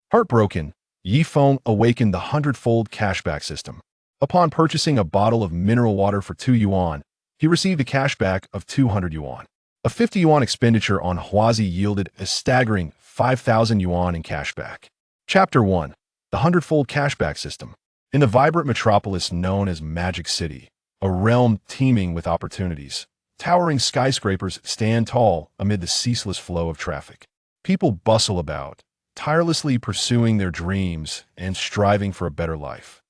Heartbroken, Feng awakened the hundredfold cashback system. Upon purchasing a bottle of mineral water for 2 yuan, he received a cashback of 200 yuan. A 50 yuan expenditure on Huazi yielded a staggering 5,000 yuan in cashback. Chapter 1. The Hundredfold Cashback System. In the vibrant metropolis known as Magic City, a realm teeming with opportunities, towering skyscrapers stand tall amid the ceaseless flow of traffic. People bustle about, tirelessly pursuing their dreams and striving for a better life.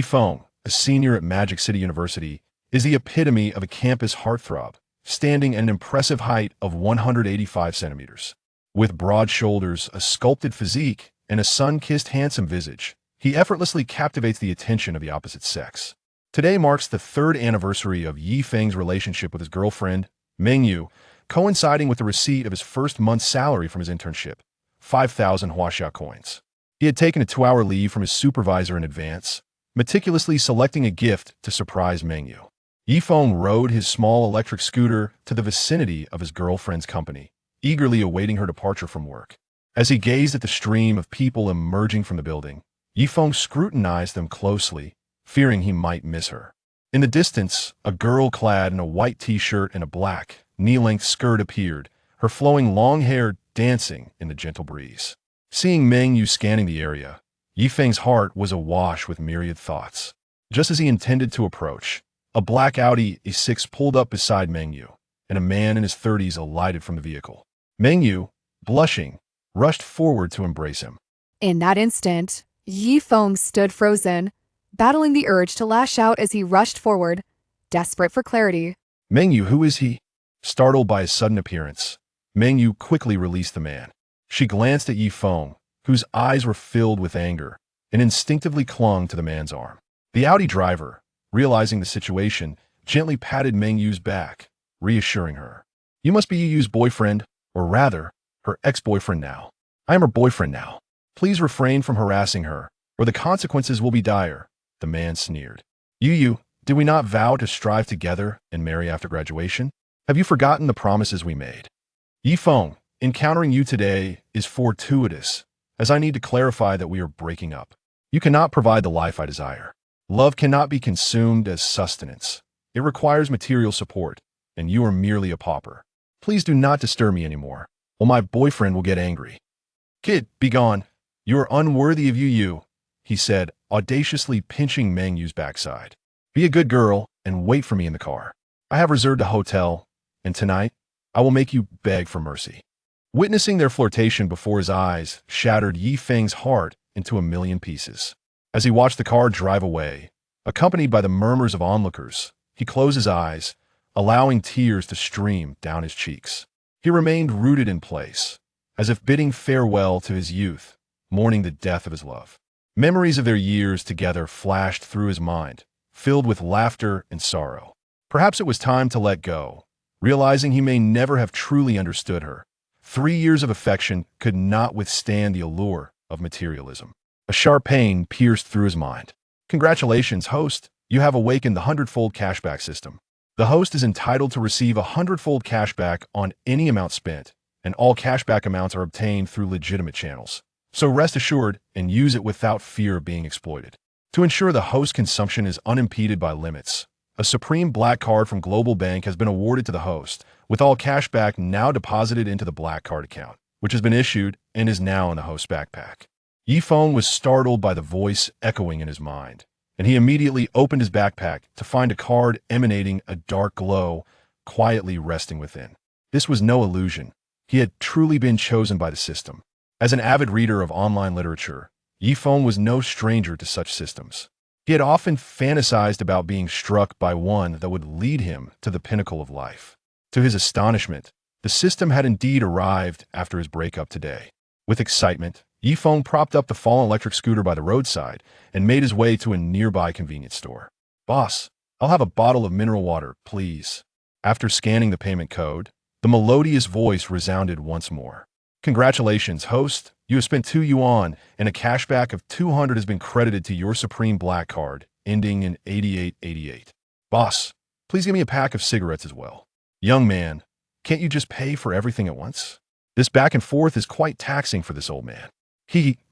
Feng, a senior at Magic City University, is the epitome of a campus heartthrob, standing at an impressive height of 185 centimeters. With broad shoulders, a sculpted physique, and a sun-kissed handsome visage, he effortlessly captivates the attention of the opposite sex. Today marks the 3rd anniversary of Feng's relationship with his girlfriend, Mengyu, coinciding with the receipt of his first month's salary from his internship, 5,000 Huaxia coins. He had taken a 2-hour leave from his supervisor in advance, meticulously selecting a gift to surprise Mengyu. Feng rode his small electric scooter to the vicinity of his girlfriend's company, eagerly awaiting her departure from work. As he gazed at the stream of people emerging from the building, Feng scrutinized them closely, fearing he might miss her. In the distance, a girl clad in a white t-shirt and a black, knee-length skirt appeared, her flowing long hair dancing in the gentle breeze. Seeing Mengyu scanning the area, Feng's heart was awash with myriad thoughts. Just as he intended to approach, a black Audi A6 pulled up beside Mengyu, and a man in his 30s alighted from the vehicle. Mengyu, blushing, rushed forward to embrace him. In that instant, Feng stood frozen, battling the urge to lash out as he rushed forward, desperate for clarity. Mengyu, who is he? Startled by his sudden appearance, Mengyu quickly released the man. She glanced at Feng, whose eyes were filled with anger, and instinctively clung to the man's arm. The Audi driver, realizing the situation, gently patted Mengyu's back, reassuring her. You must be Yu's boyfriend, or rather, her ex-boyfriend now. I am her boyfriend now. Please refrain from harassing her, or the consequences will be dire, the man sneered. Yu, did we not vow to strive together and marry after graduation? Have you forgotten the promises we made? Feng, encountering you today is fortuitous, as I need to clarify that we are breaking up. You cannot provide the life I desire. Love cannot be consumed as sustenance. It requires material support, and you are merely a pauper. Please do not disturb me anymore, or my boyfriend will get angry. Kid, begone. You are unworthy of Yu, he said, audaciously pinching Mengyu's backside. Be a good girl and wait for me in the car. I have reserved a hotel, and tonight, I will make you beg for mercy. Witnessing their flirtation before his eyes shattered Feng's heart into a million pieces. As he watched the car drive away, accompanied by the murmurs of onlookers, he closed his eyes, allowing tears to stream down his cheeks. He remained rooted in place, as if bidding farewell to his youth, mourning the death of his love. Memories of their years together flashed through his mind, filled with laughter and sorrow. Perhaps it was time to let go, realizing he may never have truly understood her. 3 years of affection could not withstand the allure of materialism. A sharp pain pierced through his mind. Congratulations, host. You have awakened the hundredfold cashback system. The host is entitled to receive a hundredfold cashback on any amount spent, and all cashback amounts are obtained through legitimate channels. So rest assured and use it without fear of being exploited. To ensure the host consumption is unimpeded by limits, a Supreme Black Card from Global Bank has been awarded to the host, with all cashback now deposited into the Black Card account, which has been issued and is now in the host's backpack. Feng was startled by the voice echoing in his mind, and he immediately opened his backpack to find a card emanating a dark glow, quietly resting within. This was no illusion. He had truly been chosen by the system. As an avid reader of online literature, Feng was no stranger to such systems. He had often fantasized about being struck by one that would lead him to the pinnacle of life. To his astonishment, the system had indeed arrived after his breakup today. With excitement, Feng propped up the fallen electric scooter by the roadside and made his way to a nearby convenience store. Boss, I'll have a bottle of mineral water, please. After scanning the payment code, the melodious voice resounded once more. Congratulations, host. You have spent 2 yuan, and a cashback of 200 has been credited to your Supreme Black Card, ending in 8888. Boss, please give me a pack of cigarettes as well. Young man, can't you just pay for everything at once? This back and forth is quite taxing for this old man.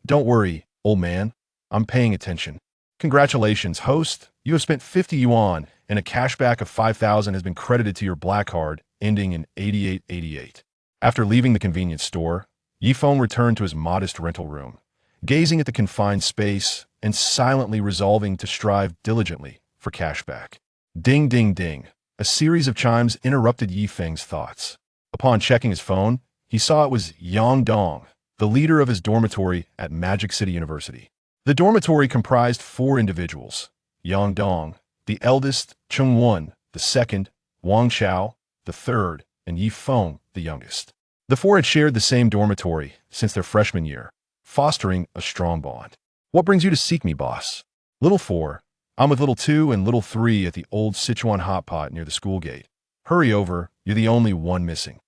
Don't worry, old man. I'm paying attention. Congratulations, host. You have spent 50 yuan, and a cashback of 5,000 has been credited to your black card, ending in 8888. After leaving the convenience store, Yifeng returned to his modest rental room, gazing at the confined space and silently resolving to strive diligently for cashback. Ding, ding, ding. A series of chimes interrupted Yifeng's thoughts. Upon checking his phone, he saw it was Yang Dong, the leader of his dormitory at Magic City University. The dormitory comprised 4 individuals: Yang Dong, the eldest, Chung Wen, the second, Wang Chao, the third, and Yifeng, the youngest. The 4 had shared the same dormitory since their freshman year, fostering a strong bond. What brings you to seek me, boss? Little 4, I'm with Little 2 and Little 3 at the old Sichuan hot pot near the school gate. Hurry over, you're the only one missing.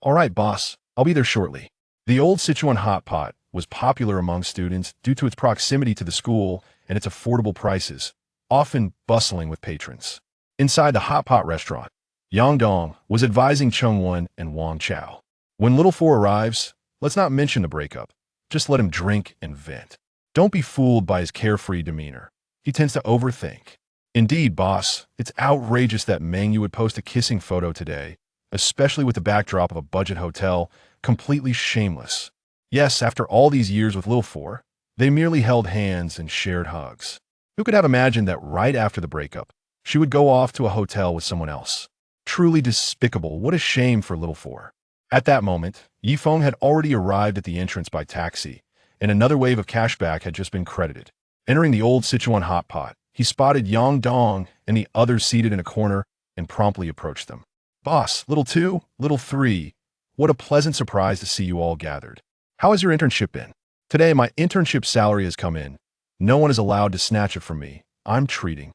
All right, boss, I'll be there shortly. The old Sichuan hot pot was popular among students due to its proximity to the school and its affordable prices, often bustling with patrons. Inside the hot pot restaurant, Yang Dong was advising Chung Wen and Wang Chao. When Little 4 arrives, let's not mention the breakup. Just let him drink and vent. Don't be fooled by his carefree demeanor. He tends to overthink. Indeed, boss, it's outrageous that Meng Yu would post a kissing photo today, especially with the backdrop of a budget hotel, completely shameless. Yes, after all these years with Lil 4, they merely held hands and shared hugs. Who could have imagined that right after the breakup, she would go off to a hotel with someone else? Truly despicable. What a shame for Little 4. At that moment, Yifeng had already arrived at the entrance by taxi, and another wave of cashback had just been credited. Entering the old Sichuan hot pot, he spotted Yang Dong and the others seated in a corner and promptly approached them. Boss, Little 2, Little 3, what a pleasant surprise to see you all gathered. How has your internship been? Today, my internship salary has come in. No one is allowed to snatch it from me. I'm treating.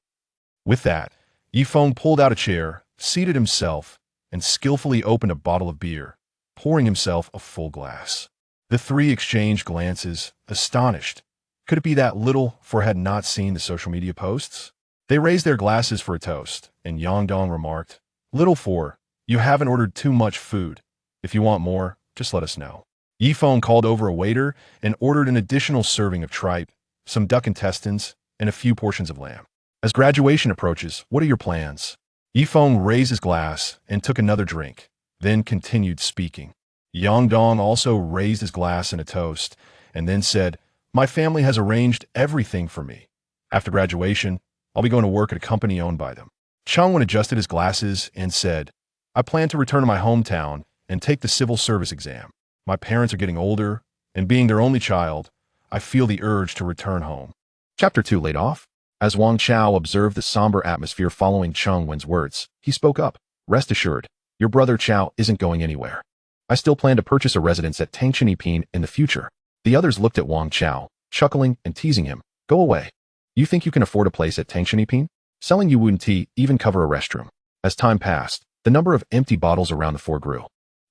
With that, Yifeng pulled out a chair, seated himself, and skillfully opened a bottle of beer, pouring himself a full glass. The 3 exchanged glances, astonished. Could it be that Little 4 had not seen the social media posts? They raised their glasses for a toast, and Yang Dong remarked, Little 4, you haven't ordered too much food. If you want more, just let us know. Yifeng called over a waiter and ordered an additional serving of tripe, some duck intestines, and a few portions of lamb. As graduation approaches, what are your plans? Yifeng raised his glass and took another drink, then continued speaking. Yang Dong also raised his glass in a toast, and then said, my family has arranged everything for me. After graduation, I'll be going to work at a company owned by them. Chung Wen adjusted his glasses and said, I plan to return to my hometown and take the civil service exam. My parents are getting older, and being their only child, I feel the urge to return home. Chapter 2 laid off. As Wang Chao observed the somber atmosphere following Chung Wen's words, he spoke up. Rest assured, your brother Chao isn't going anywhere. I still plan to purchase a residence at Tangchenipin in the future. The others looked at Wang Chao, chuckling and teasing him. Go away. You think you can afford a place at Tangchenipin? Selling you wouldn't even cover a restroom. As time passed, the number of empty bottles around the 4 grew,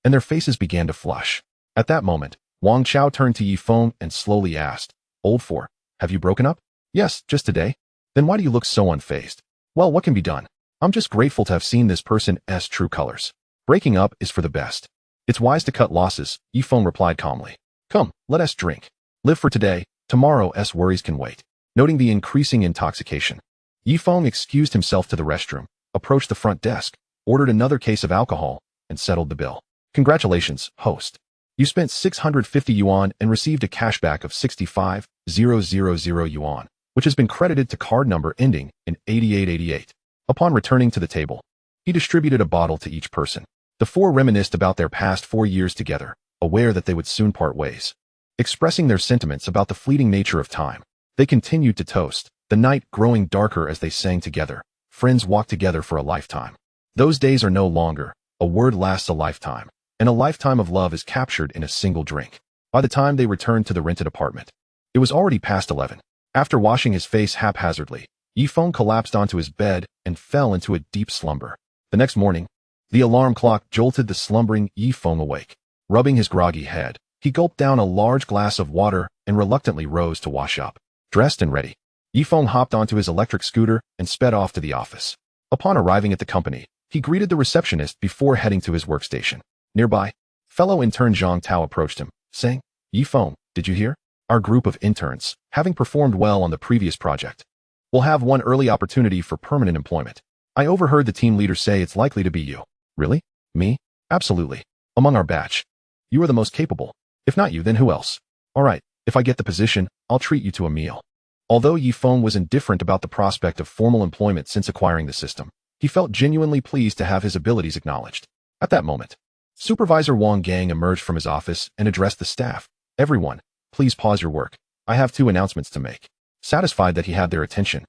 and their faces began to flush. At that moment, Wang Chao turned to Yifeng and slowly asked, Old 4, have you broken up? Yes, just today. Then why do you look so unfazed? Well, what can be done? I'm just grateful to have seen this person's true colors. Breaking up is for the best. It's wise to cut losses, Yifeng replied calmly. Come, let us drink. Live for today, tomorrow's worries can wait. Noting the increasing intoxication, Yifeng excused himself to the restroom, approached the front desk, ordered another case of alcohol, and settled the bill. Congratulations, host. You spent 650 yuan and received a cashback of 65,000 yuan, which has been credited to card number ending in 8888. Upon returning to the table, he distributed a bottle to each person. The 4 reminisced about their past 4 years together, aware that they would soon part ways. Expressing their sentiments about the fleeting nature of time, they continued to toast, the night growing darker as they sang together. Friends walk together for a lifetime. Those days are no longer. A word lasts a lifetime, and a lifetime of love is captured in a single drink. By the time they returned to the rented apartment, it was already past 11. After washing his face haphazardly, Yifeng collapsed onto his bed and fell into a deep slumber. The next morning, the alarm clock jolted the slumbering Yifeng awake. Rubbing his groggy head, he gulped down a large glass of water and reluctantly rose to wash up. Dressed and ready, Yifeng hopped onto his electric scooter and sped off to the office. Upon arriving at the company, he greeted the receptionist before heading to his workstation. Nearby, fellow intern Zhang Tao approached him, saying, Yifeng, did you hear? Our group of interns, having performed well on the previous project, will have one early opportunity for permanent employment. I overheard the team leader say it's likely to be you. Really? Me? Absolutely. Among our batch. You are the most capable. If not you, then who else? All right, if I get the position, I'll treat you to a meal. Although Yi Feng was indifferent about the prospect of formal employment since acquiring the system, he felt genuinely pleased to have his abilities acknowledged. At that moment, Supervisor Wang Gang emerged from his office and addressed the staff. Everyone, please pause your work. I have 2 announcements to make. Satisfied that he had their attention,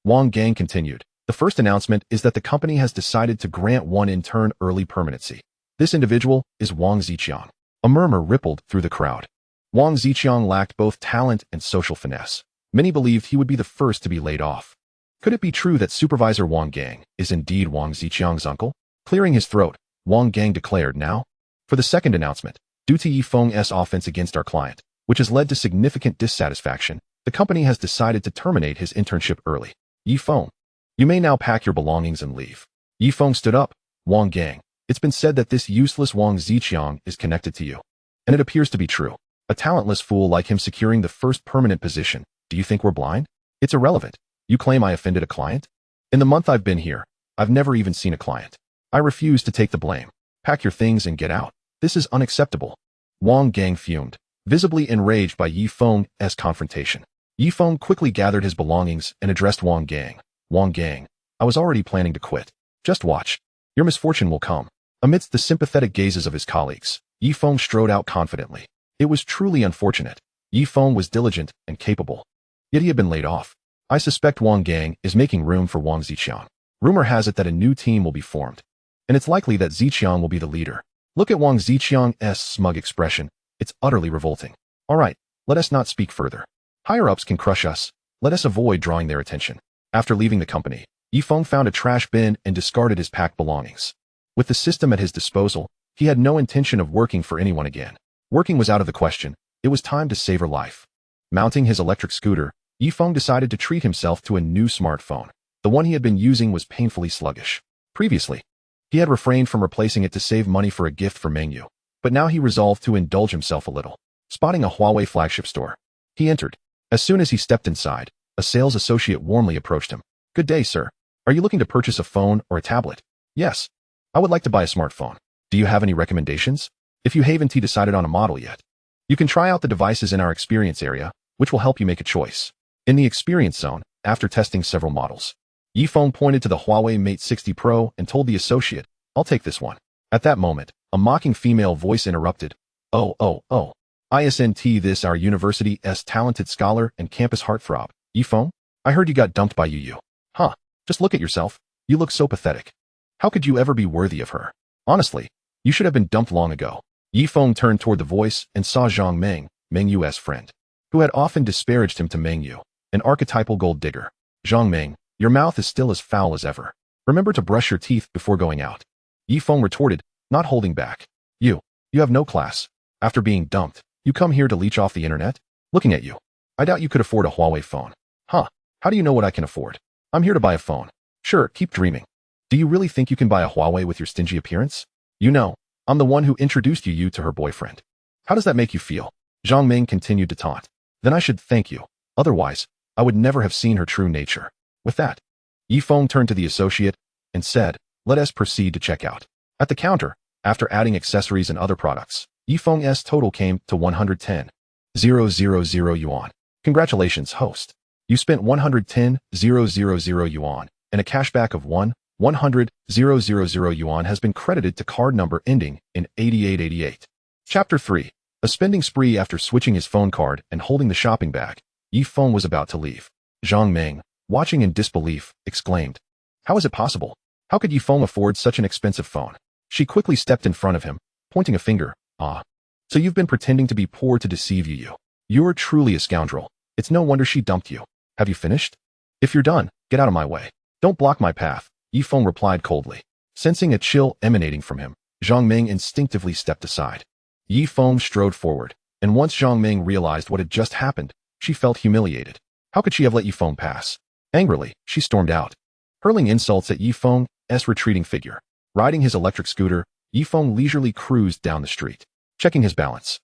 Wang Gang continued. The first announcement is that the company has decided to grant one intern early permanency. This individual is Wang Ziqiang. A murmur rippled through the crowd. Wang Ziqiang lacked both talent and social finesse. Many believed he would be the first to be laid off. Could it be true that Supervisor Wang Gang is indeed Wang Ziqiang's uncle? Clearing his throat, Wang Gang declared now. For the second announcement, due to Yi Feng's offense against our client, which has led to significant dissatisfaction, the company has decided to terminate his internship early. Yi Feng, you may now pack your belongings and leave. Yi Feng stood up. Wang Gang, it's been said that this useless Wang Ziqiang is connected to you. And it appears to be true. A talentless fool like him securing the first permanent position. Do you think we're blind? It's irrelevant. You claim I offended a client? In the month I've been here, I've never even seen a client. I refuse to take the blame. Pack your things and get out. This is unacceptable. Wang Gang fumed, visibly enraged by Yi Feng's confrontation. Yi Feng quickly gathered his belongings and addressed Wang Gang. Wang Gang, I was already planning to quit. Just watch. Your misfortune will come. Amidst the sympathetic gazes of his colleagues, Yi Feng strode out confidently. It was truly unfortunate. Yi Feng was diligent and capable. Yet he had been laid off. I suspect Wang Gang is making room for Wang Ziqiang. Rumor has it that a new team will be formed, and it's likely that Ziqiang will be the leader. Look at Wang Ziqiang's smug expression. It's utterly revolting. All right, let us not speak further. Higher-ups can crush us. Let us avoid drawing their attention. After leaving the company, Yi Feng found a trash bin and discarded his packed belongings. With the system at his disposal, he had no intention of working for anyone again. Working was out of the question. It was time to savor life. Mounting his electric scooter, Yi Feng decided to treat himself to a new smartphone. The one he had been using was painfully sluggish. Previously, he had refrained from replacing it to save money for a gift for Meng Yu, but now he resolved to indulge himself a little. Spotting a Huawei flagship store, he entered. As soon as he stepped inside, a sales associate warmly approached him. Good day, sir. Are you looking to purchase a phone or a tablet? Yes. I would like to buy a smartphone. Do you have any recommendations? If you haven't decided on a model yet, you can try out the devices in our experience area, which will help you make a choice. In the experience zone, after testing several models, Yi Feng pointed to the Huawei Mate 60 Pro and told the associate, I'll take this one. At that moment, a mocking female voice interrupted. Oh. Isn't this our university's talented scholar and campus heartthrob, Yi Feng? I heard you got dumped by Yu. Huh, just look at yourself. You look so pathetic. How could you ever be worthy of her? Honestly, you should have been dumped long ago. Yi Feng turned toward the voice and saw Zhang Meng, Meng Yu's friend, who had often disparaged him to Meng Yu, an archetypal gold digger. Zhang Meng, your mouth is still as foul as ever. Remember to brush your teeth before going out. Yi Feng retorted, not holding back. You have no class. After being dumped, you come here to leech off the internet? Looking at you, I doubt you could afford a Huawei phone. Huh, how do you know what I can afford? I'm here to buy a phone. Sure, keep dreaming. Do you really think you can buy a Huawei with your stingy appearance? You know, I'm the one who introduced you to her boyfriend. How does that make you feel? Zhang Ming continued to taunt. Then I should thank you. Otherwise, I would never have seen her true nature. With that, Yi Feng turned to the associate and said, let us proceed to checkout. At the counter, after adding accessories and other products, Yi Feng's total came to 110,000 yuan. Congratulations, host. You spent 110,000 yuan, and a cashback of 100,000 yuan has been credited to card number ending in 8888. Chapter 3. A spending spree. After switching his phone card and holding the shopping bag, Yi Feng was about to leave. Zhang Meng, watching in disbelief, exclaimed, how is it possible? How could Yi Feng afford such an expensive phone? She quickly stepped in front of him, pointing a finger. Ah. So you've been pretending to be poor to deceive you. You're truly a scoundrel. It's no wonder she dumped you. Have you finished? If you're done, get out of my way. Don't block my path, Yi Feng replied coldly. Sensing a chill emanating from him, Zhang Ming instinctively stepped aside. Yi Feng strode forward, and once Zhang Ming realized what had just happened, she felt humiliated. How could she have let Yi Feng pass? Angrily, she stormed out, hurling insults at Yi Feng's retreating figure. Riding his electric scooter, Yi Feng leisurely cruised down the street, checking his balance.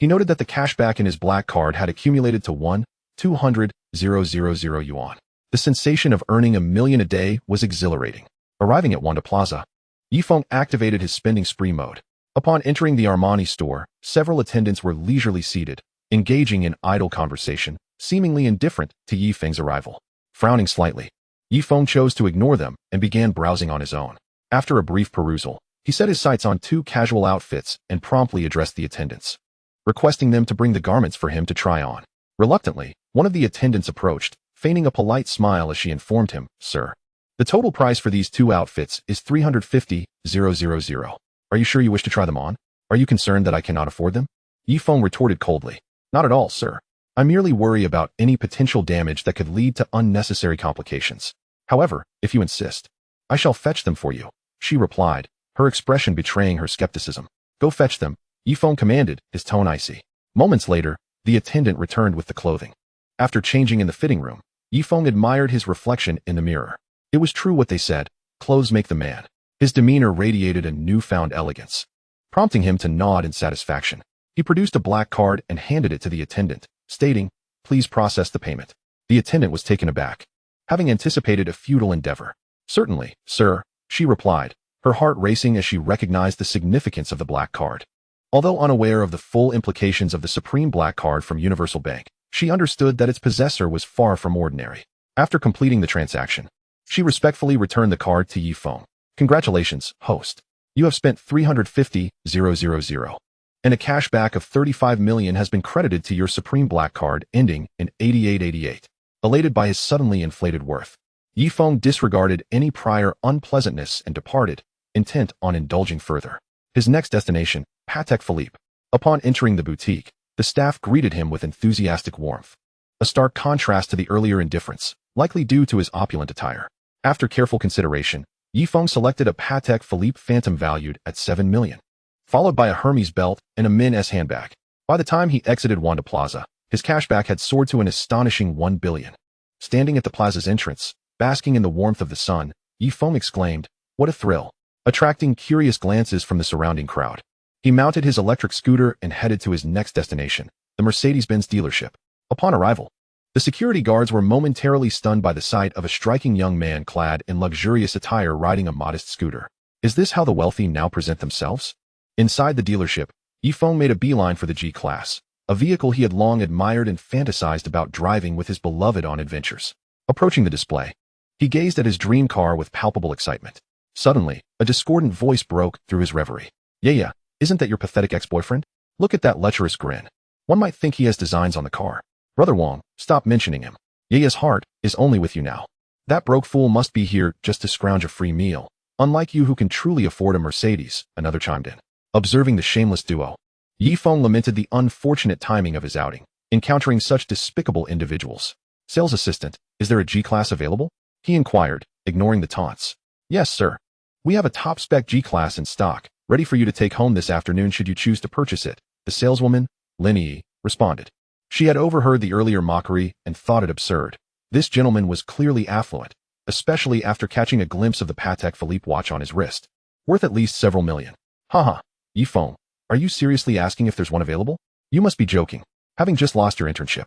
He noted that the cashback in his black card had accumulated to 200,000 yuan. The sensation of earning 1,000,000 a day was exhilarating. Arriving at Wanda Plaza, Yifeng activated his spending spree mode. Upon entering the Armani store, several attendants were leisurely seated, engaging in idle conversation, seemingly indifferent to Yifeng's arrival. Frowning slightly, Yifeng chose to ignore them and began browsing on his own. After a brief perusal, he set his sights on 2 casual outfits and promptly addressed the attendants, requesting them to bring the garments for him to try on. Reluctantly, one of the attendants approached, feigning a polite smile as she informed him, "Sir, the total price for these 2 outfits is 350,000. Are you sure you wish to try them on? Are you concerned that I cannot afford them?" Yifeng retorted coldly, "Not at all, sir. I merely worry about any potential damage that could lead to unnecessary complications. However, if you insist, I shall fetch them for you," she replied, her expression betraying her skepticism. "Go fetch them," Yifeng commanded, his tone icy. Moments later, the attendant returned with the clothing. After changing in the fitting room, Yifeng admired his reflection in the mirror. It was true what they said, clothes make the man. His demeanor radiated a newfound elegance, prompting him to nod in satisfaction. He produced a black card and handed it to the attendant, stating, "Please process the payment." The attendant was taken aback, having anticipated a futile endeavor. "Certainly, sir," she replied, her heart racing as she recognized the significance of the black card. Although unaware of the full implications of the Supreme Black Card from Universal Bank, she understood that its possessor was far from ordinary. After completing the transaction, she respectfully returned the card to Yifeng. "Congratulations, host. You have spent 350,000, and a cashback of 35 million has been credited to your Supreme Black Card ending in 8888. Elated by his suddenly inflated worth, Yifeng disregarded any prior unpleasantness and departed, intent on indulging further. His next destination, Patek Philippe. Upon entering the boutique, the staff greeted him with enthusiastic warmth, a stark contrast to the earlier indifference, likely due to his opulent attire. After careful consideration, Yifeng selected a Patek Philippe Phantom valued at 7 million, followed by a Hermes belt and a Min-S handbag. By the time he exited Wanda Plaza, his cashback had soared to an astonishing 1 billion. Standing at the plaza's entrance, basking in the warmth of the sun, Yifeng exclaimed, "What a thrill!" attracting curious glances from the surrounding crowd. He mounted his electric scooter and headed to his next destination, the Mercedes-Benz dealership. Upon arrival, the security guards were momentarily stunned by the sight of a striking young man clad in luxurious attire riding a modest scooter. Is this how the wealthy now present themselves? Inside the dealership, Yifeng made a beeline for the G-Class, a vehicle he had long admired and fantasized about driving with his beloved on adventures. Approaching the display, he gazed at his dream car with palpable excitement. Suddenly, a discordant voice broke through his reverie. "Yeah, isn't that your pathetic ex-boyfriend? Look at that lecherous grin. One might think he has designs on the car. Brother Wong, stop mentioning him. Yaya's heart is only with you now. That broke fool must be here just to scrounge a free meal. Unlike you who can truly afford a Mercedes," another chimed in. Observing the shameless duo, Yifeng lamented the unfortunate timing of his outing, encountering such despicable individuals. "Sales assistant, is there a G-Class available?" he inquired, ignoring the taunts. "Yes, sir. We have a top-spec G-Class in stock, ready for you to take home this afternoon should you choose to purchase it," the saleswoman, Linyi, responded. She had overheard the earlier mockery and thought it absurd. This gentleman was clearly affluent, especially after catching a glimpse of the Patek Philippe watch on his wrist, worth at least several million. "Haha, Yifeng, are you seriously asking if there's one available? You must be joking, having just lost your internship.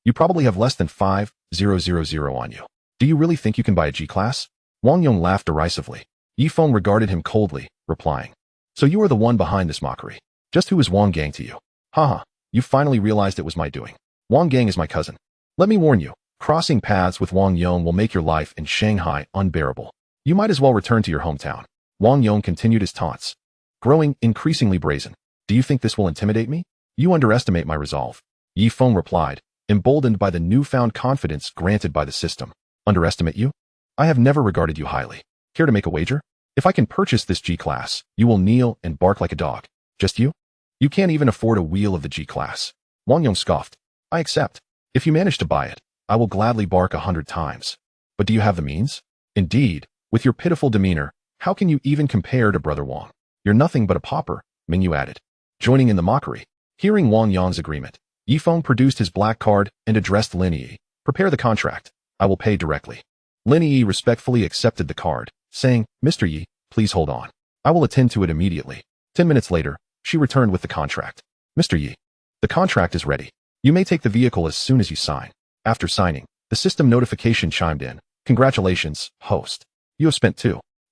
You probably have less than 5,000 on you. Do you really think you can buy a G-Class?" Wang Yong laughed derisively. Yifeng regarded him coldly, replying, "So you are the one behind this mockery. Just who is Wang Gang to you?" "Haha, you finally realized it was my doing. Wang Gang is my cousin. Let me warn you, crossing paths with Wang Yong will make your life in Shanghai unbearable. You might as well return to your hometown." Wang Yong continued his taunts, growing increasingly brazen. "Do you think this will intimidate me? You underestimate my resolve," Yifeng replied, emboldened by the newfound confidence granted by the system. "Underestimate you? I have never regarded you highly. Care to make a wager? If I can purchase this G-Class, you will kneel and bark like a dog. Just you? You can't even afford a wheel of the G-Class." Wang Yong scoffed. "I accept. If you manage to buy it, I will gladly bark 100 times. But do you have the means? Indeed, with your pitiful demeanor, how can you even compare to Brother Wang? You're nothing but a pauper," Mingyu added, joining in the mockery. Hearing Wang Yong's agreement, Yifeng produced his black card and addressed Linyi. "Prepare the contract. I will pay directly." Linyi respectfully accepted the card, saying, "Mr. Yi, please hold on. I will attend to it immediately." 10 minutes later, she returned with the contract. "Mr. Yi, The contract is ready. You may take the vehicle as soon as you sign. After signing, the system notification chimed in. Congratulations, host. You have spent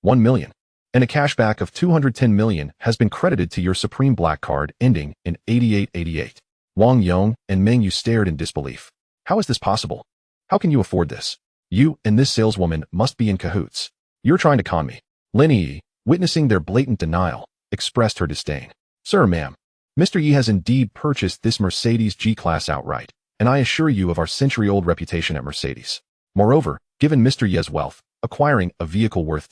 1 million. And a cashback of 210 million has been credited to your Supreme Black card ending in 8888. Wang Yong and Meng Yu stared in disbelief. How is this possible? How can you afford this? You and this saleswoman must be in cahoots. You're trying to con me. Lin Yi, witnessing their blatant denial, expressed her disdain. Sir, ma'am, Mr. Yi has indeed purchased this Mercedes G-Class outright, and I assure you of our century-old reputation at Mercedes. Moreover, given Mr. Yi's wealth, acquiring a vehicle worth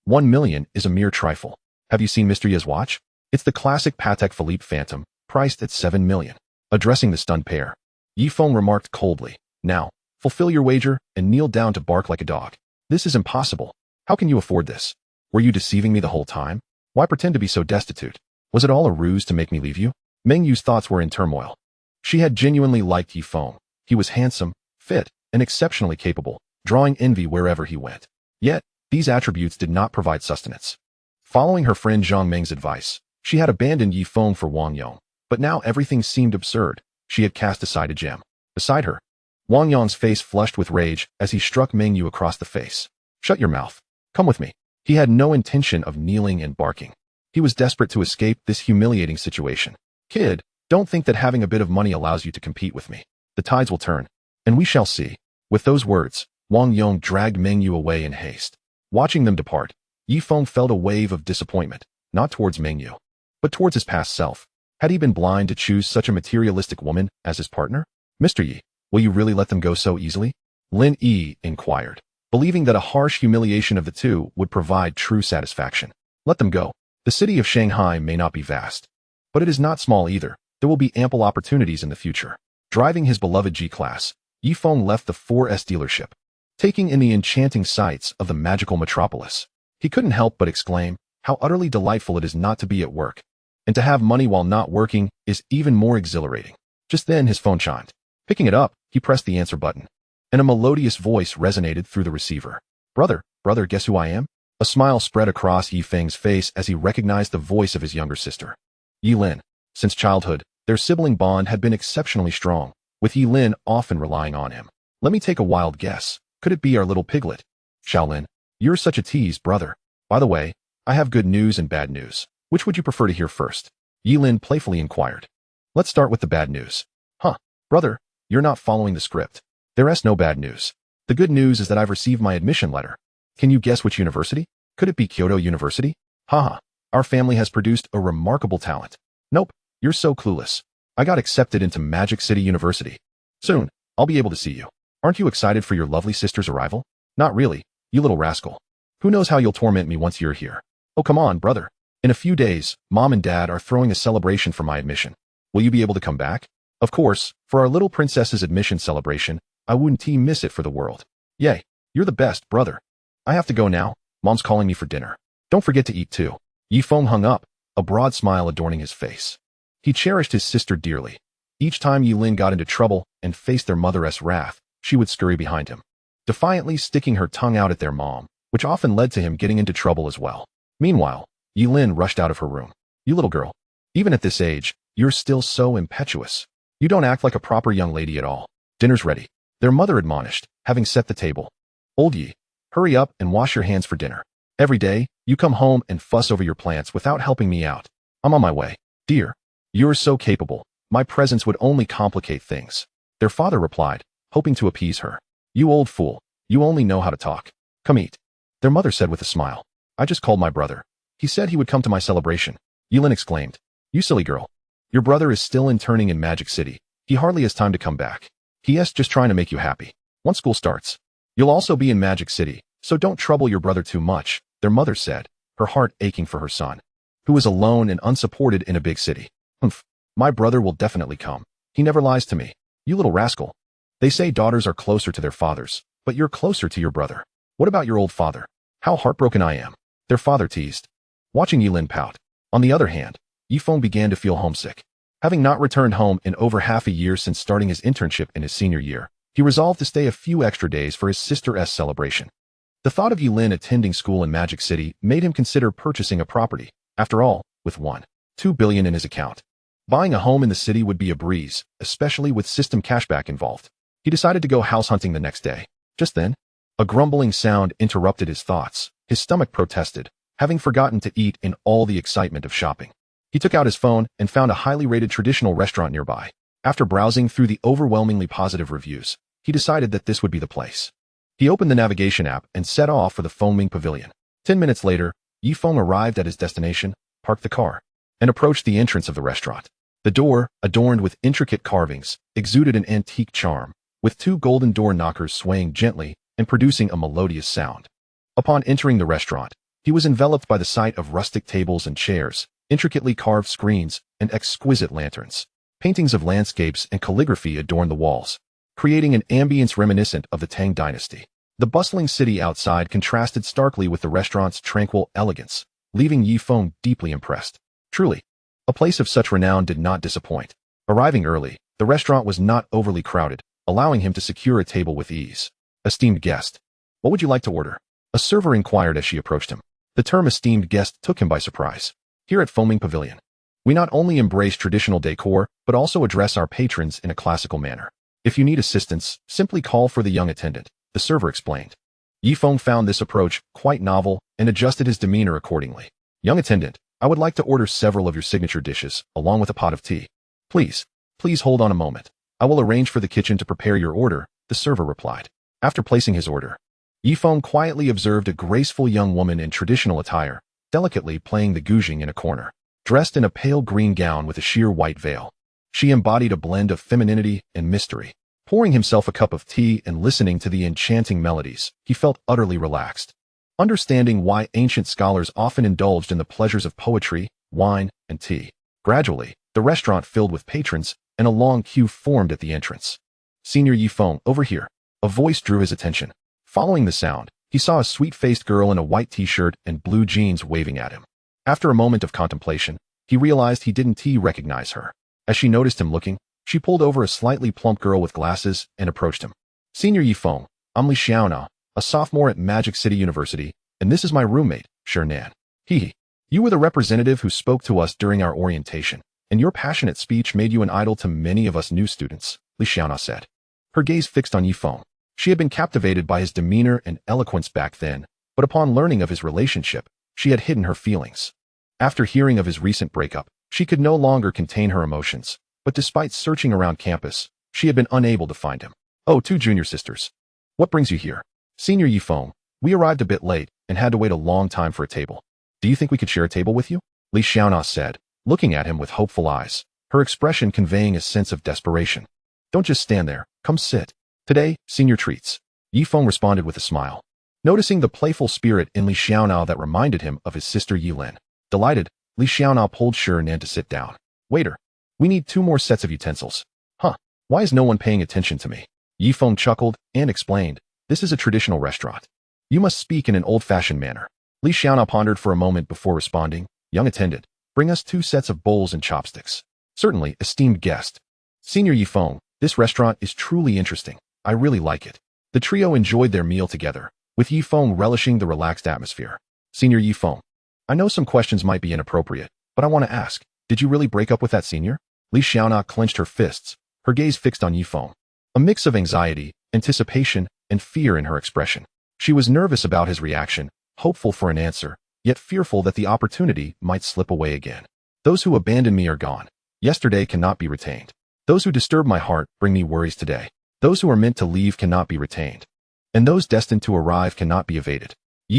1 million is a mere trifle. Have you seen Mr. Yi's watch? It's the classic Patek Philippe Phantom, priced at 7 million. Addressing the stunned pair, Yi Feng remarked coldly, Now, fulfill your wager and kneel down to bark like a dog. This is impossible. How can you afford this? Were you deceiving me the whole time? Why pretend to be so destitute? Was it all a ruse to make me leave you? Meng Yu's thoughts were in turmoil. She had genuinely liked Yi Feng. He was handsome, fit, and exceptionally capable, drawing envy wherever he went. Yet, these attributes did not provide sustenance. Following her friend Zhang Meng's advice, she had abandoned Yi Feng for Wang Yong, but now everything seemed absurd. She had cast aside a gem. Beside her, Wang Yong's face flushed with rage as he struck Meng Yu across the face. Shut your mouth. Come with me. He had no intention of kneeling and barking. He was desperate to escape this humiliating situation. Kid, don't think that having a bit of money allows you to compete with me. The tides will turn, and we shall see. With those words, Wang Yong dragged Meng Yu away in haste. Watching them depart, Yi Feng felt a wave of disappointment, not towards Meng Yu, but towards his past self. Had he been blind to choose such a materialistic woman as his partner? Mr. Yi, will you really let them go so easily? Lin Yi inquired, believing that a harsh humiliation of the two would provide true satisfaction. Let them go. The city of Shanghai may not be vast, but it is not small either. There will be ample opportunities in the future. Driving his beloved G-Class, Yi Feng left the 4S dealership, taking in the enchanting sights of the magical metropolis. He couldn't help but exclaim, how utterly delightful it is not to be at work. And to have money while not working is even more exhilarating. Just then his phone chimed. Picking it up, he pressed the answer button, and a melodious voice resonated through the receiver. Brother, guess who I am? A smile spread across Yi Feng's face as he recognized the voice of his younger sister. Yi Lin. Since childhood, their sibling bond had been exceptionally strong, with Yi Lin often relying on him. Let me take a wild guess. Could it be our little piglet? Shaolin, you're such a tease, brother. By the way, I have good news and bad news. Which would you prefer to hear first? Yi Lin playfully inquired. Let's start with the bad news. Huh, brother, you're not following the script. There's no bad news. The good news is that I've received my admission letter. Can you guess which university? Could it be Kyoto University? Haha, our family has produced a remarkable talent. Nope, you're so clueless. I got accepted into Magic City University. Soon, I'll be able to see you. Aren't you excited for your lovely sister's arrival? Not really, you little rascal. Who knows how you'll torment me once you're here? Oh, come on, brother. In a few days, Mom and Dad are throwing a celebration for my admission. Will you be able to come back? Of course, for our little princess's admission celebration, I wouldn't miss it for the world. Yay, you're the best, brother. I have to go now. Mom's calling me for dinner. Don't forget to eat too. Yi Feng hung up, a broad smile adorning his face. He cherished his sister dearly. Each time Yi Lin got into trouble and faced their mother's wrath, she would scurry behind him, defiantly sticking her tongue out at their mom, which often led to him getting into trouble as well. Meanwhile, Yi Lin rushed out of her room. You little girl. Even at this age, you're still so impetuous. You don't act like a proper young lady at all. Dinner's ready. Their mother admonished, having set the table. Old Yi, hurry up and wash your hands for dinner. Every day, you come home and fuss over your plants without helping me out. I'm on my way. Dear, you're so capable. My presence would only complicate things. Their father replied, hoping to appease her. You old fool. You only know how to talk. Come eat. Their mother said with a smile. I just called my brother. He said he would come to my celebration. Yi Lin exclaimed. You silly girl. Your brother is still interning in Magic City. He hardly has time to come back. He.S. just trying to make you happy. Once school starts, you'll also be in Magic City, so don't trouble your brother too much, their mother said, her heart aching for her son, who is alone and unsupported in a big city. Humph. My brother will definitely come. He never lies to me. You little rascal. They say daughters are closer to their fathers, but you're closer to your brother. What about your old father? How heartbroken I am. Their father teased. Watching Yi Lin pout. On the other hand, Yi Feng began to feel homesick. Having not returned home in over half a year since starting his internship in his senior year, he resolved to stay a few extra days for his sister's celebration. The thought of Yi Lin attending school in Magic City made him consider purchasing a property. After all, with 2 billion in his account, Buying a home in the city would be a breeze, especially with system cashback involved. He decided to go house hunting the next day. Just then, a grumbling sound interrupted his thoughts. His stomach protested, having forgotten to eat in all the excitement of shopping. He took out his phone and found a highly rated traditional restaurant nearby. After browsing through the overwhelmingly positive reviews, he decided that this would be the place. He opened the navigation app and set off for the Feng Pavilion. 10 minutes later, Feng arrived at his destination, parked the car, and approached the entrance of the restaurant. The door, adorned with intricate carvings, exuded an antique charm, with two golden door knockers swaying gently and producing a melodious sound. Upon entering the restaurant, he was enveloped by the sight of rustic tables and chairs, intricately carved screens, and exquisite lanterns. Paintings of landscapes and calligraphy adorned the walls, creating an ambience reminiscent of the Tang dynasty. The bustling city outside contrasted starkly with the restaurant's tranquil elegance, leaving Feng deeply impressed. Truly, a place of such renown did not disappoint. Arriving early, the restaurant was not overly crowded, allowing him to secure a table with ease. Esteemed guest, what would you like to order? A server inquired as she approached him. The term esteemed guest took him by surprise. Here at Feng Pavilion, we not only embrace traditional decor, but also address our patrons in a classical manner. If you need assistance, simply call for the young attendant, the server explained. Feng found this approach quite novel and adjusted his demeanor accordingly. Young attendant, I would like to order several of your signature dishes, along with a pot of tea. Please hold on a moment. I will arrange for the kitchen to prepare your order, the server replied. After placing his order, Feng quietly observed a graceful young woman in traditional attire, delicately playing the guzheng in a corner. Dressed in a pale green gown with a sheer white veil, she embodied a blend of femininity and mystery. Pouring himself a cup of tea and listening to the enchanting melodies, he felt utterly relaxed. Understanding why ancient scholars often indulged in the pleasures of poetry, wine, and tea. Gradually, the restaurant filled with patrons, and a long queue formed at the entrance. Senior Feng, over here. A voice drew his attention. Following the sound, he saw a sweet-faced girl in a white t-shirt and blue jeans waving at him. After a moment of contemplation, he realized he didn't recognize her. As she noticed him looking, she pulled over a slightly plump girl with glasses and approached him. Senior Feng, I'm Li Xiaona, a sophomore at Magic City University, and this is my roommate, Shernan. You were the representative who spoke to us during our orientation, and your passionate speech made you an idol to many of us new students, Li Xiaona said. Her gaze fixed on Feng. She had been captivated by his demeanor and eloquence back then, but upon learning of his relationship, she had hidden her feelings. After hearing of his recent breakup, she could no longer contain her emotions, but despite searching around campus, she had been unable to find him. Oh, two junior sisters. What brings you here? Senior Feng, we arrived a bit late and had to wait a long time for a table. Do you think we could share a table with you? Li Xiaona said, looking at him with hopeful eyes, her expression conveying a sense of desperation. Don't just stand there, come sit. Today, senior treats. Feng responded with a smile. Noticing the playful spirit in Li Xiaona that reminded him of his sister Yilin. Delighted, Li Xiaona pulled Shernan to sit down. Waiter, we need 2 more sets of utensils. Huh, why is no one paying attention to me? Feng chuckled and explained, this is a traditional restaurant. You must speak in an old-fashioned manner. Li Xiaona pondered for a moment before responding, young attendant, bring us 2 sets of bowls and chopsticks. Certainly, esteemed guest. Senior Feng, this restaurant is truly interesting. I really like it. The trio enjoyed their meal together, with Feng relishing the relaxed atmosphere. Senior Feng, I know some questions might be inappropriate, but I want to ask, did you really break up with that senior? Li Xiaona clenched her fists, her gaze fixed on Feng. A mix of anxiety, anticipation, and fear in her expression. She was nervous about his reaction, hopeful for an answer, yet fearful that the opportunity might slip away again. Those who abandon me are gone. Yesterday cannot be retained. Those who disturb my heart bring me worries today. Those who are meant to leave cannot be retained. And those destined to arrive cannot be evaded.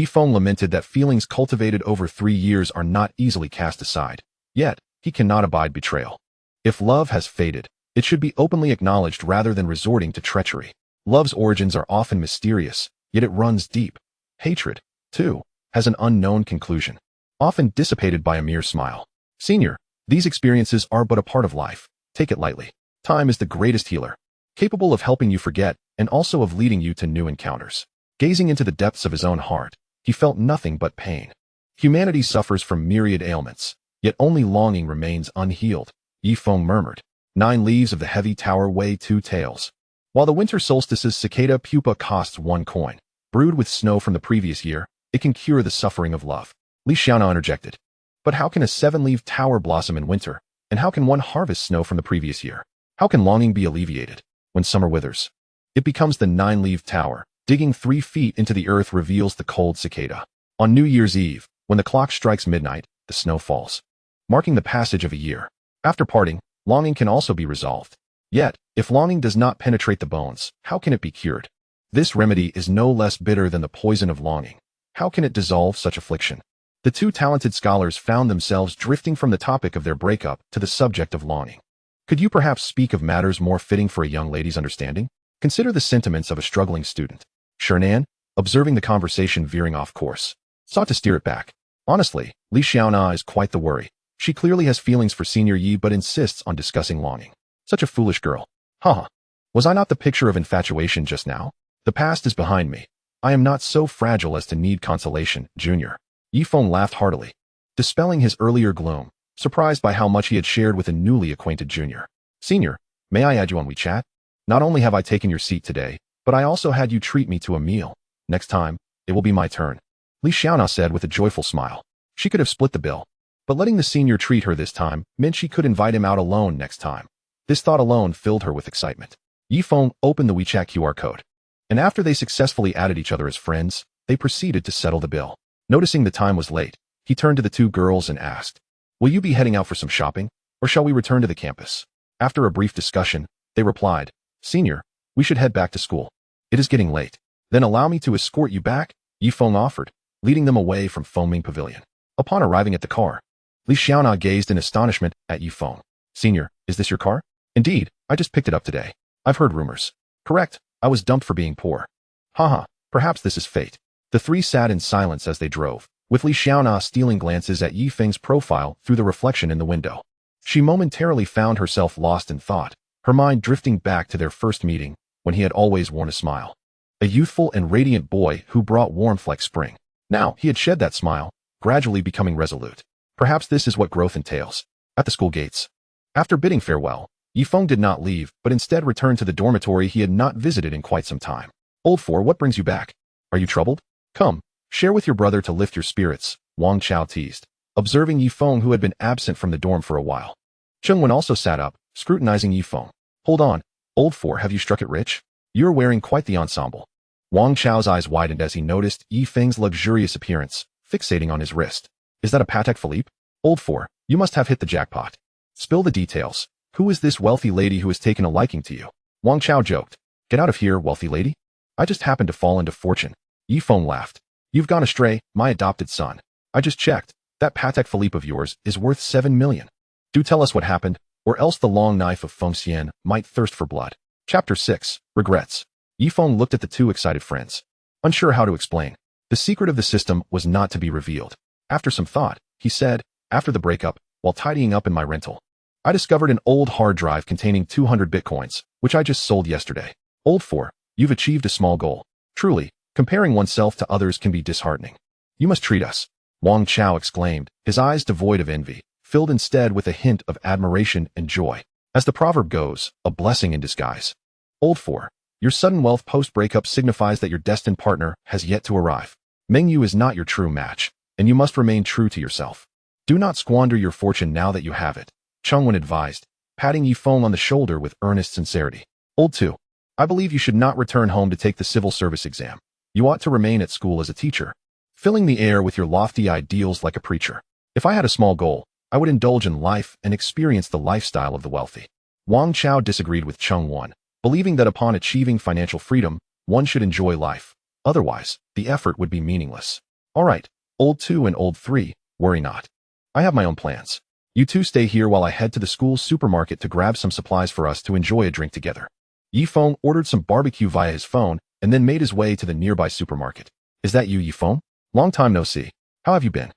Feng lamented that feelings cultivated over 3 years are not easily cast aside. Yet, he cannot abide betrayal. If love has faded, it should be openly acknowledged rather than resorting to treachery. Love's origins are often mysterious, yet it runs deep. Hatred, too, has an unknown conclusion, often dissipated by a mere smile. Senior, these experiences are but a part of life. Take it lightly. Time is the greatest healer, capable of helping you forget and also of leading you to new encounters. Gazing into the depths of his own heart, he felt nothing but pain. Humanity suffers from myriad ailments, yet only longing remains unhealed, Feng murmured. 9 leaves of the heavy tower weigh 2 taels. While the winter solstice's cicada pupa costs 1 coin, brewed with snow from the previous year, it can cure the suffering of love. Li Xiaona interjected. But how can a 7-leaved tower blossom in winter? And how can one harvest snow from the previous year? How can longing be alleviated when summer withers? It becomes the nine-leaved tower. Digging 3 feet into the earth reveals the cold cicada. On New Year's Eve, when the clock strikes midnight, the snow falls, marking the passage of a year. After parting, longing can also be resolved. Yet, if longing does not penetrate the bones, how can it be cured? This remedy is no less bitter than the poison of longing. How can it dissolve such affliction? The two talented scholars found themselves drifting from the topic of their breakup to the subject of longing. Could you perhaps speak of matters more fitting for a young lady's understanding? Consider the sentiments of a struggling student. Shernan, observing the conversation veering off course, sought to steer it back. Honestly, Li Xiaona is quite the worry. She clearly has feelings for Senior Yi but insists on discussing longing. Such a foolish girl. Haha. Was I not the picture of infatuation just now? The past is behind me. I am not so fragile as to need consolation, Junior. Yi Feng laughed heartily, dispelling his earlier gloom, surprised by how much he had shared with a newly acquainted junior. Senior, may I add you on WeChat? Not only have I taken your seat today, but I also had you treat me to a meal. Next time, it will be my turn. Li Xiaona said with a joyful smile. She could have split the bill, but letting the senior treat her this time meant she could invite him out alone next time. This thought alone filled her with excitement. Yi Feng opened the WeChat QR code, and after they successfully added each other as friends, they proceeded to settle the bill. Noticing the time was late, he turned to the two girls and asked, "Will you be heading out for some shopping, or shall we return to the campus?" After a brief discussion, they replied, "Senior, we should head back to school. It is getting late." "Then allow me to escort you back," Yi Feng offered, leading them away from Fengming Pavilion. Upon arriving at the car, Li Xiaona gazed in astonishment at Yi Feng. "Senior, is this your car?" "Indeed, I just picked it up today. I've heard rumors." "Correct, I was dumped for being poor." "Haha, perhaps this is fate." The three sat in silence as they drove, with Li Xiaona stealing glances at Yi Feng's profile through the reflection in the window. She momentarily found herself lost in thought, her mind drifting back to their first meeting, when he had always worn a smile. A youthful and radiant boy who brought warmth like spring. Now, he had shed that smile, gradually becoming resolute. Perhaps this is what growth entails. At the school gates, after bidding farewell, Yi Feng did not leave, but instead returned to the dormitory he had not visited in quite some time. "Old Four, what brings you back? Are you troubled? Come, share with your brother to lift your spirits," Wang Chao teased, observing Yi Feng who had been absent from the dorm for a while. Cheng Wen also sat up, scrutinizing Yi Feng. "Hold on, Old Four, have you struck it rich? You're wearing quite the ensemble." Wang Chao's eyes widened as he noticed Yi Feng's luxurious appearance, fixating on his wrist. "Is that a Patek Philippe? Old Four, you must have hit the jackpot. Spill the details. Who is this wealthy lady who has taken a liking to you?" Wang Chao joked. "Get out of here, wealthy lady. I just happened to fall into fortune." Yi Feng laughed. "You've gone astray, my adopted son. I just checked. That Patek Philippe of yours is worth 7 million. Do tell us what happened, or else the long knife of Feng Xian might thirst for blood." Chapter 6, Regrets. Yi Feng looked at the two excited friends, unsure how to explain. The secret of the system was not to be revealed. After some thought, he said, "After the breakup, while tidying up in my rental, I discovered an old hard drive containing 200 bitcoins, which I just sold yesterday. Old Four, you've achieved a small goal. Truly, comparing oneself to others can be disheartening. You must treat us." Wang Chao exclaimed, his eyes devoid of envy, filled instead with a hint of admiration and joy. As the proverb goes, a blessing in disguise. "Old Four, your sudden wealth post-breakup signifies that your destined partner has yet to arrive. Meng Yu is not your true match, and you must remain true to yourself. Do not squander your fortune now that you have it," Cheng Wen advised, patting Yi Feng on the shoulder with earnest sincerity. "Old Two, I believe you should not return home to take the civil service exam. You ought to remain at school as a teacher, filling the air with your lofty ideals like a preacher. If I had a small goal, I would indulge in life and experience the lifestyle of the wealthy." Wang Chao disagreed with Cheng Wen, believing that upon achieving financial freedom, one should enjoy life. Otherwise, the effort would be meaningless. "All right, Old Two and Old Three, worry not. I have my own plans. You two stay here while I head to the school supermarket to grab some supplies for us to enjoy a drink together." Yi Feng ordered some barbecue via his phone and then made his way to the nearby supermarket. "Is that you, Yi Feng? Long time no see. How have you been?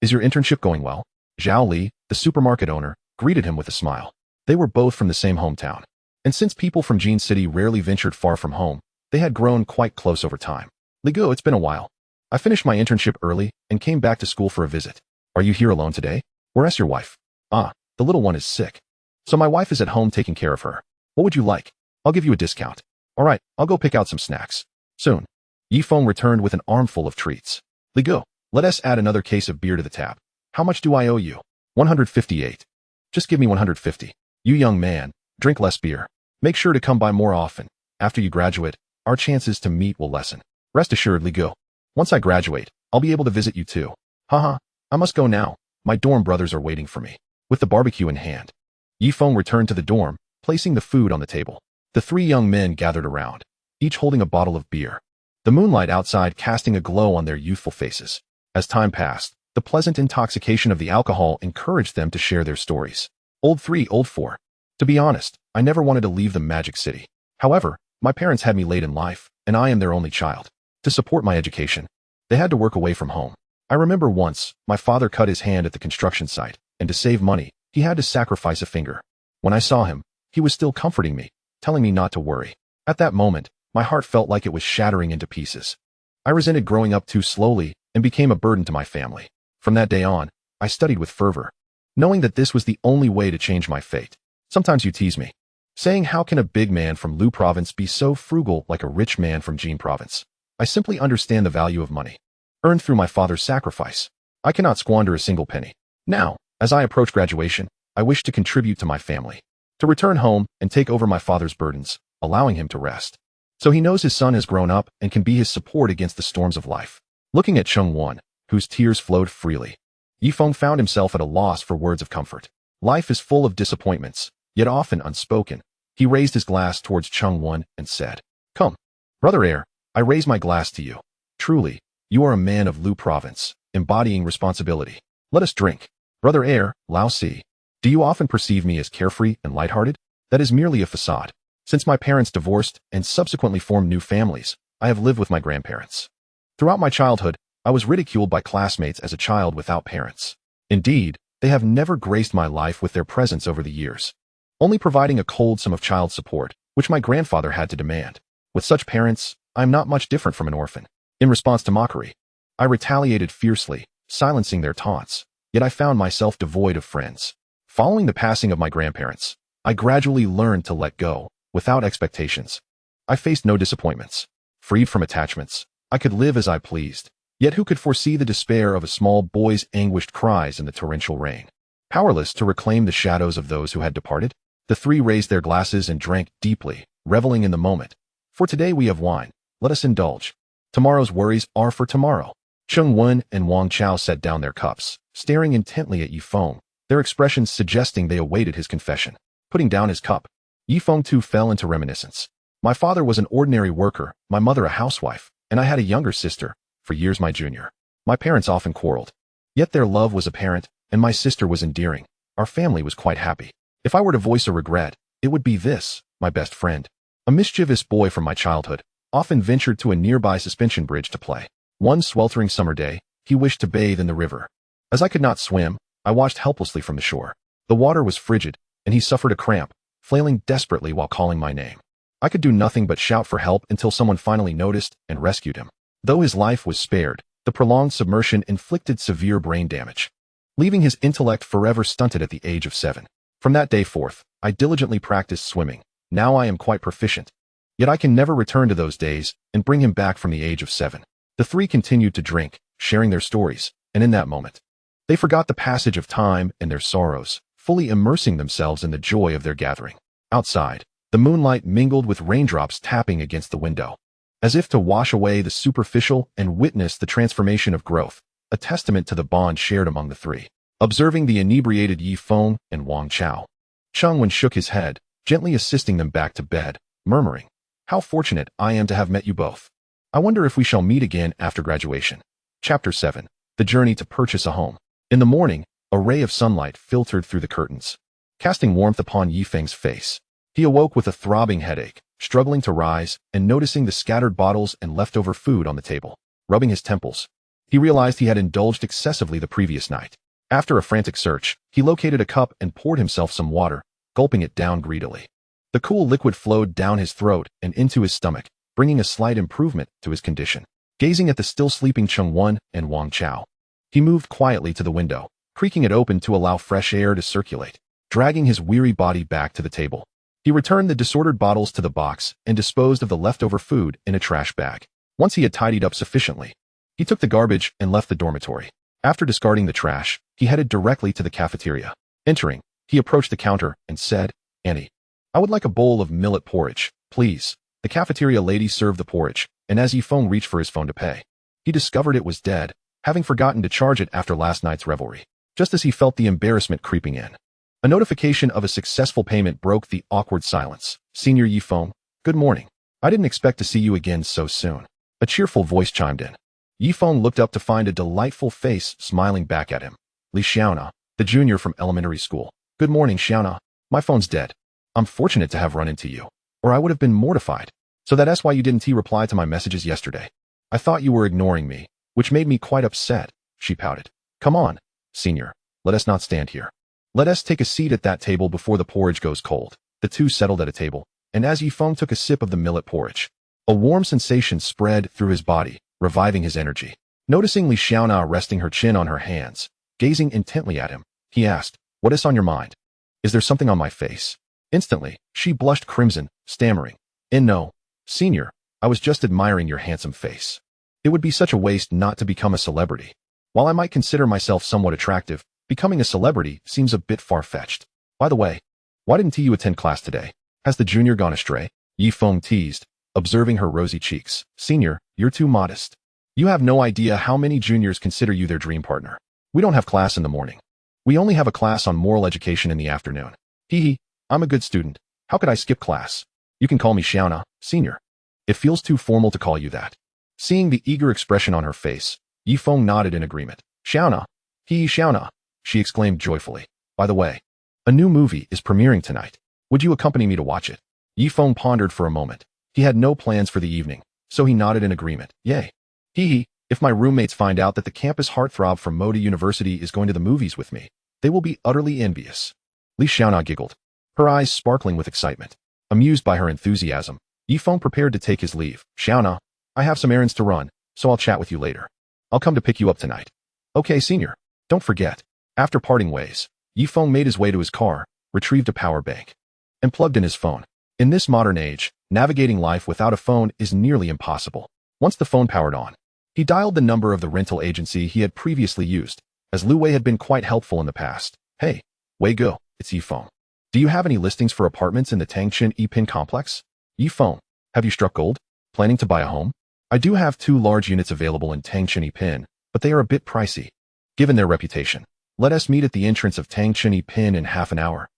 Is your internship going well?" Zhao Li, the supermarket owner, greeted him with a smile. They were both from the same hometown, and since people from Jin City rarely ventured far from home, they had grown quite close over time. "Li Go, it's been a while. I finished my internship early and came back to school for a visit. Are you here alone today? Where's your wife?" "Ah, the little one is sick. So my wife is at home taking care of her. What would you like? I'll give you a discount." "All right, I'll go pick out some snacks. Soon." Yi Feng returned with an armful of treats. "Li Go, let us add another case of beer to the tab. How much do I owe you?" 158. Just give me 150. You young man, drink less beer. Make sure to come by more often. After you graduate, our chances to meet will lessen. Rest assuredly go. Once I graduate, I'll be able to visit you too. Haha, I must go now. My dorm brothers are waiting for me. With the barbecue in hand, Feng returned to the dorm, placing the food on the table. The three young men gathered around, each holding a bottle of beer. The moonlight outside casting a glow on their youthful faces. As time passed, the pleasant intoxication of the alcohol encouraged them to share their stories. Old 3, old 4. To be honest, I never wanted to leave the Magic City. However, my parents had me late in life, and I am their only child. To support my education, they had to work away from home. I remember once, my father cut his hand at the construction site, and to save money, he had to sacrifice a finger. When I saw him, he was still comforting me, telling me not to worry. At that moment, my heart felt like it was shattering into pieces. I resented growing up too slowly and became a burden to my family. From that day on, I studied with fervor, knowing that this was the only way to change my fate. Sometimes you tease me, saying how can a big man from Lu province be so frugal like a rich man from Jin province? I simply understand the value of money, earned through my father's sacrifice. I cannot squander a single penny. Now, as I approach graduation, I wish to contribute to my family, to return home and take over my father's burdens, allowing him to rest. So he knows his son has grown up and can be his support against the storms of life. Looking at Cheng-Won, whose tears flowed freely, Feng found himself at a loss for words of comfort. Life is full of disappointments, yet often unspoken. He raised his glass towards Cheng-Won and said, "Come, brother heir, I raise my glass to you. Truly, you are a man of Lu province, embodying responsibility. Let us drink. Brother heir, Lao Si, do you often perceive me as carefree and lighthearted? That is merely a facade. Since my parents divorced and subsequently formed new families, I have lived with my grandparents. Throughout my childhood, I was ridiculed by classmates as a child without parents. Indeed, they have never graced my life with their presence over the years, only providing a cold sum of child support, which my grandfather had to demand. With such parents, I am not much different from an orphan. In response to mockery, I retaliated fiercely, silencing their taunts, yet I found myself devoid of friends. Following the passing of my grandparents, I gradually learned to let go, without expectations. I faced no disappointments. Freed from attachments, I could live as I pleased. Yet who could foresee the despair of a small boy's anguished cries in the torrential rain? Powerless to reclaim the shadows of those who had departed, the three raised their glasses and drank deeply, reveling in the moment. For today we have wine, let us indulge. Tomorrow's worries are for tomorrow. Cheng-Won and Wang Chao set down their cups, staring intently at Feng, their expressions suggesting they awaited his confession. Putting down his cup, Feng too fell into reminiscence. My father was an ordinary worker, my mother a housewife, and I had a younger sister, for years my junior. My parents often quarreled. Yet their love was apparent, and my sister was endearing. Our family was quite happy. If I were to voice a regret, it would be this: my best friend, a mischievous boy from my childhood, often ventured to a nearby suspension bridge to play. One sweltering summer day, he wished to bathe in the river. As I could not swim, I watched helplessly from the shore. The water was frigid, and he suffered a cramp, flailing desperately while calling my name. I could do nothing but shout for help until someone finally noticed and rescued him. Though his life was spared, the prolonged submersion inflicted severe brain damage, leaving his intellect forever stunted at the age of 7. From that day forth, I diligently practiced swimming. Now I am quite proficient. Yet I can never return to those days and bring him back from the age of 7. The three continued to drink, sharing their stories, and in that moment, they forgot the passage of time and their sorrows, fully immersing themselves in the joy of their gathering. Outside, the moonlight mingled with raindrops tapping against the window, as if to wash away the superficial and witness the transformation of growth, a testament to the bond shared among the three. Observing the inebriated Feng and Wang Chao, Cheng-Won shook his head, gently assisting them back to bed, murmuring, "How fortunate I am to have met you both. I wonder if we shall meet again after graduation." Chapter 7. The Journey to Purchase a Home. In the morning, a ray of sunlight filtered through the curtains, casting warmth upon Feng's face. He awoke with a throbbing headache, struggling to rise and noticing the scattered bottles and leftover food on the table. Rubbing his temples, he realized he had indulged excessively the previous night. After a frantic search, he located a cup and poured himself some water, gulping it down greedily. The cool liquid flowed down his throat and into his stomach, bringing a slight improvement to his condition. Gazing at the still sleeping Cheng-Won and Wang Chao, he moved quietly to the window, creaking it open to allow fresh air to circulate. Dragging his weary body back to the table, he returned the disordered bottles to the box and disposed of the leftover food in a trash bag. Once he had tidied up sufficiently, he took the garbage and left the dormitory. After discarding the trash, he headed directly to the cafeteria. Entering, He approached the counter and said, "Annie, I would like a bowl of millet porridge, please." The cafeteria lady served the porridge, and as Feng reached for his phone to pay, he discovered it was dead, having forgotten to charge it after last night's revelry. Just as he felt the embarrassment creeping in, a notification of a successful payment broke the awkward silence. "Senior Feng, good morning. I didn't expect to see you again so soon." A cheerful voice chimed in. Feng looked up to find a delightful face smiling back at him. Li Xiaona, the junior from elementary school. "Good morning, Xiaona. My phone's dead. I'm fortunate to have run into you, or I would have been mortified. So that's why you didn't reply to my messages yesterday. I thought you were ignoring me, which made me quite upset," she pouted. "Come on, senior, let us not stand here. Let us take a seat at that table before the porridge goes cold." The two settled at a table, and as Feng took a sip of the millet porridge, a warm sensation spread through his body, reviving his energy. Noticing Li Xiaona resting her chin on her hands, gazing intently at him, he asked, "What is on your mind? Is there something on my face?" Instantly, she blushed crimson, stammering, "No, senior, I was just admiring your handsome face. It would be such a waste not to become a celebrity. While I might consider myself somewhat attractive, becoming a celebrity seems a bit far-fetched. By the way, why didn't you attend class today? Has the junior gone astray?" Feng teased, observing her rosy cheeks. "Senior, you're too modest. You have no idea how many juniors consider you their dream partner. We don't have class in the morning. We only have a class on moral education in the afternoon. Hee, I'm a good student. How could I skip class? You can call me Xiaona, senior. It feels too formal to call you that." Seeing the eager expression on her face, Feng nodded in agreement. "Xiaona, Xiaona," she exclaimed joyfully. "By the way, a new movie is premiering tonight. Would you accompany me to watch it?" Feng pondered for a moment. He had no plans for the evening, so he nodded in agreement. "Yay. If my roommates find out that the campus heartthrob from Moda University is going to the movies with me, they will be utterly envious." Li Xiaona giggled, her eyes sparkling with excitement. Amused by her enthusiasm, Feng prepared to take his leave. "Xiaona, I have some errands to run, so I'll chat with you later. I'll come to pick you up tonight." "Okay, senior. Don't forget." After parting ways, Feng made his way to his car, retrieved a power bank, and plugged in his phone. In this modern age, navigating life without a phone is nearly impossible. Once the phone powered on, he dialed the number of the rental agency he had previously used, as Lu Wei had been quite helpful in the past. "Hey, Wei Go, it's Feng. Do you have any listings for apartments in the Tangchen Yipin complex?" "Feng, have you struck gold? Planning to buy a home?" "I do have 2 large units available in Tangchen Yipin, but they are a bit pricey. Given their reputation, let us meet at the entrance of Tangchen Yipin in half an hour."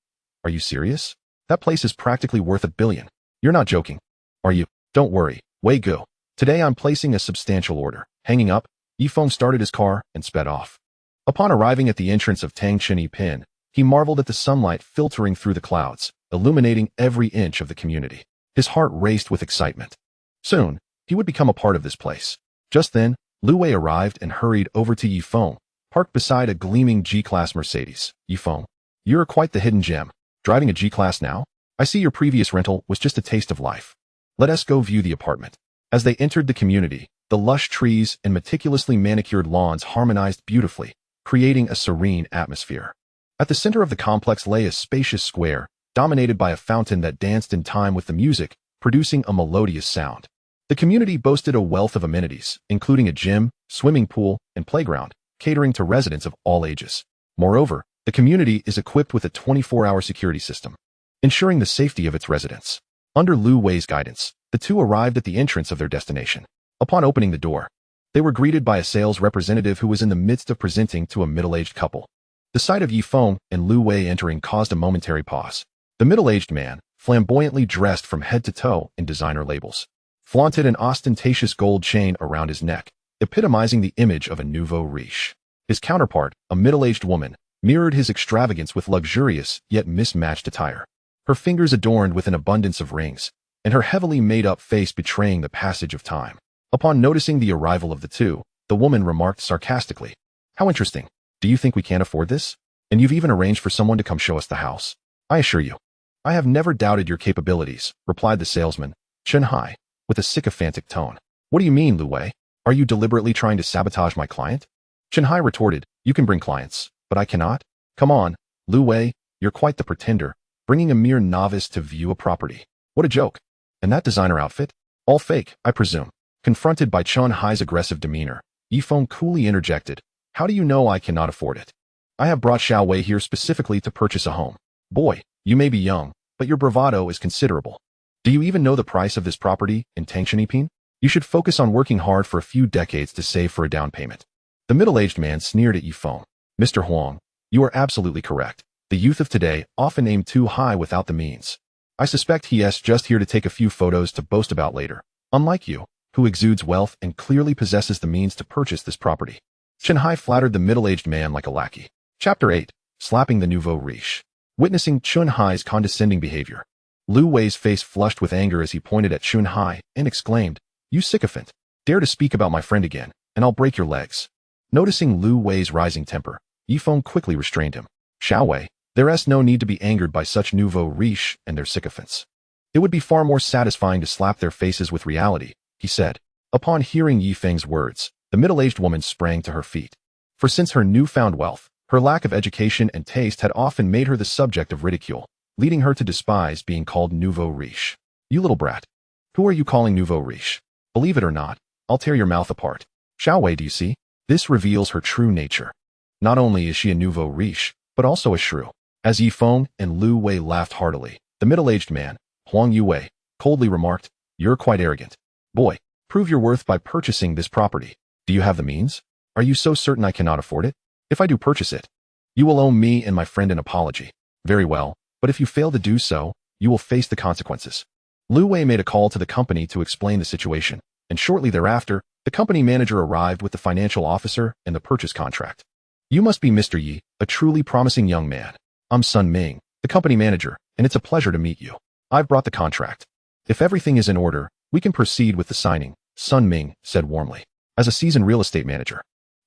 "Are you serious? That place is practically worth $1 billion. You're not joking, are you?" "Don't worry, Wei Go. Today I'm placing a substantial order." Hanging up, Feng started his car and sped off. Upon arriving at the entrance of Tangchen Yipin, he marveled at the sunlight filtering through the clouds, illuminating every inch of the community. His heart raced with excitement. Soon, he would become a part of this place. Just then, Lu Wei arrived and hurried over to Feng, parked beside a gleaming G-Class Mercedes. "Feng, you're quite the hidden gem. Driving a G-Class now? I see your previous rental was just a taste of life. Let us go view the apartment." As they entered the community, the lush trees and meticulously manicured lawns harmonized beautifully, creating a serene atmosphere. At the center of the complex lay a spacious square, dominated by a fountain that danced in time with the music, producing a melodious sound. The community boasted a wealth of amenities, including a gym, swimming pool, and playground, catering to residents of all ages. Moreover, the community is equipped with a 24-hour security system, ensuring the safety of its residents. Under Lu Wei's guidance, the two arrived at the entrance of their destination. Upon opening the door, they were greeted by a sales representative who was in the midst of presenting to a middle-aged couple. The sight of Feng and Lu Wei entering caused a momentary pause. The middle-aged man, flamboyantly dressed from head to toe in designer labels, flaunted an ostentatious gold chain around his neck, epitomizing the image of a nouveau riche. His counterpart, a middle-aged woman, mirrored his extravagance with luxurious yet mismatched attire, her fingers adorned with an abundance of rings, and her heavily made-up face betraying the passage of time. Upon noticing the arrival of the two, the woman remarked sarcastically, "How interesting. Do you think we can't afford this? And you've even arranged for someone to come show us the house?" "I assure you, I have never doubted your capabilities," replied the salesman, Chen Hai, with a sycophantic tone. "What do you mean, Lu Wei? Are you deliberately trying to sabotage my client?" Chen Hai retorted, "You can bring clients, but I cannot. Come on, Lu Wei, you're quite the pretender, bringing a mere novice to view a property. What a joke. And that designer outfit? All fake, I presume." Confronted by Chen Hai's aggressive demeanor, Feng coolly interjected, "How do you know I cannot afford it?" I have brought Xiao Wei here specifically to purchase a home. Boy, you may be young, but your bravado is considerable. Do you even know the price of this property in Tangshaniping? You should focus on working hard for a few decades to save for a down payment. The middle-aged man sneered at Yi Feng. Mr. Huang, you are absolutely correct. The youth of today often aim too high without the means. I suspect he is just here to take a few photos to boast about later. Unlike you, who exudes wealth and clearly possesses the means to purchase this property. Chen Hai flattered the middle-aged man like a lackey. Chapter 8. Slapping the nouveau riche. Witnessing Chen Hai's condescending behavior, Lu Wei's face flushed with anger as he pointed at Chen Hai and exclaimed, "You sycophant! Dare to speak about my friend again, and I'll break your legs." Noticing Lu Wei's rising temper, Yi Feng quickly restrained him. Xiao Wei, there is no need to be angered by such nouveau riche and their sycophants. It would be far more satisfying to slap their faces with reality, he said. Upon hearing Yi Feng's words, the middle-aged woman sprang to her feet. For since her newfound wealth, her lack of education and taste had often made her the subject of ridicule, leading her to despise being called nouveau riche. You little brat. Who are you calling nouveau riche? Believe it or not, I'll tear your mouth apart. Xiao Wei, do you see? This reveals her true nature. Not only is she a nouveau riche, but also a shrew. As Yi Feng and Lu Wei laughed heartily, the middle-aged man, Huang Yue, coldly remarked, "You're quite arrogant. Boy, prove your worth by purchasing this property. Do you have the means? Are you so certain I cannot afford it? If I do purchase it, you will owe me and my friend an apology. Very well, but if you fail to do so, you will face the consequences." Lu Wei made a call to the company to explain the situation, and shortly thereafter, the company manager arrived with the financial officer and the purchase contract. "You must be Mr. Yi, a truly promising young man. I'm Sun Ming, the company manager, and it's a pleasure to meet you. I've brought the contract. If everything is in order, we can proceed with the signing," Sun Ming said warmly. As a seasoned real estate manager,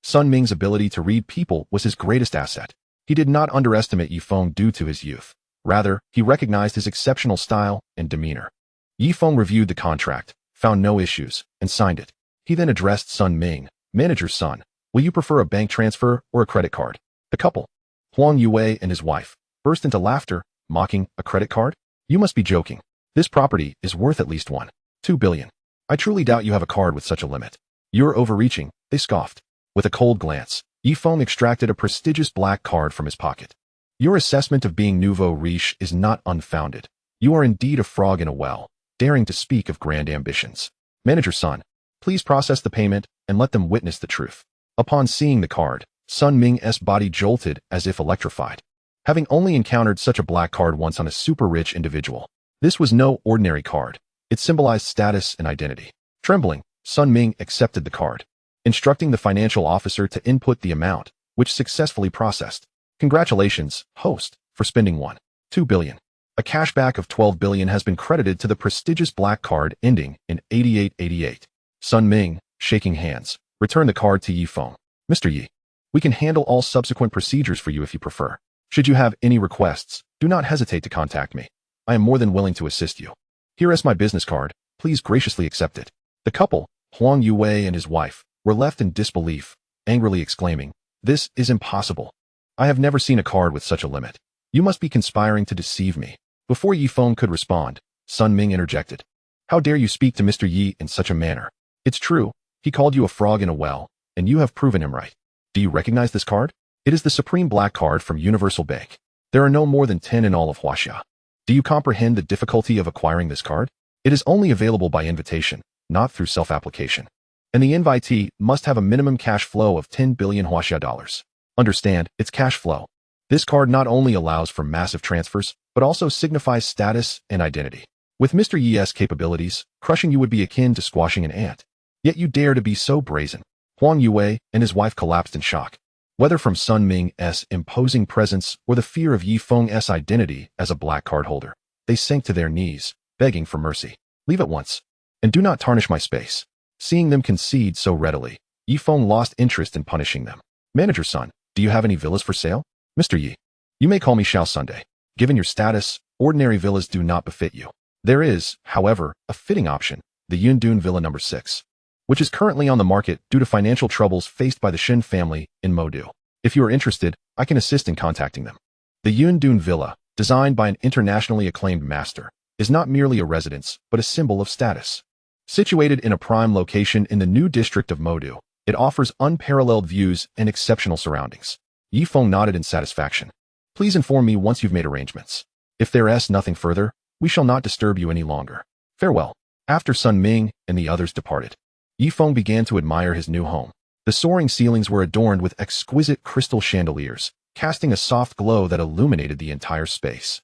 Sun Ming's ability to read people was his greatest asset. He did not underestimate Yi Feng due to his youth. Rather, he recognized his exceptional style and demeanor. Yi Feng reviewed the contract, found no issues, and signed it. He then addressed Sun Ming, manager's son. "Will you prefer a bank transfer or a credit card?" The couple, Huang Yue and his wife, burst into laughter, mocking, "A credit card? You must be joking. This property is worth at least 1.2 billion. I truly doubt you have a card with such a limit. You're overreaching," they scoffed. With a cold glance, Yi Feng extracted a prestigious black card from his pocket. "Your assessment of being nouveau riche is not unfounded. You are indeed a frog in a well, daring to speak of grand ambitions. Manager's son, please process the payment and let them witness the truth." Upon seeing the card, Sun Ming's body jolted as if electrified. Having only encountered such a black card once on a super-rich individual, this was no ordinary card. It symbolized status and identity. Trembling, Sun Ming accepted the card, instructing the financial officer to input the amount, which successfully processed. "Congratulations, host, for spending 1.2 billion. A cashback of 12 billion has been credited to the prestigious black card ending in 8888. Sun Ming, shaking hands, returned the card to Yi Feng. "Mr. Yi, we can handle all subsequent procedures for you if you prefer. Should you have any requests, do not hesitate to contact me. I am more than willing to assist you. Here is my business card. Please graciously accept it." The couple, Huang Yue and his wife, were left in disbelief, angrily exclaiming, "This is impossible. I have never seen a card with such a limit. You must be conspiring to deceive me." Before Yi Feng could respond, Sun Ming interjected. "How dare you speak to Mr. Yi in such a manner? It's true, he called you a frog in a well, and you have proven him right. Do you recognize this card? It is the Supreme Black Card from Universal Bank. There are no more than 10 in all of Huaxia. Do you comprehend the difficulty of acquiring this card? It is only available by invitation, not through self-application. And the invitee must have a minimum cash flow of 10 billion Huaxia dollars. Understand, it's cash flow. This card not only allows for massive transfers, but also signifies status and identity. With Mr. Yi's capabilities, crushing you would be akin to squashing an ant. Yet you dare to be so brazen." Huang Yue and his wife collapsed in shock. Whether from Sun Ming's imposing presence or the fear of Yi Feng's identity as a black card holder, they sank to their knees, begging for mercy. "Leave at once, and do not tarnish my space." Seeing them concede so readily, Yi Feng lost interest in punishing them. "Manager's son, do you have any villas for sale?" "Mr. Yi, you may call me Xiao Sunday. Given your status, ordinary villas do not befit you. There is, however, a fitting option, the Yundun Villa No. 6, which is currently on the market due to financial troubles faced by the Shen family in Modu. If you are interested, I can assist in contacting them." The Yundun Villa, designed by an internationally acclaimed master, is not merely a residence, but a symbol of status. Situated in a prime location in the new district of Modu, it offers unparalleled views and exceptional surroundings. Yi Feng nodded in satisfaction. Please inform me once you've made arrangements. If there is nothing further, we shall not disturb you any longer. Farewell. After Sun Ming and the others departed, Yi Feng began to admire his new home. The soaring ceilings were adorned with exquisite crystal chandeliers, casting a soft glow that illuminated the entire space.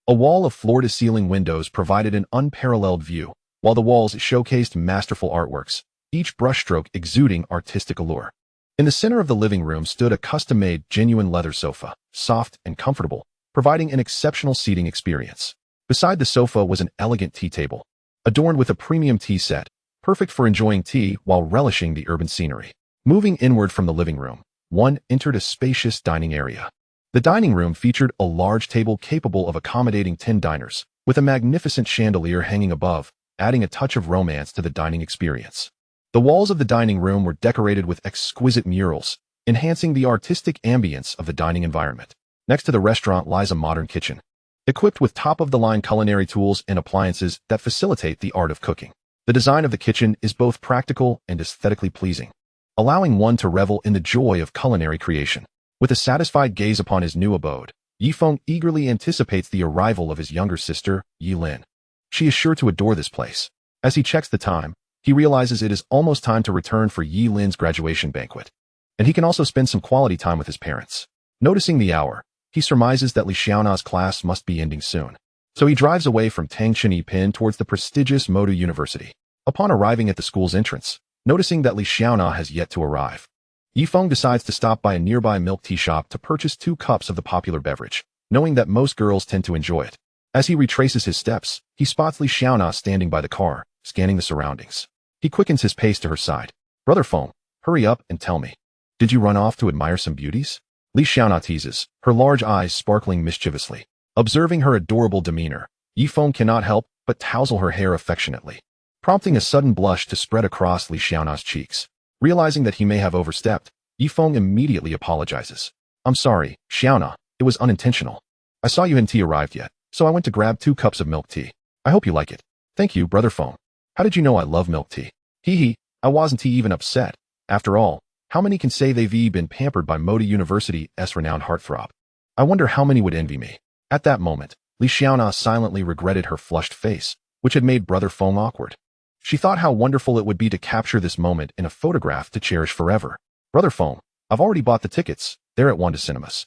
A wall of floor-to-ceiling windows provided an unparalleled view, while the walls showcased masterful artworks, each brushstroke exuding artistic allure. In the center of the living room stood a custom-made, genuine leather sofa, soft and comfortable, providing an exceptional seating experience. Beside the sofa was an elegant tea table, adorned with a premium tea set, perfect for enjoying tea while relishing the urban scenery. Moving inward from the living room, one entered a spacious dining area. The dining room featured a large table capable of accommodating 10 diners, with a magnificent chandelier hanging above, adding a touch of romance to the dining experience. The walls of the dining room were decorated with exquisite murals, enhancing the artistic ambience of the dining environment. Next to the restaurant lies a modern kitchen, equipped with top-of-the-line culinary tools and appliances that facilitate the art of cooking. The design of the kitchen is both practical and aesthetically pleasing, allowing one to revel in the joy of culinary creation. With a satisfied gaze upon his new abode, Yi Feng eagerly anticipates the arrival of his younger sister, Yi Lin. She is sure to adore this place. As he checks the time, he realizes it is almost time to return for Yi Lin's graduation banquet, and he can also spend some quality time with his parents. Noticing the hour, he surmises that Li Xiaona's class must be ending soon, so he drives away from Tangcheng Pin towards the prestigious Modu University. Upon arriving at the school's entrance, noticing that Li Xiaona has yet to arrive, Yi Feng decides to stop by a nearby milk tea shop to purchase 2 cups of the popular beverage, knowing that most girls tend to enjoy it. As he retraces his steps, he spots Li Xiaona standing by the car, scanning the surroundings. He quickens his pace to her side. Brother Feng, hurry up and tell me. Did you run off to admire some beauties? Li Xiaona teases, her large eyes sparkling mischievously. Observing her adorable demeanor, Yi Feng cannot help but tousle her hair affectionately, prompting a sudden blush to spread across Li Xiaona's cheeks. Realizing that he may have overstepped, Yi Feng immediately apologizes. I'm sorry, Xiaona, it was unintentional. I saw you hadn't tea arrived yet, so I went to grab 2 cups of milk tea. I hope you like it. Thank you, Brother Feng. How did you know I love milk tea? Hee, I wasn't even upset. After all, how many can say they've been pampered by Moda University's renowned heartthrob? I wonder how many would envy me. At that moment, Li Xiaona silently regretted her flushed face, which had made Brother Feng awkward. She thought how wonderful it would be to capture this moment in a photograph to cherish forever. Brother Feng, I've already bought the tickets. They're at Wanda Cinemas.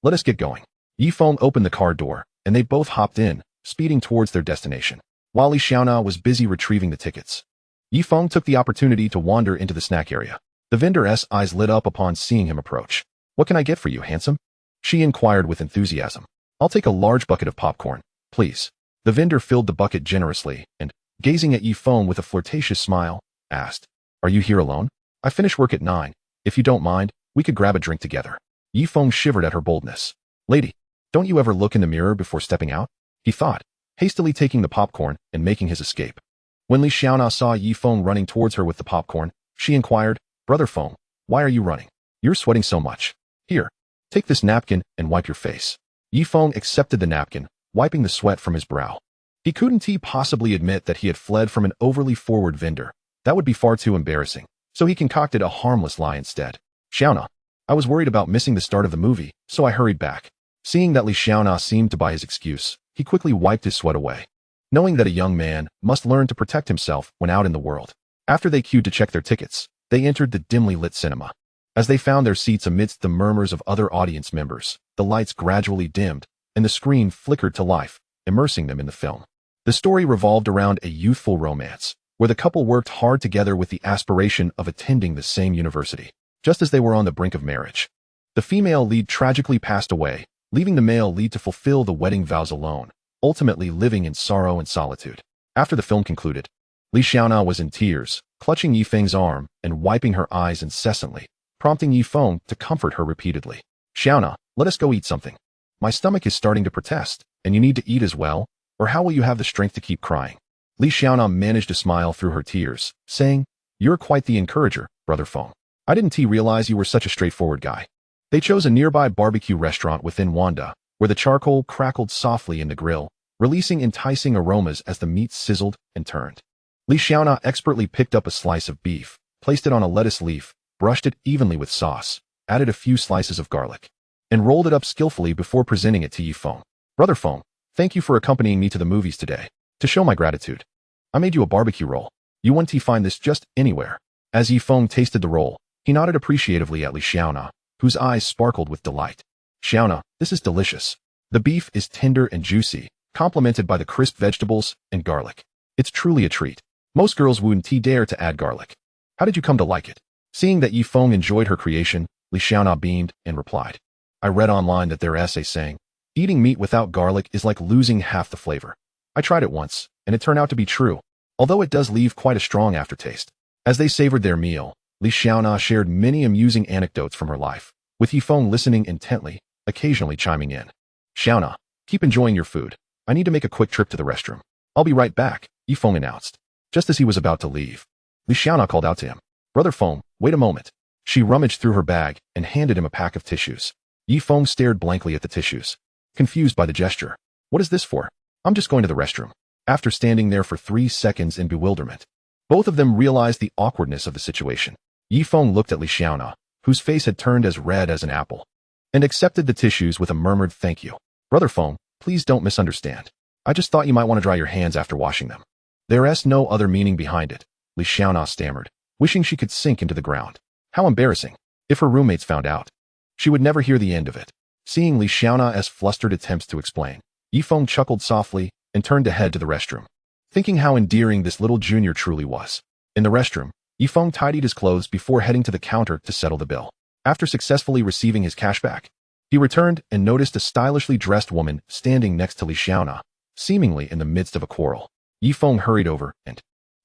Let us get going. Yi Feng opened the car door, and they both hopped in, speeding towards their destination. While Li Xiaona was busy retrieving the tickets, Yi Feng took the opportunity to wander into the snack area. The vendor's eyes lit up upon seeing him approach. What can I get for you, handsome? She inquired with enthusiasm. I'll take a large bucket of popcorn, please. The vendor filled the bucket generously and, gazing at Yi Feng with a flirtatious smile, asked, Are you here alone? I finish work at 9. If you don't mind, we could grab a drink together. Yi Feng shivered at her boldness. Lady, don't you ever look in the mirror before stepping out? He thought, hastily taking the popcorn and making his escape. When Li Xiaona saw Yi Feng running towards her with the popcorn, she inquired, Brother Feng, why are you running? You're sweating so much. Here, take this napkin and wipe your face. Yi Feng accepted the napkin, wiping the sweat from his brow. He couldn't possibly admit that he had fled from an overly forward vendor. That would be far too embarrassing, so he concocted a harmless lie instead. Xiaona, I was worried about missing the start of the movie, so I hurried back. Seeing that Li Xiaona seemed to buy his excuse, he quickly wiped his sweat away, knowing that a young man must learn to protect himself when out in the world. After they queued to check their tickets, they entered the dimly lit cinema. As they found their seats amidst the murmurs of other audience members, the lights gradually dimmed, and the screen flickered to life, immersing them in the film. The story revolved around a youthful romance, where the couple worked hard together with the aspiration of attending the same university. Just as they were on the brink of marriage, the female lead tragically passed away, leaving the male lead to fulfill the wedding vows alone, ultimately living in sorrow and solitude. After the film concluded, Li Xiaona was in tears, clutching Yi Feng's arm and wiping her eyes incessantly, prompting Yi Feng to comfort her repeatedly. Xiaona, let us go eat something. My stomach is starting to protest, and you need to eat as well, or how will you have the strength to keep crying? Li Xiaona managed to smile through her tears, saying, You're quite the encourager, Brother Feng. I didn't realize you were such a straightforward guy. They chose a nearby barbecue restaurant within Wanda, where the charcoal crackled softly in the grill, releasing enticing aromas as the meat sizzled and turned. Li Xiaona expertly picked up a slice of beef, placed it on a lettuce leaf, brushed it evenly with sauce, added a few slices of garlic, and rolled it up skillfully before presenting it to Yi Feng. Brother Feng, thank you for accompanying me to the movies today. To show my gratitude, I made you a barbecue roll. You wouldn't find this just anywhere. As Yi Feng tasted the roll, he nodded appreciatively at Li Xiaona, whose eyes sparkled with delight. Xiaona, this is delicious. The beef is tender and juicy, complemented by the crisp vegetables and garlic. It's truly a treat. Most girls wouldn't dare to add garlic. How did you come to like it? Seeing that Yi Feng enjoyed her creation, Li Xiaona beamed and replied. I read online that their essay saying, eating meat without garlic is like losing half the flavor. I tried it once, and it turned out to be true, although it does leave quite a strong aftertaste. As they savored their meal, Li Xiaona shared many amusing anecdotes from her life, with Yi Feng listening intently, occasionally chiming in. Xiaona, keep enjoying your food. I need to make a quick trip to the restroom. I'll be right back, Yi Feng announced. Just as he was about to leave, Li Xiaona called out to him. Brother Feng, wait a moment. She rummaged through her bag and handed him a pack of tissues. Yi Feng stared blankly at the tissues, confused by the gesture. What is this for? I'm just going to the restroom. After standing there for 3 seconds in bewilderment, both of them realized the awkwardness of the situation. Yi Feng looked at Li Xiaona, whose face had turned as red as an apple, and accepted the tissues with a murmured thank you. Brother Feng, please don't misunderstand. I just thought you might want to dry your hands after washing them. There's no other meaning behind it, Li Xiaona stammered, wishing she could sink into the ground. How embarrassing. If her roommates found out, she would never hear the end of it. Seeing Li Xiaona's flustered attempts to explain, Yi Feng chuckled softly and turned to head to the restroom, thinking how endearing this little junior truly was. In the restroom, Yi Feng tidied his clothes before heading to the counter to settle the bill. After successfully receiving his cashback, he returned and noticed a stylishly dressed woman standing next to Li Xiaona, seemingly in the midst of a quarrel. Yi Feng hurried over and,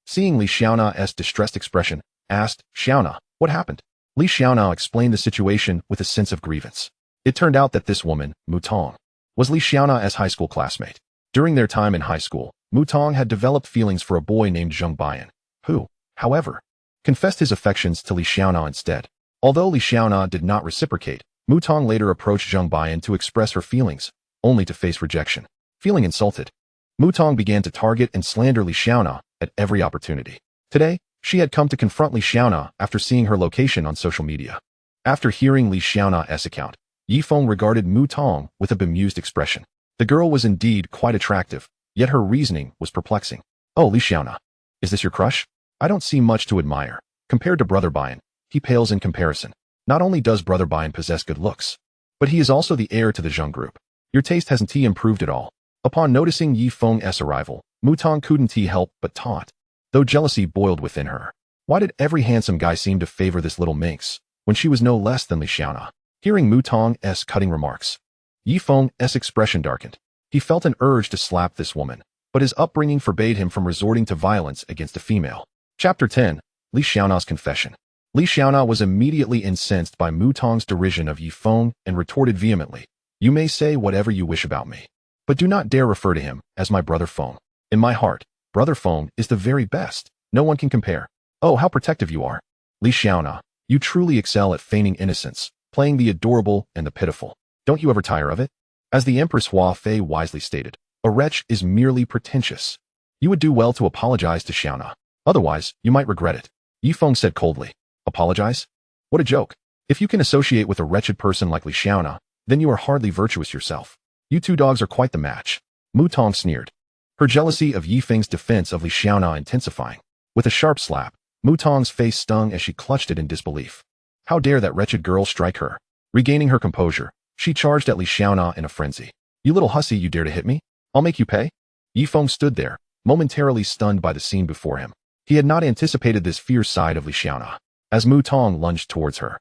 seeing Li Xiaona's distressed expression, asked, Xiaona, what happened? Li Xiaona explained the situation with a sense of grievance. It turned out that this woman, Mu Tong, was Li Xiaona's high school classmate. During their time in high school, Mu Tong had developed feelings for a boy named Zheng Bian, who, however, confessed his affections to Li Xiaona instead. Although Li Xiaona did not reciprocate, Mu Tong later approached Zheng Bian to express her feelings, only to face rejection. Feeling insulted, Mu Tong began to target and slander Li Xiaona at every opportunity. Today, she had come to confront Li Xiaona after seeing her location on social media. After hearing Li Xiaona's account, Yi Feng regarded Mu Tong with a bemused expression. The girl was indeed quite attractive, yet her reasoning was perplexing. Oh, Li Xiaona, is this your crush? I don't see much to admire. Compared to Brother Bian, he pales in comparison. Not only does Brother Bian possess good looks, but he is also the heir to the Zheng group. Your taste hasn't improved at all. Upon noticing Yi Feng's arrival, Mu Tong couldn't help but taunt, though jealousy boiled within her. Why did every handsome guy seem to favor this little minx, when she was no less than Li Xiaona? Hearing Mu Tong's cutting remarks, Yi Feng's expression darkened. He felt an urge to slap this woman, but his upbringing forbade him from resorting to violence against a female. Chapter 10. Li Xiaona's Confession. Li Xiaona was immediately incensed by Mu Tong's derision of Yi Feng and retorted vehemently, You may say whatever you wish about me, but do not dare refer to him as my brother Feng. In my heart, Brother Feng is the very best. No one can compare. Oh, how protective you are. Li Xiaona, you truly excel at feigning innocence, playing the adorable and the pitiful. Don't you ever tire of it? As the Empress Hua Fei wisely stated, a wretch is merely pretentious. You would do well to apologize to Xiaona. Otherwise, you might regret it. Yi Feng said coldly. Apologize? What a joke. If you can associate with a wretched person like Li Xiaona, then you are hardly virtuous yourself. You two dogs are quite the match. Mu Tong sneered, her jealousy of Yi Feng's defense of Li Xiaona intensifying. With a sharp slap, Mu Tong's face stung as she clutched it in disbelief. How dare that wretched girl strike her? Regaining her composure, she charged at Li Xiaona in a frenzy. You little hussy, you dare to hit me? I'll make you pay? Yi Feng stood there, momentarily stunned by the scene before him. He had not anticipated this fierce side of Li Xiaona. As Mu Tong lunged towards her,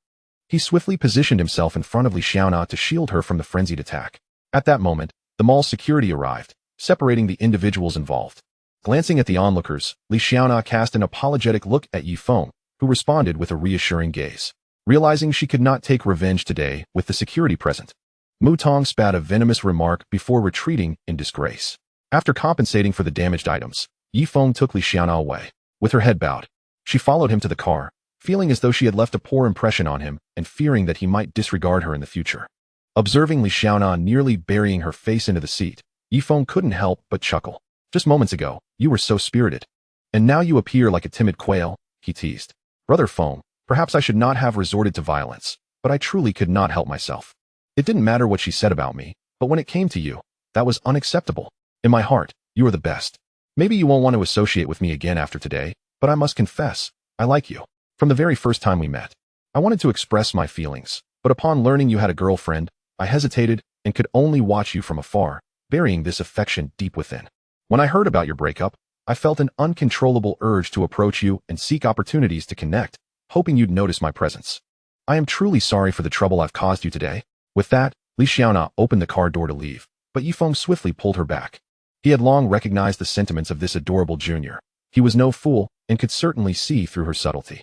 he swiftly positioned himself in front of Li Xiaona to shield her from the frenzied attack. At that moment, the mall's security arrived, separating the individuals involved. Glancing at the onlookers, Li Xiaona cast an apologetic look at Yi Feng, who responded with a reassuring gaze. Realizing she could not take revenge today with the security present, Mu Tong spat a venomous remark before retreating in disgrace. After compensating for the damaged items, Yi Feng took Li Xiaona away. With her head bowed, she followed him to the car, feeling as though she had left a poor impression on him and fearing that he might disregard her in the future. Observing Li Xiaona nearly burying her face into the seat, Yi Feng couldn't help but chuckle. Just moments ago, you were so spirited. And now you appear like a timid quail, he teased. Brother Feng, perhaps I should not have resorted to violence. but I truly could not help myself. It didn't matter what she said about me, but when it came to you, that was unacceptable. In my heart, you are the best. Maybe you won't want to associate with me again after today, but I must confess, I like you. From the very first time we met, I wanted to express my feelings, but upon learning you had a girlfriend, I hesitated and could only watch you from afar, burying this affection deep within. When I heard about your breakup, I felt an uncontrollable urge to approach you and seek opportunities to connect, hoping you'd notice my presence. I am truly sorry for the trouble I've caused you today. With that, Li Xiaona opened the car door to leave, but Yifeng swiftly pulled her back. He had long recognized the sentiments of this adorable junior. He was no fool and could certainly see through her subtlety.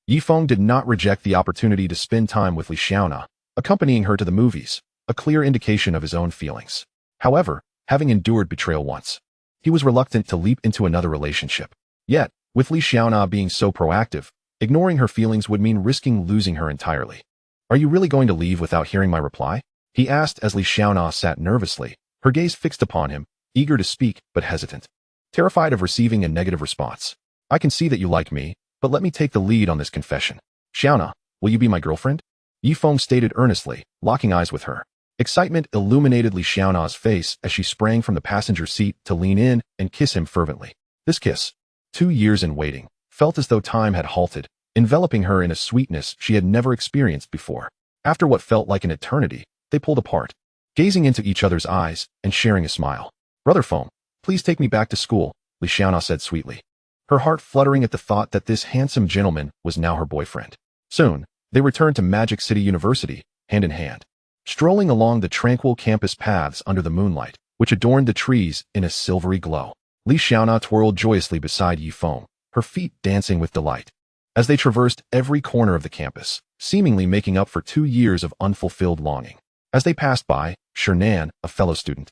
Yifeng did not reject the opportunity to spend time with Li Xiaona, accompanying her to the movies, a clear indication of his own feelings. However, having endured betrayal once, he was reluctant to leap into another relationship. Yet, with Li Xiaona being so proactive, ignoring her feelings would mean risking losing her entirely. Are you really going to leave without hearing my reply? He asked as Li Xiaona sat nervously, her gaze fixed upon him, eager to speak but hesitant. Terrified of receiving a negative response. I can see that you like me, but let me take the lead on this confession. Xiaona, will you be my girlfriend? Yifeng stated earnestly, locking eyes with her. Excitement illuminated Li Xiaona's face as she sprang from the passenger seat to lean in and kiss him fervently. This kiss, 2 years in waiting, felt as though time had halted, enveloping her in a sweetness she had never experienced before. After what felt like an eternity, they pulled apart, gazing into each other's eyes and sharing a smile. Brother Feng, please take me back to school, Li Xiaona said sweetly, her heart fluttering at the thought that this handsome gentleman was now her boyfriend. Soon, they returned to Magic City University, hand in hand, strolling along the tranquil campus paths under the moonlight, which adorned the trees in a silvery glow. Li Xiaona twirled joyously beside Yifeng, her feet dancing with delight, as they traversed every corner of the campus, seemingly making up for 2 years of unfulfilled longing. As they passed by, Shernan, a fellow student,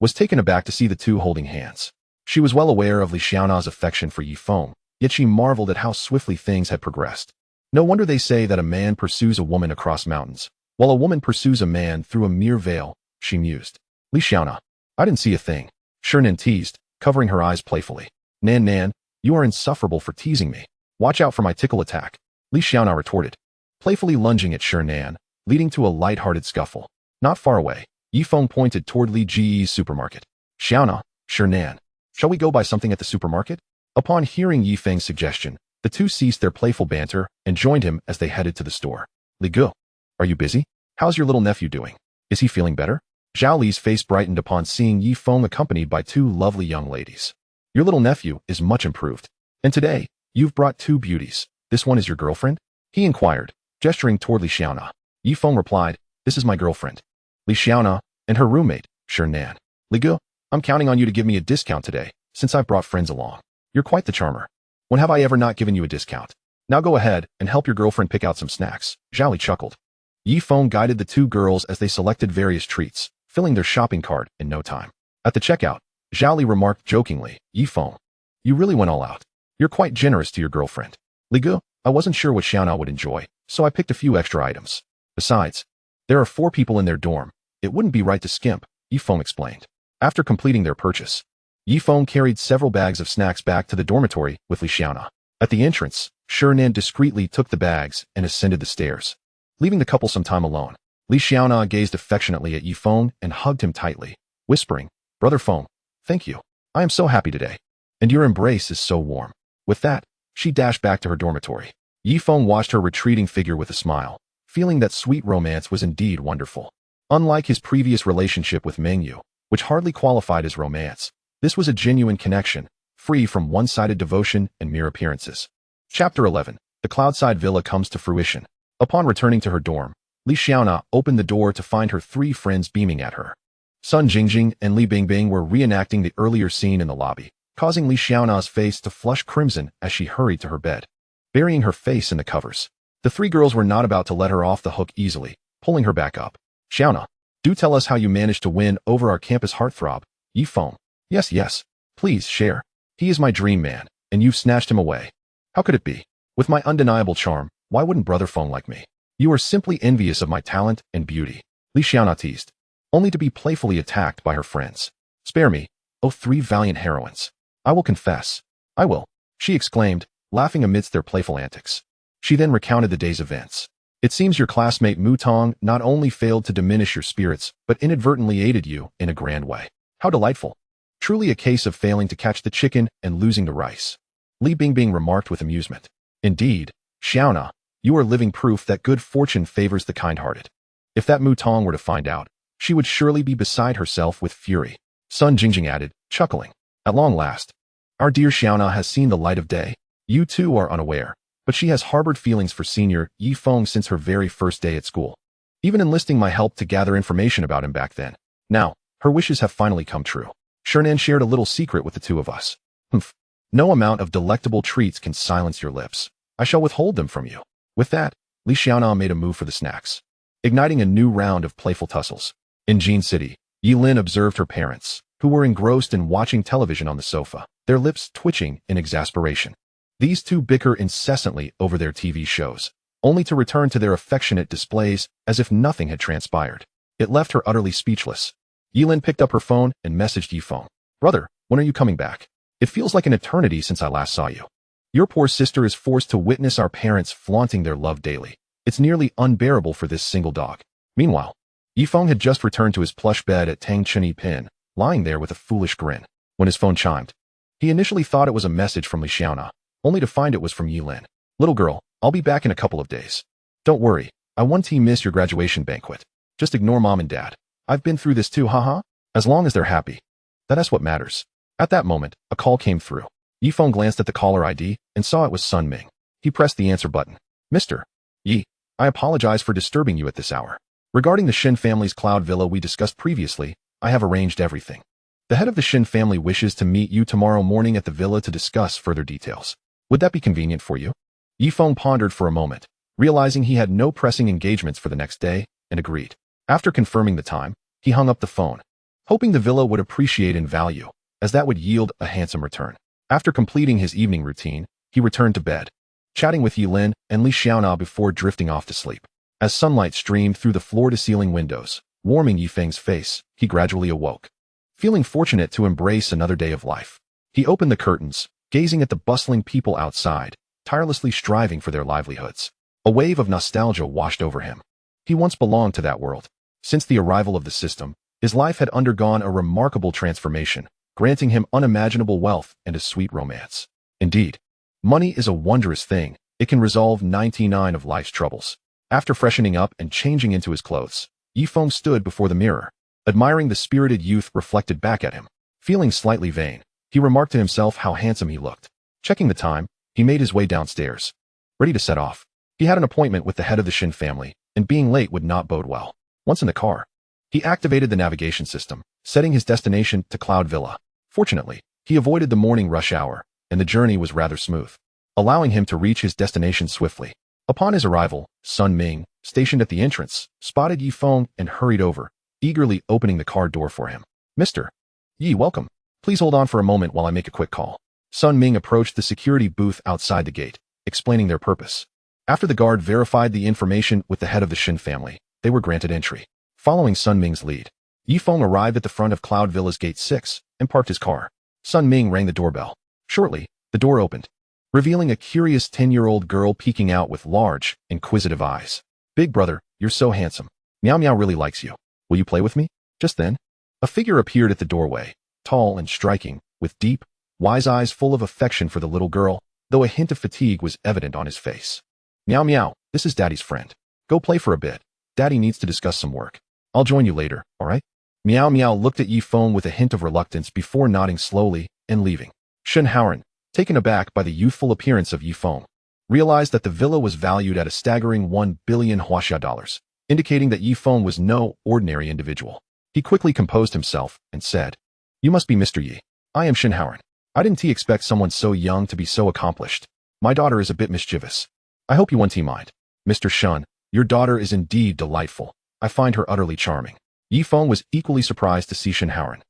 was taken aback to see the two holding hands. She was well aware of Li Xiaona's affection for Yifeng, yet she marveled at how swiftly things had progressed. No wonder they say that a man pursues a woman across mountains, while a woman pursues a man through a mere veil, she mused. Li Xiaona, I didn't see a thing, Shernan teased, covering her eyes playfully. Nan, you are insufferable for teasing me. Watch out for my tickle attack, Li Xiaona retorted, playfully lunging at Shernan, leading to a light-hearted scuffle. Not far away, Yifeng pointed toward Li Ji's supermarket. Xiaona, Shernan, shall we go buy something at the supermarket? Upon hearing Yifeng's suggestion, the two ceased their playful banter and joined him as they headed to the store. Li Gu, are you busy? How's your little nephew doing? Is he feeling better? Zhao Li's face brightened upon seeing Yifeng accompanied by 2 lovely young ladies. Your little nephew is much improved. And today, you've brought 2 beauties. This one is your girlfriend? He inquired, gesturing toward Li Xiaona. Yifeng replied, this is my girlfriend, Li Xiaona, and her roommate, Shernan. Li Gu, I'm counting on you to give me a discount today, since I've brought friends along. You're quite the charmer. When have I ever not given you a discount? Now go ahead and help your girlfriend pick out some snacks. Zhao Li chuckled. Yifeng guided the 2 girls as they selected various treats, filling their shopping cart in no time. At the checkout, Zhao Li remarked jokingly, Yifeng, you really went all out. You're quite generous to your girlfriend. Li Gu, I wasn't sure what Xiaona would enjoy, so I picked a few extra items. Besides, there are 4 people in their dorm. It wouldn't be right to skimp, Yifeng explained. After completing their purchase, Yifeng carried several bags of snacks back to the dormitory with Li Xiaona. At the entrance, Shernan discreetly took the bags and ascended the stairs, leaving the couple some time alone. Li Xiaona gazed affectionately at Yifeng and hugged him tightly, whispering, Brother Feng, thank you. I am so happy today. And your embrace is so warm. With that, she dashed back to her dormitory. Yifeng watched her retreating figure with a smile, feeling that sweet romance was indeed wonderful. Unlike his previous relationship with Mengyu, which hardly qualified as romance, this was a genuine connection, free from one-sided devotion and mere appearances. Chapter 11. The Cloudside Villa comes to fruition. Upon returning to her dorm, Li Xiaona opened the door to find her 3 friends beaming at her. Sun Jingjing and Li Bingbing were reenacting the earlier scene in the lobby, causing Li Xiaona's face to flush crimson as she hurried to her bed, burying her face in the covers. The 3 girls were not about to let her off the hook easily, pulling her back up. Xiaona, do tell us how you managed to win over our campus heartthrob, Yifeng. Yes, please share. He is my dream man, and you've snatched him away. How could it be? With my undeniable charm, why wouldn't Brother Feng like me? You are simply envious of my talent and beauty, Li Xiaona teased, only to be playfully attacked by her friends. Spare me, oh 3 valiant heroines. I will confess. I will, she exclaimed, laughing amidst their playful antics. She then recounted the day's events. It seems your classmate Mutong not only failed to diminish your spirits, but inadvertently aided you in a grand way. How delightful. Truly a case of failing to catch the chicken and losing the rice. Li Bingbing remarked with amusement. Indeed, Xiaona, you are living proof that good fortune favors the kind-hearted. If that Mutong were to find out, she would surely be beside herself with fury. Sun Jingjing added, chuckling. At long last, our dear Xiaona has seen the light of day. You too are unaware, but she has harbored feelings for senior Yi Feng since her very first day at school, even enlisting my help to gather information about him back then. Now, her wishes have finally come true. Shernan shared a little secret with the two of us. Humph. No amount of delectable treats can silence your lips. I shall withhold them from you. With that, Li Xiaona made a move for the snacks, igniting a new round of playful tussles. In Jin City, Yi Lin observed her parents, who were engrossed in watching television on the sofa, their lips twitching in exasperation. These two bicker incessantly over their TV shows, only to return to their affectionate displays as if nothing had transpired. It left her utterly speechless. Yi Lin picked up her phone and messaged Yi Feng. Brother, when are you coming back? It feels like an eternity since I last saw you. Your poor sister is forced to witness our parents flaunting their love daily. It's nearly unbearable for this single dog. Meanwhile, Yi Feng had just returned to his plush bed at Tang Chunyi Pin, lying there with a foolish grin. When his phone chimed, he initially thought it was a message from Li Xiaona, only to find it was from Yi Lin. Little girl, I'll be back in a couple of days. Don't worry, I won't miss your graduation banquet. Just ignore mom and dad. I've been through this too, haha. As long as they're happy. That's what matters. At that moment, a call came through. Yi Feng glanced at the caller ID and saw it was Sun Ming. He pressed the answer button. Mr. Yi, I apologize for disturbing you at this hour. Regarding the Shin family's cloud villa we discussed previously, I have arranged everything. The head of the Shin family wishes to meet you tomorrow morning at the villa to discuss further details. Would that be convenient for you? Yi Feng pondered for a moment, realizing he had no pressing engagements for the next day, and agreed. After confirming the time, he hung up the phone, hoping the villa would appreciate in value, as that would yield a handsome return. After completing his evening routine, he returned to bed, chatting with Yi Lin and Li Xiaona before drifting off to sleep. As sunlight streamed through the floor-to-ceiling windows, warming Yi Feng's face, he gradually awoke. Feeling fortunate to embrace another day of life, he opened the curtains, gazing at the bustling people outside, tirelessly striving for their livelihoods. A wave of nostalgia washed over him. He once belonged to that world. Since the arrival of the system, his life had undergone a remarkable transformation, granting him unimaginable wealth and a sweet romance. Indeed, money is a wondrous thing. It can resolve 99 of life's troubles. After freshening up and changing into his clothes, Yi Feng stood before the mirror, admiring the spirited youth reflected back at him. Feeling slightly vain, he remarked to himself how handsome he looked. Checking the time, he made his way downstairs, ready to set off. He had an appointment with the head of the Shin family, and being late would not bode well. Once in the car, he activated the navigation system, setting his destination to Cloud Villa. Fortunately, he avoided the morning rush hour, and the journey was rather smooth, allowing him to reach his destination swiftly. Upon his arrival, Sun Ming, stationed at the entrance, spotted Yi Feng and hurried over, eagerly opening the car door for him. Mr. Yi, welcome. Please hold on for a moment while I make a quick call. Sun Ming approached the security booth outside the gate, explaining their purpose. After the guard verified the information with the head of the Shin family, they were granted entry. Following Sun Ming's lead, Yi Feng arrived at the front of Cloud Villa's Gate 6 and parked his car. Sun Ming rang the doorbell. Shortly, the door opened, revealing a curious 10-year-old girl peeking out with large, inquisitive eyes. Big brother, you're so handsome. Meow Meow really likes you. Will you play with me? Just then, a figure appeared at the doorway, tall and striking, with deep, wise eyes full of affection for the little girl, though a hint of fatigue was evident on his face. Meow Meow, this is Daddy's friend. Go play for a bit. Daddy needs to discuss some work. I'll join you later, alright? Meow Meow looked at Yi Feng with a hint of reluctance before nodding slowly and leaving. Shen Haoren, taken aback by the youthful appearance of Yi Feng, realized that the villa was valued at a staggering 1 billion Huaxia dollars, indicating that Yi Feng was no ordinary individual. He quickly composed himself and said, You must be Mr. Yi. I am Shen Haoren. I didn't expect someone so young to be so accomplished. My daughter is a bit mischievous. I hope you won't mind. Mr. Shun, your daughter is indeed delightful. I find her utterly charming. Yi Feng was equally surprised to see Shen Haoren,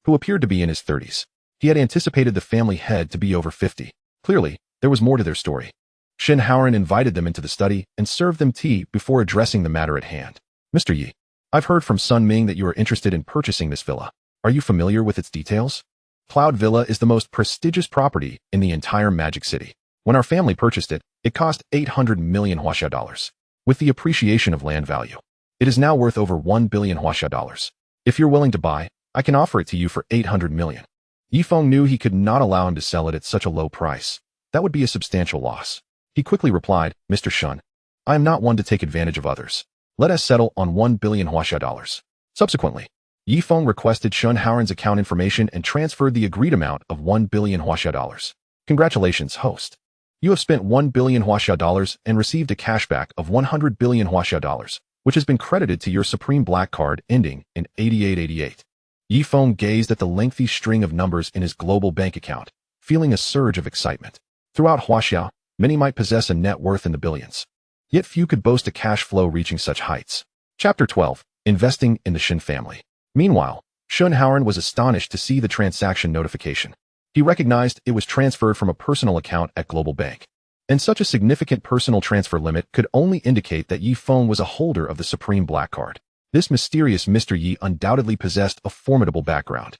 who appeared to be in his 30s. He had anticipated the family head to be over 50. Clearly, there was more to their story. Shen Haoren invited them into the study and served them tea before addressing the matter at hand. Mr. Yi, I've heard from Sun Ming that you are interested in purchasing this villa. Are you familiar with its details? Cloud Villa is the most prestigious property in the entire Magic City. When our family purchased it, it cost 800 million Huaxia dollars. with the appreciation of land value. It is now worth over 1 billion Huaxia dollars. If you're willing to buy, I can offer it to you for 800 million. Yifeng knew he could not allow him to sell it at such a low price. That would be a substantial loss. He quickly replied, Mr. Shun, I am not one to take advantage of others. Let us settle on 1 billion Huaxia dollars. Subsequently, Yifeng requested Shun Haoran's account information and transferred the agreed amount of 1 billion Huaxia dollars. Congratulations, host. You have spent 1 billion Huaxia dollars and received a cashback of 100 billion Huaxia dollars, which has been credited to your Supreme Black card ending in 8888. Yifeng gazed at the lengthy string of numbers in his global bank account, feeling a surge of excitement. Throughout Huaxia, many might possess a net worth in the billions. Yet few could boast a cash flow reaching such heights. Chapter 12. Investing in the Shin family. Meanwhile, Shun Haoran was astonished to see the transaction notification. He recognized it was transferred from a personal account at Global Bank. And such a significant personal transfer limit could only indicate that Yifeng was a holder of the Supreme Black card. This mysterious Mr. Yi undoubtedly possessed a formidable background.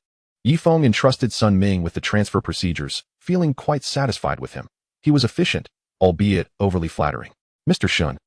Yifeng entrusted Sun Ming with the transfer procedures, feeling quite satisfied with him. He was efficient, albeit overly flattering. Mr. Shun,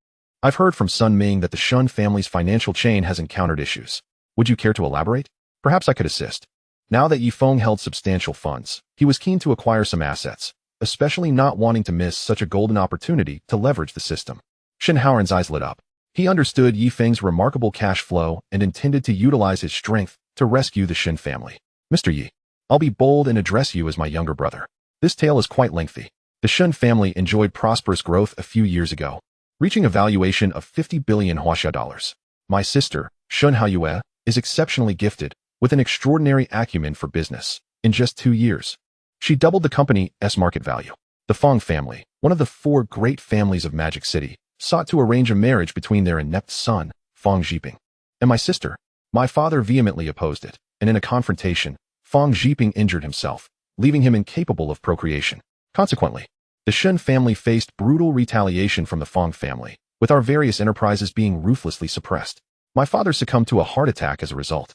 I've heard from Sun Ming that the Shun family's financial chain has encountered issues. Would you care to elaborate? Perhaps I could assist. Now that Yifeng held substantial funds, he was keen to acquire some assets, especially not wanting to miss such a golden opportunity to leverage the system. Shin Haoran's eyes lit up. He understood Yifeng's remarkable cash flow and intended to utilize his strength to rescue the Shin family. Mr. Yi, I'll be bold and address you as my younger brother. This tale is quite lengthy. The Shin family enjoyed prosperous growth a few years ago, reaching a valuation of 50 billion Huaxia dollars. My sister, Shun Haoyue, is exceptionally gifted, with an extraordinary acumen for business. In just 2 years, she doubled the company's market value. The Feng family, one of the 4 great families of Magic City, sought to arrange a marriage between their inept son, Feng Zhiping, and my sister. My father vehemently opposed it, and in a confrontation, Feng Zhiping injured himself, leaving him incapable of procreation. Consequently, the Shen family faced brutal retaliation from the Feng family, with our various enterprises being ruthlessly suppressed. My father succumbed to a heart attack as a result.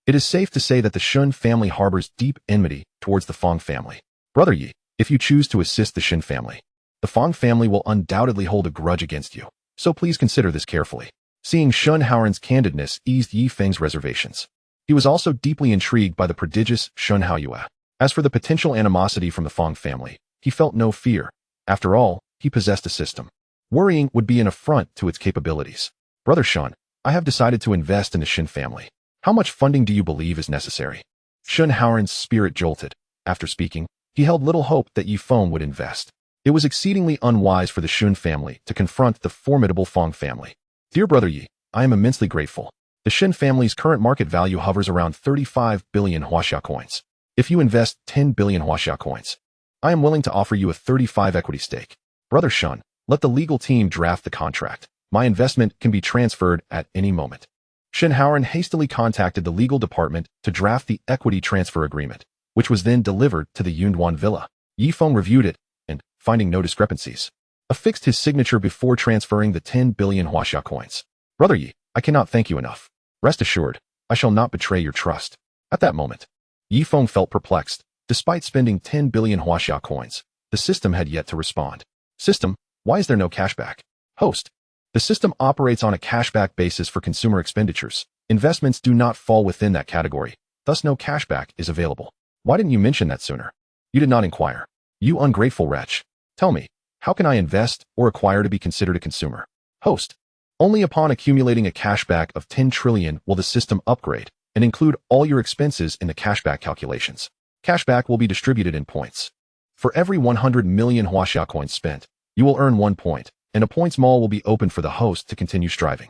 It is safe to say that the Shun family harbors deep enmity towards the Feng family. Brother Yi, if you choose to assist the Shin family, the Feng family will undoubtedly hold a grudge against you, so please consider this carefully. Seeing Shun Haoran's candidness eased Yi Feng's reservations. He was also deeply intrigued by the prodigious Shun Haoyue. As for the potential animosity from the Feng family, he felt no fear. After all, he possessed a system. Worrying would be an affront to its capabilities. Brother Shun, I have decided to invest in the Shin family. How much funding do you believe is necessary? Shun Haoran's spirit jolted. After speaking, he held little hope that Yifeng would invest. It was exceedingly unwise for the Shun family to confront the formidable Feng family. Dear Brother Yi, I am immensely grateful. The Shin family's current market value hovers around 35 billion Huaxia coins. If you invest 10 billion Huaxia coins, I am willing to offer you a 35 equity stake. Brother Shun, let the legal team draft the contract. My investment can be transferred at any moment. Shin Haoran hastily contacted the legal department to draft the equity transfer agreement, which was then delivered to the Yunduan villa. Yifeng reviewed it and, finding no discrepancies, affixed his signature before transferring the 10 billion Huaxia coins. Brother Yi, I cannot thank you enough. Rest assured, I shall not betray your trust. At that moment, Yifeng felt perplexed. Despite spending 10 billion Huaxia coins, the system had yet to respond. System, why is there no cashback? Host, the system operates on a cashback basis for consumer expenditures. Investments do not fall within that category, thus no cashback is available. Why didn't you mention that sooner? You did not inquire. You ungrateful wretch. Tell me, how can I invest or acquire to be considered a consumer? Host, only upon accumulating a cashback of 10 trillion will the system upgrade and include all your expenses in the cashback calculations. Cashback will be distributed in points. For every 100 million Huaxia coins spent, you will earn 1 point, and a points mall will be opened for the host to continue striving.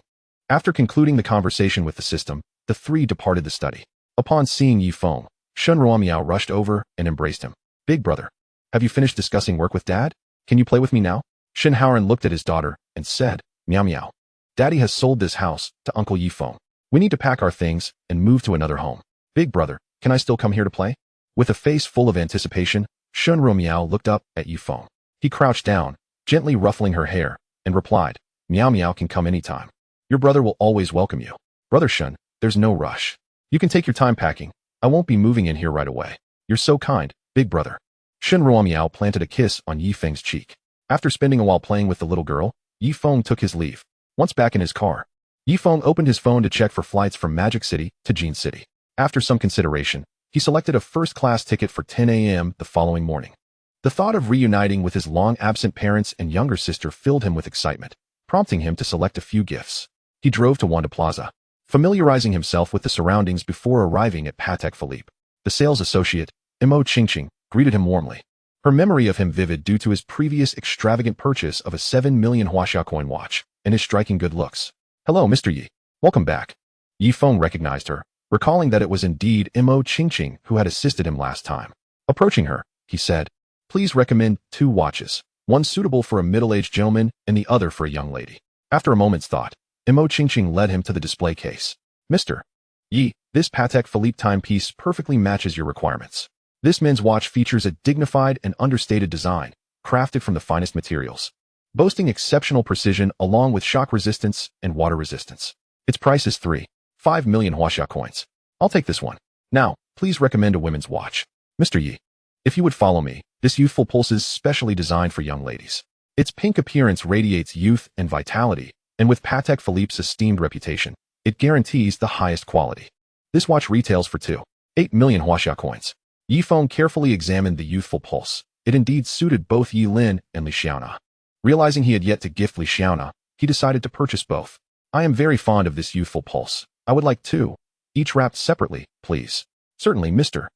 After concluding the conversation with the system, the 3 departed the study. Upon seeing Yifeng, Shun Ruomiao rushed over and embraced him. Big brother, have you finished discussing work with Dad? Can you play with me now? Shin Haoran looked at his daughter and said, Meow meow. Daddy has sold this house to Uncle Yifeng. We need to pack our things and move to another home. Big brother, can I still come here to play? With a face full of anticipation, Shun Ruomiao looked up at Yifeng. He crouched down, gently ruffling her hair, and replied, Meow meow can come anytime. Your brother will always welcome you. Brother Shun, there's no rush. You can take your time packing. I won't be moving in here right away. You're so kind, big brother. Shun Ruomiao planted a kiss on Yifeng's cheek. After spending a while playing with the little girl, Yifeng took his leave. Once back in his car, Yi Feng opened his phone to check for flights from Magic City to Jin City. After some consideration, he selected a first-class ticket for 10 a.m. the following morning. The thought of reuniting with his long-absent parents and younger sister filled him with excitement, prompting him to select a few gifts. He drove to Wanda Plaza, familiarizing himself with the surroundings before arriving at Patek Philippe. The sales associate, Mo Qingqing, greeted him warmly. Her memory of him vivid due to his previous extravagant purchase of a 7 million Huaxia coin watch and his striking good looks. Hello, Mr. Yi. Welcome back. Yi Feng recognized her, recalling that it was indeed Mo Qingqing who had assisted him last time. Approaching her, he said, "Please recommend 2 watches, one suitable for a middle-aged gentleman and the other for a young lady." After a moment's thought, Mo Qingqing led him to the display case. "Mr. Yi, this Patek Philippe timepiece perfectly matches your requirements. This men's watch features a dignified and understated design, crafted from the finest materials, boasting exceptional precision along with shock resistance and water resistance. Its price is 3.5 million Huaxia coins. I'll take this one. Now, please recommend a women's watch. Mr. Yi, if you would follow me, this youthful pulse is specially designed for young ladies. Its pink appearance radiates youth and vitality, and with Patek Philippe's esteemed reputation, it guarantees the highest quality. This watch retails for 2.8 million Huaxia coins." Yi Feng carefully examined the youthful pulse. It indeed suited both Yi Lin and Li Xiaona. Realizing he had yet to gift Li Xiaona, he decided to purchase both. "I am very fond of this youthful pulse. I would like 2, each wrapped separately, please." "Certainly, Mr.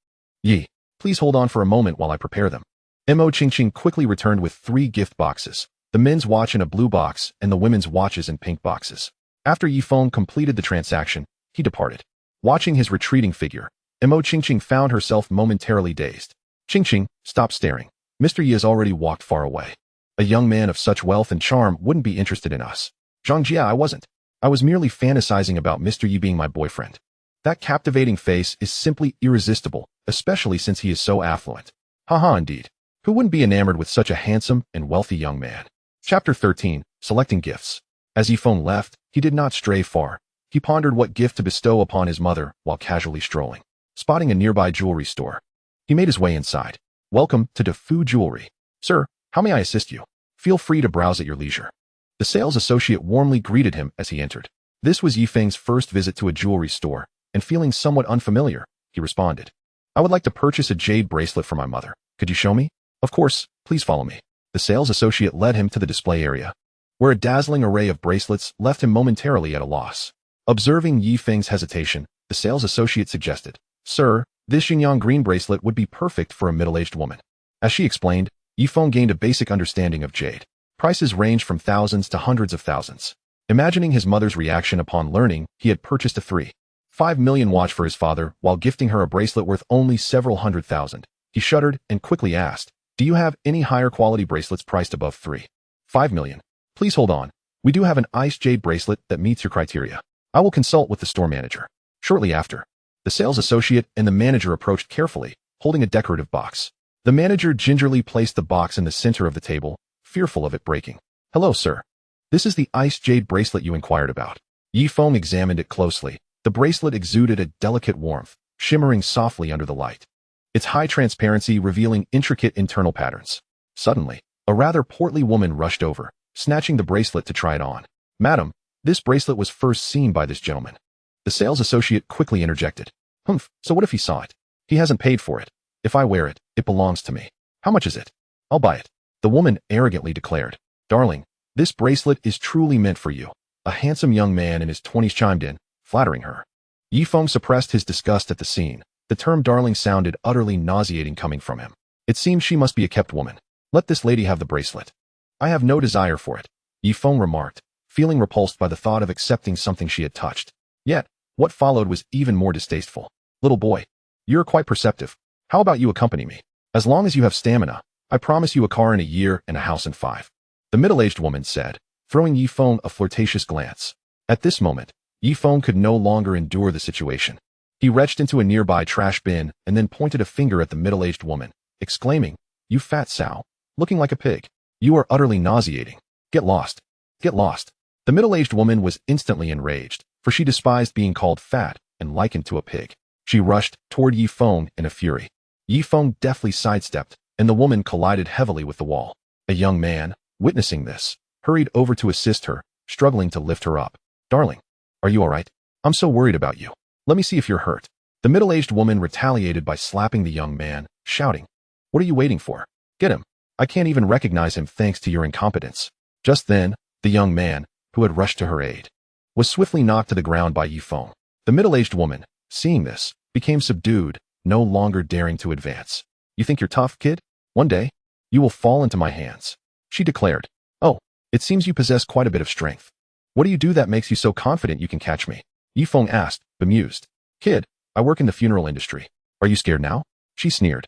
Yi. Please hold on for a moment while I prepare them." Mo Qingqing quickly returned with 3 gift boxes, the men's watch in a blue box and the women's watches in pink boxes. After Yi Feng completed the transaction, he departed. Watching his retreating figure, Mo Qingqing found herself momentarily dazed. "Qingqing, stop staring. Mr. Yi has already walked far away. A young man of such wealth and charm wouldn't be interested in us." "Zhangjia, I wasn't. I was merely fantasizing about Mr. Yi being my boyfriend. That captivating face is simply irresistible, especially since he is so affluent." "Haha, indeed. Who wouldn't be enamored with such a handsome and wealthy young man?" Chapter 13, Selecting Gifts. As Yi Feng left, he did not stray far. He pondered what gift to bestow upon his mother while casually strolling. Spotting a nearby jewelry store, he made his way inside. "Welcome to DeFu Jewelry. Sir, how may I assist you? Feel free to browse at your leisure." The sales associate warmly greeted him as he entered. This was Yi Feng's first visit to a jewelry store, and feeling somewhat unfamiliar, he responded, "I would like to purchase a jade bracelet for my mother. Could you show me?" "Of course, please follow me." The sales associate led him to the display area, where a dazzling array of bracelets left him momentarily at a loss. Observing Yi Feng's hesitation, the sales associate suggested, "Sir, this Xinjiang green bracelet would be perfect for a middle-aged woman." As she explained, Yi Feng gained a basic understanding of jade. Prices ranged from thousands to hundreds of thousands. Imagining his mother's reaction upon learning he had purchased a 3.5 million watch for his father while gifting her a bracelet worth only several hundred thousand, he shuddered and quickly asked, "Do you have any higher quality bracelets priced above 3.5 million? Please hold on. We do have an ice jade bracelet that meets your criteria. I will consult with the store manager." Shortly after, the sales associate and the manager approached carefully, holding a decorative box. The manager gingerly placed the box in the center of the table, fearful of it breaking. "Hello, sir. This is the ice jade bracelet you inquired about." Yi Feng examined it closely. The bracelet exuded a delicate warmth, shimmering softly under the light, its high transparency revealing intricate internal patterns. Suddenly, a rather portly woman rushed over, snatching the bracelet to try it on. "Madam, this bracelet was first seen by this gentleman." The sales associate quickly interjected. "Humph, so what if he saw it? He hasn't paid for it. If I wear it, it belongs to me. How much is it?" "I'll buy it," the woman arrogantly declared. "Darling, this bracelet is truly meant for you." A handsome young man in his 20s chimed in, flattering her. Yi Feng suppressed his disgust at the scene. The term darling sounded utterly nauseating coming from him. It seemed she must be a kept woman. "Let this lady have the bracelet. I have no desire for it," Yi Feng remarked, feeling repulsed by the thought of accepting something she had touched. Yet, what followed was even more distasteful. "Little boy, you're quite perceptive. How about you accompany me? As long as you have stamina, I promise you a car in a year and a house in 5. The middle-aged woman said, throwing Yi Feng a flirtatious glance. At this moment, Yi Feng could no longer endure the situation. He reached into a nearby trash bin and then pointed a finger at the middle-aged woman, exclaiming, "You fat sow, looking like a pig. You are utterly nauseating. Get lost. Get lost." The middle-aged woman was instantly enraged, for she despised being called fat and likened to a pig. She rushed toward Yi Feng in a fury. Yi Feng deftly sidestepped, and the woman collided heavily with the wall. A young man, witnessing this, hurried over to assist her, struggling to lift her up. Darling, are you all right? I'm so worried about you. Let me see if you're hurt. The middle-aged woman retaliated by slapping the young man, shouting, What are you waiting for? Get him. I can't even recognize him thanks to your incompetence. Just then, the young man, who had rushed to her aid, was swiftly knocked to the ground by Feng. The middle-aged woman, seeing this, became subdued, no longer daring to advance. You think you're tough, kid? One day, you will fall into my hands, she declared. Oh, it seems you possess quite a bit of strength. What do you do that makes you so confident you can catch me? Feng asked, bemused. Kid, I work in the funeral industry. Are you scared now? She sneered.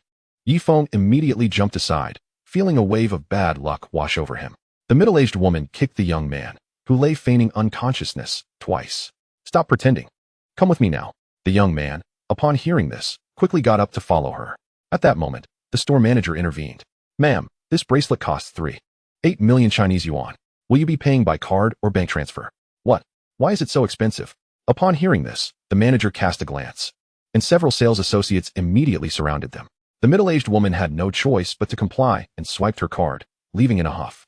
Feng immediately jumped aside, feeling a wave of bad luck wash over him. The middle-aged woman kicked the young man, who lay feigning unconsciousness, twice. Stop pretending. Come with me now. The young man, upon hearing this, quickly got up to follow her. At that moment, the store manager intervened. Ma'am, this bracelet costs 3.8 million Chinese yuan. Will you be paying by card or bank transfer? What? Why is it so expensive? Upon hearing this, the manager cast a glance, and several sales associates immediately surrounded them. The middle-aged woman had no choice but to comply and swiped her card, leaving in a huff.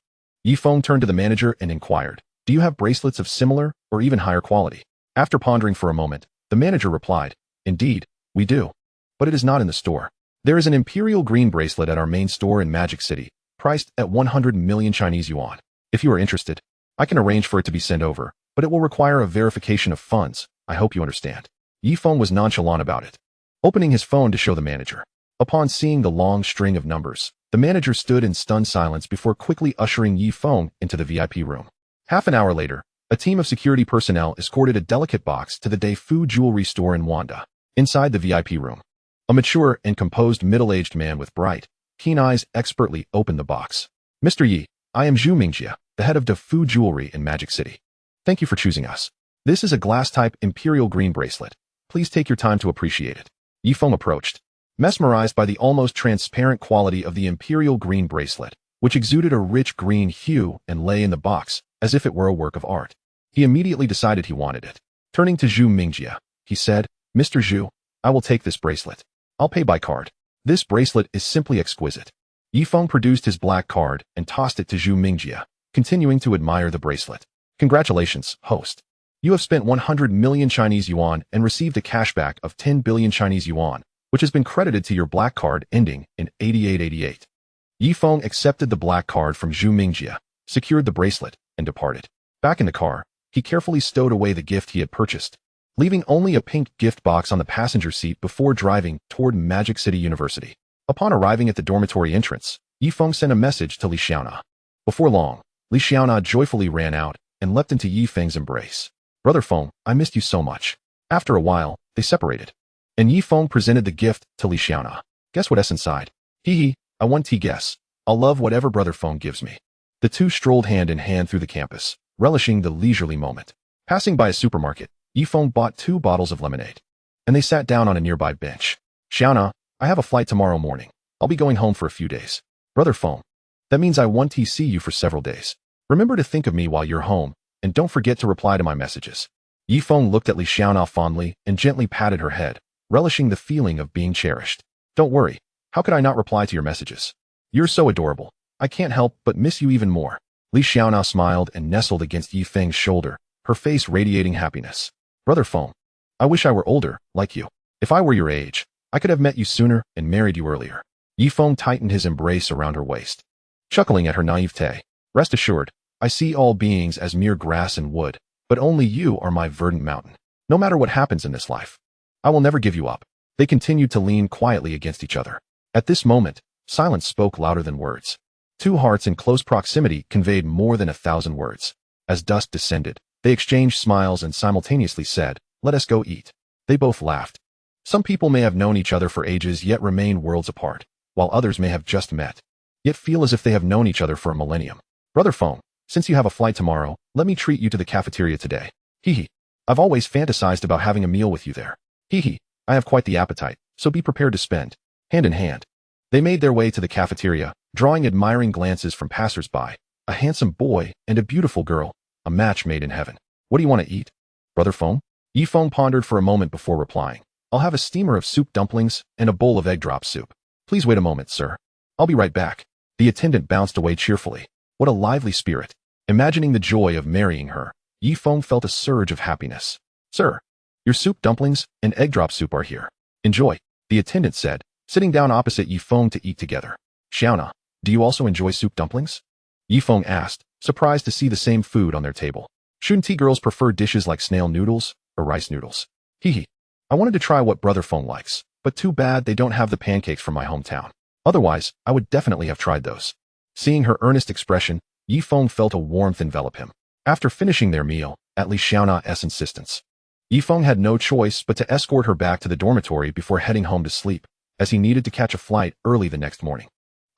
Feng turned to the manager and inquired, Do you have bracelets of similar or even higher quality? After pondering for a moment, the manager replied, Indeed, we do. But it is not in the store. There is an imperial green bracelet at our main store in Magic City, priced at 100 million Chinese yuan. If you are interested, I can arrange for it to be sent over, but it will require a verification of funds. I hope you understand. Feng was nonchalant about it, opening his phone to show the manager. Upon seeing the long string of numbers, the manager stood in stunned silence before quickly ushering Feng into the VIP room. Half an hour later, a team of security personnel escorted a delicate box to the Deifu jewelry store in Wanda. Inside the VIP room, a mature and composed middle-aged man with bright, keen eyes expertly opened the box. Mr. Yi, I am Zhu Mingjie, the head of Deifu Jewelry in Magic City. Thank you for choosing us. This is a glass-type imperial green bracelet. Please take your time to appreciate it. Feng approached, mesmerized by the almost transparent quality of the imperial green bracelet, which exuded a rich green hue and lay in the box as if it were a work of art. He immediately decided he wanted it. Turning to Zhu Mingjie, he said, Mr. Zhu, I will take this bracelet. I'll pay by card. This bracelet is simply exquisite. Feng produced his black card and tossed it to Zhu Mingjie, continuing to admire the bracelet. Congratulations, host. You have spent 100 million Chinese yuan and received a cashback of 10 billion Chinese yuan, which has been credited to your black card ending in 8888. Feng accepted the black card from Zhu Mingjie, secured the bracelet, and departed. Back in the car, he carefully stowed away the gift he had purchased, leaving only a pink gift box on the passenger seat before driving toward Magic City University. Upon arriving at the dormitory entrance, Feng sent a message to Li Xiaona. Before long, Li Xiaona joyfully ran out and leapt into Feng's embrace. Brother Feng, I missed you so much. After a while, they separated, and Feng presented the gift to Li Xiaona. Guess what's inside? Hee, I want to guess. I'll love whatever Brother Feng gives me. The two strolled hand in hand through the campus, relishing the leisurely moment. Passing by a supermarket, Feng bought 2 bottles of lemonade, and they sat down on a nearby bench. Xiaona, I have a flight tomorrow morning. I'll be going home for a few days. Brother Feng, that means I want to see you for several days. Remember to think of me while you're home, and don't forget to reply to my messages. Feng looked at Li Xiaona fondly and gently patted her head, relishing the feeling of being cherished. Don't worry, how could I not reply to your messages? You're so adorable. I can't help but miss you even more. Li Xiaona smiled and nestled against Feng's shoulder, her face radiating happiness. Brother Feng, I wish I were older, like you. If I were your age, I could have met you sooner and married you earlier. Feng tightened his embrace around her waist, chuckling at her naivete. Rest assured, I see all beings as mere grass and wood, but only you are my verdant mountain. No matter what happens in this life, I will never give you up. They continued to lean quietly against each other. At this moment, silence spoke louder than words. 2 hearts in close proximity conveyed more than 1,000 words. As dusk descended, they exchanged smiles and simultaneously said, Let us go eat. They both laughed. Some people may have known each other for ages yet remain worlds apart, while others may have just met, yet feel as if they have known each other for a millennium. Brother Feng, since you have a flight tomorrow, let me treat you to the cafeteria today. Hee. I've always fantasized about having a meal with you there. Hee. I have quite the appetite, so be prepared to spend. Hand in hand, they made their way to the cafeteria, drawing admiring glances from passers-by. A handsome boy and a beautiful girl, a match made in heaven. What do you want to eat? Brother Feng? Feng pondered for a moment before replying. I'll have a steamer of soup dumplings and a bowl of egg drop soup. Please wait a moment, sir. I'll be right back. The attendant bounced away cheerfully. What a lively spirit. Imagining the joy of marrying her, Yi Feng felt a surge of happiness. Sir, your soup dumplings and egg drop soup are here. Enjoy, the attendant said, sitting down opposite Yi Feng to eat together. Xiaona, do you also enjoy soup dumplings? Yi Feng asked, surprised to see the same food on their table. Shouldn't tea girls prefer dishes like snail noodles or rice noodles? Hee. I wanted to try what Brother Feng likes, but too bad they don't have the pancakes from my hometown. Otherwise, I would definitely have tried those. Seeing her earnest expression, Yi Feng felt a warmth envelop him. After finishing their meal, at least Xiaona's insistence, Yi Feng had no choice but to escort her back to the dormitory before heading home to sleep, as he needed to catch a flight early the next morning.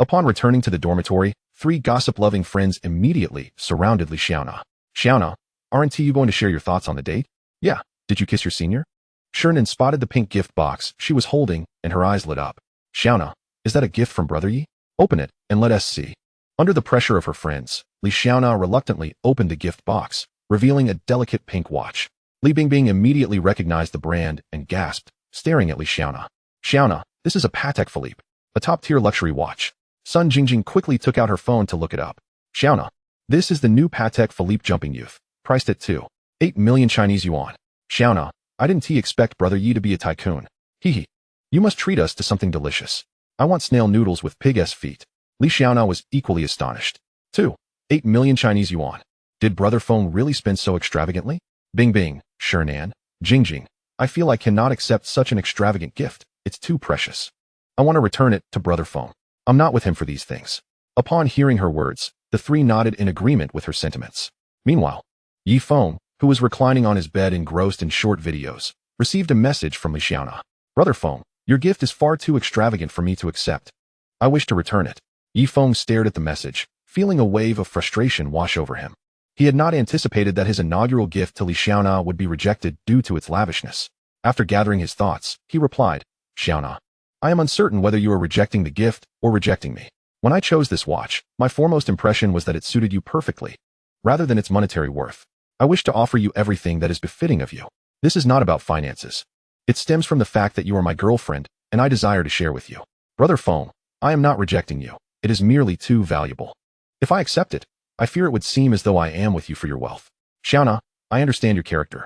Upon returning to the dormitory, 3 gossip-loving friends immediately surrounded Li Xiaona. Xiaona, aren't you going to share your thoughts on the date? Yeah, did you kiss your senior? Shernan spotted the pink gift box she was holding, and her eyes lit up. Xiaona, is that a gift from Brother Yi? Open it, and let us see. Under the pressure of her friends, Li Xiaona reluctantly opened the gift box, revealing a delicate pink watch. Li Bingbing immediately recognized the brand and gasped, staring at Li Xiaona. Xiaona, this is a Patek Philippe, a top-tier luxury watch. Sun Jingjing quickly took out her phone to look it up. Xiaona, this is the new Patek Philippe Jumping Youth, priced at 2.8 million Chinese yuan. Xiaona, I didn't expect Brother Yi to be a tycoon. Hee. You must treat us to something delicious. I want snail noodles with pig's feet. Li Xiaona was equally astonished. 2.8 million Chinese yuan. Did Brother Feng really spend so extravagantly? Bingbing, Shernan, Jingjing, I feel I cannot accept such an extravagant gift. It's too precious. I want to return it to Brother Feng. I'm not with him for these things. Upon hearing her words, the 3 nodded in agreement with her sentiments. Meanwhile, Yi Feng, who was reclining on his bed engrossed in short videos, received a message from Li Xiaona. Brother Feng, your gift is far too extravagant for me to accept. I wish to return it. Yi Feng stared at the message, feeling a wave of frustration wash over him. He had not anticipated that his inaugural gift to Li Xiaona would be rejected due to its lavishness. After gathering his thoughts, he replied, Xiaona, I am uncertain whether you are rejecting the gift or rejecting me. When I chose this watch, my foremost impression was that it suited you perfectly, rather than its monetary worth. I wish to offer you everything that is befitting of you. This is not about finances. It stems from the fact that you are my girlfriend, and I desire to share with you. Brother Feng, I am not rejecting you. It is merely too valuable. If I accept it, I fear it would seem as though I am with you for your wealth. Xiaona, I understand your character,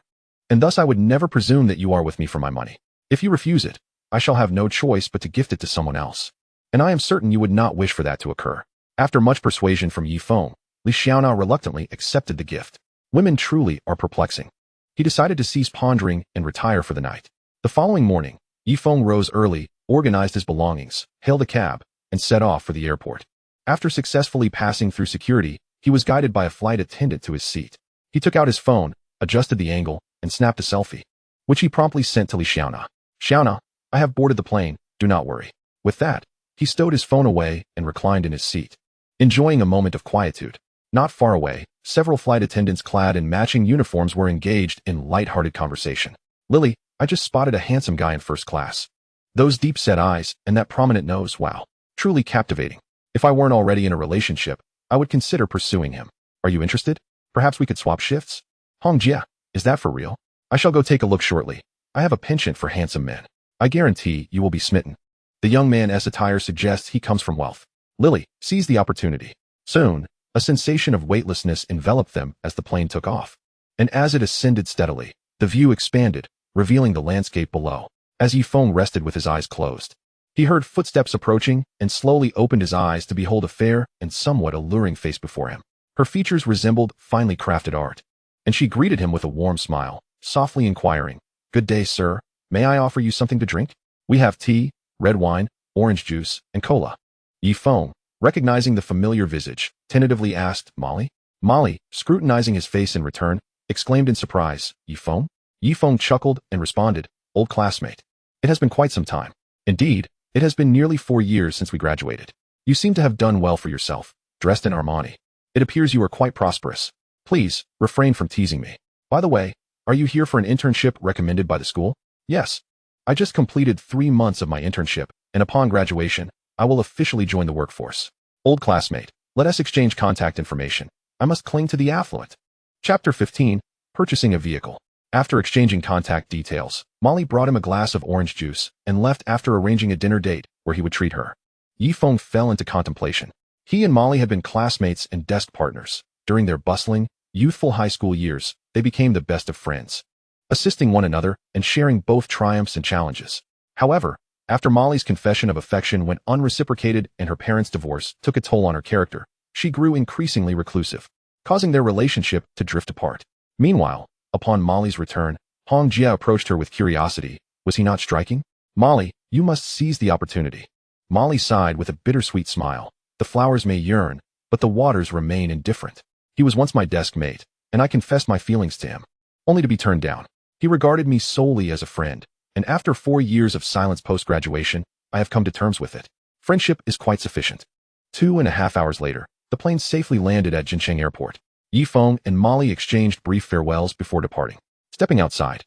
and thus I would never presume that you are with me for my money. If you refuse it, I shall have no choice but to gift it to someone else. And I am certain you would not wish for that to occur. After much persuasion from Yi Feng, Li Xiaona reluctantly accepted the gift. Women truly are perplexing. He decided to cease pondering and retire for the night. The following morning, Yi Feng rose early, organized his belongings, hailed a cab, and set off for the airport. After successfully passing through security, he was guided by a flight attendant to his seat. He took out his phone, adjusted the angle, and snapped a selfie, which he promptly sent to Li Xiaona. Xiaona, I have boarded the plane, do not worry. With that, he stowed his phone away and reclined in his seat, enjoying a moment of quietude. Not far away, several flight attendants clad in matching uniforms were engaged in light-hearted conversation. Lily, I just spotted a handsome guy in first class. Those deep-set eyes and that prominent nose, wow, truly captivating. If I weren't already in a relationship, I would consider pursuing him. Are you interested? Perhaps we could swap shifts? Hongjia, is that for real? I shall go take a look shortly. I have a penchant for handsome men. I guarantee you will be smitten. The young man's attire suggests he comes from wealth. Lily, seize the opportunity. Soon, a sensation of weightlessness enveloped them as the plane took off. And as it ascended steadily, the view expanded, revealing the landscape below. As Yi Feng rested with his eyes closed, he heard footsteps approaching and slowly opened his eyes to behold a fair and somewhat alluring face before him. Her features resembled finely crafted art, and she greeted him with a warm smile, softly inquiring, Good day, sir. May I offer you something to drink? We have tea, red wine, orange juice, and cola. Yi Feng, recognizing the familiar visage, tentatively asked, Molly? Molly, scrutinizing his face in return, exclaimed in surprise, Yi Feng? Yi Feng chuckled and responded, Old classmate. It has been quite some time. Indeed, it has been nearly 4 years since we graduated. You seem to have done well for yourself, dressed in Armani. It appears you are quite prosperous. Please, refrain from teasing me. By the way, are you here for an internship recommended by the school? Yes. I just completed 3 months of my internship, and upon graduation, I will officially join the workforce. Old classmate, let us exchange contact information. I must cling to the affluent. Chapter 15, Purchasing a Vehicle. After exchanging contact details, Molly brought him a glass of orange juice and left after arranging a dinner date where he would treat her. Yi Feng fell into contemplation. He and Molly had been classmates and desk partners During their bustling, youthful high school years, they became the best of friends, assisting one another and sharing both triumphs and challenges. However, after Molly's confession of affection went unreciprocated and her parents' divorce took a toll on her character, she grew increasingly reclusive, causing their relationship to drift apart. Meanwhile, upon Molly's return, Hong Jia approached her with curiosity. Was he not striking? Molly, you must seize the opportunity. Molly sighed with a bittersweet smile. The flowers may yearn, but the waters remain indifferent. He was once my desk mate, and I confessed my feelings to him, only to be turned down. He regarded me solely as a friend, and after 4 years of silence post-graduation, I have come to terms with it. Friendship is quite sufficient. 2.5 hours later, the plane safely landed at Jincheng Airport. Feng and Molly exchanged brief farewells before departing. Stepping outside,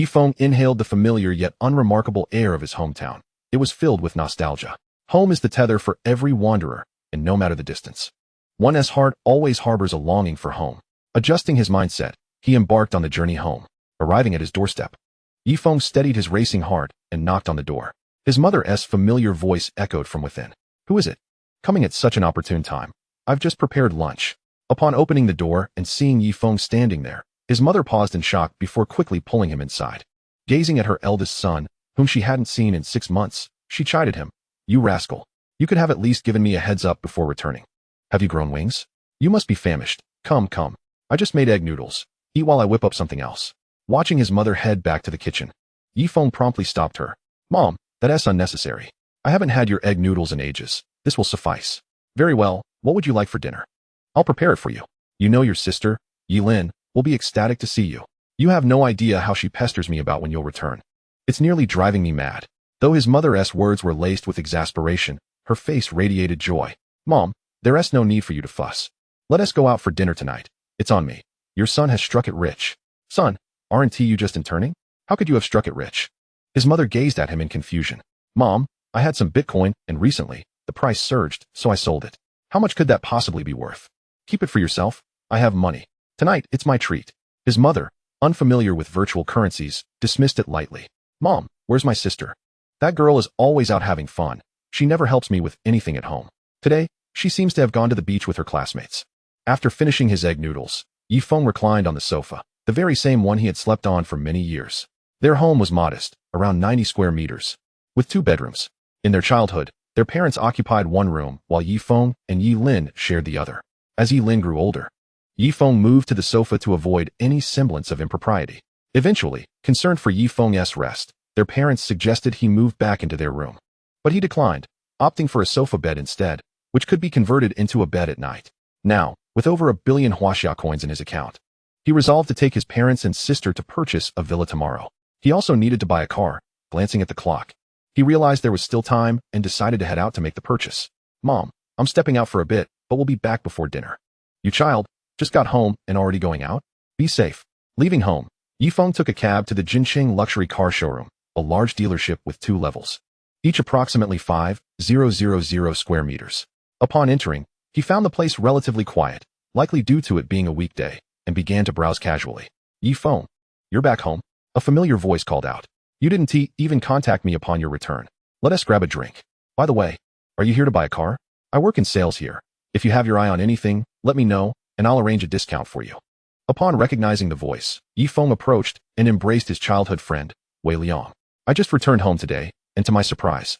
Feng inhaled the familiar yet unremarkable air of his hometown. It was filled with nostalgia. Home is the tether for every wanderer, and no matter the distance. One's heart always harbors a longing for home. Adjusting his mindset, he embarked on the journey home. Arriving at his doorstep, Feng steadied his racing heart and knocked on the door. His mother's familiar voice echoed from within. Who is it? Coming at such an opportune time. I've just prepared lunch. Upon opening the door and seeing Feng standing there, his mother paused in shock before quickly pulling him inside. Gazing at her eldest son, whom she hadn't seen in 6 months, she chided him. You rascal. You could have at least given me a heads up before returning. Have you grown wings? You must be famished. Come. I just made egg noodles. Eat while I whip up something else. Watching his mother head back to the kitchen, Feng promptly stopped her. Mom, that's unnecessary. I haven't had your egg noodles in ages. This will suffice. Very well, what would you like for dinner? I'll prepare it for you. You know your sister, Yilin, will be ecstatic to see you. You have no idea how she pesters me about when you'll return. It's nearly driving me mad. Though his mother's words were laced with exasperation, her face radiated joy. Mom, there's no need for you to fuss. Let us go out for dinner tonight. It's on me. Your son has struck it rich. Son, aren't you just interning? How could you have struck it rich? His mother gazed at him in confusion. Mom, I had some Bitcoin, and recently, the price surged, so I sold it. How much could that possibly be worth? Keep it for yourself. I have money. Tonight, it's my treat. His mother, unfamiliar with virtual currencies, dismissed it lightly. Mom, where's my sister? That girl is always out having fun. She never helps me with anything at home. Today, she seems to have gone to the beach with her classmates. After finishing his egg noodles, Feng reclined on the sofa, the very same one he had slept on for many years. Their home was modest, around 90 square meters, with 2 bedrooms. In their childhood, their parents occupied one room, while Feng and Yilin shared the other. As Yilin grew older, Feng moved to the sofa to avoid any semblance of impropriety. Eventually, concerned for Feng's rest, their parents suggested he move back into their room. But he declined, opting for a sofa bed instead, which could be converted into a bed at night. Now, with over 1 billion huaxia coins in his account, he resolved to take his parents and sister to purchase a villa tomorrow. He also needed to buy a car. Glancing at the clock, he realized there was still time and decided to head out to make the purchase. Mom, I'm stepping out for a bit, but we'll be back before dinner. You child, just got home and already going out? Be safe. Leaving home, Feng took a cab to the Jincheng luxury car showroom, a large dealership with 2 levels, each approximately 5,000 square meters. Upon entering, he found the place relatively quiet, likely due to it being a weekday, and began to browse casually. Feng, you're back home? A familiar voice called out. You didn't even contact me upon your return. Let us grab a drink. By the way, are you here to buy a car? I work in sales here. If you have your eye on anything, let me know, and I'll arrange a discount for you. Upon recognizing the voice, Feng approached and embraced his childhood friend, Wei Liang. I just returned home today, and to my surprise,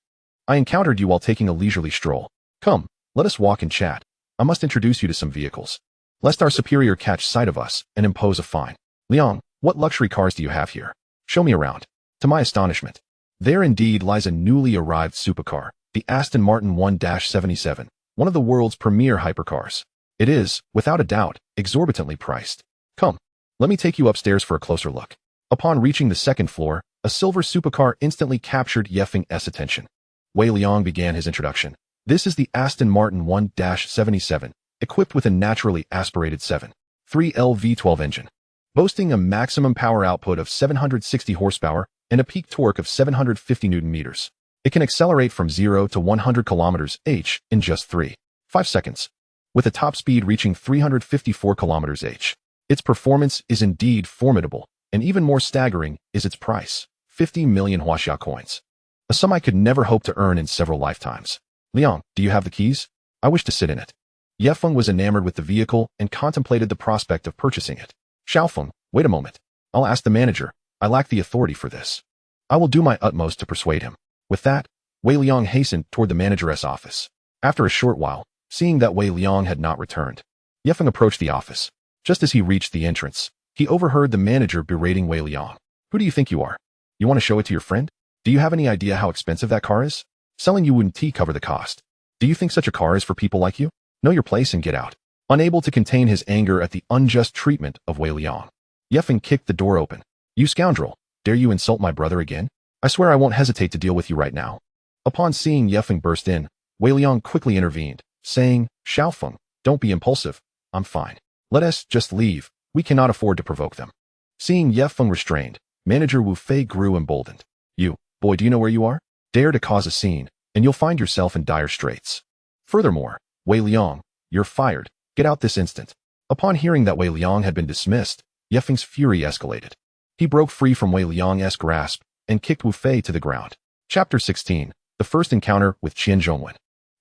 I encountered you while taking a leisurely stroll. Come, let us walk and chat. I must introduce you to some vehicles, lest our superior catch sight of us and impose a fine. Liang, what luxury cars do you have here? Show me around. To my astonishment, there indeed lies a newly arrived supercar, the Aston Martin 1-77, one of the world's premier hypercars. It is, without a doubt, exorbitantly priced. Come, let me take you upstairs for a closer look. Upon reaching the 2nd floor, a silver supercar instantly captured Feng's attention. Wei Liang began his introduction. This is the Aston Martin 1-77, equipped with a naturally aspirated 7.3 V12 engine, boasting a maximum power output of 760 horsepower and a peak torque of 750 Nm. It can accelerate from 0 to 100 km/h in just 3.5 seconds, with a top speed reaching 354 km/h. Its performance is indeed formidable, and even more staggering is its price, 50 million huaxia coins, a sum I could never hope to earn in several lifetimes. Liang, do you have the keys? I wish to sit in it. Ye Feng was enamored with the vehicle and contemplated the prospect of purchasing it. Xiaofeng, wait a moment. I'll ask the manager. I lack the authority for this. I will do my utmost to persuade him. With that, Wei Liang hastened toward the manager's office. After a short while, seeing that Wei Liang had not returned, Ye Feng approached the office. Just as he reached the entrance, he overheard the manager berating Wei Liang. Who do you think you are? You want to show it to your friend? Do you have any idea how expensive that car is? Selling you wouldn't cover the cost. Do you think such a car is for people like you? Know your place and get out. Unable to contain his anger at the unjust treatment of Wei Liang, Ye Feng kicked the door open. You scoundrel, dare you insult my brother again? I swear I won't hesitate to deal with you right now. Upon seeing Ye Feng burst in, Wei Liang quickly intervened, saying, Xiaofeng, don't be impulsive. I'm fine. Let us just leave. We cannot afford to provoke them. Seeing Ye Feng restrained, Manager Wu Fei grew emboldened. You, boy, do you know where you are? Dare to cause a scene, and you'll find yourself in dire straits. Furthermore, Wei Liang, you're fired. Get out this instant. Upon hearing that Wei Liang had been dismissed, Ye Feng's fury escalated. He broke free from Wei Liang's grasp and kicked Wu Fei to the ground. Chapter 16. The First Encounter with Qian Zhongwen.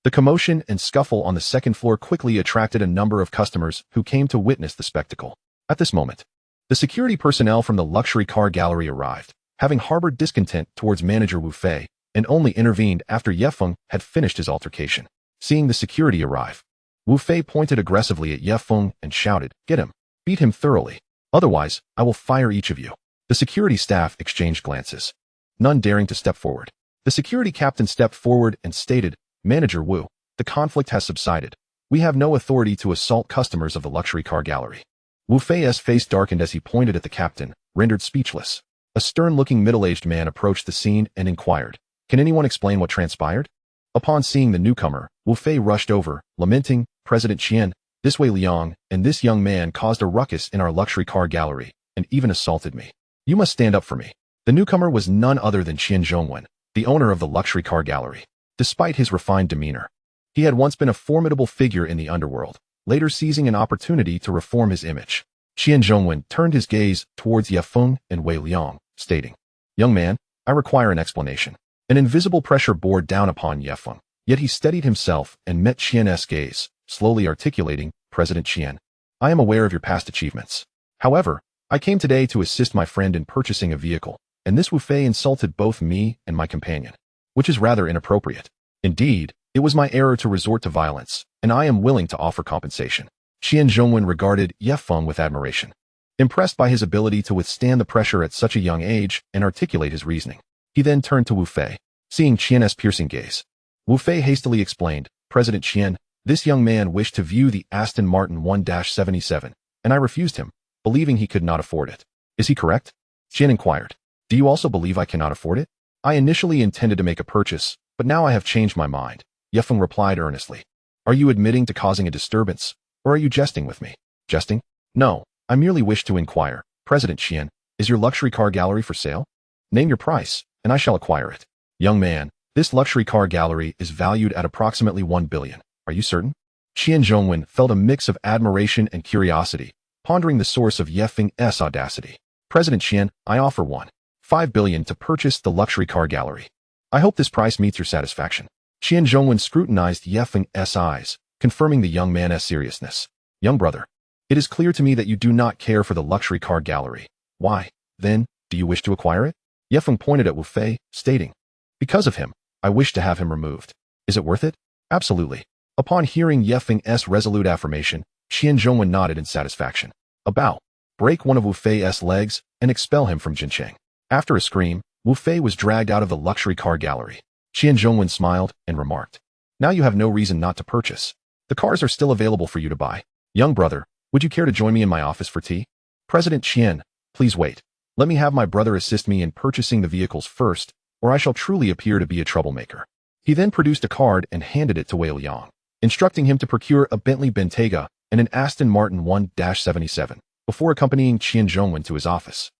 The commotion and scuffle on the second floor quickly attracted a number of customers who came to witness the spectacle. At this moment, the security personnel from the luxury car gallery arrived, having harbored discontent towards manager Wu Fei, and only intervened after Ye Feng had finished his altercation. Seeing the security arrive, Wu Fei pointed aggressively at Ye Feng and shouted, Get him. Beat him thoroughly. Otherwise, I will fire each of you. The security staff exchanged glances, none daring to step forward. The security captain stepped forward and stated, Manager Wu, the conflict has subsided. We have no authority to assault customers of the luxury car gallery. Wu Fei's face darkened as he pointed at the captain, rendered speechless. A stern-looking middle-aged man approached the scene and inquired, Can anyone explain what transpired? Upon seeing the newcomer, Wu Fei rushed over, lamenting, President Qian, this Wei Liang and this young man caused a ruckus in our luxury car gallery, and even assaulted me. You must stand up for me. The newcomer was none other than Qian Zhongwen, the owner of the luxury car gallery. Despite his refined demeanor, he had once been a formidable figure in the underworld, later seizing an opportunity to reform his image. Qian Zhongwen turned his gaze towards Ye Feng and Wei Liang, stating, Young man, I require an explanation. An invisible pressure bore down upon Ye Feng, yet he steadied himself and met Qian's gaze, slowly articulating, President Qian, I am aware of your past achievements. However, I came today to assist my friend in purchasing a vehicle, and this Wu Fei insulted both me and my companion, which is rather inappropriate. Indeed, it was my error to resort to violence, and I am willing to offer compensation. Qian Zhongwen regarded Ye Feng with admiration, impressed by his ability to withstand the pressure at such a young age and articulate his reasoning. He then turned to Wu Fei, seeing Qian's piercing gaze. Wu Fei hastily explained, President Qian, this young man wished to view the Aston Martin 1-77, and I refused him, believing he could not afford it. Is he correct? Qian inquired. Do you also believe I cannot afford it? I initially intended to make a purchase, but now I have changed my mind. Ye Feng replied earnestly. Are you admitting to causing a disturbance, or are you jesting with me? Jesting? No, I merely wish to inquire. President Qian, is your luxury car gallery for sale? Name your price, and I shall acquire it. Young man, this luxury car gallery is valued at approximately 1 billion. Are you certain? Qian Zhongwen felt a mix of admiration and curiosity, pondering the source of Ye Feng's audacity. President Qian, I offer 1.5 billion to purchase the luxury car gallery. I hope this price meets your satisfaction. Qian Zhongwen scrutinized Ye Feng's eyes, confirming the young man's seriousness. Young brother, it is clear to me that you do not care for the luxury car gallery. Why, then, do you wish to acquire it? Ye Feng pointed at Wu Fei, stating, Because of him, I wish to have him removed. Is it worth it? Absolutely. Upon hearing Ye Feng's resolute affirmation, Qian Zhongwen nodded in satisfaction. A bow. Break one of Wu Fei's legs and expel him from Jincheng. After a scream, Wu Fei was dragged out of the luxury car gallery. Qian Zhongwen smiled and remarked, Now you have no reason not to purchase. The cars are still available for you to buy. Young brother, would you care to join me in my office for tea? President Qian, please wait. Let me have my brother assist me in purchasing the vehicles first, or I shall truly appear to be a troublemaker. He then produced a card and handed it to Wei Liang, instructing him to procure a Bentley Bentayga and an Aston Martin 1-77, before accompanying Qian Zhongwen to his office.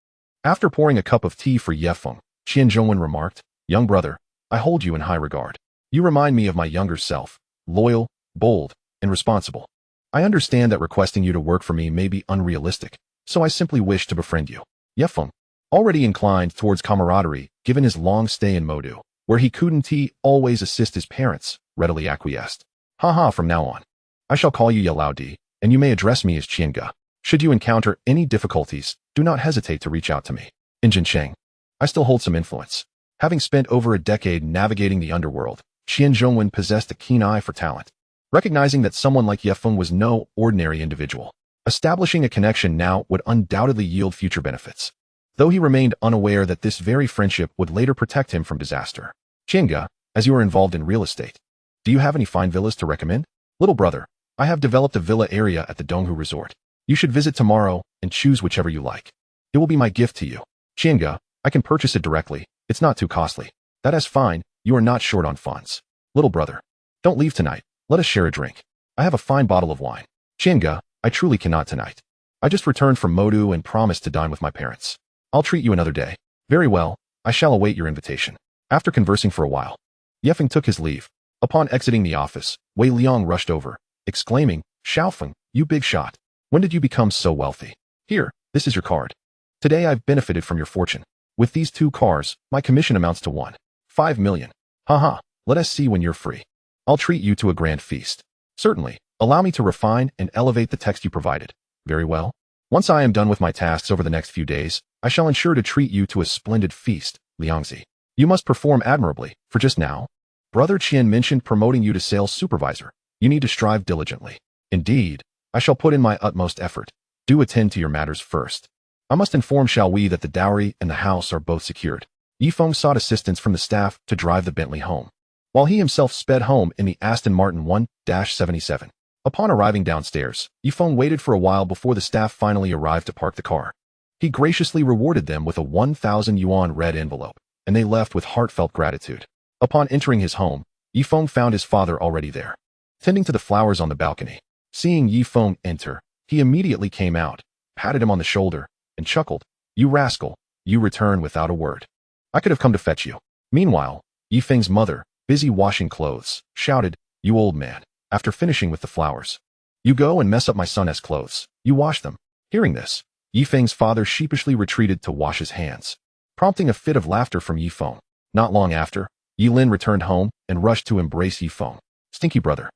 After pouring a cup of tea for Ye Feng, Qian Zhongwen remarked, Young brother, I hold you in high regard. You remind me of my younger self, loyal, bold, and responsible. I understand that requesting you to work for me may be unrealistic, so I simply wish to befriend you. Ye Feng, already inclined towards camaraderie, given his long stay in Modu, where he couldn't always assist his parents, readily acquiesced. Haha, from now on, I shall call you Yelao Di, and you may address me as Qianga. Should you encounter any difficulties, do not hesitate to reach out to me. In Jincheng, I still hold some influence. Having spent over a decade navigating the underworld, Qian Zhongwen possessed a keen eye for talent. Recognizing that someone like Ye Feng was no ordinary individual, establishing a connection now would undoubtedly yield future benefits, though he remained unaware that this very friendship would later protect him from disaster. Qianga, as you are involved in real estate, do you have any fine villas to recommend? Little brother, I have developed a villa area at the Donghu Resort. You should visit tomorrow and choose whichever you like. It will be my gift to you. Qianga, I can purchase it directly. It's not too costly. That is fine. You are not short on funds. Little brother, don't leave tonight. Let us share a drink. I have a fine bottle of wine. Qianga, I truly cannot tonight. I just returned from Modu and promised to dine with my parents. I'll treat you another day. Very well, I shall await your invitation. After conversing for a while, Ye Feng took his leave. Upon exiting the office, Wei Liang rushed over, exclaiming, Xiaofeng, you big shot. When did you become so wealthy? Here, this is your card. Today I've benefited from your fortune. With these 2 cars, my commission amounts to 1.5 million. Haha, let us see when you're free. I'll treat you to a grand feast. Certainly, allow me to refine and elevate the text you provided. Very well. Once I am done with my tasks over the next few days, I shall ensure to treat you to a splendid feast, Liangzi. You must perform admirably, for just now, Brother Qian mentioned promoting you to sales supervisor. You need to strive diligently. Indeed, I shall put in my utmost effort. Do attend to your matters first. I must inform Xiaowei that the dowry and the house are both secured. Yi Feng sought assistance from the staff to drive the Bentley home, while he himself sped home in the Aston Martin 1-77. Upon arriving downstairs, Yi Feng waited for a while before the staff finally arrived to park the car. He graciously rewarded them with a 1,000 yuan red envelope, and they left with heartfelt gratitude. Upon entering his home, Yi Feng found his father already there, tending to the flowers on the balcony. Seeing Yi Feng enter, he immediately came out, patted him on the shoulder, and chuckled, You rascal, you return without a word. I could have come to fetch you. Meanwhile, Yi Feng's mother, busy washing clothes, shouted, You old man, after finishing with the flowers. You go and mess up my son's clothes. You wash them. Hearing this, Yi Feng's father sheepishly retreated to wash his hands, prompting a fit of laughter from Yi Feng. Not long after, Yi Lin returned home and rushed to embrace Yi Feng. Stinky brother.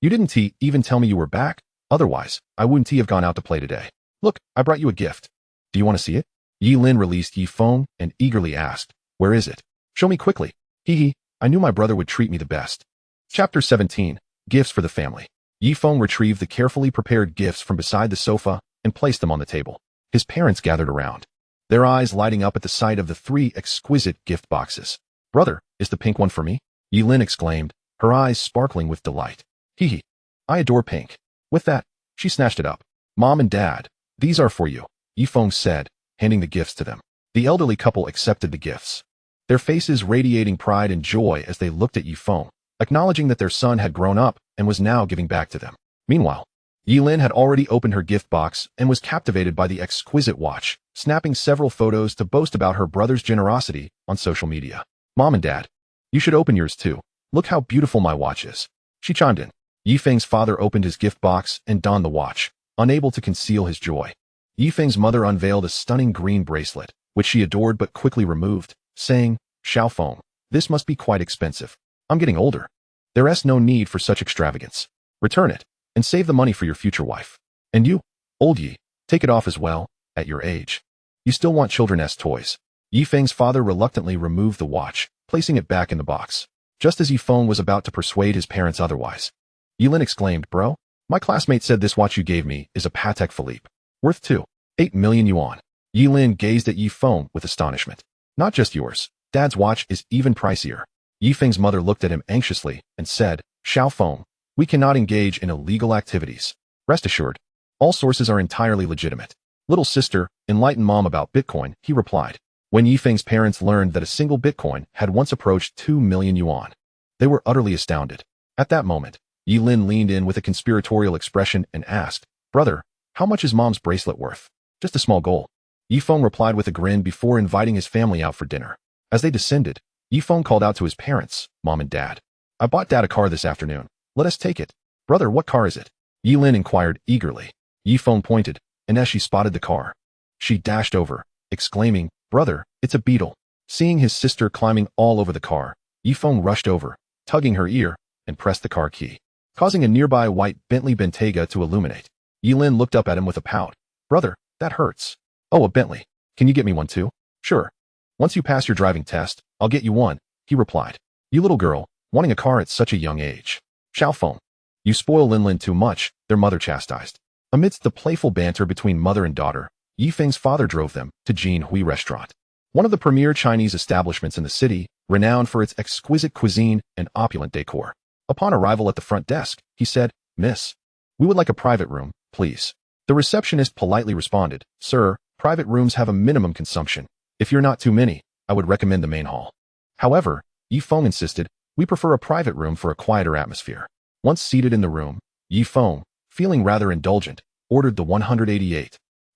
You didn't even tell me you were back? Otherwise, I wouldn't have gone out to play today. Look, I brought you a gift. Do you want to see it? Yi Lin released Yi Feng and eagerly asked, Where is it? Show me quickly. Hee, I knew my brother would treat me the best. Chapter 17, Gifts for the Family. Yi Feng retrieved the carefully prepared gifts from beside the sofa and placed them on the table. His parents gathered around, their eyes lighting up at the sight of the 3 exquisite gift boxes. Brother, is the pink one for me? Yi Lin exclaimed, her eyes sparkling with delight. Hee, I adore pink. With that, she snatched it up. Mom and Dad, these are for you, Yi Feng said, handing the gifts to them. The elderly couple accepted the gifts, their faces radiating pride and joy as they looked at Yi Feng, acknowledging that their son had grown up and was now giving back to them. Meanwhile, Yi Lin had already opened her gift box and was captivated by the exquisite watch, snapping several photos to boast about her brother's generosity on social media. Mom and Dad, you should open yours too. Look how beautiful my watch is. She chimed in. Yi Feng's father opened his gift box and donned the watch, unable to conceal his joy. Yi Feng's mother unveiled a stunning green bracelet, which she adored but quickly removed, saying, Xiaofeng, this must be quite expensive. I'm getting older. There's no need for such extravagance. Return it, and save the money for your future wife. And you, old Yi, take it off as well, at your age. You still want children's toys. Yi Feng's father reluctantly removed the watch, placing it back in the box, just as Yi Feng was about to persuade his parents otherwise. Yi Lin exclaimed, Bro, my classmate said this watch you gave me is a Patek Philippe, worth 2.8 million yuan. Yi Lin gazed at Yi Feng with astonishment. Not just yours, Dad's watch is even pricier. Yi Feng's mother looked at him anxiously and said, Xiaofeng, we cannot engage in illegal activities. Rest assured, all sources are entirely legitimate. Little sister, enlighten Mom about Bitcoin, he replied. When Yi Feng's parents learned that a single Bitcoin had once approached 2 million yuan, they were utterly astounded. At that moment, Yi Lin leaned in with a conspiratorial expression and asked, Brother, how much is Mom's bracelet worth? Just a small gold. Yi Feng replied with a grin before inviting his family out for dinner. As they descended, Yi Feng called out to his parents, Mom and Dad. I bought Dad a car this afternoon. Let us take it. Brother, what car is it? Yi Lin inquired eagerly. Yi Feng pointed, and as she spotted the car, she dashed over, exclaiming, Brother, it's a Beetle. Seeing his sister climbing all over the car, Yi Feng rushed over, tugging her ear, and pressed the car key. causing a nearby white Bentley Bentayga to illuminate. Yilin looked up at him with a pout. Brother, that hurts. Oh, a Bentley. Can you get me one too? Sure. Once you pass your driving test, I'll get you one, he replied. You little girl, wanting a car at such a young age. Feng. You spoil Linlin too much, their mother chastised. Amidst the playful banter between mother and daughter, Yifeng's father drove them to Jin Hui Restaurant, one of the premier Chinese establishments in the city, renowned for its exquisite cuisine and opulent decor. Upon arrival at the front desk, he said, Miss, we would like a private room, please. The receptionist politely responded, Sir, private rooms have a minimum consumption. If you're not too many, I would recommend the main hall. However, Yifeng insisted, we prefer a private room for a quieter atmosphere. Once seated in the room, Yifeng, feeling rather indulgent, ordered the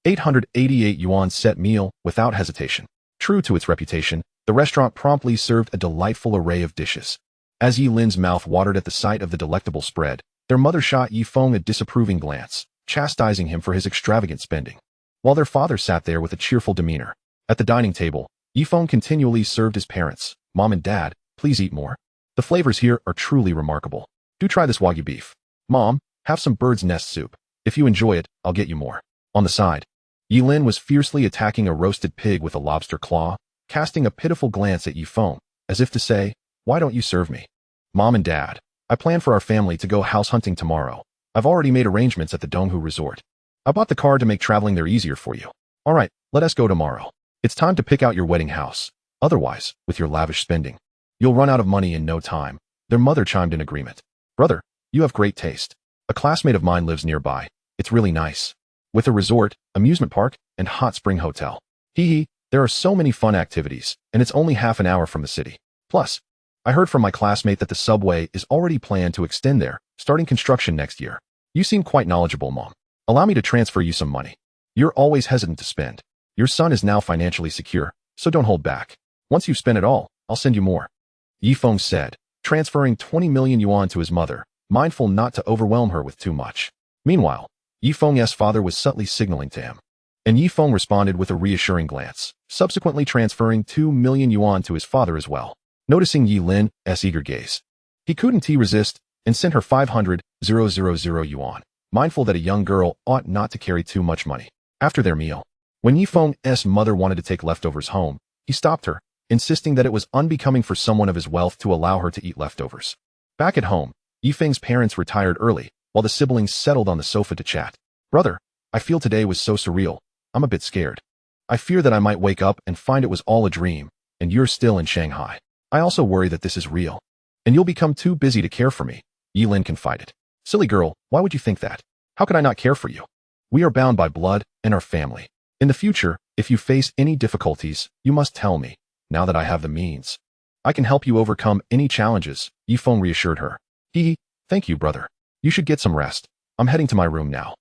888 yuan set meal without hesitation. True to its reputation, the restaurant promptly served a delightful array of dishes. As Yilin's mouth watered at the sight of the delectable spread, their mother shot Yifeng a disapproving glance, chastising him for his extravagant spending. While their father sat there with a cheerful demeanor. At the dining table, Yifeng continually served his parents, Mom and Dad, please eat more. The flavors here are truly remarkable. Do try this Wagyu beef. Mom, have some bird's nest soup. If you enjoy it, I'll get you more. On the side, Yilin was fiercely attacking a roasted pig with a lobster claw, casting a pitiful glance at Yifeng, as if to say, why don't you serve me? Mom and Dad, I plan for our family to go house hunting tomorrow. I've already made arrangements at the Donghu Resort. I bought the car to make traveling there easier for you. All right, let us go tomorrow. It's time to pick out your wedding house. Otherwise, with your lavish spending, you'll run out of money in no time. Their mother chimed in agreement. Brother, you have great taste. A classmate of mine lives nearby. It's really nice. With a resort, amusement park, and hot spring hotel. Hee, there are so many fun activities, and it's only half an hour from the city. Plus, I heard from my classmate that the subway is already planned to extend there, starting construction next year. You seem quite knowledgeable, Mom. Allow me to transfer you some money. You're always hesitant to spend. Your son is now financially secure, so don't hold back. Once you've spent it all, I'll send you more. Yifeng said, transferring 20 million yuan to his mother, mindful not to overwhelm her with too much. Meanwhile, Yifeng's father was subtly signaling to him, and Yifeng responded with a reassuring glance, subsequently transferring 2 million yuan to his father as well. Noticing Yilin's eager gaze, he couldn't resist and sent her 500,000 yuan, mindful that a young girl ought not to carry too much money. After their meal, when Yifeng's mother wanted to take leftovers home, he stopped her, insisting that it was unbecoming for someone of his wealth to allow her to eat leftovers. Back at home, Yifeng's parents retired early, while the siblings settled on the sofa to chat. Brother, I feel today was so surreal. I'm a bit scared. I fear that I might wake up and find it was all a dream, and you're still in Shanghai. I also worry that this is real, and you'll become too busy to care for me, Yilin confided. Silly girl, why would you think that? How could I not care for you? We are bound by blood and our family. In the future, if you face any difficulties, you must tell me. Now that I have the means, I can help you overcome any challenges, Yifeng reassured her. Thank you, brother. You should get some rest. I'm heading to my room now.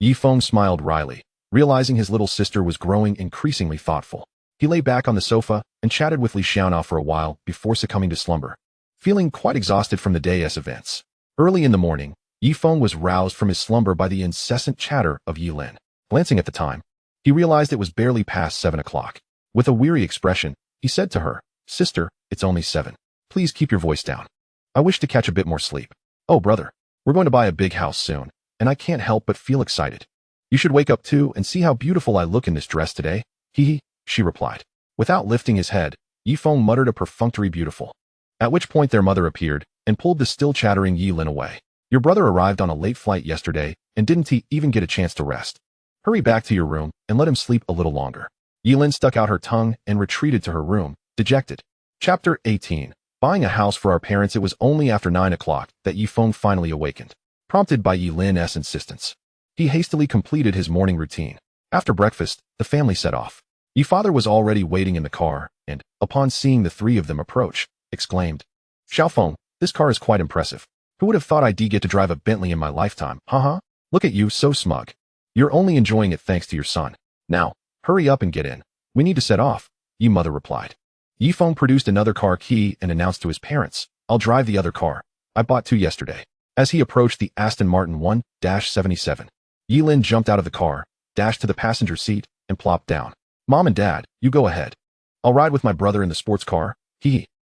Yifeng smiled wryly, realizing his little sister was growing increasingly thoughtful. He lay back on the sofa and chatted with Li Xiaonao for a while before succumbing to slumber, feeling quite exhausted from the day's events. Early in the morning, Yifeng was roused from his slumber by the incessant chatter of Yilin. Glancing at the time, he realized it was barely past 7 o'clock. With a weary expression, he said to her, Sister, it's only 7. Please keep your voice down. I wish to catch a bit more sleep. Oh, brother, we're going to buy a big house soon, and I can't help but feel excited. You should wake up too and see how beautiful I look in this dress today. She replied. Without lifting his head, Yifeng muttered a perfunctory beautiful. At which point their mother appeared and pulled the still chattering Yilin away. Your brother arrived on a late flight yesterday, and didn't he even get a chance to rest? Hurry back to your room and let him sleep a little longer. Yilin stuck out her tongue and retreated to her room, dejected. Chapter 18. Buying a house for our parents. It was only after 9 o'clock that Yifeng finally awakened, prompted by Yilin's insistence. He hastily completed his morning routine. After breakfast, the family set off. Father was already waiting in the car, and, upon seeing the three of them approach, exclaimed, Feng, this car is quite impressive. Who would have thought I'd get to drive a Bentley in my lifetime? Haha. Look at you, so smug. You're only enjoying it thanks to your son. Now, hurry up and get in. We need to set off, mother replied. Yifeng produced another car key and announced to his parents, I'll drive the other car. I bought 2 yesterday. As he approached the Aston Martin 1-77, Yilin jumped out of the car, dashed to the passenger seat, and plopped down. Mom and Dad, you go ahead. I'll ride with my brother in the sports car.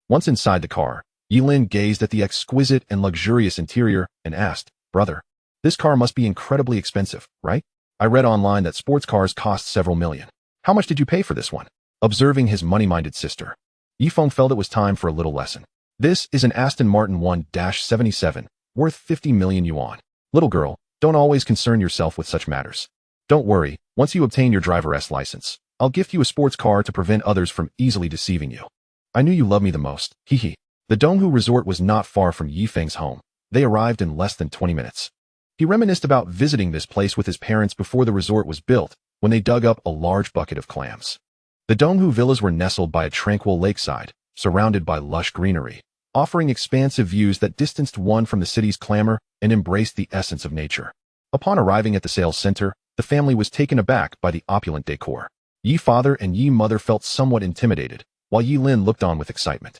Once inside the car, Yilin gazed at the exquisite and luxurious interior and asked, "Brother, this car must be incredibly expensive, right? I read online that sports cars cost several million. How much did you pay for this one?" Observing his money-minded sister, Yifeng felt it was time for a little lesson. "This is an Aston Martin 1-77, worth 50 million yuan. Little girl, don't always concern yourself with such matters. Don't worry, once you obtain your driver's license, I'll gift you a sports car to prevent others from easily deceiving you. I knew you loved me the most, hee. The Donghu resort was not far from Yifeng's home. They arrived in less than 20 minutes. He reminisced about visiting this place with his parents before the resort was built, when they dug up a large bucket of clams. The Donghu villas were nestled by a tranquil lakeside, surrounded by lush greenery, offering expansive views that distanced one from the city's clamor and embraced the essence of nature. Upon arriving at the sales center, the family was taken aback by the opulent decor. Yi father and Yi mother felt somewhat intimidated, while Yi Lin looked on with excitement.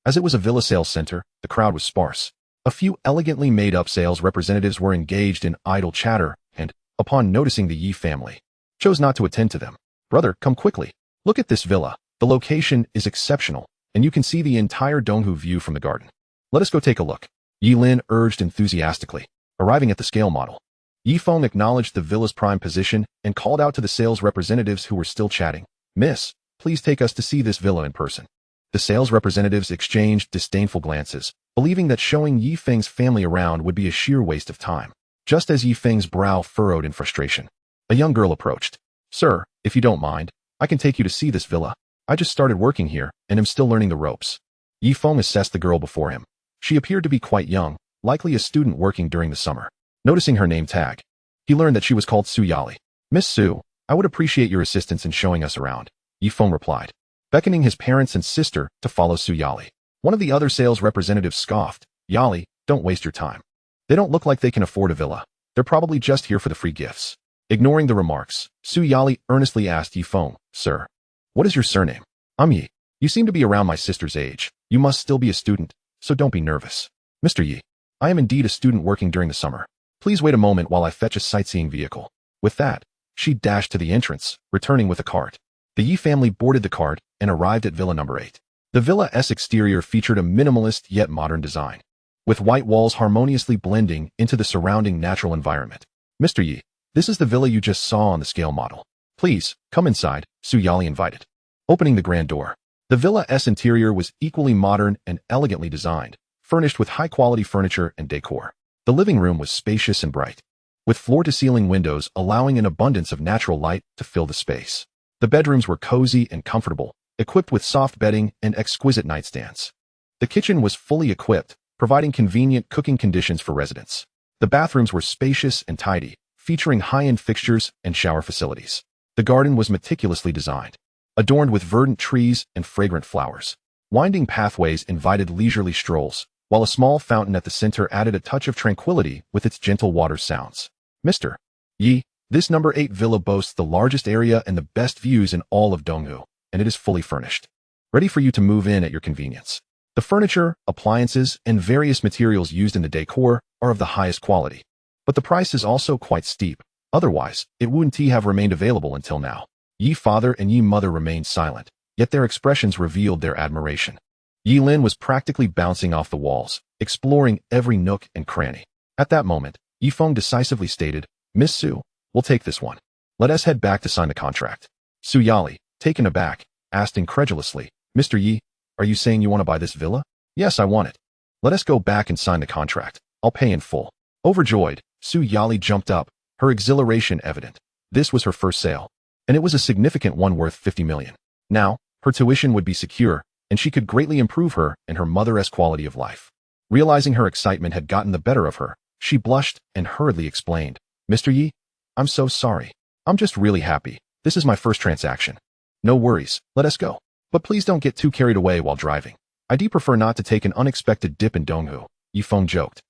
As it was a villa sales center, the crowd was sparse. A few elegantly made-up sales representatives were engaged in idle chatter and, upon noticing the Yi family, chose not to attend to them. "Brother, come quickly. Look at this villa. The location is exceptional, and you can see the entire Donghu view from the garden. Let us go take a look," Yi Lin urged enthusiastically. Arriving at the scale model, Yi Feng acknowledged the villa's prime position and called out to the sales representatives who were still chatting, "Miss, please take us to see this villa in person." The sales representatives exchanged disdainful glances, believing that showing Yi Feng's family around would be a sheer waste of time. Just as Yi Feng's brow furrowed in frustration, a young girl approached. "Sir, if you don't mind, I can take you to see this villa. I just started working here and am still learning the ropes." Yi Feng assessed the girl before him. She appeared to be quite young, likely a student working during the summer. Noticing her name tag, he learned that she was called Su Yali. "Miss Su, I would appreciate your assistance in showing us around," Yi Feng replied, beckoning his parents and sister to follow Su Yali. One of the other sales representatives scoffed, "Yali, don't waste your time. They don't look like they can afford a villa. They're probably just here for the free gifts." Ignoring the remarks, Su Yali earnestly asked Yi Feng, "Sir, what is your surname?" "I'm Yi. You seem to be around my sister's age. You must still be a student, so don't be nervous." "Mr. Yi, I am indeed a student working during the summer. Please wait a moment while I fetch a sightseeing vehicle." With that, she dashed to the entrance, returning with a cart. The Yi family boarded the cart and arrived at Villa number 8. The villa's exterior featured a minimalist yet modern design, with white walls harmoniously blending into the surrounding natural environment. "Mr. Yi, this is the villa you just saw on the scale model. Please, come inside," Su Yali invited. Opening the grand door, the villa's interior was equally modern and elegantly designed, furnished with high-quality furniture and decor. The living room was spacious and bright, with floor-to-ceiling windows allowing an abundance of natural light to fill the space. The bedrooms were cozy and comfortable, equipped with soft bedding and exquisite nightstands. The kitchen was fully equipped, providing convenient cooking conditions for residents. The bathrooms were spacious and tidy, featuring high-end fixtures and shower facilities. The garden was meticulously designed, adorned with verdant trees and fragrant flowers. Winding pathways invited leisurely strolls, while a small fountain at the center added a touch of tranquility with its gentle water sounds. "Mr. Yi, this number 8 villa boasts the largest area and the best views in all of Donghu, and it is fully furnished, ready for you to move in at your convenience. The furniture, appliances, and various materials used in the decor are of the highest quality, but the price is also quite steep. Otherwise, it wouldn't have remained available until now." Yi father and Yi mother remained silent, yet their expressions revealed their admiration. Yi Lin was practically bouncing off the walls, exploring every nook and cranny. At that moment, Yi Feng decisively stated, "Miss Su, we'll take this one. Let us head back to sign the contract." Su Yali, taken aback, asked incredulously, "Mr. Yi, are you saying you want to buy this villa?" "Yes, I want it. Let us go back and sign the contract. I'll pay in full." Overjoyed, Su Yali jumped up, her exhilaration evident. This was her first sale, and it was a significant one worth 50 million. Now, her tuition would be secure, and she could greatly improve her and her mother's quality of life. Realizing her excitement had gotten the better of her, she blushed and hurriedly explained, "Mr. Yi, I'm so sorry. I'm just really happy. This is my first transaction." "No worries, let us go. But please don't get too carried away while driving. I do prefer not to take an unexpected dip in Donghu," Yi Feng joked.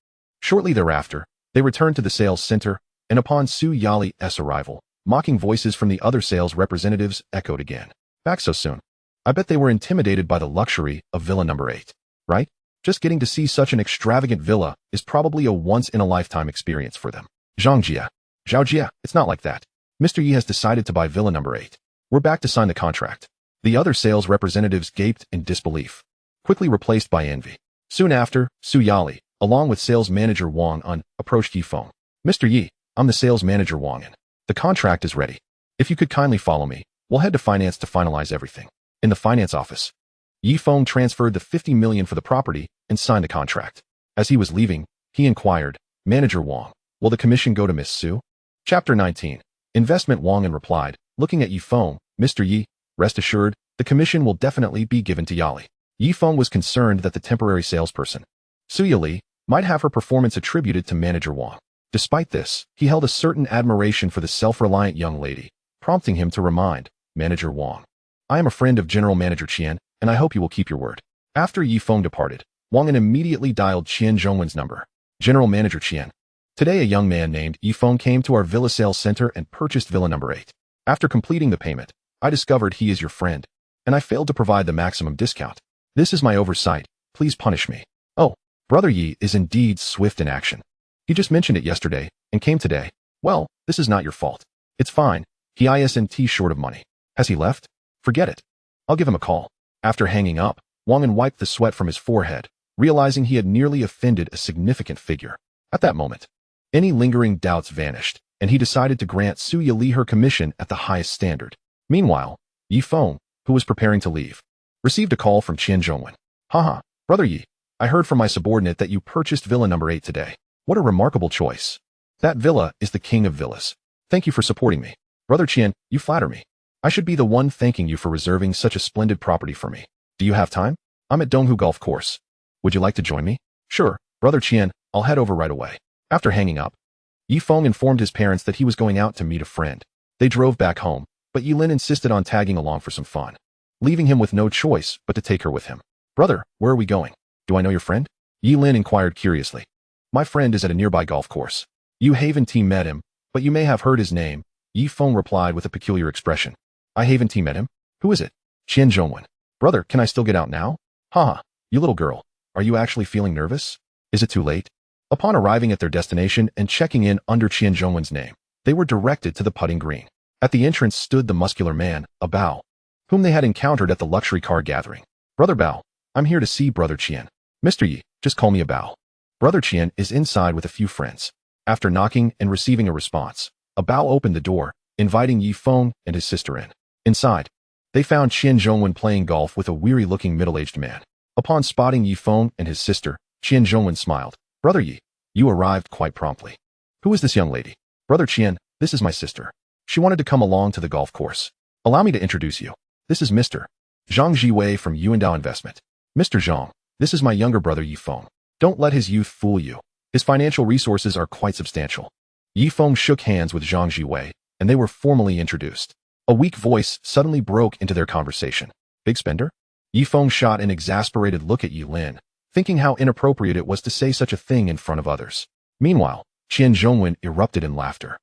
Shortly thereafter, they returned to the sales center, and upon Su Yali's arrival, mocking voices from the other sales representatives echoed again. "Back so soon? I bet they were intimidated by the luxury of villa number 8, right? Just getting to see such an extravagant villa is probably a once-in-a-lifetime experience for them." "Zhangjia, Zhaojia, it's not like that. Mr. Yi has decided to buy villa number 8. We're back to sign the contract." The other sales representatives gaped in disbelief, quickly replaced by envy. Soon after, Su Yali, along with sales manager Wang Un, approached Yi Feng. Mr. Yi, I'm the sales manager Wang Un. The contract is ready. If you could kindly follow me, we'll head to finance to finalize everything. In the finance office, Yi Feng transferred the 50 million for the property and signed the contract. As he was leaving, he inquired, Manager Wang, will the commission go to Miss Su? Chapter 19. Investment. Wang Un replied, looking at Yi Feng, Mr. Yi, rest assured, the commission will definitely be given to Yali. Yi Feng was concerned that the temporary salesperson, Su Yali, might have her performance attributed to Manager Wang. Despite this, he held a certain admiration for the self-reliant young lady, prompting him to remind Manager Wang, I am a friend of General Manager Qian, and I hope you will keep your word. After Yi Feng departed, Wang Un immediately dialed Qian Zhongwen's number. General Manager Qian. Today a young man named Yi Feng came to our villa sales center and purchased villa number 8. After completing the payment, I discovered he is your friend, and I failed to provide the maximum discount. This is my oversight. Please punish me. Oh, Brother Yi is indeed swift in action. He just mentioned it yesterday and came today. Well, this is not your fault. It's fine. He isn't short of money. Has he left? Forget it. I'll give him a call. After hanging up, Wang Un wiped the sweat from his forehead, realizing he had nearly offended a significant figure. At that moment, any lingering doubts vanished, and he decided to grant Su Yali her commission at the highest standard. Meanwhile, Yi Feng, who was preparing to leave, received a call from Qian Zhongwen. Haha, Brother Yi, I heard from my subordinate that you purchased villa number 8 today. What a remarkable choice. That villa is the king of villas. Thank you for supporting me. Brother Qian, you flatter me. I should be the one thanking you for reserving such a splendid property for me. Do you have time? I'm at Donghu Golf Course. Would you like to join me? Sure, Brother Qian, I'll head over right away. After hanging up, Yi Feng informed his parents that he was going out to meet a friend. They drove back home, but Yi Lin insisted on tagging along for some fun, leaving him with no choice but to take her with him. Brother, where are we going? Do I know your friend? Yi Lin inquired curiously. My friend is at a nearby golf course. You Haven team met him, but you may have heard his name. Yi Feng replied with a peculiar expression. I Haven team met him? Who is it? Qian Zhongwen. Brother, can I still get out now? Haha, you little girl. Are you actually feeling nervous? Is it too late? Upon arriving at their destination and checking in under Qian Zhongwen's name, they were directed to the putting green. At the entrance stood the muscular man, a Bao, whom they had encountered at the luxury car gathering. Brother Bao, I'm here to see Brother Qian. Mr. Yi, just call me a Bao. Brother Qian is inside with a few friends. After knocking and receiving a response, a Bao opened the door, inviting Yi Feng and his sister in. Inside, they found Qian Zhongwen playing golf with a weary-looking middle-aged man. Upon spotting Yi Feng and his sister, Qian Zhongwen smiled. Brother Yi, you arrived quite promptly. Who is this young lady? Brother Qian, this is my sister. She wanted to come along to the golf course. Allow me to introduce you. This is Mr. Zhang Jiwei from Yuandao Investment. Mr. Zhang, this is my younger brother Yi Feng. Don't let his youth fool you. His financial resources are quite substantial. Yi Feng shook hands with Zhang Jiwei, and they were formally introduced. A weak voice suddenly broke into their conversation. Big spender? Yi Feng shot an exasperated look at Yi Lin, thinking how inappropriate it was to say such a thing in front of others. Meanwhile, Qian Zhongwen erupted in laughter.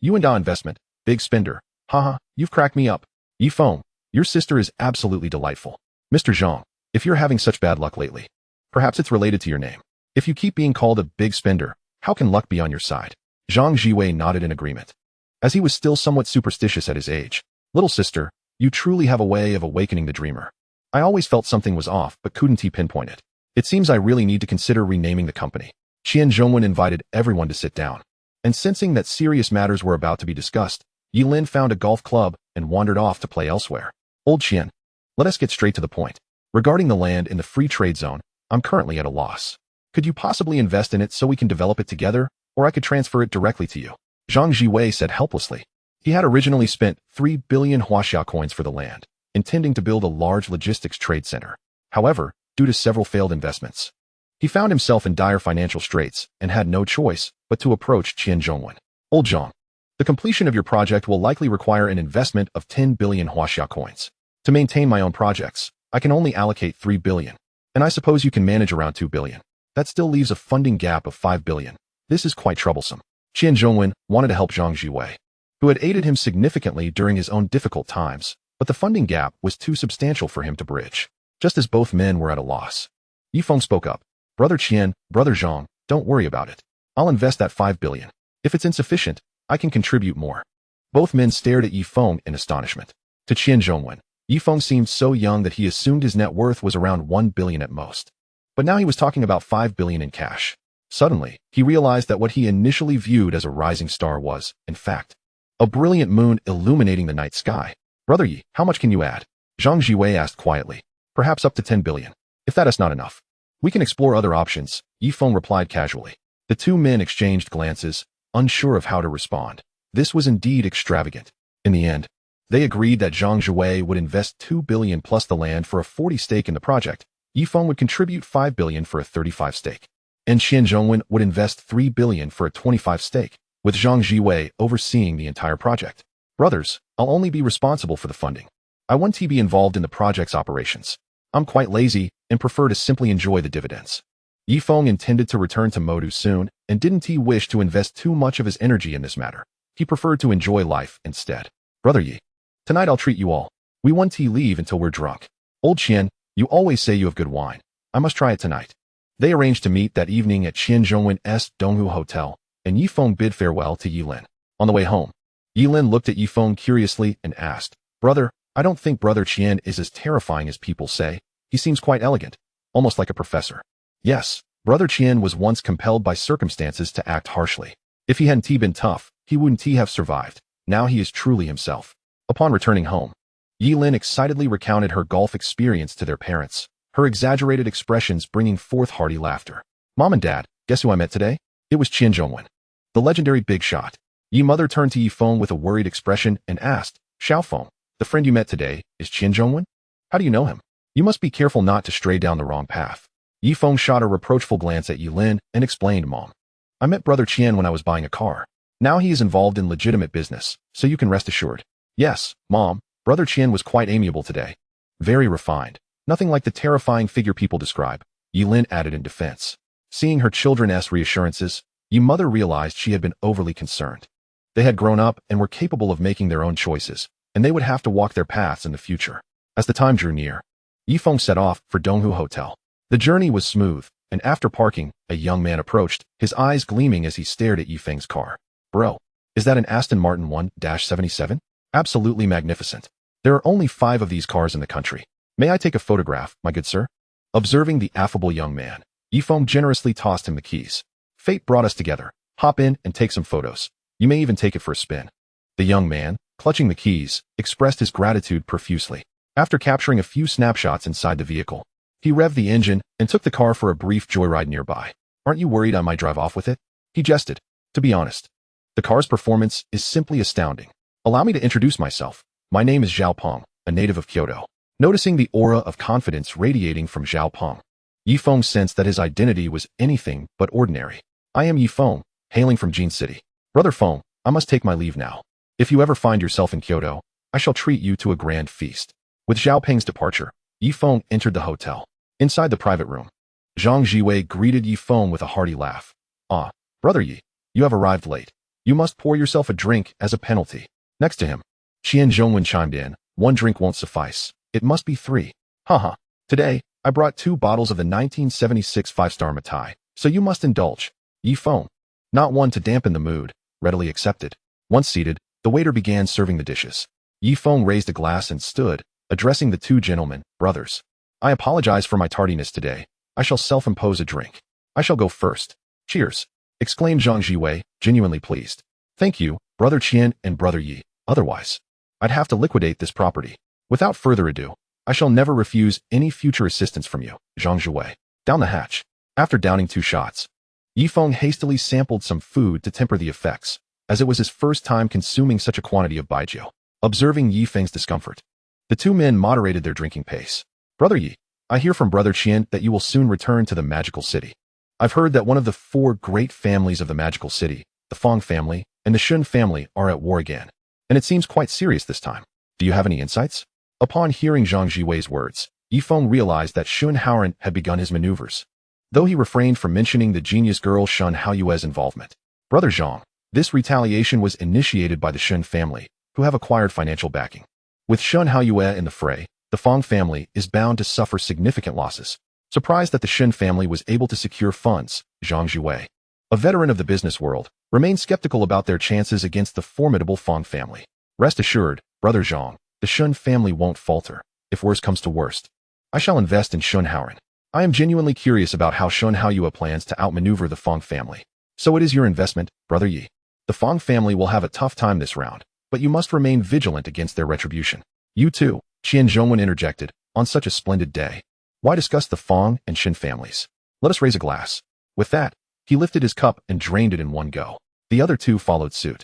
Yuandao Investment, big spender. Haha, you've cracked me up. Yi Feng, your sister is absolutely delightful. Mr. Zhang, if you're having such bad luck lately, perhaps it's related to your name. If you keep being called a big spender, how can luck be on your side? Zhang Jiwei nodded in agreement. As he was still somewhat superstitious at his age, little sister, you truly have a way of awakening the dreamer. I always felt something was off, but couldn't pinpoint it. It seems I really need to consider renaming the company. Qian Zhongwen invited everyone to sit down, and sensing that serious matters were about to be discussed, Yi Lin found a golf club and wandered off to play elsewhere. Old Qian, let us get straight to the point. Regarding the land in the free trade zone, I'm currently at a loss. Could you possibly invest in it so we can develop it together, or I could transfer it directly to you? Zhang Jiwei said helplessly. He had originally spent 3 billion huaxia coins for the land, intending to build a large logistics trade center. However, due to several failed investments, he found himself in dire financial straits and had no choice but to approach Qian Zhongwen. Old Zhang, the completion of your project will likely require an investment of 10 billion huaxia coins. To maintain my own projects, I can only allocate 3 billion, and I suppose you can manage around 2 billion. That still leaves a funding gap of 5 billion. This is quite troublesome. Qian Zhongwen wanted to help Zhang Jiwei, who had aided him significantly during his own difficult times, but the funding gap was too substantial for him to bridge. Just as both men were at a loss, Yi Feng spoke up. Brother Qian, Brother Zhang, don't worry about it. I'll invest that 5 billion. If it's insufficient, I can contribute more. Both men stared at Yi Feng in astonishment. To Qian Zhongwen, Yi Feng seemed so young that he assumed his net worth was around 1 billion at most. But now he was talking about 5 billion in cash. Suddenly, he realized that what he initially viewed as a rising star was, in fact, a brilliant moon illuminating the night sky. Brother Yi, how much can you add? Zhang Jiwei asked quietly. Perhaps up to 10 billion. If that is not enough, we can explore other options, Yi Feng replied casually. The two men exchanged glances, unsure of how to respond. This was indeed extravagant. In the end, they agreed that Zhang Jiwei would invest 2 billion plus the land for a 40 stake in the project. Yi Feng would contribute 5 billion for a 35 stake. And Qian Zhongwen would invest 3 billion for a 25 stake, with Zhang Jiwei overseeing the entire project. Brothers, I'll only be responsible for the funding. I want to be involved in the project's operations. I'm quite lazy and prefer to simply enjoy the dividends. Yi Feng intended to return to Modu soon and didn't he wish to invest too much of his energy in this matter. He preferred to enjoy life instead. Brother Yi, tonight I'll treat you all. We want to leave until we're drunk. Old Qian, you always say you have good wine. I must try it tonight. They arranged to meet that evening at Qian Zhongwen's Donghu Hotel, and Yi Feng bid farewell to Yi Lin. On the way home, Yi Lin looked at Yi Feng curiously and asked, Brother, I don't think Brother Qian is as terrifying as people say. He seems quite elegant, almost like a professor. Yes, Brother Qian was once compelled by circumstances to act harshly. If he hadn't been tough, he wouldn't have survived. Now he is truly himself. Upon returning home, Yi Lin excitedly recounted her golf experience to their parents, her exaggerated expressions bringing forth hearty laughter. Mom and Dad, guess who I met today? It was Qian Zhongwen, the legendary big shot. Yi Mother turned to Yi Feng with a worried expression and asked, Xiao Feng, the friend you met today, is Qian Zhongwen? How do you know him? You must be careful not to stray down the wrong path. Yi Feng shot a reproachful glance at Yi Lin and explained, Mom, I met Brother Qian when I was buying a car. Now he is involved in legitimate business, so you can rest assured. Yes, Mom, Brother Qian was quite amiable today. Very refined. Nothing like the terrifying figure people describe, Yi Lin added in defense. Seeing her children's reassurances, Yi Mother realized she had been overly concerned. They had grown up and were capable of making their own choices, and they would have to walk their paths in the future. As the time drew near, Yi Feng set off for Donghu Hotel. The journey was smooth, and after parking, a young man approached, his eyes gleaming as he stared at Yi Feng's car. Bro, is that an Aston Martin 1-77? Absolutely magnificent. There are only 5 of these cars in the country. May I take a photograph, my good sir? Observing the affable young man, Yi Feng generously tossed him the keys. Fate brought us together. Hop in and take some photos. You may even take it for a spin. The young man, clutching the keys, expressed his gratitude profusely. After capturing a few snapshots inside the vehicle, he revved the engine and took the car for a brief joyride nearby. Aren't you worried I might drive off with it? He jested. To be honest, the car's performance is simply astounding. Allow me to introduce myself. My name is Zhao Peng, a native of Kyoto. Noticing the aura of confidence radiating from Zhao Peng, Yi Feng sensed that his identity was anything but ordinary. I am Yi Feng, hailing from Jin City. Brother Feng, I must take my leave now. If you ever find yourself in Kyoto, I shall treat you to a grand feast. With Zhao Peng's departure, Yi Feng entered the hotel. Inside the private room, Zhang Jiwei greeted Yi Feng with a hearty laugh. Ah, Brother Yi, you have arrived late. You must pour yourself a drink as a penalty. Next to him, Qian Zhongwen chimed in. 1 drink won't suffice. It must be 3. Haha. Today, I brought 2 bottles of the 1976 5-star Matai, so you must indulge. Yi Feng, not one to dampen the mood, readily accepted. Once seated, the waiter began serving the dishes. Yi Feng raised a glass and stood, addressing the 2 gentlemen, brothers. I apologize for my tardiness today. I shall self-impose a drink. I shall go first. Cheers, exclaimed Zhang Jiwei, genuinely pleased. Thank you, Brother Qian and Brother Yi. Otherwise, I'd have to liquidate this property. Without further ado, I shall never refuse any future assistance from you, Zhang Jiwei. Down the hatch. After downing 2 shots, Yi Feng hastily sampled some food to temper the effects, as it was his first time consuming such a quantity of baijiu. Observing Yi Feng's discomfort, the 2 men moderated their drinking pace. Brother Yi, I hear from Brother Qian that you will soon return to the magical city. I've heard that one of the 4 great families of the magical city, the Feng family and the Shun family, are at war again, and it seems quite serious this time. Do you have any insights? Upon hearing Zhang Jiwei's words, Yi Feng realized that Shun Haoran had begun his maneuvers, though he refrained from mentioning the genius girl Shun Haoyue's involvement. Brother Zhang, this retaliation was initiated by the Shun family, who have acquired financial backing. With Shun Haoyue in the fray, the Feng family is bound to suffer significant losses. Surprised that the Shun family was able to secure funds, Zhang Jiwei, a veteran of the business world, remained skeptical about their chances against the formidable Feng family. Rest assured, Brother Zhang, the Shun family won't falter. If worst comes to worst, I shall invest in Shun Haoran. I am genuinely curious about how Shun Haoyue plans to outmaneuver the Feng family. So it is your investment, Brother Yi. The Feng family will have a tough time this round, but you must remain vigilant against their retribution. You too, Qian Zhongwen interjected, on such a splendid day. Why discuss the Feng and Shin families? Let us raise a glass. With that, he lifted his cup and drained it in one go. The other two followed suit.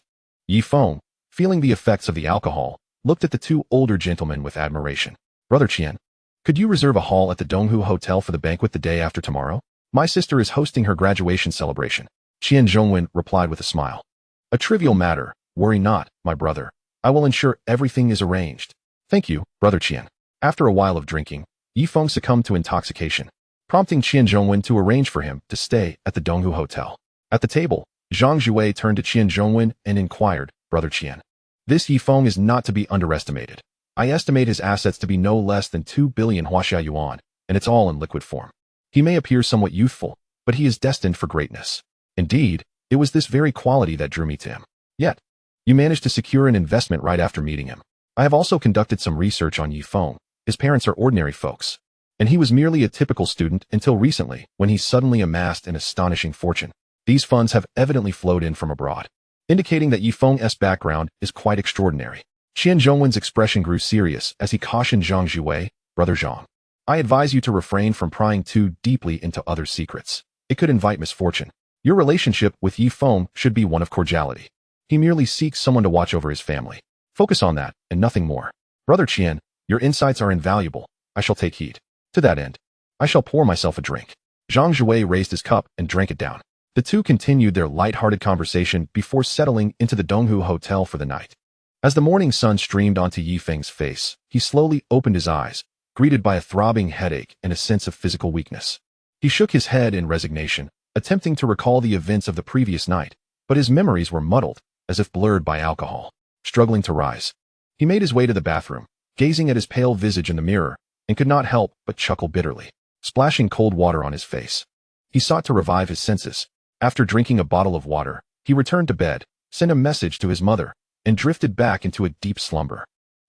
Yi Feng, feeling the effects of the alcohol, looked at the two older gentlemen with admiration. Brother Qian, could you reserve a hall at the Donghu Hotel for the banquet the day after tomorrow? My sister is hosting her graduation celebration. Qian Zhongwen replied with a smile. A trivial matter, worry not, my brother. I will ensure everything is arranged. Thank you, Brother Qian. After a while of drinking, Yi Feng succumbed to intoxication, prompting Qian Zhongwen to arrange for him to stay at the Donghu Hotel. At the table, Zhang Jue turned to Qian Zhongwen and inquired, Brother Qian. This Yi Feng is not to be underestimated. I estimate his assets to be no less than 2 billion Huaxia yuan, and it's all in liquid form. He may appear somewhat youthful, but he is destined for greatness. Indeed, it was this very quality that drew me to him. Yet, you managed to secure an investment right after meeting him. I have also conducted some research on Yi Feng. His parents are ordinary folks, and he was merely a typical student until recently when he suddenly amassed an astonishing fortune. These funds have evidently flowed in from abroad, indicating that Yi Feng's background is quite extraordinary. Qian Zhongwen's expression grew serious as he cautioned Zhang Jue, Brother Zhang. I advise you to refrain from prying too deeply into others' secrets. It could invite misfortune. Your relationship with Yi Feng should be one of cordiality. He merely seeks someone to watch over his family. Focus on that, and nothing more. Brother Qian, your insights are invaluable. I shall take heed. To that end, I shall pour myself a drink. Zhang Jue raised his cup and drank it down. The two continued their light-hearted conversation before settling into the Donghu Hotel for the night. As the morning sun streamed onto Yi Feng's face, he slowly opened his eyes, greeted by a throbbing headache and a sense of physical weakness. He shook his head in resignation, attempting to recall the events of the previous night, but his memories were muddled, as if blurred by alcohol. Struggling to rise, he made his way to the bathroom, gazing at his pale visage in the mirror, and could not help but chuckle bitterly, splashing cold water on his face. He sought to revive his senses. After drinking a bottle of water, he returned to bed, sent a message to his mother, and drifted back into a deep slumber.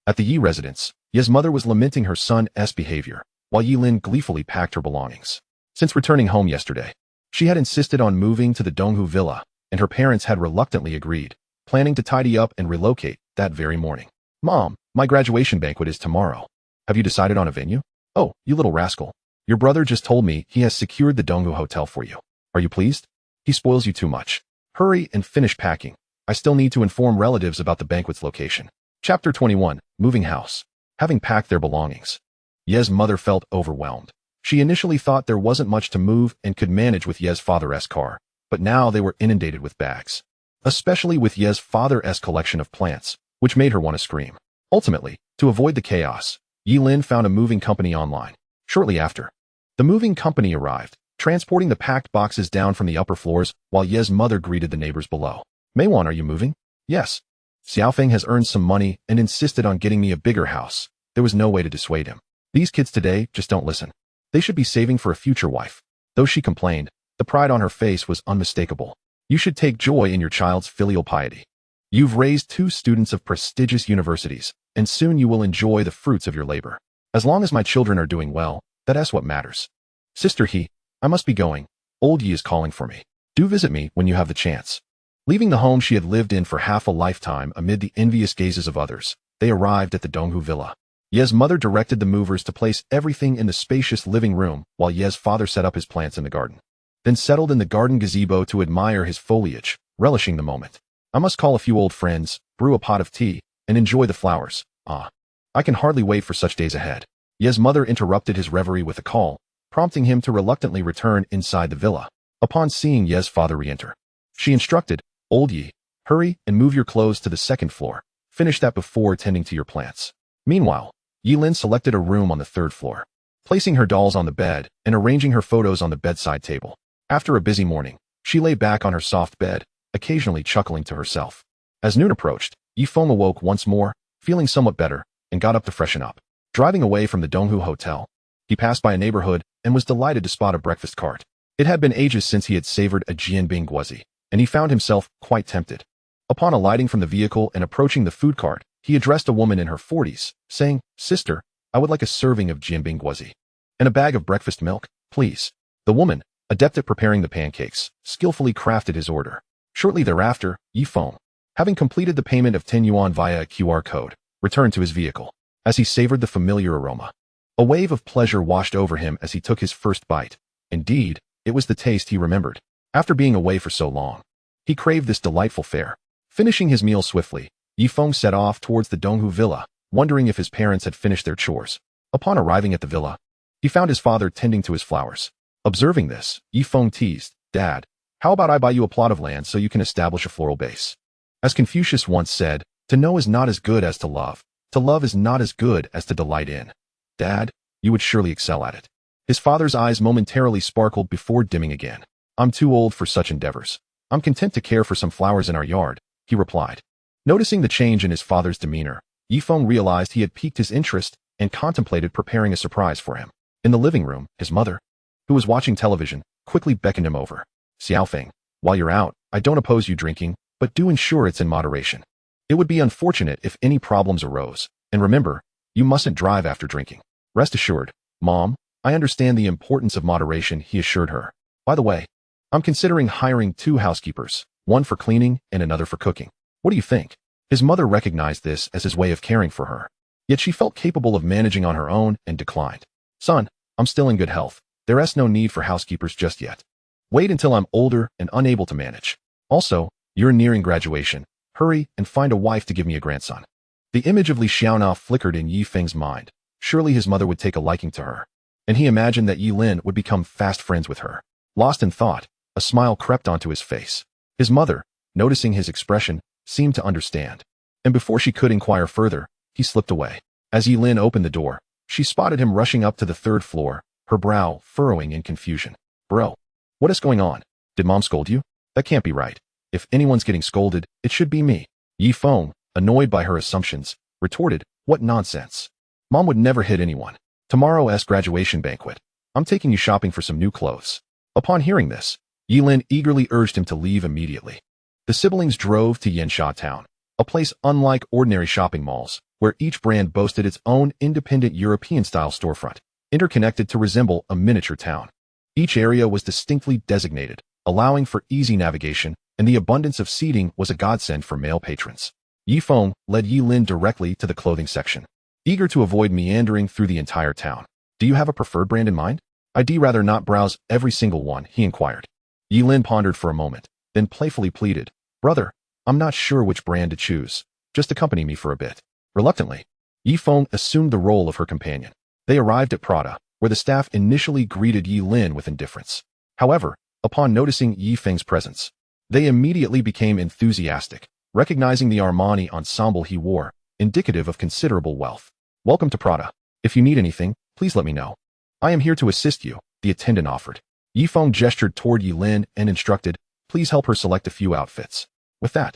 At the Yi residence, Ye's mother was lamenting her son's behavior, while Yi Lin gleefully packed her belongings. Since returning home yesterday, she had insisted on moving to the Donghu villa, and her parents had reluctantly agreed, planning to tidy up and relocate that very morning. Mom, my graduation banquet is tomorrow. Have you decided on a venue? Oh, you little rascal. Your brother just told me he has secured the Donghu Hotel for you. Are you pleased? He spoils you too much. Hurry and finish packing. I still need to inform relatives about the banquet's location. Chapter 21, Moving House. Having packed their belongings, Ye's mother felt overwhelmed. She initially thought there wasn't much to move and could manage with Ye's father's car, but now they were inundated with bags. Especially with Ye's father's collection of plants, which made her want to scream. Ultimately, to avoid the chaos, Yi Lin found a moving company online. Shortly after, the moving company arrived, transporting the packed boxes down from the upper floors while Ye's mother greeted the neighbors below. Meiwan, are you moving? Yes. Xiaofeng has earned some money and insisted on getting me a bigger house. There was no way to dissuade him. These kids today just don't listen. They should be saving for a future wife. Though she complained, the pride on her face was unmistakable. You should take joy in your child's filial piety. You've raised 2 students of prestigious universities, and soon you will enjoy the fruits of your labor. As long as my children are doing well, that's what matters. Sister He, I must be going. Old Yi is calling for me. Do visit me when you have the chance. Leaving the home she had lived in for half a lifetime amid the envious gazes of others, they arrived at the Donghu villa. Ye's mother directed the movers to place everything in the spacious living room while Ye's father set up his plants in the garden. Then settled in the garden gazebo to admire his foliage, relishing the moment. I must call a few old friends, brew a pot of tea, and enjoy the flowers. I can hardly wait for such days ahead. Ye's mother interrupted his reverie with a call, prompting him to reluctantly return inside the villa. Upon seeing Ye's father re-enter, she instructed, Old Yi, hurry and move your clothes to the 2nd floor. Finish that before tending to your plants. Meanwhile, Yi Lin selected a room on the 3rd floor, placing her dolls on the bed and arranging her photos on the bedside table. After a busy morning, she lay back on her soft bed, occasionally chuckling to herself. As noon approached, Yi Feng awoke once more, feeling somewhat better, and got up to freshen up. Driving away from the Donghu Hotel, he passed by a neighborhood and was delighted to spot a breakfast cart. It had been ages since he had savored a jianbing guozi, and he found himself quite tempted. Upon alighting from the vehicle and approaching the food cart, he addressed a woman in her 40s, saying, Sister, I would like a serving of jianbing guozi. And a bag of breakfast milk. please. The woman, adept at preparing the pancakes, skillfully crafted his order. Shortly thereafter, Yi Feng, having completed the payment of 10 yuan via a QR code, returned to his vehicle. As he savored the familiar aroma, a wave of pleasure washed over him as he took his first bite. Indeed, it was the taste he remembered. After being away for so long, he craved this delightful fare. Finishing his meal swiftly, Yi Feng set off towards the Donghu villa, wondering if his parents had finished their chores. Upon arriving at the villa, he found his father tending to his flowers. Observing this, Yi Feng teased, "Dad, how about I buy you a plot of land so you can establish a floral base?" As Confucius once said, to know is not as good as to love. To love is not as good as to delight in. Dad, you would surely excel at it. His father's eyes momentarily sparkled before dimming again. I'm too old for such endeavors. I'm content to care for some flowers in our yard, he replied. Noticing the change in his father's demeanor, Yi Feng realized he had piqued his interest and contemplated preparing a surprise for him. In the living room, his mother, who was watching television, quickly beckoned him over. Xiao Feng, while you're out, I don't oppose you drinking, but do ensure it's in moderation. It would be unfortunate if any problems arose, and remember, you mustn't drive after drinking. Rest assured, Mom, I understand the importance of moderation, he assured her. By the way, I'm considering hiring 2 housekeepers, one for cleaning and another for cooking. What do you think? His mother recognized this as his way of caring for her, yet she felt capable of managing on her own and declined. Son, I'm still in good health. There's no need for housekeepers just yet. Wait until I'm older and unable to manage. Also, you're nearing graduation. Hurry and find a wife to give me a grandson. The image of Li Xiaona flickered in Yi Feng's mind. Surely his mother would take a liking to her, and he imagined that Yi Lin would become fast friends with her. Lost in thought, a smile crept onto his face. His mother, noticing his expression, seemed to understand, and before she could inquire further, he slipped away. As Yi Lin opened the door, she spotted him rushing up to the 3rd floor, her brow furrowing in confusion. Bro, what is going on? Did Mom scold you? That can't be right. If anyone's getting scolded, it should be me. Yi Feng, annoyed by her assumptions, retorted, what nonsense. Mom would never hit anyone. Tomorrow's graduation banquet. I'm taking you shopping for some new clothes. Upon hearing this, Yi Lin eagerly urged him to leave immediately. The siblings drove to Yansha Town, a place unlike ordinary shopping malls, where each brand boasted its own independent European-style storefront, interconnected to resemble a miniature town. Each area was distinctly designated, allowing for easy navigation, and the abundance of seating was a godsend for male patrons. Yi Feng led Yi Lin directly to the clothing section, eager to avoid meandering through the entire town. Do you have a preferred brand in mind? I'd rather not browse every single one, he inquired. Yi Lin pondered for a moment, then playfully pleaded, Brother, I'm not sure which brand to choose. Just accompany me for a bit. Reluctantly, Yi Feng assumed the role of her companion. They arrived at Prada, where the staff initially greeted Yi Lin with indifference. However, upon noticing Yi Feng's presence, they immediately became enthusiastic, recognizing the Armani ensemble he wore, indicative of considerable wealth. Welcome to Prada. If you need anything, please let me know. I am here to assist you, the attendant offered. Yi Feng gestured toward Yi Lin and instructed, please help her select a few outfits. With that,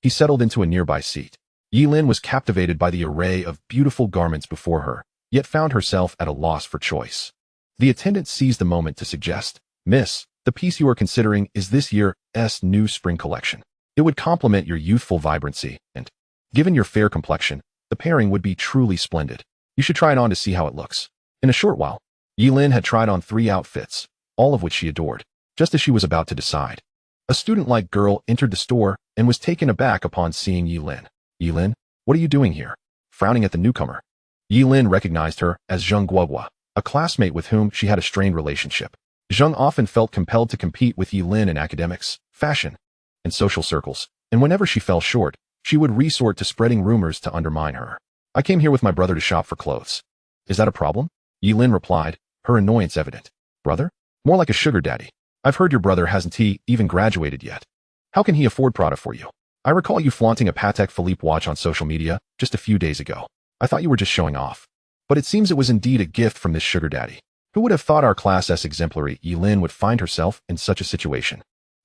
he settled into a nearby seat. Yi Lin was captivated by the array of beautiful garments before her, yet found herself at a loss for choice. The attendant seized the moment to suggest, Miss, the piece you are considering is this year's new spring collection. It would complement your youthful vibrancy, and, given your fair complexion, the pairing would be truly splendid. You should try it on to see how it looks. In a short while, Yi Lin had tried on 3 outfits, all of which she adored. Just as she was about to decide, a student-like girl entered the store and was taken aback upon seeing Yi Lin. Yi Lin, what are you doing here? Frowning at the newcomer, Yi Lin recognized her as Zheng Guogua, a classmate with whom she had a strained relationship. Zheng often felt compelled to compete with Yi Lin in academics, fashion, and social circles, and whenever she fell short, she would resort to spreading rumors to undermine her. I came here with my brother to shop for clothes. Is that a problem? Yi Lin replied, her annoyance evident. Brother? More like a sugar daddy. I've heard your brother hasn't even graduated yet. How can he afford Prada for you? I recall you flaunting a Patek Philippe watch on social media just a few days ago. I thought you were just showing off. But it seems it was indeed a gift from this sugar daddy. Who would have thought our class S exemplary Yi Lin would find herself in such a situation?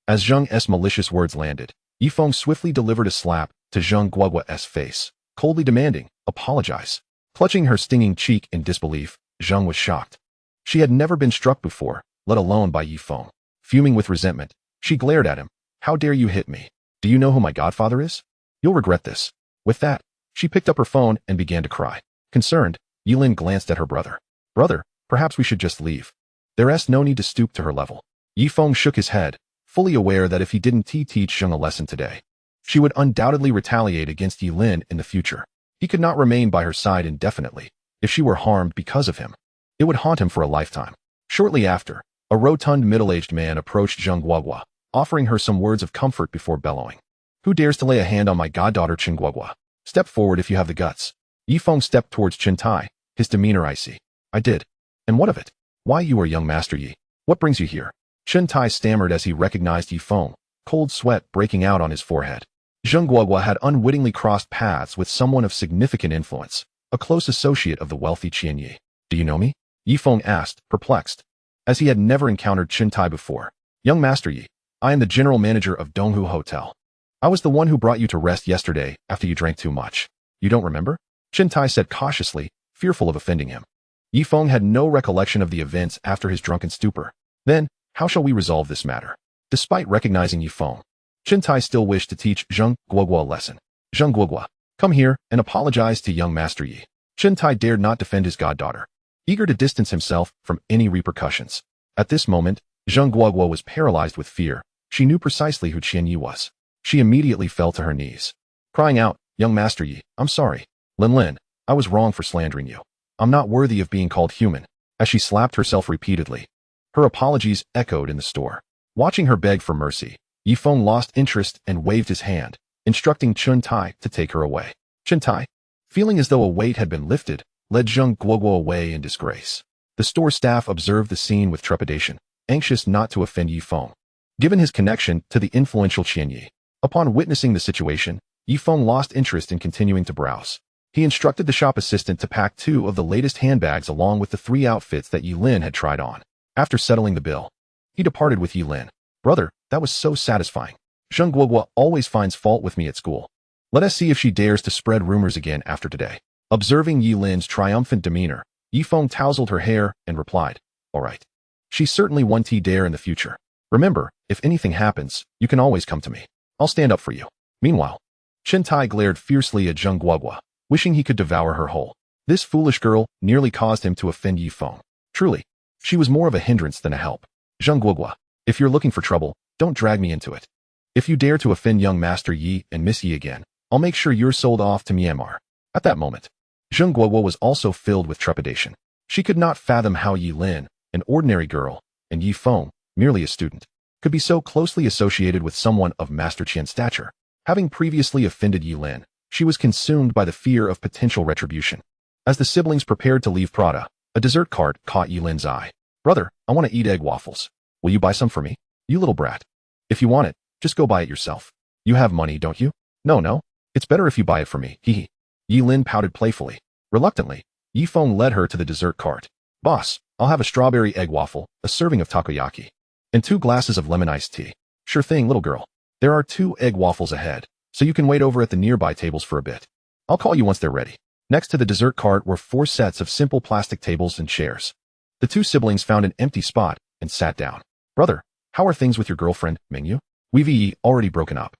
As Zheng's malicious words landed, Yi Feng swiftly delivered a slap to Zheng Guogua's face, coldly demanding, apologize. Clutching her stinging cheek in disbelief, Zheng was shocked. She had never been struck before, let alone by Yi Feng. Fuming with resentment, she glared at him. How dare you hit me? Do you know who my godfather is? You'll regret this. With that, she picked up her phone and began to cry. Concerned, Yi Lin glanced at her brother. Brother, perhaps we should just leave. There's no need to stoop to her level. Yi Feng shook his head, fully aware that if he didn't teach Zheng a lesson today, she would undoubtedly retaliate against Yi Lin in the future. He could not remain by her side indefinitely. If she were harmed because of him, it would haunt him for a lifetime. Shortly after, a rotund middle-aged man approached Zheng Guogua, offering her some words of comfort before bellowing. Who dares to lay a hand on my goddaughter Qin Guogua? Step forward if you have the guts. Yi Feng stepped towards Qin Tai, his demeanor icy. I did. And what of it? Why, you are young Master Yi. What brings you here? Qin Tai stammered as he recognized Yi Feng, cold sweat breaking out on his forehead. Zheng Guogua had unwittingly crossed paths with someone of significant influence, a close associate of the wealthy Qian Yi. Do you know me? Yi Feng asked, perplexed, as he had never encountered Qin Tai before. Young Master Yi, I am the general manager of Donghu Hotel. I was the one who brought you to rest yesterday after you drank too much. You don't remember? Qin Tai said cautiously, fearful of offending him. Yi Feng had no recollection of the events after his drunken stupor. Then, how shall we resolve this matter? Despite recognizing Yi Feng, Qin Tai still wished to teach Zheng Guogua a lesson. Zheng Guogua, come here and apologize to young Master Yi. Qin Tai dared not defend his goddaughter, eager to distance himself from any repercussions. At this moment, Zheng Guogua was paralyzed with fear. She knew precisely who Qian Yi was. She immediately fell to her knees, crying out, Young Master Yi, I'm sorry. Lin, I was wrong for slandering you. I'm not worthy of being called human. As she slapped herself repeatedly, her apologies echoed in the store. Watching her beg for mercy, Yi Feng lost interest and waved his hand, instructing Qin Tai to take her away. Qin Tai, feeling as though a weight had been lifted, led Zheng Guogua away in disgrace. The store staff observed the scene with trepidation, anxious not to offend Yi Feng, given his connection to the influential Qian Yi. Upon witnessing the situation, Yi Feng lost interest in continuing to browse. He instructed the shop assistant to pack 2 of the latest handbags along with the 3 outfits that Yi Lin had tried on. After settling the bill, he departed with Yi Lin. Brother, that was so satisfying. Zheng Guogua always finds fault with me at school. Let us see if she dares to spread rumors again after today. Observing Yi Lin's triumphant demeanor, Yi Feng tousled her hair and replied, all right. She certainly won't dare in the future. Remember, if anything happens, you can always come to me. I'll stand up for you. Meanwhile, Qin Tai glared fiercely at Zheng Guogua, wishing he could devour her whole. This foolish girl nearly caused him to offend Yi Feng. Truly, she was more of a hindrance than a help. Zheng Guogua, if you're looking for trouble, don't drag me into it. If you dare to offend young Master Yi and Miss Yi again, I'll make sure you're sold off to Myanmar. At that moment, Zheng Guogua was also filled with trepidation. She could not fathom how Yi Lin, an ordinary girl, and Yi Feng, merely a student, could be so closely associated with someone of Master Qian's stature. Having previously offended Yi Lin, she was consumed by the fear of potential retribution. As the siblings prepared to leave Prada, a dessert cart caught Yi Lin's eye. Brother, I want to eat egg waffles. Will you buy some for me? You little brat. If you want it, just go buy it yourself. You have money, don't you? No. It's better if you buy it for me, hee. Yi Lin pouted playfully. Reluctantly, Yi Feng led her to the dessert cart. Boss, I'll have a strawberry egg waffle, a serving of takoyaki, and 2 glasses of lemon iced tea. Sure thing, little girl. There are 2 egg waffles ahead, so you can wait over at the nearby tables for a bit. I'll call you once they're ready. Next to the dessert cart were 4 sets of simple plastic tables and chairs. The 2 siblings found an empty spot and sat down. Brother, how are things with your girlfriend, Mingyu? We've already broken up.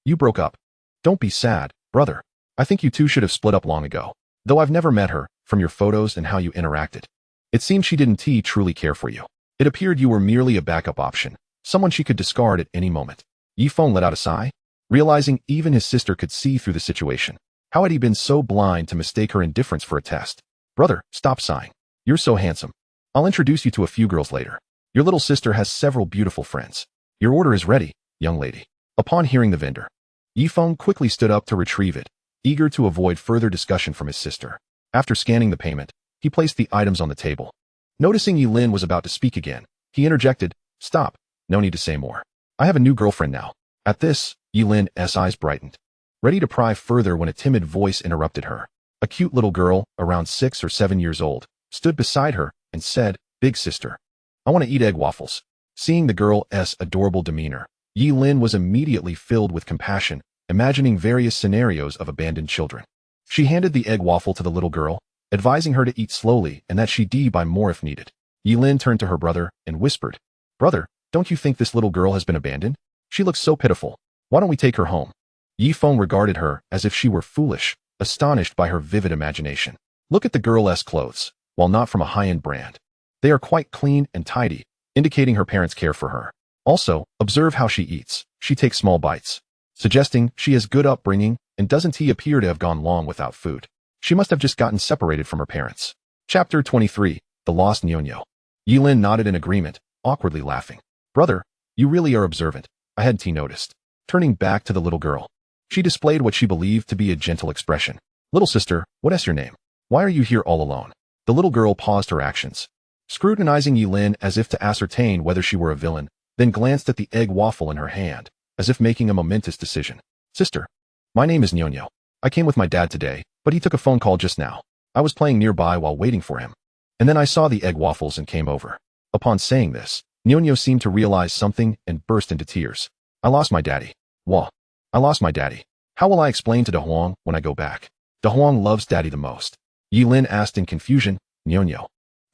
You broke up? Don't be sad, brother. I think you 2 should have split up long ago. Though I've never met her, from your photos and how you interacted, it seemed she didn't truly care for you. It appeared you were merely a backup option, someone she could discard at any moment. Yi Feng let out a sigh, realizing even his sister could see through the situation. How had he been so blind to mistake her indifference for a test? Brother, stop sighing. You're so handsome. I'll introduce you to a few girls later. Your little sister has several beautiful friends. Your order is ready, young lady. Upon hearing the vendor, Yi Feng quickly stood up to retrieve it, eager to avoid further discussion from his sister. After scanning the payment, he placed the items on the table. Noticing Yi Lin was about to speak again, he interjected, Stop, no need to say more. I have a new girlfriend now. At this, Yi Lin's eyes brightened, ready to pry further when a timid voice interrupted her. A cute little girl, around 6 or 7 years old, stood beside her and said, Big sister, I want to eat egg waffles. Seeing the girl's adorable demeanor, Yi Lin was immediately filled with compassion, imagining various scenarios of abandoned children. She handed the egg waffle to the little girl, advising her to eat slowly and that she'd buy more if needed. Yi Lin turned to her brother and whispered, Brother, don't you think this little girl has been abandoned? She looks so pitiful. Why don't we take her home? Yi Feng regarded her as if she were foolish, astonished by her vivid imagination. Look at the girl's clothes, while not from a high-end brand, They are quite clean and tidy, indicating her parents care for her. Also, observe how she eats. She takes small bites, suggesting she has good upbringing and doesn't he appear to have gone long without food. She must have just gotten separated from her parents. Chapter 23. The Lost Nyonyo. Yilin nodded in agreement, awkwardly laughing. Brother, you really are observant, I hadn't noticed. Turning back to the little girl, she displayed what she believed to be a gentle expression. Little sister, what's your name? Why are you here all alone? The little girl paused her actions, scrutinizing Yilin as if to ascertain whether she were a villain, then glanced at the egg waffle in her hand, as if making a momentous decision. Sister, my name is Nyonyo. I came with my dad today, but he took a phone call just now. I was playing nearby while waiting for him, and then I saw the egg waffles and came over. Upon saying this, Nyonyo seemed to realize something and burst into tears. I lost my daddy. Wah. I lost my daddy. How will I explain to Dahuang when I go back? Dahuang loves daddy the most. Yilin asked in confusion. Nyonyo.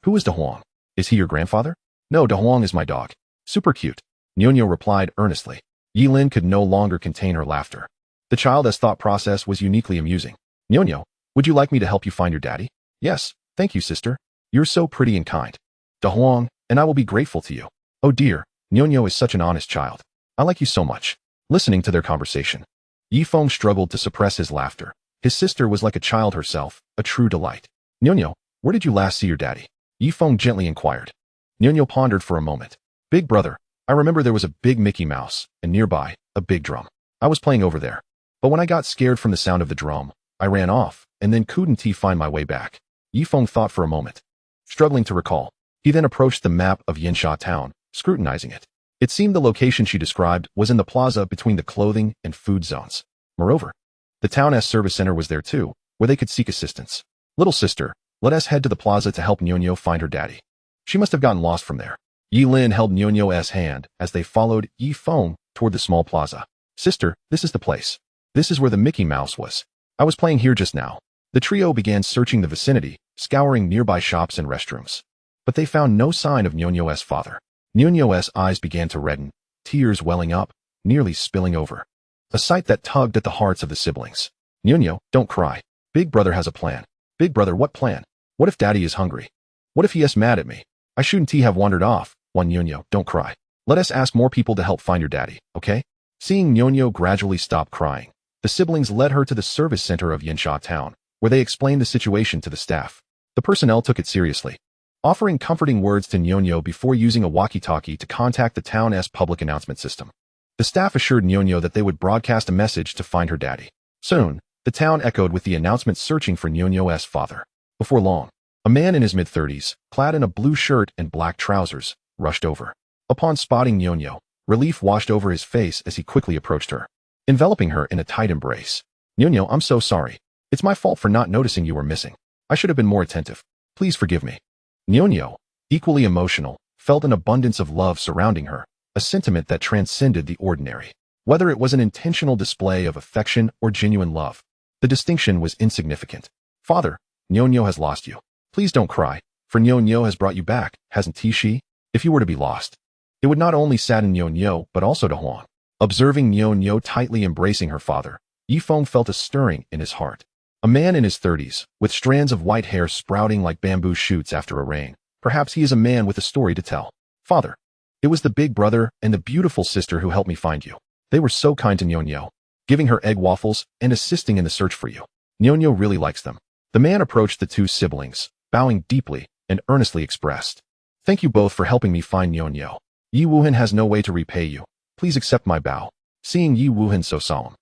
Who is Dahuang? Is he your grandfather? No, Dahuang is my dog. Super cute. Nyonyo replied earnestly. Yilin could no longer contain her laughter. The child's thought process was uniquely amusing. Nyonyo, would you like me to help you find your daddy? Yes, thank you, sister. You're so pretty and kind. Dahuang, and I will be grateful to you. Oh dear, Nyonyo is such an honest child. I like you so much. Listening to their conversation, Feng struggled to suppress his laughter. His sister was like a child herself, a true delight. Nyonyo, where did you last see your daddy? Feng gently inquired. Nyonyo pondered for a moment. Big brother, I remember there was a big Mickey Mouse, and nearby, a big drum. I was playing over there. But when I got scared from the sound of the drum, I ran off, and then couldn't find my way back. Feng thought for a moment, struggling to recall. He then approached the map of Yansha town, scrutinizing it. It seemed the location she described was in the plaza between the clothing and food zones. Moreover, the town's service center was there too, where they could seek assistance. Little sister, let us head to the plaza to help Nyonyo find her daddy. She must have gotten lost from there. Yilin held Nyonyo's hand as they followed Feng toward the small plaza. Sister, this is the place. This is where the Mickey Mouse was. I was playing here just now. The trio began searching the vicinity, scouring nearby shops and restrooms. But they found no sign of Nyonyo's father. Nyonyo's eyes began to redden, tears welling up, nearly spilling over. A sight that tugged at the hearts of the siblings. Nyonyo, don't cry. Big brother has a plan. Big brother, what plan? What if daddy is hungry? What if he is mad at me? I shouldn't have wandered off. One Nyonyo, don't cry. Let us ask more people to help find your daddy, okay? Seeing Nyonyo gradually stop crying, the siblings led her to the service center of Yansha town, where they explained the situation to the staff. The personnel took it seriously, offering comforting words to Nyonyo before using a walkie-talkie to contact the town's public announcement system. The staff assured Nyonyo that they would broadcast a message to find her daddy. Soon, the town echoed with the announcement searching for Nyonyo's father. Before long, a man in his mid-30s, clad in a blue shirt and black trousers, rushed over. Upon spotting Nyonyo, relief washed over his face as he quickly approached her, enveloping her in a tight embrace. Nyonyo, I'm so sorry. It's my fault for not noticing you were missing. I should have been more attentive. Please forgive me. Nyonyo, equally emotional, felt an abundance of love surrounding her, a sentiment that transcended the ordinary. Whether it was an intentional display of affection or genuine love, the distinction was insignificant. Father, Nyonyo has lost you. Please don't cry, for Nyonyo has brought you back, hasn't she? If you were to be lost, it would not only sadden Nyonyo, but also Dahuang. Observing Nyonyo tightly embracing her father, Feng felt a stirring in his heart. A man in his 30s, with strands of white hair sprouting like bamboo shoots after a rain. Perhaps he is a man with a story to tell. Father, it was the big brother and the beautiful sister who helped me find you. They were so kind to Nyonyo, giving her egg waffles and assisting in the search for you. Nyonyo really likes them. The man approached the two siblings, bowing deeply, and earnestly expressed, "Thank you both for helping me find Nyonyo. Yi Wuhan has no way to repay you. Please accept my bow." Seeing Yi Wuhan so solemn,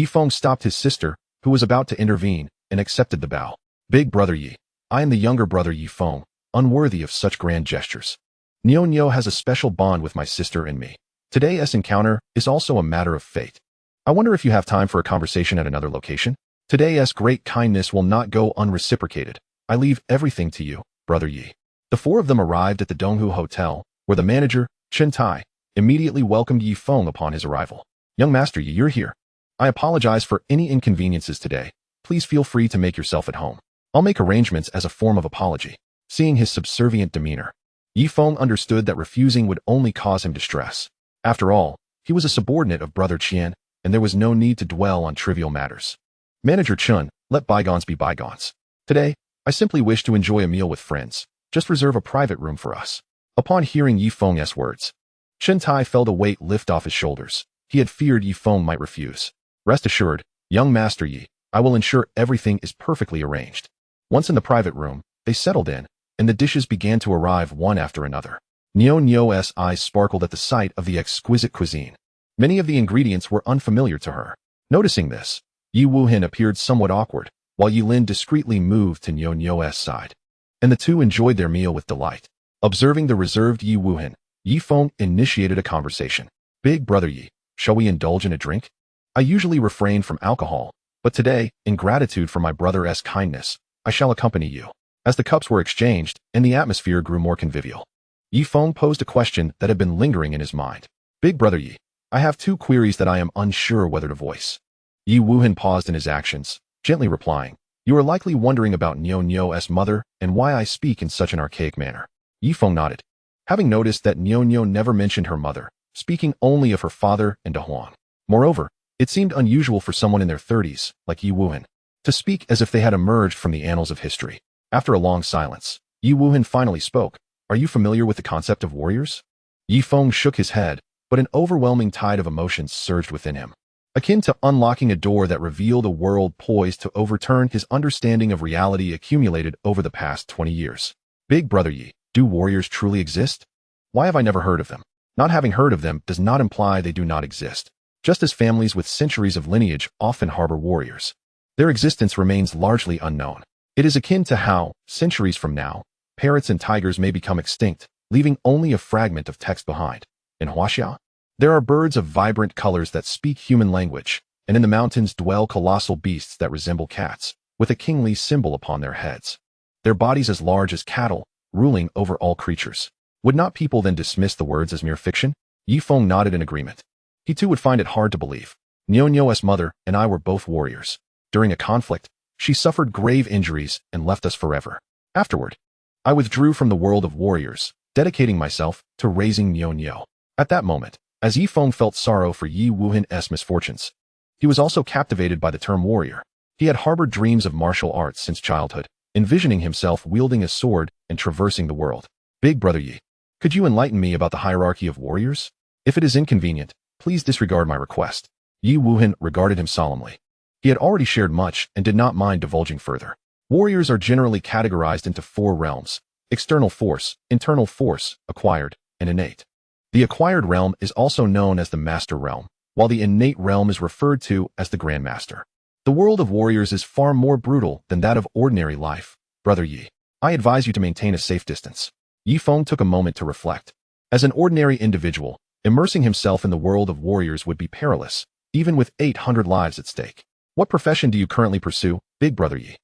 Feng stopped his sister, who was about to intervene, and accepted the bow. "Big brother Yi, I am the younger brother Feng, unworthy of such grand gestures. Nyonyo has a special bond with my sister and me. Today's encounter is also a matter of fate. I wonder if you have time for a conversation at another location? Today's great kindness will not go unreciprocated. I leave everything to you, brother Yi." The four of them arrived at the Donghu Hotel, where the manager, Chen Tai, immediately welcomed Feng upon his arrival. "Young Master Yi, you're here. I apologize for any inconveniences today. Please feel free to make yourself at home. I'll make arrangements as a form of apology." Seeing his subservient demeanor, Feng understood that refusing would only cause him distress. After all, he was a subordinate of Brother Qian, and there was no need to dwell on trivial matters. "Manager Chun, let bygones be bygones. Today, I simply wish to enjoy a meal with friends. Just reserve a private room for us." Upon hearing Yi Feng's words, Chen Tai felt a weight lift off his shoulders. He had feared Yi Feng might refuse. "Rest assured, young Master Yi, I will ensure everything is perfectly arranged." Once in the private room, they settled in, and the dishes began to arrive one after another. Nyo's eyes sparkled at the sight of the exquisite cuisine. Many of the ingredients were unfamiliar to her. Noticing this, Yi Wuhan appeared somewhat awkward, while Yi Lin discreetly moved to Nyo's side. And the two enjoyed their meal with delight. Observing the reserved Yi Wuhan, Yi Feng initiated a conversation. "Big brother Yi, shall we indulge in a drink? I usually refrain from alcohol, but today, in gratitude for my brother's kindness, I shall accompany you." As the cups were exchanged and the atmosphere grew more convivial, Yi Feng posed a question that had been lingering in his mind. "Big brother Yi, I have two queries that I am unsure whether to voice." Yi Wuhan paused in his actions, gently replying, "You are likely wondering about Nyo's mother and why I speak in such an archaic manner." Yi Feng nodded, having noticed that Nyo never mentioned her mother, speaking only of her father and De Huang. Moreover, it seemed unusual for someone in their 30s, like Yi Wuhan, to speak as if they had emerged from the annals of history. After a long silence, Yi Wuhan finally spoke. "Are you familiar with the concept of warriors?" Yi Feng shook his head, but an overwhelming tide of emotions surged within him, akin to unlocking a door that revealed a world poised to overturn his understanding of reality accumulated over the past 20 years. "Big brother Yi, do warriors truly exist? Why have I never heard of them?" Not having heard of them does not imply they do not exist. Just as families with centuries of lineage often harbor warriors, their existence remains largely unknown. It is akin to how, centuries from now, parrots and tigers may become extinct, leaving only a fragment of text behind. In Huaxia, there are birds of vibrant colors that speak human language, and in the mountains dwell colossal beasts that resemble cats, with a kingly symbol upon their heads. Their bodies as large as cattle, ruling over all creatures. Would not people then dismiss the words as mere fiction? Yi Feng nodded in agreement. He too would find it hard to believe. Nyo's mother and I were both warriors. During a conflict, she suffered grave injuries and left us forever. Afterward, I withdrew from the world of warriors, dedicating myself to raising Nyo. At that moment, as Yi Feng felt sorrow for Yi Wuhan's misfortunes, he was also captivated by the term warrior. He had harbored dreams of martial arts since childhood, envisioning himself wielding a sword and traversing the world. "Big brother Yi, could you enlighten me about the hierarchy of warriors? If it is inconvenient, please disregard my request." Yi Wuhan regarded him solemnly. He had already shared much and did not mind divulging further. Warriors are generally categorized into 4 realms: external force, internal force, acquired, and innate. The acquired realm is also known as the master realm, while the innate realm is referred to as the grandmaster. The world of warriors is far more brutal than that of ordinary life. Brother Yi, I advise you to maintain a safe distance. Yi Feng took a moment to reflect. As an ordinary individual, immersing himself in the world of warriors would be perilous, even with 800 lives at stake. "What profession do you currently pursue, big brother Yi?"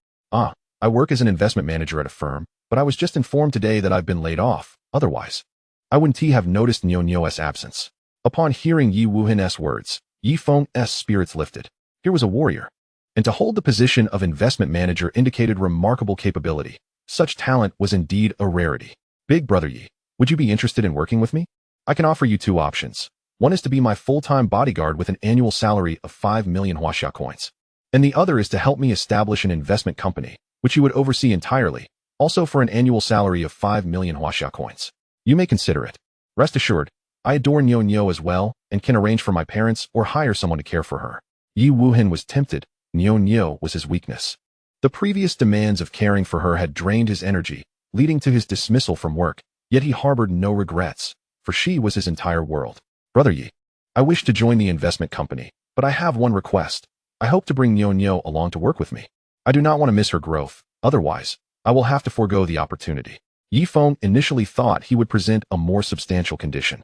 I work as an investment manager at a firm, but I was just informed today that I've been laid off. Otherwise, I wouldn't have noticed Nyo's absence." Upon hearing Yi Wuhan's words, Yi Feng's spirits lifted. Here was a warrior, and to hold the position of investment manager indicated remarkable capability. Such talent was indeed a rarity. "Big brother Yi, would you be interested in working with me? I can offer you 2 options. One is to be my full-time bodyguard with an annual salary of 5 million Huaxia coins, and the other is to help me establish an investment company, which you would oversee entirely, also for an annual salary of 5 million Huaxia coins. You may consider it. Rest assured, I adore Nyo as well and can arrange for my parents or hire someone to care for her." Yi Wuhan was tempted. Nyo was his weakness. The previous demands of caring for her had drained his energy, leading to his dismissal from work, yet he harbored no regrets, for she was his entire world. "Brother Yi, I wish to join the investment company, but I have one request. I hope to bring Nyo along to work with me. I do not want to miss her growth, otherwise, I will have to forego the opportunity." Yi Feng initially thought he would present a more substantial condition,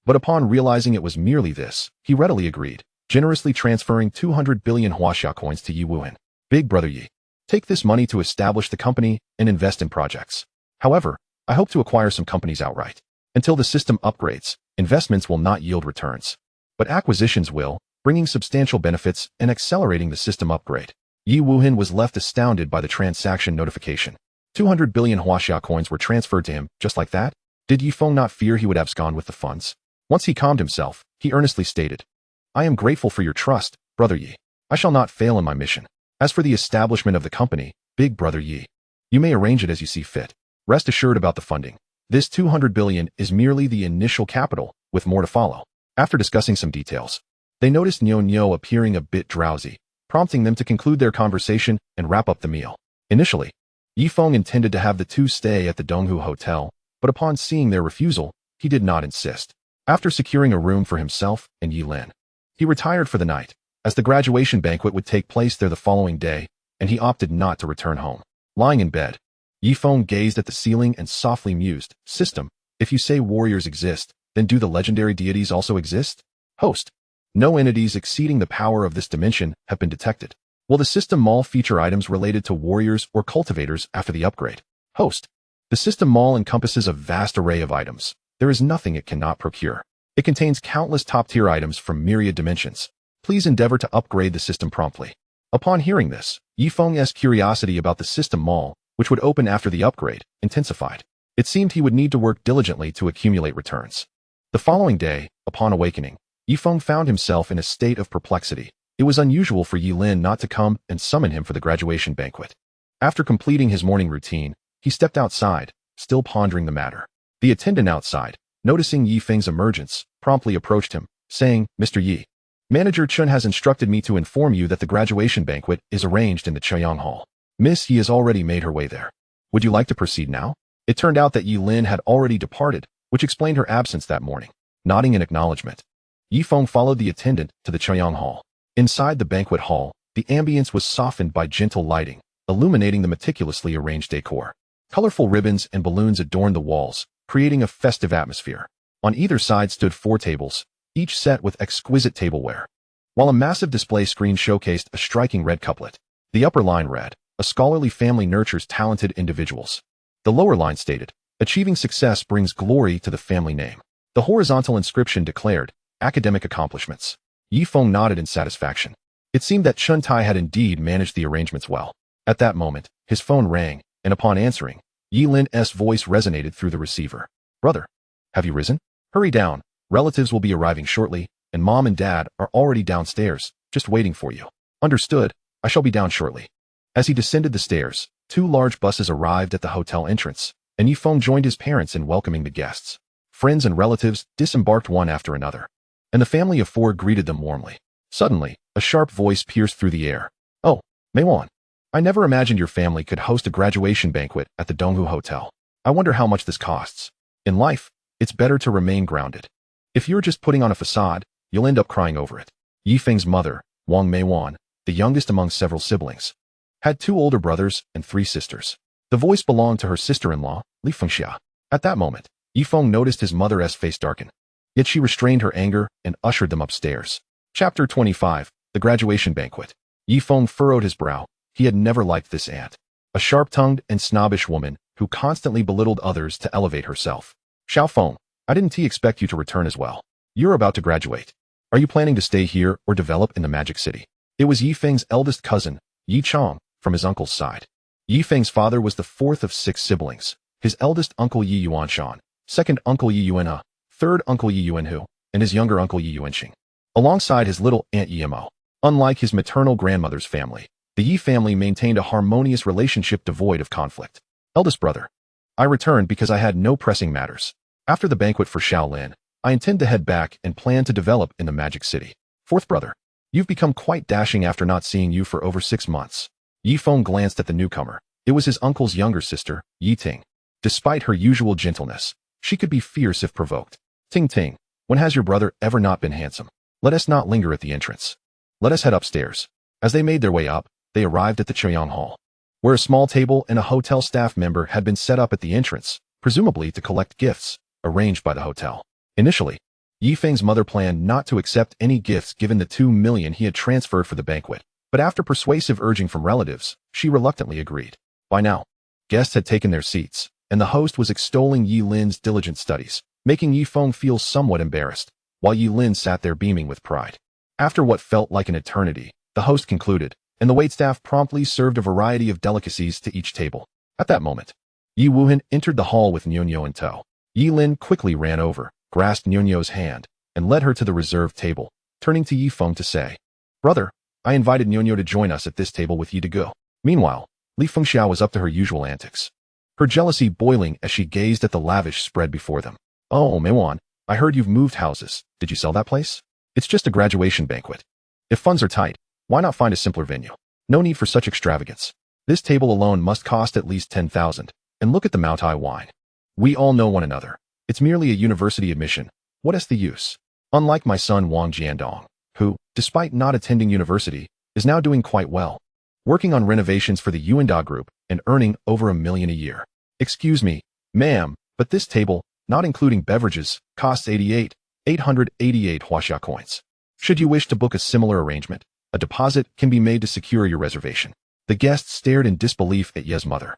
but upon realizing it was merely this, he readily agreed, generously transferring 200 billion Huaxia coins to Yi Wuhan. "Big brother Yi, take this money to establish the company and invest in projects. However, I hope to acquire some companies outright. Until the system upgrades, investments will not yield returns, but acquisitions will, bringing substantial benefits and accelerating the system upgrade." Yi Wuhan was left astounded by the transaction notification. 200 billion Huaxia coins were transferred to him, just like that? Did Yi Feng not fear he would abscond with the funds? Once he calmed himself, he earnestly stated, "I am grateful for your trust, brother Yi. I shall not fail in my mission. As for the establishment of the company, big brother Yi, you may arrange it as you see fit." Rest assured about the funding. This 200 billion is merely the initial capital, with more to follow. After discussing some details, they noticed Nyo appearing a bit drowsy, prompting them to conclude their conversation and wrap up the meal. Initially, Feng intended to have the two stay at the Donghu Hotel, but upon seeing their refusal, he did not insist. After securing a room for himself and Lin, he retired for the night, as the graduation banquet would take place there the following day, and he opted not to return home. Lying in bed, Feng gazed at the ceiling and softly mused, "System, if you say warriors exist, then do the legendary deities also exist?" Host, no entities exceeding the power of this dimension have been detected. Will the system mall feature items related to warriors or cultivators after the upgrade? Host, the system mall encompasses a vast array of items. There is nothing it cannot procure. It contains countless top-tier items from myriad dimensions. Please endeavor to upgrade the system promptly. Upon hearing this, Feng's curiosity about the system mall, which would open after the upgrade, intensified. It seemed he would need to work diligently to accumulate returns. The following day, upon awakening, Feng found himself in a state of perplexity. It was unusual for Lin not to come and summon him for the graduation banquet. After completing his morning routine, he stepped outside, still pondering the matter. The attendant outside, noticing Feng's emergence, promptly approached him, saying, "Mr. Yi, Manager Chun has instructed me to inform you that the graduation banquet is arranged in the Chaoyang Hall. Miss Yi has already made her way there. Would you like to proceed now?" It turned out that Lin had already departed, which explained her absence that morning. Nodding in acknowledgement, Feng followed the attendant to the Chaoyang Hall. Inside the banquet hall, the ambience was softened by gentle lighting, illuminating the meticulously arranged decor. Colorful ribbons and balloons adorned the walls, creating a festive atmosphere. On either side stood 4 tables, each set with exquisite tableware, while a massive display screen showcased a striking red couplet. The upper line read, "A scholarly family nurtures talented individuals." The lower line stated, "Achieving success brings glory to the family name." The horizontal inscription declared, "Academic accomplishments." Feng nodded in satisfaction. It seemed that Chun Tai had indeed managed the arrangements well. At that moment, his phone rang, and upon answering, Lin's voice resonated through the receiver. "Brother, have you risen? Hurry down, relatives will be arriving shortly, and Mom and Dad are already downstairs, just waiting for you." "Understood, I shall be down shortly." As he descended the stairs, 2 large buses arrived at the hotel entrance, and Feng joined his parents in welcoming the guests. Friends and relatives disembarked one after another, and the family of 4 greeted them warmly. Suddenly, a sharp voice pierced through the air. "Oh, Meiwan, I never imagined your family could host a graduation banquet at the Donghu Hotel. I wonder how much this costs. In life, it's better to remain grounded. If you're just putting on a facade, you'll end up crying over it." Feng's mother, Wang Meiwan, the youngest among several siblings, had 2 older brothers and 3 sisters. The voice belonged to her sister-in-law, Li Fengxia. At that moment, Feng noticed his mother's face darken. Yet she restrained her anger and ushered them upstairs. Chapter 25, The Graduation Banquet. Feng furrowed his brow. He had never liked this aunt, a sharp-tongued and snobbish woman who constantly belittled others to elevate herself. "Xiao Feng, I didn't expect you to return as well. You're about to graduate. Are you planning to stay here or develop in the Magic City?" It was Feng's eldest cousin, Yi Chong, from his uncle's side. Feng's father was the 4th of 6 siblings. His eldest uncle Yi Yuanshan, second uncle Yi Yuanhe, third uncle Yi Yuanhu, and his younger uncle Yi Yuanqing, alongside his little aunt Yi Mo. Unlike his maternal grandmother's family, the Yi family maintained a harmonious relationship devoid of conflict. "Eldest brother, I returned because I had no pressing matters. After the banquet for Shaolin, I intend to head back and plan to develop in the Magic City." "Fourth brother, you've become quite dashing after not seeing you for over 6 months." Feng glanced at the newcomer. It was his uncle's younger sister, Yi Ting. Despite her usual gentleness, she could be fierce if provoked. "Ting Ting, when has your brother ever not been handsome? Let us not linger at the entrance. Let us head upstairs." As they made their way up, they arrived at the Chaoyang Hall, where a small table and a hotel staff member had been set up at the entrance, presumably to collect gifts, arranged by the hotel. Initially, Feng's mother planned not to accept any gifts given the 2 million he had transferred for the banquet, but after persuasive urging from relatives, she reluctantly agreed. By now, guests had taken their seats, and the host was extolling Lin's diligent studies, making Feng feel somewhat embarrassed, while Lin sat there beaming with pride. After what felt like an eternity, the host concluded, and the waitstaff promptly served a variety of delicacies to each table. At that moment, Yi Wuhan entered the hall with Nyonyo in tow. Lin quickly ran over, grasped Nyonyo's hand, and led her to the reserved table, turning to Feng to say, "Brother, I invited Nyonyo to join us at this table with Yi to go." Meanwhile, Li Fengxia was up to her usual antics. her jealousy boiling as she gazed at the lavish spread before them. Oh, Meiwan, I heard you've moved houses. Did you sell that place? It's just a graduation banquet. If funds are tight, why not find a simpler venue? No need for such extravagance. This table alone must cost at least 10,000. And look at the Maotai wine. We all know one another. It's merely a university admission. What is the use? Unlike my son Wang Jiandong, who, despite not attending university, is now doing quite well, working on renovations for the Yuanda Group and earning over $1 million a year. Excuse me, ma'am, but this table, not including beverages, costs 888 Huaxia coins. Should you wish to book a similar arrangement, a deposit can be made to secure your reservation. The guests stared in disbelief at Ye's mother.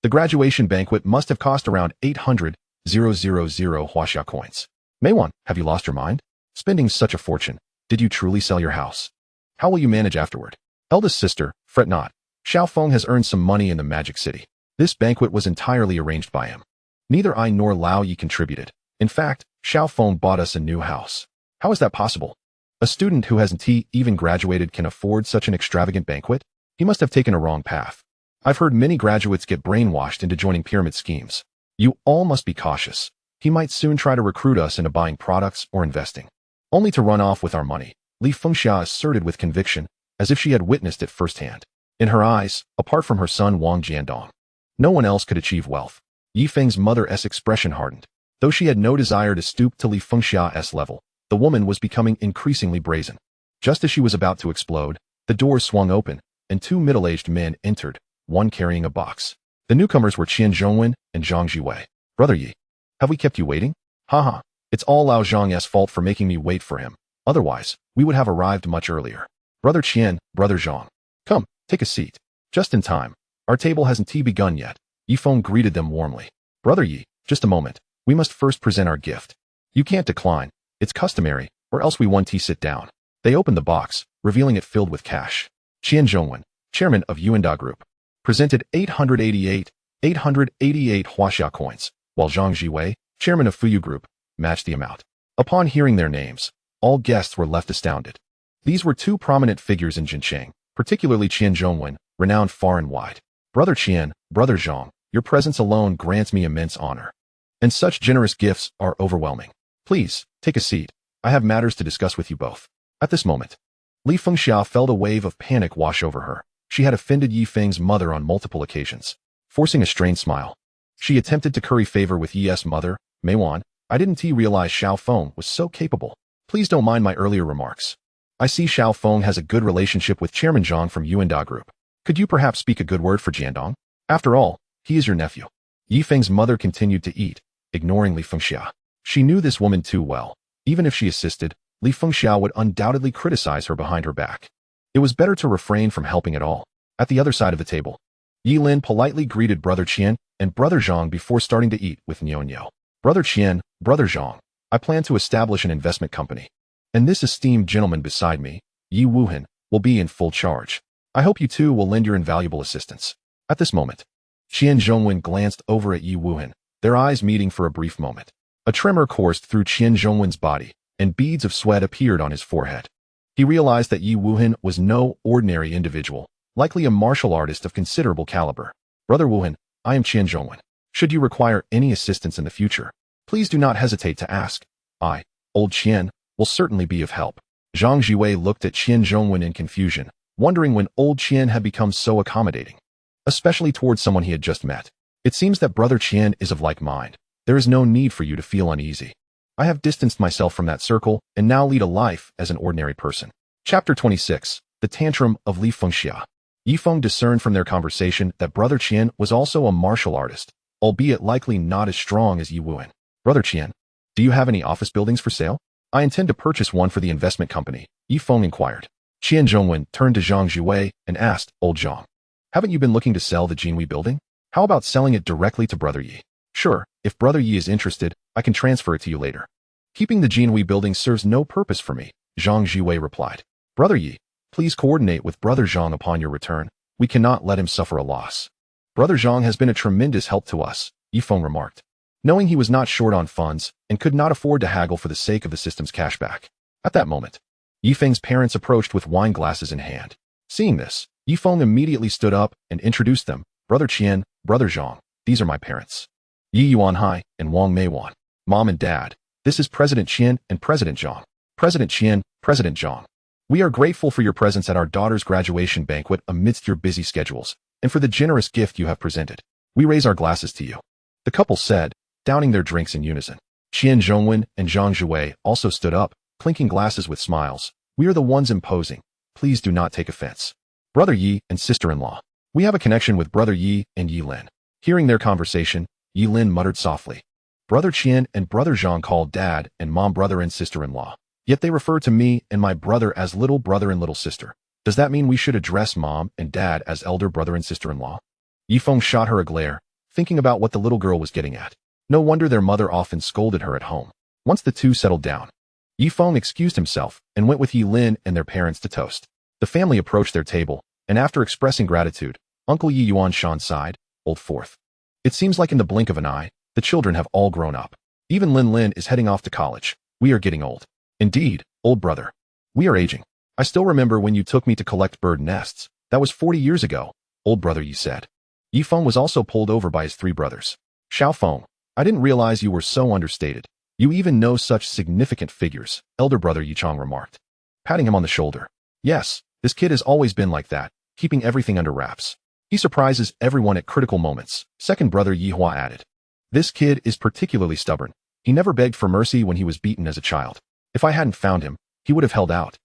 The graduation banquet must have cost around 800,000 Huaxia coins. Meiwan, have you lost your mind? Spending such a fortune, did you truly sell your house? How will you manage afterward? Eldest sister, fret not. Xiao Feng has earned some money in the Magic City. This banquet was entirely arranged by him. Neither I nor Lao Yi contributed. In fact, Xiao Feng bought us a new house. How is that possible? A student who hasn't even graduated can afford such an extravagant banquet? He must have taken a wrong path. I've heard many graduates get brainwashed into joining pyramid schemes. You all must be cautious. He might soon try to recruit us into buying products or investing, only to run off with our money, Li Fengxia asserted with conviction, as if she had witnessed it firsthand. In her eyes, apart from her son Wang Jiandong, no one else could achieve wealth. Yi Feng's mother's expression hardened. Though she had no desire to stoop to Li Fengxia's level, the woman was becoming increasingly brazen. Just as she was about to explode, the doors swung open, and two middle-aged men entered, one carrying a box. The newcomers were Qian Zhongwen and Zhang Jiwei. Brother Yi, have we kept you waiting? Haha, it's all Lao Zhang's fault for making me wait for him. Otherwise, we would have arrived much earlier. Brother Qian, Brother Zhang. Come, take a seat. Just in time. Our table hasn't begun yet. Yi Feng greeted them warmly. Brother Yi, just a moment. We must first present our gift. You can't decline. It's customary, or else we want sit down. They opened the box, revealing it filled with cash. Qian Zhongwen, chairman of Yuanda Group, presented 888 Huaxia coins, while Zhang Jiwei, chairman of Fuyu Group, matched the amount. Upon hearing their names, all guests were left astounded. These were two prominent figures in Jincheng, particularly Qian Zhongwen, renowned far and wide. Brother Qian, Brother Zhang, your presence alone grants me immense honor. And such generous gifts are overwhelming. Please, take a seat. I have matters to discuss with you both. At this moment, Li Fengxia felt a wave of panic wash over her. She had offended Yi Feng's mother on multiple occasions. Forcing a strained smile, she attempted to curry favor with Yi's mother. Meiwan, I didn't realize Xiao Feng was so capable. Please don't mind my earlier remarks. I see Xiao Feng has a good relationship with Chairman Zhang from Yuanda Group. Could you perhaps speak a good word for Jiandong? After all, he is your nephew. Yi Feng's mother continued to eat, ignoring Li Fengxia. She knew this woman too well. Even if she assisted, Li Fengxia would undoubtedly criticize her behind her back. It was better to refrain from helping at all. At the other side of the table, Yi Lin politely greeted Brother Qian and Brother Zhang before starting to eat with Nyo. Brother Qian, Brother Zhang, I plan to establish an investment company. And this esteemed gentleman beside me, Yi Wuhan, will be in full charge. I hope you two will lend your invaluable assistance. At this moment, Qian Zhongwen glanced over at Yi Wuhan, their eyes meeting for a brief moment. A tremor coursed through Qian Zhongwen's body, and beads of sweat appeared on his forehead. He realized that Yi Wuhan was no ordinary individual, likely a martial artist of considerable caliber. Brother Wuhan, I am Qian Zhongwen. Should you require any assistance in the future, please do not hesitate to ask. I, old Qian, will certainly be of help. Zhang Jiwei looked at Qian Zhongwen in confusion, wondering when old Qian had become so accommodating, especially towards someone he had just met. It seems that Brother Qian is of like mind. There is no need for you to feel uneasy. I have distanced myself from that circle and now lead a life as an ordinary person. Chapter 26. The Tantrum of Li Fengxia. Yi Feng discerned from their conversation that Brother Qian was also a martial artist, albeit likely not as strong as Yi Wuhan. Brother Qian, do you have any office buildings for sale? I intend to purchase one for the investment company, Yi Feng inquired. Qian Zhongwen turned to Zhang Jiwei and asked, Old Zhang, haven't you been looking to sell the Jinwei building? How about selling it directly to Brother Yi? Sure, if Brother Yi is interested, I can transfer it to you later. Keeping the Jinwei building serves no purpose for me, Zhang Jiwei replied. Brother Yi, please coordinate with Brother Zhang upon your return. We cannot let him suffer a loss. Brother Zhang has been a tremendous help to us, Yi Feng remarked, knowing he was not short on funds and could not afford to haggle for the sake of the system's cashback. At that moment, Yi Feng's parents approached with wine glasses in hand. Seeing this, Yi Feng immediately stood up and introduced them, Brother Qian, Brother Zhang. these are my parents. Yi Yuanhai and Wang Meiwan. Mom and Dad, this is President Qian and President Zhang. President Qian, President Zhang. We are grateful for your presence at our daughter's graduation banquet amidst your busy schedules, and for the generous gift you have presented. We raise our glasses to you. The couple said, downing their drinks in unison. Qian Zhongwen and Zhang Zhuwei also stood up, clinking glasses with smiles. We are the ones imposing. Please do not take offense. Brother Yi and sister-in-law. We have a connection with Brother Yi and Yi Lin. Hearing their conversation, Yi Lin muttered softly. Brother Qian and Brother Zhang called Dad and Mom brother and sister-in-law. Yet they refer to me and my brother as little brother and little sister. Does that mean we should address Mom and Dad as elder brother and sister-in-law? Yi Feng shot her a glare, thinking about what the little girl was getting at. No wonder their mother often scolded her at home. Once the two settled down, Yi Feng excused himself and went with Yi Lin and their parents to toast. The family approached their table, and after expressing gratitude, Uncle Yi Yuanshan sighed, "Old forth. It seems like in the blink of an eye, the children have all grown up. Even Lin Lin is heading off to college. We are getting old. Indeed, old brother. We are aging. I still remember when you took me to collect bird nests. That was 40 years ago, old brother Yi said. Yi Feng was also pulled over by his three brothers. Xiao Feng, I didn't realize you were so understated. You even know such significant figures, elder brother Yi Chong remarked, patting him on the shoulder. Yes, this kid has always been like that, keeping everything under wraps. He surprises everyone at critical moments, second brother Yi Hua added. This kid is particularly stubborn. He never begged for mercy when he was beaten as a child. If I hadn't found him, he would have held out.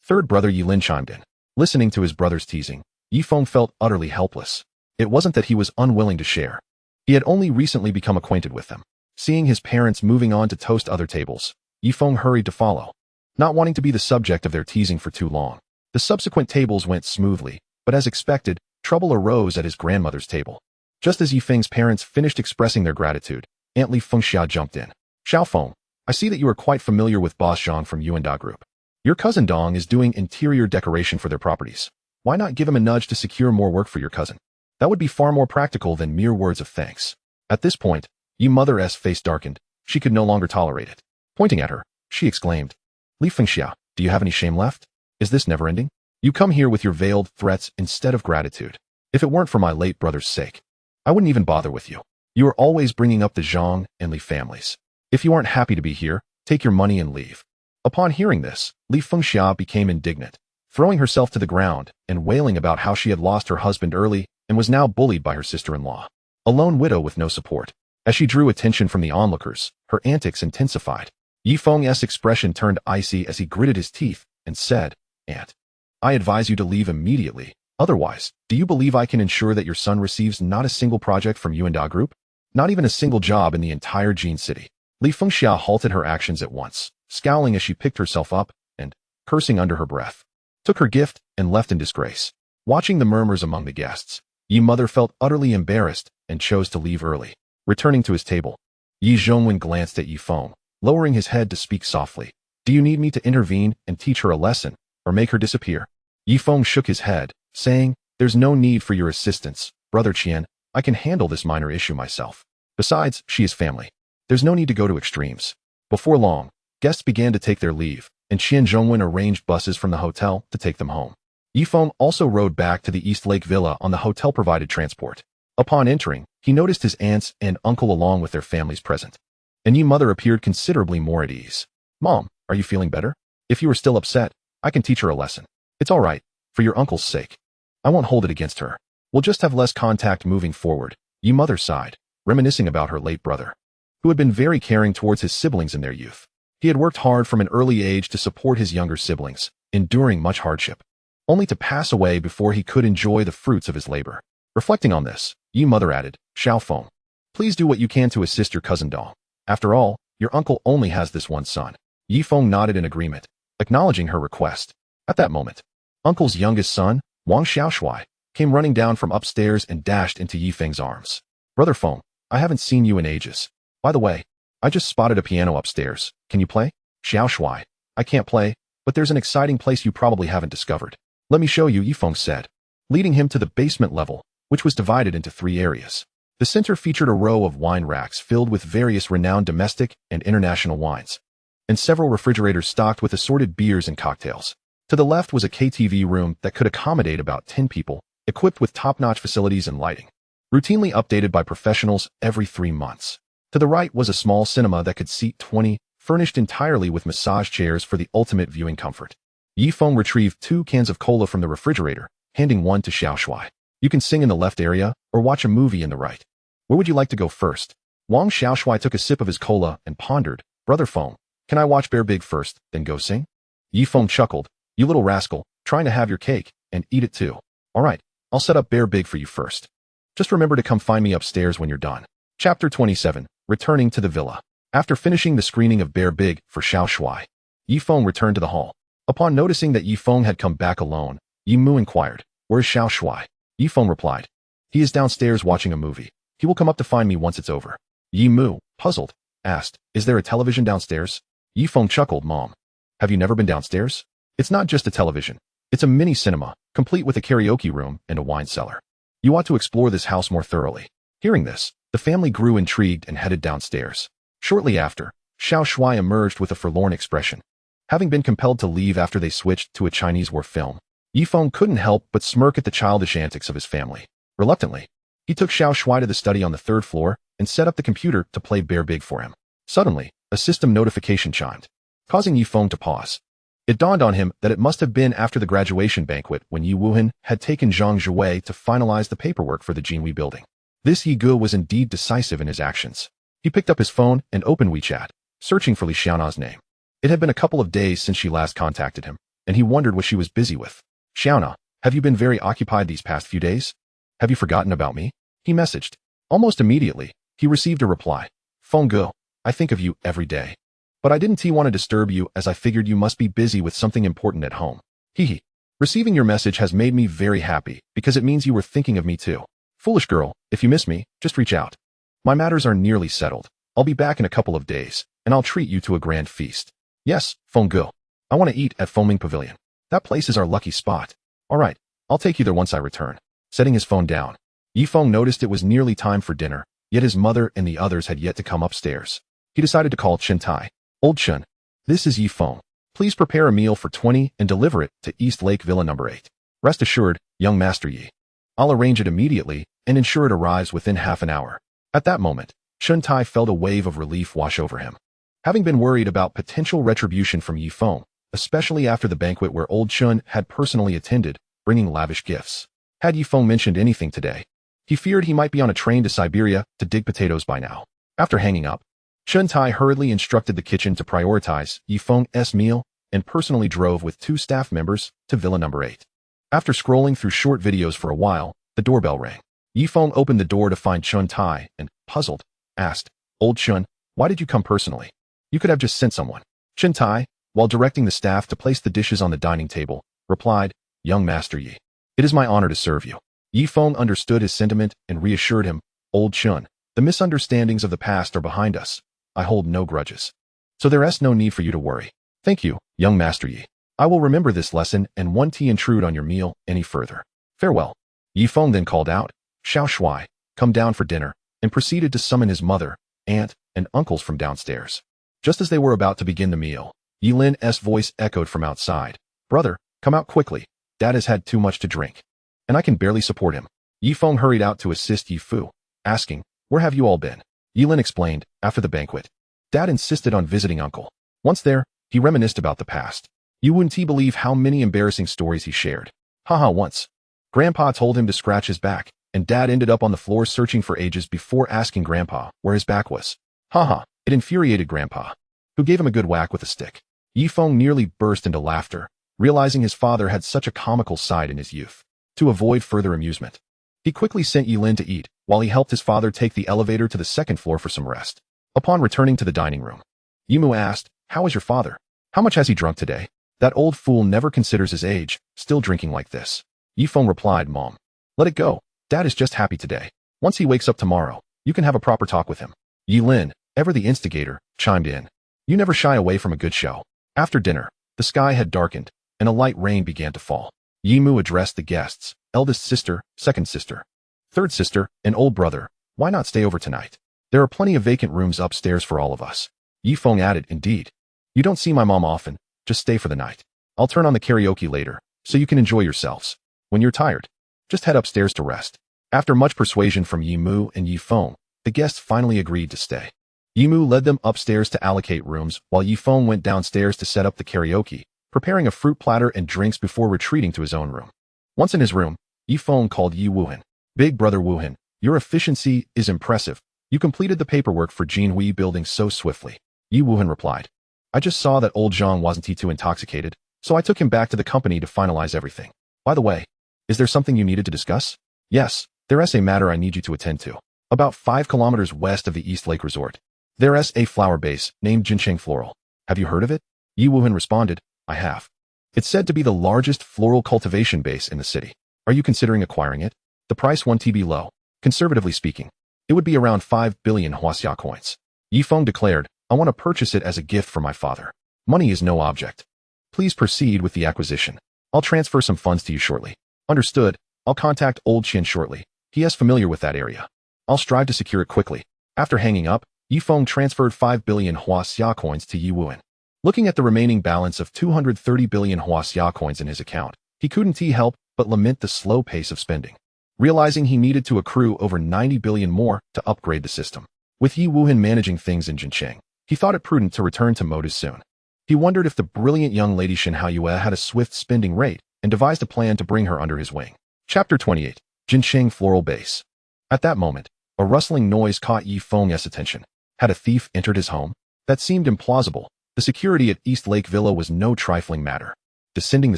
Third brother Yi Lin chimed in. Listening to his brother's teasing, Yi Feng felt utterly helpless. It wasn't that he was unwilling to share. He had only recently become acquainted with them. Seeing his parents moving on to toast other tables, Yi Feng hurried to follow, not wanting to be the subject of their teasing for too long. The subsequent tables went smoothly, but as expected, trouble arose at his grandmother's table. Just as Yi Feng's parents finished expressing their gratitude, Aunt Li Fengxia jumped in. Xiao Feng, I see that you are quite familiar with Boss Zhang from Yuanda Group. Your cousin Dong is doing interior decoration for their properties. Why not give him a nudge to secure more work for your cousin? That would be far more practical than mere words of thanks. At this point, Yi Mother's face darkened. She could no longer tolerate it. Pointing at her, she exclaimed, Li Fengxia, do you have any shame left? Is this never ending? You come here with your veiled threats instead of gratitude. If it weren't for my late brother's sake, I wouldn't even bother with you. You are always bringing up the Zhang and Li families. If you aren't happy to be here, take your money and leave. Upon hearing this, Li Fengxia became indignant, throwing herself to the ground and wailing about how she had lost her husband early and was now bullied by her sister-in-law, a lone widow with no support. As she drew attention from the onlookers, her antics intensified. Yi Feng's expression turned icy as he gritted his teeth and said, Aunt, I advise you to leave immediately. Otherwise, do you believe I can ensure that your son receives not a single project from Yuanda Group? Not even a single job in the entire Jin City. Li Fengxia halted her actions at once, scowling as she picked herself up and, cursing under her breath, took her gift and left in disgrace. Watching the murmurs among the guests, Yi Mother felt utterly embarrassed and chose to leave early. Returning to his table, Yi Zhongwen glanced at Yi Feng, lowering his head to speak softly. Do you need me to intervene and teach her a lesson, or make her disappear? Yi Feng shook his head, saying, There's no need for your assistance, Brother Qian. I can handle this minor issue myself. Besides, she is family. There's no need to go to extremes. Before long, guests began to take their leave, and Qian Zhongwen arranged buses from the hotel to take them home. Yi Feng also rode back to the East Lake Villa on the hotel-provided transport. Upon entering, he noticed his aunts and uncle along with their families present. And Yi Mother appeared considerably more at ease. Mom, are you feeling better? If you are still upset, I can teach her a lesson. It's all right, for your uncle's sake. I won't hold it against her. We'll just have less contact moving forward. Yi Mother sighed, reminiscing about her late brother, who had been very caring towards his siblings in their youth. He had worked hard from an early age to support his younger siblings, enduring much hardship, only to pass away before he could enjoy the fruits of his labor. Reflecting on this, Yi Mother added, Xiao Feng, please do what you can to assist your cousin Dong. After all, your uncle only has this one son. Yi Feng nodded in agreement, acknowledging her request. At that moment, uncle's youngest son, Wang Xiaoshui, came running down from upstairs and dashed into Yi Feng's arms. Brother Feng, I haven't seen you in ages. By the way, I just spotted a piano upstairs. Can you play? Xiaoshui, I can't play, but there's an exciting place you probably haven't discovered. Let me show you, Yi Feng said, leading him to the basement level, which was divided into 3 areas. The center featured a row of wine racks filled with various renowned domestic and international wines, and several refrigerators stocked with assorted beers and cocktails. To the left was a KTV room that could accommodate about 10 people, equipped with top-notch facilities and lighting. routinely updated by professionals every 3 months. To the right was a small cinema that could seat 20, furnished entirely with massage chairs for the ultimate viewing comfort. Yi Feng retrieved 2 cans of cola from the refrigerator, handing one to Xiao Shuai. You can sing in the left area or watch a movie in the right. Where would you like to go first? Wang Xiao Shuai took a sip of his cola and pondered. Brother Feng, can I watch Bear Big first, then go sing? Yi Feng chuckled. You little rascal, trying to have your cake and eat it too. All right, I'll set up Bear Big for you first. Just remember to come find me upstairs when you're done. Chapter 27, Returning to the Villa. After finishing the screening of Bear Big for Xiao Shuai, Yi Feng returned to the hall. Upon noticing that Yi Feng had come back alone, Yi Mu inquired, where is Xiao Shuai? Yi Feng replied, he is downstairs watching a movie. He will come up to find me once it's over. Yi Mu, puzzled, asked, is there a television downstairs? Yi Feng chuckled, Mom. Have you never been downstairs? It's not just a television. It's a mini cinema, complete with a karaoke room and a wine cellar. You ought to explore this house more thoroughly. Hearing this, the family grew intrigued and headed downstairs. Shortly after, Xiao Shuai emerged with a forlorn expression. Having been compelled to leave after they switched to a Chinese war film, Yi Feng couldn't help but smirk at the childish antics of his family. Reluctantly, he took Xiao Shuai to the study on the 3rd floor and set up the computer to play Bear Big for him. Suddenly, a system notification chimed, causing Yi Feng to pause. It dawned on him that it must have been after the graduation banquet when Yi Wuhan had taken Zhang Zhuwei to finalize the paperwork for the Jinwei building. This Yi Gu was indeed decisive in his actions. He picked up his phone and opened WeChat, searching for Li Xiaona's name. It had been a couple of days since she last contacted him, and he wondered what she was busy with. Xiaona, have you been very occupied these past few days? Have you forgotten about me? He messaged. Almost immediately, he received a reply. Feng Ge, I think of you every day. But I didn't want to disturb you as I figured you must be busy with something important at home. Hehe. Receiving your message has made me very happy because it means you were thinking of me too. Foolish girl, if you miss me, just reach out. My matters are nearly settled. I'll be back in a couple of days, and I'll treat you to a grand feast. Yes, Feng Ge. I want to eat at Fengming Pavilion. That place is our lucky spot. All right, I'll take you there once I return. Setting his phone down, Yi Feng noticed it was nearly time for dinner, yet his mother and the others had yet to come upstairs. He decided to call Chen Tai. Old Chen, this is Yi Feng. Please prepare a meal for 20 and deliver it to East Lake Villa number 8. Rest assured, young Master Yi. I'll arrange it immediately and ensure it arrives within half an hour. At that moment, Chen Tai felt a wave of relief wash over him. Having been worried about potential retribution from Yi Feng, especially after the banquet where Old Chen had personally attended, bringing lavish gifts. Had Yi Feng mentioned anything today, he feared he might be on a train to Siberia to dig potatoes by now. After hanging up, Chen Tai hurriedly instructed the kitchen to prioritize Yi Feng's meal and personally drove with 2 staff members to Villa number 8. After scrolling through short videos for a while, the doorbell rang. Yi Feng opened the door to find Chen Tai and, puzzled, asked, Old Chen, why did you come personally? You could have just sent someone. Chen Tai, while directing the staff to place the dishes on the dining table, replied, Young Master Yi, it is my honor to serve you. Yi Feng understood his sentiment and reassured him, Old Chen, the misunderstandings of the past are behind us. I hold no grudges. So there is no need for you to worry. Thank you, young Master Yi. I will remember this lesson and won't intrude on your meal any further. Farewell. Yi Feng then called out, Xiao Shuai, come down for dinner, and proceeded to summon his mother, aunt, and uncles from downstairs. Just as they were about to begin the meal, Yi Lin's voice echoed from outside. Brother, come out quickly. Dad has had too much to drink, and I can barely support him. Yi Feng hurried out to assist Yi Fu, asking, where have you all been? Yi Lin explained, after the banquet. Dad insisted on visiting Uncle. Once there, he reminisced about the past. You wouldn't believe how many embarrassing stories he shared. Haha, once. Grandpa told him to scratch his back, and Dad ended up on the floor searching for ages before asking Grandpa where his back was. Haha, it infuriated Grandpa, who gave him a good whack with a stick. Yi Feng nearly burst into laughter, realizing his father had such a comical side in his youth. To avoid further amusement, he quickly sent Yi Lin to eat, while he helped his father take the elevator to the 2nd floor for some rest. Upon returning to the dining room, Yi Mu asked, how is your father? How much has he drunk today? That old fool never considers his age, still drinking like this. Yi Feng replied, Mom, let it go. Dad is just happy today. Once he wakes up tomorrow, you can have a proper talk with him. Yi Lin, ever the instigator, chimed in. You never shy away from a good show. After dinner, the sky had darkened, and a light rain began to fall. Yi Mu addressed the guests, eldest sister, second sister, third sister, and old brother. Why not stay over tonight? There are plenty of vacant rooms upstairs for all of us. Yi Feng added, indeed. You don't see my mom often, just stay for the night. I'll turn on the karaoke later, so you can enjoy yourselves. When you're tired, just head upstairs to rest. After much persuasion from Yi Mu and Yi Feng, the guests finally agreed to stay. Yi Mu led them upstairs to allocate rooms, while Yi Feng went downstairs to set up the karaoke, preparing a fruit platter and drinks before retreating to his own room. Once in his room, Yi Feng called Yi Wuhan. Big brother Wuhan, your efficiency is impressive. You completed the paperwork for Jinhui building so swiftly. Yi Wuhan replied. I just saw that old Zhang wasn't too intoxicated, so I took him back to the company to finalize everything. By the way, is there something you needed to discuss? Yes, there's a matter I need you to attend to. About 5 kilometers west of the East Lake Resort, there's a flower base named Jincheng Floral. Have you heard of it? Yi Wuhan responded, I have. It's said to be the largest floral cultivation base in the city. Are you considering acquiring it? The price won't be low. Conservatively speaking, it would be around 5 billion Huaxia coins. Yi Feng declared, I want to purchase it as a gift for my father. Money is no object. Please proceed with the acquisition. I'll transfer some funds to you shortly. Understood. I'll contact Old Qian shortly. He is familiar with that area. I'll strive to secure it quickly. After hanging up, Yi Feng transferred 5 billion Huaxia coins to Yi Wuhan. Looking at the remaining balance of 230 billion Huaxia coins in his account, he couldn't help but lament the slow pace of spending. Realizing he needed to accrue over 90 billion more to upgrade the system. With Yi Wuhan managing things in Jincheng, he thought it prudent to return to Modu soon. He wondered if the brilliant young lady Shen Haiyue had a swift spending rate and devised a plan to bring her under his wing. Chapter 28. Jincheng Floral Base. At that moment, a rustling noise caught Yi Feng's attention. Had a thief entered his home? That seemed implausible. The security at East Lake Villa was no trifling matter. Descending the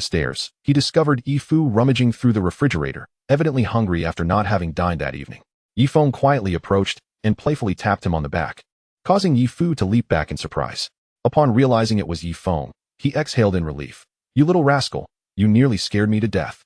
stairs, he discovered Yi Fu rummaging through the refrigerator, evidently hungry after not having dined that evening. Yi Feng quietly approached and playfully tapped him on the back, causing Yi Fu to leap back in surprise. Upon realizing it was Yi Feng, he exhaled in relief. You little rascal, you nearly scared me to death.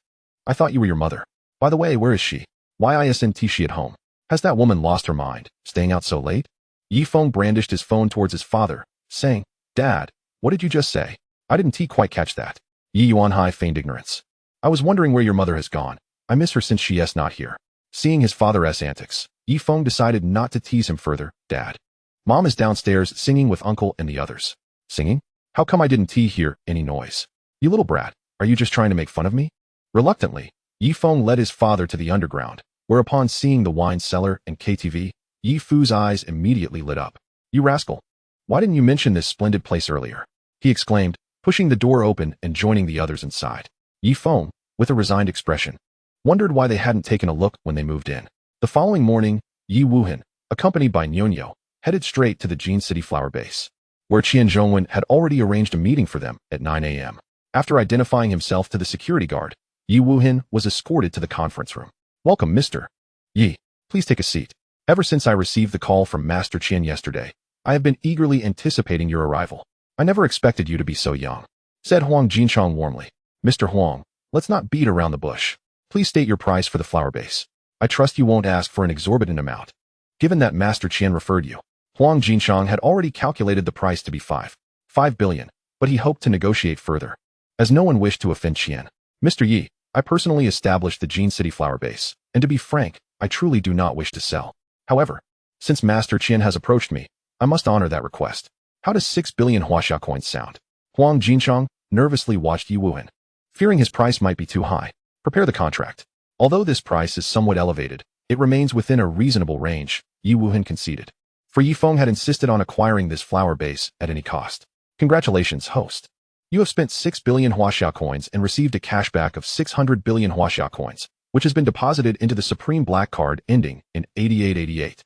I thought you were your mother. By the way, where is she? Why isn't she at home? Has that woman lost her mind, staying out so late? Yi Feng brandished his phone towards his father, saying, Dad, what did you just say? I didn't quite catch that. Yi Yuanhai feigned ignorance. I was wondering where your mother has gone. I miss her since she is not here. Seeing his father's antics, Yi Feng decided not to tease him further. Dad. Mom is downstairs singing with Uncle and the others. Singing? How come I didn't hear any noise? You little brat, are you just trying to make fun of me? Reluctantly, Yi Feng led his father to the underground, where upon seeing the wine cellar and KTV, Yi Fu's eyes immediately lit up. You rascal. Why didn't you mention this splendid place earlier? He exclaimed, pushing the door open and joining the others inside. Yi Feng, with a resigned expression, wondered why they hadn't taken a look when they moved in. The following morning, Yi Wuhan, accompanied by Nyonyo, headed straight to the Jin City Flower Base, where Qian Zhongwen had already arranged a meeting for them at 9 a.m. After identifying himself to the security guard, Yi Wuhan was escorted to the conference room. Welcome, Mr. Yi. Please take a seat. Ever since I received the call from Master Qian yesterday, I have been eagerly anticipating your arrival. I never expected you to be so young, said Huang Jinchong warmly. Mr. Huang, let's not beat around the bush. Please state your price for the flower base. I trust you won't ask for an exorbitant amount. Given that Master Qian referred you, Huang Jinchong had already calculated the price to be 5 billion, but he hoped to negotiate further. As no one wished to offend Qian, Mr. Yi, I personally established the Jin City Flower Base, and to be frank, I truly do not wish to sell. However, since Master Qian has approached me, I must honor that request. How does 6 billion Huaxia coins sound? Huang Jinchong nervously watched Yi Wuhan. Fearing his price might be too high, prepare the contract. Although this price is somewhat elevated, it remains within a reasonable range, Yi Wuhan conceded. For Yi Feng had insisted on acquiring this flower base at any cost. Congratulations, host. You have spent 6 billion Huaxia coins and received a cashback of 600 billion Huaxia coins, which has been deposited into the Supreme Black Card ending in 8888.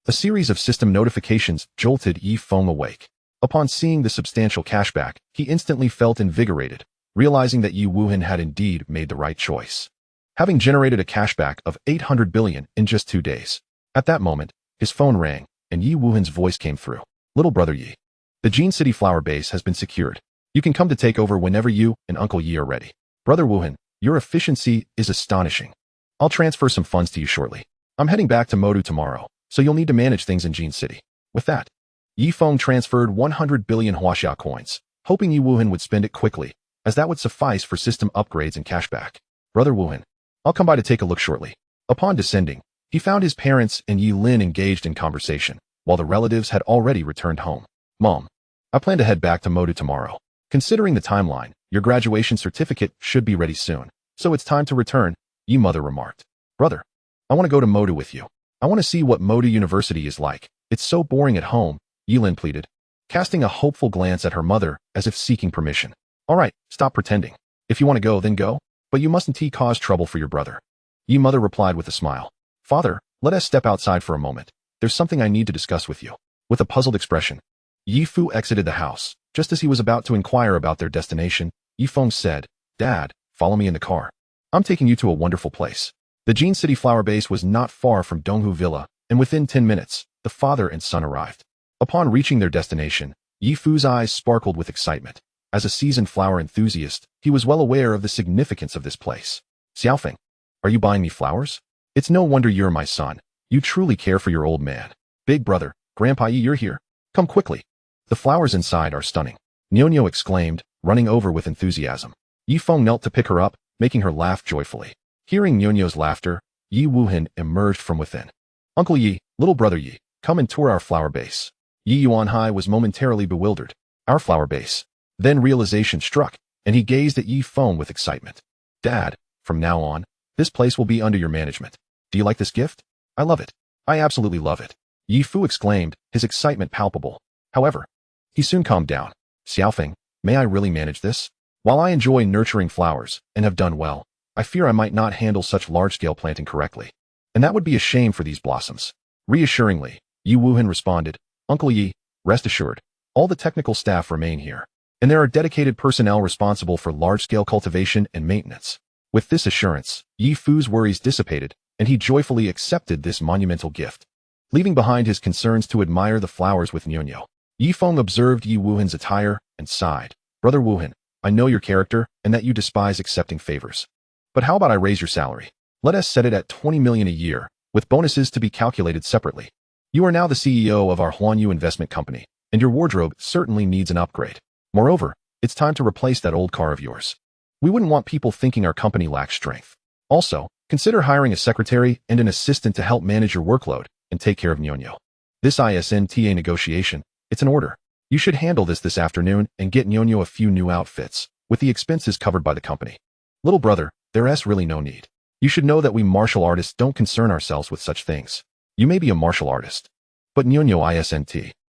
A series of system notifications jolted Yi Feng awake. Upon seeing the substantial cashback, he instantly felt invigorated, realizing that Yi Wuhan had indeed made the right choice, having generated a cashback of 800 billion in just 2 days. At that moment, his phone rang, and Yi Wuhan's voice came through. Little brother Yi, the Jin City Flower Base has been secured. You can come to take over whenever you and Uncle Yi are ready. Brother Wuhan, your efficiency is astonishing. I'll transfer some funds to you shortly. I'm heading back to Modu tomorrow, so you'll need to manage things in Jin City. With that, Yi Feng transferred 100 billion Huaxia coins, hoping Yi Wuhan would spend it quickly, as that would suffice for system upgrades and cashback. Brother Wuhan, I'll come by to take a look shortly. Upon descending, he found his parents and Yi Lin engaged in conversation, while the relatives had already returned home. Mom, I plan to head back to Modu tomorrow. Considering the timeline, your graduation certificate should be ready soon, so it's time to return, Yi mother remarked. Brother, I want to go to Modu with you. I want to see what Modu University is like. It's so boring at home, Yilin pleaded, casting a hopeful glance at her mother as if seeking permission. All right, stop pretending. If you want to go, then go. But you mustn't cause trouble for your brother. Yi mother replied with a smile. Father, let us step outside for a moment. There's something I need to discuss with you. With a puzzled expression, Yi Fu exited the house. Just as he was about to inquire about their destination, Yi Feng said, Dad, follow me in the car. I'm taking you to a wonderful place. The Jin City flower base was not far from Donghu Villa, and within 10 minutes, the father and son arrived. Upon reaching their destination, Yi Fu's eyes sparkled with excitement. As a seasoned flower enthusiast, he was well aware of the significance of this place. Xiaofeng, are you buying me flowers? It's no wonder you're my son. You truly care for your old man. Big brother, Grandpa Yi, you're here. Come quickly. The flowers inside are stunning, Nyo exclaimed, running over with enthusiasm. Yi Feng knelt to pick her up, making her laugh joyfully. Hearing Nyo's laughter, Yi Wuhan emerged from within. Uncle Yi, little brother Yi, come and tour our flower base. Yi Yuanhai was momentarily bewildered. Our flower base. Then realization struck, and he gazed at Yi Feng with excitement. Dad, from now on, this place will be under your management. Do you like this gift? I love it. I absolutely love it. Yi Fu exclaimed, his excitement palpable. However, he soon calmed down. Xiaofeng, may I really manage this? While I enjoy nurturing flowers, and have done well, I fear I might not handle such large-scale planting correctly. And that would be a shame for these blossoms. Reassuringly, Yi Wuhan responded, Uncle Yi, rest assured, all the technical staff remain here. And there are dedicated personnel responsible for large-scale cultivation and maintenance. With this assurance, Yi Fu's worries dissipated, and he joyfully accepted this monumental gift. Leaving behind his concerns to admire the flowers with Nyo, Yi Feng observed Yi Wuhan's attire and sighed. Brother Wuhan, I know your character and that you despise accepting favors. But how about I raise your salary? Let us set it at 20 million a year, with bonuses to be calculated separately. You are now the CEO of our Huanyu investment company, and your wardrobe certainly needs an upgrade. Moreover, it's time to replace that old car of yours. We wouldn't want people thinking our company lacks strength. Also, consider hiring a secretary and an assistant to help manage your workload and take care of Nyo. This ISNTA negotiation, it's an order. You should handle this afternoon and get Nyo a few new outfits, with the expenses covered by the company. Little brother, there's really no need. You should know that we martial artists don't concern ourselves with such things. You may be a martial artist, but Nyo isn't.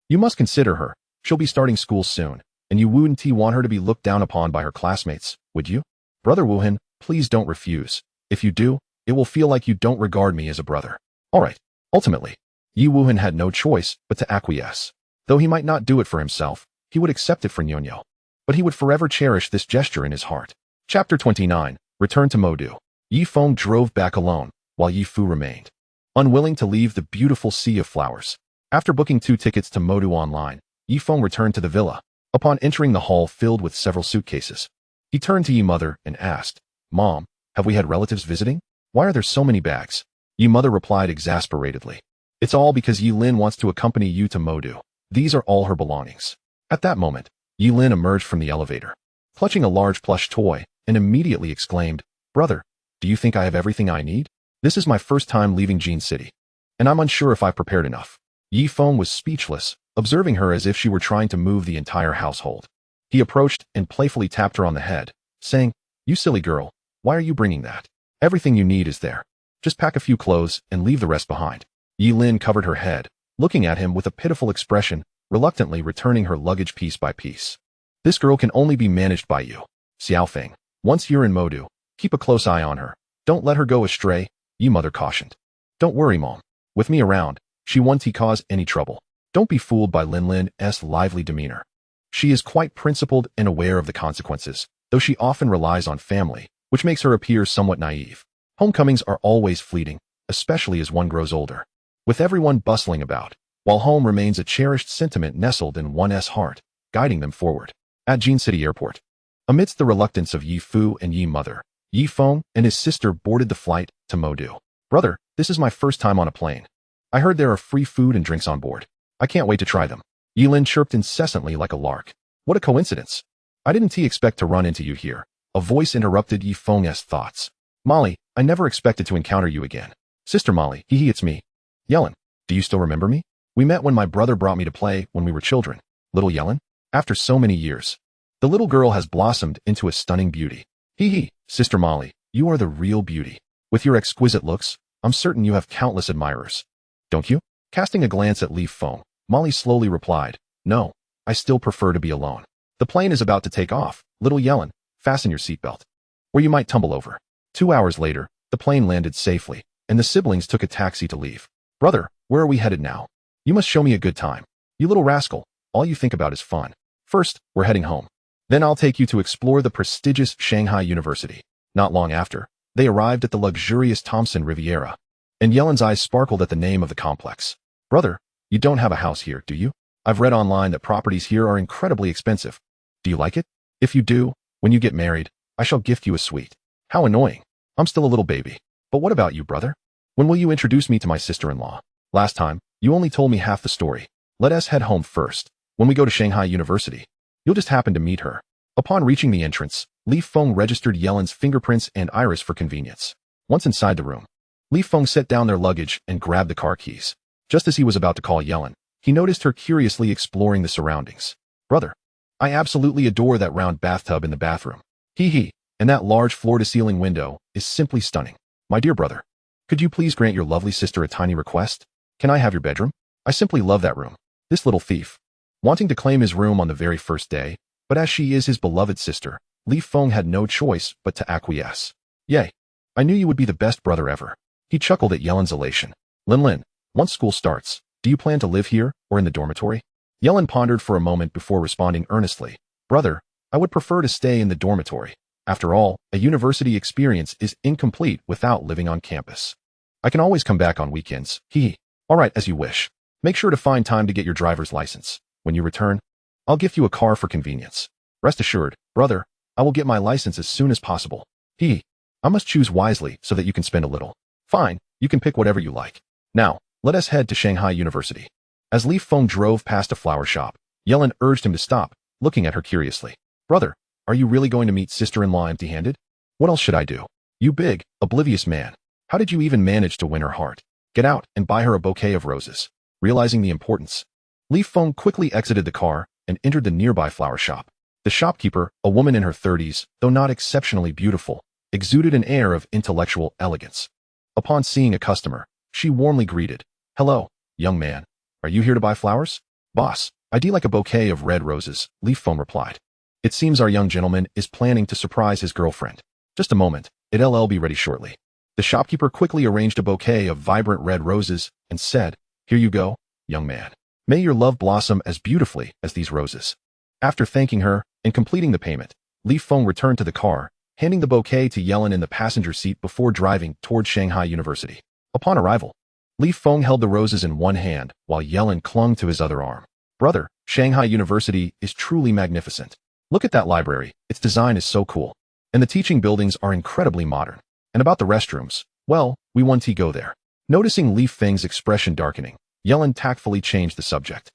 You must consider her. She'll be starting school soon. And you wouldn't want her to be looked down upon by her classmates, would you? Brother Wuhan, please don't refuse. If you do, it will feel like you don't regard me as a brother. All right. Ultimately, Yi Wuhan had no choice but to acquiesce. Though he might not do it for himself, he would accept it for Nyo. But he would forever cherish this gesture in his heart. Chapter 29, Return to Modu. Yi Feng drove back alone, while Yi Fu remained, unwilling to leave the beautiful sea of flowers. After booking 2 tickets to Modu online, Yi Feng returned to the villa. Upon entering the hall filled with several suitcases, he turned to Yi mother and asked, Mom, have we had relatives visiting? Why are there so many bags? Yi mother replied exasperatedly. It's all because Yi Lin wants to accompany you to Modu. These are all her belongings. At that moment, Yi Lin emerged from the elevator, clutching a large plush toy, and immediately exclaimed, Brother, do you think I have everything I need? This is my first time leaving Jin City, and I'm unsure if I've prepared enough. Yi Feng was speechless, observing her as if she were trying to move the entire household. He approached and playfully tapped her on the head, saying, You silly girl, why are you bringing that? Everything you need is there. Just pack a few clothes and leave the rest behind. Yi Lin covered her head, looking at him with a pitiful expression, reluctantly returning her luggage piece by piece. This girl can only be managed by you. Xiaofeng, once you're in Modu, keep a close eye on her. Don't let her go astray, Yi mother cautioned. Don't worry, Mom. With me around, she won't cause any trouble. Don't be fooled by Lin Lin's lively demeanor. She is quite principled and aware of the consequences, though she often relies on family, which makes her appear somewhat naive. Homecomings are always fleeting, especially as one grows older. With everyone bustling about, while home remains a cherished sentiment nestled in one's heart, guiding them forward. At Jin City Airport, amidst the reluctance of Yi Fu and Yi mother, Yi Feng and his sister boarded the flight to Modu. Brother, this is my first time on a plane. I heard there are free food and drinks on board. I can't wait to try them. Yi Lin chirped incessantly like a lark. What a coincidence. I didn't expect to run into you here. A voice interrupted Yi Feng's thoughts. Molly, I never expected to encounter you again. Sister Molly, it's me. Yellen, do you still remember me? We met when my brother brought me to play when we were children. Little Yellen? After so many years. The little girl has blossomed into a stunning beauty. Sister Molly, you are the real beauty. With your exquisite looks, I'm certain you have countless admirers. Don't you? Casting a glance at Li Feng, Molly slowly replied, no, I still prefer to be alone. The plane is about to take off. Little Yellen, fasten your seatbelt, or you might tumble over. 2 hours later, the plane landed safely, and the siblings took a taxi to leave. Brother, where are we headed now? You must show me a good time. You little rascal, all you think about is fun. First, we're heading home. Then I'll take you to explore the prestigious Shanghai University. Not long after, they arrived at the luxurious Thompson Riviera, and Yellen's eyes sparkled at the name of the complex. Brother, you don't have a house here, do you? I've read online that properties here are incredibly expensive. Do you like it? If you do, when you get married, I shall gift you a suite. How annoying. I'm still a little baby. But what about you, brother? When will you introduce me to my sister-in-law? Last time, you only told me half the story. Let us head home first. When we go to Shanghai University, you'll just happen to meet her. Upon reaching the entrance, Li Feng registered Yellen's fingerprints and iris for convenience. Once inside the room, Li Feng set down their luggage and grabbed the car keys. Just as he was about to call Yellen, he noticed her curiously exploring the surroundings. Brother, I absolutely adore that round bathtub in the bathroom. Hee, and that large floor-to-ceiling window is simply stunning. My dear brother, could you please grant your lovely sister a tiny request? Can I have your bedroom? I simply love that room. This little thief. Wanting to claim his room on the very first day, but as she is his beloved sister, Li Feng had no choice but to acquiesce. Yay. I knew you would be the best brother ever. He chuckled at Yellen's elation. Lin, once school starts, do you plan to live here or in the dormitory? Yellen pondered for a moment before responding earnestly. Brother, I would prefer to stay in the dormitory. After all, a university experience is incomplete without living on campus. I can always come back on weekends. All right, as you wish. Make sure to find time to get your driver's license. When you return, I'll gift you a car for convenience. Rest assured, brother, I will get my license as soon as possible. I must choose wisely so that you can spend a little. Fine, you can pick whatever you like. Now, let us head to Shanghai University. As Li Feng drove past a flower shop, Yellen urged him to stop, looking at her curiously. Brother, are you really going to meet sister-in-law empty-handed? What else should I do? You big, oblivious man. How did you even manage to win her heart? Get out and buy her a bouquet of roses. Realizing the importance, Li Feng quickly exited the car and entered the nearby flower shop. The shopkeeper, a woman in her 30s, though not exceptionally beautiful, exuded an air of intellectual elegance. Upon seeing a customer, she warmly greeted, hello, young man. Are you here to buy flowers? Boss, I'd like a bouquet of red roses, Li Feng replied. It seems our young gentleman is planning to surprise his girlfriend. Just a moment, it'll be ready shortly. The shopkeeper quickly arranged a bouquet of vibrant red roses and said, here you go, young man. May your love blossom as beautifully as these roses. After thanking her and completing the payment, Li Feng returned to the car, handing the bouquet to Yellen in the passenger seat before driving toward Shanghai University. Upon arrival, Li Feng held the roses in one hand while Yellen clung to his other arm. Brother, Shanghai University is truly magnificent. Look at that library, its design is so cool. And the teaching buildings are incredibly modern. And about the restrooms, well, we want to go there. Noticing Li Feng's expression darkening, Yellen tactfully changed the subject.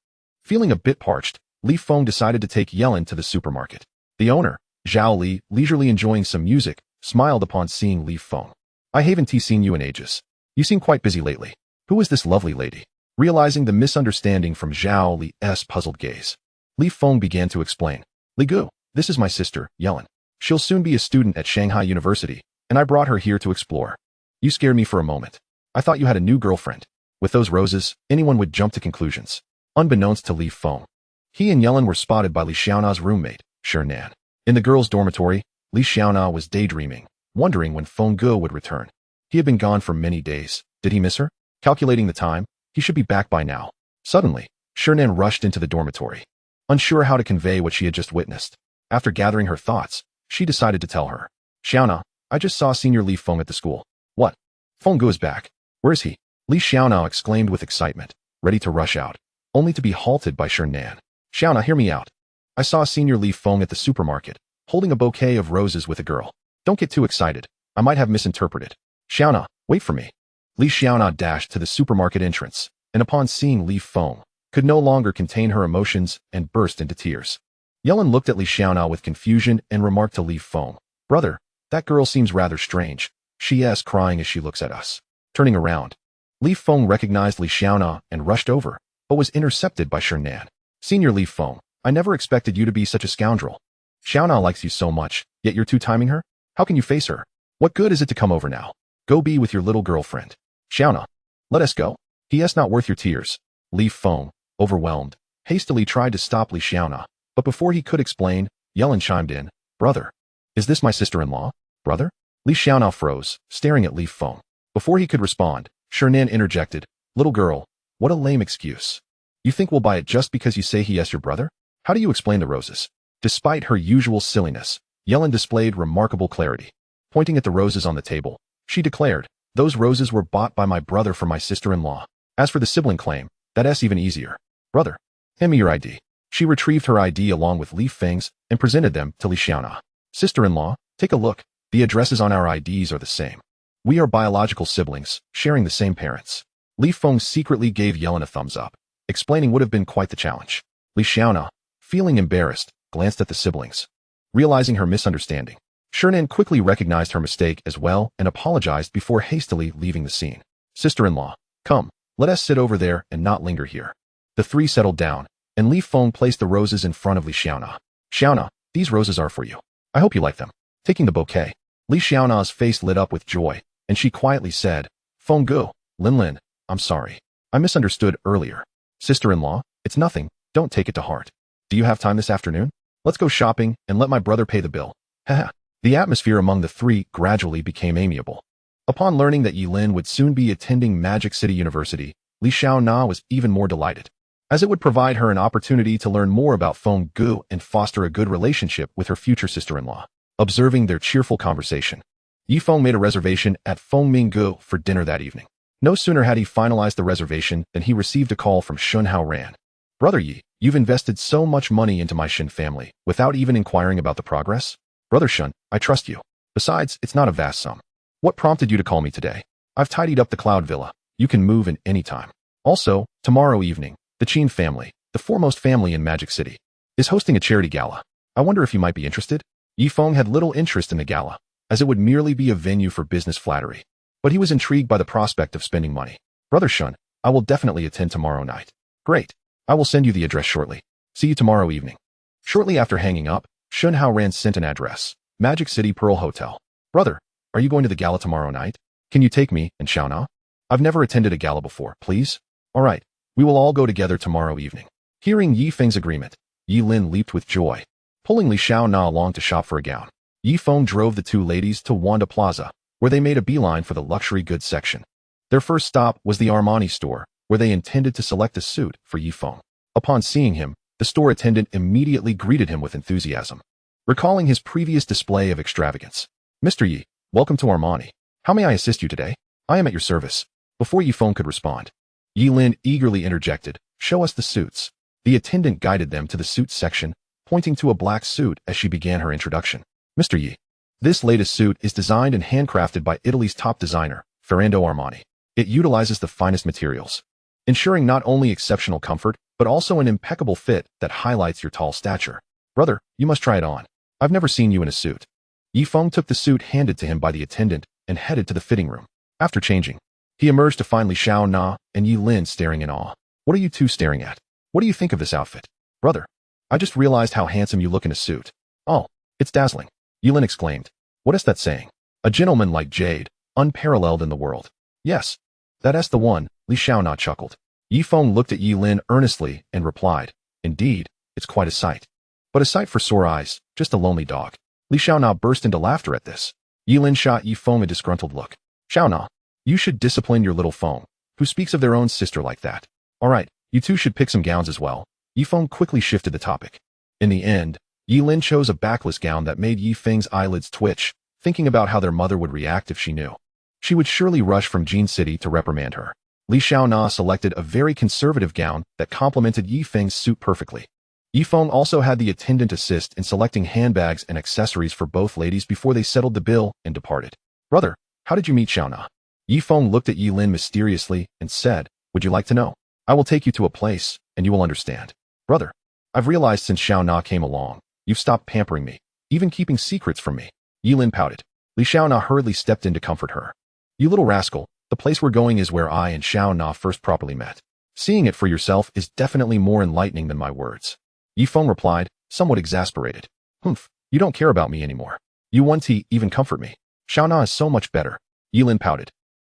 Feeling a bit parched, Li Feng decided to take Yellen to the supermarket. The owner, Zhao Li, leisurely enjoying some music, smiled upon seeing Li Feng. I haven't seen you in ages. You seem quite busy lately. Who is this lovely lady? Realizing the misunderstanding from Zhao Li's puzzled gaze, Li Feng began to explain. Li Gu, this is my sister, Yellen. She'll soon be a student at Shanghai University, and I brought her here to explore. You scared me for a moment. I thought you had a new girlfriend. With those roses, anyone would jump to conclusions. Unbeknownst to Li Feng, he and Yellen were spotted by Li Xiaona's roommate, Shernan. In the girls' dormitory, Li Xiaona was daydreaming, wondering when Feng Ge would return. He had been gone for many days. Did he miss her? Calculating the time, he should be back by now. Suddenly, Shernan rushed into the dormitory, unsure how to convey what she had just witnessed. After gathering her thoughts, she decided to tell her. Xiaona, I just saw Senior Li Feng at the school. What? Feng Ge is back. Where is he? Li Xiaona exclaimed with excitement, ready to rush out, only to be halted by Shernan. Xiaona, hear me out. I saw Senior Li Feng at the supermarket, holding a bouquet of roses with a girl. Don't get too excited. I might have misinterpreted. Xiaona, wait for me. Li Xiaona dashed to the supermarket entrance, and upon seeing Li Feng, could no longer contain her emotions and burst into tears. Yellen looked at Li Xiaona with confusion and remarked to Li Feng, brother, that girl seems rather strange. She is crying as she looks at us. Turning around, Li Feng recognized Li Xiaona and rushed over, but was intercepted by Shernan. Senior Li Feng, I never expected you to be such a scoundrel. Xiaona likes you so much, yet you're two-timing her? How can you face her? What good is it to come over now? Go be with your little girlfriend. Xiaona, let us go. He is not worth your tears. Li Feng, overwhelmed, hastily tried to stop Li Xiaona, but before he could explain, Yellen chimed in, Brother, is this my sister-in-law? Brother? Li Xiaona froze, staring at Li Feng. Before he could respond, Shernan interjected, Little girl, what a lame excuse. You think we'll buy it just because you say he is your brother? How do you explain the roses? Despite her usual silliness, Yellen displayed remarkable clarity. Pointing at the roses on the table, she declared, those roses were bought by my brother for my sister-in-law. As for the sibling claim, that's even easier. Brother, hand me your ID. She retrieved her ID along with Li Feng's and presented them to Li Xiaona. Sister-in-law, take a look. The addresses on our IDs are the same. We are biological siblings, sharing the same parents. Li Feng secretly gave Yellen a thumbs up. Explaining would have been quite the challenge. Li Xiaona, feeling embarrassed, glanced at the siblings. Realizing her misunderstanding, Shernan quickly recognized her mistake as well and apologized before hastily leaving the scene. Sister-in-law, come, let us sit over there and not linger here. The three settled down, and Li Feng placed the roses in front of Li Xiaona. Xiaona, these roses are for you. I hope you like them. Taking the bouquet, Li Xiaona's face lit up with joy, and she quietly said, Feng Gu, Lin, I'm sorry. I misunderstood earlier. Sister-in-law, it's nothing, don't take it to heart. Do you have time this afternoon? Let's go shopping and let my brother pay the bill. Haha. The atmosphere among the three gradually became amiable. Upon learning that Yilin would soon be attending Magic City University, Li Xiaona was even more delighted, as it would provide her an opportunity to learn more about Feng Gu and foster a good relationship with her future sister-in-law. Observing their cheerful conversation, Yifeng made a reservation at Feng Minggu for dinner that evening. No sooner had he finalized the reservation than he received a call from Shun Hao Ran. Brother Yi, you've invested so much money into my Shin family without even inquiring about the progress? Brother Shun, I trust you. Besides, it's not a vast sum. What prompted you to call me today? I've tidied up the Cloud Villa. You can move in any time. Also, tomorrow evening, the Qin family, the foremost family in Magic City, is hosting a charity gala. I wonder if you might be interested? Yifeng had little interest in the gala, as it would merely be a venue for business flattery. But he was intrigued by the prospect of spending money. Brother Shun, I will definitely attend tomorrow night. Great. I will send you the address shortly. See you tomorrow evening. Shortly after hanging up, Shun Hao Ran sent an address. Magic City Pearl Hotel. Brother, are you going to the gala tomorrow night? Can you take me and Xiaona? I've never attended a gala before, please. All right, we will all go together tomorrow evening. Hearing Yi Feng's agreement, Yi Lin leaped with joy, pulling Li Xiaona along to shop for a gown. Yi Feng drove the two ladies to Wanda Plaza, where they made a beeline for the luxury goods section. Their first stop was the Armani store, where they intended to select a suit for Yi Feng. Upon seeing him, the store attendant immediately greeted him with enthusiasm, recalling his previous display of extravagance. Mr. Yi, welcome to Armani. How may I assist you today? I am at your service. Before Yi Feng could respond, Yi Lin eagerly interjected, show us the suits. The attendant guided them to the suits section, pointing to a black suit as she began her introduction. Mr. Yi, this latest suit is designed and handcrafted by Italy's top designer, Ferrando Armani. It utilizes the finest materials, ensuring not only exceptional comfort, but also an impeccable fit that highlights your tall stature. Brother, you must try it on. I've never seen you in a suit. Yi Feng took the suit handed to him by the attendant and headed to the fitting room. After changing, he emerged to find Li Xiaona and Yi Lin staring in awe. What are you two staring at? What do you think of this outfit? Brother, I just realized how handsome you look in a suit. Oh, it's dazzling. Yi Lin exclaimed. What is that saying? A gentleman like Jade, unparalleled in the world. Yes, that's the one, Li Xiaona chuckled. Yi Feng looked at Yi Lin earnestly and replied, indeed, it's quite a sight. But a sight for sore eyes, just a lonely dog. Li Xiaona burst into laughter at this. Yi Lin shot Yi Feng a disgruntled look. Xiaona, you should discipline your little Feng, who speaks of their own sister like that. All right, you two should pick some gowns as well. Yi Feng quickly shifted the topic. In the end, Yi Lin chose a backless gown that made Yi Feng's eyelids twitch, thinking about how their mother would react if she knew. She would surely rush from Jin City to reprimand her. Li Xiaona selected a very conservative gown that complemented Yi Feng's suit perfectly. Yi Feng also had the attendant assist in selecting handbags and accessories for both ladies before they settled the bill and departed. Brother, how did you meet Xiaona? Yi Feng looked at Yi Lin mysteriously and said, would you like to know? I will take you to a place, and you will understand. Brother, I've realized since Xiaona came along, you've stopped pampering me, even keeping secrets from me. Yi Lin pouted. Li Xiaona hurriedly stepped in to comfort her. You little rascal, the place we're going is where I and Xiaona first properly met. Seeing it for yourself is definitely more enlightening than my words. Yi Feng replied, somewhat exasperated. Humph, you don't care about me anymore. You want to even comfort me. Xiaona is so much better. Yi Lin pouted.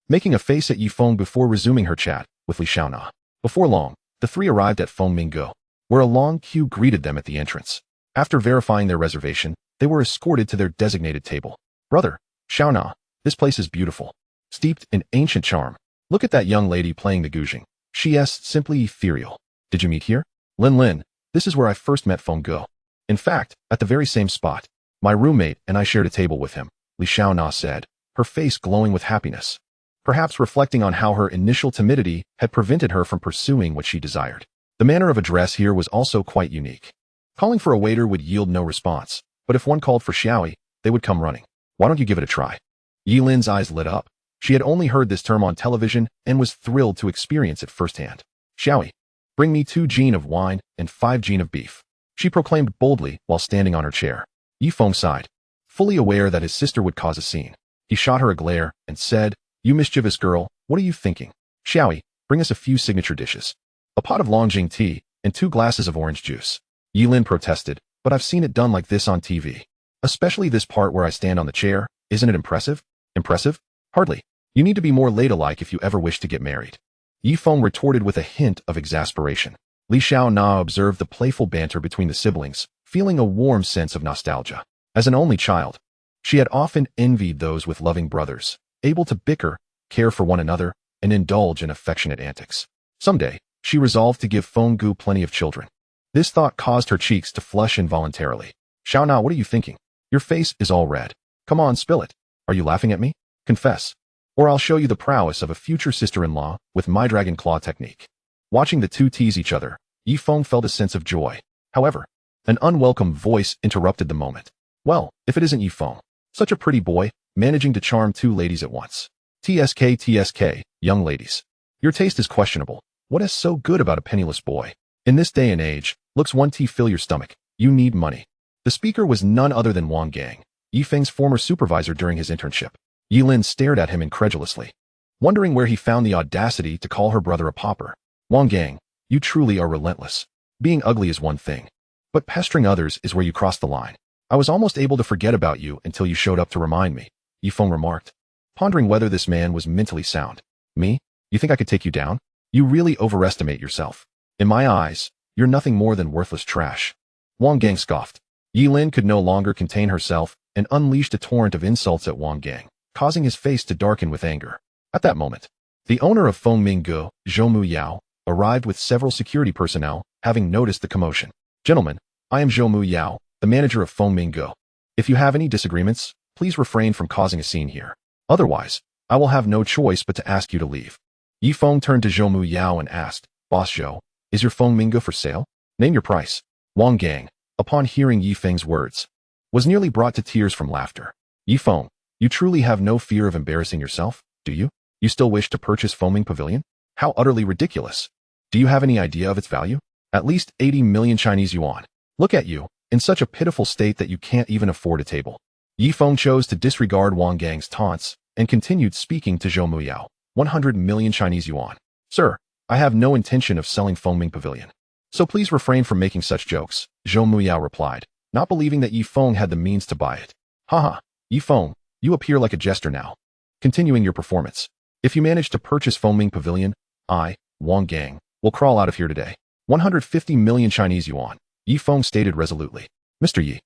making a face at Yi Feng before resuming her chat with Li Xiaona. Before long, the three arrived at Feng Minggu, where a long queue greeted them at the entrance. After verifying their reservation, they were escorted to their designated table. Brother, Xiaona, this place is beautiful, steeped in ancient charm. Look at that young lady playing the guzheng. She is simply ethereal. Did you meet here? Lin, this is where I first met Feng Ge. In fact, at the very same spot. My roommate and I shared a table with him, Li Xiaona said, her face glowing with happiness, perhaps reflecting on how her initial timidity had prevented her from pursuing what she desired. The manner of address here was also quite unique. Calling for a waiter would yield no response, but if one called for Xiaoyi, they would come running. Why don't you give it a try? Yi Lin's eyes lit up. She had only heard this term on television and was thrilled to experience it firsthand. Xiaoyi, bring me 2 jin of wine and 5 jin of beef, she proclaimed boldly while standing on her chair. Yi Feng sighed, fully aware that his sister would cause a scene. He shot her a glare and said, "You mischievous girl, what are you thinking? Xiaoyi, bring us a few signature dishes. A pot of Longjing tea and 2 glasses of orange juice." Yi Lin protested, "But I've seen it done like this on TV. Especially this part where I stand on the chair. Isn't it impressive?" "Impressive? Hardly. You need to be more ladylike if you ever wish to get married." Yi Feng retorted with a hint of exasperation. Li Xiaona observed the playful banter between the siblings, feeling a warm sense of nostalgia. As an only child, she had often envied those with loving brothers, able to bicker, care for one another, and indulge in affectionate antics. Someday, she resolved to give Feng Ge plenty of children. This thought caused her cheeks to flush involuntarily. "Xiaona, what are you thinking? Your face is all red. Come on, spill it. Are you laughing at me? Confess, or I'll show you the prowess of a future sister-in-law with my dragon claw technique." Watching the two tease each other, Yi Feng felt a sense of joy. However, an unwelcome voice interrupted the moment. "Well, if it isn't Yi Feng, such a pretty boy, managing to charm 2 ladies at once. TSK, young ladies. Your taste is questionable. What is so good about a penniless boy? In this day and age, looks one tea fill your stomach. You need money." The speaker was none other than Wang Gang, Yi Feng's former supervisor during his internship. Yi Lin stared at him incredulously, wondering where he found the audacity to call her brother a pauper. "Wang Gang, you truly are relentless. Being ugly is one thing, but pestering others is where you cross the line. I was almost able to forget about you until you showed up to remind me," Yi Feng remarked, pondering whether this man was mentally sound. "Me? You think I could take you down? You really overestimate yourself. In my eyes, you're nothing more than worthless trash." Wang Gang scoffed. Yi Lin could no longer contain herself and unleashed a torrent of insults at Wang Gang, causing his face to darken with anger. At that moment, the owner of Feng Minggu, Zhou Muyao, arrived with several security personnel, having noticed the commotion. "Gentlemen, I am Zhou Muyao, the manager of Feng Minggu. If you have any disagreements, please refrain from causing a scene here. Otherwise, I will have no choice but to ask you to leave." Yi Feng turned to Zhou Muyao and asked, "Boss Zhou, is your Feng Minggu for sale? Name your price." Wang Gang, upon hearing Yi Feng's words, was nearly brought to tears from laughter. "Yi Feng, you truly have no fear of embarrassing yourself, do you? You still wish to purchase Fengming Pavilion? How utterly ridiculous. Do you have any idea of its value? At least 80 million Chinese yuan. Look at you, in such a pitiful state that you can't even afford a table." Yi Feng chose to disregard Wang Gang's taunts and continued speaking to Zhou Muyao. 100 million Chinese yuan. "Sir, I have no intention of selling Fengming Pavilion, so please refrain from making such jokes," Zhou Muyao replied, not believing that Yi Feng had the means to buy it. "Haha, Yi Feng, you appear like a jester now. Continuing your performance. If you manage to purchase Fengming Pavilion, I, Wang Gang, will crawl out of here today. 150 million Chinese yuan, Yi Feng stated resolutely. "Mr. Yi,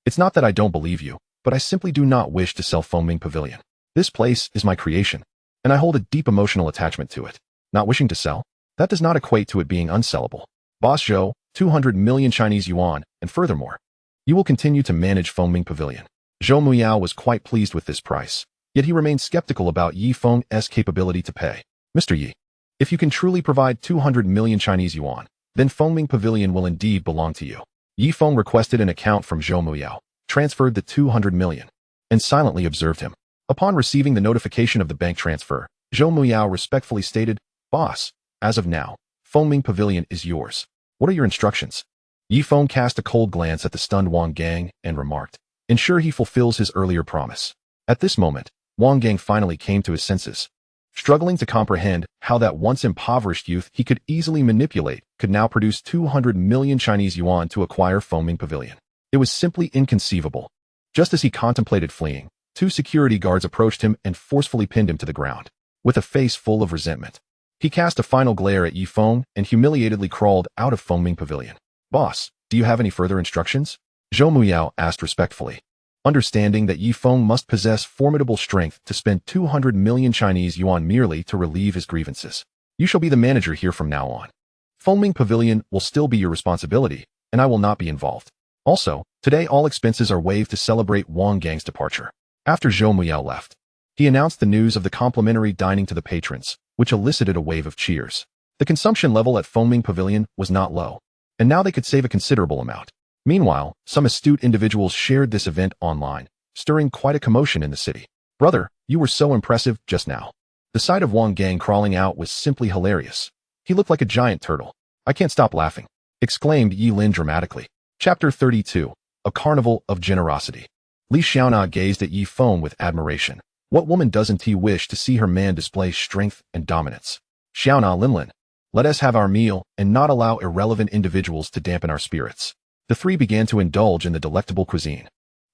it's not that I don't believe you, but I simply do not wish to sell Fengming Pavilion. This place is my creation, and I hold a deep emotional attachment to it. Not wishing to sell? That does not equate to it being unsellable. Boss Zhou, 200 million Chinese yuan, and furthermore, you will continue to manage Fengming Pavilion." Zhou Muyao was quite pleased with this price, yet he remained skeptical about Yi Feng's capability to pay. "Mr. Yi, if you can truly provide 200 million Chinese yuan, then Fengming Pavilion will indeed belong to you." Yi Feng requested an account from Zhou Muyao, transferred the 200 million, and silently observed him. Upon receiving the notification of the bank transfer, Zhou Muyao respectfully stated, "Boss, as of now, Fengming Pavilion is yours. What are your instructions?" Yi Feng cast a cold glance at the stunned Wang Gang and remarked, "Ensure he fulfills his earlier promise." At this moment, Wang Gang finally came to his senses. Struggling to comprehend how that once impoverished youth he could easily manipulate could now produce 200 million Chinese yuan to acquire Fengming Pavilion. It was simply inconceivable. Just as he contemplated fleeing, 2 security guards approached him and forcefully pinned him to the ground. with a face full of resentment. He cast a final glare at Yi Feng and humiliatedly crawled out of Fengming Pavilion. Boss, do you have any further instructions? Zhou Muyao asked respectfully. Understanding that Yi Feng must possess formidable strength to spend 200 million Chinese yuan merely to relieve his grievances. You shall be the manager here from now on. Fengming Pavilion will still be your responsibility, and I will not be involved. Also, today all expenses are waived to celebrate Wang Gang's departure. After Zhou Muyao left, he announced the news of the complimentary dining to the patrons, which elicited a wave of cheers. The consumption level at Fengming Pavilion was not low, and now they could save a considerable amount. Meanwhile, some astute individuals shared this event online, stirring quite a commotion in the city. Brother, you were so impressive just now. The sight of Wang Gang crawling out was simply hilarious. He looked like a giant turtle. I can't stop laughing, exclaimed Yi Lin dramatically. Chapter 32, A Carnival of Generosity. Li Xiaona gazed at Yi Feng with admiration. What woman doesn't he wish to see her man display strength and dominance? Xiaona Linlin, let us have our meal and not allow irrelevant individuals to dampen our spirits. The three began to indulge in the delectable cuisine,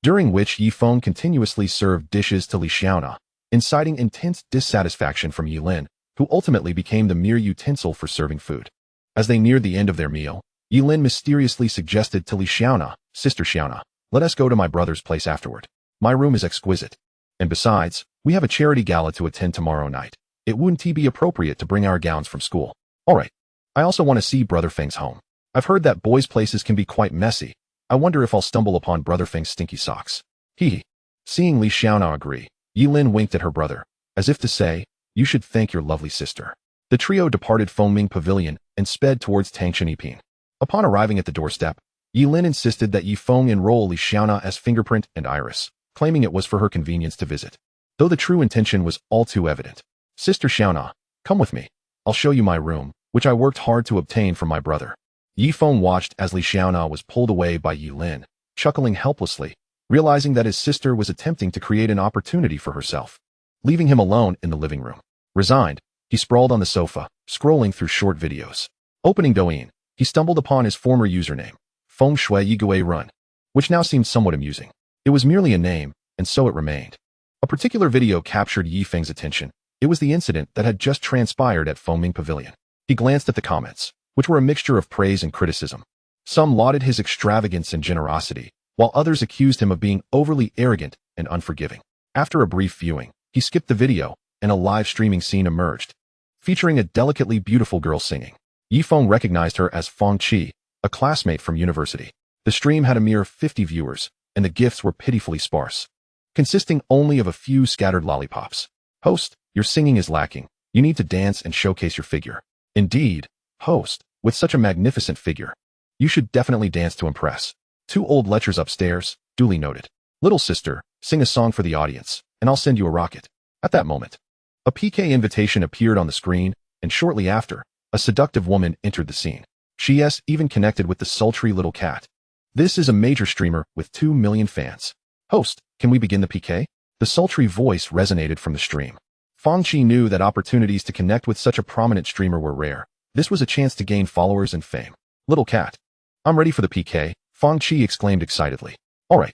during which Yi Feng continuously served dishes to Li Xiaona, inciting intense dissatisfaction from Yi Lin, who ultimately became the mere utensil for serving food. As they neared the end of their meal, Yi Lin mysteriously suggested to Li Xiaona, Sister Xiaona, let us go to my brother's place afterward. My room is exquisite. And besides, we have a charity gala to attend tomorrow night. It wouldn't be appropriate to bring our gowns from school. All right. I also want to see Brother Feng's home. I've heard that boys' places can be quite messy. I wonder if I'll stumble upon Brother Feng's stinky socks. Hee. Seeing Li Xiaona agree, Yi Lin winked at her brother, as if to say, you should thank your lovely sister. The trio departed Fengming Pavilion and sped towards Tangshan. Upon arriving at the doorstep, Yi Lin insisted that Yi Feng enroll Li Xiaona as fingerprint and iris, claiming it was for her convenience to visit, though the true intention was all too evident. Sister Xiaona, come with me. I'll show you my room, which I worked hard to obtain from my brother. Yi Feng watched as Li Xiaona was pulled away by Yi Lin, chuckling helplessly, realizing that his sister was attempting to create an opportunity for herself. Leaving him alone in the living room. Resigned, he sprawled on the sofa, scrolling through short videos. Opening Douyin, he stumbled upon his former username, Feng Shui Yigui Run, which now seemed somewhat amusing. It was merely a name, and so it remained. A particular video captured Yi Feng's attention. It was the incident that had just transpired at Fengming Pavilion. He glanced at the comments, which were a mixture of praise and criticism. Some lauded his extravagance and generosity, while others accused him of being overly arrogant and unforgiving. After a brief viewing, he skipped the video, and a live streaming scene emerged, featuring a delicately beautiful girl singing. Yi Feng recognized her as Feng Qi, a classmate from university. The stream had a mere 50 viewers, and the gifts were pitifully sparse, consisting only of a few scattered lollipops. Host, your singing is lacking. You need to dance and showcase your figure. Indeed, host, with such a magnificent figure, you should definitely dance to impress. Two old lechers upstairs, duly noted. Little sister, sing a song for the audience, and I'll send you a rocket. At that moment, a PK invitation appeared on the screen, and shortly after, a seductive woman entered the scene. She even connected with the sultry little cat. This is a major streamer with 2 million fans. Host, can we begin the PK? The sultry voice resonated from the stream. Feng Qi knew that opportunities to connect with such a prominent streamer were rare. This was a chance to gain followers and fame. Little cat. I'm ready for the PK, Feng Qi exclaimed excitedly. All right.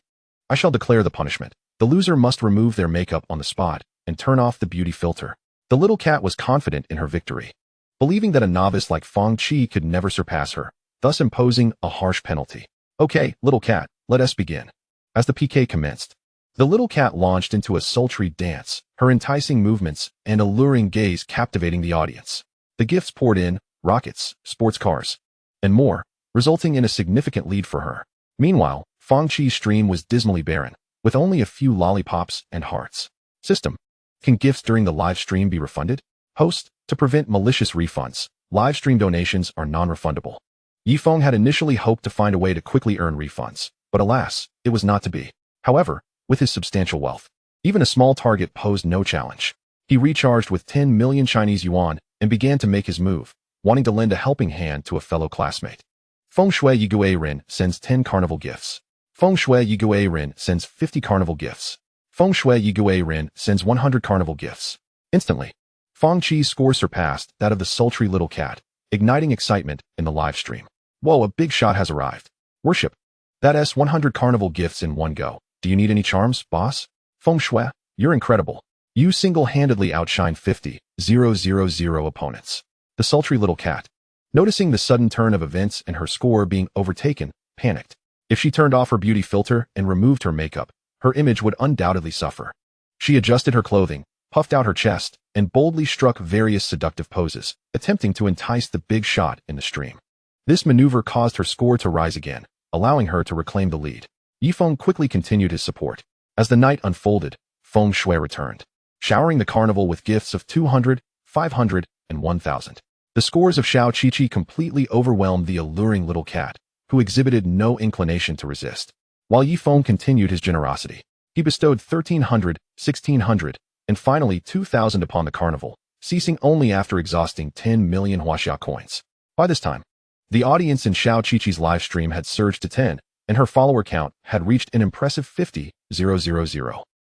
I shall declare the punishment. The loser must remove their makeup on the spot and turn off the beauty filter. The little cat was confident in her victory, believing that a novice like Feng Qi could never surpass her, thus imposing a harsh penalty. Okay, little cat, let us begin. As the PK commenced, the little cat launched into a sultry dance, her enticing movements and alluring gaze captivating the audience. The gifts poured in, rockets, sports cars, and more, resulting in a significant lead for her. Meanwhile, Feng Qi's stream was dismally barren, with only a few lollipops and hearts. System. Can gifts during the live stream be refunded? Host, to prevent malicious refunds, live stream donations are non-refundable. Yi Feng had initially hoped to find a way to quickly earn refunds, but alas, it was not to be. However, with his substantial wealth, even a small target posed no challenge. He recharged with 10 million Chinese yuan and began to make his move, wanting to lend a helping hand to a fellow classmate. Feng Shui Yigui Ren sends 10 carnival gifts. Feng Shui Yigui Ren sends 50 carnival gifts. Feng Shui Yigui Ren sends 100 carnival gifts. Instantly, Feng Qi's score surpassed that of the sultry little cat, igniting excitement in the live stream. Whoa, a big shot has arrived. Worship. That's 100 carnival gifts in one go. Do you need any charms, boss? Feng Shui, you're incredible. You single-handedly outshine 50, opponents. The sultry little cat, noticing the sudden turn of events and her score being overtaken, panicked. If she turned off her beauty filter and removed her makeup, her image would undoubtedly suffer. She adjusted her clothing, puffed out her chest, and boldly struck various seductive poses, attempting to entice the big shot in the stream. This maneuver caused her score to rise again, allowing her to reclaim the lead. Yifeng quickly continued his support. As the night unfolded, Feng Shui returned, showering the carnival with gifts of 200, 500, and 1,000. The scores of Xiao Qiqi completely overwhelmed the alluring little cat, who exhibited no inclination to resist. While Yifeng continued his generosity, he bestowed 1,300, 1,600, and finally 2,000 upon the carnival, ceasing only after exhausting 10 million Huaxia coins. By this time, the audience in Xiao Qiqi's live stream had surged to 10, and her follower count had reached an impressive 50,000.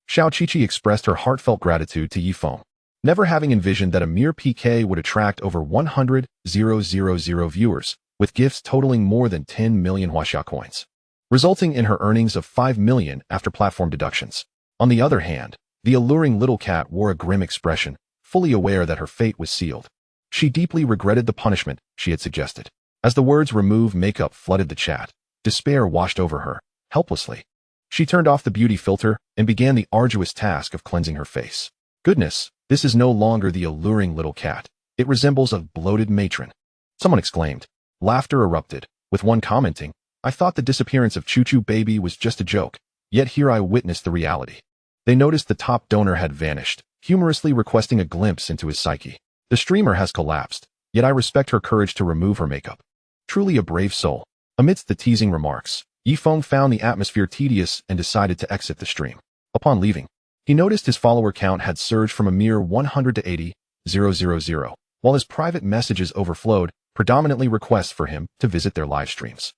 Xiao Qiqi expressed her heartfelt gratitude to Yifeng, never having envisioned that a mere PK would attract over 100,000 viewers, with gifts totaling more than 10 million Huaxia coins, resulting in her earnings of 5 million after platform deductions. On the other hand, the alluring little cat wore a grim expression, fully aware that her fate was sealed. She deeply regretted the punishment she had suggested. As the words "remove makeup" flooded the chat, despair washed over her, helplessly. She turned off the beauty filter and began the arduous task of cleansing her face. Goodness, this is no longer the alluring little cat. It resembles a bloated matron. Someone exclaimed. Laughter erupted, with one commenting, "I thought the disappearance of Choo Choo Baby was just a joke, yet here I witnessed the reality." They noticed the top donor had vanished, humorously requesting a glimpse into his psyche. "The streamer has collapsed, yet I respect her courage to remove her makeup. Truly a brave soul." Amidst the teasing remarks, Yifeng found the atmosphere tedious and decided to exit the stream. Upon leaving, he noticed his follower count had surged from a mere 100 to 80,000, while his private messages overflowed, predominantly requests for him to visit their live streams,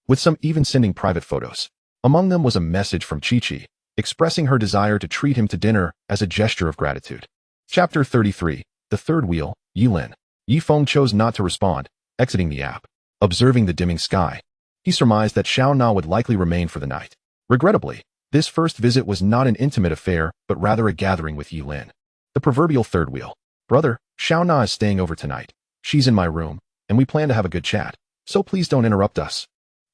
with some even sending private photos. Among them was a message from Qiqi, expressing her desire to treat him to dinner as a gesture of gratitude. Chapter 33, The Third Wheel, Yilin. Yifeng chose not to respond, exiting the app. Observing the dimming sky, he surmised that Xiao Na would likely remain for the night. Regrettably, this first visit was not an intimate affair, but rather a gathering with Yilin. The proverbial third wheel. "Brother, Xiao Na is staying over tonight. She's in my room, and we plan to have a good chat, so please don't interrupt us,"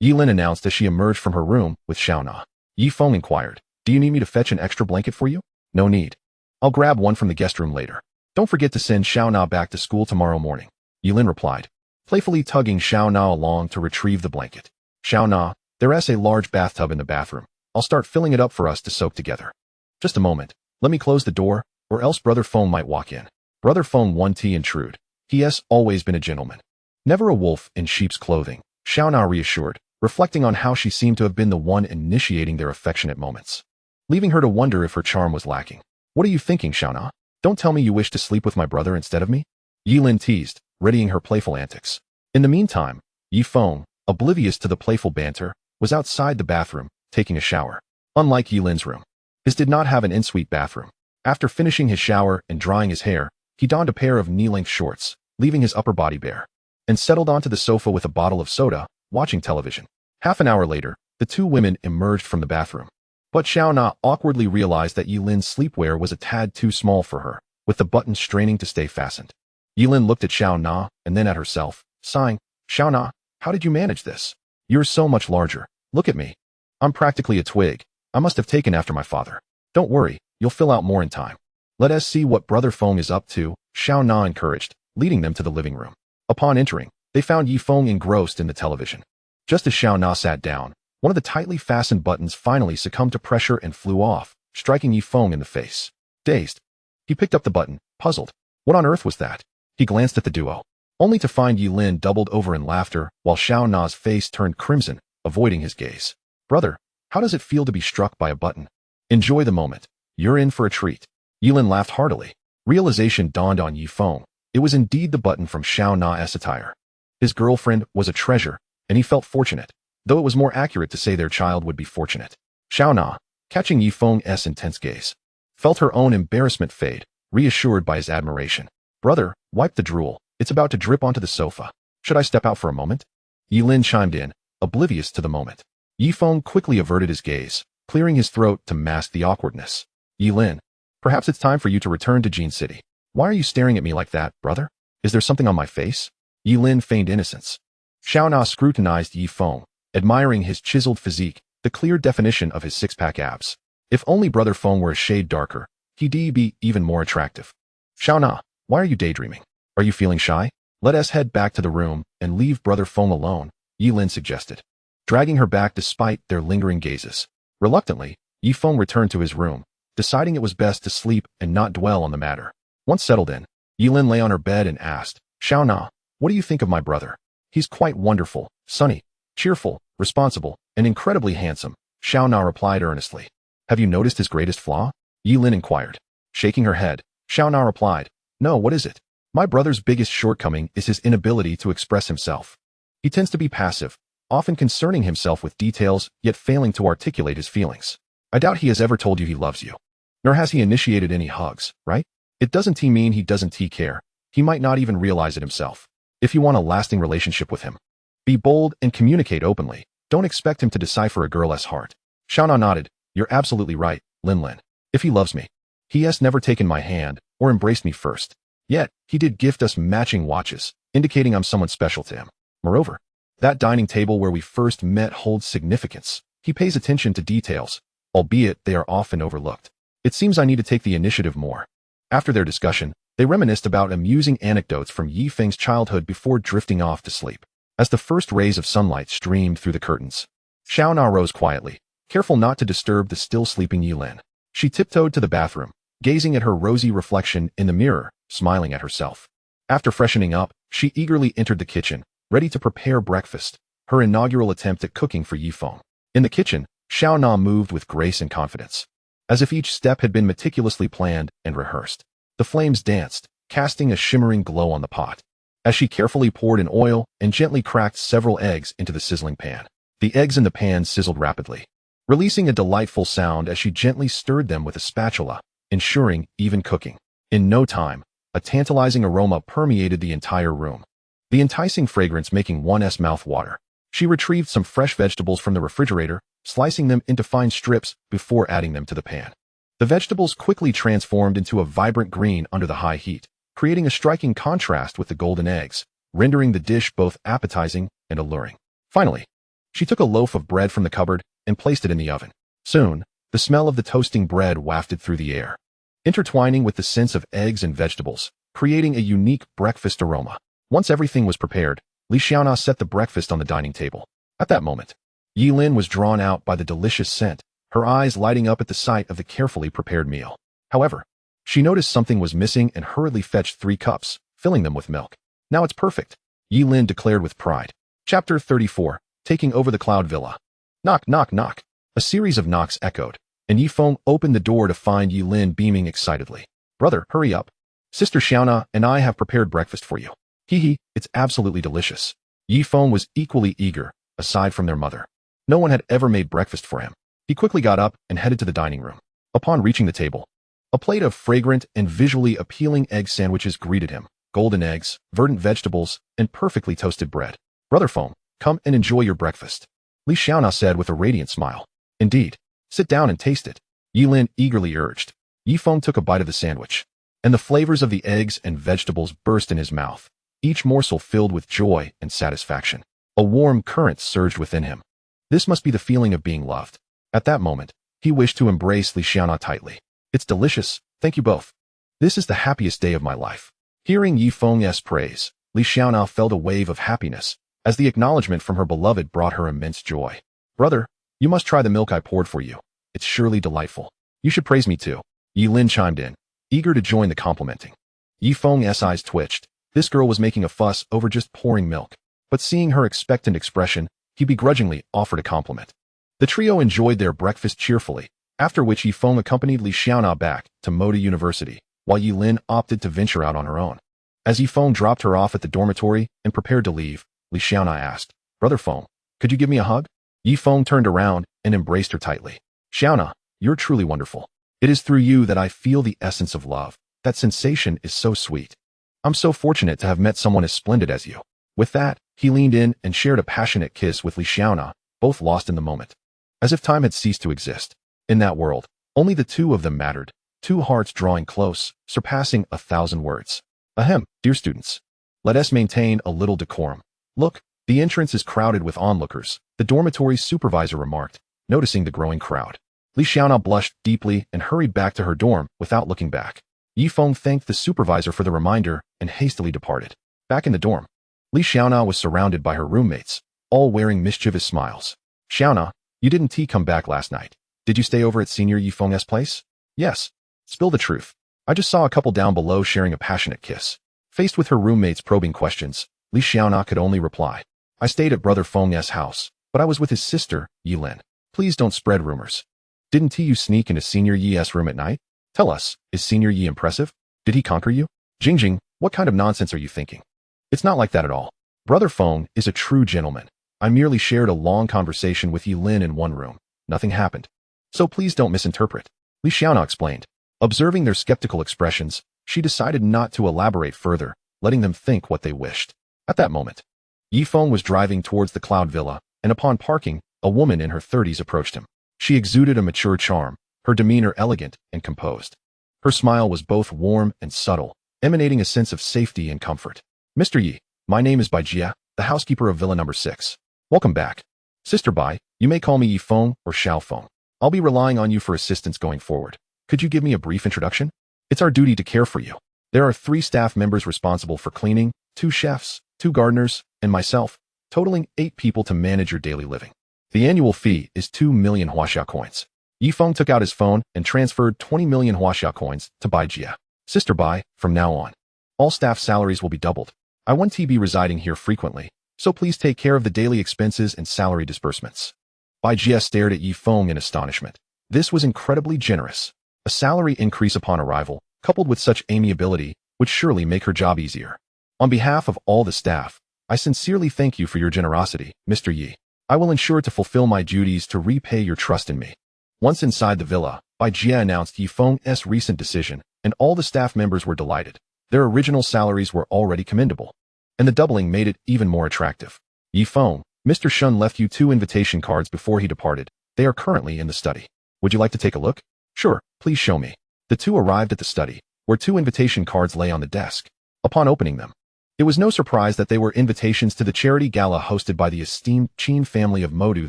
Yilin announced as she emerged from her room with Xiao Na. Yifeng inquired, "Do you need me to fetch an extra blanket for you?" "No need. I'll grab one from the guest room later. Don't forget to send Xiao Na back to school tomorrow morning," Yilin replied, playfully tugging Xiao Na along to retrieve the blanket. "Xiao Na, there's a large bathtub in the bathroom. I'll start filling it up for us to soak together. Just a moment. Let me close the door, or else Brother Feng might walk in." Brother Feng won to intrude. He has always been a gentleman, never a wolf in sheep's clothing, Xiao Na reassured, reflecting on how she seemed to have been the one initiating their affectionate moments, leaving her to wonder if her charm was lacking. "What are you thinking, Xiao Na? Don't tell me you wish to sleep with my brother instead of me?" Yilin teased, readying her playful antics. In the meantime, Yifeng, oblivious to the playful banter, was outside the bathroom, taking a shower. Unlike Yilin's room, his did not have an ensuite bathroom. After finishing his shower and drying his hair, he donned a pair of knee-length shorts, leaving his upper body bare, and settled onto the sofa with a bottle of soda, watching television. Half an hour later, the two women emerged from the bathroom. But Xiao Na awkwardly realized that Yilin's sleepwear was a tad too small for her, with the buttons straining to stay fastened. Yilin looked at Xiao Na and then at herself, sighing, "Xiao Na, how did you manage this? You're so much larger. Look at me. I'm practically a twig. I must have taken after my father." "Don't worry, you'll fill out more in time. Let us see what Brother Feng is up to," Xiao Na encouraged, leading them to the living room. Upon entering, they found Yifeng engrossed in the television. Just as Xiao Na sat down, one of the tightly fastened buttons finally succumbed to pressure and flew off, striking Yifeng in the face. Dazed, he picked up the button, puzzled. What on earth was that? He glanced at the duo, only to find Yilin doubled over in laughter while Xiao Na's face turned crimson, avoiding his gaze. "Brother, how does it feel to be struck by a button? Enjoy the moment. You're in for a treat." Yilin laughed heartily. Realization dawned on Yifeng. It was indeed the button from Xiao Na's attire. His girlfriend was a treasure, and he felt fortunate, though it was more accurate to say their child would be fortunate. Xiao Na, catching Yifeng's intense gaze, felt her own embarrassment fade, reassured by his admiration. "Brother, wipe the drool. It's about to drip onto the sofa. Should I step out for a moment?" Yilin chimed in, oblivious to the moment. Yifeng quickly averted his gaze, clearing his throat to mask the awkwardness. "Yilin, perhaps it's time for you to return to Jin City. Why are you staring at me like that, brother? Is there something on my face? Yi Lin feigned innocence. Xiaona scrutinized Yi Feng, admiring his chiseled physique, the clear definition of his six-pack abs. If only brother Feng were a shade darker, he'd be even more attractive. Xiaona, why are you daydreaming? Are you feeling shy? Let us head back to the room and leave brother Feng alone, Yi Lin suggested, dragging her back despite their lingering gazes. Reluctantly, Yi Feng returned to his room, deciding it was best to sleep and not dwell on the matter. Once settled in, Yi Lin lay on her bed and asked, Xiaona, what do you think of my brother? He's quite wonderful, sunny, cheerful, responsible, and incredibly handsome, Xiaona replied earnestly. Have you noticed his greatest flaw? Yi Lin inquired. Shaking her head, Xiaona replied, No, what is it? My brother's biggest shortcoming is his inability to express himself. He tends to be passive, often concerning himself with details, yet failing to articulate his feelings. I doubt he has ever told you he loves you. Nor has he initiated any hugs, right? It doesn't mean he doesn't care. He might not even realize it himself. If you want a lasting relationship with him, be bold and communicate openly. Don't expect him to decipher a girl's heart. Xiaona nodded. You're absolutely right, Lin. If he loves me, he has never taken my hand or embraced me first. Yet, he did gift us matching watches, indicating I'm someone special to him. Moreover, that dining table where we first met holds significance. He pays attention to details, albeit they are often overlooked. It seems I need to take the initiative more. After their discussion, they reminisced about amusing anecdotes from Yi Feng's childhood before drifting off to sleep. As the first rays of sunlight streamed through the curtains, Xiaona rose quietly, careful not to disturb the still sleeping Yi Lin. She tiptoed to the bathroom, gazing at her rosy reflection in the mirror, smiling at herself. After freshening up, she eagerly entered the kitchen, ready to prepare breakfast, her inaugural attempt at cooking for Yi Feng. In the kitchen, Xiaona moved with grace and confidence, as if each step had been meticulously planned and rehearsed. The flames danced, casting a shimmering glow on the pot, as she carefully poured in oil and gently cracked several eggs into the sizzling pan. The eggs in the pan sizzled rapidly, releasing a delightful sound as she gently stirred them with a spatula, ensuring even cooking. In no time, a tantalizing aroma permeated the entire room, the enticing fragrance making one's mouth water. She retrieved some fresh vegetables from the refrigerator, slicing them into fine strips before adding them to the pan. The vegetables quickly transformed into a vibrant green under the high heat, creating a striking contrast with the golden eggs, rendering the dish both appetizing and alluring. Finally, she took a loaf of bread from the cupboard and placed it in the oven. Soon, the smell of the toasting bread wafted through the air, intertwining with the scents of eggs and vegetables, creating a unique breakfast aroma. Once everything was prepared, Li Xiaona set the breakfast on the dining table. At that moment, Yi Lin was drawn out by the delicious scent, her eyes lighting up at the sight of the carefully prepared meal. However, she noticed something was missing and hurriedly fetched 3 cups, filling them with milk. Now it's perfect, Yi Lin declared with pride. Chapter 34, Taking Over the Cloud Villa. Knock, knock, knock. A series of knocks echoed, and Yi Feng opened the door to find Yi Lin beaming excitedly. Brother, hurry up. Sister Xiaona and I have prepared breakfast for you. Hee, it's absolutely delicious. Yi Feng was equally eager, aside from their mother. No one had ever made breakfast for him. He quickly got up and headed to the dining room. Upon reaching the table, a plate of fragrant and visually appealing egg sandwiches greeted him. Golden eggs, verdant vegetables, and perfectly toasted bread. Brother Feng, come and enjoy your breakfast, Li Xiaona said with a radiant smile. Indeed. Sit down and taste it, Yi Lin eagerly urged. Yi Feng took a bite of the sandwich, and the flavors of the eggs and vegetables burst in his mouth, each morsel filled with joy and satisfaction. A warm current surged within him. This must be the feeling of being loved. At that moment, he wished to embrace Li Xiaona tightly. It's delicious, thank you both. This is the happiest day of my life. Hearing Yi Feng's praise, Li Xiaona felt a wave of happiness, as the acknowledgement from her beloved brought her immense joy. Brother, you must try the milk I poured for you. It's surely delightful. You should praise me too, Yi Lin chimed in, eager to join the complimenting. Yi Feng's eyes twitched. This girl was making a fuss over just pouring milk, but seeing her expectant expression, he begrudgingly offered a compliment. The trio enjoyed their breakfast cheerfully, after which Yi Feng accompanied Li Xiaona back to Moda University, while Yi Lin opted to venture out on her own. As Yi Feng dropped her off at the dormitory and prepared to leave, Li Xiaona asked, Brother Feng, could you give me a hug? Yi Feng turned around and embraced her tightly. Xiaona, you're truly wonderful. It is through you that I feel the essence of love. That sensation is so sweet. I'm so fortunate to have met someone as splendid as you. With that, he leaned in and shared a passionate kiss with Li Xiaona, both lost in the moment, as if time had ceased to exist. In that world, only the two of them mattered, two hearts drawing close, surpassing 1,000 words. Ahem, dear students. Let us maintain a little decorum. Look, the entrance is crowded with onlookers, the dormitory's supervisor remarked, noticing the growing crowd. Li Xiaona blushed deeply and hurried back to her dorm without looking back. Yi Feng thanked the supervisor for the reminder and hastily departed. Back in the dorm, Li Xiaona was surrounded by her roommates, all wearing mischievous smiles. Xiaona, you didn't come back last night. Did you stay over at Senior Yi Feng's place? Yes. Spill the truth. I just saw a couple down below sharing a passionate kiss. Faced with her roommates' probing questions, Li Xiaona could only reply. I stayed at Brother Feng's house, but I was with his sister, Yi Lin. Please don't spread rumors. Didn't you sneak into Senior Yi's room at night? Tell us, is Senior Yi impressive? Did he conquer you? Jingjing, what kind of nonsense are you thinking? It's not like that at all. Brother Feng is a true gentleman. I merely shared a long conversation with Yi Lin in one room. Nothing happened. So please don't misinterpret. Li Xiaona explained. Observing their skeptical expressions, she decided not to elaborate further, letting them think what they wished. At that moment, Yi Feng was driving towards the Cloud Villa, and upon parking, a woman in her 30s approached him. She exuded a mature charm, her demeanor elegant and composed. Her smile was both warm and subtle, emanating a sense of safety and comfort. Mr. Yi, my name is Bai Jia, the housekeeper of Villa number 6. Welcome back. Sister Bai, you may call me Yi Feng or Xiao Feng. I'll be relying on you for assistance going forward. Could you give me a brief introduction? It's our duty to care for you. There are 3 staff members responsible for cleaning, 2 chefs, 2 gardeners, and myself, totaling 8 people to manage your daily living. The annual fee is 2 million huaxia coins. Yi Feng took out his phone and transferred 20 million huaxia coins to Bai Jia. Sister Bai, from now on, all staff salaries will be doubled. I want to be residing here frequently, so please take care of the daily expenses and salary disbursements. Bai Jia stared at Yi Feng in astonishment. This was incredibly generous. A salary increase upon arrival, coupled with such amiability, would surely make her job easier. On behalf of all the staff, I sincerely thank you for your generosity, Mr. Yi. I will ensure to fulfill my duties to repay your trust in me. Once inside the villa, Bai Jia announced Yi Feng's recent decision, and all the staff members were delighted. Their original salaries were already commendable, and the doubling made it even more attractive. Yi Feng, Mr. Shun left you 2 invitation cards before he departed. They are currently in the study. Would you like to take a look? Sure, please show me. The 2 arrived at the study, where 2 invitation cards lay on the desk. Upon opening them, it was no surprise that they were invitations to the charity gala hosted by the esteemed Qin family of Modu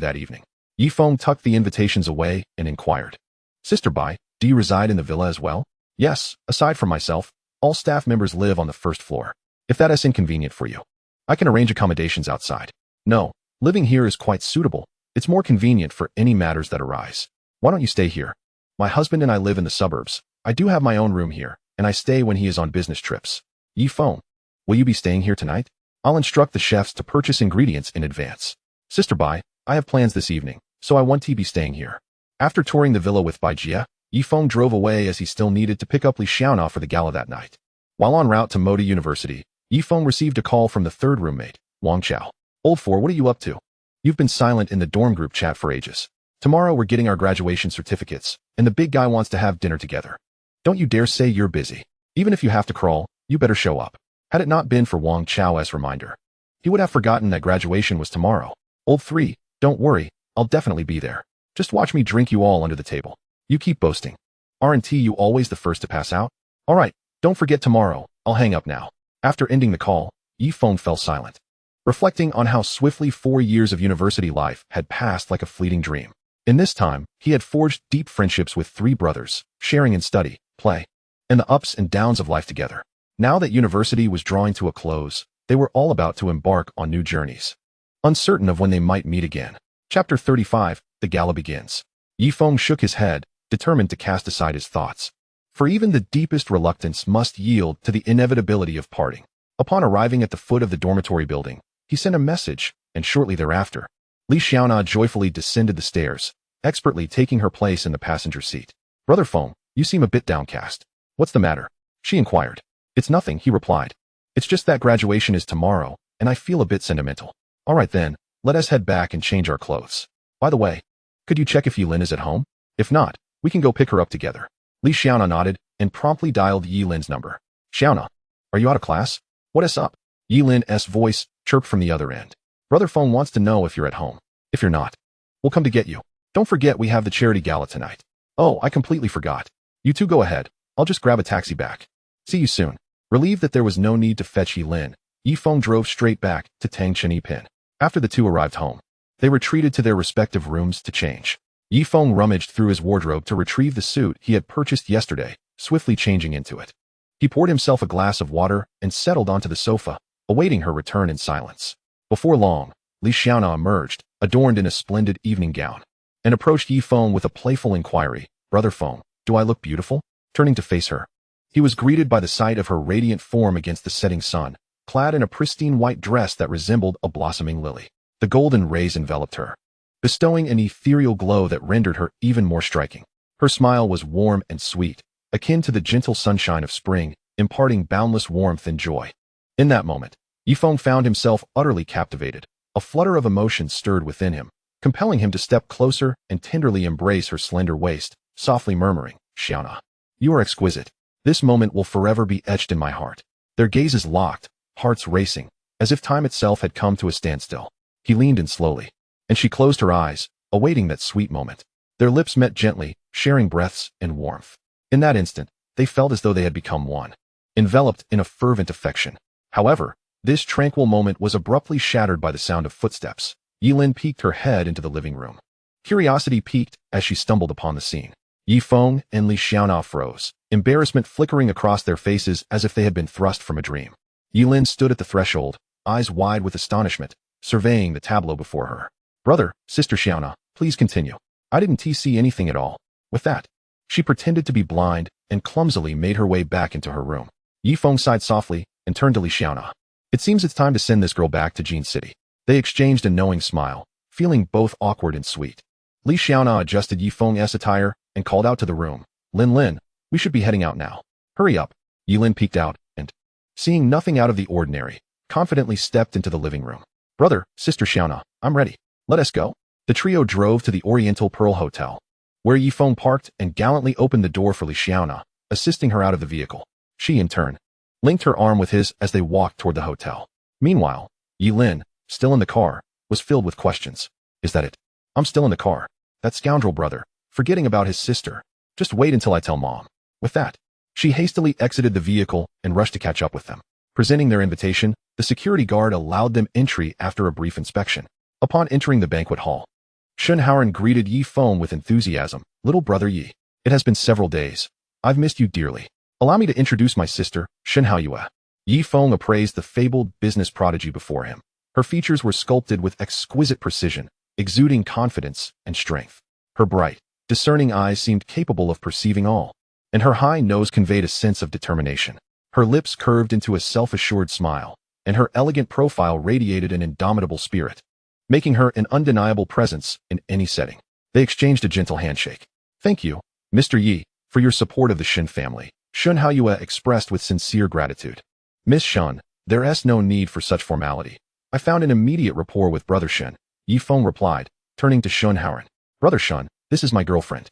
that evening. Yi Feng tucked the invitations away and inquired. Sister Bai, do you reside in the villa as well? Yes, aside from myself, all staff members live on the 1st floor. If that is inconvenient for you, I can arrange accommodations outside. No, living here is quite suitable. It's more convenient for any matters that arise. Why don't you stay here? My husband and I live in the suburbs. I do have my own room here, and I stay when he is on business trips. Yi Feng, will you be staying here tonight? I'll instruct the chefs to purchase ingredients in advance. Sister Bai, I have plans this evening, so I want to be staying here. After touring the villa with Bai Jia, Yi Feng drove away as he still needed to pick up Li Xiaona for the gala that night. While en route to Moda University, Yi Feng received a call from the 3rd roommate, Wang Chao. Old 4, what are you up to? You've been silent in the dorm group chat for ages. Tomorrow we're getting our graduation certificates, and the big guy wants to have dinner together. Don't you dare say you're busy. Even if you have to crawl, you better show up. Had it not been for Wang Chao's reminder, he would have forgotten that graduation was tomorrow. Old 3, don't worry, I'll definitely be there. Just watch me drink you all under the table. You keep boasting. Aren't you always the first to pass out? Alright, don't forget tomorrow. I'll hang up now. After ending the call, Yi Feng fell silent, reflecting on how swiftly 4 years of university life had passed like a fleeting dream. In this time, he had forged deep friendships with 3 brothers, sharing in study, play, and the ups and downs of life together. Now that university was drawing to a close, they were all about to embark on new journeys, uncertain of when they might meet again. Chapter 35, The Gala Begins. Yi Feng shook his head, determined to cast aside his thoughts. For even the deepest reluctance must yield to the inevitability of parting. Upon arriving at the foot of the dormitory building, he sent a message, and shortly thereafter, Li Xiaona joyfully descended the stairs, expertly taking her place in the passenger seat. Brother Feng, you seem a bit downcast. What's the matter? She inquired. It's nothing, he replied. It's just that graduation is tomorrow, and I feel a bit sentimental. All right then, let us head back and change our clothes. By the way, could you check if Yi Lin is at home? If not, we can go pick her up together. Li Xiaona nodded and promptly dialed Yi Lin's number. Xiaona, are you out of class? What is up? Yi Lin's voice chirped from the other end. Brother Feng wants to know if you're at home. If you're not, we'll come to get you. Don't forget we have the charity gala tonight. Oh, I completely forgot. You two go ahead. I'll just grab a taxi back. See you soon. Relieved that there was no need to fetch Yilin, Yifeng drove straight back to Tang Chenipin. After the two arrived home, they retreated to their respective rooms to change. Yifeng rummaged through his wardrobe to retrieve the suit he had purchased yesterday, swiftly changing into it. He poured himself a glass of water and settled onto the sofa, awaiting her return in silence. Before long, Li Xiaona emerged, adorned in a splendid evening gown, and approached Yifeng with a playful inquiry. Brother Feng, do I look beautiful? Turning to face her, he was greeted by the sight of her radiant form against the setting sun, clad in a pristine white dress that resembled a blossoming lily. The golden rays enveloped her, bestowing an ethereal glow that rendered her even more striking. Her smile was warm and sweet, akin to the gentle sunshine of spring, imparting boundless warmth and joy. In that moment, Yifeng found himself utterly captivated. A flutter of emotion stirred within him, compelling him to step closer and tenderly embrace her slender waist, softly murmuring, "Xiaona, you are exquisite. This moment will forever be etched in my heart." Their gazes locked, hearts racing, as if time itself had come to a standstill. He leaned in slowly, and she closed her eyes, awaiting that sweet moment. Their lips met gently, sharing breaths and warmth. In that instant, they felt as though they had become one, enveloped in a fervent affection. However, this tranquil moment was abruptly shattered by the sound of footsteps. Yilin peeked her head into the living room. Curiosity piqued as she stumbled upon the scene. Yifeng and Li Xiaona froze, embarrassment flickering across their faces as if they had been thrust from a dream. Yilin stood at the threshold, eyes wide with astonishment, surveying the tableau before her. "Brother, Sister Xiaona, please continue. I didn't see anything at all." With that, she pretended to be blind and clumsily made her way back into her room. Yifeng sighed softly and turned to Li Xiaona. "It seems it's time to send this girl back to Jin City." They exchanged a knowing smile, feeling both awkward and sweet. Li Xiaona adjusted Yifeng's attire and called out to the room, Lin, we should be heading out now. Hurry up." Yilin peeked out and, seeing nothing out of the ordinary, confidently stepped into the living room. "Brother, Sister Xiaona, I'm ready. Let us go." The trio drove to the Oriental Pearl Hotel, where Yifeng parked and gallantly opened the door for Li Xiaona, assisting her out of the vehicle. She, in turn, linked her arm with his as they walked toward the hotel. Meanwhile, Yilin, still in the car, was filled with questions. "Is that it? I'm still in the car. That scoundrel brother, forgetting about his sister. Just wait until I tell Mom." With that, she hastily exited the vehicle and rushed to catch up with them. Presenting their invitation, the security guard allowed them entry after a brief inspection. Upon entering the banquet hall, Shenhauern greeted Yifeng with enthusiasm. "Little brother Yi, it has been several days. I've missed you dearly. Allow me to introduce my sister, Shenhaoyue." Yifeng appraised the fabled business prodigy before him. Her features were sculpted with exquisite precision, exuding confidence and strength. Her bright, discerning eyes seemed capable of perceiving all, and her high nose conveyed a sense of determination. Her lips curved into a self-assured smile, and her elegant profile radiated an indomitable spirit, making her an undeniable presence in any setting. They exchanged a gentle handshake. "Thank you, Mr. Yi, for your support of the Shen family," Shenhaoyue expressed with sincere gratitude. "Miss Shen, there's no need for such formality. I found an immediate rapport with Brother Shen," Yifeng replied, turning to Shenhauern. "Brother Shen, this is my girlfriend,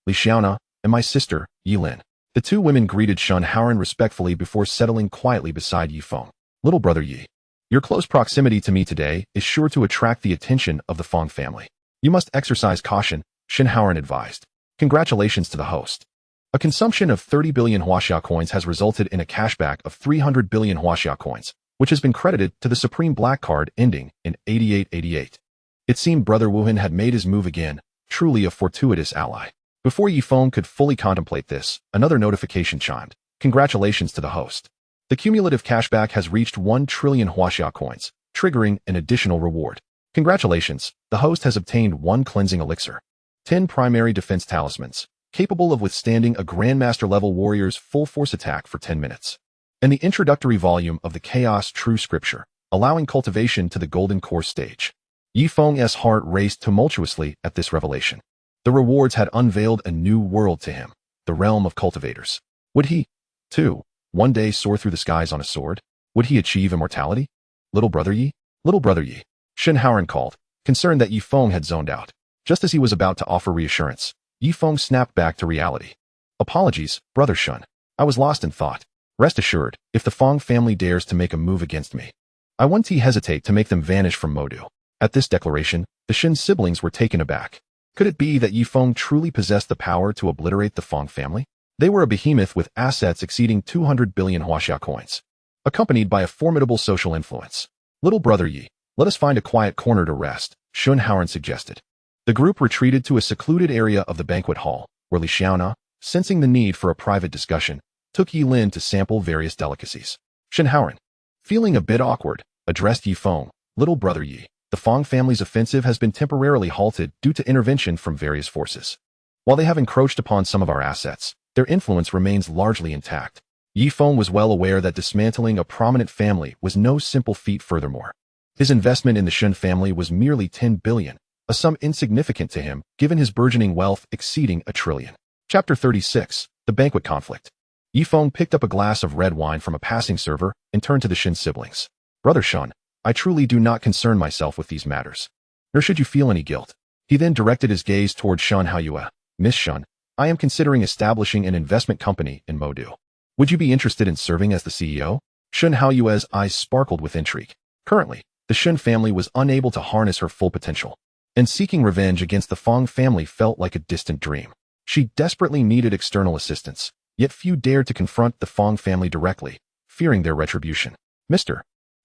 Li Xiaona, and my sister, Yilin." The two women greeted Shenhauern respectfully before settling quietly beside Yifeng. "Little brother Yi, your close proximity to me today is sure to attract the attention of the Feng family. You must exercise caution," Shenhauern advised. "Congratulations to the host. A consumption of 30 billion Huaxia coins has resulted in a cashback of 300 billion Huaxia coins, which has been credited to the Supreme Black Card ending in 8888. It seemed Brother Wuhan had made his move again, truly a fortuitous ally." Before Yifeng could fully contemplate this, another notification chimed. "Congratulations to the host. The cumulative cashback has reached 1 trillion Huaxia coins, triggering an additional reward. Congratulations, the host has obtained 1 cleansing elixir, 10 primary defense talismans, capable of withstanding a Grandmaster-level warrior's full force attack for 10 minutes. And the introductory volume of the Chaos True Scripture, allowing cultivation to the Golden Course stage." Yifeng's heart raced tumultuously at this revelation. The rewards had unveiled a new world to him, the realm of cultivators. Would he, too, one day soar through the skies on a sword? Would he achieve immortality? "Little brother Yi? Little brother Yi," Shenhauern called, concerned that Yifeng had zoned out. Just as he was about to offer reassurance, Yifeng snapped back to reality. "Apologies, Brother Shen. I was lost in thought. Rest assured, if the Feng family dares to make a move against me, I won't hesitate to make them vanish from Modu." At this declaration, the Shen siblings were taken aback. Could it be that Yifeng truly possessed the power to obliterate the Feng family? They were a behemoth with assets exceeding 200 billion Huaxia coins, accompanied by a formidable social influence. Little brother Yi, let us find a quiet corner to rest, Shun Haoran suggested. The group retreated to a secluded area of the banquet hall, where Li Xiaona, sensing the need for a private discussion, took Yi Lin to sample various delicacies. Shun Haoran, feeling a bit awkward, addressed Yi Feng, little brother Yi. The Feng family's offensive has been temporarily halted due to intervention from various forces. While they have encroached upon some of our assets, their influence remains largely intact. Yi Feng was well aware that dismantling a prominent family was no simple feat. Furthermore, his investment in the Shun family was merely 10 billion, a sum insignificant to him given his burgeoning wealth exceeding 1 trillion. Chapter 36, The Banquet Conflict. Yi Feng picked up a glass of red wine from a passing server and turned to the Shun siblings. Brother Shun, I truly do not concern myself with these matters, nor should you feel any guilt. He then directed his gaze toward Shun Haoyue. Miss Shun, I am considering establishing an investment company in Modu. Would you be interested in serving as the CEO? Shun Haoyue's eyes sparkled with intrigue. Currently, the Shun family was unable to harness her full potential, and seeking revenge against the Feng family felt like a distant dream. She desperately needed external assistance, yet few dared to confront the Feng family directly, fearing their retribution. Mr.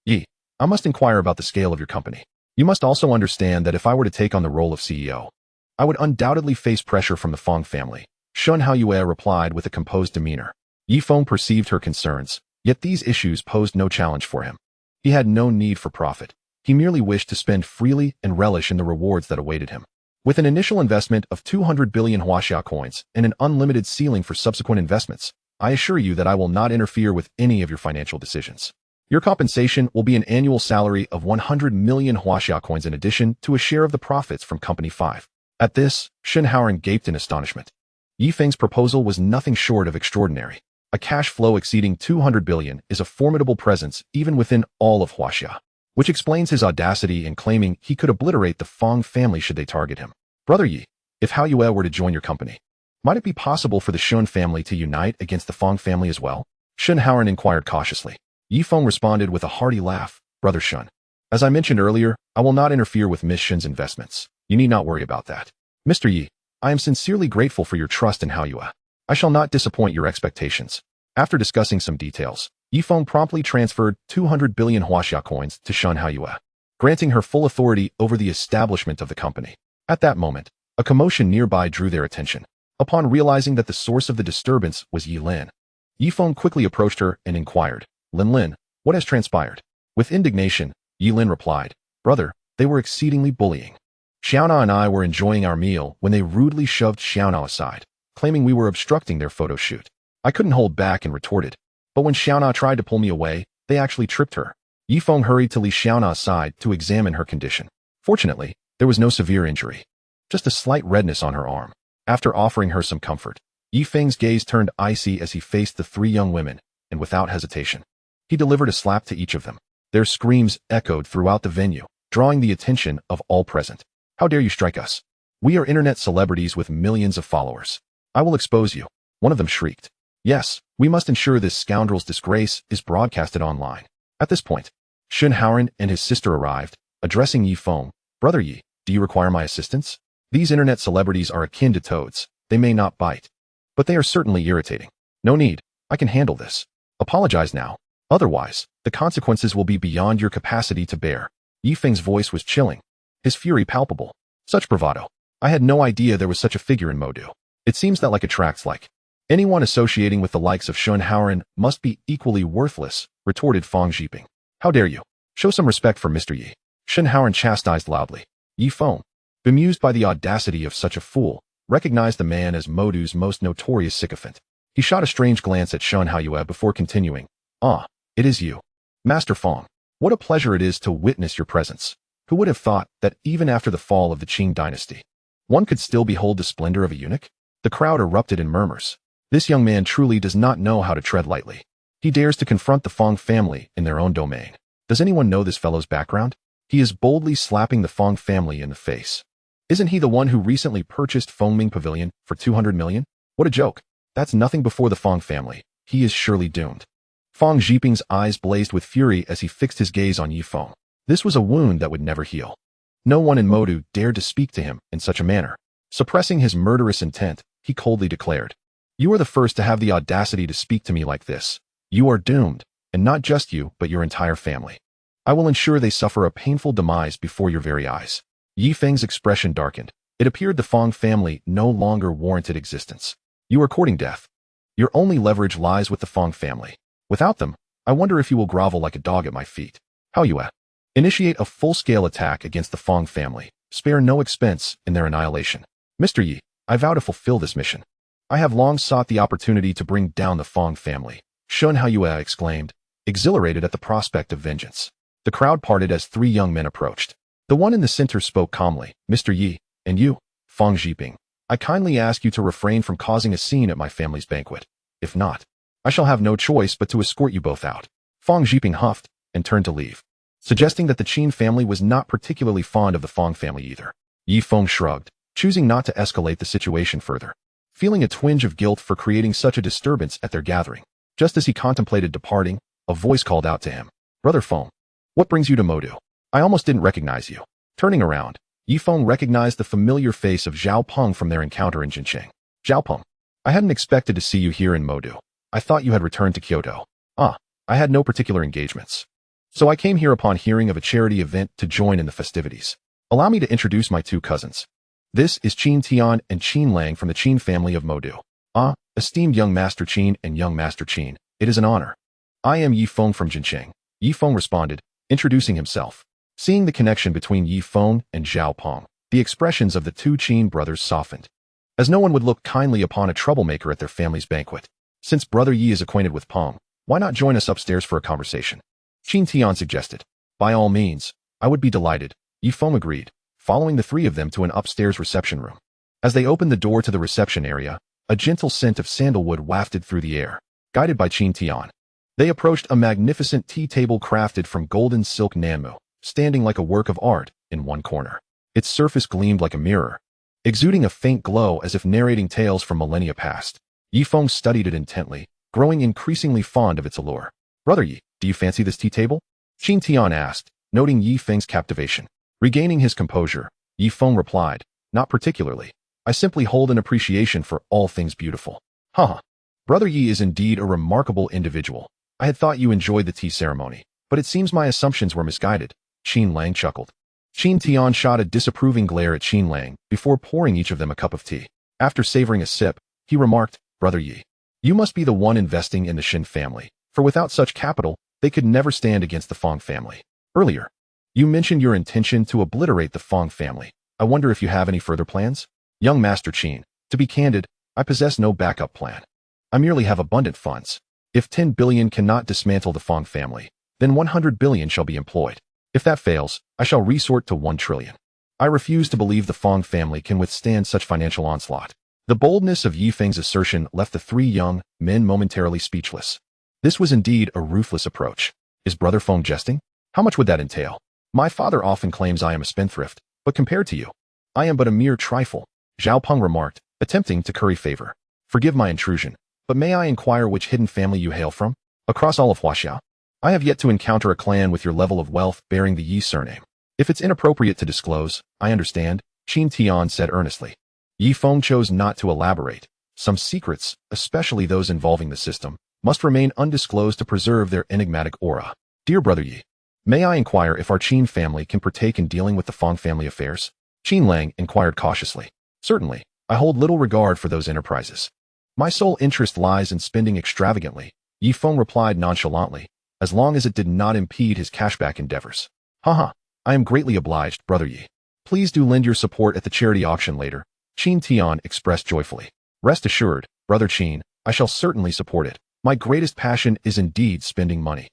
Yi, I must inquire about the scale of your company. You must also understand that if I were to take on the role of CEO, I would undoubtedly face pressure from the Feng family. Shun Haoyue replied with a composed demeanor. Yi Feng perceived her concerns, yet these issues posed no challenge for him. He had no need for profit. He merely wished to spend freely and relish in the rewards that awaited him. With an initial investment of 200 billion Huaxia coins and an unlimited ceiling for subsequent investments, I assure you that I will not interfere with any of your financial decisions. Your compensation will be an annual salary of 100 million Huaxia coins in addition to a share of the profits from Company 5. At this, Shun Haoran gaped in astonishment. Yi Feng's proposal was nothing short of extraordinary. A cash flow exceeding 200 billion is a formidable presence even within all of Huaxia, which explains his audacity in claiming he could obliterate the Feng family should they target him. Brother Yi, if Haoyue were to join your company, might it be possible for the Shun family to unite against the Feng family as well? Shun Haoran inquired cautiously. Yi Feng responded with a hearty laugh. Brother Shun, as I mentioned earlier, I will not interfere with Miss Shun's investments. You need not worry about that. Mr. Yi, I am sincerely grateful for your trust in Haoyue. I shall not disappoint your expectations. After discussing some details, Yi Feng promptly transferred 200 billion Huaxia coins to Shun Haoyue, granting her full authority over the establishment of the company. At that moment, a commotion nearby drew their attention. Upon realizing that the source of the disturbance was Yi Lin, Yi Feng quickly approached her and inquired, Lin, what has transpired? With indignation, Yi Lin replied, Brother, they were exceedingly bullying. Xiaona and I were enjoying our meal when they rudely shoved Xiaona aside, claiming we were obstructing their photo shoot. I couldn't hold back and retorted, but when Xiaona tried to pull me away, they actually tripped her. Yi Feng hurried to lead Xiaona aside to examine her condition. Fortunately, there was no severe injury, just a slight redness on her arm. After offering her some comfort, Yi Feng's gaze turned icy as he faced the three young women, and without hesitation, he delivered a slap to each of them. Their screams echoed throughout the venue, drawing the attention of all present. How dare you strike us? We are internet celebrities with millions of followers. I will expose you. One of them shrieked. Yes, we must ensure this scoundrel's disgrace is broadcasted online. At this point, Shun Haoran and his sister arrived, addressing Yi Feng. Brother Yi, do you require my assistance? These internet celebrities are akin to toads. They may not bite, but they are certainly irritating. No need. I can handle this. Apologize now. Otherwise, the consequences will be beyond your capacity to bear. Yi Feng's voice was chilling, his fury palpable. Such bravado. I had no idea there was such a figure in Modu. It seems that like attracts like. Anyone associating with the likes of Shun Haoran must be equally worthless, retorted Feng Zhiping. How dare you? Show some respect for Mr. Yi. Shun Haoran chastised loudly. Yi Feng, bemused by the audacity of such a fool, recognized the man as Modu's most notorious sycophant. He shot a strange glance at Shun Haoyue before continuing. Ah, it is you. Master Feng, what a pleasure it is to witness your presence. Who would have thought that even after the fall of the Qing dynasty, one could still behold the splendor of a eunuch? The crowd erupted in murmurs. This young man truly does not know how to tread lightly. He dares to confront the Feng family in their own domain. Does anyone know this fellow's background? He is boldly slapping the Feng family in the face. Isn't he the one who recently purchased Fengming Pavilion for 200 million? What a joke. That's nothing before the Feng family. He is surely doomed. Feng Zhiping's eyes blazed with fury as he fixed his gaze on Yi Feng. This was a wound that would never heal. No one in Modu dared to speak to him in such a manner. Suppressing his murderous intent, he coldly declared, You are the first to have the audacity to speak to me like this. You are doomed, and not just you, but your entire family. I will ensure they suffer a painful demise before your very eyes. Yi Feng's expression darkened. It appeared the Feng family no longer warranted existence. You are courting death. Your only leverage lies with the Feng family. Without them, I wonder if you will grovel like a dog at my feet. How you at? Initiate a full-scale attack against the Feng family. Spare no expense in their annihilation. Mr. Yi, I vow to fulfill this mission. I have long sought the opportunity to bring down the Feng family. Shun Haoyue exclaimed, exhilarated at the prospect of vengeance. The crowd parted as three young men approached. The one in the center spoke calmly. Mr. Yi, and you, Feng Zhiping, I kindly ask you to refrain from causing a scene at my family's banquet. If not, I shall have no choice but to escort you both out. Feng Zhiping huffed and turned to leave, suggesting that the Qin family was not particularly fond of the Feng family either. Yi Feng shrugged, choosing not to escalate the situation further, feeling a twinge of guilt for creating such a disturbance at their gathering. Just as he contemplated departing, a voice called out to him. Brother Feng, what brings you to Modu? I almost didn't recognize you. Turning around, Yi Feng recognized the familiar face of Zhao Peng from their encounter in Jincheng. Zhao Peng, I hadn't expected to see you here in Modu. I thought you had returned to Kyoto. I had no particular engagements. So I came here upon hearing of a charity event to join in the festivities. Allow me to introduce my two cousins. This is Qin Tian and Qin Lang from the Qin family of Modu. Esteemed young Master Qin and young Master Qin, it is an honor. I am Yi Feng from Jincheng. Yi Feng responded, introducing himself. Seeing the connection between Yi Feng and Zhao Peng, the expressions of the two Qin brothers softened, as no one would look kindly upon a troublemaker at their family's banquet. Since Brother Yi is acquainted with Peng, why not join us upstairs for a conversation? Qin Tian suggested. By all means, I would be delighted. Yi Feng agreed, following the three of them to an upstairs reception room. As they opened the door to the reception area, a gentle scent of sandalwood wafted through the air. Guided by Qin Tian, they approached a magnificent tea table crafted from golden silk nanmu, standing like a work of art in one corner. Its surface gleamed like a mirror, exuding a faint glow as if narrating tales from millennia past. Yi Feng studied it intently, growing increasingly fond of its allure. Brother Yi, do you fancy this tea table? Qin Tian asked, noting Yi Feng's captivation. Regaining his composure, Yi Feng replied, not particularly. I simply hold an appreciation for all things beautiful. Haha. Brother Yi is indeed a remarkable individual. I had thought you enjoyed the tea ceremony, but it seems my assumptions were misguided. Qin Lang chuckled. Qin Tian shot a disapproving glare at Qin Lang before pouring each of them a cup of tea. After savoring a sip, he remarked, Brother Yi, you must be the one investing in the Shin family, for without such capital, they could never stand against the Feng family. Earlier, you mentioned your intention to obliterate the Feng family. I wonder if you have any further plans? Young Master Qin, to be candid, I possess no backup plan. I merely have abundant funds. If 10 billion cannot dismantle the Feng family, then 100 billion shall be employed. If that fails, I shall resort to 1 trillion. I refuse to believe the Feng family can withstand such financial onslaught. The boldness of Yi Feng's assertion left the three young men momentarily speechless. This was indeed a ruthless approach. Is Brother Feng jesting? How much would that entail? My father often claims I am a spendthrift, but compared to you, I am but a mere trifle, Zhao Peng remarked, attempting to curry favor. Forgive my intrusion, but may I inquire which hidden family you hail from? Across all of Huaxia, I have yet to encounter a clan with your level of wealth bearing the Yi surname. If it's inappropriate to disclose, I understand, Qin Tian said earnestly. Yi Feng chose not to elaborate. Some secrets, especially those involving the system, must remain undisclosed to preserve their enigmatic aura. Dear Brother Yi, may I inquire if our Qin family can partake in dealing with the Feng family affairs? Qin Lang inquired cautiously. Certainly, I hold little regard for those enterprises. My sole interest lies in spending extravagantly, Yi Feng replied nonchalantly, as long as it did not impede his cashback endeavors. Haha, I am greatly obliged, Brother Yi. Please do lend your support at the charity auction later, Qin Tian expressed joyfully. Rest assured, Brother Qin, I shall certainly support it. My greatest passion is indeed spending money.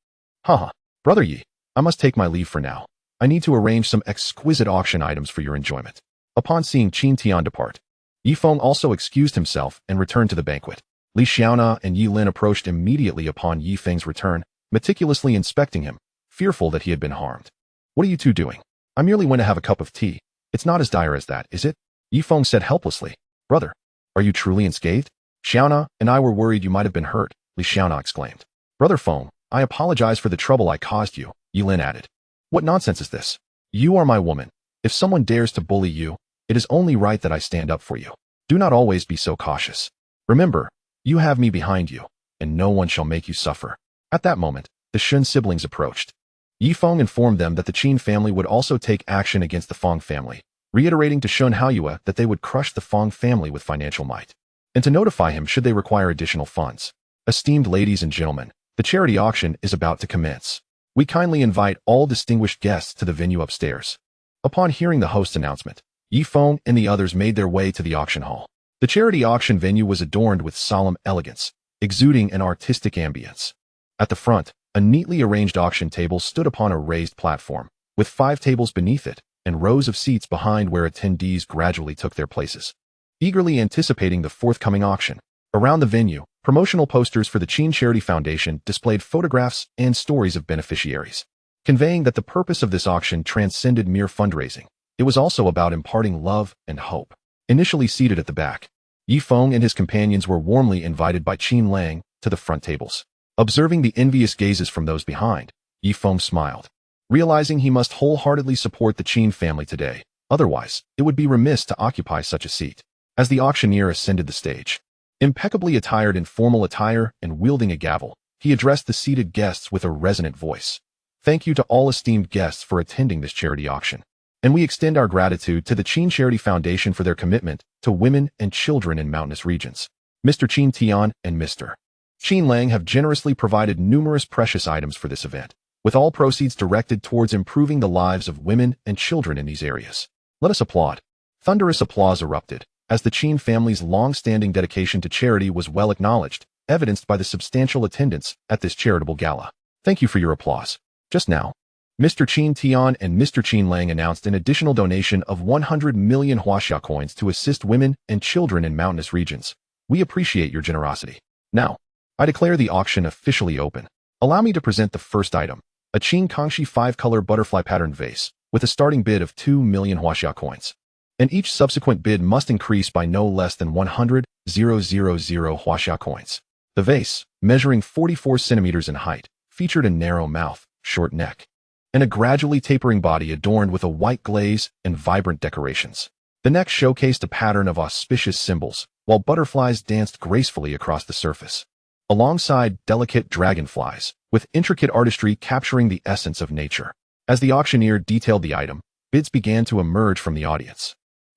Haha, Brother Yi, I must take my leave for now. I need to arrange some exquisite auction items for your enjoyment. Upon seeing Qin Tian depart, Yi Feng also excused himself and returned to the banquet. Li Xiaona and Yi Lin approached immediately upon Yi Feng's return, meticulously inspecting him, fearful that he had been harmed. What are you two doing? I merely went to have a cup of tea. It's not as dire as that, is it? Yi Feng said helplessly. Brother, are you truly unscathed? Xiaona and I were worried you might have been hurt, Li Xiaona exclaimed. Brother Feng, I apologize for the trouble I caused you, Yi Lin added. What nonsense is this? You are my woman. If someone dares to bully you, it is only right that I stand up for you. Do not always be so cautious. Remember, You have me behind you, and no one shall make you suffer. At that moment, the Shun siblings approached. Yi Feng informed them that the Qin family would also take action against the Feng family, reiterating to Shun Haoyue that they would crush the Feng family with financial might, and to notify him should they require additional funds. Esteemed ladies and gentlemen, the charity auction is about to commence. We kindly invite all distinguished guests to the venue upstairs. Upon hearing the host's announcement, Yi Feng and the others made their way to the auction hall. The charity auction venue was adorned with solemn elegance, exuding an artistic ambience. At the front, a neatly arranged auction table stood upon a raised platform, with 5 tables beneath it and rows of seats behind where attendees gradually took their places, eagerly anticipating the forthcoming auction. Around the venue, promotional posters for the Qin Charity Foundation displayed photographs and stories of beneficiaries, conveying that the purpose of this auction transcended mere fundraising. It was also about imparting love and hope. Initially seated at the back, Yi Feng and his companions were warmly invited by Qin Lang to the front tables. Observing the envious gazes from those behind, Yi Feng smiled, realizing he must wholeheartedly support the Qin family today. Otherwise, it would be remiss to occupy such a seat. As the auctioneer ascended the stage, impeccably attired in formal attire and wielding a gavel, he addressed the seated guests with a resonant voice. Thank you to all esteemed guests for attending this charity auction, and we extend our gratitude to the Qin Charity Foundation for their commitment to women and children in mountainous regions. Mr. Qin Tian and Mr. Qin Lang have generously provided numerous precious items for this event, with all proceeds directed towards improving the lives of women and children in these areas. Let us applaud. Thunderous applause erupted, as the Qin family's long-standing dedication to charity was well acknowledged, evidenced by the substantial attendance at this charitable gala. Thank you for your applause. Just now, Mr. Qin Tian and Mr. Qin Lang announced an additional donation of 100 million huaxia coins to assist women and children in mountainous regions. We appreciate your generosity. Now, I declare the auction officially open. Allow me to present the first item, a Qin Kangxi 5-color butterfly pattern vase, with a starting bid of 2 million huaxia coins. And each subsequent bid must increase by no less than 100,000 huaxia coins. The vase, measuring 44 centimeters in height, featured a narrow mouth, short neck, and a gradually tapering body adorned with a white glaze and vibrant decorations. The neck showcased a pattern of auspicious symbols, while butterflies danced gracefully across the surface, alongside delicate dragonflies, with intricate artistry capturing the essence of nature. As the auctioneer detailed the item, bids began to emerge from the audience.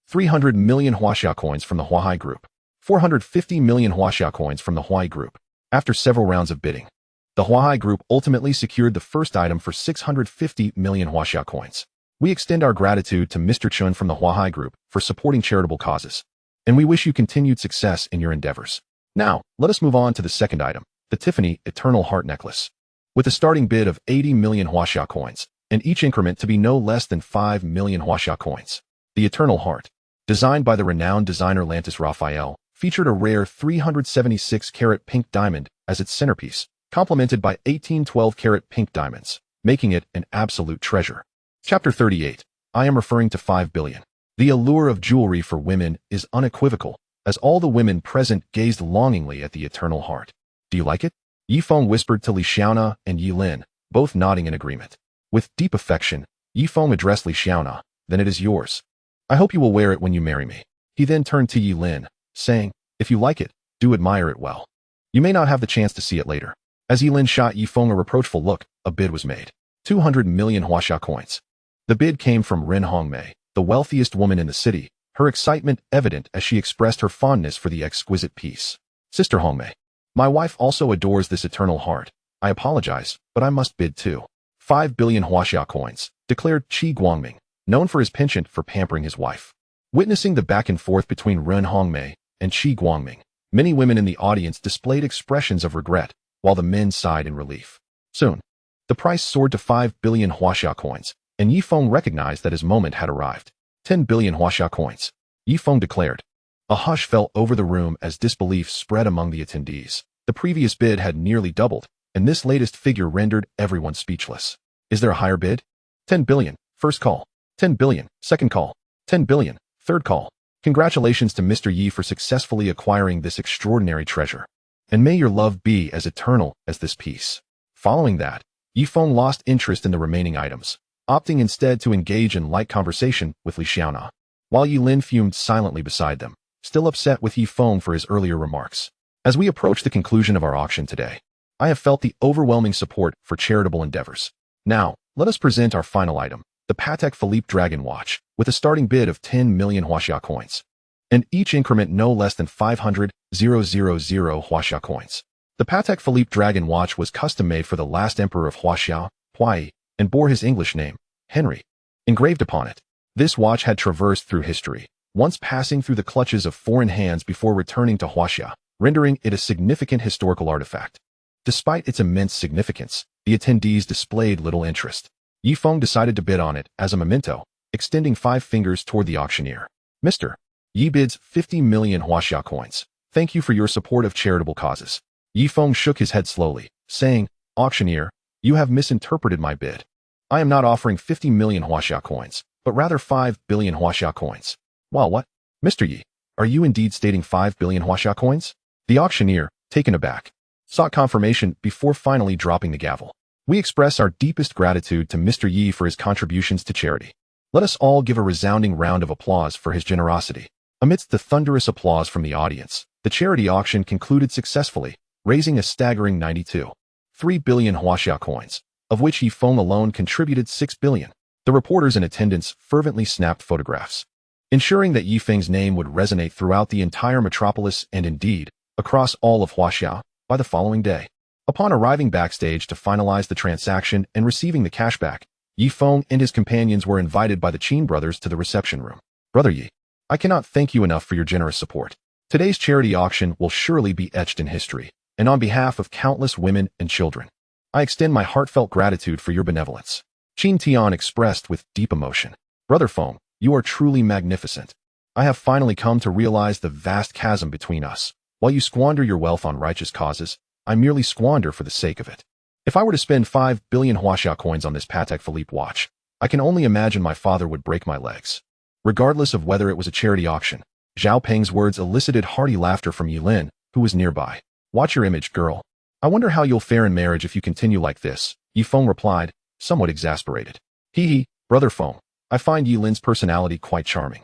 300 million huaxia coins from the Huahai Group, 450 million huaxia coins from the Huai Group. After several rounds of bidding, the Huahai Group ultimately secured the first item for 650 million huaxia coins. We extend our gratitude to Mr. Chun from the Huahai Group for supporting charitable causes, and we wish you continued success in your endeavors. Now, let us move on to the second item, the Tiffany Eternal Heart Necklace, with a starting bid of 80 million huaxia coins, and each increment to be no less than 5 million huaxia coins. The Eternal Heart, designed by the renowned designer Lantis Raphael, featured a rare 376-carat pink diamond as its centerpiece, complemented by 18 12-carat pink diamonds, making it an absolute treasure. Chapter 38. I am referring to 5 billion. The allure of jewelry for women is unequivocal, as all the women present gazed longingly at the Eternal Heart. Do you like it? Yi Feng whispered to Li Xiaona and Yi Lin, both nodding in agreement. With deep affection, Yi Feng addressed Li Xiaona, then it is yours. I hope you will wear it when you marry me. He then turned to Yi Lin, saying, if you like it, do admire it well. You may not have the chance to see it later. As Yi Lin shot Yi Feng a reproachful look, a bid was made. 200 million huaxia coins. The bid came from Ren Hongmei, the wealthiest woman in the city, her excitement evident as she expressed her fondness for the exquisite piece. Sister Hongmei, my wife also adores this Eternal Heart. I apologize, but I must bid too. 5 billion huaxia coins, declared Qi Guangming, known for his penchant for pampering his wife. Witnessing the back and forth between Ren Hongmei and Qi Guangming, many women in the audience displayed expressions of regret, while the men sighed in relief. Soon, the price soared to 5 billion huaxia coins, and Yi Feng recognized that his moment had arrived. 10 billion huaxia coins, Yi Feng declared. A hush fell over the room as disbelief spread among the attendees. The previous bid had nearly doubled, and this latest figure rendered everyone speechless. Is there a higher bid? 10 billion, first call. 10 billion, second call. 10 billion, third call. Congratulations to Mr. Yi for successfully acquiring this extraordinary treasure. And may your love be as eternal as this piece. Following that, Yi Feng lost interest in the remaining items, opting instead to engage in light conversation with Li Xiaona, while Yi Lin fumed silently beside them, still upset with Yi Feng for his earlier remarks. As we approach the conclusion of our auction today, I have felt the overwhelming support for charitable endeavors. Now, let us present our final item, the Patek Philippe Dragon Watch, with a starting bid of 10 million Huaxia coins, and each increment no less than 500,000 Huaxia coins. The Patek Philippe Dragon Watch was custom-made for the last emperor of Huaxia, Huai, and bore his English name, Henry, engraved upon it. This watch had traversed through history, once passing through the clutches of foreign hands before returning to Huaxia, rendering it a significant historical artifact. Despite its immense significance, the attendees displayed little interest. Yi Feng decided to bid on it as a memento, extending 5 fingers toward the auctioneer. Mr. Yi bids 50 million Huaxia coins. Thank you for your support of charitable causes. Yi Feng shook his head slowly, saying, Auctioneer, you have misinterpreted my bid. I am not offering 50 million Huaxia coins, but rather 5 billion Huaxia coins. Well, what? Mr. Yi, are you indeed stating 5 billion Huaxia coins? The auctioneer, taken aback, sought confirmation before finally dropping the gavel. We express our deepest gratitude to Mr. Yi for his contributions to charity. Let us all give a resounding round of applause for his generosity. Amidst the thunderous applause from the audience, the charity auction concluded successfully, raising a staggering 92.3 billion Huaxia coins, of which Yi Feng alone contributed 6 billion. The reporters in attendance fervently snapped photographs, ensuring that Yi Feng's name would resonate throughout the entire metropolis and indeed, across all of Huaxia, by the following day. Upon arriving backstage to finalize the transaction and receiving the cashback, Yi Feng and his companions were invited by the Qin brothers to the reception room. Brother Yi, I cannot thank you enough for your generous support. Today's charity auction will surely be etched in history, and on behalf of countless women and children, I extend my heartfelt gratitude for your benevolence. Qin Tian expressed with deep emotion. Brother Feng, you are truly magnificent. I have finally come to realize the vast chasm between us. While you squander your wealth on righteous causes, I merely squander for the sake of it. If I were to spend 5 billion Huaxia coins on this Patek Philippe watch, I can only imagine my father would break my legs. Regardless of whether it was a charity auction, Zhao Peng's words elicited hearty laughter from Yilin, who was nearby. Watch your image, girl. I wonder how you'll fare in marriage if you continue like this, Yi Feng replied, somewhat exasperated. Hee, Brother Feng, I find Yilin's personality quite charming.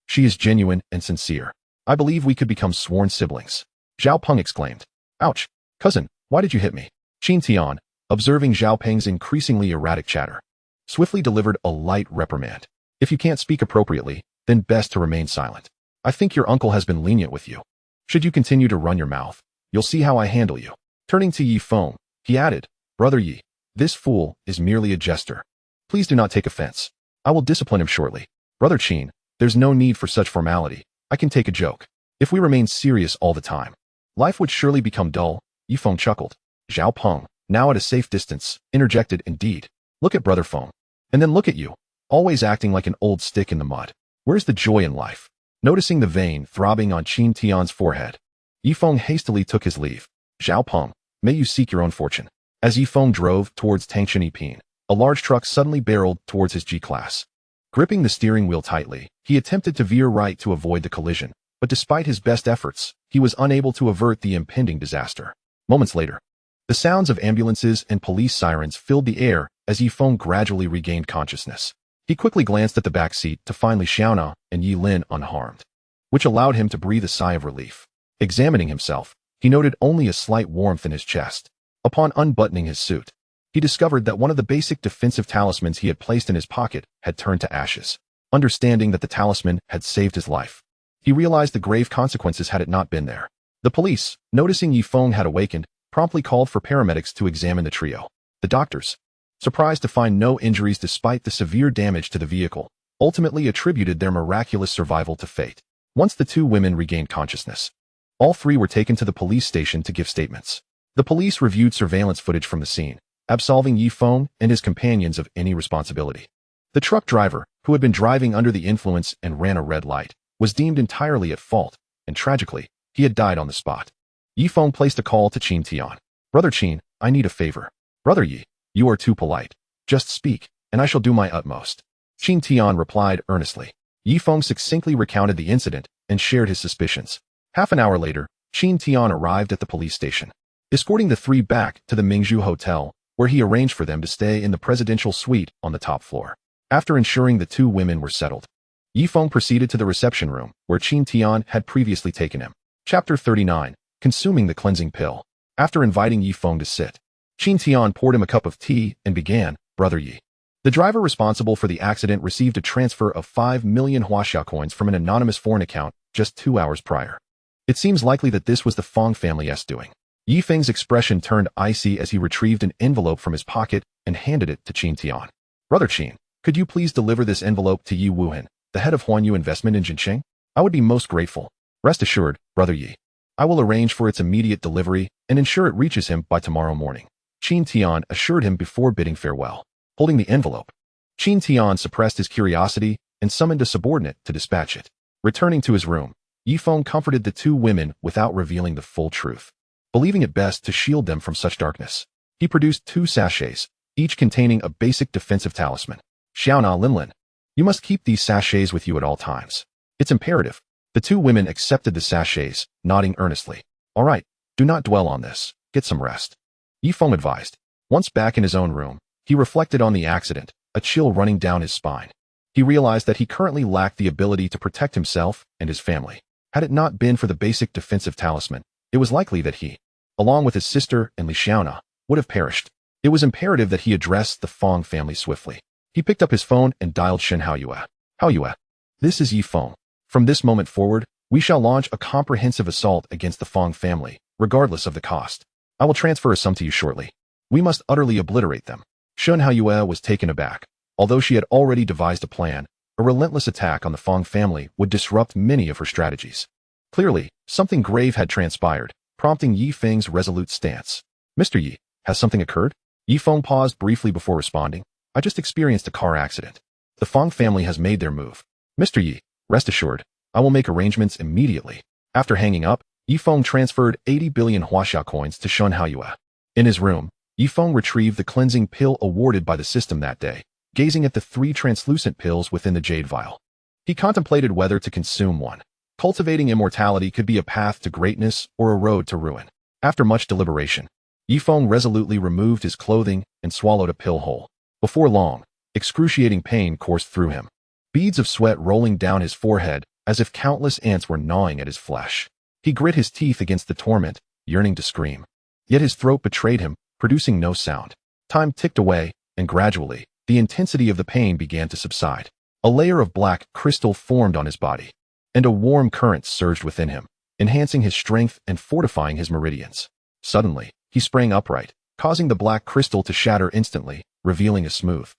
She is genuine and sincere. I believe we could become sworn siblings. Zhao Peng exclaimed. Ouch. Cousin, why did you hit me? Qin Tian, observing Zhao Peng's increasingly erratic chatter, swiftly delivered a light reprimand. If you can't speak appropriately, then best to remain silent. I think your uncle has been lenient with you. Should you continue to run your mouth, you'll see how I handle you. Turning to Yi Feng, he added, Brother Yi, this fool is merely a jester. Please do not take offense. I will discipline him shortly. Brother Qin, there's no need for such formality. I can take a joke. If we remain serious all the time, life would surely become dull. Yi Feng chuckled. Zhao Peng, now at a safe distance, interjected, indeed. Look at Brother Feng. And then look at you, always acting like an old stick in the mud. Where's the joy in life? Noticing the vein throbbing on Qin Tian's forehead, Yi Feng hastily took his leave. Zhao Peng, may you seek your own fortune. As Yi Feng drove towards Tangshan Yiping, a large truck suddenly barreled towards his G-Class. Gripping the steering wheel tightly, he attempted to veer right to avoid the collision, but despite his best efforts, he was unable to avert the impending disaster. Moments later, the sounds of ambulances and police sirens filled the air as Yi Feng gradually regained consciousness. He quickly glanced at the back seat to find Li Xiaona and Yi Lin unharmed, which allowed him to breathe a sigh of relief. Examining himself, he noted only a slight warmth in his chest. Upon unbuttoning his suit, he discovered that one of the basic defensive talismans he had placed in his pocket had turned to ashes. Understanding that the talisman had saved his life, he realized the grave consequences had it not been there. The police, noticing Yi Feng had awakened, promptly called for paramedics to examine the trio. The doctors, surprised to find no injuries despite the severe damage to the vehicle, ultimately attributed their miraculous survival to fate. Once the 2 women regained consciousness, all 3 were taken to the police station to give statements. The police reviewed surveillance footage from the scene, absolving Yi Feng and his companions of any responsibility. The truck driver, who had been driving under the influence and ran a red light, was deemed entirely at fault, and tragically, he had died on the spot. Yi Feng placed a call to Qin Tian. Brother Qin, I need a favor. Brother Yi, you are too polite. Just speak, and I shall do my utmost. Qin Tian replied earnestly. Yi Feng succinctly recounted the incident and shared his suspicions. Half an hour later, Qin Tian arrived at the police station, escorting the 3 back to the Mingzhu Hotel, where he arranged for them to stay in the presidential suite on the top floor. After ensuring the 2 women were settled, Yi Feng proceeded to the reception room, where Qin Tian had previously taken him. Chapter 39. consuming the cleansing pill. After inviting Yi Feng to sit, Qin Tian poured him a cup of tea and began, "Brother Yi." The driver responsible for the accident received a transfer of 5 million huaxia coins from an anonymous foreign account just 2 hours prior. It seems likely that this was the Feng family's doing. Yi Feng's expression turned icy as he retrieved an envelope from his pocket and handed it to Qin Tian. "Brother Qin, could you please deliver this envelope to Yi Wuhan, the head of Huanyu Investment in Jinqing? I would be most grateful. Rest assured, Brother Yi. I will arrange for its immediate delivery and ensure it reaches him by tomorrow morning," Qin Tian assured him before bidding farewell. Holding the envelope, Qin Tian suppressed his curiosity and summoned a subordinate to dispatch it. Returning to his room, Yi Feng comforted the two women without revealing the full truth. Believing it best to shield them from such darkness, he produced 2 sachets, each containing a basic defensive talisman. "Xiaona Linlin, you must keep these sachets with you at all times. It's imperative." The two women accepted the sachets, nodding earnestly. "All right, do not dwell on this. Get some rest," Yi Feng advised. Once back in his own room, he reflected on the accident, a chill running down his spine. He realized that he currently lacked the ability to protect himself and his family. Had it not been for the basic defensive talisman, it was likely that he, along with his sister and Li Xiaona, would have perished. It was imperative that he address the Feng family swiftly. He picked up his phone and dialed Shen Haoyue. "Haoyue, this is Yi Feng. From this moment forward, we shall launch a comprehensive assault against the Feng family, regardless of the cost. I will transfer a sum to you shortly. We must utterly obliterate them." Shen Haoyue was taken aback. Although she had already devised a plan, a relentless attack on the Feng family would disrupt many of her strategies. Clearly, something grave had transpired, prompting Yi Feng's resolute stance. "Mr. Yi, has something occurred?" Yi Feng paused briefly before responding. "I just experienced a car accident. The Feng family has made their move. Mr. Yi, rest assured, I will make arrangements immediately." After hanging up, Yi Feng transferred 80 billion huaxia coins to Shen Haoyue. In his room, Yi Feng retrieved the cleansing pill awarded by the system that day, gazing at the 3 translucent pills within the jade vial. He contemplated whether to consume one. Cultivating immortality could be a path to greatness or a road to ruin. After much deliberation, Yi Feng resolutely removed his clothing and swallowed a pill whole. Before long, excruciating pain coursed through him, beads of sweat rolling down his forehead as if countless ants were gnawing at his flesh. He grit his teeth against the torment, yearning to scream. Yet his throat betrayed him, producing no sound. Time ticked away, and gradually, the intensity of the pain began to subside. A layer of black crystal formed on his body, and a warm current surged within him, enhancing his strength and fortifying his meridians. Suddenly, he sprang upright, causing the black crystal to shatter instantly, revealing a smooth,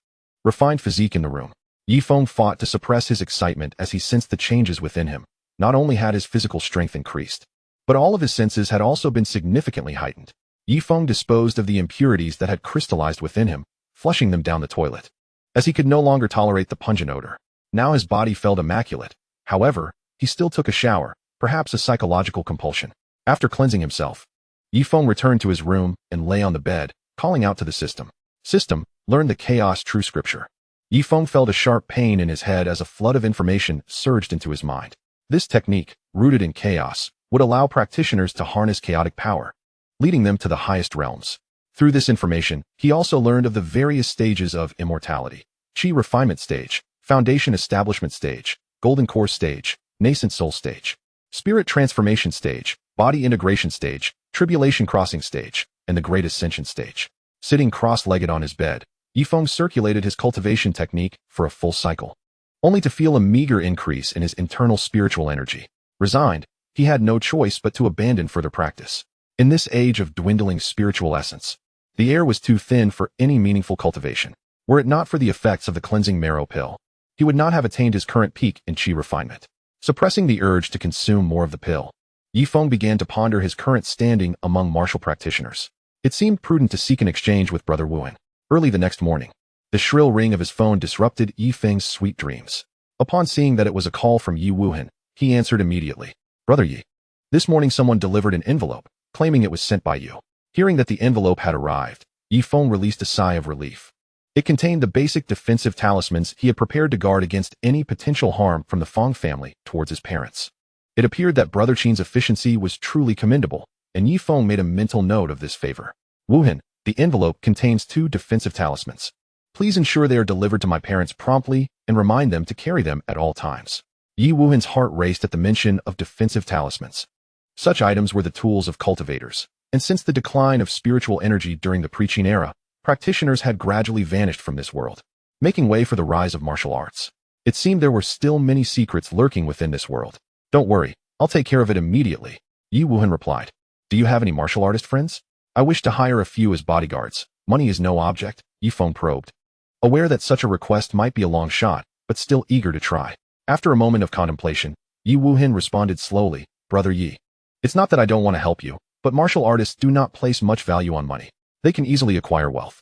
refined physique in the room. Yi Feng fought to suppress his excitement as he sensed the changes within him. Not only had his physical strength increased, but all of his senses had also been significantly heightened. Yi Feng disposed of the impurities that had crystallized within him, flushing them down the toilet, as he could no longer tolerate the pungent odor. Now his body felt immaculate. However, he still took a shower, perhaps a psychological compulsion. After cleansing himself, Yi Feng returned to his room and lay on the bed, calling out to the system. "System, learn the chaos true scripture." Yi Feng felt a sharp pain in his head as a flood of information surged into his mind. This technique, rooted in chaos, would allow practitioners to harness chaotic power, leading them to the highest realms. Through this information, he also learned of the various stages of immortality: Qi refinement stage, foundation establishment stage, golden core stage, nascent soul stage, spirit transformation stage, body integration stage, tribulation crossing stage, and the great ascension stage. Sitting cross-legged on his bed, Yi Feng circulated his cultivation technique for a full cycle, only to feel a meager increase in his internal spiritual energy. Resigned, he had no choice but to abandon further practice. In this age of dwindling spiritual essence, the air was too thin for any meaningful cultivation. Were it not for the effects of the cleansing marrow pill, he would not have attained his current peak in Qi refinement. Suppressing the urge to consume more of the pill, Yi Feng began to ponder his current standing among martial practitioners. It seemed prudent to seek an exchange with Brother Wuhan. Early the next morning, the shrill ring of his phone disrupted Yi Feng's sweet dreams. Upon seeing that it was a call from Yi Wuhan, he answered immediately. "Brother Yi, this morning someone delivered an envelope, claiming it was sent by you." Hearing that the envelope had arrived, Yi Feng released a sigh of relief. It contained the basic defensive talismans he had prepared to guard against any potential harm from the Feng family towards his parents. It appeared that Brother Qin's efficiency was truly commendable, and Yi Feng made a mental note of this favor. "Wuhan, the envelope contains 2 defensive talismans. Please ensure they are delivered to my parents promptly and remind them to carry them at all times." Yi Wuhan's heart raced at the mention of defensive talismans. Such items were the tools of cultivators, and since the decline of spiritual energy during the preaching era, practitioners had gradually vanished from this world, making way for the rise of martial arts. It seemed there were still many secrets lurking within this world. Don't worry, I'll take care of it immediately, Yi Wuhan replied. Do you have any martial artist friends? I wish to hire a few as bodyguards. Money is no object, Yi Feng probed. Aware that such a request might be a long shot, but still eager to try. After a moment of contemplation, Yi Wuhan responded slowly, Brother Yi. It's not that I don't want to help you, but martial artists do not place much value on money. They can easily acquire wealth.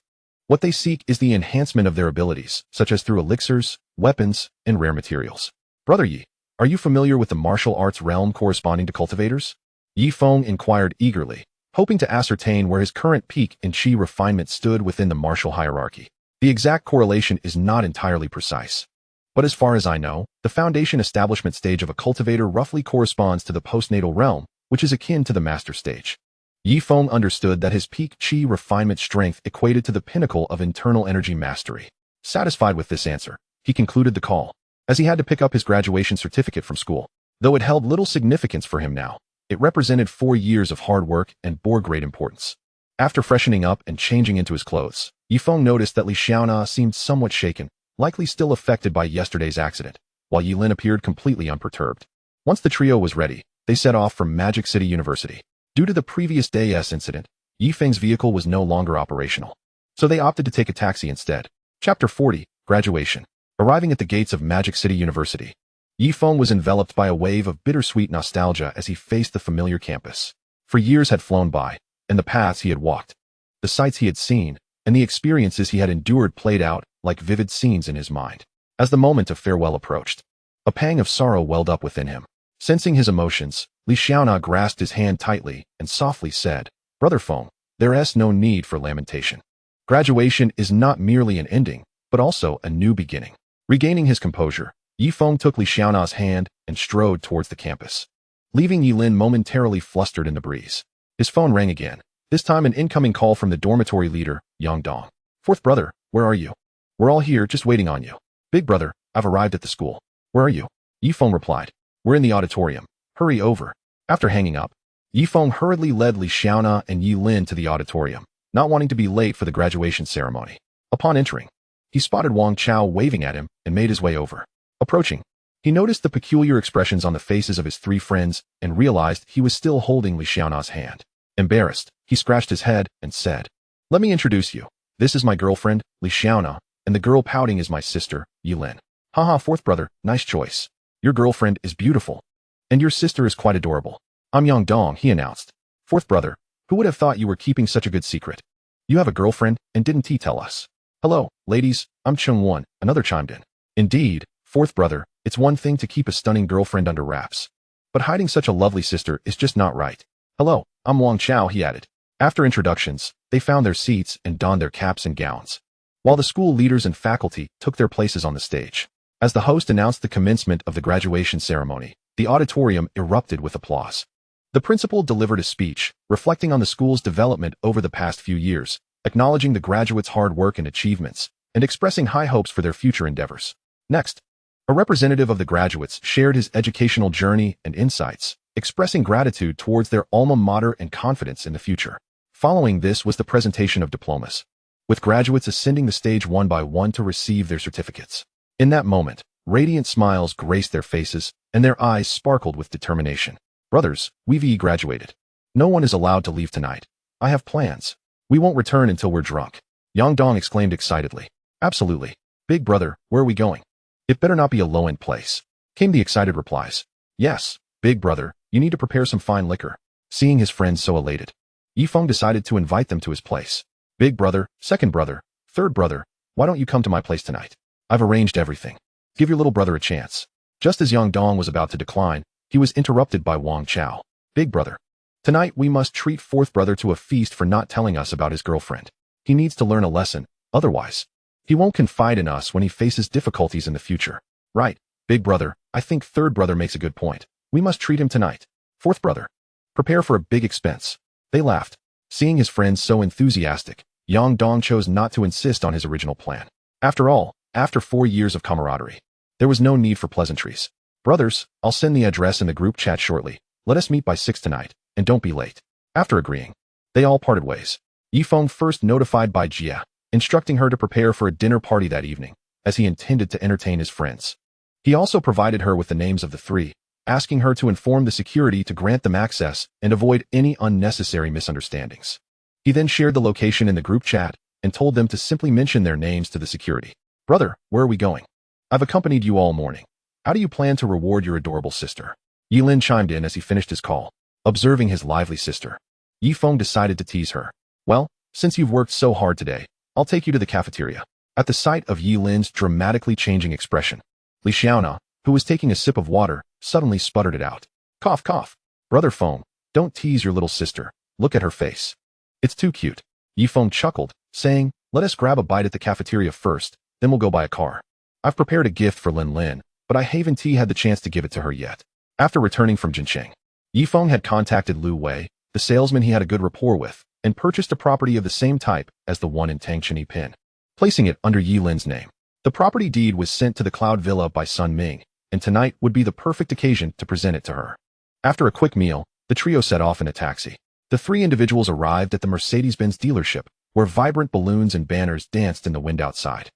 What they seek is the enhancement of their abilities, such as through elixirs, weapons, and rare materials. Brother Yi, are you familiar with the martial arts realm corresponding to cultivators? Yi Feng inquired eagerly, hoping to ascertain where his current peak in qi refinement stood within the martial hierarchy. The exact correlation is not entirely precise. But as far as I know, the foundation establishment stage of a cultivator roughly corresponds to the postnatal realm, which is akin to the master stage. Yi Feng understood that his peak qi refinement strength equated to the pinnacle of internal energy mastery. Satisfied with this answer, he concluded the call, as he had to pick up his graduation certificate from school. Though it held little significance for him now, it represented 4 years of hard work and bore great importance. After freshening up and changing into his clothes, Yi Feng noticed that Li Xiaona seemed somewhat shaken, likely still affected by yesterday's accident, while Yi Lin appeared completely unperturbed. Once the trio was ready, they set off for Magic City University. Due to the previous day's incident, Yi Feng's vehicle was no longer operational, so they opted to take a taxi instead. Chapter 40, Graduation. Arriving at the gates of Magic City University, Yi Feng was enveloped by a wave of bittersweet nostalgia as he faced the familiar campus. For years had flown by, and the paths he had walked, the sights he had seen, and the experiences he had endured played out like vivid scenes in his mind. As the moment of farewell approached, a pang of sorrow welled up within him. Sensing his emotions, Li Xiaona grasped his hand tightly and softly said, Brother Feng, there is no need for lamentation. Graduation is not merely an ending, but also a new beginning. Regaining his composure, Yi Feng took Li Xiaona's hand and strode towards the campus, leaving Yi Lin momentarily flustered in the breeze. His phone rang again, this time an incoming call from the dormitory leader, Yang Dong. Fourth brother, where are you? We're all here just waiting on you. Big brother, I've arrived at the school. Where are you? Yi Feng replied. We're in the auditorium. Hurry over. After hanging up, Yi Feng hurriedly led Li Xiaona and Yi Lin to the auditorium, not wanting to be late for the graduation ceremony. Upon entering, he spotted Wang Chao waving at him and made his way over. Approaching, he noticed the peculiar expressions on the faces of his 3 friends and realized he was still holding Li Xiaona's hand. Embarrassed, he scratched his head and said, Let me introduce you. This is my girlfriend, Li Xiaona, and the girl pouting is my sister, Yi Lin. Haha, fourth brother, nice choice. Your girlfriend is beautiful, and your sister is quite adorable. I'm Yang Dong, he announced. Fourth brother, who would have thought you were keeping such a good secret? You have a girlfriend, and didn't he tell us? Hello, ladies, I'm Chung Won, another chimed in. Indeed, fourth brother, it's one thing to keep a stunning girlfriend under wraps, but hiding such a lovely sister is just not right. Hello, I'm Wang Chao, he added. After introductions, they found their seats and donned their caps and gowns, while the school leaders and faculty took their places on the stage. As the host announced the commencement of the graduation ceremony, the auditorium erupted with applause. The principal delivered a speech, reflecting on the school's development over the past few years, acknowledging the graduates' hard work and achievements, and expressing high hopes for their future endeavors. Next, a representative of the graduates shared his educational journey and insights, expressing gratitude towards their alma mater and confidence in the future. Following this was the presentation of diplomas, with graduates ascending the stage one by one to receive their certificates. In that moment, radiant smiles graced their faces, and their eyes sparkled with determination. Brothers, we've graduated. No one is allowed to leave tonight. I have plans. We won't return until we're drunk. Yang Dong exclaimed excitedly. Absolutely. Big brother, where are we going? It better not be a low-end place, came the excited replies. Yes, big brother, you need to prepare some fine liquor. Seeing his friends so elated, Yi Feng decided to invite them to his place. Big brother, second brother, third brother, why don't you come to my place tonight? I've arranged everything. Give your little brother a chance. Just as Yang Dong was about to decline, he was interrupted by Wang Chao. Big brother, tonight we must treat fourth brother to a feast for not telling us about his girlfriend. He needs to learn a lesson, otherwise, he won't confide in us when he faces difficulties in the future. Right, big brother, I think third brother makes a good point. We must treat him tonight. Fourth brother, prepare for a big expense. They laughed. Seeing his friends so enthusiastic, Yang Dong chose not to insist on his original plan. After all, after 4 years of camaraderie, there was no need for pleasantries. Brothers, I'll send the address in the group chat shortly. let us meet by 6 tonight, and don't be late. After agreeing, they all parted ways. Yifeng first notified Bai Jia, instructing her to prepare for a dinner party that evening, as he intended to entertain his friends. He also provided her with the names of the three, asking her to inform the security to grant them access and avoid any unnecessary misunderstandings. He then shared the location in the group chat and told them to simply mention their names to the security. Brother, where are we going? I've accompanied you all morning. How do you plan to reward your adorable sister? Yilin chimed in as he finished his call. Observing his lively sister, Yifeng decided to tease her. Well, since you've worked so hard today, I'll take you to the cafeteria. At the sight of Yilin's dramatically changing expression, Li Xiaona, who was taking a sip of water, suddenly sputtered it out. Cough, cough. Brother Feng, don't tease your little sister. Look at her face. It's too cute. Yifeng chuckled, saying, let us grab a bite at the cafeteria first, then we'll go buy a car. I've prepared a gift for Lin Lin, but I haven't had the chance to give it to her yet. After returning from Jincheng, Yifeng had contacted Lu Wei, the salesman he had a good rapport with, and purchased a property of the same type as the one in Tangchini Pin, placing it under Yilin's name. The property deed was sent to the Cloud Villa by Sun Ming, and tonight would be the perfect occasion to present it to her. After a quick meal, the trio set off in a taxi. The three individuals arrived at the Mercedes-Benz dealership, where vibrant balloons and banners danced in the wind outside.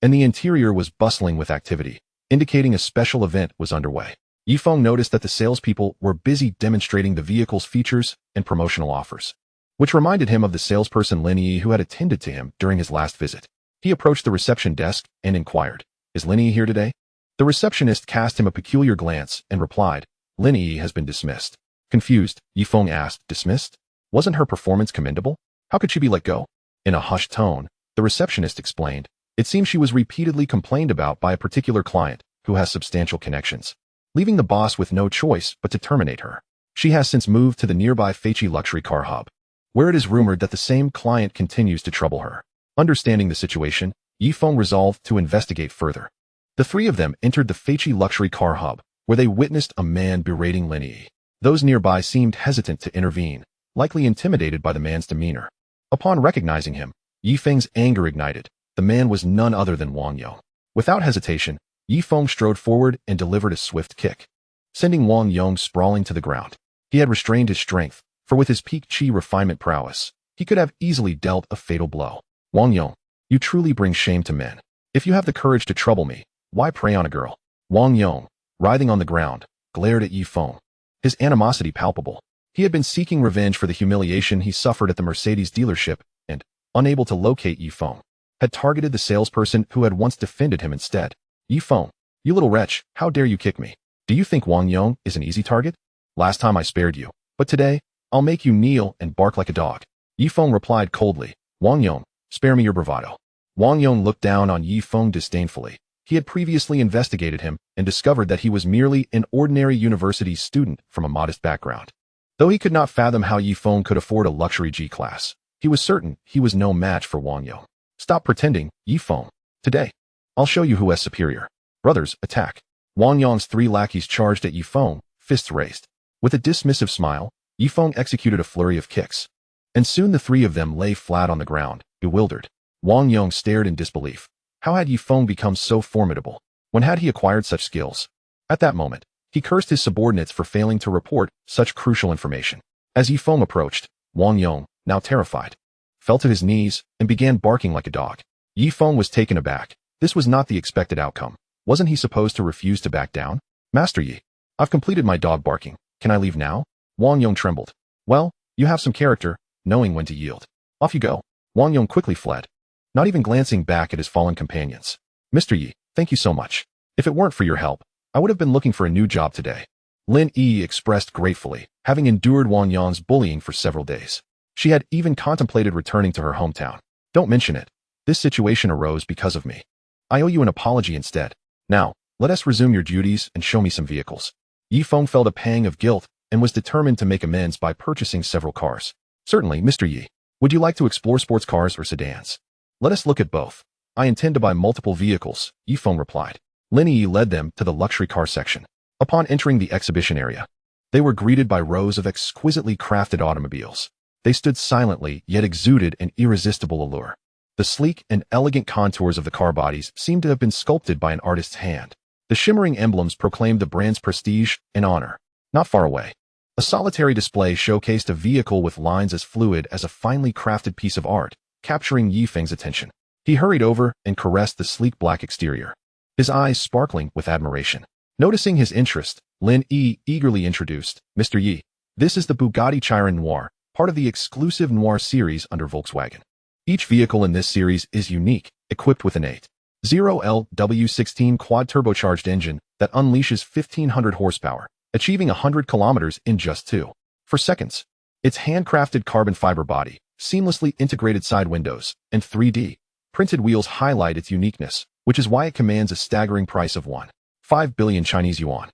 And the interior was bustling with activity, indicating a special event was underway. Yifeng noticed that the salespeople were busy demonstrating the vehicle's features and promotional offers, which reminded him of the salesperson Lin Yi who had attended to him during his last visit. He approached the reception desk and inquired, is Lin Yi here today? The receptionist cast him a peculiar glance and replied, Lin Yi has been dismissed. Confused, Yifeng asked, dismissed? Wasn't her performance commendable? How could she be let go? In a hushed tone, the receptionist explained, it seems she was repeatedly complained about by a particular client who has substantial connections, leaving the boss with no choice but to terminate her. She has since moved to the nearby Feiqi luxury car hub, where it is rumored that the same client continues to trouble her. Understanding the situation, Yifeng resolved to investigate further. The three of them entered the Feiqi luxury car hub, where they witnessed a man berating Lin Yi. Those nearby seemed hesitant to intervene, likely intimidated by the man's demeanor. Upon recognizing him, Yifeng's anger ignited. The man was none other than Wang Yong. Without hesitation, Yifeng strode forward and delivered a swift kick, sending Wang Yong sprawling to the ground. He had restrained his strength, for with his peak chi refinement prowess, he could have easily dealt a fatal blow. Wang Yong, you truly bring shame to men. If you have the courage to trouble me, why prey on a girl? Wang Yong, writhing on the ground, glared at Yifeng, his animosity palpable. He had been seeking revenge for the humiliation he suffered at the Mercedes dealership and, unable to locate Yifeng, had targeted the salesperson who had once defended him instead. Yifeng, you little wretch, how dare you kick me? Do you think Wang Yong is an easy target? Last time I spared you, but today, I'll make you kneel and bark like a dog. Yifeng replied coldly, Wang Yong, spare me your bravado. Wang Yong looked down on Yifeng disdainfully. He had previously investigated him and discovered that he was merely an ordinary university student from a modest background. Though he could not fathom how Yifeng could afford a luxury G-class, he was certain he was no match for Wang Yong. Stop pretending, Yifeng. Today, I'll show you who is superior. Brothers, attack. Wang Yong's three lackeys charged at Yifeng, fists raised. With a dismissive smile, Yifeng executed a flurry of kicks, and soon the three of them lay flat on the ground, bewildered. Wang Yong stared in disbelief. How had Yifeng become so formidable? When had he acquired such skills? At that moment, he cursed his subordinates for failing to report such crucial information. As Yifeng approached, Wang Yong, now terrified, fell to his knees and began barking like a dog. Yifeng was taken aback. This was not the expected outcome. Wasn't he supposed to refuse to back down? Master Yi, I've completed my dog barking. Can I leave now? Wang Yong trembled. Well, you have some character, knowing when to yield. Off you go. Wang Yong quickly fled, not even glancing back at his fallen companions. Mr. Yi, thank you so much. If it weren't for your help, I would have been looking for a new job today. Lin Yi expressed gratefully, having endured Wang Yong's bullying for several days. She had even contemplated returning to her hometown. Don't mention it. This situation arose because of me. I owe you an apology instead. Now, let us resume your duties and show me some vehicles. Yifeng felt a pang of guilt and was determined to make amends by purchasing several cars. Certainly, Mr. Yi. Would you like to explore sports cars or sedans? Let us look at both. I intend to buy multiple vehicles, Yifeng replied. Lin Yi led them to the luxury car section. Upon entering the exhibition area, they were greeted by rows of exquisitely crafted automobiles. They stood silently, yet exuded an irresistible allure. The sleek and elegant contours of the car bodies seemed to have been sculpted by an artist's hand. The shimmering emblems proclaimed the brand's prestige and honor. Not far away, A solitary display showcased a vehicle with lines as fluid as a finely crafted piece of art, capturing Feng's attention. He hurried over and caressed the sleek black exterior, his eyes sparkling with admiration. Noticing his interest, Lin Yi eagerly introduced, "Mr. Yi, this is the Bugatti Chiron Noir, part of the exclusive Noir series under Volkswagen. Each vehicle in this series is unique, equipped with an 8.0L W16 quad-turbocharged engine that unleashes 1,500 horsepower, achieving 100 kilometers in just 2 seconds. Its handcrafted carbon fiber body, seamlessly integrated side windows, and 3D printed wheels highlight its uniqueness, which is why it commands a staggering price of 1.5 billion Chinese yuan."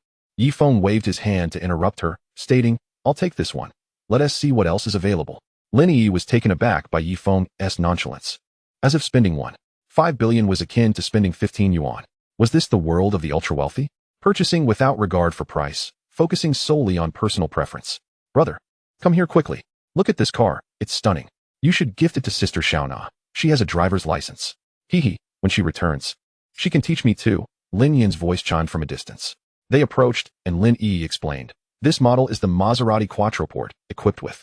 Feng waved his hand to interrupt her, stating, "I'll take this one. Let us see what else is available." Lin Yi was taken aback by Feng's nonchalance. As if spending 1.5 billion was akin to spending 15 yuan. Was this the world of the ultra-wealthy? Purchasing without regard for price, focusing solely on personal preference. "Brother, come here quickly. Look at this car, it's stunning. You should gift it to Sister Xiaona. She has a driver's license. Hee, when she returns, she can teach me too." Lin Yin's voice chimed from a distance. They approached, and Lin Yi explained, "This model is the Maserati Quattroporte, equipped with..."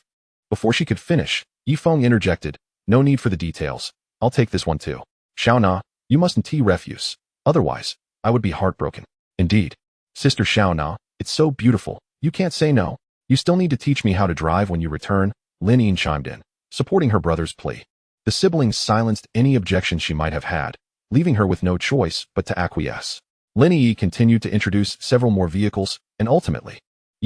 Before she could finish, Feng interjected, "No need for the details. I'll take this one too. Xiaona, you mustn't refuse. Otherwise, I would be heartbroken." "Indeed. Sister Xiaona, it's so beautiful. You can't say no. You still need to teach me how to drive when you return," Lin Yin chimed in, supporting her brother's plea. The siblings silenced any objections she might have had, leaving her with no choice but to acquiesce. Lin Yi continued to introduce several more vehicles, and ultimately,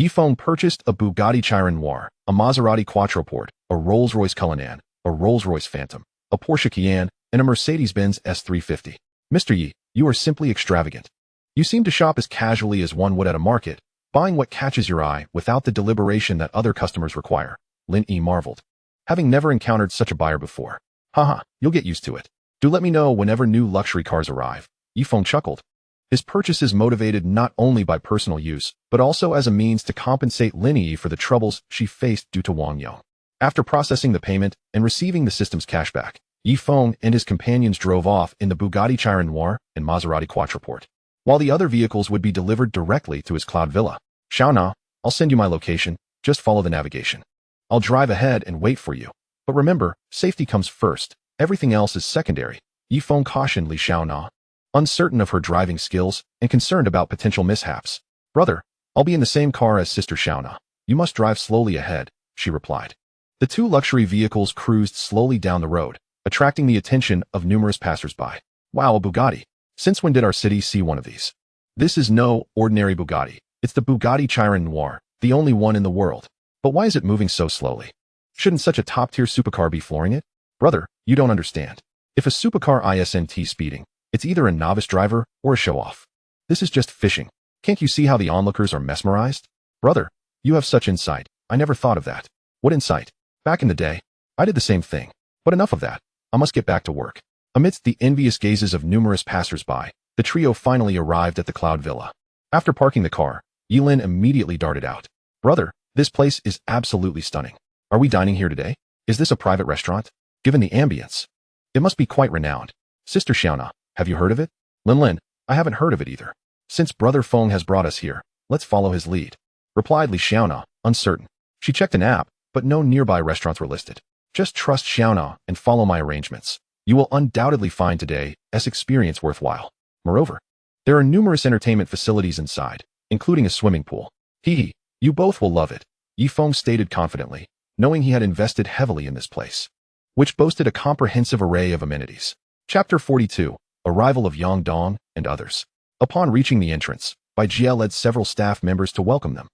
Feng purchased a Bugatti Chiron Noir, a Maserati Quattroporte, a Rolls-Royce Cullinan, a Rolls-Royce Phantom, a Porsche Cayenne, and a Mercedes-Benz S350. "Mr. Yi, you are simply extravagant. You seem to shop as casually as one would at a market, buying what catches your eye without the deliberation that other customers require," Lin Yi marveled, having never encountered such a buyer before. "Haha, you'll get used to it. Do let me know whenever new luxury cars arrive." Feng chuckled. His purchases motivated not only by personal use, but also as a means to compensate Lin Yi for the troubles she faced due to Wang Yong. After processing the payment and receiving the system's cashback, Feng and his companions drove off in the Bugatti Chiron Noir and Maserati Quattroporte, while the other vehicles would be delivered directly to his cloud villa. "Xiaona, I'll send you my location, just follow the navigation. I'll drive ahead and wait for you. But remember, safety comes first, everything else is secondary," Feng cautioned Li Xiaona, uncertain of her driving skills and concerned about potential mishaps. "Brother, I'll be in the same car as Sister Xiaona. You must drive slowly ahead," she replied. The two luxury vehicles cruised slowly down the road, attracting the attention of numerous passers-by. "Wow, a Bugatti. Since when did our city see one of these?" "This is no ordinary Bugatti. It's the Bugatti Chiron Noir, the only one in the world. But why is it moving so slowly? Shouldn't such a top-tier supercar be flooring it?" "Brother, you don't understand. If a supercar isn't speeding, it's either a novice driver or a show-off. This is just fishing. Can't you see how the onlookers are mesmerized?" "Brother, you have such insight. I never thought of that." "What insight?" "Back in the day, I did the same thing. But enough of that. I must get back to work." Amidst the envious gazes of numerous passers-by, the trio finally arrived at the Cloud Villa. After parking the car, Yilin immediately darted out. "Brother, this place is absolutely stunning. Are we dining here today? Is this a private restaurant? Given the ambience, it must be quite renowned." "Sister Xiaona, have you heard of it?" Lin, I haven't heard of it either. Since Brother Feng has brought us here, let's follow his lead," replied Li Xiaona, uncertain. She checked an app, but no nearby restaurants were listed. "Just trust Xiaona and follow my arrangements. You will undoubtedly find today's experience worthwhile. Moreover, there are numerous entertainment facilities inside, including a swimming pool. Hee, you both will love it," Feng stated confidently, knowing he had invested heavily in this place, which boasted a comprehensive array of amenities. Chapter 42, Arrival of Yang Dong and Others. Upon reaching the entrance, Bai Jie led several staff members to welcome them.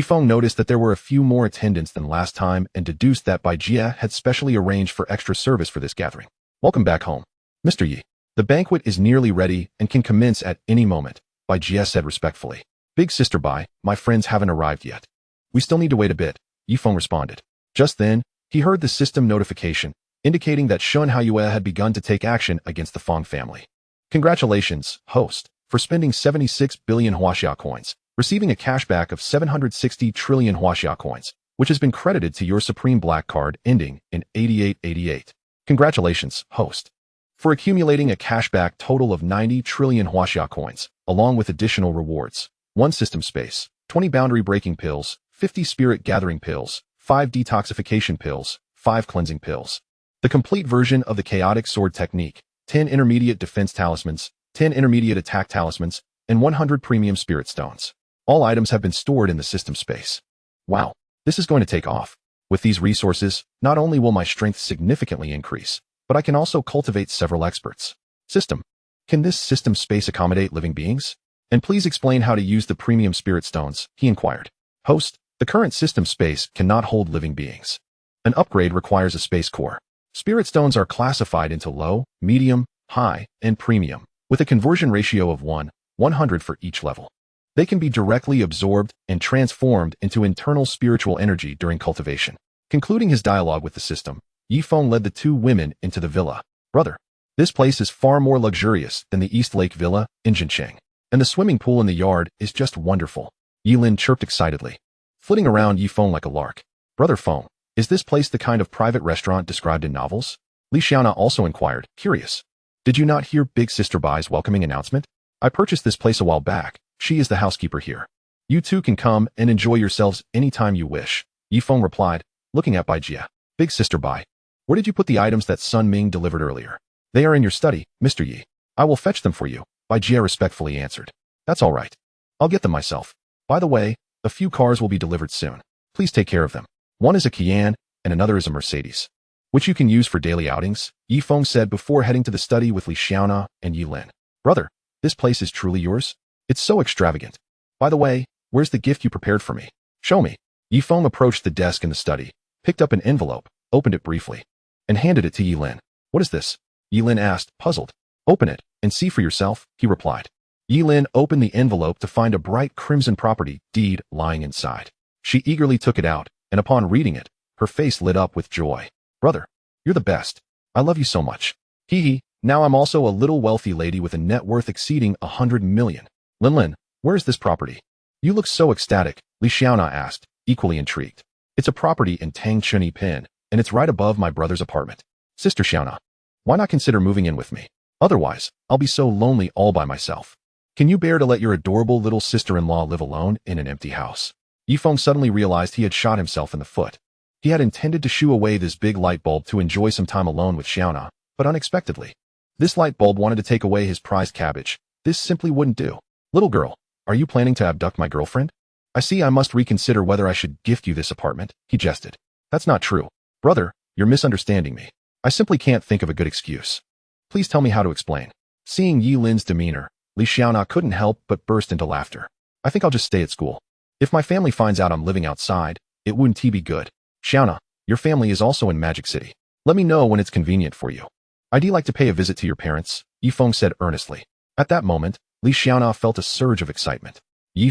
Feng noticed that there were a few more attendants than last time and deduced that Bai Jie had specially arranged for extra service for this gathering. "Welcome back home, Mr. Yi. The banquet is nearly ready and can commence at any moment," Bai Jie said respectfully. "Big sister Bai, my friends haven't arrived yet. We still need to wait a bit," Feng responded. Just then, he heard the system notification, indicating that Shun Haiyue had begun to take action against the Feng family. "Congratulations, host, for spending 76 billion Huaxia coins, receiving a cashback of 760 trillion Huaxia coins, which has been credited to your Supreme Black card ending in 8888. Congratulations, host, for accumulating a cashback total of 90 trillion Huaxia coins, along with additional rewards. 1 system space, 20 boundary breaking pills, 50 spirit gathering pills, 5 detoxification pills, 5 cleansing pills. The complete version of the chaotic sword technique, 10 intermediate defense talismans, 10 intermediate attack talismans, and 100 premium spirit stones. All items have been stored in the system space. Wow, this is going to take off. With these resources, not only will my strength significantly increase, but I can also cultivate several experts. System. Can this system space accommodate living beings? And please explain how to use the premium spirit stones, he inquired. Host, the current system space cannot hold living beings. An upgrade requires a space core. Spirit stones are classified into low, medium, high, and premium, with a conversion ratio of 100 for each level. They can be directly absorbed and transformed into internal spiritual energy during cultivation. Concluding his dialogue with the system, Feng led the two women into the villa. Brother, this place is far more luxurious than the East Lake Villa in Jincheng, and the swimming pool in the yard is just wonderful. Yilin chirped excitedly, flitting around Feng like a lark. Brother Feng, is this place the kind of private restaurant described in novels? Li Xiaona also inquired, curious. Did you not hear Big Sister Bai's welcoming announcement? I purchased this place a while back. She is the housekeeper here. You two can come and enjoy yourselves anytime you wish, Feng replied, looking at Bai Jia. Big Sister Bai, where did you put the items that Sun Ming delivered earlier? They are in your study, Mr. Yi. I will fetch them for you, Bai Jia respectfully answered. That's all right. I'll get them myself. By the way, a few cars will be delivered soon. Please take care of them. One is a Kian, and another is a Mercedes, which you can use for daily outings, Feng said before heading to the study with Li Xiaona and Yilin. Brother, this place is truly yours? It's so extravagant. By the way, where's the gift you prepared for me? Show me. Feng approached the desk in the study, picked up an envelope, opened it briefly, and handed it to Yilin. What is this? Yilin asked, puzzled. Open it, and see for yourself, he replied. Yilin opened the envelope to find a bright crimson property deed lying inside. She eagerly took it out, and upon reading it, her face lit up with joy. Brother, you're the best. I love you so much. Hee hee, now I'm also a little wealthy lady with a net worth exceeding 100 million. Lin, where is this property? You look so ecstatic, Li Xiaona asked, equally intrigued. It's a property in Tangchuni Pin, and it's right above my brother's apartment. Sister Xiaona, why not consider moving in with me? Otherwise, I'll be so lonely all by myself. Can you bear to let your adorable little sister-in-law live alone in an empty house? Feng suddenly realized he had shot himself in the foot. He had intended to shoo away this big light bulb to enjoy some time alone with Xiaona, but unexpectedly, this light bulb wanted to take away his prized cabbage. This simply wouldn't do. Little girl, are you planning to abduct my girlfriend? I see I must reconsider whether I should gift you this apartment, he jested. That's not true. Brother, you're misunderstanding me. I simply can't think of a good excuse. Please tell me how to explain. Seeing Yilin's demeanor, Li Xiaona couldn't help but burst into laughter. I think I'll just stay at school. If my family finds out I'm living outside, it wouldn't be good. Xiaona, your family is also in Magic City. Let me know when it's convenient for you. I'd like to pay a visit to your parents, Feng said earnestly. At that moment, Li Xiaona felt a surge of excitement.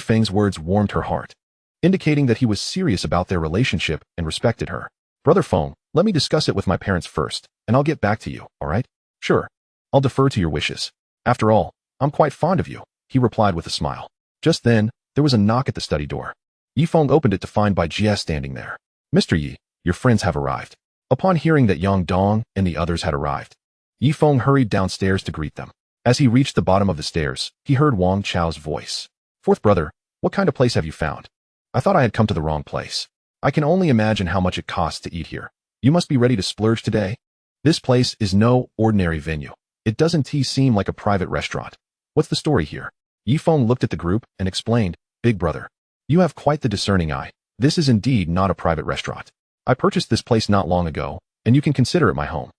Feng's words warmed her heart, indicating that he was serious about their relationship and respected her. Brother Feng, let me discuss it with my parents first, and I'll get back to you, all right? Sure. I'll defer to your wishes. After all, I'm quite fond of you, he replied with a smile. Just then, there was a knock at the study door. Feng opened it to find Bai Jia standing there. Mr. Yi, your friends have arrived. Upon hearing that Yang Dong and the others had arrived, Feng hurried downstairs to greet them. As he reached the bottom of the stairs, he heard Wang Chao's voice. Fourth brother, what kind of place have you found? I thought I had come to the wrong place. I can only imagine how much it costs to eat here. You must be ready to splurge today. This place is no ordinary venue. It doesn't seem like a private restaurant. What's the story here? Feng looked at the group and explained, Big brother, you have quite the discerning eye. This is indeed not a private restaurant. I purchased this place not long ago, and you can consider it my home.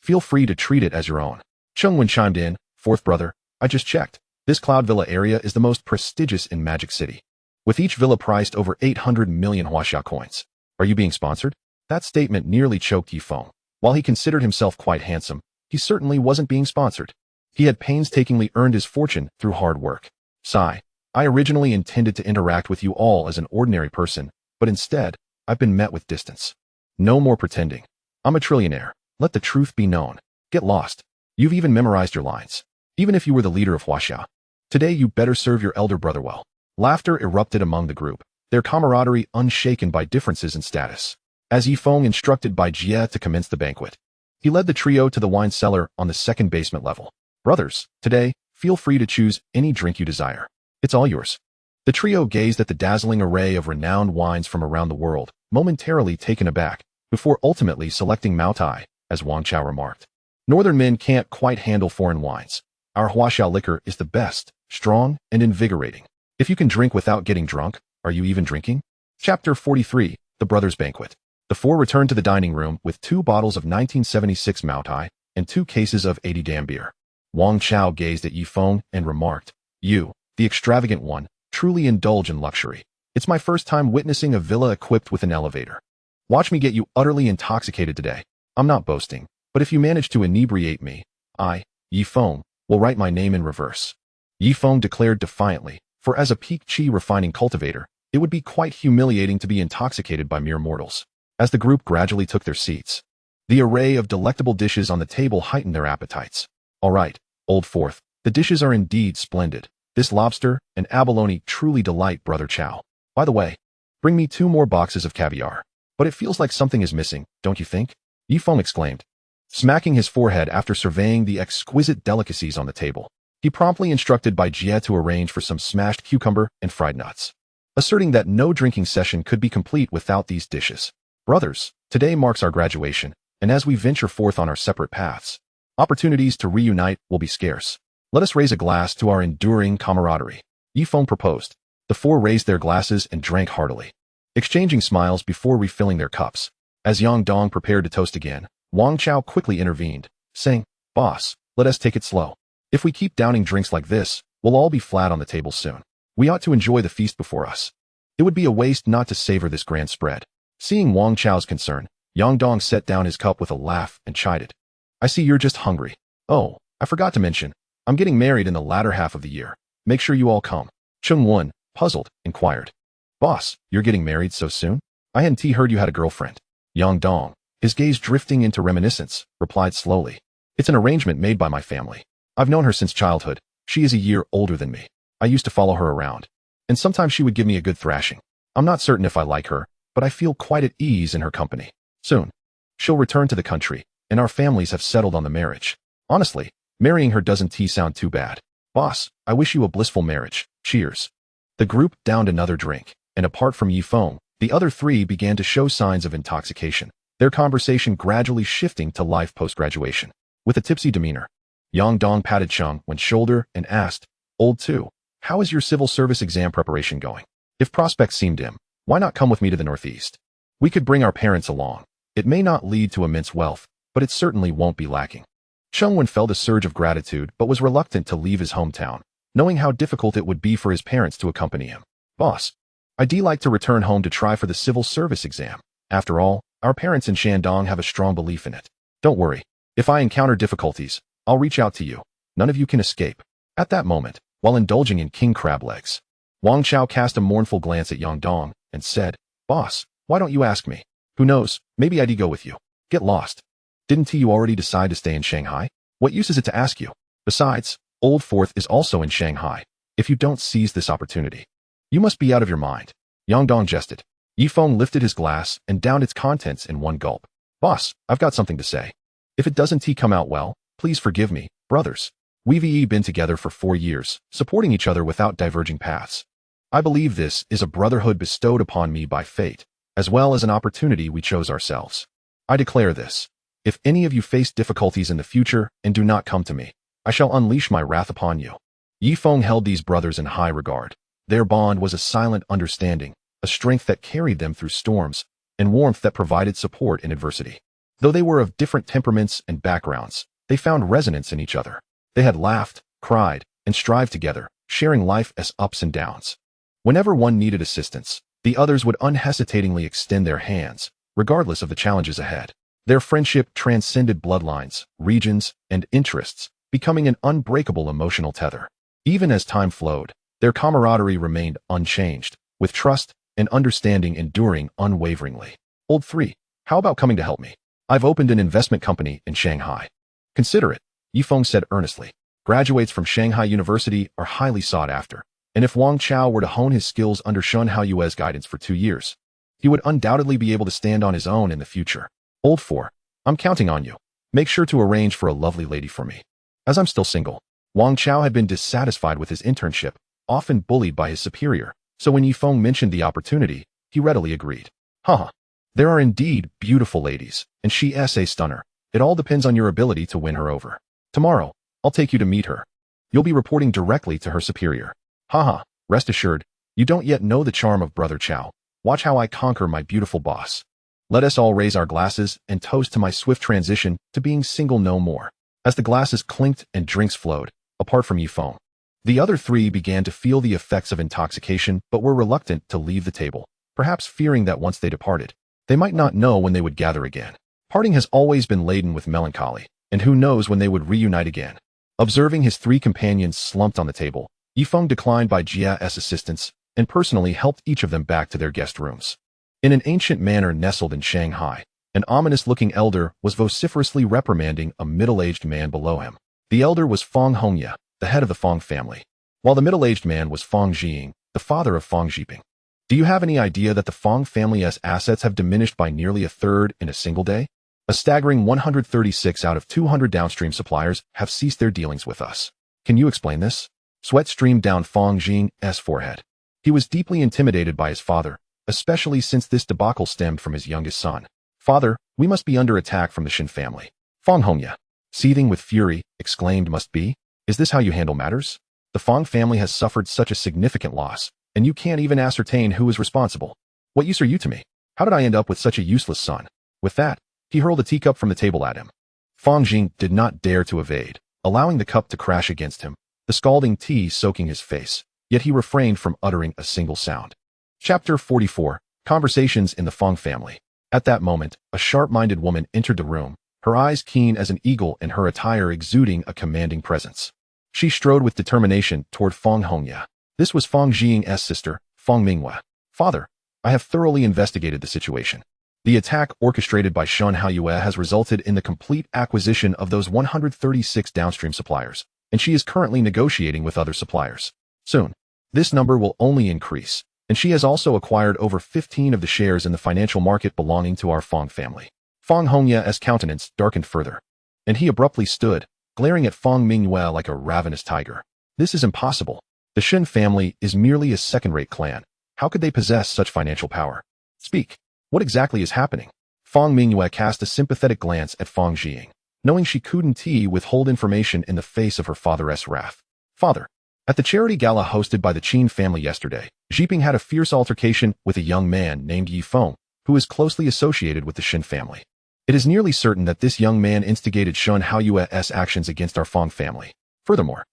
Feel free to treat it as your own. Chengwen chimed in, Fourth brother, I just checked. This Cloud Villa area is the most prestigious in Magic City, with each villa priced over 800 million Huaxia coins. Are you being sponsored? That statement nearly choked Feng. While he considered himself quite handsome, he certainly wasn't being sponsored. He had painstakingly earned his fortune through hard work. Sigh, I originally intended to interact with you all as an ordinary person, but instead, I've been met with distance. No more pretending. I'm a trillionaire. Let the truth be known. Get lost. You've even memorized your lines. Even if you were the leader of Huaxia. Today you better serve your elder brother well. Laughter erupted among the group, their camaraderie unshaken by differences in status. As Feng instructed Bai Jia to commence the banquet, he led the trio to the wine cellar on the second basement level. Brothers, today, feel free to choose any drink you desire. It's all yours. The trio gazed at the dazzling array of renowned wines from around the world, momentarily taken aback, before ultimately selecting Maotai, as Wang Chao remarked. Northern men can't quite handle foreign wines. Our Huaxiao liquor is the best, strong, and invigorating. If you can drink without getting drunk, are you even drinking? Chapter 43, The Brothers' Banquet. The four returned to the dining room with 2 bottles of 1976 Maotai and 2 cases of 80 dam beer. Wang Chao gazed at Yi Feng and remarked, "You, the extravagant one, truly indulge in luxury. It's my first time witnessing a villa equipped with an elevator. Watch me get you utterly intoxicated today. I'm not boasting, but if you manage to inebriate me, I, Yi Feng, will write my name in reverse." Yi Feng declared defiantly, for as a peak qi refining cultivator, it would be quite humiliating to be intoxicated by mere mortals. As the group gradually took their seats, the array of delectable dishes on the table heightened their appetites. "All right, Old Fourth, the dishes are indeed splendid. This lobster and abalone truly delight Brother Chow. By the way, bring me 2 more boxes of caviar. But it feels like something is missing, don't you think?" Yi Feng exclaimed, smacking his forehead after surveying the exquisite delicacies on the table. He promptly instructed Bai Jie to arrange for some smashed cucumber and fried nuts, asserting that no drinking session could be complete without these dishes. "Brothers, today marks our graduation, and as we venture forth on our separate paths, opportunities to reunite will be scarce. Let us raise a glass to our enduring camaraderie," Yi Feng proposed. The 4 raised their glasses and drank heartily, exchanging smiles before refilling their cups. As Yang Dong prepared to toast again, Wang Chao quickly intervened, saying, "Boss, let us take it slow. If we keep downing drinks like this, we'll all be flat on the table soon. We ought to enjoy the feast before us. It would be a waste not to savor this grand spread." Seeing Wang Chao's concern, Yang Dong set down his cup with a laugh and chided, "I see you're just hungry. Oh, I forgot to mention, I'm getting married in the latter half of the year. Make sure you all come." Chung Wen, puzzled, inquired, "Boss, you're getting married so soon? I hadn't heard you had a girlfriend." Yang Dong, his gaze drifting into reminiscence, replied slowly, "It's an arrangement made by my family. I've known her since childhood. She is a year older than me. I used to follow her around, and sometimes she would give me a good thrashing. I'm not certain if I like her, but I feel quite at ease in her company. Soon, she'll return to the country, and our families have settled on the marriage. Honestly, marrying her doesn't sound too bad. Boss, I wish you a blissful marriage. Cheers." The group downed another drink, and apart from Yi Feng, the other 3 began to show signs of intoxication, their conversation gradually shifting to life post-graduation. With a tipsy demeanor, Yang Dong patted Chung Wen's shoulder and asked, "Old Two, how is your civil service exam preparation going? If prospects seem dim, why not come with me to the Northeast? We could bring our parents along. It may not lead to immense wealth, but it certainly won't be lacking." Chung Wen felt a surge of gratitude but was reluctant to leave his hometown, knowing how difficult it would be for his parents to accompany him. "Boss, I'd like to return home to try for the civil service exam. After all, our parents in Shandong have a strong belief in it. Don't worry. If I encounter difficulties, I'll reach out to you. None of you can escape." At that moment, while indulging in king crab legs, Wang Chao cast a mournful glance at Yang Dong and said, "Boss, why don't you ask me? Who knows, maybe I'd go with you. Get lost. Didn't you already decide to stay in Shanghai? What use is it to ask you? Besides, Old Fourth is also in Shanghai. If you don't seize this opportunity, you must be out of your mind." Yang Dong jested. Yi Feng lifted his glass and downed its contents in one gulp. "Boss, I've got something to say. If it doesn't come out well, please forgive me, brothers. We've been together for 4 years, supporting each other without diverging paths. I believe this is a brotherhood bestowed upon me by fate, as well as an opportunity we chose ourselves. I declare this. If any of you face difficulties in the future and do not come to me, I shall unleash my wrath upon you." Yi Feng held these brothers in high regard. Their bond was a silent understanding, a strength that carried them through storms, and warmth that provided support in adversity. Though they were of different temperaments and backgrounds, they found resonance in each other. They had laughed, cried, and strived together, sharing life as ups and downs. Whenever one needed assistance, the others would unhesitatingly extend their hands, regardless of the challenges ahead. Their friendship transcended bloodlines, regions, and interests, becoming an unbreakable emotional tether. Even as time flowed, their camaraderie remained unchanged, with trust and understanding enduring unwaveringly. "Old Three, how about coming to help me? I've opened an investment company in Shanghai." "Consider it," Yi Feng said earnestly. Graduates from Shanghai University are highly sought after, and if Wang Chao were to hone his skills under Shun Haoyue's guidance for 2 years, he would undoubtedly be able to stand on his own in the future. "Old Four, I'm counting on you. Make sure to arrange for a lovely lady for me." As I'm still single, Wang Chao had been dissatisfied with his internship, often bullied by his superior, So when Yi Feng mentioned the opportunity, he readily agreed. Haha. There are indeed beautiful ladies, and she is a stunner. It all depends on your ability to win her over. Tomorrow, I'll take you to meet her. You'll be reporting directly to her superior. Haha. Rest assured, you don't yet know the charm of Brother Chow. Watch how I conquer my beautiful boss. Let us all raise our glasses and toast to my swift transition to being single no more. As the glasses clinked and drinks flowed, apart from Yi Feng, the other three began to feel the effects of intoxication but were reluctant to leave the table, perhaps fearing that once they departed, they might not know when they would gather again. Parting has always been laden with melancholy, and who knows when they would reunite again. Observing his three companions slumped on the table, Yi Feng declined by Jia's assistance and personally helped each of them back to their guest rooms. In an ancient manor nestled in Shanghai, an ominous-looking elder was vociferously reprimanding a middle-aged man below him. The elder was Feng Hongya, the head of the Feng family, while the middle-aged man was Feng Jiying, the father of Feng Jiping. Do you have any idea that the Feng family's assets have diminished by nearly a third in a single day? A staggering 136 out of 200 downstream suppliers have ceased their dealings with us. Can you explain this? Sweat streamed down Feng Jiying's forehead. He was deeply intimidated by his father, especially since this debacle stemmed from his youngest son. Father, we must be under attack from the Shin family. Feng Hongya, seething with fury, exclaimed, must be? Is this how you handle matters? The Feng family has suffered such a significant loss, and you can't even ascertain who is responsible. What use are you to me? How did I end up with such a useless son? With that, he hurled a teacup from the table at him. Feng Jing did not dare to evade, allowing the cup to crash against him, the scalding tea soaking his face, yet he refrained from uttering a single sound. Chapter 44. Conversations in the Feng family. At that moment, a sharp-minded woman entered the room, her eyes keen as an eagle and her attire exuding a commanding presence. She strode with determination toward Feng Hongya. This was Feng Jiying's sister, Feng Minghua. Father, I have thoroughly investigated the situation. The attack orchestrated by Shen Haoyue has resulted in the complete acquisition of those 136 downstream suppliers, and she is currently negotiating with other suppliers. Soon, this number will only increase, and she has also acquired over 15 of the shares in the financial market belonging to our Feng family. Feng Hongya's countenance darkened further, and he abruptly stood, glaring at Feng Minghua like a ravenous tiger. This is impossible. The Shen family is merely a second-rate clan. How could they possess such financial power? Speak. What exactly is happening? Feng Minghua cast a sympathetic glance at Feng Jiying, knowing she couldn't withhold information in the face of her father's wrath. Father, at the charity gala hosted by the Qin family yesterday, Jiping had a fierce altercation with a young man named Yi Feng, who is closely associated with the Shen family. It is nearly certain that this young man instigated Shen Haoyue's actions against our Feng family. Furthermore,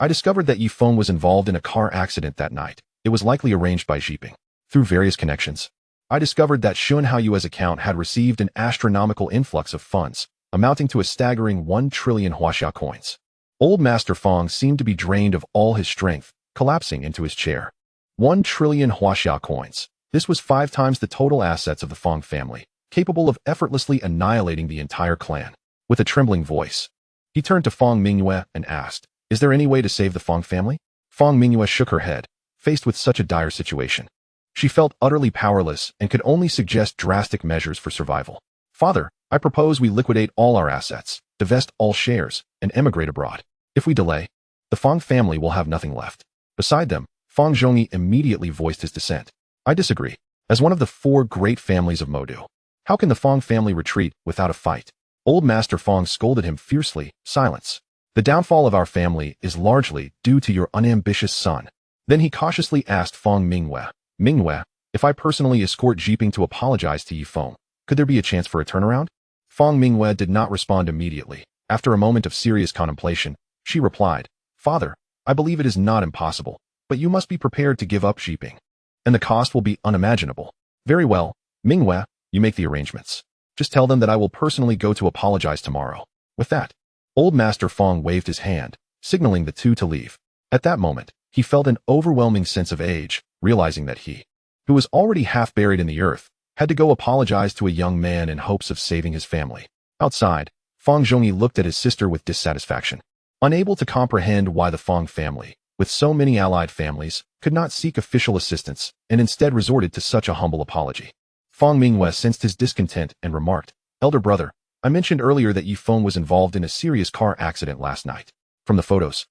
I discovered that Yi Feng was involved in a car accident that night. It was likely arranged by Jiping. Through various connections, I discovered that Shen Haoyue's account had received an astronomical influx of funds, amounting to a staggering 1 trillion huaxia coins. Old Master Feng seemed to be drained of all his strength, collapsing into his chair. 1 trillion huaxia coins. This was 5 times the total assets of the Feng family, capable of effortlessly annihilating the entire clan. With a trembling voice, he turned to Feng Minghua and asked, "Is there any way to save the Feng family?" Feng Minghua shook her head, faced with such a dire situation. She felt utterly powerless and could only suggest drastic measures for survival. Father, I propose we liquidate all our assets, divest all shares, and emigrate abroad. If we delay, the Feng family will have nothing left. Beside them, Feng Zhongyi immediately voiced his dissent. I disagree. As one of the 4 great families of Modu, how can the Feng family retreat without a fight? Old Master Feng scolded him fiercely. Silence. The downfall of our family is largely due to your unambitious son. Then he cautiously asked Feng Minghua, Minghua, if I personally escort Jiping to apologize to Yi Feng, could there be a chance for a turnaround? Feng Minghua did not respond immediately. After a moment of serious contemplation, she replied, Father, I believe it is not impossible, but you must be prepared to give up Jiping, and the cost will be unimaginable. Very well, Minghua, you make the arrangements. Just tell them that I will personally go to apologize tomorrow. With that, Old Master Feng waved his hand, signaling the two to leave. At that moment, he felt an overwhelming sense of age, realizing that he, who was already half buried in the earth, had to go apologize to a young man in hopes of saving his family. Outside, Feng Zhongyi looked at his sister with dissatisfaction, unable to comprehend why the Feng family, with so many allied families, could not seek official assistance and instead resorted to such a humble apology. Feng Minghua sensed his discontent and remarked, Elder brother, I mentioned earlier that Yi Feng was involved in a serious car accident last night. From the photos,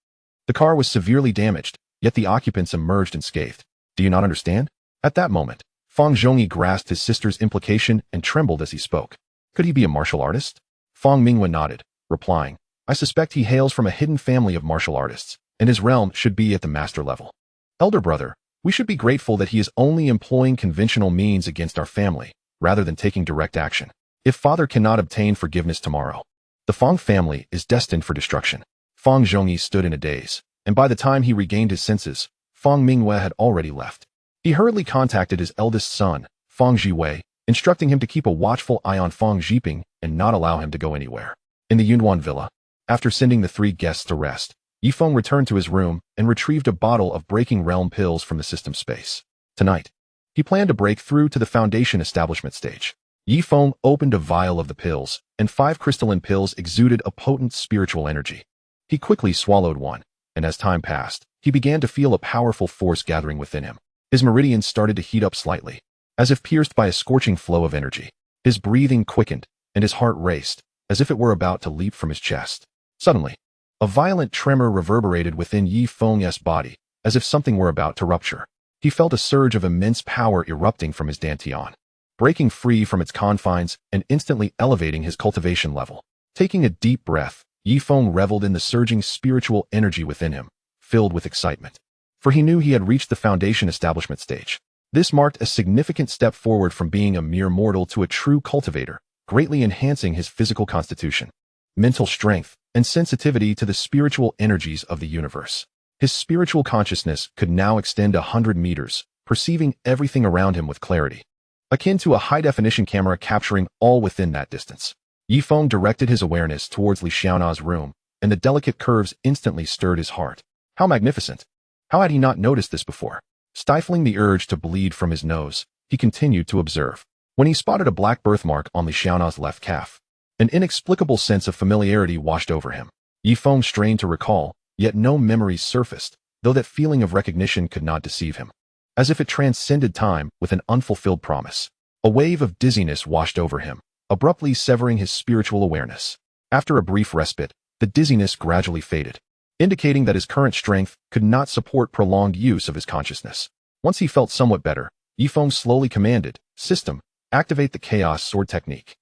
the car was severely damaged, yet the occupants emerged unscathed. Do you not understand? At that moment, Feng Zhongyi grasped his sister's implication and trembled as he spoke. Could he be a martial artist? Feng Minghua nodded, replying, I suspect he hails from a hidden family of martial artists, and his realm should be at the master level. Elder brother, we should be grateful that he is only employing conventional means against our family, rather than taking direct action. If father cannot obtain forgiveness tomorrow, the Feng family is destined for destruction. Feng Zhongyi stood in a daze, and by the time he regained his senses, Feng Minghua had already left. He hurriedly contacted his eldest son, Feng Jiwei, instructing him to keep a watchful eye on Feng Zhiping and not allow him to go anywhere. In the Yunwan villa, after sending the 3 guests to rest, Yifeng returned to his room and retrieved a bottle of breaking realm pills from the system space. Tonight, he planned to break through to the foundation establishment stage. Yifeng opened a vial of the pills, and 5 crystalline pills exuded a potent spiritual energy. He quickly swallowed one, and as time passed, he began to feel a powerful force gathering within him. His meridians started to heat up slightly, as if pierced by a scorching flow of energy. His breathing quickened, and his heart raced, as if it were about to leap from his chest. Suddenly, a violent tremor reverberated within Yi Feng's body, as if something were about to rupture. He felt a surge of immense power erupting from his dantian, breaking free from its confines and instantly elevating his cultivation level. Taking a deep breath, Yi Feng reveled in the surging spiritual energy within him, filled with excitement. For he knew he had reached the foundation establishment stage. This marked a significant step forward from being a mere mortal to a true cultivator, greatly enhancing his physical constitution, mental strength, and sensitivity to the spiritual energies of the universe. His spiritual consciousness could now extend 100 meters, perceiving everything around him with clarity, akin to a high-definition camera capturing all within that distance. Yifeng directed his awareness towards Li Xiaona's room, and the delicate curves instantly stirred his heart. How magnificent! How had he not noticed this before? Stifling the urge to bleed from his nose, he continued to observe. When he spotted a black birthmark on Li Xiaona's left calf, an inexplicable sense of familiarity washed over him. Yifeng strained to recall, yet no memories surfaced, though that feeling of recognition could not deceive him. As if it transcended time with an unfulfilled promise, a wave of dizziness washed over him, abruptly severing his spiritual awareness. After a brief respite, the dizziness gradually faded, indicating that his current strength could not support prolonged use of his consciousness. Once he felt somewhat better, Yifeng slowly commanded, System, activate the Chaos Sword technique.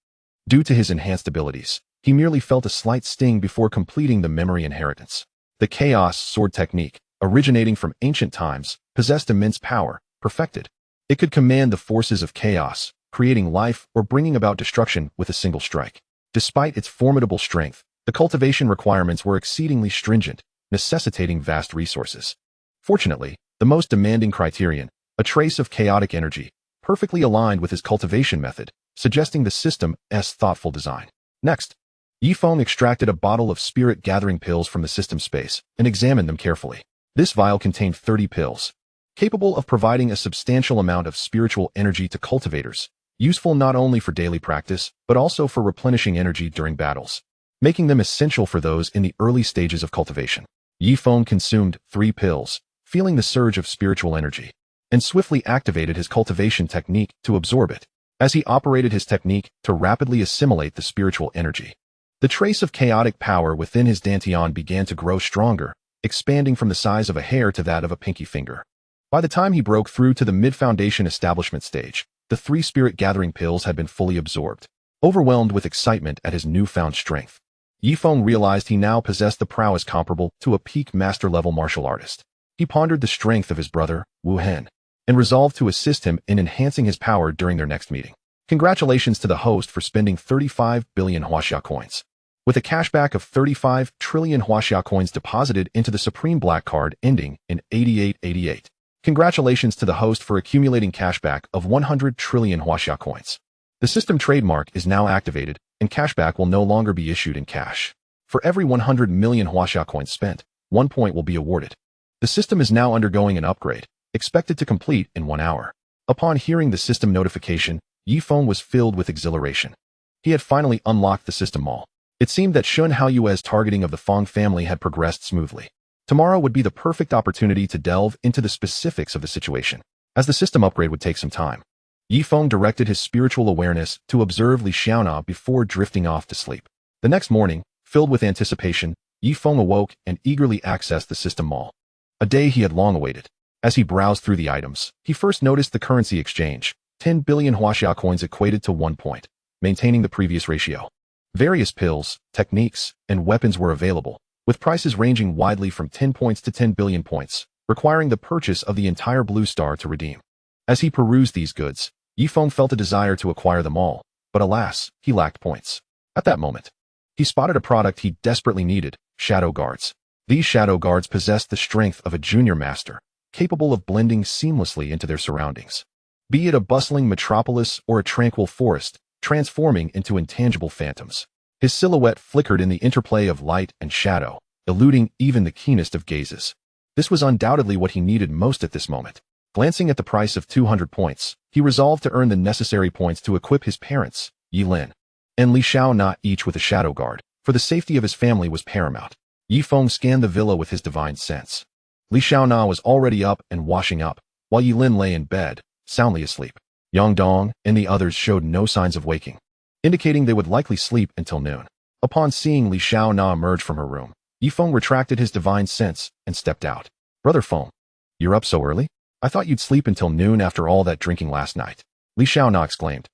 Due to his enhanced abilities, he merely felt a slight sting before completing the memory inheritance. The Chaos Sword technique, originating from ancient times, possessed immense power, perfected. It could command the forces of chaos, creating life or bringing about destruction with a single strike. Despite its formidable strength, the cultivation requirements were exceedingly stringent, necessitating vast resources. Fortunately, the most demanding criterion, a trace of chaotic energy, perfectly aligned with his cultivation method, suggesting the system's thoughtful design. Next, Yifeng extracted a bottle of spirit-gathering pills from the system space and examined them carefully. This vial contained 30 pills, capable of providing a substantial amount of spiritual energy to cultivators, useful not only for daily practice, but also for replenishing energy during battles, making them essential for those in the early stages of cultivation. Yifeng consumed 3 pills, feeling the surge of spiritual energy, and swiftly activated his cultivation technique to absorb it. As he operated his technique to rapidly assimilate the spiritual energy, the trace of chaotic power within his dantian began to grow stronger, expanding from the size of a hair to that of a pinky finger. By the time he broke through to the mid-foundation establishment stage, the 3 spirit-gathering pills had been fully absorbed. Overwhelmed with excitement at his newfound strength, Yifeng realized he now possessed the prowess comparable to a peak master-level martial artist. He pondered the strength of his brother, Wu Hen, and resolved to assist him in enhancing his power during their next meeting. Congratulations to the host for spending 35 billion huaxia coins. With a cashback of 35 trillion huaxia coins deposited into the Supreme Black Card ending in 8888. Congratulations to the host for accumulating cashback of 100 trillion huaxia coins. The system trademark is now activated, and cashback will no longer be issued in cash. For every 100 million huaxia coins spent, 1 point will be awarded. The system is now undergoing an upgrade, expected to complete in 1 hour. Upon hearing the system notification, Yifeng was filled with exhilaration. He had finally unlocked the system mall. It seemed that Shun Haoyue's targeting of the Feng family had progressed smoothly. Tomorrow would be the perfect opportunity to delve into the specifics of the situation. As the system upgrade would take some time, Yifeng directed his spiritual awareness to observe Li Xiaona before drifting off to sleep. The next morning, filled with anticipation, Yifeng awoke and eagerly accessed the system mall. A day he had long awaited. As he browsed through the items, he first noticed the currency exchange. 10 billion huaxia coins equated to 1 point, maintaining the previous ratio. Various pills, techniques, and weapons were available, with prices ranging widely from 10 points to 10 billion points, requiring the purchase of the entire blue star to redeem. As he perused these goods, Yifeng felt a desire to acquire them all, but alas, he lacked points. At that moment, he spotted a product he desperately needed: shadow guards. These shadow guards possessed the strength of a junior master, capable of blending seamlessly into their surroundings. Be it a bustling metropolis or a tranquil forest, transforming into intangible phantoms. His silhouette flickered in the interplay of light and shadow, eluding even the keenest of gazes. This was undoubtedly what he needed most at this moment. Glancing at the price of 200 points, he resolved to earn the necessary points to equip his parents, Yilin and Li Xiaona, each with a shadow guard, for the safety of his family was paramount. Yifeng scanned the villa with his divine sense. Li Xiaona was already up and washing up, while Yilin lay in bed, soundly asleep. Yang Dong and the others showed no signs of waking, indicating they would likely sleep until noon. Upon seeing Li Xiaona emerge from her room, Yifeng retracted his divine sense and stepped out. "Brother Feng, you're up so early? I thought you'd sleep until noon after all that drinking last night," Li Xiaona exclaimed,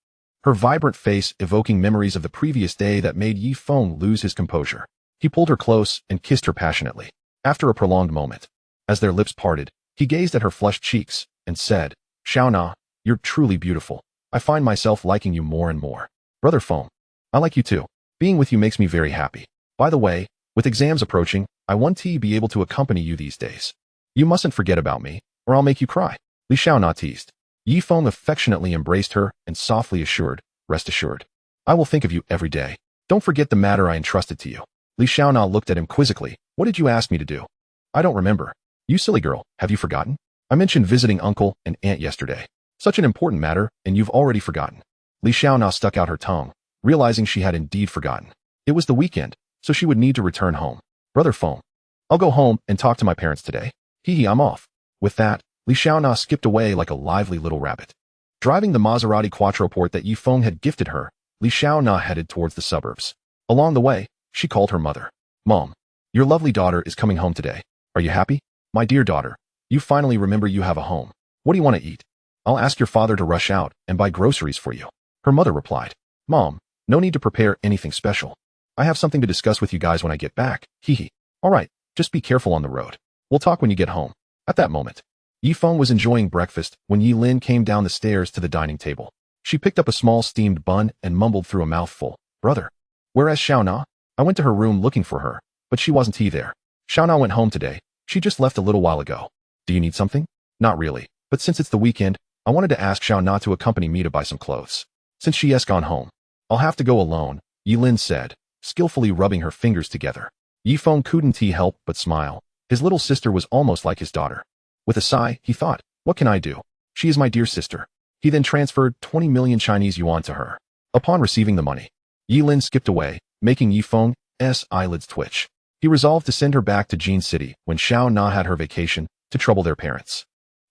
her vibrant face evoking memories of the previous day that made Yifeng lose his composure. He pulled her close and kissed her passionately. After a prolonged moment, as their lips parted, he gazed at her flushed cheeks and said, "Xiaona, you're truly beautiful. I find myself liking you more and more. Brother Feng, I like you too. Being with you makes me very happy. By the way, with exams approaching, I want to be able to accompany you these days. You mustn't forget about me, or I'll make you cry," Li Xiaona teased. Yifeng affectionately embraced her and softly assured, "Rest assured, I will think of you every day. Don't forget the matter I entrusted to you." Li Xiaona looked at him quizzically. "What did you ask me to do?" "I don't remember. You silly girl, have you forgotten? I mentioned visiting uncle and aunt yesterday. Such an important matter, and you've already forgotten." Li Xiaona stuck out her tongue, realizing she had indeed forgotten. It was the weekend, so she would need to return home. "Brother Feng, I'll go home and talk to my parents today. Hee, I'm off." With that, Li Xiaona skipped away like a lively little rabbit. Driving the Maserati Quattroporte that Yifeng had gifted her, Li Xiaona headed towards the suburbs. Along the way, she called her mother. "Mom, your lovely daughter is coming home today. Are you happy? My dear daughter, you finally remember you have a home. What do you want to eat? I'll ask your father to rush out and buy groceries for you." Her mother replied, "Mom, no need to prepare anything special. I have something to discuss with you guys when I get back. Hee. All right, just be careful on the road. We'll talk when you get home." At that moment, Yifeng was enjoying breakfast when Yilin came down the stairs to the dining table. She picked up a small steamed bun and mumbled through a mouthful, "Brother." Whereas Xiaona, I went to her room looking for her, but she wasn't there. "Xiaona went home today. She just left a little while ago. Do you need something?" "Not really, but since it's the weekend, I wanted to ask Xiaona to accompany me to buy some clothes. Since she has gone home, I'll have to go alone," Yilin said, skillfully rubbing her fingers together. Yifeng couldn't help but smile. His little sister was almost like his daughter. With a sigh, he thought, "What can I do? She is my dear sister." He then transferred 20 million Chinese yuan to her. Upon receiving the money, Yilin skipped away, making Yifeng's eyelids twitch. He resolved to send her back to Jin City when Xiaona had her vacation to trouble their parents.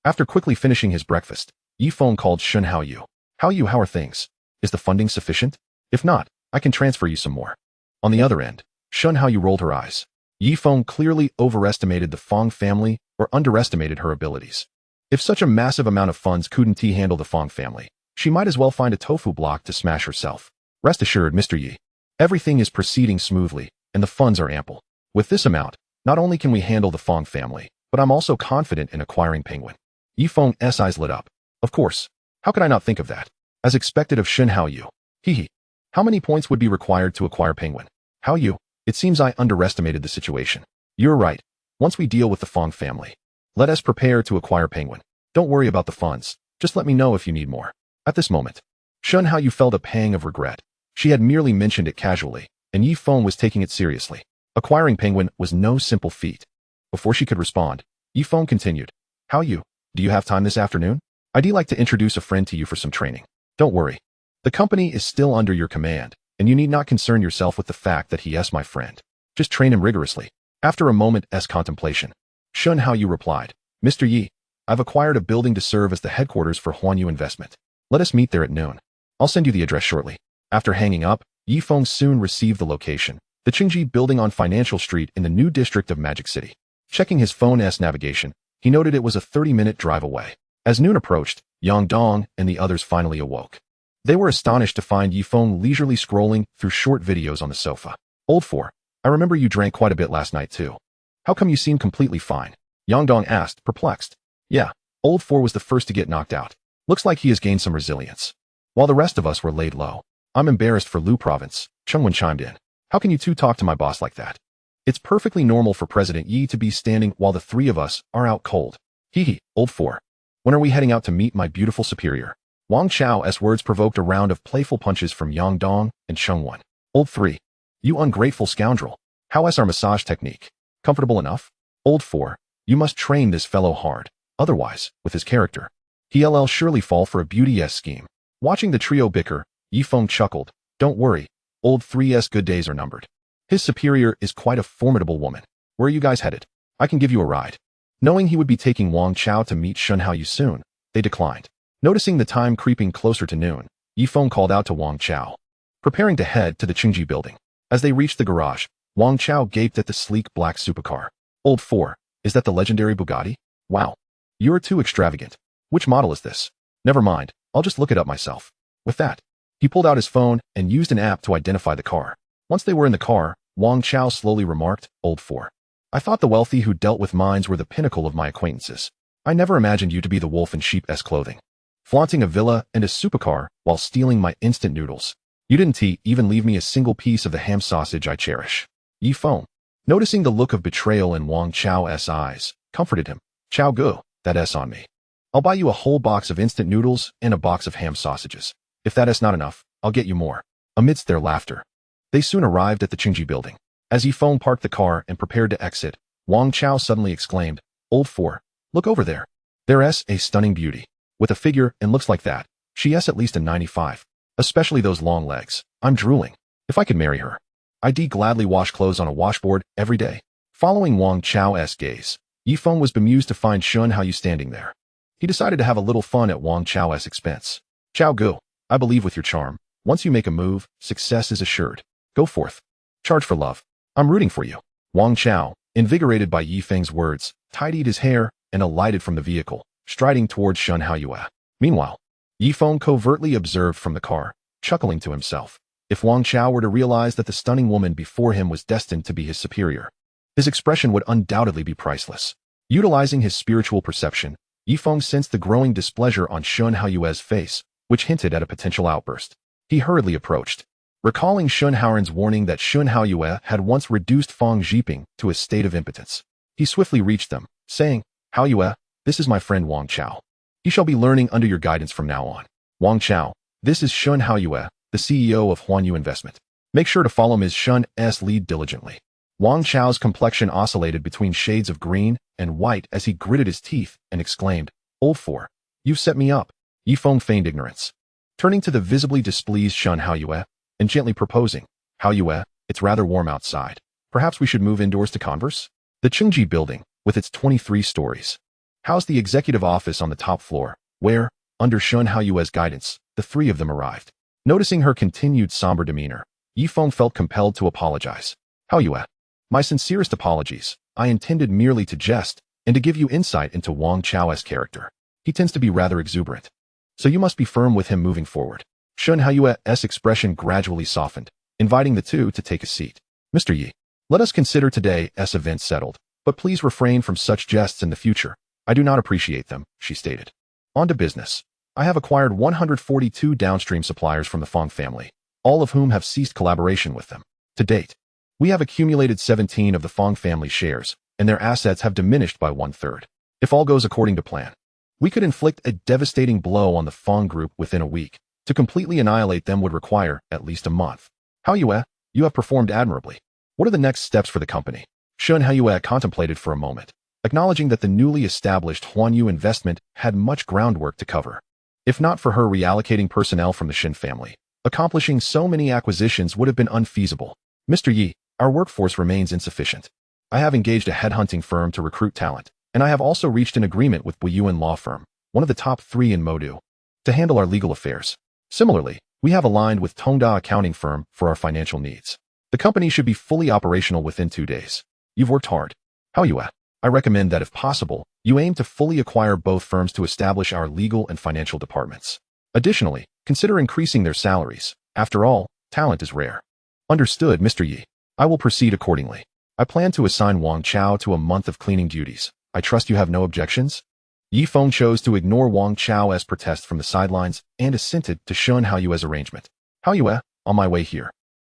After quickly finishing his breakfast, Yifeng called Shun Haoyu. "Haoyu, how are things? Is the funding sufficient? If not, I can transfer you some more." On the other end, Shun Haoyu rolled her eyes. Yifeng clearly overestimated the Feng family or underestimated her abilities. If such a massive amount of funds couldn't handle the Feng family, she might as well find a tofu block to smash herself. "Rest assured, Mr. Yi, everything is proceeding smoothly, and the funds are ample. With this amount, not only can we handle the Feng family, but I'm also confident in acquiring Penguin." Yifeng's eyes lit up. "Of course. How could I not think of that? As expected of Shun Haoyu. Hee. How many points would be required to acquire Penguin?" "Haoyu, it seems I underestimated the situation. You're right. Once we deal with the Feng family, let us prepare to acquire Penguin. Don't worry about the funds. Just let me know if you need more." At this moment, Shun Haoyu felt a pang of regret. She had merely mentioned it casually, and Yifeng was taking it seriously. Acquiring Penguin was no simple feat. Before she could respond, Yifeng continued, "Haoyu, do you have time this afternoon? I'd like to introduce a friend to you for some training. Don't worry. The company is still under your command, and you need not concern yourself with the fact that he is my friend. Just train him rigorously." After a moment's contemplation, Shun Haoyu replied, "Mr. Yi, I've acquired a building to serve as the headquarters for Huanyu Investment. Let us meet there at noon. I'll send you the address shortly." After hanging up, Yifeng soon received the location, the Qingji building on Financial Street in the new district of Magic City. Checking his phone's navigation, He noted it was a 30-minute drive away. As noon approached, Yang Dong and the others finally awoke. They were astonished to find Yi Feng leisurely scrolling through short videos on the sofa. Old four, I remember you drank quite a bit last night too. How come you seem completely fine? Yang Dong asked, perplexed. Yeah, Old four was the first to get knocked out. Looks like he has gained some resilience. While the rest of us were laid low. I'm embarrassed for Lu Province, Chengwen chimed in. How can you two talk to my boss like that? It's perfectly normal for President Yi to be standing while the three of us are out cold. Hee hee, Old four. When are we heading out to meet my beautiful superior? Wang Chao's words provoked a round of playful punches from Yang Dong and Chengwen. Old three. You ungrateful scoundrel. How's our massage technique? Comfortable enough? Old four. You must train this fellow hard. Otherwise, with his character, he'll surely fall for a beauty-s scheme. Watching the trio bicker, Yi Feng chuckled. Don't worry, Old 3's good days are numbered. His superior is quite a formidable woman. Where are you guys headed? I can give you a ride. Knowing he would be taking Wang Chao to meet Shun Haoyu soon, they declined. Noticing the time creeping closer to noon, Yi Feng called out to Wang Chao, preparing to head to the Qingji building. As they reached the garage, Wang Chao gaped at the sleek black supercar. Old 4, is that the legendary Bugatti? Wow. You're too extravagant. Which model is this? Never mind, I'll just look it up myself. With that, he pulled out his phone and used an app to identify the car. Once they were in the car, Wang Chao slowly remarked, Old 4. I thought the wealthy who dealt with mines were the pinnacle of my acquaintances. I never imagined you to be the wolf in sheep's clothing. Flaunting a villa and a supercar while stealing my instant noodles. You didn't even leave me a single piece of the ham sausage I cherish. Yi Feng, noticing the look of betrayal in Wang Chao's eyes, comforted him. Chao Gu, that S on me. I'll buy you a whole box of instant noodles and a box of ham sausages. If that is not enough, I'll get you more. Amidst their laughter, they soon arrived at the Qingji building. As Yi Feng parked the car and prepared to exit, Wang Chao suddenly exclaimed, Old 4, look over there. There's a stunning beauty. With a figure and looks like that, she's at least a 95. Especially those long legs. I'm drooling. If I could marry her, I'd gladly wash clothes on a washboard every day. Following Wang Chao's gaze, Yi Feng was bemused to find Shun Haoyu standing there. He decided to have a little fun at Wang Chao's expense. Chao Gu, I believe with your charm, once you make a move, success is assured. Go forth. Charge for love. I'm rooting for you. Wang Chao, invigorated by Yi Feng's words, tidied his hair and alighted from the vehicle, striding towards Shun Haoyu. Meanwhile, Yi Feng covertly observed from the car, chuckling to himself. If Wang Chao were to realize that the stunning woman before him was destined to be his superior, his expression would undoubtedly be priceless. Utilizing his spiritual perception, Yi Feng sensed the growing displeasure on Shun Haoyu's face, which hinted at a potential outburst. He hurriedly approached. Recalling Shun Haoran's warning that Shun Haoyu had once reduced Feng Zhiping to a state of impotence, he swiftly reached them, saying, Haoyu, this is my friend Wang Chao. He shall be learning under your guidance from now on. Wang Chao, this is Shun Haoyu, the CEO of Huanyu Investment. Make sure to follow Ms. Shun's lead diligently. Wang Chao's complexion oscillated between shades of green and white as he gritted his teeth and exclaimed, Old 4, you've set me up. Yi Feng feigned ignorance. Turning to the visibly displeased Shun Haoyu and gently proposing, Haoyu, it's rather warm outside. Perhaps we should move indoors to converse? The Qingji building, with its 23 stories, housed the executive office on the top floor, where, under Shun Haoyu's guidance, the three of them arrived. Noticing her continued somber demeanor, Yi Feng felt compelled to apologize. Haoyu, my sincerest apologies. I intended merely to jest and to give you insight into Wang Chao's character. He tends to be rather exuberant. So you must be firm with him moving forward. Shun Haoyu's expression gradually softened, inviting the two to take a seat. Mr. Yi, let us consider today's event settled, but please refrain from such jests in the future. I do not appreciate them, she stated. On to business. I have acquired 142 downstream suppliers from the Feng family, all of whom have ceased collaboration with them. To date, we have accumulated 17 of the Feng family shares, and their assets have diminished by 1/3. If all goes according to plan, we could inflict a devastating blow on the Feng group within a week. To completely annihilate them would require at least a month. Haoyu, you have performed admirably. What are the next steps for the company? Shun Haoyu contemplated for a moment, acknowledging that the newly established Huanyu investment had much groundwork to cover. If not for her reallocating personnel from the Shin family, accomplishing so many acquisitions would have been unfeasible. Mr. Yi, our workforce remains insufficient. I have engaged a headhunting firm to recruit talent, and I have also reached an agreement with Buyuan Law Firm, one of the top 3 in Modu, to handle our legal affairs. Similarly, we have aligned with Tongda Accounting Firm for our financial needs. The company should be fully operational within 2 days. You've worked hard. Haoyu, I recommend that if possible, you aim to fully acquire both firms to establish our legal and financial departments. Additionally, consider increasing their salaries. After all, talent is rare. Understood, Mr. Yi. I will proceed accordingly. I plan to assign Wang Chao to a month of cleaning duties. I trust you have no objections? Yi Feng chose to ignore Wang Chao's protest from the sidelines and assented to Shun Haoyue's arrangement. Haoyue, on my way here,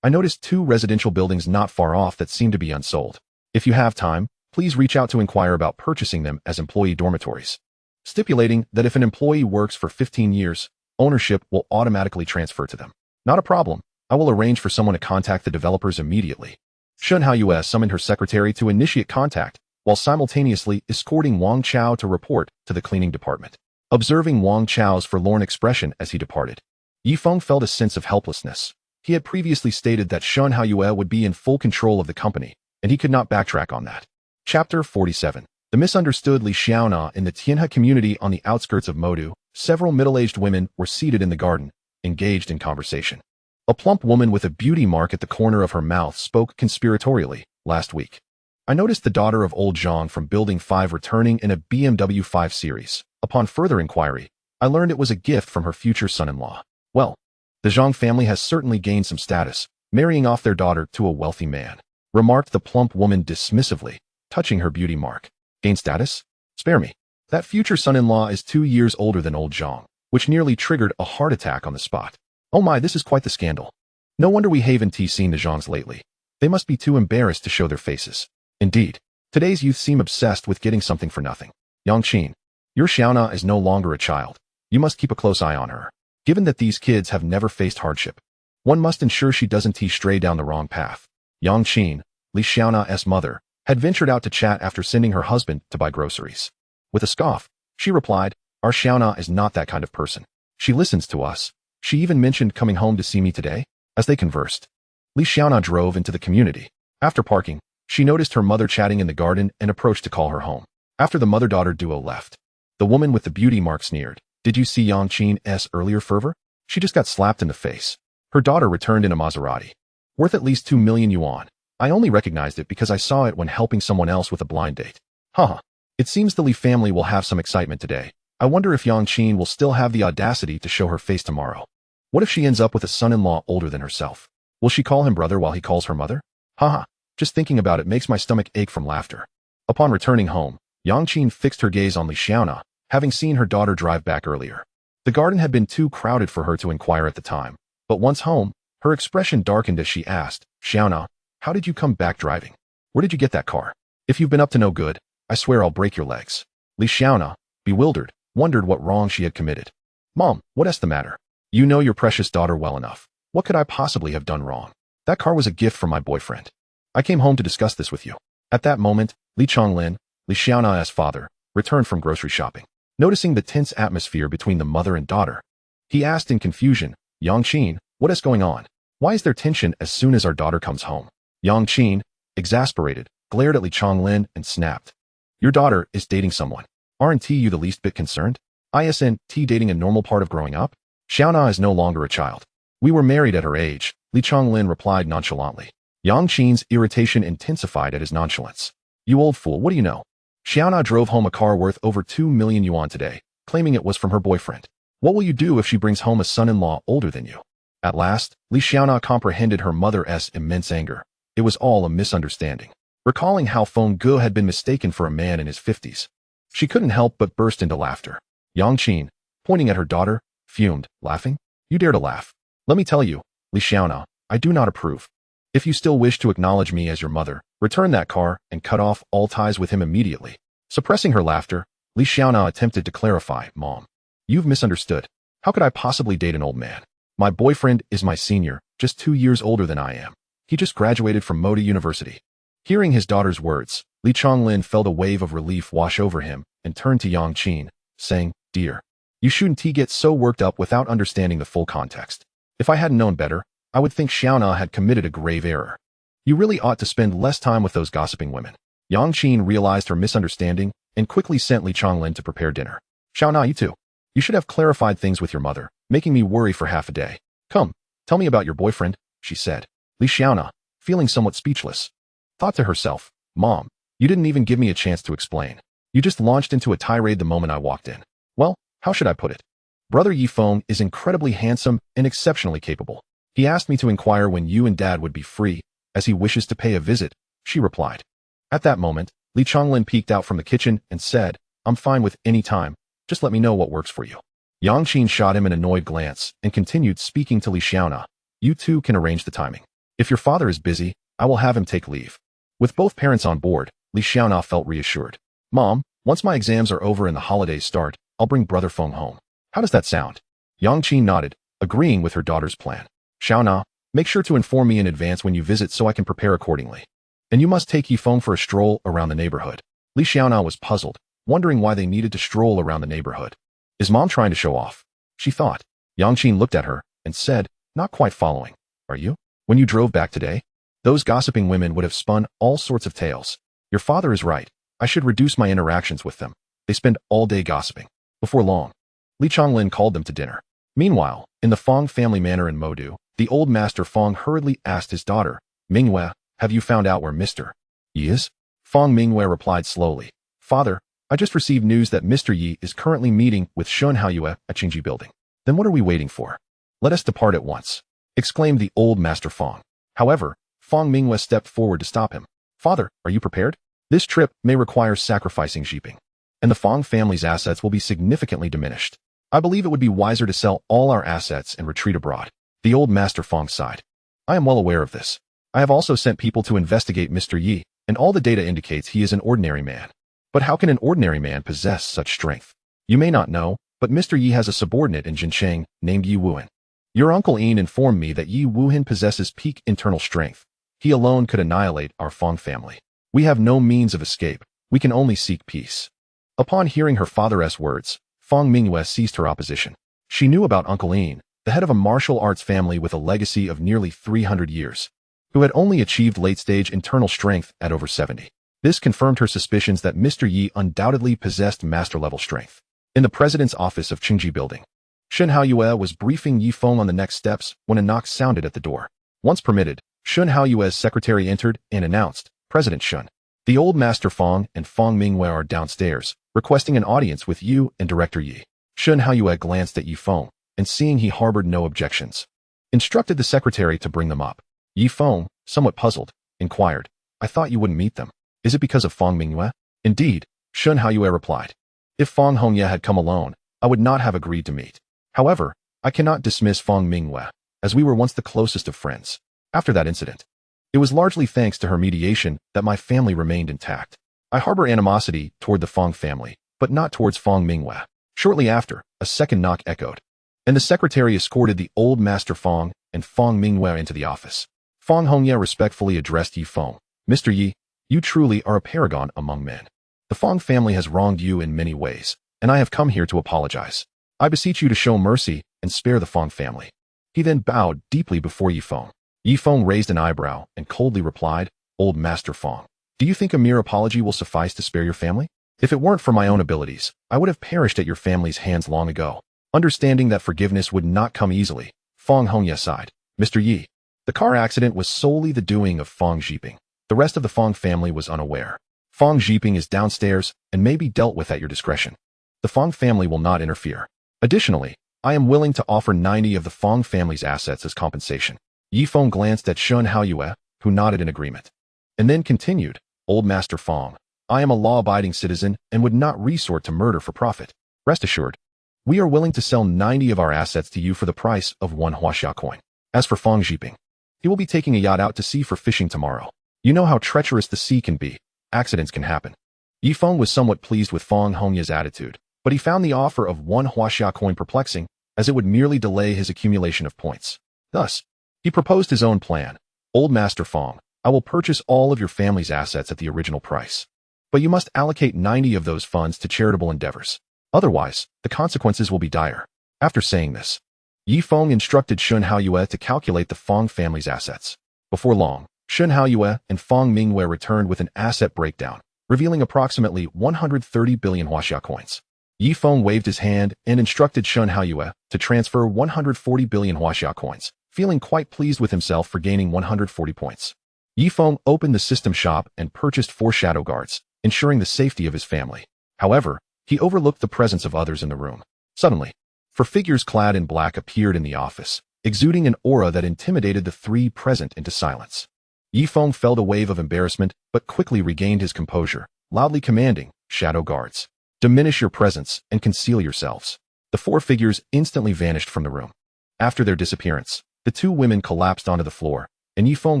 I noticed 2 residential buildings not far off that seem to be unsold. If you have time, please reach out to inquire about purchasing them as employee dormitories, stipulating that if an employee works for 15 years, ownership will automatically transfer to them. Not a problem. I will arrange for someone to contact the developers immediately. Shun Haoyue summoned her secretary to initiate contact, while simultaneously escorting Wang Chao to report to the cleaning department. Observing Wang Chao's forlorn expression as he departed, Yi Feng felt a sense of helplessness. He had previously stated that Shun Haoyue would be in full control of the company, and he could not backtrack on that. Chapter 47. The misunderstood Li Xiaona. In the Tianhe community on the outskirts of Modu, several middle-aged women were seated in the garden, engaged in conversation. A plump woman with a beauty mark at the corner of her mouth spoke conspiratorially. Last week, I noticed the daughter of old Zhang from Building 5 returning in a BMW 5 Series. Upon further inquiry, I learned it was a gift from her future son-in-law. Well, the Zhang family has certainly gained some status, marrying off their daughter to a wealthy man, remarked the plump woman dismissively, touching her beauty mark. Gain status? Spare me. That future son-in-law is 2 years older than old Zhang, which nearly triggered a heart attack on the spot. Oh my, this is quite the scandal. No wonder we haven't seen the Zhangs lately. They must be too embarrassed to show their faces. Indeed, today's youth seem obsessed with getting something for nothing. Yangqin, your Xiaona is no longer a child. You must keep a close eye on her. Given that these kids have never faced hardship, one must ensure she doesn't stray down the wrong path. Yangqin, Li Xiaona's mother, had ventured out to chat after sending her husband to buy groceries. With a scoff, she replied, our Xiaona is not that kind of person. She listens to us. She even mentioned coming home to see me today. As they conversed, Li Xiaona drove into the community. After parking, she noticed her mother chatting in the garden and approached to call her home. After the mother-daughter duo left, the woman with the beauty mark sneered, did you see Yangqin's earlier fervor? She just got slapped in the face. Her daughter returned in a Maserati, worth at least 2 million yuan. I only recognized it because I saw it when helping someone else with a blind date. Haha. It seems the Li family will have some excitement today. I wonder if Yangqin will still have the audacity to show her face tomorrow. What if she ends up with a son-in-law older than herself? Will she call him brother while he calls her mother? Haha. Just thinking about it makes my stomach ache from laughter. Upon returning home, Yangqin fixed her gaze on Li Xiaona, having seen her daughter drive back earlier. The garden had been too crowded for her to inquire at the time, but once home, her expression darkened as she asked, Xiaona, how did you come back driving? Where did you get that car? If you've been up to no good, I swear I'll break your legs. Li Xiaona, bewildered, wondered what wrong she had committed. Mom, what's the matter? You know your precious daughter well enough. What could I possibly have done wrong? That car was a gift from my boyfriend. I came home to discuss this with you. At that moment, Li Chonglin, Li Xiaona's father, returned from grocery shopping. Noticing the tense atmosphere between the mother and daughter, he asked in confusion, Yangqin, what is going on? Why is there tension as soon as our daughter comes home? Yangqin, exasperated, glared at Li Chonglin and snapped. Your daughter is dating someone. Aren't you the least bit concerned? Isn't dating a normal part of growing up? Xiaona is no longer a child. We were married at her age, Li Chonglin replied nonchalantly. Yangqin's irritation intensified at his nonchalance. You old fool, what do you know? Xiaona drove home a car worth over 2 million yuan today, claiming it was from her boyfriend. What will you do if she brings home a son-in-law older than you? At last, Li Xiaona comprehended her mother's immense anger. It was all a misunderstanding. Recalling how Feng had been mistaken for a man in his 50s, she couldn't help but burst into laughter. Yangqin, pointing at her daughter, fumed, laughing. You dare to laugh. Let me tell you, Li Xiaona, I do not approve. If you still wish to acknowledge me as your mother, return that car and cut off all ties with him immediately. Suppressing her laughter, Li Xiaona attempted to clarify, Mom, you've misunderstood. How could I possibly date an old man? My boyfriend is my senior, just 2 years older than I am. He just graduated from Moda University. Hearing his daughter's words, Li Chonglin felt a wave of relief wash over him and turned to Yangqin, saying, Dear, you shouldn't get so worked up without understanding the full context. If I hadn't known better, I would think Xiaona had committed a grave error. You really ought to spend less time with those gossiping women. Yangqin realized her misunderstanding and quickly sent Li Chonglin to prepare dinner. Xiaona, you too. You should have clarified things with your mother, making me worry for half a day. Come, tell me about your boyfriend, she said. Li Xiaona, feeling somewhat speechless, thought to herself, Mom, You didn't even give me a chance to explain. You just launched into a tirade the moment I walked in. Well, how should I put it? Brother Yi Feng is incredibly handsome and exceptionally capable. He asked me to inquire when you and Dad would be free, as he wishes to pay a visit, she replied. At that moment, Li Chonglin peeked out from the kitchen and said, I'm fine with any time, just let me know what works for you. Yang Qin shot him an annoyed glance and continued speaking to Li Xiaona. You two can arrange the timing. If your father is busy, I will have him take leave. With both parents on board, Li Xiaona felt reassured. Mom, once my exams are over and the holidays start, I'll bring Brother Feng home. How does that sound? Yang Qin nodded, agreeing with her daughter's plan. Xiaona, make sure to inform me in advance when you visit so I can prepare accordingly. And you must take Yi Feng for a stroll around the neighborhood. Li Xiaona was puzzled, wondering why they needed to stroll around the neighborhood. Is Mom trying to show off? She thought. Yang Qin looked at her and said, not quite following. Are you? When you drove back today? Those gossiping women would have spun all sorts of tales. Your father is right. I should reduce my interactions with them. They spend all day gossiping. Before long, Li Chonglin called them to dinner. Meanwhile, in the Feng family manor in Modu, the old master Feng hurriedly asked his daughter, Mingwei, have you found out where Mr. Yi is? Feng Mingwei replied slowly, Father, I just received news that Mr. Yi is currently meeting with Shun Haoyue at Qingji Building. Then what are we waiting for? Let us depart at once, exclaimed the old master Feng. However, Feng Mingwei stepped forward to stop him. Father, are you prepared? This trip may require sacrificing Xiping, and the Feng family's assets will be significantly diminished. I believe it would be wiser to sell all our assets and retreat abroad. The old master Feng sighed. I am well aware of this. I have also sent people to investigate Mr. Yi, and all the data indicates he is an ordinary man. But how can an ordinary man possess such strength? You may not know, but Mr. Yi has a subordinate in Jincheng named Yi Wuhan. Your uncle Yin informed me that Yi Wuhan possesses peak internal strength. He alone could annihilate our Feng family. We have no means of escape. We can only seek peace. Upon hearing her father's words, Feng Mingwei ceased her opposition. She knew about Uncle Yin, the head of a martial arts family with a legacy of nearly 300 years, who had only achieved late-stage internal strength at over 70. This confirmed her suspicions that Mr. Yi undoubtedly possessed master-level strength. In the president's office of Qingji Building, Shun Haoyue was briefing Yi Feng on the next steps when a knock sounded at the door. Once permitted, Shun Haoyue's secretary entered and announced, President Shun, the old master Feng and Feng Mingwei are downstairs, requesting an audience with you and Director Yi. Shun Haoyue glanced at Yi Feng, and seeing he harbored no objections, instructed the secretary to bring them up. Yi Feng, somewhat puzzled, inquired, I thought you wouldn't meet them. Is it because of Feng Mingwei? Indeed, Shun Haoyue replied. If Feng Hongye had come alone, I would not have agreed to meet. However, I cannot dismiss Feng Mingwei, as we were once the closest of friends. After that incident, it was largely thanks to her mediation that my family remained intact. I harbor animosity toward the Feng family, but not towards Feng Mingwei. Shortly after, a second knock echoed, and the secretary escorted the old master Feng and Feng Mingwei into the office. Feng Hongye respectfully addressed Yi Feng. Mr. Yi, you truly are a paragon among men. The Feng family has wronged you in many ways, and I have come here to apologize. I beseech you to show mercy and spare the Feng family. He then bowed deeply before Yi Feng. Yi Feng raised an eyebrow and coldly replied, Old Master Feng, do you think a mere apology will suffice to spare your family? If it weren't for my own abilities, I would have perished at your family's hands long ago. Understanding that forgiveness would not come easily, Feng Hongye sighed. Mr. Yi, the car accident was solely the doing of Feng Xiping. The rest of the Feng family was unaware. Feng Xiping is downstairs and may be dealt with at your discretion. The Feng family will not interfere. Additionally, I am willing to offer 90 of the Feng family's assets as compensation. Yi Feng glanced at Shun Haoyue, who nodded in agreement, and then continued, Old Master Feng, I am a law-abiding citizen and would not resort to murder for profit. Rest assured, we are willing to sell 90 of our assets to you for the price of 1 Huaxia coin. As for Feng Xiping, he will be taking a yacht out to sea for fishing tomorrow. You know how treacherous the sea can be. Accidents can happen. Yi Feng was somewhat pleased with Feng Hongye's attitude, but he found the offer of 1 Huaxia coin perplexing, as it would merely delay his accumulation of points. Thus, he proposed his own plan. Old Master Feng, I will purchase all of your family's assets at the original price. But you must allocate 90 of those funds to charitable endeavors. Otherwise, the consequences will be dire. After saying this, Yi Feng instructed Shun Haoyue to calculate the Feng family's assets. Before long, Shun Haoyue and Feng Mingwei returned with an asset breakdown, revealing approximately 130 billion Huaxia coins. Yi Feng waved his hand and instructed Shun Haoyue to transfer 140 billion Huaxia coins, feeling quite pleased with himself for gaining 140 points. Yi Feng opened the system shop and purchased 4 shadow guards, ensuring the safety of his family. However, he overlooked the presence of others in the room. Suddenly, 4 figures clad in black appeared in the office, exuding an aura that intimidated the 3 present into silence. Yi Feng felt a wave of embarrassment but quickly regained his composure, loudly commanding, "Shadow guards, diminish your presence and conceal yourselves." The 4 figures instantly vanished from the room. After their disappearance, the 2 women collapsed onto the floor, and Yi Feng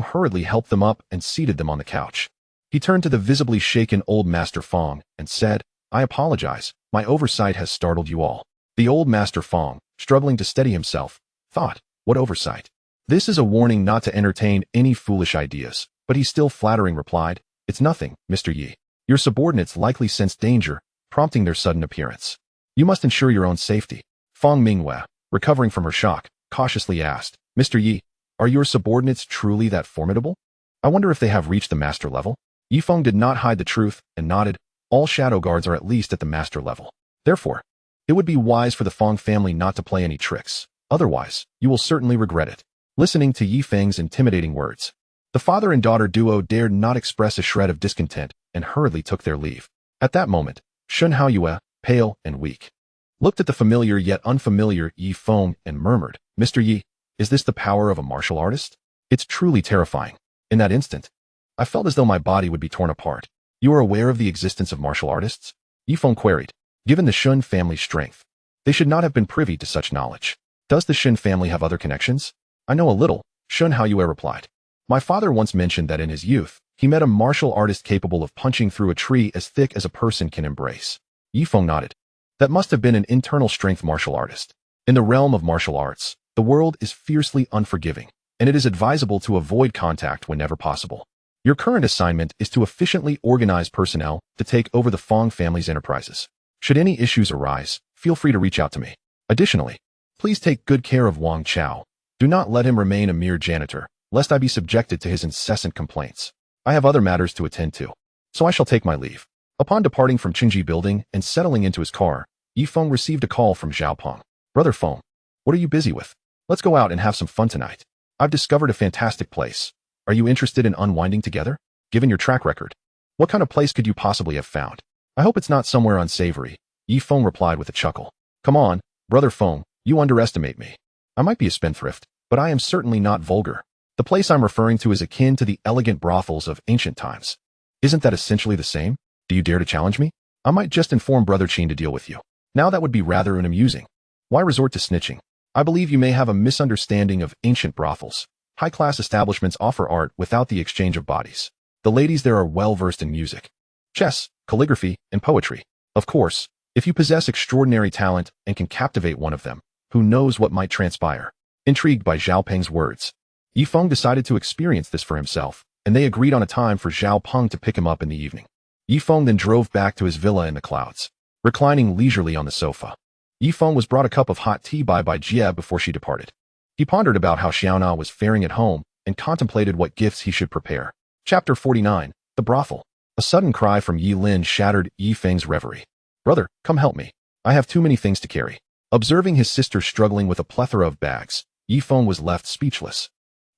hurriedly helped them up and seated them on the couch. He turned to the visibly shaken old Master Feng and said, "I apologize, my oversight has startled you all." The old Master Feng, struggling to steady himself, thought, "What oversight? This is a warning not to entertain any foolish ideas," but he still flattering replied, "It's nothing, Mr. Yi. Your subordinates likely sense danger, prompting their sudden appearance. You must ensure your own safety." Feng Minghua, recovering from her shock, cautiously asked, "Mr. Yi, are your subordinates truly that formidable? I wonder if they have reached the master level?" Yi Feng did not hide the truth and nodded. All shadow guards are at least at the master level. Therefore, it would be wise for the Feng family not to play any tricks. Otherwise, you will certainly regret it. Listening to Yi Feng's intimidating words, the father and daughter duo dared not express a shred of discontent and hurriedly took their leave. At that moment, Shun Haoyue, pale and weak, looked at the familiar yet unfamiliar Yi Feng and murmured, "Mr. Yi, is this the power of a martial artist? It's truly terrifying." In that instant, I felt as though my body would be torn apart. "You are aware of the existence of martial artists?" Yi Feng queried. Given the Shun family's strength, they should not have been privy to such knowledge. "Does the Shun family have other connections?" "I know a little," Shun Haoyue replied. "My father once mentioned that in his youth, he met a martial artist capable of punching through a tree as thick as a person can embrace." Yi Feng nodded. That must have been an internal strength martial artist. In the realm of martial arts, the world is fiercely unforgiving, and it is advisable to avoid contact whenever possible. Your current assignment is to efficiently organize personnel to take over the Feng family's enterprises. Should any issues arise, feel free to reach out to me. Additionally, please take good care of Wang Chao. Do not let him remain a mere janitor, lest I be subjected to his incessant complaints. I have other matters to attend to, so I shall take my leave. Upon departing from Qingji building and settling into his car, Yi Feng received a call from Zhao Peng. "Brother Feng, what are you busy with? Let's go out and have some fun tonight. I've discovered a fantastic place. Are you interested in unwinding together? Given your track record, what kind of place could you possibly have found? I hope it's not somewhere unsavory." Yi Feng replied with a chuckle. "Come on, Brother Feng, you underestimate me. I might be a spendthrift, but I am certainly not vulgar. The place I'm referring to is akin to the elegant brothels of ancient times. Isn't that essentially the same? Do you dare to challenge me? I might just inform Brother Qin to deal with you. Now that would be rather unamusing. Why resort to snitching? I believe you may have a misunderstanding of ancient brothels. High-class establishments offer art without the exchange of bodies. The ladies there are well-versed in music, chess, calligraphy, and poetry. Of course, if you possess extraordinary talent and can captivate one of them, who knows what might transpire." Intrigued by Zhao Peng's words, Yi Feng decided to experience this for himself, and they agreed on a time for Zhao Peng to pick him up in the evening. Yi Feng then drove back to his villa in the clouds. Reclining leisurely on the sofa, Yi Feng was brought a cup of hot tea by Jie before she departed. He pondered about how Xiaona was faring at home and contemplated what gifts he should prepare. Chapter 49, The Brothel. A sudden cry from Yi Lin shattered Yi Feng's reverie. "Brother, come help me. I have too many things to carry." Observing his sister struggling with a plethora of bags, Yi Feng was left speechless.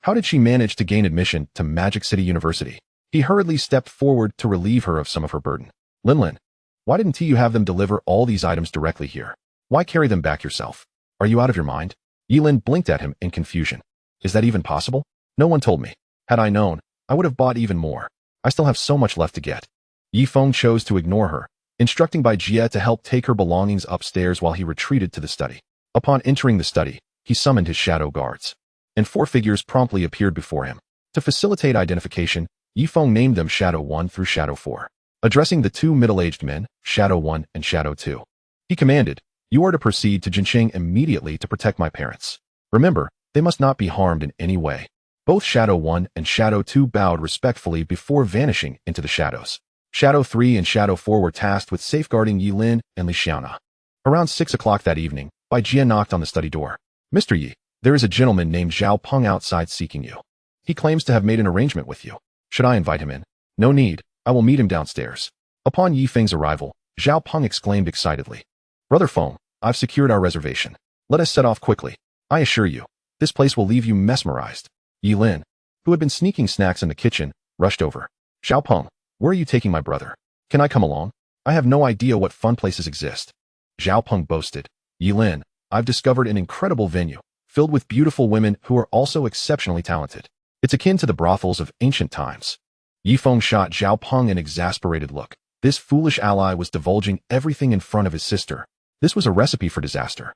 How did she manage to gain admission to Magic City University? He hurriedly stepped forward to relieve her of some of her burden. Lin, why didn't you have them deliver all these items directly here? Why carry them back yourself? Are you out of your mind?" Yi Lin blinked at him in confusion. "Is that even possible? No one told me. Had I known, I would have bought even more. I still have so much left to get." Yi Feng chose to ignore her, instructing Jie to help take her belongings upstairs while he retreated to the study. Upon entering the study, he summoned his shadow guards, and 4 figures promptly appeared before him. To facilitate identification, Yi Feng named them Shadow 1 through Shadow 4. Addressing the 2 middle-aged men, Shadow 1 and Shadow 2, he commanded, "You are to proceed to Jinqing immediately to protect my parents. Remember, they must not be harmed in any way." Both Shadow 1 and Shadow 2 bowed respectfully before vanishing into the shadows. Shadow 3 and Shadow 4 were tasked with safeguarding Yi Lin and Li Xiaona. Around 6 o'clock that evening, Jie knocked on the study door. "Mr. Yi, there is a gentleman named Zhao Peng outside seeking you. He claims to have made an arrangement with you. Should I invite him in?" "No need, I will meet him downstairs." Upon Yi Feng's arrival, Zhao Peng exclaimed excitedly, "Brother Feng, I've secured our reservation. Let us set off quickly. I assure you, this place will leave you mesmerized." "Yi Lin, who had been sneaking snacks in the kitchen, rushed over. Xiao Peng, where are you taking my brother? Can I come along? I have no idea what fun places exist. Xiao Peng boasted. Yilin, I've discovered an incredible venue, filled with beautiful women who are also exceptionally talented. It's akin to the brothels of ancient times. Yifeng shot Xiao Peng an exasperated look. This foolish ally was divulging everything in front of his sister. This was a recipe for disaster.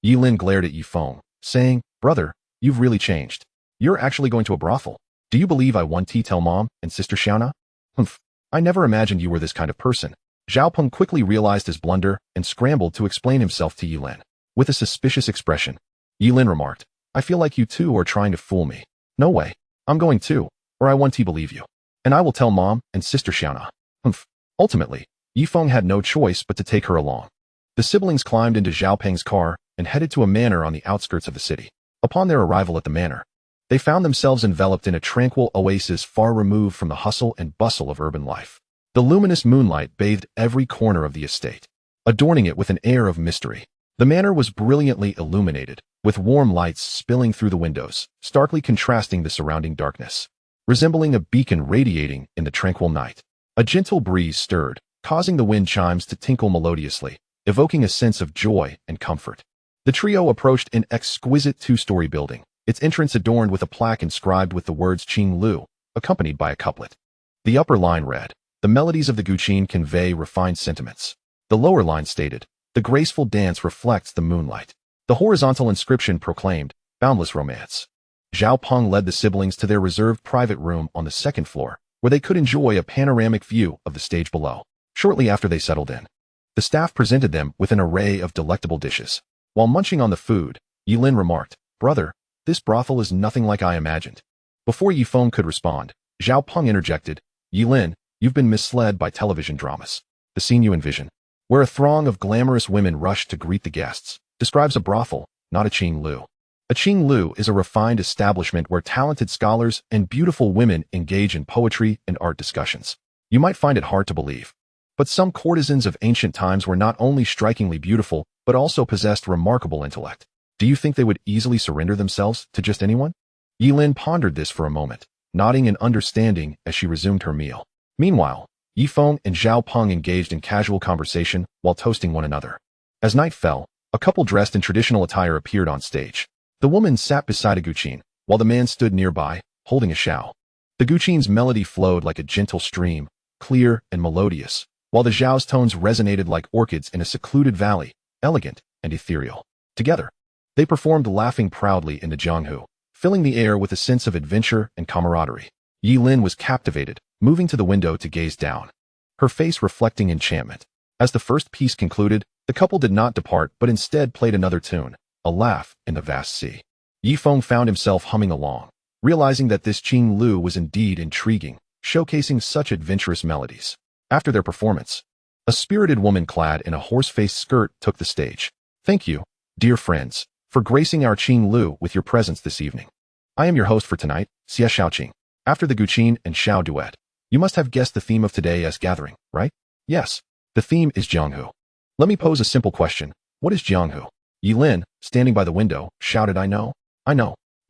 Yilin glared at Yifeng, saying, Brother, you've really changed. You're actually going to a brothel. Do you believe I want to tell Mom and Sister Xiaona? Humph, I never imagined you were this kind of person. Xiao Peng quickly realized his blunder and scrambled to explain himself to Yilin. With a suspicious expression, Yilin remarked, I feel like you two are trying to fool me. No way. I'm going too, or I want to believe you. And I will tell Mom and Sister Xiaona. Humph. Ultimately, Yifeng had no choice but to take her along. The siblings climbed into Xiao Peng's car and headed to a manor on the outskirts of the city. Upon their arrival at the manor, they found themselves enveloped in a tranquil oasis far removed from the hustle and bustle of urban life. The luminous moonlight bathed every corner of the estate, adorning it with an air of mystery. The manor was brilliantly illuminated, with warm lights spilling through the windows, starkly contrasting the surrounding darkness. Resembling a beacon radiating in the tranquil night, a gentle breeze stirred, causing the wind chimes to tinkle melodiously, evoking a sense of joy and comfort. The trio approached an exquisite two-story building, its entrance adorned with a plaque inscribed with the words Qing Lu, accompanied by a couplet. The upper line read, The melodies of the Guqin convey refined sentiments. The lower line stated, The graceful dance reflects the moonlight. The horizontal inscription proclaimed, Boundless romance. Xiao Peng led the siblings to their reserved private room on the second floor, where they could enjoy a panoramic view of the stage below. Shortly after they settled in, the staff presented them with an array of delectable dishes. While munching on the food, Yilin remarked, Brother, this brothel is nothing like I imagined. Before Yifeng could respond, Xiao Peng interjected, Yilin, you've been misled by television dramas. The scene you envision, where a throng of glamorous women rush to greet the guests, describes a brothel, not a Qing Lu. A Qing Lu is a refined establishment where talented scholars and beautiful women engage in poetry and art discussions. You might find it hard to believe, but some courtesans of ancient times were not only strikingly beautiful, but also possessed remarkable intellect. Do you think they would easily surrender themselves to just anyone? Yilin pondered this for a moment, nodding in understanding as she resumed her meal. Meanwhile, Yifeng and Xiao Peng engaged in casual conversation while toasting one another. As night fell, a couple dressed in traditional attire appeared on stage. The woman sat beside a guqin, while the man stood nearby, holding a xiao. The guqin's melody flowed like a gentle stream, clear and melodious, while the xiao's tones resonated like orchids in a secluded valley, elegant and ethereal. Together, they performed laughing proudly in the jianghu, filling the air with a sense of adventure and camaraderie. Yilin was captivated, moving to the window to gaze down, her face reflecting enchantment. As the first piece concluded, the couple did not depart but instead played another tune, a laugh in the vast sea. Yifeng found himself humming along, realizing that this Qing Lu was indeed intriguing, showcasing such adventurous melodies. After their performance, a spirited woman clad in a horse-faced skirt took the stage. Thank you, dear friends, for gracing our Qing Lu with your presence this evening. I am your host for tonight, Xie Xiaoqing. After the Guqin and Xiao duet, you must have guessed the theme of today's gathering, right? Yes, the theme is jianghu. Let me pose a simple question. What is jianghu? Yilin, standing by the window, shouted, I know.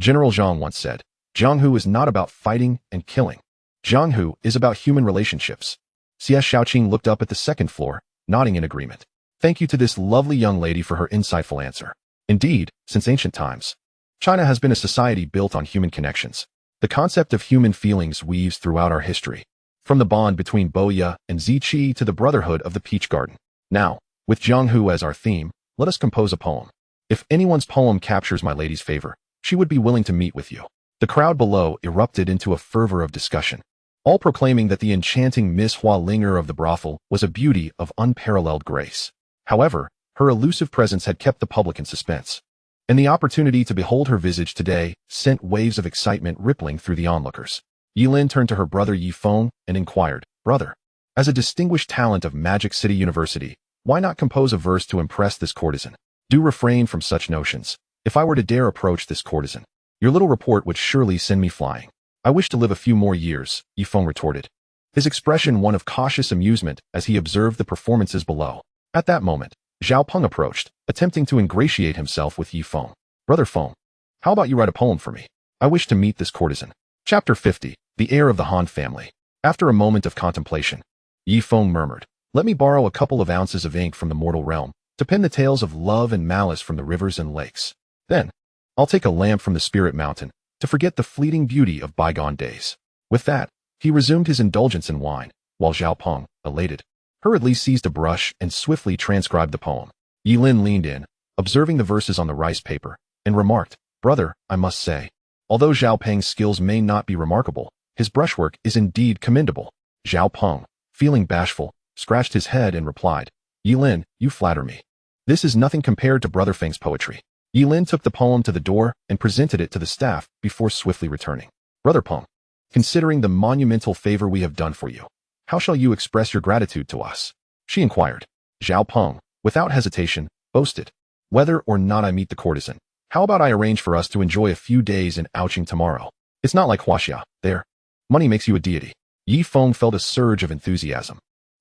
General Zhang once said, Jianghu is not about fighting and killing. Jianghu is about human relationships. Xie Xiaoqing looked up at the second floor, nodding in agreement. Thank you to this lovely young lady for her insightful answer. Indeed, since ancient times, China has been a society built on human connections. The concept of human feelings weaves throughout our history, from the bond between Boya and Ziqi to the brotherhood of the peach garden. Now, with Jianghu as our theme, let us compose a poem. If anyone's poem captures my lady's favor, she would be willing to meet with you. The crowd below erupted into a fervor of discussion, all proclaiming that the enchanting Miss Hua Linger of the brothel was a beauty of unparalleled grace. However, her elusive presence had kept the public in suspense, and the opportunity to behold her visage today sent waves of excitement rippling through the onlookers. Yilin turned to her brother Yifeng and inquired, Brother, as a distinguished talent of Magic City University, why not compose a verse to impress this courtesan? Do refrain from such notions. If I were to dare approach this courtesan, your little report would surely send me flying. I wish to live a few more years, Yifeng retorted, his expression one of cautious amusement as he observed the performances below. At that moment, Xiao Peng approached, attempting to ingratiate himself with Yifeng. Brother Feng, how about you write a poem for me? I wish to meet this courtesan. Chapter 50. The Heir of the Han Family. After a moment of contemplation, Yi Feng murmured, "Let me borrow a couple of ounces of ink from the mortal realm to pen the tales of love and malice from the rivers and lakes. Then, I'll take a lamp from the spirit mountain to forget the fleeting beauty of bygone days." With that, he resumed his indulgence in wine, while Zhao Peng, elated, hurriedly seized a brush and swiftly transcribed the poem. Yi Lin leaned in, observing the verses on the rice paper, and remarked, "Brother, I must say, although Zhao Peng's skills may not be remarkable, his brushwork is indeed commendable." Zhao Peng, feeling bashful, scratched his head and replied, "Yi Lin, you flatter me. This is nothing compared to Brother Feng's poetry." Yi Lin took the poem to the door and presented it to the staff before swiftly returning. "Brother Peng, considering the monumental favor we have done for you, how shall you express your gratitude to us?" she inquired. Zhao Peng, without hesitation, boasted, "Whether or not I meet the courtesan, how about I arrange for us to enjoy a few days in Ouching tomorrow? It's not like Huaxia, there. Money makes you a deity." Yi Feng felt a surge of enthusiasm.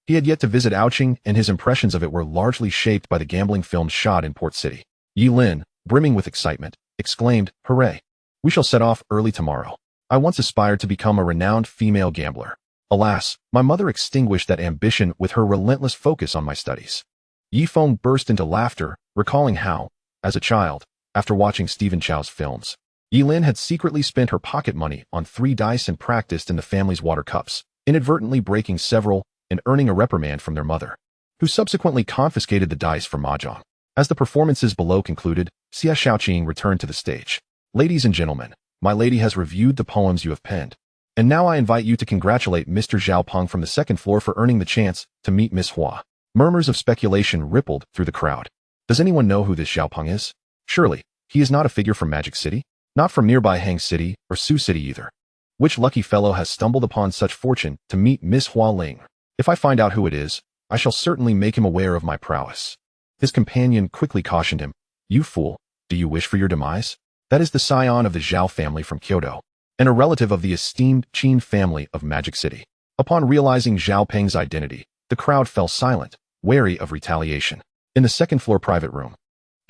He had yet to visit Ouching, and his impressions of it were largely shaped by the gambling films shot in Port City. Yi Lin, brimming with excitement, exclaimed, "Hooray! We shall set off early tomorrow. I once aspired to become a renowned female gambler. Alas, my mother extinguished that ambition with her relentless focus on my studies." Yi Feng burst into laughter, recalling how, as a child, after watching Stephen Chow's films, Yi Lin had secretly spent her pocket money on 3 dice and practiced in the family's water cups, inadvertently breaking several and earning a reprimand from their mother, who subsequently confiscated the dice for mahjong. As the performances below concluded, Xia Shaoqing returned to the stage. "Ladies and gentlemen, my lady has reviewed the poems you have penned, and now I invite you to congratulate Mr. Zhao Peng from the second floor for earning the chance to meet Miss Hua." Murmurs of speculation rippled through the crowd. Does anyone know who this Zhao Peng is? Surely, he is not a figure from Magic City? Not from nearby Hang City or Su City either. Which lucky fellow has stumbled upon such fortune to meet Miss Hua Ling? If I find out who it is, I shall certainly make him aware of my prowess. His companion quickly cautioned him, "You fool, do you wish for your demise? That is the scion of the Zhao family from Kyoto, and a relative of the esteemed Qin family of Magic City." Upon realizing Zhao Peng's identity, the crowd fell silent, wary of retaliation. In the second-floor private room,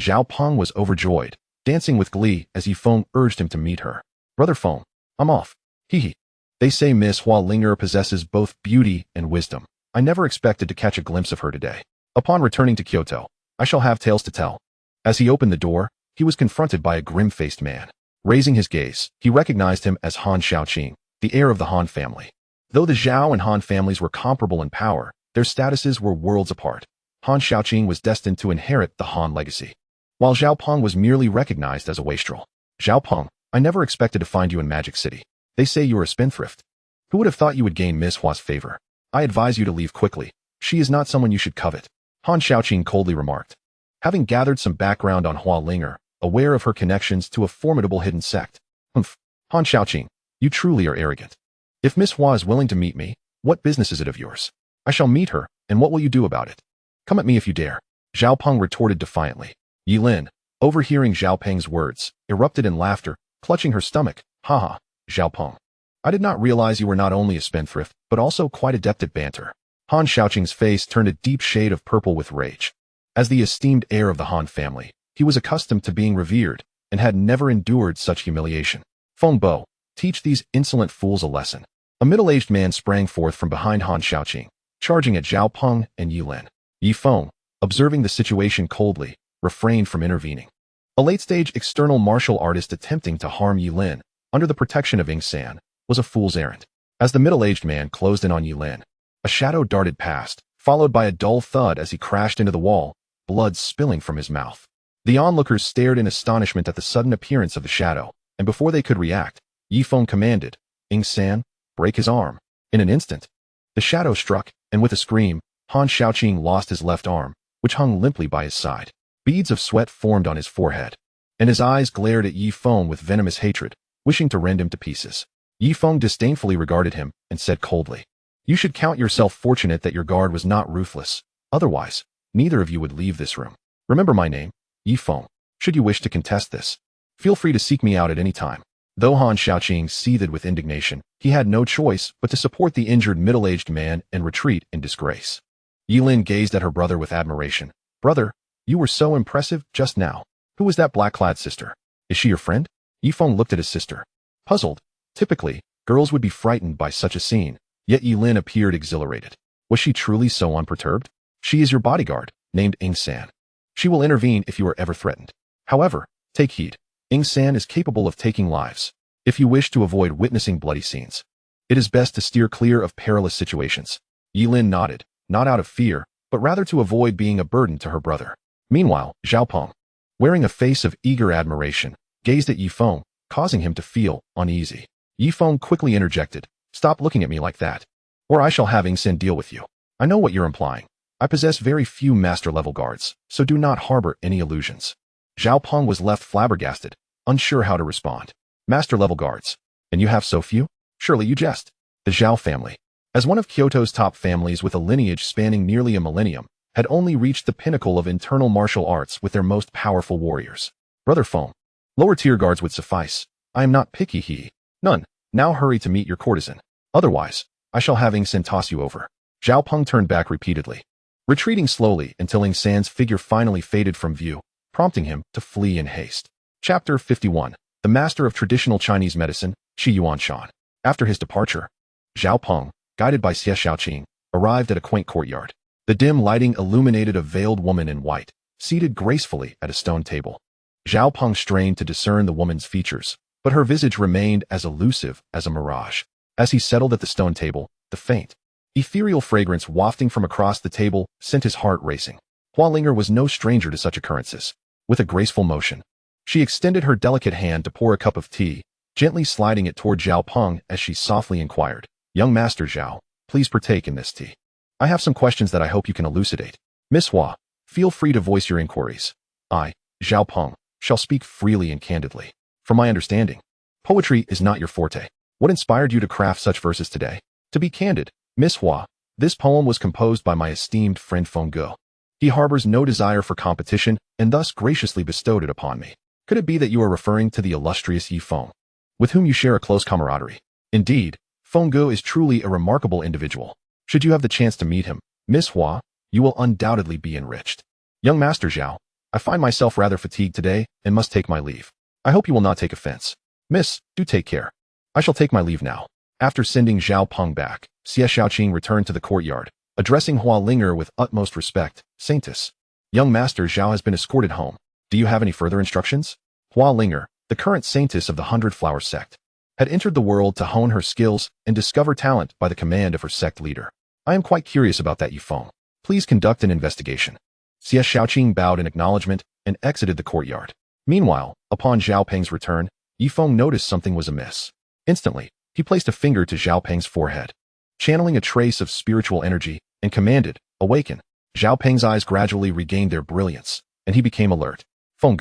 Zhao Peng was overjoyed, dancing with glee as Yi Feng urged him to meet her. "Brother Feng, I'm off. Hee. They say Miss Hua Linger possesses both beauty and wisdom. I never expected to catch a glimpse of her today. Upon returning to Kyoto, I shall have tales to tell." As he opened the door, he was confronted by a grim-faced man. Raising his gaze, he recognized him as Han Shaoqing, the heir of the Han family. Though the Zhao and Han families were comparable in power, their statuses were worlds apart. Han Shaoqing was destined to inherit the Han legacy, while Zhao Peng was merely recognized as a wastrel. "Zhao Peng, I never expected to find you in Magic City. They say you are a spendthrift. Who would have thought you would gain Miss Hua's favor? I advise you to leave quickly. She is not someone you should covet," Han Shaoqing coldly remarked. Having gathered some background on Hua Linger, aware of her connections to a formidable hidden sect. "Humph, Han Shaoqing, you truly are arrogant. If Miss Hua is willing to meet me, what business is it of yours? I shall meet her, and what will you do about it? Come at me if you dare." Zhao Peng retorted defiantly. Yi Lin, overhearing Zhao Peng's words, erupted in laughter, clutching her stomach. "Haha, Zhao Peng, I did not realize you were not only a spendthrift, but also quite adept at banter." Han Shaoqing's face turned a deep shade of purple with rage. As the esteemed heir of the Han family, he was accustomed to being revered, and had never endured such humiliation. "Feng Bo, teach these insolent fools a lesson." A middle-aged man sprang forth from behind Han Shaoqing, charging at Zhao Peng and Yi Lin. Yi Feng, observing the situation coldly, refrained from intervening. A late-stage external martial artist attempting to harm Yi Lin, under the protection of Ing San, was a fool's errand. As the middle-aged man closed in on Yi Lin, a shadow darted past, followed by a dull thud as he crashed into the wall, blood spilling from his mouth. The onlookers stared in astonishment at the sudden appearance of the shadow, and before they could react, Yi Feng commanded, "Ing San, break his arm." In an instant, the shadow struck, and with a scream, Han Shaoqing lost his left arm, which hung limply by his side. Beads of sweat formed on his forehead, and his eyes glared at Yi Feng with venomous hatred, wishing to rend him to pieces. Yi Feng disdainfully regarded him and said coldly, "You should count yourself fortunate that your guard was not ruthless. Otherwise, neither of you would leave this room. Remember my name, Yi Feng. Should you wish to contest this, feel free to seek me out at any time." Though Han Shaoqing seethed with indignation, he had no choice but to support the injured middle-aged man and retreat in disgrace. Yi Lin gazed at her brother with admiration. "Brother, you were so impressive just now. Who was that black-clad sister? Is she your friend?" Yi Feng looked at his sister. Puzzled, Typically, girls would be frightened by such a scene, yet Yilin appeared exhilarated. Was she truly so unperturbed? She is your bodyguard, named Ing-san. She will intervene if you are ever threatened. However, take heed. Ing-san is capable of taking lives. If you wish to avoid witnessing bloody scenes, it is best to steer clear of perilous situations. Yilin nodded, not out of fear, but rather to avoid being a burden to her brother. Meanwhile, Zhao Peng, wearing a face of eager admiration, gazed at Yi Feng, causing him to feel uneasy. Yi Feng quickly interjected, "Stop looking at me like that, or I shall have Ing-san deal with you. I know what you're implying. I possess very few master-level guards, so do not harbor any illusions." Zhao Peng was left flabbergasted, unsure how to respond. Master-level guards? And you have so few? Surely you jest. The Zhao family, as one of Kyoto's top families with a lineage spanning nearly a millennium, had only reached the pinnacle of internal martial arts with their most powerful warriors. Brother Feng, lower-tier guards would suffice. I am not picky, he. None. Now hurry to meet your courtesan. Otherwise, I shall have Ing-san toss you over. Zhao Peng turned back repeatedly, retreating slowly until Ing-san's figure finally faded from view, prompting him to flee in haste. Chapter 51. The Master of Traditional Chinese Medicine, Qi Yuanshan. After his departure, Zhao Peng, guided by Xie Xiaoqing, arrived at a quaint courtyard. The dim lighting illuminated a veiled woman in white, seated gracefully at a stone table. Zhao Peng strained to discern the woman's features, but her visage remained as elusive as a mirage. As he settled at the stone table, the faint, ethereal fragrance wafting from across the table sent his heart racing. Hua Linger was no stranger to such occurrences. With a graceful motion, she extended her delicate hand to pour a cup of tea, gently sliding it toward Zhao Peng as she softly inquired, "Young Master Zhao, please partake in this tea. I have some questions that I hope you can elucidate. Miss Hua, feel free to voice your inquiries. I, Zhao Peng, shall speak freely and candidly. From my understanding, poetry is not your forte. What inspired you to craft such verses today? To be candid, Miss Hua, this poem was composed by my esteemed friend Feng. He harbors no desire for competition and thus graciously bestowed it upon me. Could it be that you are referring to the illustrious Yi Feng, with whom you share a close camaraderie? Indeed, Feng is truly a remarkable individual. Should you have the chance to meet him, Miss Hua, you will undoubtedly be enriched. Young Master Zhao, I find myself rather fatigued today and must take my leave. I hope you will not take offense. Miss, do take care. I shall take my leave now. After sending Zhao Peng back, Xie Xiaoqing returned to the courtyard, addressing Hua Linger with utmost respect. Saintess, young Master Zhao has been escorted home. Do you have any further instructions? Hua Linger, the current saintess of the 100-Flower sect, had entered the world to hone her skills and discover talent by the command of her sect leader. I am quite curious about that, Yi Feng. Please conduct an investigation. Xie Xiaoqing bowed in acknowledgement and exited the courtyard. Meanwhile, upon Zhao Peng's return, Yi Feng noticed something was amiss. Instantly, he placed a finger to Zhao Peng's forehead, channeling a trace of spiritual energy, and commanded, "Awaken." Zhao Peng's eyes gradually regained their brilliance, and he became alert. Feng,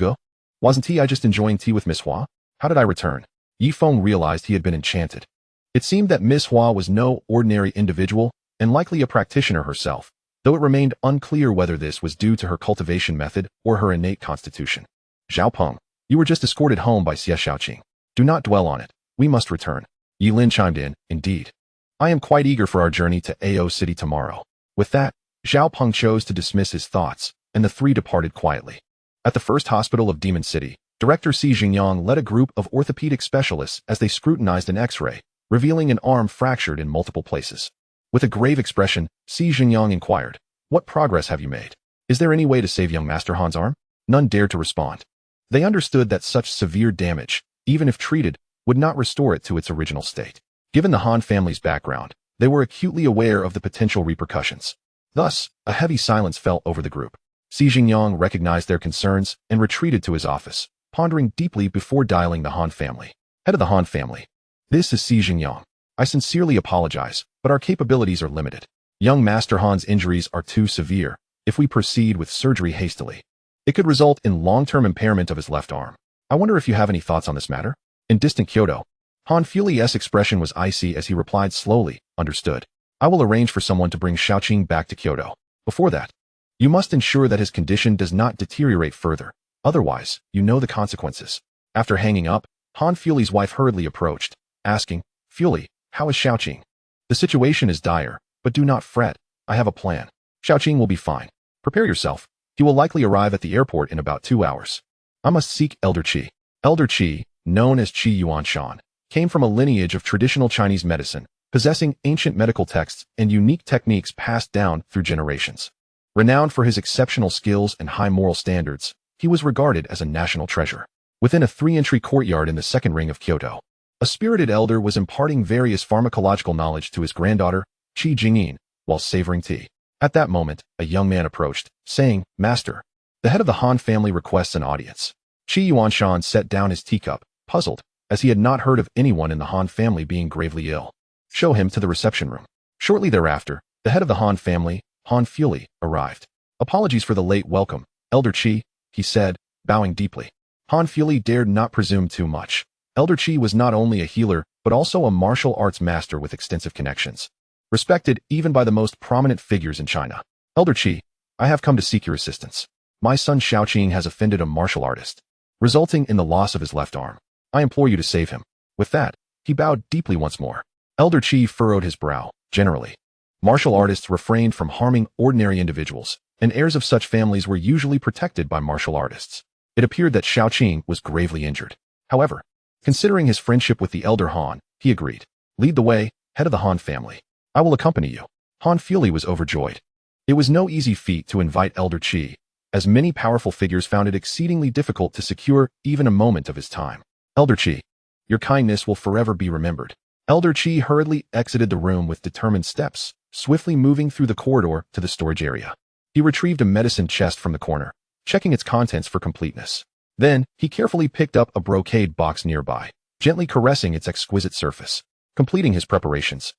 wasn't I just enjoying tea with Miss Hua? How did I return? Yi Feng realized he had been enchanted. It seemed that Miss Hua was no ordinary individual, and likely a practitioner herself, though it remained unclear whether this was due to her cultivation method or her innate constitution. Zhao Peng, you were just escorted home by Xie Xiaoqing. Do not dwell on it. We must return. Yilin chimed in, indeed. I am quite eager for our journey to Ao City tomorrow. With that, Zhao Peng chose to dismiss his thoughts, and the three departed quietly. At the first hospital of Demon City, Director Xi Jingyang led a group of orthopedic specialists as they scrutinized an X-ray, revealing an arm fractured in multiple places. With a grave expression, Xi Jingyang inquired, "What progress have you made? Is there any way to save young Master Han's arm?" None dared to respond. They understood that such severe damage, even if treated, would not restore it to its original state. Given the Han family's background, they were acutely aware of the potential repercussions. Thus, a heavy silence fell over the group. Xi Jingyang recognized their concerns and retreated to his office, pondering deeply before dialing the Han family. Head of the Han family. This is Xi Jingyang. I sincerely apologize, but our capabilities are limited. Young Master Han's injuries are too severe. If we proceed with surgery hastily, it could result in long-term impairment of his left arm. I wonder if you have any thoughts on this matter? In distant Kyoto, Han Fuli's expression was icy as he replied slowly, "Understood. I will arrange for someone to bring Xiaoqing back to Kyoto. Before that, you must ensure that his condition does not deteriorate further. Otherwise, you know the consequences." After hanging up, Han Fuli's wife hurriedly approached, asking, "Fuli, how is Xiaoqing?" "The situation is dire, but do not fret. I have a plan. Xiaoqing will be fine. Prepare yourself. He will likely arrive at the airport in about 2 hours. I must seek Elder Qi." Elder Qi, known as Qi Yuanshan, came from a lineage of traditional Chinese medicine, possessing ancient medical texts and unique techniques passed down through generations. Renowned for his exceptional skills and high moral standards, he was regarded as a national treasure. Within a 3-entry courtyard in the second ring of Kyoto, a spirited elder was imparting various pharmacological knowledge to his granddaughter, Qi Jingyin, while savoring tea. At that moment, a young man approached, saying, "Master, the head of the Han family requests an audience." Qi Yuanshan set down his teacup, puzzled, as he had not heard of anyone in the Han family being gravely ill. "Show him to the reception room." Shortly thereafter, the head of the Han family, Han Fuli, arrived. "Apologies for the late welcome, Elder Qi," he said, bowing deeply. Han Fuli dared not presume too much. Elder Qi was not only a healer, but also a martial arts master with extensive connections. Respected even by the most prominent figures in China. "Elder Qi, I have come to seek your assistance. My son Xiaoqing has offended a martial artist, resulting in the loss of his left arm. I implore you to save him." With that, he bowed deeply once more. Elder Qi furrowed his brow. Generally, martial artists refrained from harming ordinary individuals, and heirs of such families were usually protected by martial artists. It appeared that Xiaoqing was gravely injured. However, considering his friendship with the elder Han, he agreed. "Lead the way, head of the Han family. I will accompany you." Han Fuli was overjoyed. It was no easy feat to invite Elder Qi, as many powerful figures found it exceedingly difficult to secure even a moment of his time. "Elder Qi, your kindness will forever be remembered." Elder Qi hurriedly exited the room with determined steps, swiftly moving through the corridor to the storage area. He retrieved a medicine chest from the corner, checking its contents for completeness. Then, he carefully picked up a brocade box nearby, gently caressing its exquisite surface. Completing his preparations,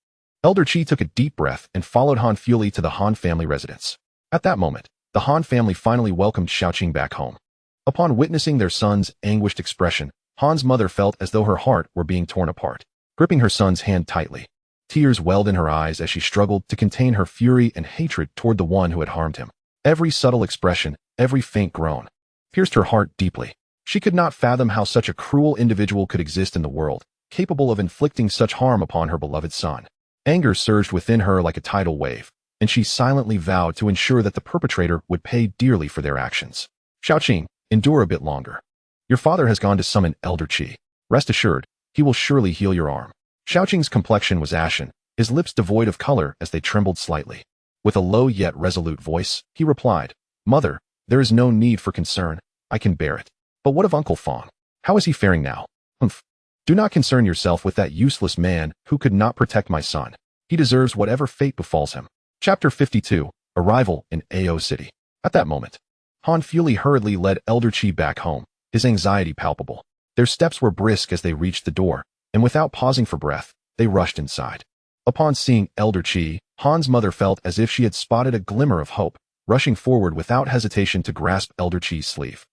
Elder Qi took a deep breath and followed Han Fuli to the Han family residence. At that moment, the Han family finally welcomed Xiaoqing back home. Upon witnessing their son's anguished expression, Han's mother felt as though her heart were being torn apart. Gripping her son's hand tightly, tears welled in her eyes as she struggled to contain her fury and hatred toward the one who had harmed him. Every subtle expression, every faint groan, pierced her heart deeply. She could not fathom how such a cruel individual could exist in the world, capable of inflicting such harm upon her beloved son. Anger surged within her like a tidal wave, and she silently vowed to ensure that the perpetrator would pay dearly for their actions. "Xiaoqing, endure a bit longer. Your father has gone to summon Elder Qi. Rest assured, he will surely heal your arm." Xiaoqing's complexion was ashen, his lips devoid of color as they trembled slightly. With a low yet resolute voice, he replied, "Mother, there is no need for concern. I can bear it. But what of Uncle Feng? How is he faring now?" "Humph. Do not concern yourself with that useless man who could not protect my son. He deserves whatever fate befalls him." Chapter 52. Arrival in Ao City. At that moment, Han Fuli hurriedly led Elder Qi back home, his anxiety palpable. Their steps were brisk as they reached the door, and without pausing for breath, they rushed inside. Upon seeing Elder Qi, Han's mother felt as if she had spotted a glimmer of hope, rushing forward without hesitation to grasp Elder Qi's sleeve.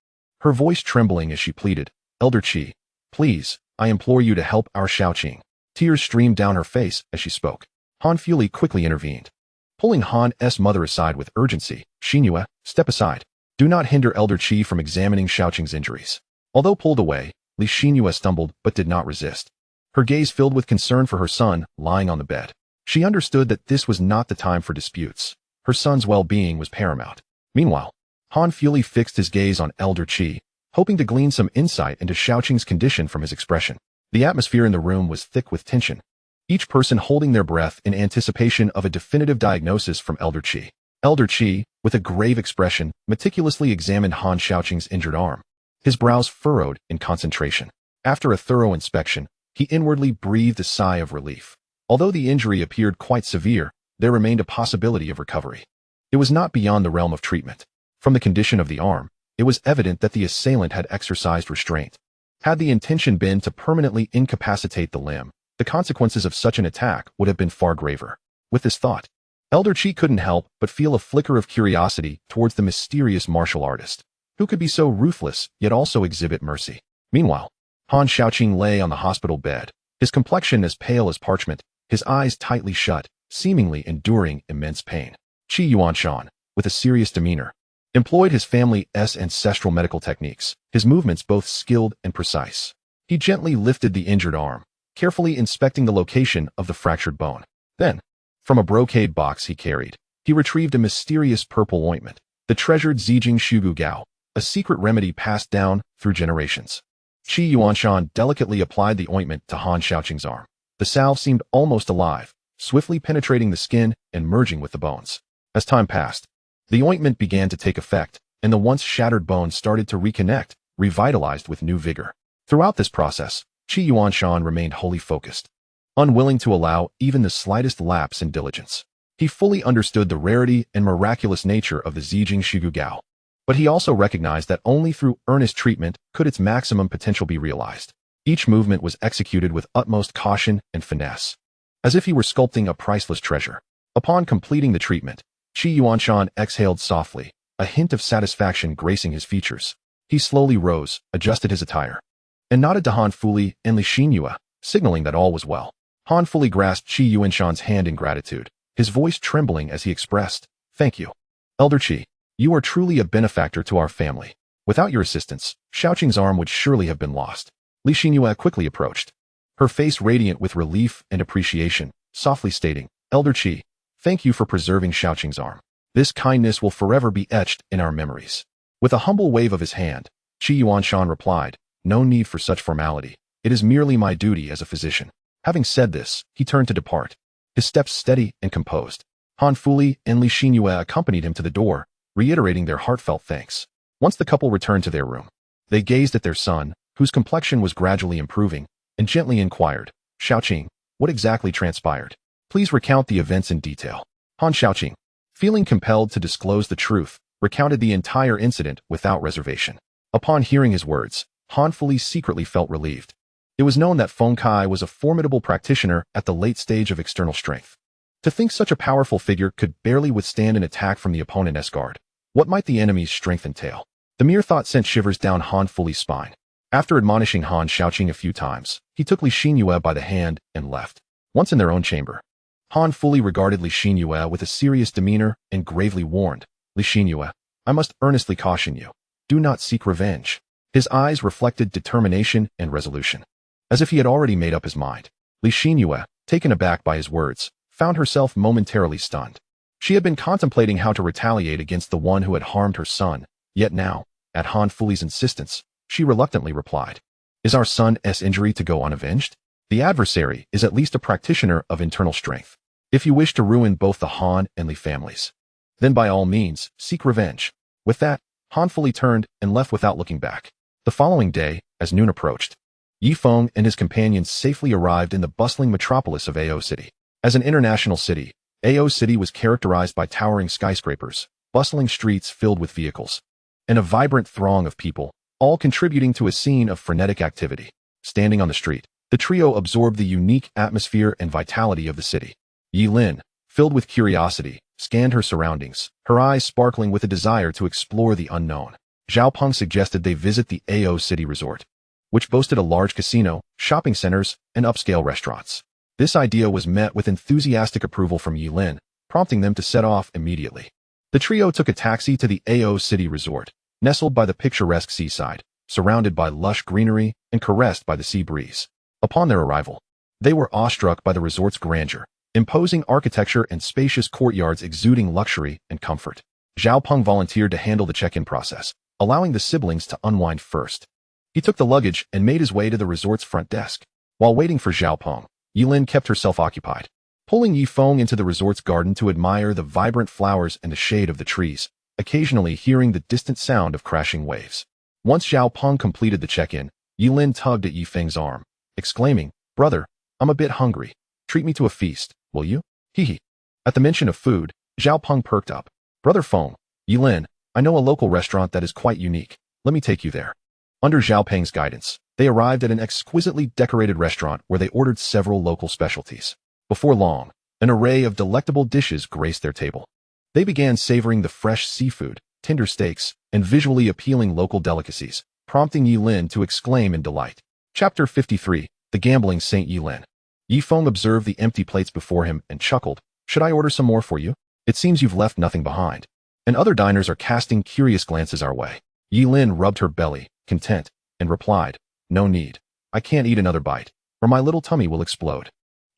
Her voice trembling as she pleaded, "Elder Qi, please, I implore you to help our Xiaoqing." Tears streamed down her face as she spoke. Han Fuli quickly intervened. Pulling Han's mother aside with urgency, "Xinhua, step aside. Do not hinder Elder Qi from examining Xiaoqing's injuries." Although pulled away, Li Xinhua stumbled but did not resist. Her gaze filled with concern for her son lying on the bed. She understood that this was not the time for disputes. Her son's well-being was paramount. Meanwhile, Han Fuli fixed his gaze on Elder Qi, hoping to glean some insight into Xiaoqing's condition from his expression. The atmosphere in the room was thick with tension, each person holding their breath in anticipation of a definitive diagnosis from Elder Qi. Elder Qi, with a grave expression, meticulously examined Han Xiaoqing's injured arm. His brows furrowed in concentration. After a thorough inspection, he inwardly breathed a sigh of relief. Although the injury appeared quite severe, there remained a possibility of recovery. It was not beyond the realm of treatment. From the condition of the arm, it was evident that the assailant had exercised restraint. Had the intention been to permanently incapacitate the limb, the consequences of such an attack would have been far graver. With this thought, Elder Qi couldn't help but feel a flicker of curiosity towards the mysterious martial artist, who could be so ruthless yet also exhibit mercy. Meanwhile, Han Xiaoqing lay on the hospital bed, his complexion as pale as parchment, his eyes tightly shut, seemingly enduring immense pain. Qi Yuanshan, with a serious demeanor, employed his family's ancestral medical techniques, his movements both skilled and precise. He gently lifted the injured arm, carefully inspecting the location of the fractured bone. Then, from a brocade box he carried, he retrieved a mysterious purple ointment, the treasured Zijing Shugu Gao, a secret remedy passed down through generations. Qi Yuanshan delicately applied the ointment to Han Shaoqing's arm. The salve seemed almost alive, swiftly penetrating the skin and merging with the bones. As time passed, the ointment began to take effect, and the once shattered bones started to reconnect, revitalized with new vigor. Throughout this process, Qi Yuanshan remained wholly focused, unwilling to allow even the slightest lapse in diligence. He fully understood the rarity and miraculous nature of the Zijing Shigugao, but he also recognized that only through earnest treatment could its maximum potential be realized. Each movement was executed with utmost caution and finesse, as if he were sculpting a priceless treasure. Upon completing the treatment, Qi Yuanshan exhaled softly, a hint of satisfaction gracing his features. He slowly rose, adjusted his attire, and nodded to Han Fuli and Li Xinyue, signaling that all was well. Han Fuli grasped Qi Yuanshan's hand in gratitude, his voice trembling as he expressed, "Thank you, Elder Qi. You are truly a benefactor to our family. Without your assistance, Shaoqing's arm would surely have been lost." Li Xinyue quickly approached, her face radiant with relief and appreciation, softly stating, "Elder Qi, thank you for preserving Shaoqing's arm. This kindness will forever be etched in our memories." With a humble wave of his hand, Qi Yuanshan replied, "No need for such formality. It is merely my duty as a physician." Having said this, he turned to depart, his steps steady and composed. Han Fuli and Li Xinyue accompanied him to the door, reiterating their heartfelt thanks. Once the couple returned to their room, they gazed at their son, whose complexion was gradually improving, and gently inquired, "Shaoqing, what exactly transpired? Please recount the events in detail." Han Shaoqing, feeling compelled to disclose the truth, recounted the entire incident without reservation. Upon hearing his words, Han Fuli secretly felt relieved. It was known that Feng was a formidable practitioner at the late stage of external strength. To think such a powerful figure could barely withstand an attack from the opponent's guard. What might the enemy's strength entail? The mere thought sent shivers down Han Fuli's spine. After admonishing Han Shaoqing a few times, he took Li Xinyue by the hand and left. Once in their own chamber, Han Fuli regarded Li Xinyue with a serious demeanor and gravely warned, "Li Xinyue, I must earnestly caution you. Do not seek revenge." His eyes reflected determination and resolution, as if he had already made up his mind. Li Xinyue, taken aback by his words, found herself momentarily stunned. She had been contemplating how to retaliate against the one who had harmed her son, yet now, at Han Fuli's insistence, she reluctantly replied, "Is our son's injury to go unavenged? The adversary is at least a practitioner of internal strength. If you wish to ruin both the Han and Li families, then by all means, seek revenge." With that, Han Fuli turned and left without looking back. The following day, as noon approached, Yi Feng and his companions safely arrived in the bustling metropolis of Ao City. As an international city, Ao City was characterized by towering skyscrapers, bustling streets filled with vehicles, and a vibrant throng of people, all contributing to a scene of frenetic activity. Standing on the street, the trio absorbed the unique atmosphere and vitality of the city. Yi Lin, filled with curiosity, scanned her surroundings, her eyes sparkling with a desire to explore the unknown. Zhao Peng suggested they visit the Ao City Resort, which boasted a large casino, shopping centers, and upscale restaurants. This idea was met with enthusiastic approval from Yi Lin, prompting them to set off immediately. The trio took a taxi to the Ao City Resort, nestled by the picturesque seaside, surrounded by lush greenery and caressed by the sea breeze. Upon their arrival, they were awestruck by the resort's grandeur, imposing architecture and spacious courtyards exuding luxury and comfort. Zhao Peng volunteered to handle the check-in process, allowing the siblings to unwind first. He took the luggage and made his way to the resort's front desk. While waiting for Zhao Peng, Yi Lin kept herself occupied, pulling Yi Feng into the resort's garden to admire the vibrant flowers and the shade of the trees, occasionally hearing the distant sound of crashing waves. Once Zhao Peng completed the check-in, Yi Lin tugged at Yi Feng's arm, exclaiming, "Brother, I'm a bit hungry. Treat me to a feast, will you?" Hee. At the mention of food, Zhao Peng perked up. "Brother Feng, Yi Lin, I know a local restaurant that is quite unique. Let me take you there." Under Zhao Peng's guidance, they arrived at an exquisitely decorated restaurant where they ordered several local specialties. Before long, an array of delectable dishes graced their table. They began savoring the fresh seafood, tender steaks, and visually appealing local delicacies, prompting Yi Lin to exclaim in delight. Chapter 53, The Gambling Saint Yi Lin. Yi Feng observed the empty plates before him and chuckled, "Should I order some more for you? It seems you've left nothing behind." And other diners are casting curious glances our way. Yi Lin rubbed her belly, content, and replied, "No need. I can't eat another bite, or my little tummy will explode."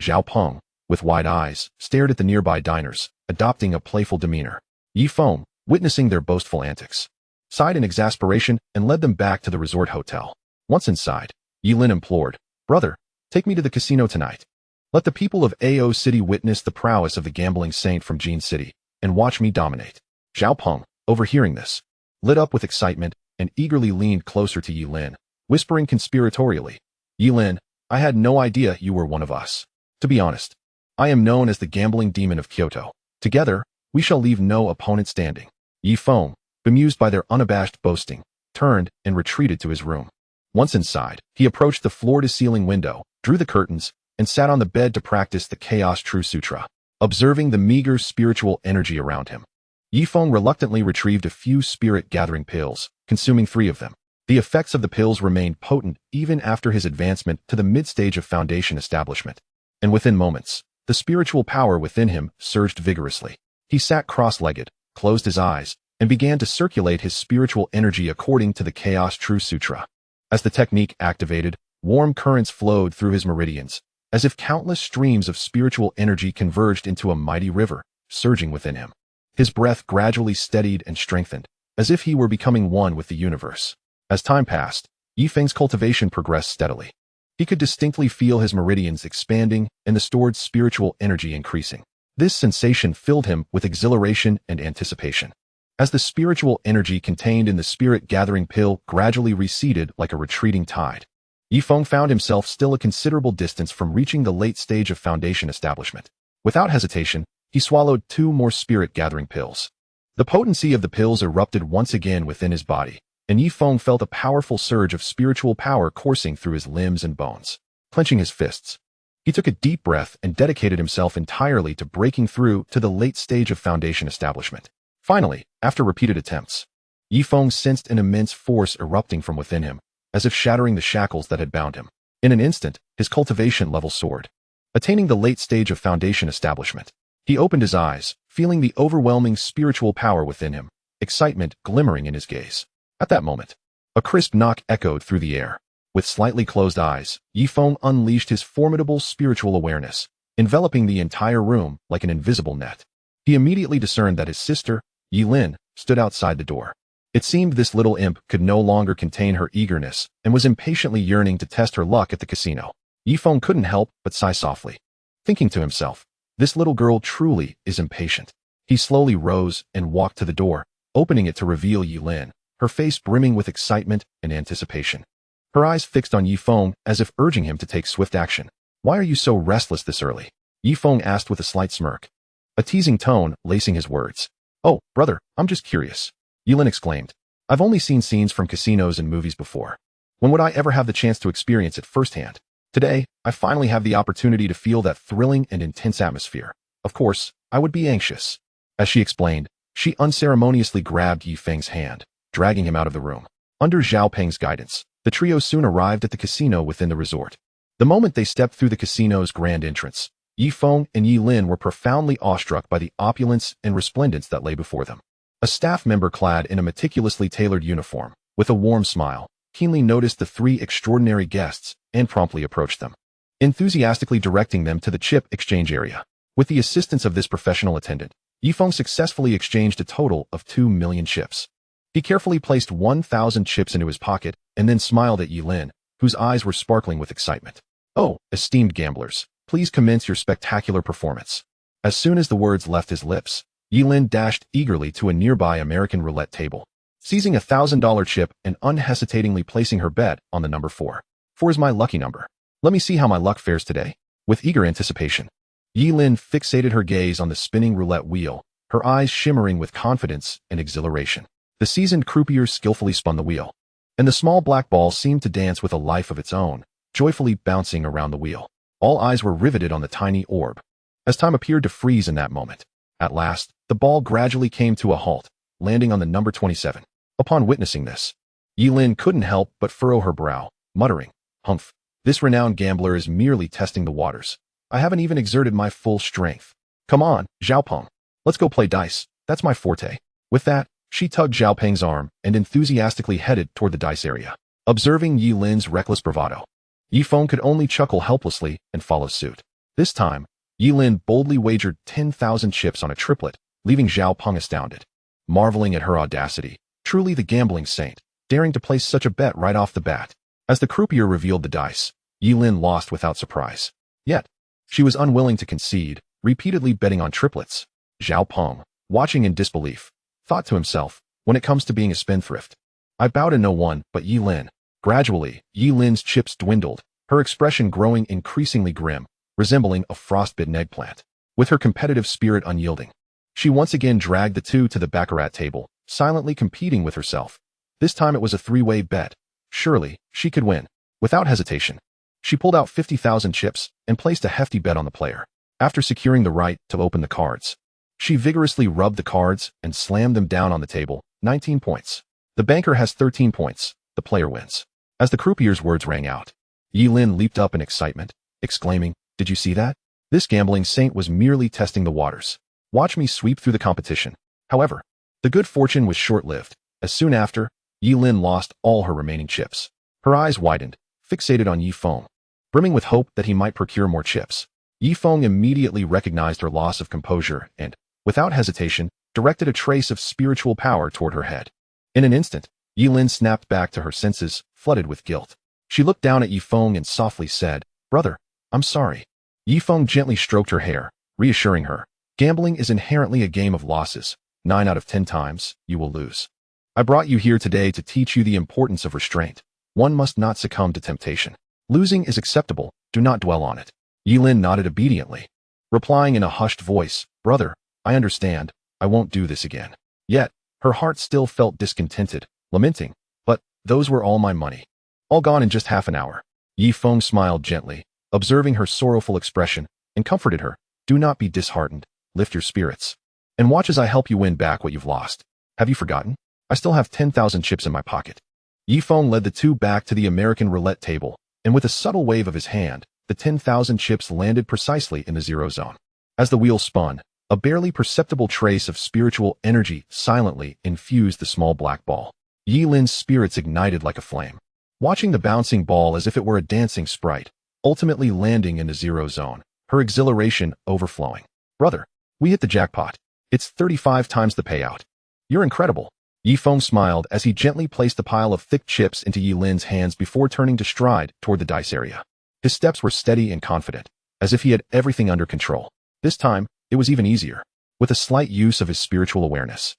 Zhao Peng, with wide eyes, stared at the nearby diners, adopting a playful demeanor. Yi Feng, witnessing their boastful antics, sighed in exasperation and led them back to the resort hotel. Once inside, Yi Lin implored, "Brother, take me to the casino tonight. Let the people of AO City witness the prowess of the gambling saint from Jin City, and watch me dominate." Zhao Peng, overhearing this, lit up with excitement and eagerly leaned closer to Yi Lin, whispering conspiratorially, "Yi Lin, I had no idea you were one of us. To be honest, I am known as the gambling demon of Kyoto. Together, we shall leave no opponent standing." Yi Feng, bemused by their unabashed boasting, turned and retreated to his room. Once inside, he approached the floor-to-ceiling window, drew the curtains, and sat on the bed to practice the Chaos True Sutra, observing the meager spiritual energy around him. Yi Feng reluctantly retrieved a few spirit-gathering pills, consuming 3 of them. The effects of the pills remained potent even after his advancement to the mid-stage of Foundation establishment. And within moments, the spiritual power within him surged vigorously. He sat cross-legged, closed his eyes, and began to circulate his spiritual energy according to the Chaos True Sutra. As the technique activated, warm currents flowed through his meridians, as if countless streams of spiritual energy converged into a mighty river, surging within him. His breath gradually steadied and strengthened, as if he were becoming one with the universe. As time passed, Yi Feng's cultivation progressed steadily. He could distinctly feel his meridians expanding and the stored spiritual energy increasing. This sensation filled him with exhilaration and anticipation. As the spiritual energy contained in the spirit-gathering pill gradually receded like a retreating tide, Yi Feng found himself still a considerable distance from reaching the late stage of Foundation establishment. Without hesitation, he swallowed 2 more spirit-gathering pills. The potency of the pills erupted once again within his body, and Yi Feng felt a powerful surge of spiritual power coursing through his limbs and bones. Clenching his fists, he took a deep breath and dedicated himself entirely to breaking through to the late stage of Foundation establishment. Finally, after repeated attempts, Yi Feng sensed an immense force erupting from within him, as if shattering the shackles that had bound him. In an instant, his cultivation level soared. Attaining the late stage of Foundation establishment, he opened his eyes, feeling the overwhelming spiritual power within him, excitement glimmering in his gaze. At that moment, a crisp knock echoed through the air. With slightly closed eyes, Yi Feng unleashed his formidable spiritual awareness, enveloping the entire room like an invisible net. He immediately discerned that his sister, Yi Lin, stood outside the door. It seemed this little imp could no longer contain her eagerness and was impatiently yearning to test her luck at the casino. Yi Feng couldn't help but sigh softly, thinking to himself, "This little girl truly is impatient." He slowly rose and walked to the door, opening it to reveal Yi Lin, her face brimming with excitement and anticipation. Her eyes fixed on Yi Feng as if urging him to take swift action. "Why are you so restless this early?" Yi Feng asked with a slight smirk, a teasing tone lacing his words. "Oh, brother, I'm just curious," Yi Lin exclaimed. "I've only seen scenes from casinos and movies before. When would I ever have the chance to experience it firsthand? Today, I finally have the opportunity to feel that thrilling and intense atmosphere. Of course, I would be anxious." As she explained, she unceremoniously grabbed Yi Feng's hand, dragging him out of the room. Under Zhao Peng's guidance, the trio soon arrived at the casino within the resort. The moment they stepped through the casino's grand entrance, Yi Feng and Yi Lin were profoundly awestruck by the opulence and resplendence that lay before them. A staff member clad in a meticulously tailored uniform, with a warm smile, keenly noticed the 3 extraordinary guests and promptly approached them, enthusiastically directing them to the chip exchange area. With the assistance of this professional attendant, Yi Feng successfully exchanged a total of 2 million chips. He carefully placed 1,000 chips into his pocket and then smiled at Yi Lin, whose eyes were sparkling with excitement. "Oh, esteemed gamblers, please commence your spectacular performance." As soon as the words left his lips, Yi Lin dashed eagerly to a nearby American roulette table, seizing a $1,000 chip and unhesitatingly placing her bet on the number 4. "4 is my lucky number. Let me see how my luck fares today." With eager anticipation, Yi Lin fixated her gaze on the spinning roulette wheel, her eyes shimmering with confidence and exhilaration. The seasoned croupier skillfully spun the wheel, and the small black ball seemed to dance with a life of its own, joyfully bouncing around the wheel. All eyes were riveted on the tiny orb, as time appeared to freeze in that moment. At last, the ball gradually came to a halt, landing on the number 27. Upon witnessing this, Yi Lin couldn't help but furrow her brow, muttering, "Humph, this renowned gambler is merely testing the waters. I haven't even exerted my full strength. Come on, Zhao Peng, let's go play dice. That's my forte." With that, she tugged Zhao Peng's arm and enthusiastically headed toward the dice area. Observing Yi Lin's reckless bravado, Yi Feng could only chuckle helplessly and follow suit. This time, Yi Lin boldly wagered 10,000 chips on a triplet, leaving Zhao Peng astounded. Marveling at her audacity, truly the gambling saint, daring to place such a bet right off the bat. As the croupier revealed the dice, Yilin lost without surprise. Yet, she was unwilling to concede, repeatedly betting on triplets. Zhao Peng, watching in disbelief, thought to himself, when it comes to being a spendthrift, I bow to no one but Yilin. Gradually, Yilin's chips dwindled, her expression growing increasingly grim, resembling a frostbitten eggplant. With her competitive spirit unyielding, she once again dragged the two to the baccarat table, silently competing with herself. This time it was a three-way bet. Surely, she could win. Without hesitation, she pulled out 50,000 chips and placed a hefty bet on the player. After securing the right to open the cards, she vigorously rubbed the cards and slammed them down on the table. 19 points. The banker has 13 points. The player wins. As the croupier's words rang out, Yilin leaped up in excitement, exclaiming, "Did you see that? This gambling saint was merely testing the waters. Watch me sweep through the competition." However, the good fortune was short-lived, as soon after, Yilin lost all her remaining chips. Her eyes widened, fixated on Yi Feng. Brimming with hope that he might procure more chips, Yi Feng immediately recognized her loss of composure and, without hesitation, directed a trace of spiritual power toward her head. In an instant, Yilin snapped back to her senses, flooded with guilt. She looked down at Yi Feng and softly said, "Brother, I'm sorry." Yi Feng gently stroked her hair, reassuring her, "Gambling is inherently a game of losses. 9 out of 10 times, you will lose. I brought you here today to teach you the importance of restraint. One must not succumb to temptation. Losing is acceptable, do not dwell on it." Yilin nodded obediently, replying in a hushed voice, "Brother, I understand, I won't do this again." Yet, her heart still felt discontented, lamenting, "But those were all my money. All gone in just half an hour." Yi Feng smiled gently, observing her sorrowful expression, and comforted her, "Do not be disheartened, lift your spirits, and watch as I help you win back what you've lost. Have you forgotten? I still have 10,000 chips in my pocket." Yi Feng led the two back to the American roulette table, and with a subtle wave of his hand, the 10,000 chips landed precisely in the zero zone. As the wheel spun, a barely perceptible trace of spiritual energy silently infused the small black ball. Yilin's spirits ignited like a flame, watching the bouncing ball as if it were a dancing sprite, ultimately landing in the zero zone, her exhilaration overflowing. "Brother, we hit the jackpot. It's 35 times the payout. You're incredible." Yi Feng smiled as he gently placed the pile of thick chips into Yilin's hands before turning to stride toward the dice area. His steps were steady and confident, as if he had everything under control. This time, it was even easier, with a slight use of his spiritual awareness.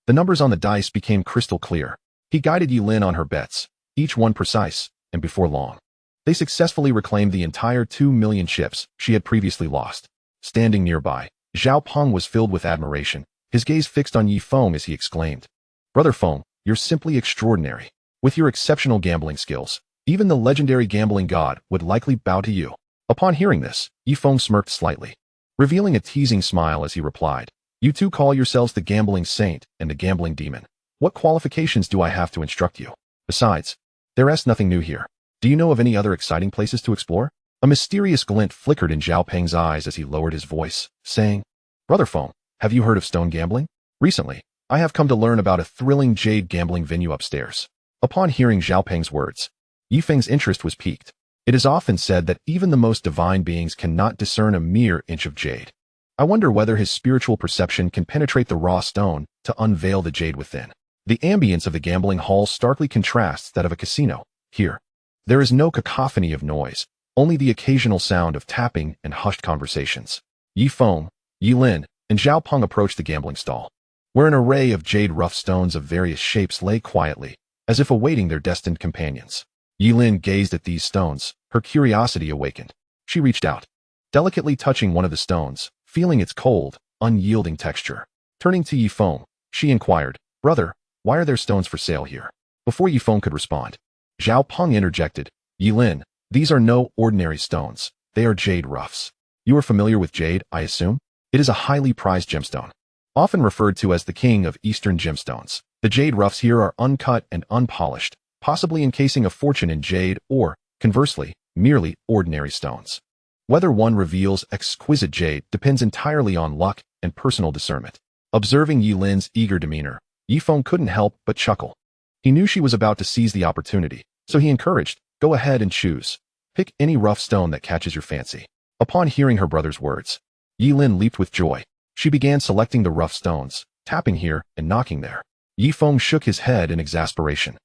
The numbers on the dice became crystal clear. He guided Yilin on her bets, each one precise, and before long, they successfully reclaimed the entire 2 million chips she had previously lost. Standing nearby, Zhao Peng was filled with admiration, his gaze fixed on Yi Feng as he exclaimed, "Brother Feng, you're simply extraordinary. With your exceptional gambling skills, even the legendary gambling god would likely bow to you." Upon hearing this, Yi Feng smirked slightly, revealing a teasing smile as he replied, "You two call yourselves the gambling saint and the gambling demon. What qualifications do I have to instruct you? Besides, there's nothing new here. Do you know of any other exciting places to explore?" A mysterious glint flickered in Zhao Peng's eyes as he lowered his voice, saying, "Brother Feng, have you heard of stone gambling? Recently, I have come to learn about a thrilling jade gambling venue upstairs." Upon hearing Zhao Peng's words, Yi Feng's interest was piqued. It is often said that even the most divine beings cannot discern a mere inch of jade. I wonder whether his spiritual perception can penetrate the raw stone to unveil the jade within. The ambience of the gambling hall starkly contrasts that of a casino. Here, there is no cacophony of noise, only the occasional sound of tapping and hushed conversations. Yi Feng, Yilin, and Zhao Peng approached the gambling stall, where an array of jade rough stones of various shapes lay quietly, as if awaiting their destined companions. Yilin gazed at these stones, her curiosity awakened. She reached out, delicately touching one of the stones, feeling its cold, unyielding texture. Turning to Yi Feng, she inquired, "Brother, why are there stones for sale here?" Before Yi Feng could respond, Zhao Peng interjected, "Yilin, these are no ordinary stones. They are jade roughs. You are familiar with jade, I assume? It is a highly prized gemstone, often referred to as the king of Eastern gemstones. The jade roughs here are uncut and unpolished, possibly encasing a fortune in jade or, conversely, merely ordinary stones. Whether one reveals exquisite jade depends entirely on luck and personal discernment." Observing Yilin's eager demeanor, Yi Feng couldn't help but chuckle. He knew she was about to seize the opportunity, so he encouraged, "Go ahead and choose. Pick any rough stone that catches your fancy." Upon hearing her brother's words, Yilin leaped with joy. She began selecting the rough stones, tapping here and knocking there. Yi Feng shook his head in exasperation.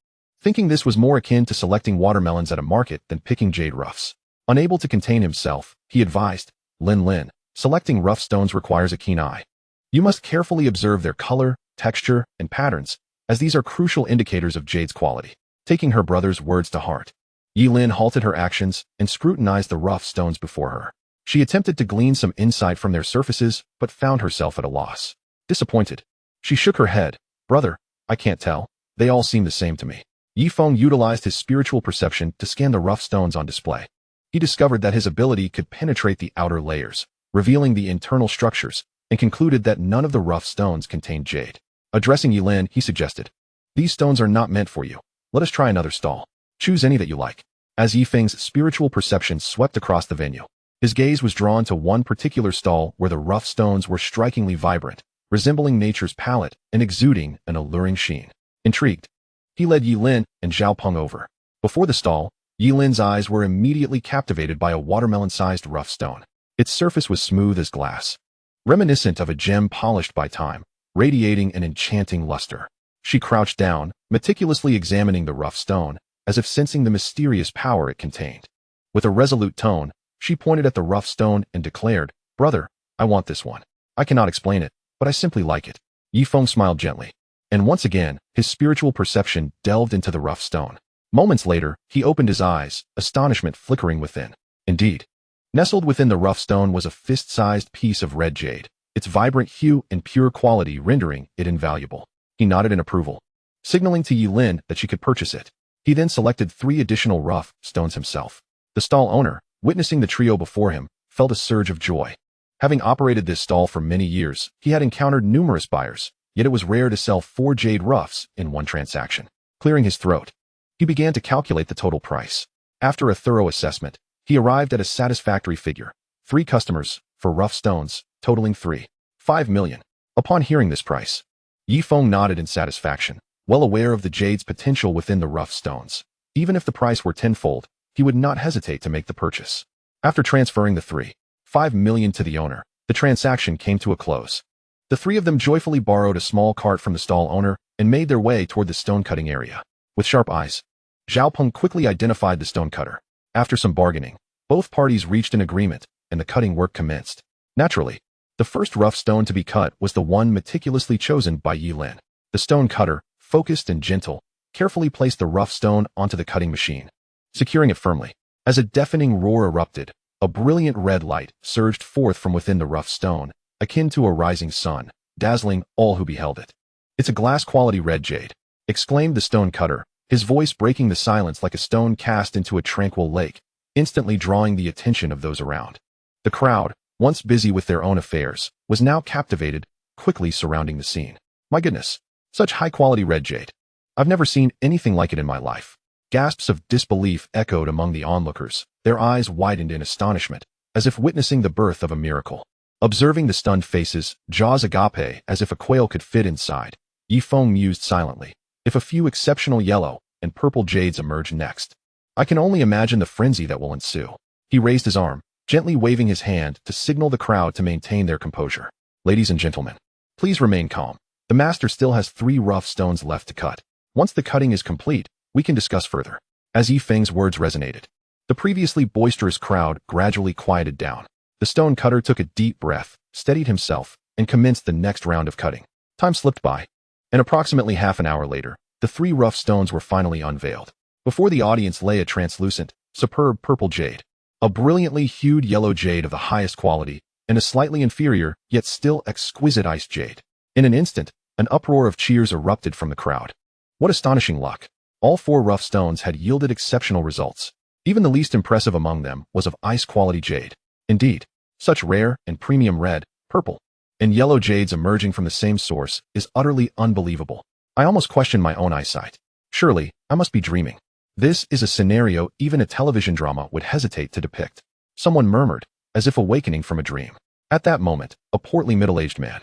thinking this was more akin to selecting watermelons at a market than picking jade roughs. Unable to contain himself, he advised, Lin, selecting rough stones requires a keen eye. You must carefully observe their color, texture, and patterns, as these are crucial indicators of jade's quality. Taking her brother's words to heart, Lin halted her actions and scrutinized the rough stones before her. She attempted to glean some insight from their surfaces, but found herself at a loss. Disappointed, she shook her head. Brother, I can't tell. They all seem the same to me. Feng utilized his spiritual perception to scan the rough stones on display. He discovered that his ability could penetrate the outer layers, revealing the internal structures, and concluded that none of the rough stones contained jade. Addressing Lin, he suggested, these stones are not meant for you. Let us try another stall. Choose any that you like. As Feng's spiritual perception swept across the venue, his gaze was drawn to one particular stall where the rough stones were strikingly vibrant, resembling nature's palette and exuding an alluring sheen. Intrigued, he led Lin and Xiaopeng over. Before the stall, Lin's eyes were immediately captivated by a watermelon-sized rough stone. Its surface was smooth as glass, reminiscent of a gem polished by time, radiating an enchanting luster. She crouched down, meticulously examining the rough stone, as if sensing the mysterious power it contained. With a resolute tone, she pointed at the rough stone and declared, Brother, I want this one. I cannot explain it, but I simply like it. Feng smiled gently, and once again, his spiritual perception delved into the rough stone. Moments later, he opened his eyes, astonishment flickering within. Indeed, nestled within the rough stone was a fist-sized piece of red jade, its vibrant hue and pure quality rendering it invaluable. He nodded in approval, signaling to Lin that she could purchase it. He then selected 3 additional rough stones himself. The stall owner, witnessing the trio before him, felt a surge of joy. Having operated this stall for many years, he had encountered numerous buyers, yet it was rare to sell 4 jade roughs in one transaction. Clearing his throat, he began to calculate the total price. After a thorough assessment, he arrived at a satisfactory figure: 3 customers for rough stones, totaling 3.5 million. Upon hearing this price, Feng nodded in satisfaction, well aware of the jade's potential within the rough stones. Even if the price were tenfold, he would not hesitate to make the purchase. After transferring the 3.5 million to the owner, the transaction came to a close. The 3 of them joyfully borrowed a small cart from the stall owner and made their way toward the stone cutting area. With sharp eyes, Xiaopeng quickly identified the stone cutter. After some bargaining, both parties reached an agreement, and the cutting work commenced. Naturally, the first rough stone to be cut was the one meticulously chosen by Lin. The stone cutter, focused and gentle, carefully placed the rough stone onto the cutting machine, securing it firmly. As a deafening roar erupted, a brilliant red light surged forth from within the rough stone, akin to a rising sun, dazzling all who beheld it. It's a glass-quality red jade, exclaimed the stone cutter, his voice breaking the silence like a stone cast into a tranquil lake, instantly drawing the attention of those around. The crowd, once busy with their own affairs, was now captivated, quickly surrounding the scene. My goodness, such high-quality red jade. I've never seen anything like it in my life. Gasps of disbelief echoed among the onlookers, their eyes widened in astonishment, as if witnessing the birth of a miracle. Observing the stunned faces, jaws agape as if a quail could fit inside, Feng mused silently. If a few exceptional yellow and purple jades emerge next, I can only imagine the frenzy that will ensue. He raised his arm, gently waving his hand to signal the crowd to maintain their composure. Ladies and gentlemen, please remain calm. The master still has 3 rough stones left to cut. Once the cutting is complete, we can discuss further. As Feng's words resonated, the previously boisterous crowd gradually quieted down. The stone cutter took a deep breath, steadied himself, and commenced the next round of cutting. Time slipped by, and approximately half an hour later, the 3 rough stones were finally unveiled. Before the audience lay a translucent, superb purple jade, a brilliantly hued yellow jade of the highest quality, and a slightly inferior, yet still exquisite ice jade. In an instant, an uproar of cheers erupted from the crowd. What astonishing luck! All 4 rough stones had yielded exceptional results. Even the least impressive among them was of ice-quality jade. Indeed, such rare and premium red, purple, and yellow jades emerging from the same source is utterly unbelievable. I almost question my own eyesight. Surely, I must be dreaming. This is a scenario even a television drama would hesitate to depict. Someone murmured, as if awakening from a dream. At that moment, a portly middle-aged man,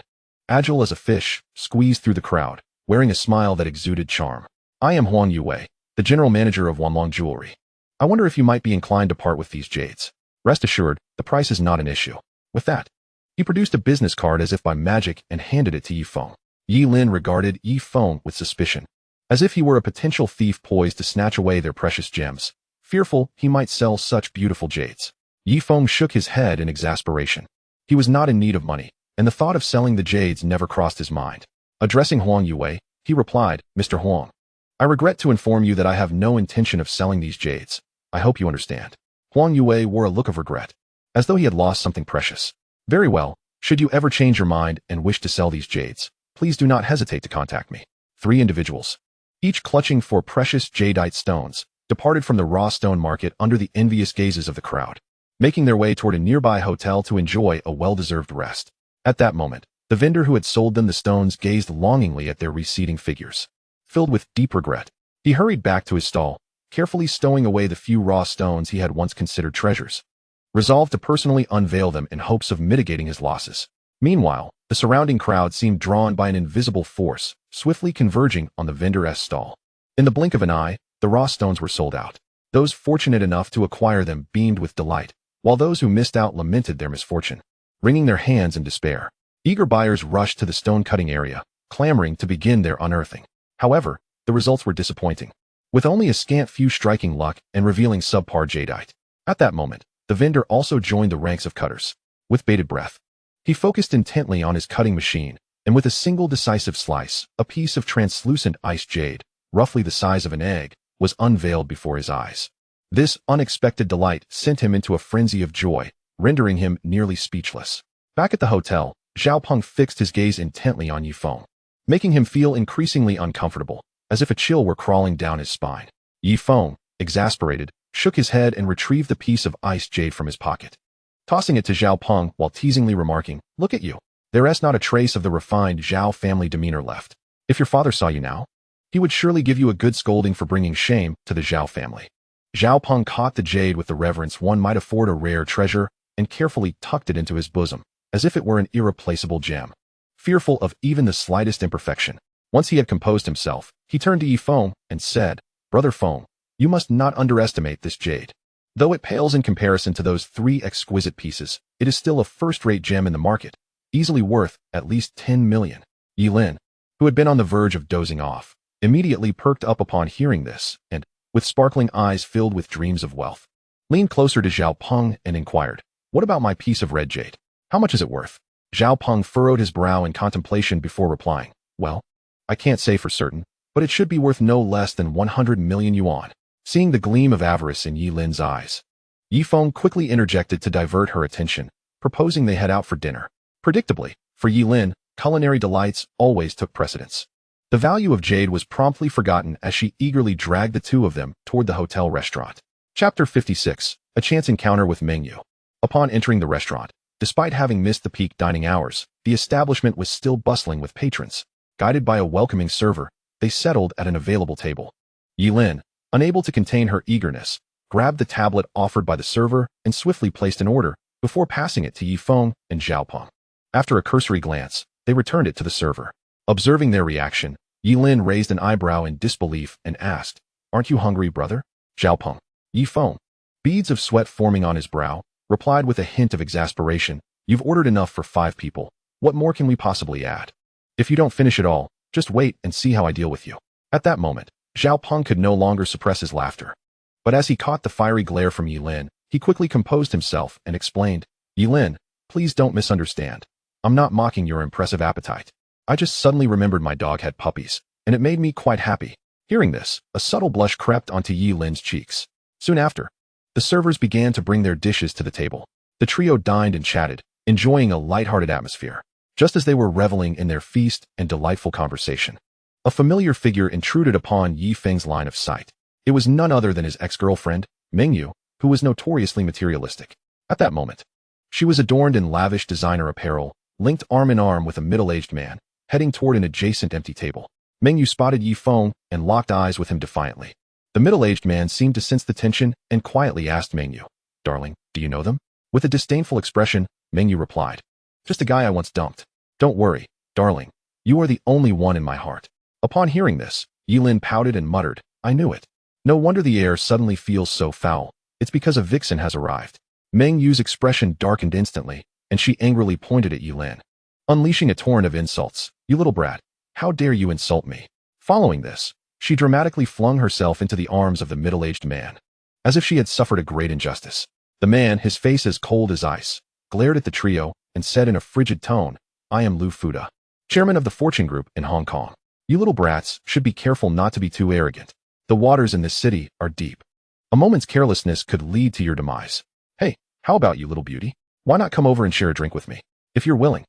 agile as a fish, squeezed through the crowd, wearing a smile that exuded charm. I am Huang Yue, the general manager of Wanlong Jewelry. I wonder if you might be inclined to part with these jades. Rest assured, the price is not an issue. With that, he produced a business card as if by magic and handed it to Feng. Lin regarded Feng with suspicion. as if he were a potential thief poised to snatch away their precious gems, fearful he might sell such beautiful jades. Yi Feng shook his head in exasperation. He was not in need of money, and the thought of selling the jades never crossed his mind. Addressing Huang Yue, he replied, "Mr. Huang, I regret to inform you that I have no intention of selling these jades. I hope you understand." Huang Yue wore a look of regret, as though he had lost something precious. "Very well, should you ever change your mind and wish to sell these jades, please do not hesitate to contact me." 3 individuals, each clutching for precious jadeite stones, departed from the raw stone market under the envious gazes of the crowd, making their way toward a nearby hotel to enjoy a well-deserved rest. At that moment, the vendor who had sold them the stones gazed longingly at their receding figures. Filled with deep regret, he hurried back to his stall, carefully stowing away the few raw stones he had once considered treasures, resolved to personally unveil them in hopes of mitigating his losses. Meanwhile, the surrounding crowd seemed drawn by an invisible force, swiftly converging on the vendor's stall. In the blink of an eye, the raw stones were sold out. Those fortunate enough to acquire them beamed with delight, while those who missed out lamented their misfortune, wringing their hands in despair. Eager buyers rushed to the stone-cutting area, clamoring to begin their unearthing. However, the results were disappointing, with only a scant few striking luck and revealing subpar jadeite. At that moment, the vendor also joined the ranks of cutters. With bated breath, he focused intently on his cutting machine, and with a single decisive slice, a piece of translucent iced jade, roughly the size of an egg, was unveiled before his eyes. This unexpected delight sent him into a frenzy of joy, rendering him nearly speechless. Back at the hotel, Zhao Peng fixed his gaze intently on Yi Feng, making him feel increasingly uncomfortable, as if a chill were crawling down his spine. Yi Feng, exasperated, shook his head and retrieved the piece of iced jade from his pocket, tossing it to Zhao Peng while teasingly remarking, "Look at you. There is not a trace of the refined Zhao family demeanor left. If your father saw you now, he would surely give you a good scolding for bringing shame to the Zhao family." Zhao Peng caught the jade with the reverence one might afford a rare treasure and carefully tucked it into his bosom, as if it were an irreplaceable gem, fearful of even the slightest imperfection. Once he had composed himself, he turned to Yi Feng and said, "Brother Feng, you must not underestimate this jade. Though it pales in comparison to those 3 exquisite pieces, it is still a first-rate gem in the market, easily worth at least 10 million. Yi Lin, who had been on the verge of dozing off, immediately perked up upon hearing this, and, with sparkling eyes filled with dreams of wealth, leaned closer to Zhao Peng and inquired, "What about my piece of red jade? How much is it worth?" Zhao Peng furrowed his brow in contemplation before replying, "Well, I can't say for certain, but it should be worth no less than 100 million yuan." Seeing the gleam of avarice in Yi Lin's eyes, Yi Feng quickly interjected to divert her attention, proposing they head out for dinner. Predictably, for Yi Lin, culinary delights always took precedence. The value of jade was promptly forgotten as she eagerly dragged the two of them toward the hotel restaurant. Chapter 56, A Chance Encounter with Meng Yu. Upon entering the restaurant, despite having missed the peak dining hours, the establishment was still bustling with patrons. Guided by a welcoming server, they settled at an available table. Yi Lin, unable to contain her eagerness, grabbed the tablet offered by the server and swiftly placed an order before passing it to Yi Feng and Zhao Peng. After a cursory glance, they returned it to the server. Observing their reaction, Yi Lin raised an eyebrow in disbelief and asked, "Aren't you hungry, brother?" Zhao Peng, Yi Feng, beads of sweat forming on his brow, replied with a hint of exasperation, "You've ordered enough for 5 people. What more can we possibly add? If you don't finish it all, just wait and see how I deal with you." At that moment, Zhao Peng could no longer suppress his laughter. But as he caught the fiery glare from Yi Lin, he quickly composed himself and explained, "Yi Lin, please don't misunderstand. I'm not mocking your impressive appetite. I just suddenly remembered my dog had puppies, and it made me quite happy." Hearing this, a subtle blush crept onto Yi Lin's cheeks. Soon after, the servers began to bring their dishes to the table. The trio dined and chatted, enjoying a lighthearted atmosphere. Just as they were reveling in their feast and delightful conversation, a familiar figure intruded upon Yi Feng's line of sight. It was none other than his ex-girlfriend, Meng Yu, who was notoriously materialistic. At that moment, she was adorned in lavish designer apparel, linked arm in arm with a middle-aged man, heading toward an adjacent empty table. Meng Yu spotted Yi Feng and locked eyes with him defiantly. The middle-aged man seemed to sense the tension and quietly asked Meng Yu, "Darling, do you know them?" With a disdainful expression, Meng Yu replied, "Just a guy I once dumped." "Don't worry, darling. You are the only one in my heart." Upon hearing this, Yi Lin pouted and muttered, "I knew it. No wonder the air suddenly feels so foul. It's because a vixen has arrived." Meng Yu's expression darkened instantly, and she angrily pointed at Yi Lin, unleashing a torrent of insults. "You little brat, how dare you insult me?" Following this, She dramatically flung herself into the arms of the middle-aged man, as if she had suffered a great injustice. The man, his face as cold as ice, glared at the trio and said in a frigid tone, "I am Lu Fuda, chairman of the Fortune Group in Hong Kong. You little brats should be careful not to be too arrogant. The waters in this city are deep. A moment's carelessness could lead to your demise. Hey, how about you, little beauty? Why not come over and share a drink with me? If you're willing,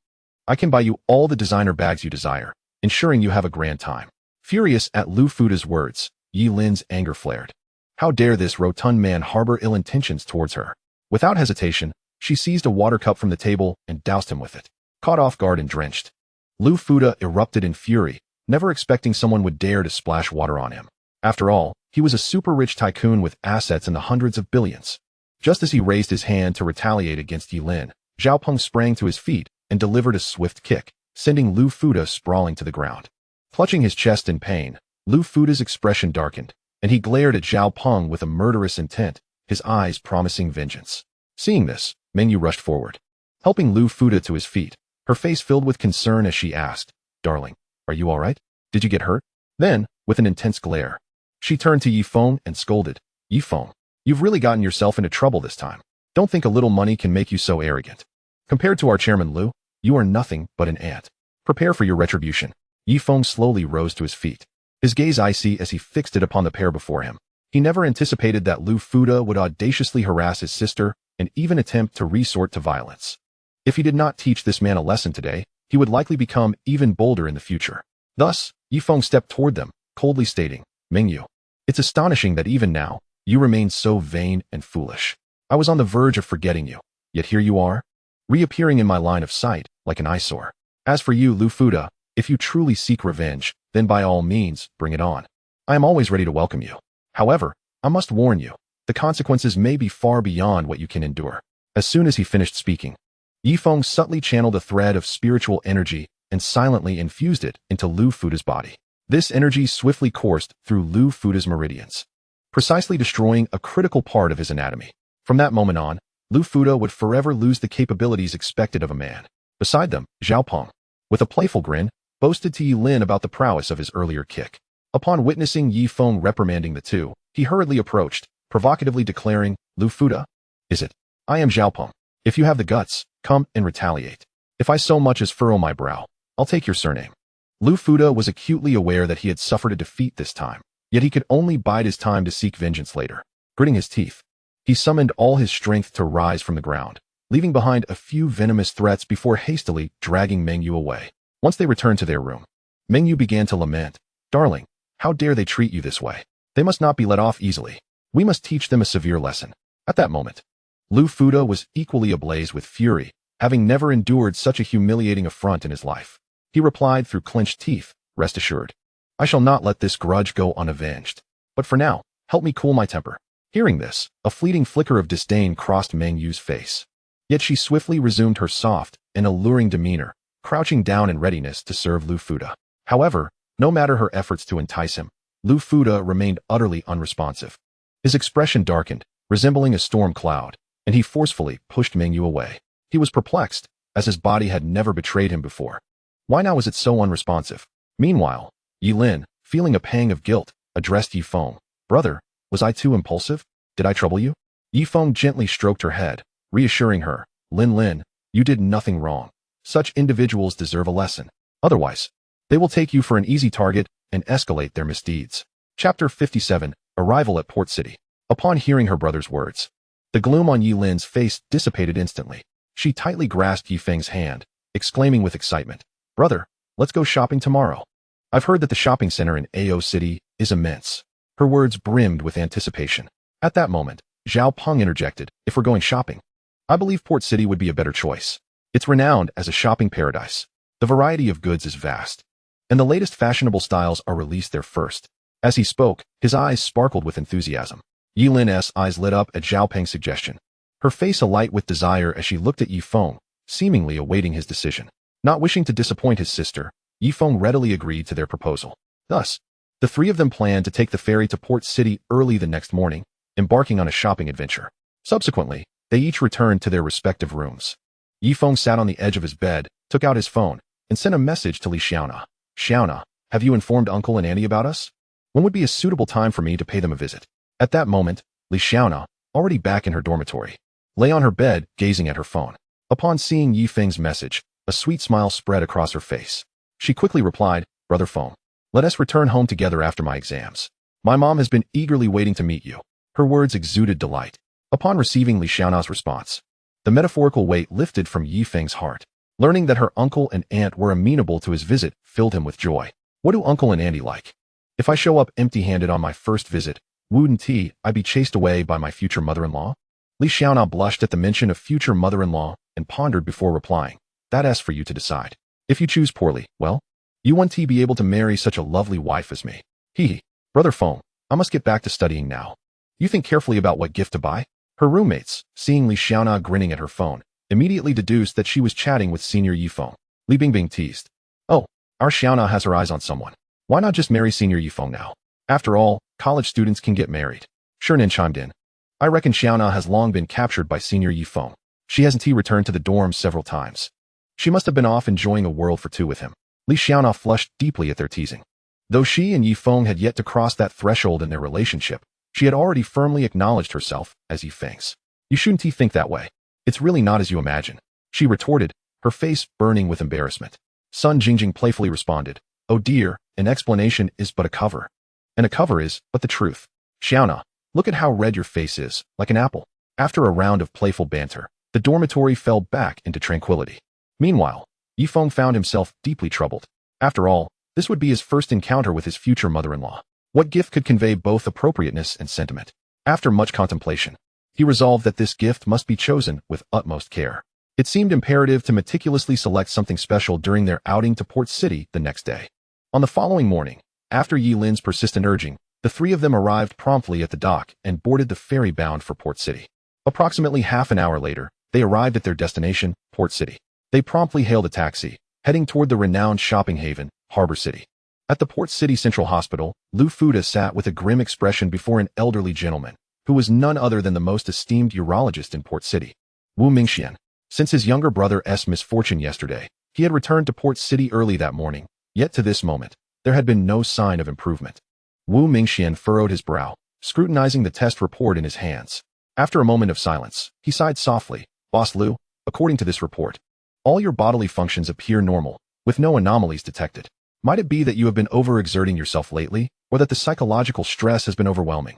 I can buy you all the designer bags you desire, ensuring you have a grand time." Furious at Lu Fuda's words, Yi Lin's anger flared. How dare this rotund man harbor ill intentions towards her? Without hesitation, she seized a water cup from the table and doused him with it. Caught off guard and drenched, Lu Fuda erupted in fury, never expecting someone would dare to splash water on him. After all, he was a super-rich tycoon with assets in the hundreds of billions. Just as he raised his hand to retaliate against Yi Lin, Zhao Peng sprang to his feet and delivered a swift kick, sending Lu Fuda sprawling to the ground. Clutching his chest in pain, Lu Fuda's expression darkened, and he glared at Zhao Peng with a murderous intent, his eyes promising vengeance. Seeing this, Meng Yu rushed forward, helping Lu Fuda to his feet, her face filled with concern as she asked, "Darling, are you all right? Did you get hurt?" Then, with an intense glare, she turned to Yi Feng and scolded, "Yi Feng, you've really gotten yourself into trouble this time. Don't think a little money can make you so arrogant. Compared to our chairman Lu, you are nothing but an ant. Prepare for your retribution." Yi Feng slowly rose to his feet, his gaze icy as he fixed it upon the pair before him. He never anticipated that Lu Fuda would audaciously harass his sister and even attempt to resort to violence. If he did not teach this man a lesson today, he would likely become even bolder in the future. Thus, Yi Feng stepped toward them, coldly stating, "Meng Yu, it's astonishing that even now, you remain so vain and foolish. I was on the verge of forgetting you, yet here you are, reappearing in my line of sight like an eyesore. As for you, Lu Fuda, if you truly seek revenge, then by all means, bring it on. I am always ready to welcome you. However, I must warn you, the consequences may be far beyond what you can endure." As soon as he finished speaking, Yi Feng subtly channeled a thread of spiritual energy and silently infused it into Lu Fuda's body. This energy swiftly coursed through Lu Fuda's meridians, precisely destroying a critical part of his anatomy. From that moment on, Lu Fuda would forever lose the capabilities expected of a man. Beside them, Zhao Peng, with a playful grin, boasted to Yi Lin about the prowess of his earlier kick. Upon witnessing Yi Feng reprimanding the two, he hurriedly approached, provocatively declaring, "Lu Fuda, is it? I am Zhao Peng. If you have the guts, come and retaliate. If I so much as furrow my brow, I'll take your surname." Lu Fuda was acutely aware that he had suffered a defeat this time, yet he could only bide his time to seek vengeance later. Gritting his teeth, he summoned all his strength to rise from the ground, leaving behind a few venomous threats before hastily dragging Meng Yu away. Once they returned to their room, Meng Yu began to lament, "Darling, how dare they treat you this way? They must not be let off easily. We must teach them a severe lesson." At that moment, Lu Fuda was equally ablaze with fury, having never endured such a humiliating affront in his life. He replied through clenched teeth, "Rest assured, I shall not let this grudge go unavenged. But for now, help me cool my temper." Hearing this, a fleeting flicker of disdain crossed Meng Yu's face. Yet she swiftly resumed her soft and alluring demeanor, crouching down in readiness to serve Lu Fuda. However, no matter her efforts to entice him, Lu Fuda remained utterly unresponsive. His expression darkened, resembling a storm cloud, and he forcefully pushed Meng Yu away. He was perplexed, as his body had never betrayed him before. Why now was it so unresponsive? Meanwhile, Yi Lin, feeling a pang of guilt, addressed Yi Feng, "Brother, was I too impulsive? Did I trouble you?" Yi Feng gently stroked her head, reassuring her, Lin, you did nothing wrong. Such individuals deserve a lesson. Otherwise, they will take you for an easy target and escalate their misdeeds." Chapter 57, Arrival at Port City. Upon hearing her brother's words, the gloom on Yi Lin's face dissipated instantly. She tightly grasped Yi Feng's hand, exclaiming with excitement, "Brother, let's go shopping tomorrow. I've heard that the shopping center in AO City is immense." Her words brimmed with anticipation. At that moment, Zhao Peng interjected, "If we're going shopping, I believe Port City would be a better choice. It's renowned as a shopping paradise. The variety of goods is vast, and the latest fashionable styles are released there first." As he spoke, his eyes sparkled with enthusiasm. Yi Lin's eyes lit up at Zhao Peng's suggestion, her face alight with desire as she looked at Yi Feng, seemingly awaiting his decision. Not wishing to disappoint his sister, Yi Feng readily agreed to their proposal. Thus, the three of them planned to take the ferry to Port City early the next morning, embarking on a shopping adventure. Subsequently, they each returned to their respective rooms. Yi Feng sat on the edge of his bed, took out his phone, and sent a message to Li Xiaona. "Xiaona, have you informed Uncle and Auntie about us? When would be a suitable time for me to pay them a visit? At that moment, Li Xiaona, already back in her dormitory, lay on her bed, gazing at her phone. Upon seeing Yi Feng's message, a sweet smile spread across her face. She quickly replied, "Brother Feng, let us return home together after my exams. My mom has been eagerly waiting to meet you." Her words exuded delight. Upon receiving Li Xiaona's response, the metaphorical weight lifted from Yi Feng's heart. Learning that her uncle and aunt were amenable to his visit filled him with joy. What do uncle and auntie like? If I show up empty-handed on my first visit, wouldn't I be chased away by my future mother-in-law? Li Xiaona blushed at the mention of future mother-in-law and pondered before replying. That's for you to decide. If you choose poorly, well, you won't be able to marry such a lovely wife as me. Hee. Brother Feng, I must get back to studying now. You think carefully about what gift to buy? Her roommates, seeing Li Xiaona grinning at her phone, immediately deduced that she was chatting with Senior Yi Feng. Li Bingbing teased. Oh, our Xiaona has her eyes on someone. Why not just marry Senior Yi Feng now? After all, college students can get married. Shernin chimed in. I reckon Xiaona has long been captured by Senior Yi Feng. She hasn't returned to the dorm several times. She must have been off enjoying a world for two with him. Li Xiaona flushed deeply at their teasing. Though she and Yi Feng had yet to cross that threshold in their relationship, she had already firmly acknowledged herself as Yi Feng's. You shouldn't think that way. It's really not as you imagine, she retorted, her face burning with embarrassment. Sun Jingjing playfully responded, oh dear, an explanation is but a cover. And a cover is but the truth. Xiaona, look at how red your face is, like an apple. After a round of playful banter, the dormitory fell back into tranquility. Meanwhile, Yi Feng found himself deeply troubled. After all, this would be his first encounter with his future mother-in-law. What gift could convey both appropriateness and sentiment? After much contemplation, he resolved that this gift must be chosen with utmost care. It seemed imperative to meticulously select something special during their outing to Port City the next day. On the following morning, after Yi Lin's persistent urging, the three of them arrived promptly at the dock and boarded the ferry bound for Port City. Approximately half an hour later, they arrived at their destination, Port City. They promptly hailed a taxi, heading toward the renowned shopping haven, Harbor City. At the Port City Central Hospital, Lu Fuda sat with a grim expression before an elderly gentleman, who was none other than the most esteemed urologist in Port City, Wu Mingxian. Since his younger brother's misfortune yesterday, he had returned to Port City early that morning, yet to this moment, there had been no sign of improvement. Wu Mingxian furrowed his brow, scrutinizing the test report in his hands. After a moment of silence, he sighed softly, Boss Lu, according to this report, all your bodily functions appear normal, with no anomalies detected. Might it be that you have been overexerting yourself lately, or that the psychological stress has been overwhelming?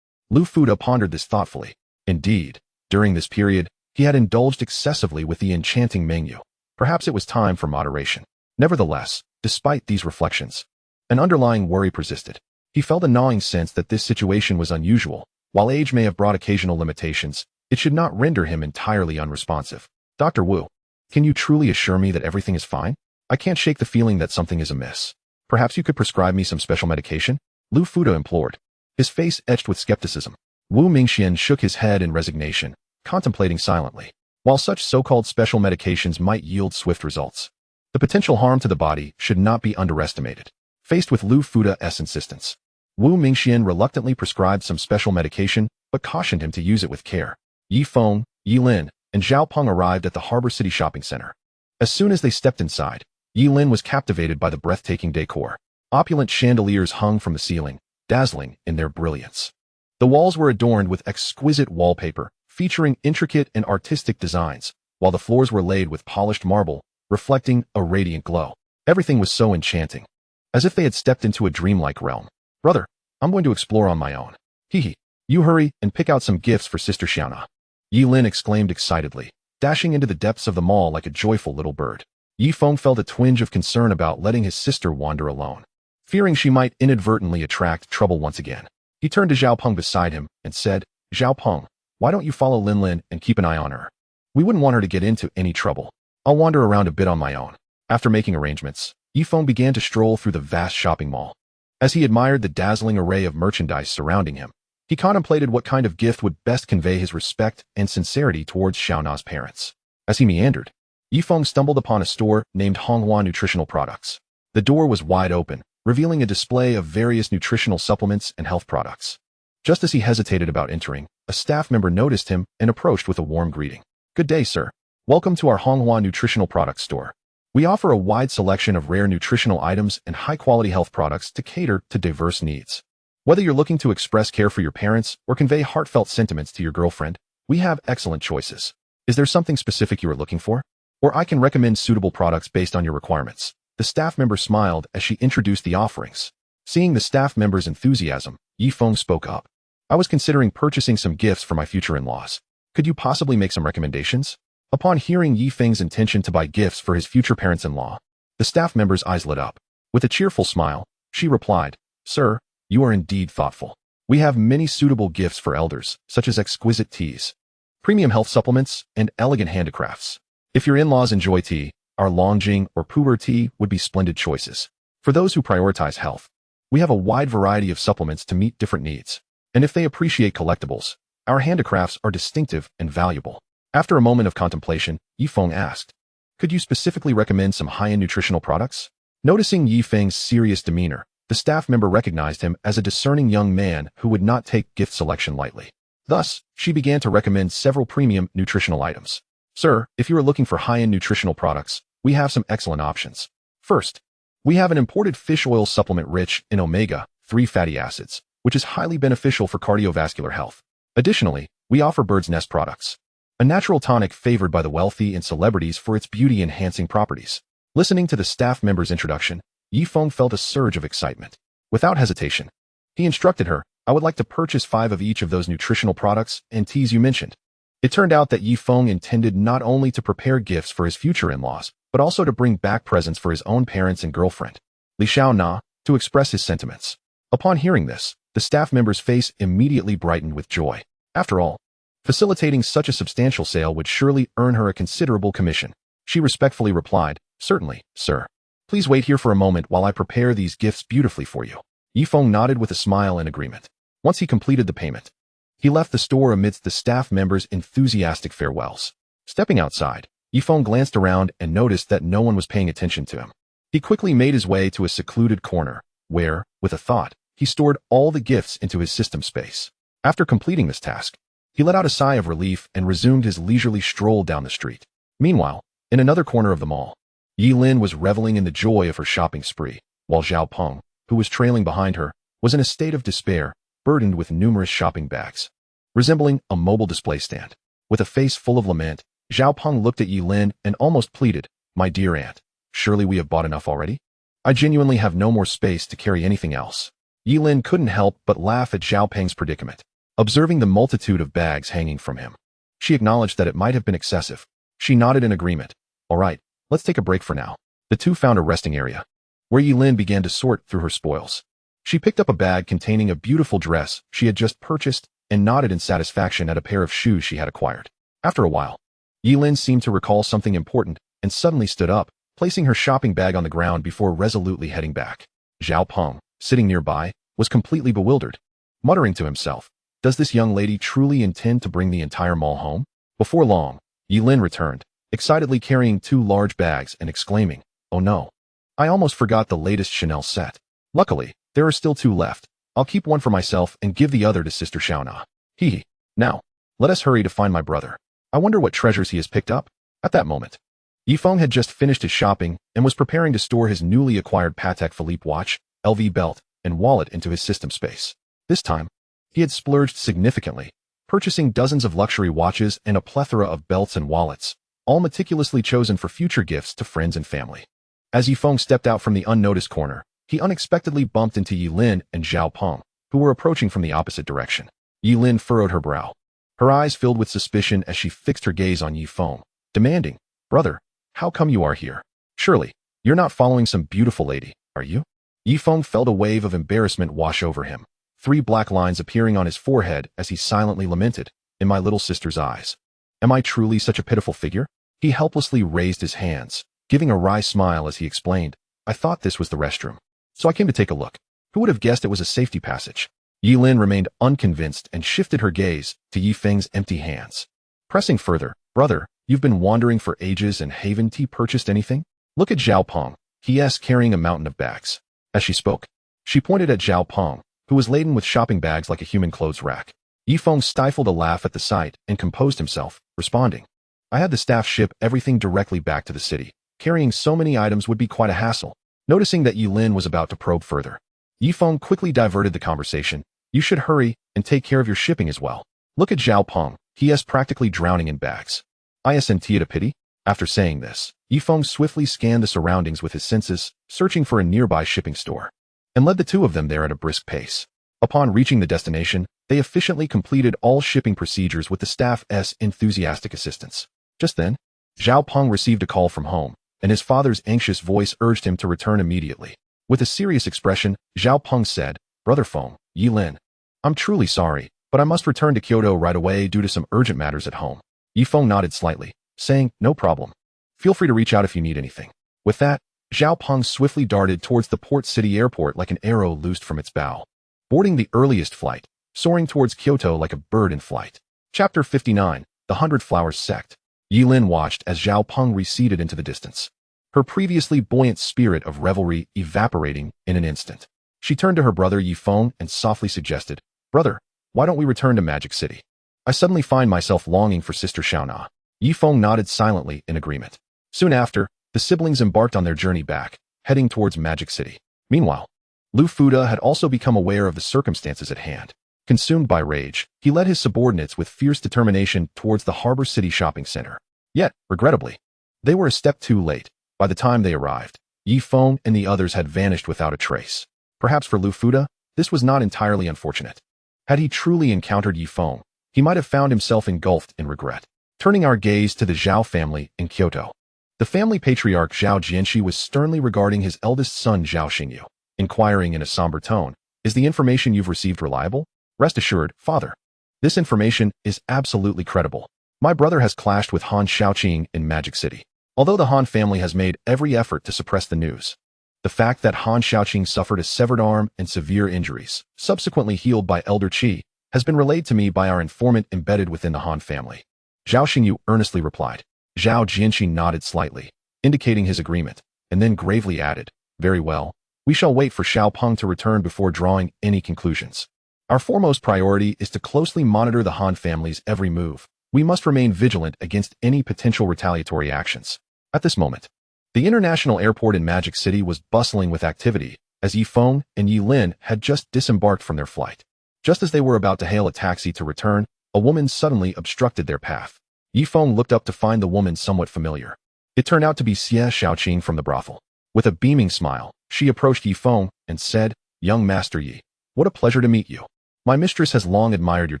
Lu Fuda pondered this thoughtfully. Indeed, during this period, he had indulged excessively with the enchanting menu. Perhaps it was time for moderation. Nevertheless, despite these reflections, an underlying worry persisted. He felt a gnawing sense that this situation was unusual. While age may have brought occasional limitations, it should not render him entirely unresponsive. Dr. Wu, can you truly assure me that everything is fine? I can't shake the feeling that something is amiss. Perhaps you could prescribe me some special medication? Lu Fuda implored, his face etched with skepticism. Wu Mingxian shook his head in resignation, contemplating silently. While such so-called special medications might yield swift results, the potential harm to the body should not be underestimated. Faced with Lu Fuda's insistence, Wu Mingxian reluctantly prescribed some special medication, but cautioned him to use it with care. Yi Feng, Yi Lin, and Zhao Peng arrived at the Harbor City Shopping Center. As soon as they stepped inside, Yi Lin was captivated by the breathtaking decor. Opulent chandeliers hung from the ceiling, dazzling in their brilliance. The walls were adorned with exquisite wallpaper, featuring intricate and artistic designs, while the floors were laid with polished marble, reflecting a radiant glow. Everything was so enchanting, as if they had stepped into a dreamlike realm. Brother, I'm going to explore on my own. Hee. You hurry and pick out some gifts for Sister Xiaona. Yi Lin exclaimed excitedly, dashing into the depths of the mall like a joyful little bird. Yi Feng felt a twinge of concern about letting his sister wander alone. Fearing she might inadvertently attract trouble once again, he turned to Zhao Peng beside him and said, Zhao Peng, why don't you follow Lin Lin and keep an eye on her? We wouldn't want her to get into any trouble. I'll wander around a bit on my own. After making arrangements, Yi Feng began to stroll through the vast shopping mall. As he admired the dazzling array of merchandise surrounding him, he contemplated what kind of gift would best convey his respect and sincerity towards Xiaona's parents. As he meandered, Yi Feng stumbled upon a store named Honghua Nutritional Products. The door was wide open, revealing a display of various nutritional supplements and health products. Just as he hesitated about entering, a staff member noticed him and approached with a warm greeting. Good day, sir. Welcome to our Honghua Nutritional Products store. We offer a wide selection of rare nutritional items and high-quality health products to cater to diverse needs. Whether you're looking to express care for your parents or convey heartfelt sentiments to your girlfriend, we have excellent choices. Is there something specific you are looking for? Or I can recommend suitable products based on your requirements. The staff member smiled as she introduced the offerings. Seeing the staff member's enthusiasm, Yi Feng spoke up. I was considering purchasing some gifts for my future in-laws. Could you possibly make some recommendations? Upon hearing Yi Feng's intention to buy gifts for his future parents-in-law, the staff member's eyes lit up. With a cheerful smile, she replied, Sir, you are indeed thoughtful. We have many suitable gifts for elders, such as exquisite teas, premium health supplements, and elegant handicrafts. If your in-laws enjoy tea, our Longjing or Pu'er tea would be splendid choices. For those who prioritize health, we have a wide variety of supplements to meet different needs. And if they appreciate collectibles, our handicrafts are distinctive and valuable. After a moment of contemplation, Yi Feng asked, Could you specifically recommend some high-end nutritional products? Noticing Yi Feng's serious demeanor, the staff member recognized him as a discerning young man who would not take gift selection lightly. Thus, she began to recommend several premium nutritional items. Sir, if you are looking for high-end nutritional products, we have some excellent options. First, we have an imported fish oil supplement rich in omega-3 fatty acids, which is highly beneficial for cardiovascular health. Additionally, we offer bird's nest products, a natural tonic favored by the wealthy and celebrities for its beauty-enhancing properties. Listening to the staff member's introduction, Yi Feng felt a surge of excitement. Without hesitation, he instructed her, I would like to purchase 5 of each of those nutritional products and teas you mentioned. It turned out that Yi Feng intended not only to prepare gifts for his future in-laws, but also to bring back presents for his own parents and girlfriend, Li Xiaona, to express his sentiments. Upon hearing this, the staff member's face immediately brightened with joy. After all, facilitating such a substantial sale would surely earn her a considerable commission. She respectfully replied, Certainly, sir. Please wait here for a moment while I prepare these gifts beautifully for you. Yi Feng nodded with a smile in agreement. Once he completed the payment, he left the store amidst the staff members' enthusiastic farewells. Stepping outside, Yi Feng glanced around and noticed that no one was paying attention to him. He quickly made his way to a secluded corner, where, with a thought, he stored all the gifts into his system space. After completing this task, he let out a sigh of relief and resumed his leisurely stroll down the street. Meanwhile, in another corner of the mall, Yi Lin was reveling in the joy of her shopping spree, while Zhao Peng, who was trailing behind her, was in a state of despair, burdened with numerous shopping bags. Resembling a mobile display stand, with a face full of lament, Zhao Peng looked at Yi Lin and almost pleaded, My dear aunt, surely we have bought enough already? I genuinely have no more space to carry anything else. Yi Lin couldn't help but laugh at Zhao Peng's predicament, observing the multitude of bags hanging from him. She acknowledged that it might have been excessive. She nodded in agreement. All right, let's take a break for now. The two found a resting area, where Yi Lin began to sort through her spoils. She picked up a bag containing a beautiful dress she had just purchased and nodded in satisfaction at a pair of shoes she had acquired. After a while, Yi Lin seemed to recall something important and suddenly stood up, placing her shopping bag on the ground before resolutely heading back. Zhao Peng, sitting nearby, was completely bewildered, muttering to himself, Does this young lady truly intend to bring the entire mall home? Before long, Yi Lin returned, excitedly carrying 2 large bags and exclaiming, Oh no! I almost forgot the latest Chanel set. Luckily, there are still 2 left. I'll keep one for myself and give the other to Sister Xiaona. Hee. Now, let us hurry to find my brother. I wonder what treasures he has picked up. At that moment, Yi Feng had just finished his shopping and was preparing to store his newly acquired Patek Philippe watch, LV belt, and wallet into his system space. This time, he had splurged significantly, purchasing dozens of luxury watches and a plethora of belts and wallets, all meticulously chosen for future gifts to friends and family. As Yi Feng stepped out from the unnoticed corner, he unexpectedly bumped into Yi Lin and Zhao Peng, who were approaching from the opposite direction. Yi Lin furrowed her brow. Her eyes filled with suspicion as she fixed her gaze on Yi Feng, demanding, Brother, how come you are here? Surely, you're not following some beautiful lady, are you? Yi Feng felt a wave of embarrassment wash over him, 3 black lines appearing on his forehead as he silently lamented, In my little sister's eyes. Am I truly such a pitiful figure? He helplessly raised his hands, giving a wry smile as he explained, I thought this was the restroom, so I came to take a look. Who would have guessed it was a safety passage? Yi Lin remained unconvinced and shifted her gaze to Yi Feng's empty hands. Pressing further, Brother, you've been wandering for ages and haven't purchased anything? Look at Zhao Peng, he asked, carrying a mountain of bags. As she spoke, she pointed at Zhao Peng, who was laden with shopping bags like a human clothes rack. Yi Feng stifled a laugh at the sight and composed himself, responding, I had the staff ship everything directly back to the city. Carrying so many items would be quite a hassle. Noticing that Yi Lin was about to probe further, Yi Feng quickly diverted the conversation. You should hurry and take care of your shipping as well. Look at Zhao Peng, he is practically drowning in bags. Isn't it a pity? After saying this, Yi Feng swiftly scanned the surroundings with his senses, searching for a nearby shipping store, and led the two of them there at a brisk pace. Upon reaching the destination, they efficiently completed all shipping procedures with the staff's enthusiastic assistance. Just then, Zhao Peng received a call from home, and his father's anxious voice urged him to return immediately. With a serious expression, Zhao Peng said, Brother Feng, Yi Lin, I'm truly sorry, but I must return to Kyoto right away due to some urgent matters at home. Yi Feng nodded slightly, saying, No problem. Feel free to reach out if you need anything. With that, Zhao Peng swiftly darted towards the port city airport like an arrow loosed from its bow, boarding the earliest flight, soaring towards Kyoto like a bird in flight. Chapter 59, The 100 Flowers Sect. Yi Lin watched as Zhao Peng receded into the distance, her previously buoyant spirit of revelry evaporating in an instant. She turned to her brother Yi Feng and softly suggested, Brother, why don't we return to Magic City? I suddenly find myself longing for Sister Xiaona. Yi Feng nodded silently in agreement. Soon after, the siblings embarked on their journey back, heading towards Magic City. Meanwhile, Lu Fuda had also become aware of the circumstances at hand. Consumed by rage, he led his subordinates with fierce determination towards the Harbor City shopping center. Yet, regrettably, they were a step too late. By the time they arrived, Yi Feng and the others had vanished without a trace. Perhaps for Lu Fuda, this was not entirely unfortunate. Had he truly encountered Yi Feng, he might have found himself engulfed in regret. Turning our gaze to the Zhao family in Kyoto. The family patriarch Zhao Jianxi was sternly regarding his eldest son Zhao Xingyu, inquiring in a somber tone, Is the information you've received reliable? Rest assured, father. This information is absolutely credible. My brother has clashed with Han Xiaoqing in Magic City. Although the Han family has made every effort to suppress the news, the fact that Han Xiaoqing suffered a severed arm and severe injuries, subsequently healed by Elder Qi, has been relayed to me by our informant embedded within the Han family. Zhao Xingyu earnestly replied. Zhao Jianxi nodded slightly, indicating his agreement, and then gravely added, Very well. We shall wait for Zhao Peng to return before drawing any conclusions. Our foremost priority is to closely monitor the Han family's every move. We must remain vigilant against any potential retaliatory actions. At this moment, the international airport in Magic City was bustling with activity, as Yi Feng and Yi Lin had just disembarked from their flight. Just as they were about to hail a taxi to return, a woman suddenly obstructed their path. Yi Feng looked up to find the woman somewhat familiar. It turned out to be Xie Xiaoqing from the brothel. With a beaming smile, she approached Yi Feng and said, Young Master Yi, what a pleasure to meet you. My mistress has long admired your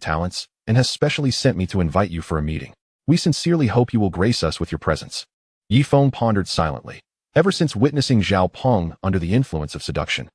talents, and has specially sent me to invite you for a meeting. We sincerely hope you will grace us with your presence. Yi Feng pondered silently. Ever since witnessing Zhao Peng under the influence of seduction,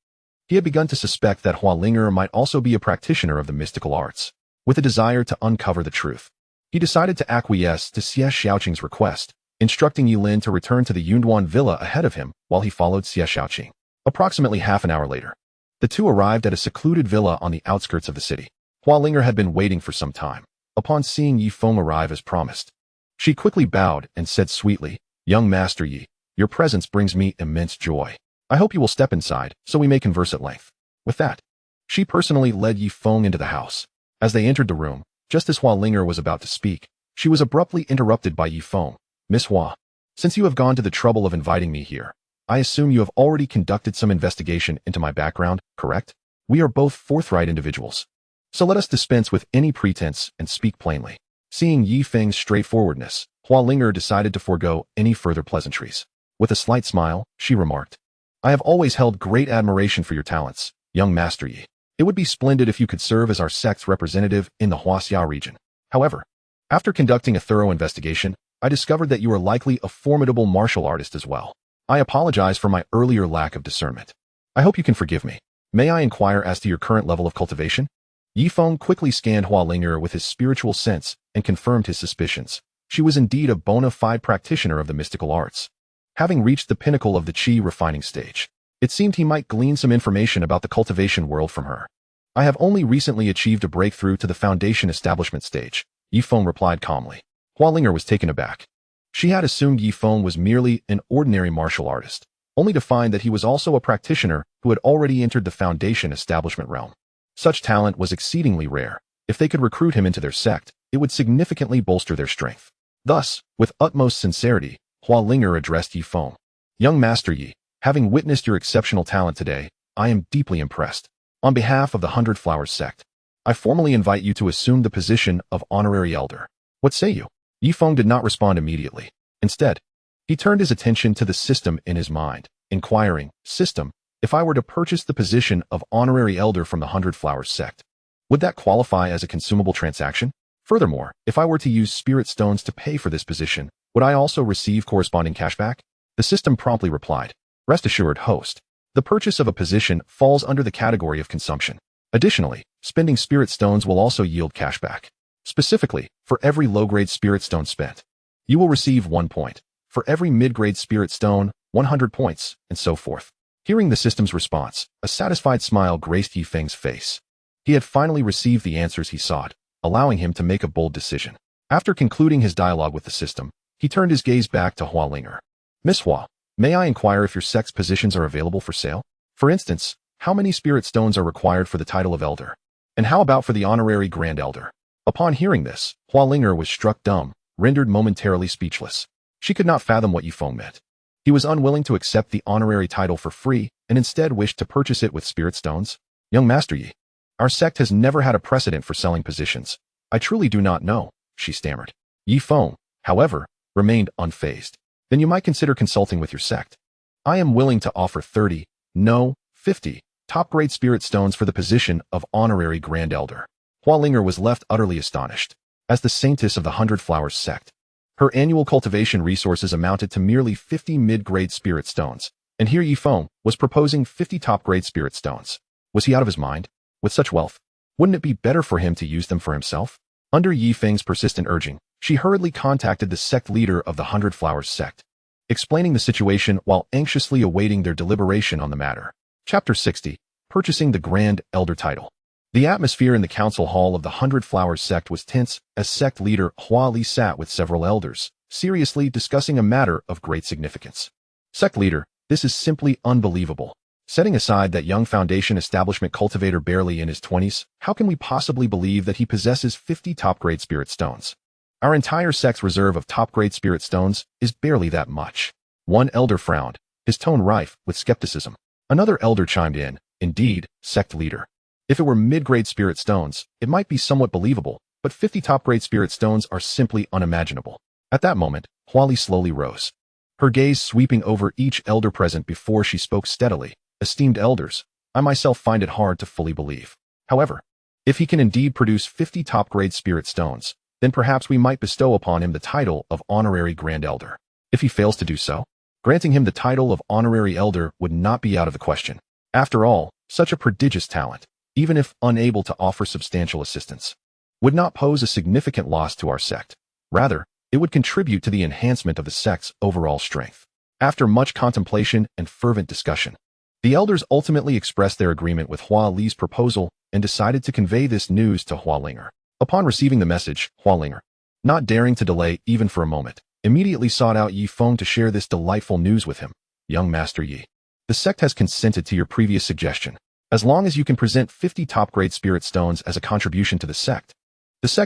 he had begun to suspect that Hualinger might also be a practitioner of the mystical arts. With a desire to uncover the truth, he decided to acquiesce to Xie Xiaoqing's request, instructing Yi Lin to return to the Yunduan villa ahead of him while he followed Xie Xiaoqing. Approximately half an hour later, the two arrived at a secluded villa on the outskirts of the city. Hualinger had been waiting for some time. Upon seeing Yi Feng arrive as promised, she quickly bowed and said sweetly, Young Master Yi, your presence brings me immense joy. I hope you will step inside, so we may converse at length. With that, she personally led Yi Feng into the house. As they entered the room, just as Hualinger was about to speak, she was abruptly interrupted by Yi Feng. Miss Hua, since you have gone to the trouble of inviting me here, I assume you have already conducted some investigation into my background, correct? We are both forthright individuals. So let us dispense with any pretense and speak plainly. Seeing Yi Feng's straightforwardness, Hualinger decided to forego any further pleasantries. With a slight smile, she remarked, I have always held great admiration for your talents, young Master Yi. It would be splendid if you could serve as our sect's representative in the Huaxia region. However, after conducting a thorough investigation, I discovered that you are likely a formidable martial artist as well. I apologize for my earlier lack of discernment. I hope you can forgive me. May I inquire as to your current level of cultivation? Yi Feng quickly scanned Hualinger with his spiritual sense and confirmed his suspicions. She was indeed a bona fide practitioner of the mystical arts. Having reached the pinnacle of the Qi refining stage, it seemed he might glean some information about the cultivation world from her. I have only recently achieved a breakthrough to the foundation establishment stage, Yi Feng replied calmly. Hualinger was taken aback. She had assumed Yi Feng was merely an ordinary martial artist, only to find that he was also a practitioner who had already entered the foundation establishment realm. Such talent was exceedingly rare. If they could recruit him into their sect, it would significantly bolster their strength. Thus, with utmost sincerity, Hualinger addressed Yi Feng. Young Master Yi, having witnessed your exceptional talent today, I am deeply impressed. On behalf of the Hundred Flowers sect, I formally invite you to assume the position of honorary elder. What say you? Yi Feng did not respond immediately. Instead, he turned his attention to the system in his mind, inquiring, "System, if I were to purchase the position of honorary elder from the Hundred Flowers sect, would that qualify as a consumable transaction? Furthermore, if I were to use spirit stones to pay for this position, would I also receive corresponding cashback?" The system promptly replied, "Rest assured, host, the purchase of a position falls under the category of consumption. Additionally, spending spirit stones will also yield cashback. Specifically, for every low-grade spirit stone spent, you will receive 1 point. For every mid-grade spirit stone, 100 points, and so forth." Hearing the system's response, a satisfied smile graced Yi Feng's face. He had finally received the answers he sought, allowing him to make a bold decision. After concluding his dialogue with the system, he turned his gaze back to Hua Linger. "Miss Hua, may I inquire if your sect's positions are available for sale? For instance, how many spirit stones are required for the title of elder? And how about for the honorary grand elder?" Upon hearing this, Hua Linger was struck dumb, rendered momentarily speechless. She could not fathom what Yi Feng meant. He was unwilling to accept the honorary title for free and instead wished to purchase it with spirit stones. "Young Master Yi, our sect has never had a precedent for selling positions. I truly do not know," she stammered. Yi Feng, however, remained unfazed. "Then you might consider consulting with your sect. I am willing to offer 30, no, 50, top-grade spirit stones for the position of honorary grand elder." Hua Linger was left utterly astonished. As the saintess of the Hundred Flowers sect, her annual cultivation resources amounted to merely 50 mid-grade spirit stones, and here Yi Feng was proposing 50 top-grade spirit stones. Was he out of his mind? With such wealth, wouldn't it be better for him to use them for himself? Under Yi Feng's persistent urging, she hurriedly contacted the sect leader of the Hundred Flowers sect, explaining the situation while anxiously awaiting their deliberation on the matter. Chapter 60. Purchasing the Grand Elder Title. The atmosphere in the council hall of the Hundred Flowers sect was tense as sect leader Hua Li sat with several elders, seriously discussing a matter of great significance. "Sect leader, this is simply unbelievable. Setting aside that young foundation establishment cultivator barely in his 20s, how can we possibly believe that he possesses 50 top-grade spirit stones? Our entire sect's reserve of top-grade spirit stones is barely that much." One elder frowned, his tone rife with skepticism. Another elder chimed in, "Indeed, sect leader. If it were mid-grade spirit stones, it might be somewhat believable, but 50 top-grade spirit stones are simply unimaginable." At that moment, Hua Li slowly rose, her gaze sweeping over each elder present before she spoke steadily. "Esteemed elders, I myself find it hard to fully believe. However, if he can indeed produce 50 top-grade spirit stones, then perhaps we might bestow upon him the title of honorary grand elder. If he fails to do so, granting him the title of honorary elder would not be out of the question. After all, such a prodigious talent, even if unable to offer substantial assistance, would not pose a significant loss to our sect. Rather, it would contribute to the enhancement of the sect's overall strength." After much contemplation and fervent discussion, the elders ultimately expressed their agreement with Hua Li's proposal and decided to convey this news to Hua Linger. Upon receiving the message, Hua Linger, not daring to delay even for a moment, immediately sought out Yi Feng to share this delightful news with him. "Young Master Yi, the sect has consented to your previous suggestion. As long as you can present 50 top-grade spirit stones as a contribution to the sect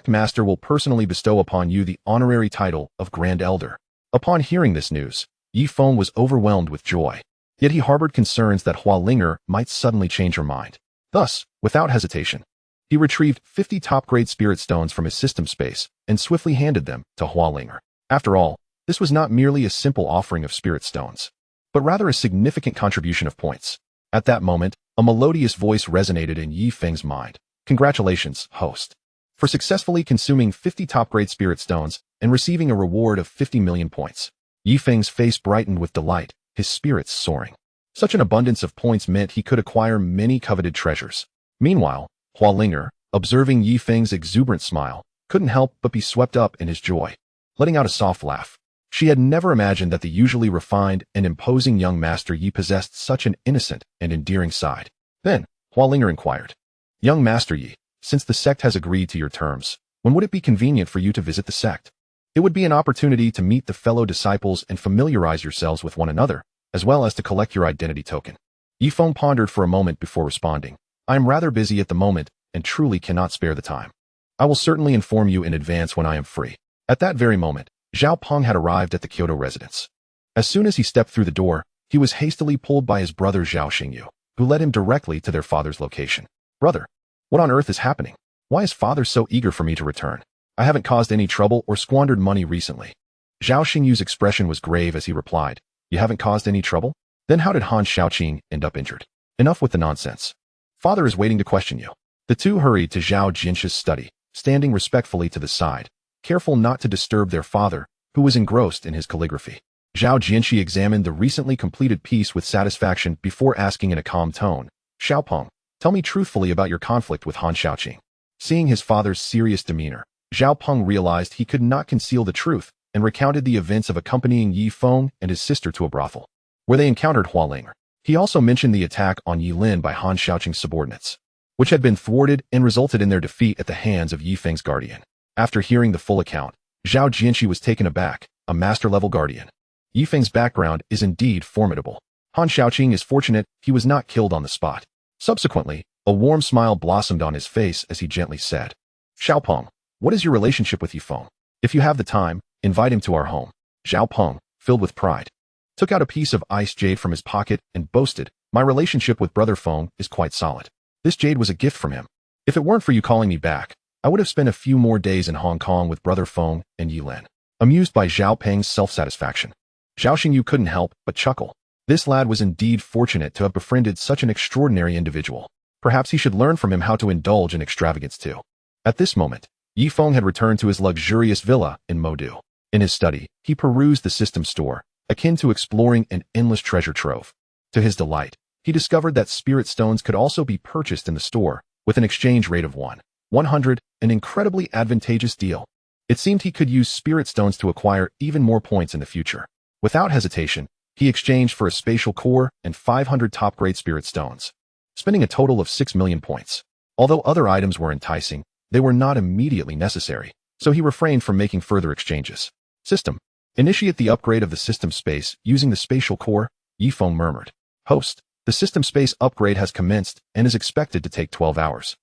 master will personally bestow upon you the honorary title of Grand Elder." Upon hearing this news, Yi Feng was overwhelmed with joy, yet he harbored concerns that Hua Linger might suddenly change her mind. Thus, without hesitation, he retrieved 50 top-grade spirit stones from his system space and swiftly handed them to Hua Linger. After all, this was not merely a simple offering of spirit stones, but rather a significant contribution of points. At that moment, a melodious voice resonated in Yi Feng's mind. "Congratulations, host, for successfully consuming 50 top-grade spirit stones and receiving a reward of 50 million points." Yi Feng's face brightened with delight, his spirits soaring. Such an abundance of points meant he could acquire many coveted treasures. Meanwhile, Hua Linger, observing Yi Feng's exuberant smile, couldn't help but be swept up in his joy, letting out a soft laugh. She had never imagined that the usually refined and imposing young Master Yi possessed such an innocent and endearing side. Then, Hua Linger inquired, "Young Master Yi, since the sect has agreed to your terms, when would it be convenient for you to visit the sect? It would be an opportunity to meet the fellow disciples and familiarize yourselves with one another, as well as to collect your identity token." Yi Feng pondered for a moment before responding, "I am rather busy at the moment and truly cannot spare the time. I will certainly inform you in advance when I am free." At that very moment, Zhao Peng had arrived at the Kyoto residence. As soon as he stepped through the door, he was hastily pulled by his brother Zhao Xingyu. who led him directly to their father's location. "Brother, what on earth is happening? Why is father so eager for me to return? I haven't caused any trouble or squandered money recently." Zhao Xingyu's expression was grave as he replied, "You haven't caused any trouble? Then how did Han Xiaoqing end up injured? Enough with the nonsense. Father is waiting to question you." The two hurried to Zhao Jinshi's study, standing respectfully to the side, careful not to disturb their father, who was engrossed in his calligraphy. Zhao Jinshi examined the recently completed piece with satisfaction before asking in a calm tone, "Xiaopeng, tell me truthfully about your conflict with Han Xiaoqing." Seeing his father's serious demeanor, Zhao Peng realized he could not conceal the truth and recounted the events of accompanying Yi Feng and his sister to a brothel, where they encountered Hua Linger. He also mentioned the attack on Yi Lin by Han Xiaoqing's subordinates, which had been thwarted and resulted in their defeat at the hands of Yi Feng's guardian. After hearing the full account, Zhao Jinshi was taken aback, a master-level guardian. Yi Feng's background is indeed formidable. Han Xiaoqing is fortunate he was not killed on the spot. Subsequently, a warm smile blossomed on his face as he gently said, "Xiaopeng, what is your relationship with Yi Feng? If you have the time, invite him to our home." Zhao Peng, filled with pride, took out a piece of ice jade from his pocket and boasted, "My relationship with Brother Feng is quite solid. This jade was a gift from him. If it weren't for you calling me back, I would have spent a few more days in Hong Kong with Brother Feng and Yi Lin." Amused by Zhao Peng's self-satisfaction, Zhao Xingyu couldn't help but chuckle. This lad was indeed fortunate to have befriended such an extraordinary individual. Perhaps he should learn from him how to indulge in extravagance too. At this moment, Yi Feng had returned to his luxurious villa in Modu. In his study, he perused the system store, akin to exploring an endless treasure trove. To his delight, he discovered that spirit stones could also be purchased in the store, with an exchange rate of 100, an incredibly advantageous deal. It seemed he could use spirit stones to acquire even more points in the future. Without hesitation, he exchanged for a spatial core and 500 top-grade spirit stones, spending a total of 6 million points. Although other items were enticing, they were not immediately necessary, so he refrained from making further exchanges. "System. Initiate the upgrade of the system space using the spatial core," Yi Feng murmured. "Host, the system space upgrade has commenced and is expected to take 12 hours,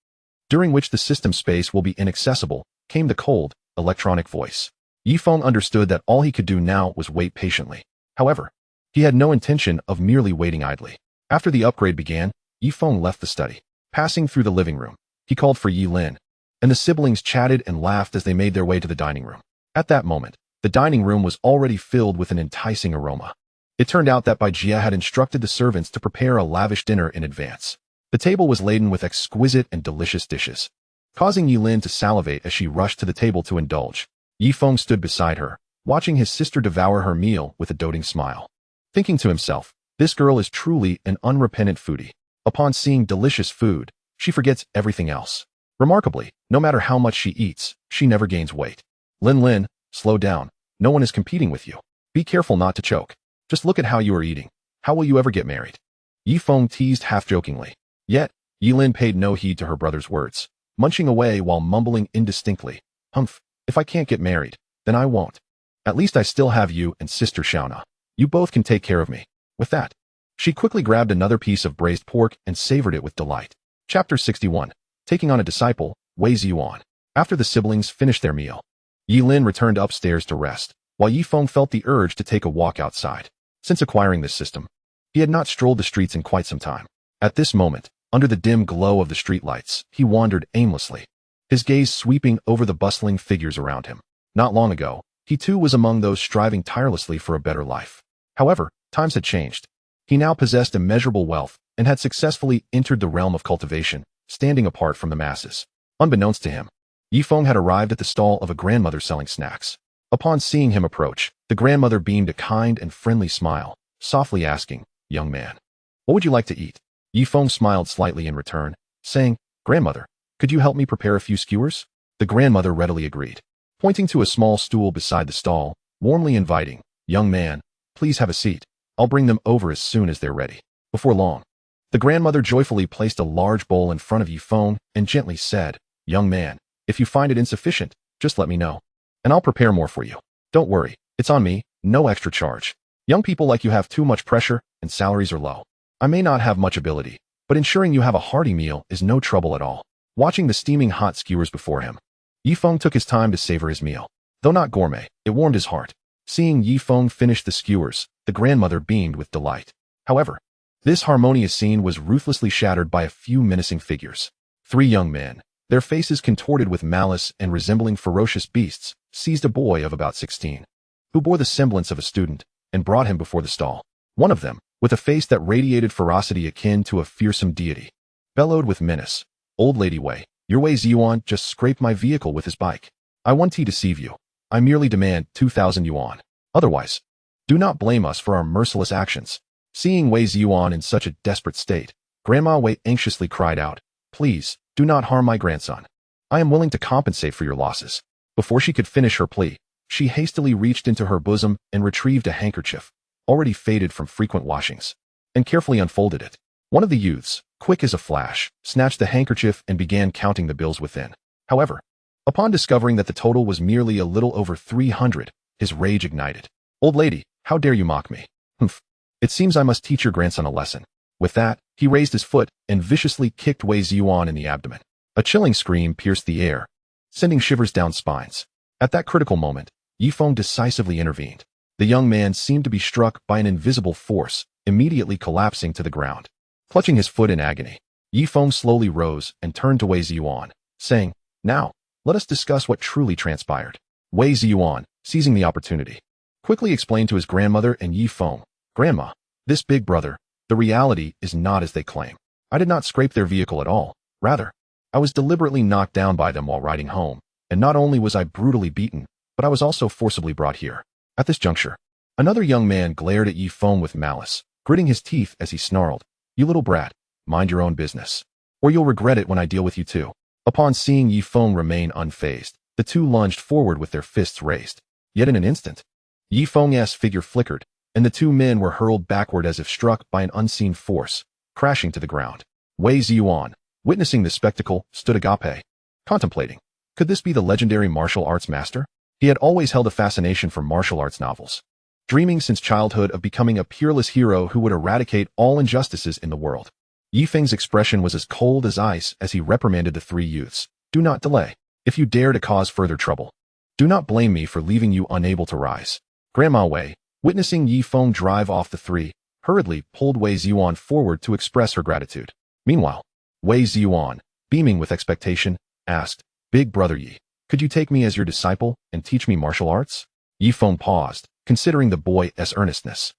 during which the system space will be inaccessible," came the cold, electronic voice. Yi Feng understood that all he could do now was wait patiently. However, he had no intention of merely waiting idly. After the upgrade began, Yi Feng left the study. Passing through the living room, he called for Yi Lin, and the siblings chatted and laughed as they made their way to the dining room. At that moment, the dining room was already filled with an enticing aroma. It turned out that Bai Jia had instructed the servants to prepare a lavish dinner in advance. The table was laden with exquisite and delicious dishes, causing Yi Lin to salivate as she rushed to the table to indulge. Yi Feng stood beside her, watching his sister devour her meal with a doting smile, thinking to himself, "This girl is truly an unrepentant foodie. Upon seeing delicious food, she forgets everything else. Remarkably, no matter how much she eats, she never gains weight." Lin, slow down. No one is competing with you. Be careful not to choke. Just look at how you are eating. How will you ever get married?" Yi Feng teased half-jokingly. Yet, Yi Lin paid no heed to her brother's words, munching away while mumbling indistinctly, "Humph, if I can't get married, then I won't. At least I still have you and Sister Xiaona. You both can take care of me." With that, she quickly grabbed another piece of braised pork and savored it with delight. Chapter 61. Taking on a disciple, Wei Ziyuan. After the siblings finished their meal, Yi Lin returned upstairs to rest, while Yi Feng felt the urge to take a walk outside. Since acquiring this system, he had not strolled the streets in quite some time. At this moment, under the dim glow of the streetlights, he wandered aimlessly, his gaze sweeping over the bustling figures around him. Not long ago, he too was among those striving tirelessly for a better life. However, times had changed. He now possessed immeasurable wealth and had successfully entered the realm of cultivation, standing apart from the masses. Unbeknownst to him, Yi Feng had arrived at the stall of a grandmother selling snacks. Upon seeing him approach, the grandmother beamed a kind and friendly smile, softly asking, "Young man, what would you like to eat?" Yi Feng smiled slightly in return, saying, "Grandmother, could you help me prepare a few skewers?" The grandmother readily agreed, pointing to a small stool beside the stall, warmly inviting, "Young man, please have a seat. I'll bring them over as soon as they're ready." Before long, the grandmother joyfully placed a large bowl in front of Yi Feng and gently said, "Young man, if you find it insufficient, just let me know, and I'll prepare more for you. Don't worry, it's on me, no extra charge. Young people like you have too much pressure and salaries are low. I may not have much ability, but ensuring you have a hearty meal is no trouble at all." Watching the steaming hot skewers before him, Yi Feng took his time to savor his meal. Though not gourmet, it warmed his heart. Seeing Yi Feng finish the skewers, the grandmother beamed with delight. However, This harmonious scene was ruthlessly shattered by a few menacing figures. Three young men, their faces contorted with malice and resembling ferocious beasts, seized a boy of about 16, who bore the semblance of a student, and brought him before the stall. One of them, with a face that radiated ferocity akin to a fearsome deity, bellowed with menace, "Old lady Wei, your Wei Ziyuan just scraped my vehicle with his bike. I want to deceive you. I merely demand 2,000 yuan. Otherwise, do not blame us for our merciless actions." Seeing Wei Ziyuan in such a desperate state, Grandma Wei anxiously cried out, "Please, do not harm my grandson. I am willing to compensate for your losses." Before she could finish her plea, she hastily reached into her bosom and retrieved a handkerchief, already faded from frequent washings, and carefully unfolded it. One of the youths, quick as a flash, snatched the handkerchief and began counting the bills within. However, upon discovering that the total was merely a little over 300, his rage ignited. "Old lady, how dare you mock me? Humph. It seems I must teach your grandson a lesson." With that, he raised his foot and viciously kicked Wei Ziyuan in the abdomen. A chilling scream pierced the air, sending shivers down spines. At that critical moment, Yi Feng decisively intervened. The young man seemed to be struck by an invisible force, immediately collapsing to the ground. Clutching his foot in agony, Yi Feng slowly rose and turned to Wei Ziyuan, saying, "Now, let us discuss what truly transpired." Wei Ziyuan, seizing the opportunity, quickly explained to his grandmother and Yi Feng, "Grandma, this big brother, the reality is not as they claim. I did not scrape their vehicle at all. Rather, I was deliberately knocked down by them while riding home, and not only was I brutally beaten, but I was also forcibly brought here." At this juncture, another young man glared at Yi Feng with malice, gritting his teeth as he snarled, "You little brat, mind your own business, or you'll regret it when I deal with you too." Upon seeing Yi Feng remain unfazed, the two lunged forward with their fists raised. Yet in an instant, Yi Feng's figure flickered, and the two men were hurled backward as if struck by an unseen force, crashing to the ground. Wei Ziyuan, witnessing this spectacle, stood agape, contemplating. Could this be the legendary martial arts master? He had always held a fascination for martial arts novels, dreaming since childhood of becoming a peerless hero who would eradicate all injustices in the world. Yi Feng's expression was as cold as ice as he reprimanded the three youths. "Do not delay. If you dare to cause further trouble, do not blame me for leaving you unable to rise." Grandma Wei, witnessing Yi Feng drive off the three, hurriedly pulled Wei Ziyuan forward to express her gratitude. Meanwhile, Wei Ziyuan, beaming with expectation, asked, "Big brother Yi, could you take me as your disciple and teach me martial arts?" Yi Feng paused, considering the boy's earnestness,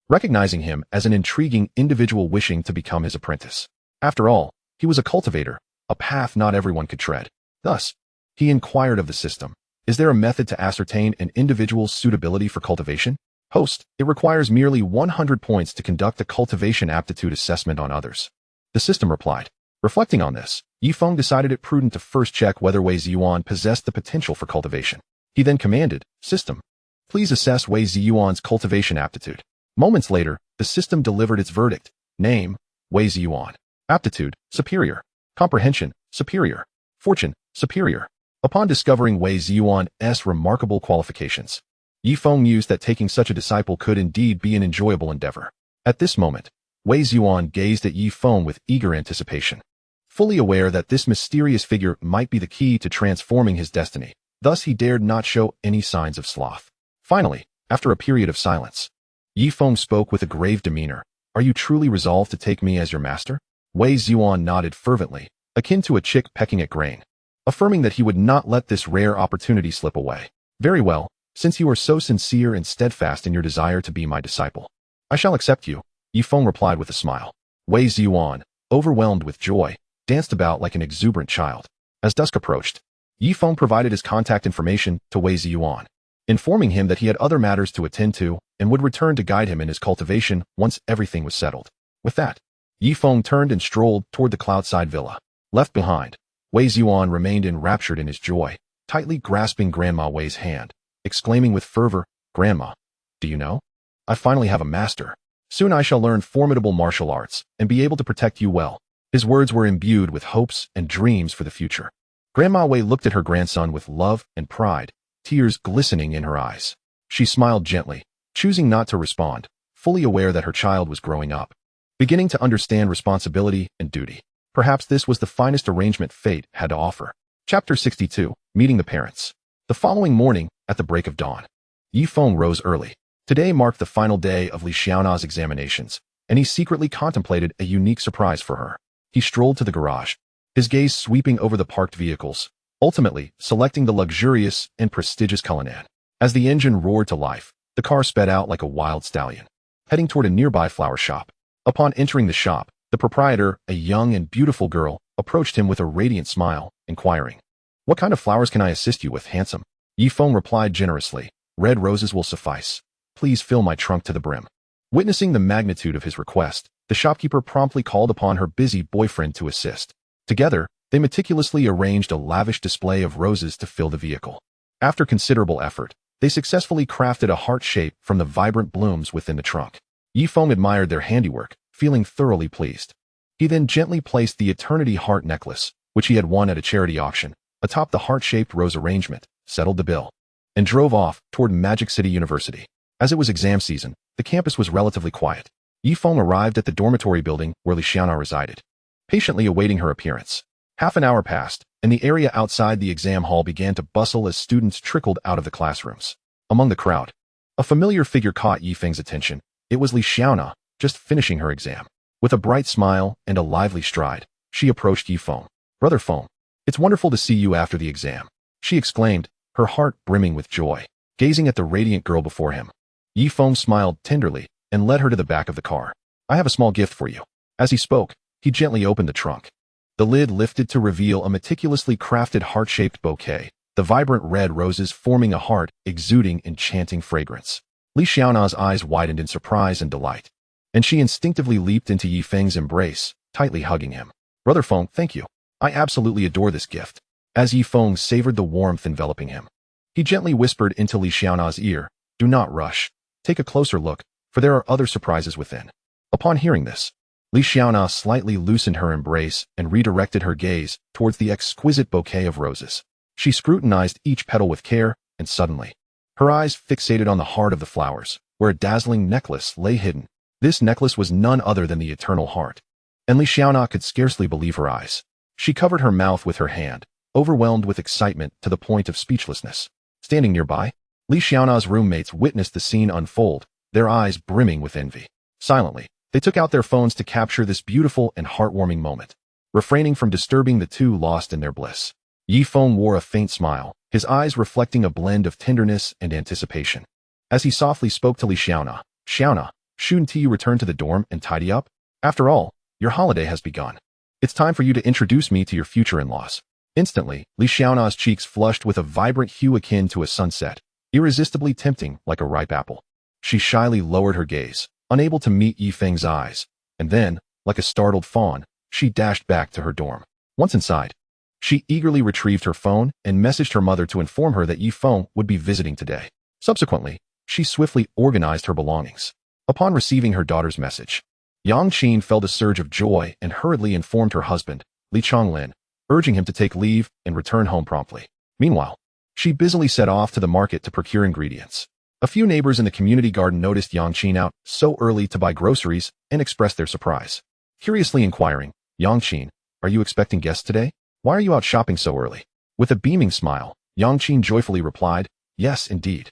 recognizing him as an intriguing individual wishing to become his apprentice. After all, he was a cultivator, a path not everyone could tread. Thus, he inquired of the system, "Is there a method to ascertain an individual's suitability for cultivation?" Host, "It requires merely 100 points to conduct a cultivation aptitude assessment on others." The system replied. Reflecting on this, Yi Feng decided it prudent to first check whether Wei Ziyuan possessed the potential for cultivation. He then commanded, "System, please assess Wei Ziyuan's cultivation aptitude." Moments later, the system delivered its verdict. Name, Wei Ziyuan. Aptitude, superior. Comprehension, superior. Fortune, superior. Upon discovering Wei Ziyuan's remarkable qualifications, Yi Feng mused that taking such a disciple could indeed be an enjoyable endeavor. At this moment, Wei Ziyuan gazed at Yi Feng with eager anticipation, fully aware that this mysterious figure might be the key to transforming his destiny. Thus he dared not show any signs of sloth. Finally, after a period of silence, Yi Feng spoke with a grave demeanor. "Are you truly resolved to take me as your master?" Wei Ziyuan nodded fervently, akin to a chick pecking at grain, affirming that he would not let this rare opportunity slip away. "Very well, since you are so sincere and steadfast in your desire to be my disciple, I shall accept you," Yi Feng replied with a smile. Wei Ziyuan, overwhelmed with joy, danced about like an exuberant child. As dusk approached, Yi Feng provided his contact information to Wei Ziyuan, informing him that he had other matters to attend to and would return to guide him in his cultivation once everything was settled. With that, Yi Feng turned and strolled toward the cloudside villa. Left behind, Wei Ziyuan remained enraptured in his joy, tightly grasping Grandma Wei's hand, exclaiming with fervor, "Grandma, do you know? I finally have a master. Soon I shall learn formidable martial arts and be able to protect you well." His words were imbued with hopes and dreams for the future. Grandma Wei looked at her grandson with love and pride, tears glistening in her eyes. She smiled gently, choosing not to respond, fully aware that her child was growing up, beginning to understand responsibility and duty. Perhaps this was the finest arrangement fate had to offer. Chapter 62, Meeting the Parents. The following morning, at the break of dawn, Yi Feng rose early. Today marked the final day of Li Xiaona's examinations, and he secretly contemplated a unique surprise for her. He strolled to the garage, his gaze sweeping over the parked vehicles, ultimately selecting the luxurious and prestigious Cullinan. As the engine roared to life, the car sped out like a wild stallion, heading toward a nearby flower shop. Upon entering the shop, the proprietor, a young and beautiful girl, approached him with a radiant smile, inquiring, "What kind of flowers can I assist you with, handsome?" Yi Feng replied generously, "Red roses will suffice. Please fill my trunk to the brim." Witnessing the magnitude of his request, the shopkeeper promptly called upon her busy boyfriend to assist. Together, they meticulously arranged a lavish display of roses to fill the vehicle. After considerable effort, they successfully crafted a heart shape from the vibrant blooms within the trunk. Yi Feng admired their handiwork, feeling thoroughly pleased. He then gently placed the Eternity Heart necklace, which he had won at a charity auction, atop the heart-shaped rose arrangement, settled the bill, and drove off toward Magic City University. As it was exam season, the campus was relatively quiet. Yi Feng arrived at the dormitory building where Li Xiaona resided, patiently awaiting her appearance. Half an hour passed, and the area outside the exam hall began to bustle as students trickled out of the classrooms. Among the crowd, a familiar figure caught Yi Feng's attention. It was Li Xiaona, just finishing her exam. With a bright smile and a lively stride, she approached Yi Feng. "Brother Feng, it's wonderful to see you after the exam," she exclaimed, her heart brimming with joy, gazing at the radiant girl before him. Yi Feng smiled tenderly and led her to the back of the car. "I have a small gift for you." As he spoke, he gently opened the trunk. The lid lifted to reveal a meticulously crafted heart-shaped bouquet, the vibrant red roses forming a heart exuding enchanting fragrance. Li Xiaona's eyes widened in surprise and delight, and she instinctively leaped into Yi Feng's embrace, tightly hugging him. "Brother Feng, thank you. I absolutely adore this gift." As Yi Feng savored the warmth enveloping him, he gently whispered into Li Xiaona's ear, "Do not rush. Take a closer look, for there are other surprises within." Upon hearing this, Li Xiaona slightly loosened her embrace and redirected her gaze towards the exquisite bouquet of roses. She scrutinized each petal with care, and suddenly, her eyes fixated on the heart of the flowers, where a dazzling necklace lay hidden. This necklace was none other than the Eternal Heart, and Li Xiaona could scarcely believe her eyes. She covered her mouth with her hand, overwhelmed with excitement to the point of speechlessness. Standing nearby, Li Xiaona's roommates witnessed the scene unfold, their eyes brimming with envy. Silently, they took out their phones to capture this beautiful and heartwarming moment, refraining from disturbing the two lost in their bliss. Yi Feng wore a faint smile, his eyes reflecting a blend of tenderness and anticipation. As he softly spoke to Li Xiaona, "Xiaona, shouldn't you return to the dorm and tidy up? After all, your holiday has begun. It's time for you to introduce me to your future in-laws." Instantly, Li Xiaona's cheeks flushed with a vibrant hue akin to a sunset, irresistibly tempting like a ripe apple. She shyly lowered her gaze, unable to meet Yi Feng's eyes, and then, like a startled fawn, she dashed back to her dorm. Once inside, she eagerly retrieved her phone and messaged her mother to inform her that Yi Feng would be visiting today. Subsequently, she swiftly organized her belongings. Upon receiving her daughter's message, Yang Qin felt a surge of joy and hurriedly informed her husband, Li Chonglin, urging him to take leave and return home promptly. Meanwhile, she busily set off to the market to procure ingredients. A few neighbors in the community garden noticed Yang Qin out so early to buy groceries and expressed their surprise. Curiously inquiring, "Yang Qin, are you expecting guests today? Why are you out shopping so early?" With a beaming smile, Yang Qin joyfully replied, "Yes, indeed.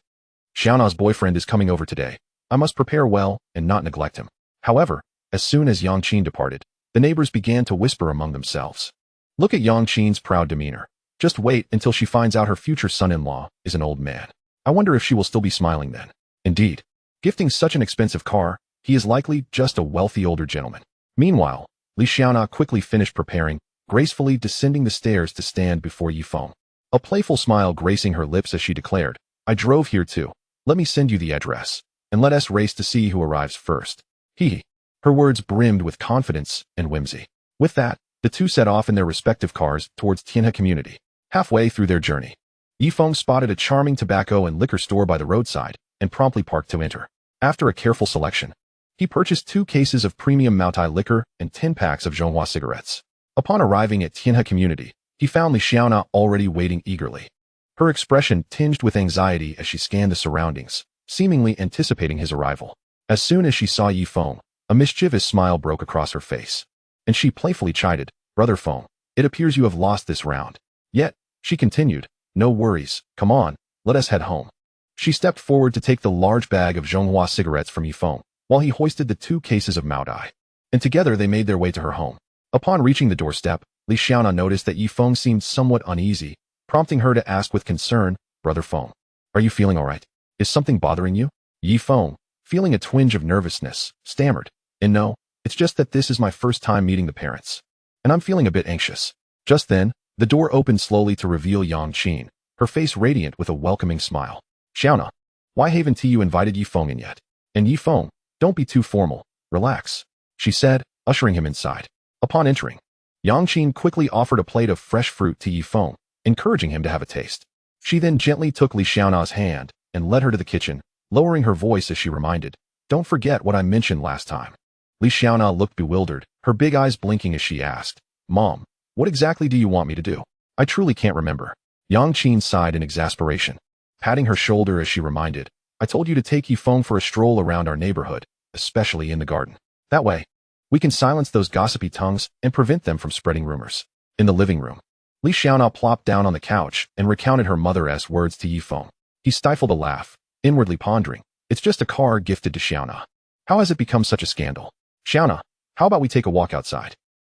Xiaona's boyfriend is coming over today. I must prepare well and not neglect him." However, as soon as Yang Qin departed, the neighbors began to whisper among themselves. "Look at Yang Qin's proud demeanor. Just wait until she finds out her future son-in-law is an old man. I wonder if she will still be smiling then." Indeed, gifting such an expensive car, he is likely just a wealthy older gentleman. Meanwhile, Li Xiaona quickly finished preparing, gracefully descending the stairs to stand before Yi Feng. A playful smile gracing her lips as she declared, "I drove here too. Let me send you the address, and let us race to see who arrives first." He. Her words brimmed with confidence and whimsy. With that, the two set off in their respective cars towards Tianhe Community. Halfway through their journey, Yi Feng spotted a charming tobacco and liquor store by the roadside and promptly parked to enter. After a careful selection, he purchased 2 cases of premium Maotai liquor and 10 packs of Zhonghua cigarettes. Upon arriving at Tianhe Community, he found Li Xiaona already waiting eagerly. Her expression tinged with anxiety as she scanned the surroundings, seemingly anticipating his arrival. As soon as she saw Yi Feng, a mischievous smile broke across her face, and she playfully chided, "Brother Feng, it appears you have lost this round." Yet, she continued, "No worries, come on, let us head home." She stepped forward to take the large bag of Zhonghua cigarettes from Yi Feng, while he hoisted the 2 cases of Maodai. And together they made their way to her home. Upon reaching the doorstep, Li Xiaona noticed that Yi Feng seemed somewhat uneasy, prompting her to ask with concern, "Brother Feng, are you feeling all right? Is something bothering you?" Yi Feng, feeling a twinge of nervousness, stammered, "And no, it's just that this is my first time meeting the parents. And I'm feeling a bit anxious." Just then, the door opened slowly to reveal Yang Qin, her face radiant with a welcoming smile. "Xiaona, why haven't you invited Yi Feng in yet? And Yi Feng, don't be too formal, relax," she said, ushering him inside. Upon entering, Yang Qin quickly offered a plate of fresh fruit to Yi Feng, encouraging him to have a taste. She then gently took Li Xiaona's hand and led her to the kitchen, lowering her voice as she reminded, "Don't forget what I mentioned last time." Li Xiaona looked bewildered, her big eyes blinking as she asked, "Mom, what exactly do you want me to do? I truly can't remember." Yang Qin sighed in exasperation, patting her shoulder as she reminded, "I told you to take Yi Feng for a stroll around our neighborhood, especially in the garden. That way, we can silence those gossipy tongues and prevent them from spreading rumors." In the living room, Li Xiaona plopped down on the couch and recounted her mother's words to Yi Feng. He stifled a laugh, inwardly pondering, "It's just a car gifted to Xiaona. How has it become such a scandal? Xiaona, how about we take a walk outside?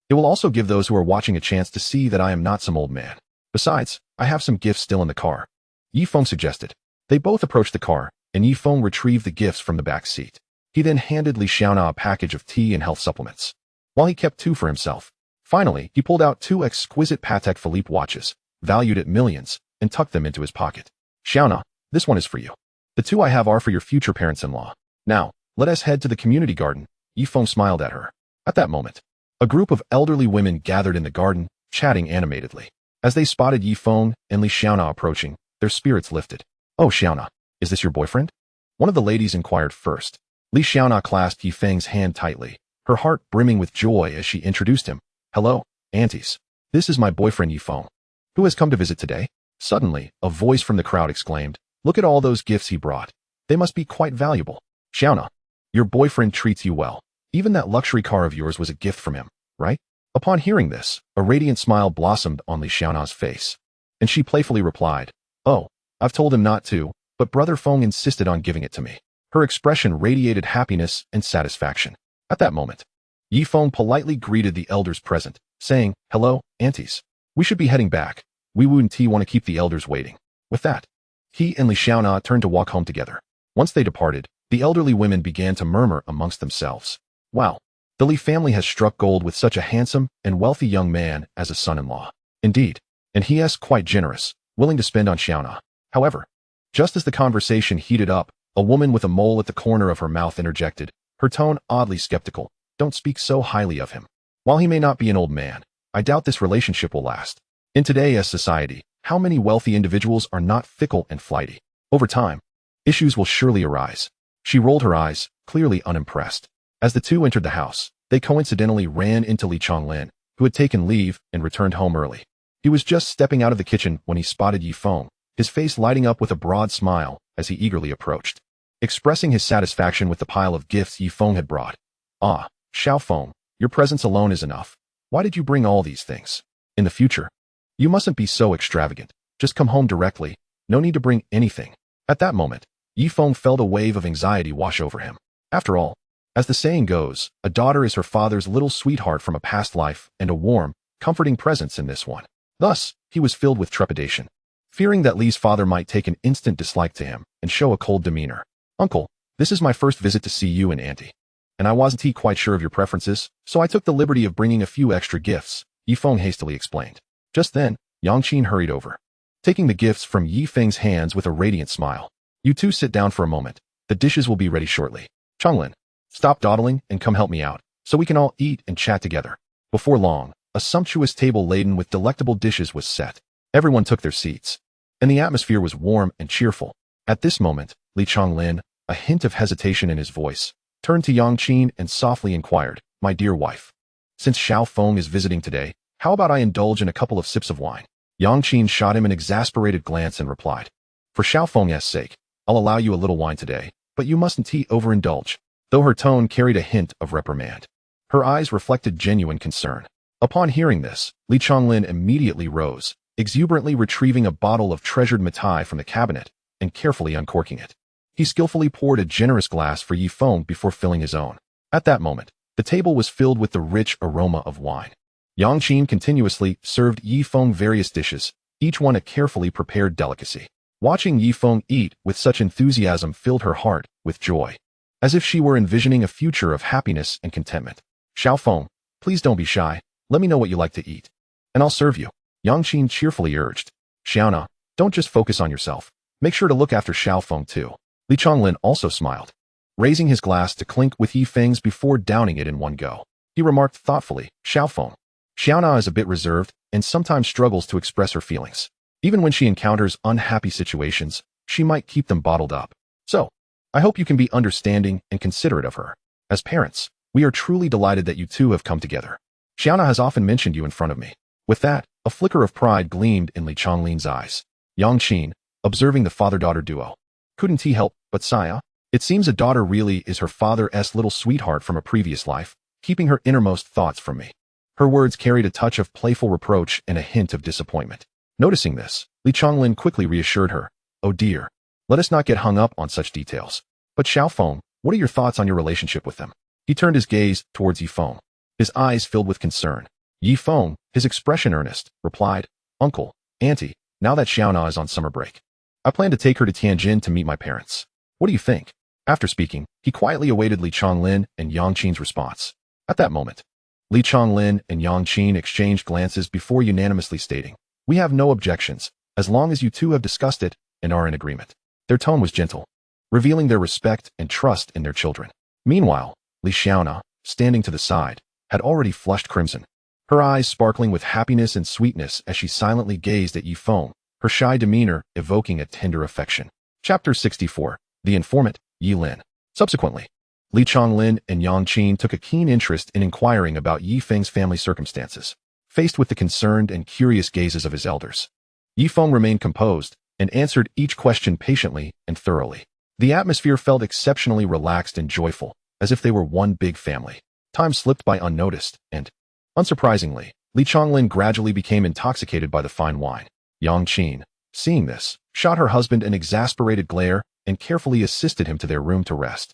It will also give those who are watching a chance to see that I am not some old man. Besides, I have some gifts still in the car," Yi Feng suggested. They both approached the car, and Yi Feng retrieved the gifts from the back seat. He then handed Li Xiaona a package of tea and health supplements, while he kept 2 for himself. Finally, he pulled out 2 exquisite Patek Philippe watches, valued at millions, and tucked them into his pocket. "Xiaona, this one is for you. The 2 I have are for your future parents-in-law. Now, let us head to the community garden." Yi Feng smiled at her. At that moment, a group of elderly women gathered in the garden, chatting animatedly. As they spotted Yi Feng and Li Xiaona approaching, their spirits lifted. "Oh, Xiaona, is this your boyfriend?" one of the ladies inquired first. Li Xiaona clasped Yi Feng's hand tightly, her heart brimming with joy as she introduced him. "Hello, aunties. This is my boyfriend Yi Feng, who has come to visit today." Suddenly, a voice from the crowd exclaimed, "Look at all those gifts he brought. They must be quite valuable. Xiaona, your boyfriend treats you well. Even that luxury car of yours was a gift from him, right?" Upon hearing this, a radiant smile blossomed on Li Xiaona's face, and she playfully replied, "Oh, I've told him not to, but Brother Feng insisted on giving it to me." Her expression radiated happiness and satisfaction. At that moment, Yi Feng politely greeted the elders present, saying, "Hello, aunties. We should be heading back. We Wu and Ti want to keep the elders waiting." With that, he and Li Xiaona turned to walk home together. Once they departed, the elderly women began to murmur amongst themselves, "Wow, the Li family has struck gold with such a handsome and wealthy young man as a son-in-law. Indeed, and he is quite generous, willing to spend on Xiaona." However, just as the conversation heated up, a woman with a mole at the corner of her mouth interjected, her tone oddly skeptical, "Don't speak so highly of him. While he may not be an old man, I doubt this relationship will last. In today's society, how many wealthy individuals are not fickle and flighty? Over time, issues will surely arise." She rolled her eyes, clearly unimpressed. As the 2 entered the house, they coincidentally ran into Li Chonglin, who had taken leave and returned home early. He was just stepping out of the kitchen when he spotted Yi Feng, his face lighting up with a broad smile as he eagerly approached, expressing his satisfaction with the pile of gifts Yi Feng had brought. "Ah, Xiao Feng, your presence alone is enough. Why did you bring all these things? In the future, you mustn't be so extravagant. Just come home directly. No need to bring anything." At that moment, Yi Feng felt a wave of anxiety wash over him. After all, as the saying goes, a daughter is her father's little sweetheart from a past life and a warm, comforting presence in this one. Thus, he was filled with trepidation, fearing that Li's father might take an instant dislike to him and show a cold demeanor. "Uncle, this is my first visit to see you and Auntie, and I wasn't quite sure of your preferences, so I took the liberty of bringing a few extra gifts," Yi Feng hastily explained. Just then, Yang Qin hurried over, taking the gifts from Yi Feng's hands with a radiant smile. "You 2 sit down for a moment. The dishes will be ready shortly. Chonglin, stop dawdling and come help me out, so we can all eat and chat together." Before long, a sumptuous table laden with delectable dishes was set. Everyone took their seats, and the atmosphere was warm and cheerful. At this moment, Li Chonglin, a hint of hesitation in his voice, turned to Yang Qin and softly inquired, "My dear wife, since Xiao Feng is visiting today, how about I indulge in a couple of sips of wine?" Yang Qin shot him an exasperated glance and replied, "For Xiao Feng's sake, I'll allow you a little wine today, but you mustn't overindulge." Though her tone carried a hint of reprimand, her eyes reflected genuine concern. Upon hearing this, Li Chonglin immediately rose, exuberantly retrieving a bottle of treasured Matai from the cabinet and carefully uncorking it. He skillfully poured a generous glass for Yi Feng before filling his own. At that moment, the table was filled with the rich aroma of wine. Yang Qin continuously served Yi Feng various dishes, each one a carefully prepared delicacy. Watching Yi Feng eat with such enthusiasm filled her heart with joy, as if she were envisioning a future of happiness and contentment. Xiao Feng, please don't be shy. Let me know what you like to eat, and I'll serve you, Yang Qin cheerfully urged. Xiaona, don't just focus on yourself. Make sure to look after Xiao Feng too. Li Chonglin also smiled, raising his glass to clink with Yi Feng's before downing it in one go. He remarked thoughtfully, Xiao Feng, Xiaona is a bit reserved and sometimes struggles to express her feelings. Even when she encounters unhappy situations, she might keep them bottled up. So, I hope you can be understanding and considerate of her. As parents, we are truly delighted that you two have come together. Xiaona has often mentioned you in front of me. With that, a flicker of pride gleamed in Li Chonglin's eyes. Yang Qin, observing the father-daughter duo. Couldn't he help but sigh? It seems a daughter really is her father's little sweetheart from a previous life, keeping her innermost thoughts from me. Her words carried a touch of playful reproach and a hint of disappointment. Noticing this, Li Chonglin quickly reassured her. Oh dear, let us not get hung up on such details. But Xiao Feng, what are your thoughts on your relationship with them? He turned his gaze towards Yi Feng, his eyes filled with concern. Yi Feng, his expression earnest, replied, Uncle, Auntie, now that Xiaona is on summer break, I plan to take her to Tianjin to meet my parents. What do you think? After speaking, he quietly awaited Li Chonglin and Yang Qin's response. At that moment, Li Chonglin and Yang Qin exchanged glances before unanimously stating, We have no objections, as long as you two have discussed it and are in agreement. Their tone was gentle, revealing their respect and trust in their children. Meanwhile, Li Xiaona, standing to the side, had already flushed crimson, her eyes sparkling with happiness and sweetness as she silently gazed at Yi Feng, her shy demeanor evoking a tender affection. Chapter 64. The Informant, Yi Lin. Subsequently, Li Chonglin and Yang Qin took a keen interest in inquiring about Yi Feng's family circumstances. Faced with the concerned and curious gazes of his elders, Yi Feng remained composed and answered each question patiently and thoroughly. The atmosphere felt exceptionally relaxed and joyful, as if they were one big family. Time slipped by unnoticed, and, unsurprisingly, Li Chonglin gradually became intoxicated by the fine wine. Yang Qin, seeing this, shot her husband an exasperated glare and carefully assisted him to their room to rest.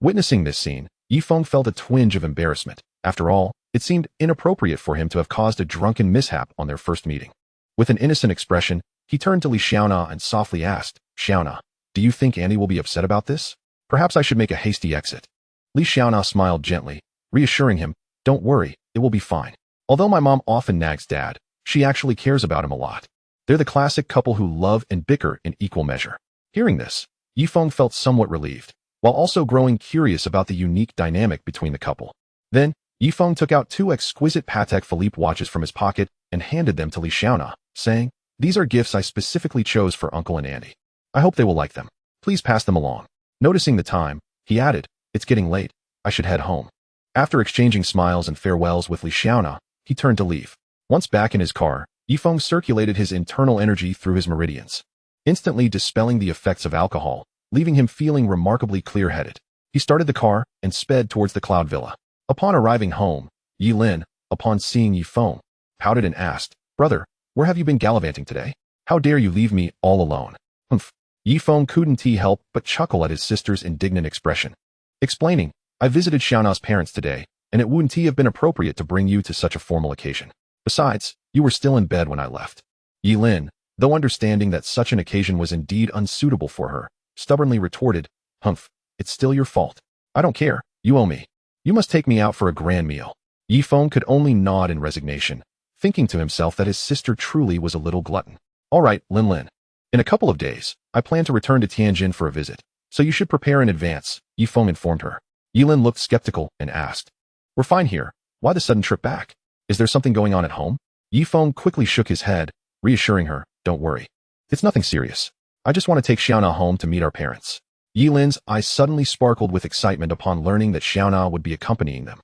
Witnessing this scene, Yi Feng felt a twinge of embarrassment. After all, it seemed inappropriate for him to have caused a drunken mishap on their first meeting. With an innocent expression, he turned to Li Xiaona and softly asked, Xiaona, do you think Annie will be upset about this? Perhaps I should make a hasty exit. Li Xiaona smiled gently, reassuring him, Don't worry, it will be fine. Although my mom often nags Dad, she actually cares about him a lot. They're the classic couple who love and bicker in equal measure. Hearing this, Yi Feng felt somewhat relieved, while also growing curious about the unique dynamic between the couple. Then, Yi Feng took out two exquisite Patek Philippe watches from his pocket and handed them to Li Xiaona, saying, These are gifts I specifically chose for Uncle and Auntie. I hope they will like them. Please pass them along. Noticing the time, he added, It's getting late. I should head home. After exchanging smiles and farewells with Li Xiaona, he turned to leave. Once back in his car, Yi Feng circulated his internal energy through his meridians, instantly dispelling the effects of alcohol, leaving him feeling remarkably clear-headed. He started the car and sped towards the Cloud Villa. Upon arriving home, Yi Lin, upon seeing Yi Feng, pouted and asked, Brother, where have you been gallivanting today? How dare you leave me all alone? Humph. Yi Feng couldn't help but chuckle at his sister's indignant expression, explaining, I visited Xiaona's parents today, and it wouldn't have been appropriate to bring you to such a formal occasion. Besides, you were still in bed when I left. Yi Lin, though understanding that such an occasion was indeed unsuitable for her, stubbornly retorted, Humph, it's still your fault. I don't care, you owe me. You must take me out for a grand meal. Yi Feng could only nod in resignation, thinking to himself that his sister truly was a little glutton. All right, Lin. In a couple of days, I plan to return to Tianjin for a visit, so you should prepare in advance, Yi Feng informed her. Yi Lin looked skeptical and asked, We're fine here. Why the sudden trip back? Is there something going on at home? Yi Feng quickly shook his head, reassuring her, Don't worry. It's nothing serious. I just want to take Xiaona home to meet our parents. Yi Lin's eyes suddenly sparkled with excitement upon learning that Xiaona would be accompanying them.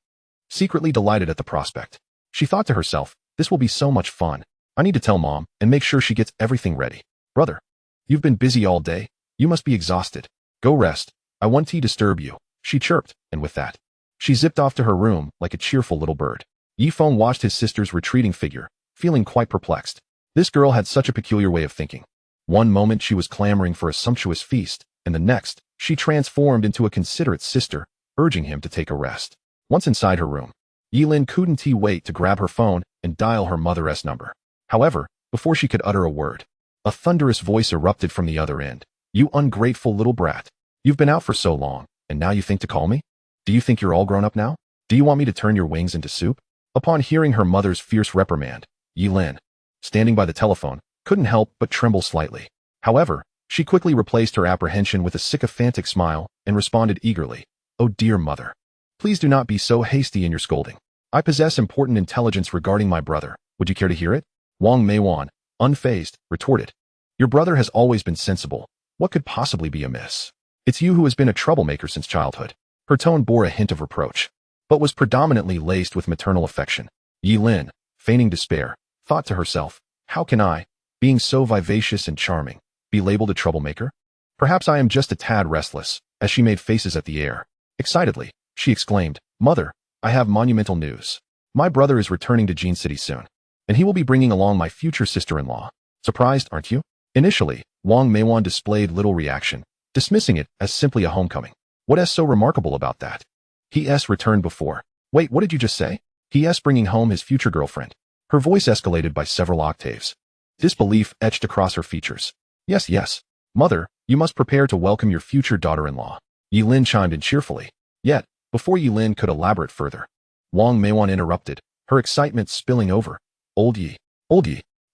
Secretly delighted at the prospect, she thought to herself, This will be so much fun. I need to tell Mom and make sure she gets everything ready. Brother, you've been busy all day. You must be exhausted. Go rest. I won't disturb you, she chirped, and with that, she zipped off to her room like a cheerful little bird. Yi Feng watched his sister's retreating figure, feeling quite perplexed. This girl had such a peculiar way of thinking. One moment she was clamoring for a sumptuous feast, and the next, She transformed into a considerate sister, urging him to take a rest. Once inside her room, Yilin couldn't wait to grab her phone and dial her mother's number. However, before she could utter a word, a thunderous voice erupted from the other end. "You ungrateful little brat. You've been out for so long, and now you think to call me? Do you think you're all grown up now? Do you want me to turn your wings into soup?" Upon hearing her mother's fierce reprimand, Yilin, standing by the telephone, couldn't help but tremble slightly. However, she quickly replaced her apprehension with a sycophantic smile and responded eagerly, "Oh dear mother, please do not be so hasty in your scolding. I possess important intelligence regarding my brother. Would you care to hear it?" Wang Meiwan, unfazed, retorted, "Your brother has always been sensible. What could possibly be amiss? It's you who has been a troublemaker since childhood." Her tone bore a hint of reproach, but was predominantly laced with maternal affection. Yilin, feigning despair, thought to herself, "How can I, being so vivacious and charming, be labeled a troublemaker? Perhaps I am just a tad restless." As she made faces at the air, excitedly, she exclaimed, "Mother, I have monumental news. My brother is returning to Jean City soon, and he will be bringing along my future sister-in-law. Surprised, aren't you?" Initially, Wang Meiwan displayed little reaction, dismissing it as simply a homecoming. "What's so remarkable about that?" He returned before. "Wait, what did you just say?" He bringing home his future girlfriend. Her voice escalated by several octaves. Disbelief etched across her features. Yes, mother, you must prepare to welcome your future daughter-in-law." Yilin chimed in cheerfully. Yet, before Yilin could elaborate further, Wang Meiwan interrupted, her excitement spilling over. Old Yi,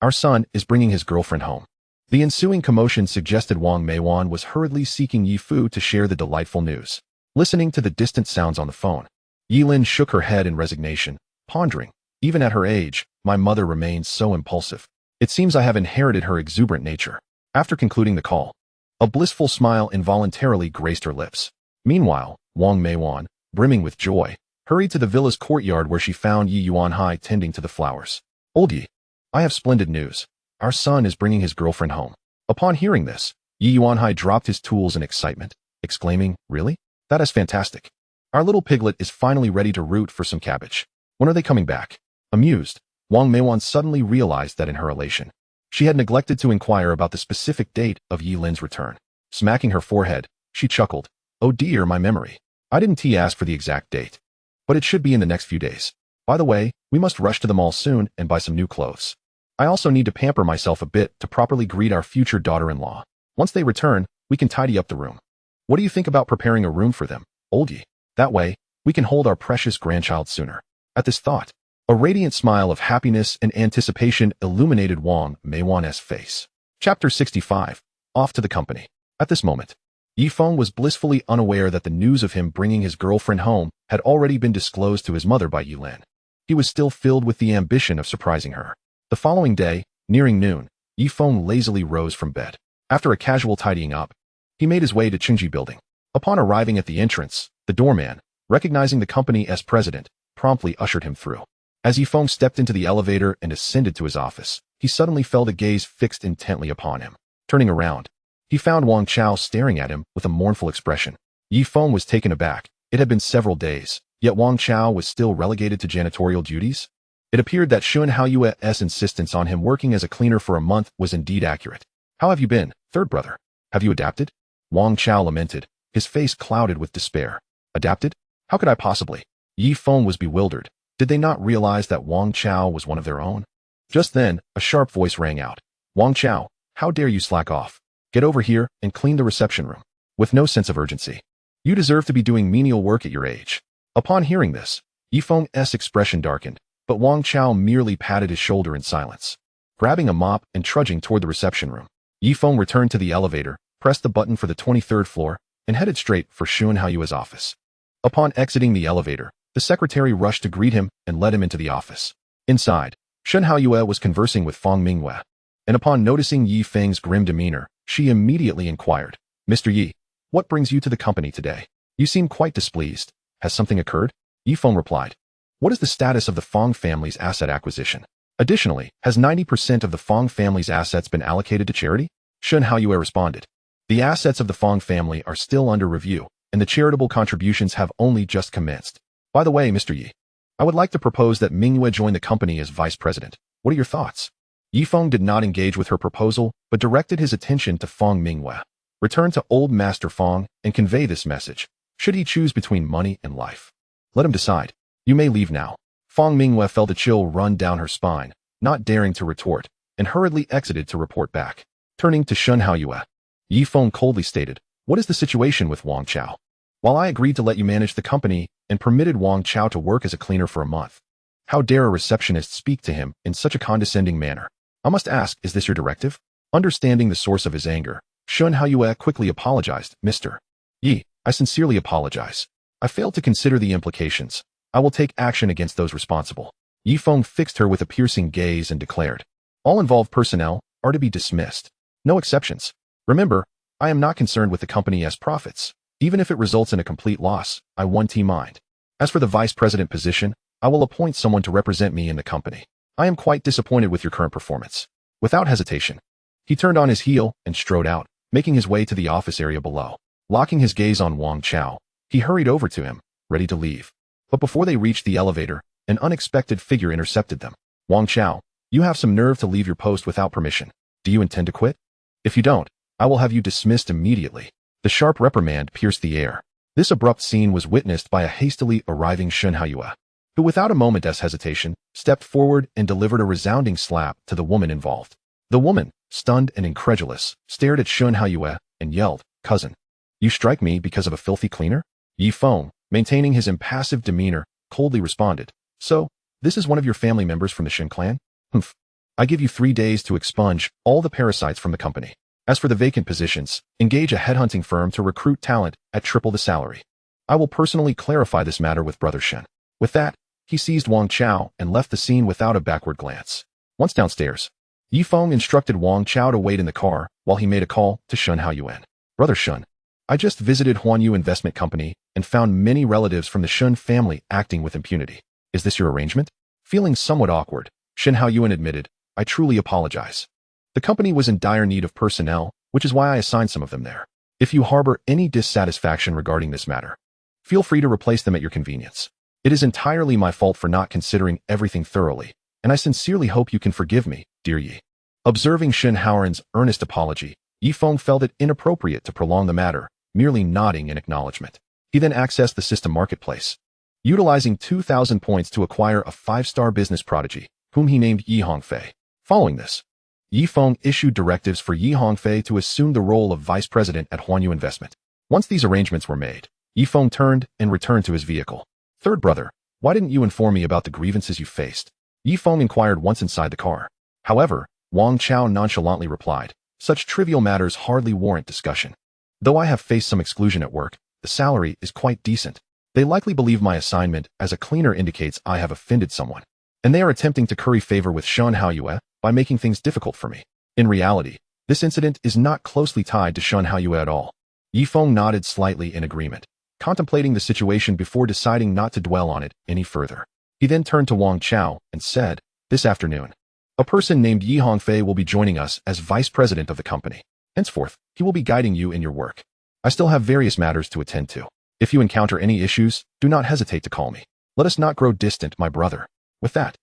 our son is bringing his girlfriend home." The ensuing commotion suggested Wang Meiwan was hurriedly seeking Yi Fu to share the delightful news. Listening to the distant sounds on the phone, Yilin shook her head in resignation, pondering, "Even at her age, my mother remains so impulsive. It seems I have inherited her exuberant nature." After concluding the call, a blissful smile involuntarily graced her lips. Meanwhile, Wang Meiwan, brimming with joy, hurried to the villa's courtyard where she found Yi Yuanhai tending to the flowers. "Old Yi, I have splendid news. Our son is bringing his girlfriend home." Upon hearing this, Yi Yuanhai dropped his tools in excitement, exclaiming, "Really? That is fantastic. Our little piglet is finally ready to root for some cabbage. When are they coming back?" Amused, Wang Meiwan suddenly realized that in her elation, she had neglected to inquire about the specific date of Yilin's return. Smacking her forehead, she chuckled, "Oh dear, my memory. I didn't ask for the exact date. But it should be in the next few days. By the way, we must rush to the mall soon and buy some new clothes. I also need to pamper myself a bit to properly greet our future daughter-in-law. Once they return, we can tidy up the room. What do you think about preparing a room for them, Old Yi? That way, we can hold our precious grandchild sooner." At this thought, a radiant smile of happiness and anticipation illuminated Wang Meiwan's face. Chapter 65. Off to the company. At this moment, Yi Feng was blissfully unaware that the news of him bringing his girlfriend home had already been disclosed to his mother by Yilin. He was still filled with the ambition of surprising her. The following day, nearing noon, Yi Feng lazily rose from bed. After a casual tidying up, he made his way to Chungji Building. Upon arriving at the entrance, the doorman, recognizing the company as president, promptly ushered him through. As Yi Feng stepped into the elevator and ascended to his office, he suddenly felt a gaze fixed intently upon him. Turning around, he found Wang Chao staring at him with a mournful expression. Yi Feng was taken aback. It had been several days, yet Wang Chao was still relegated to janitorial duties. It appeared that Xun Haoyue's insistence on him working as a cleaner for a month was indeed accurate. "How have you been, third brother? Have you adapted?" Wang Chao lamented, his face clouded with despair. "Adapted? How could I possibly?" Yi Feng was bewildered. Did they not realize that Wang Chao was one of their own? Just then, a sharp voice rang out. "Wang Chao, how dare you slack off? Get over here and clean the reception room." With no sense of urgency. "You deserve to be doing menial work at your age." Upon hearing this, Yi Feng's expression darkened, but Wang Chao merely patted his shoulder in silence. Grabbing a mop and trudging toward the reception room, Yi Feng returned to the elevator, pressed the button for the 23rd floor, and headed straight for Xun Haoyue's office. Upon exiting the elevator, the secretary rushed to greet him and led him into the office. Inside, Xun Haoyue was conversing with Feng Mingyue, and upon noticing Yi Feng's grim demeanor, she immediately inquired, "Mr. Yi, what brings you to the company today? You seem quite displeased. Has something occurred?" Yi Feng replied, "What is the status of the Feng family's asset acquisition? Additionally, has 90% of the Feng family's assets been allocated to charity?" Xun Haoyue responded, "The assets of the Feng family are still under review, and the charitable contributions have only just commenced. By the way, Mr. Yi, I would like to propose that Mingyue join the company as vice president. What are your thoughts?" Yi Feng did not engage with her proposal, but directed his attention to Feng Mingyue. Return to old Master Feng and convey this message. Should he choose between money and life, let him decide. You may leave now. Feng Mingyue felt a chill run down her spine, not daring to retort, and hurriedly exited to report back. Turning to Shun Haoyue, Yi Feng coldly stated, "What is the situation with Wang Chao? While I agreed to let you manage the company and permitted Wang Chao to work as a cleaner for a month, how dare a receptionist speak to him in such a condescending manner? I must ask, is this your directive?" Understanding the source of his anger, Shun Haoyue quickly apologized. "Mr. Yi, I sincerely apologize. I failed to consider the implications. I will take action against those responsible." Yi Feng fixed her with a piercing gaze and declared, "All involved personnel are to be dismissed. No exceptions. Remember, I am not concerned with the company as profits. Even if it results in a complete loss, I won't mind. As for the vice president position, I will appoint someone to represent me in the company. I am quite disappointed with your current performance." Without hesitation, he turned on his heel and strode out, making his way to the office area below. Locking his gaze on Wang Chao, he hurried over to him, ready to leave. But before they reached the elevator, an unexpected figure intercepted them. "Wang Chao, you have some nerve to leave your post without permission. Do you intend to quit? If you don't, I will have you dismissed immediately." The sharp reprimand pierced the air. This abrupt scene was witnessed by a hastily arriving Shun Haoyue, who without a moment's hesitation, stepped forward and delivered a resounding slap to the woman involved. The woman, stunned and incredulous, stared at Shun Haoyue and yelled, "Cousin, you strike me because of a filthy cleaner?" Yi Feng, maintaining his impassive demeanor, coldly responded, "So, this is one of your family members from the Shin clan? Humph. I give you 3 days to expunge all the parasites from the company. As for the vacant positions, engage a headhunting firm to recruit talent at triple the salary. I will personally clarify this matter with Brother Shen." With that, he seized Wang Chao and left the scene without a backward glance. Once downstairs, Yi Feng instructed Wang Chao to wait in the car while he made a call to Shun Haoyue. "Brother Shun, I just visited Huanyu Investment Company and found many relatives from the Shun family acting with impunity. Is this your arrangement?" Feeling somewhat awkward, Shin Haoyue admitted, "I truly apologize. The company was in dire need of personnel, which is why I assigned some of them there. If you harbor any dissatisfaction regarding this matter, feel free to replace them at your convenience. It is entirely my fault for not considering everything thoroughly, and I sincerely hope you can forgive me, dear Yi." Observing Shin Haoyue's earnest apology, Yi Feng felt it inappropriate to prolong the matter, merely nodding in acknowledgement. He then accessed the system marketplace, utilizing 2,000 points to acquire a 5-star business prodigy, whom he named Yi Hongfei. Following this, Yi Feng issued directives for Yi Hongfei to assume the role of vice president at Huanyu Investment. Once these arrangements were made, Yi Feng turned and returned to his vehicle. "Third brother, why didn't you inform me about the grievances you faced?" Yi Feng inquired once inside the car. However, Wang Chao nonchalantly replied, "Such trivial matters hardly warrant discussion. Though I have faced some exclusion at work, the salary is quite decent. They likely believe my assignment as a cleaner indicates I have offended someone, and they are attempting to curry favor with Shun Haoyue by making things difficult for me. In reality, this incident is not closely tied to Shun Haoyue at all." Yi Feng nodded slightly in agreement, contemplating the situation before deciding not to dwell on it any further. He then turned to Wang Chao and said, "This afternoon, a person named Yi Hongfei will be joining us as vice president of the company. Henceforth, he will be guiding you in your work. I still have various matters to attend to. If you encounter any issues, do not hesitate to call me. Let us not grow distant, my brother." With that,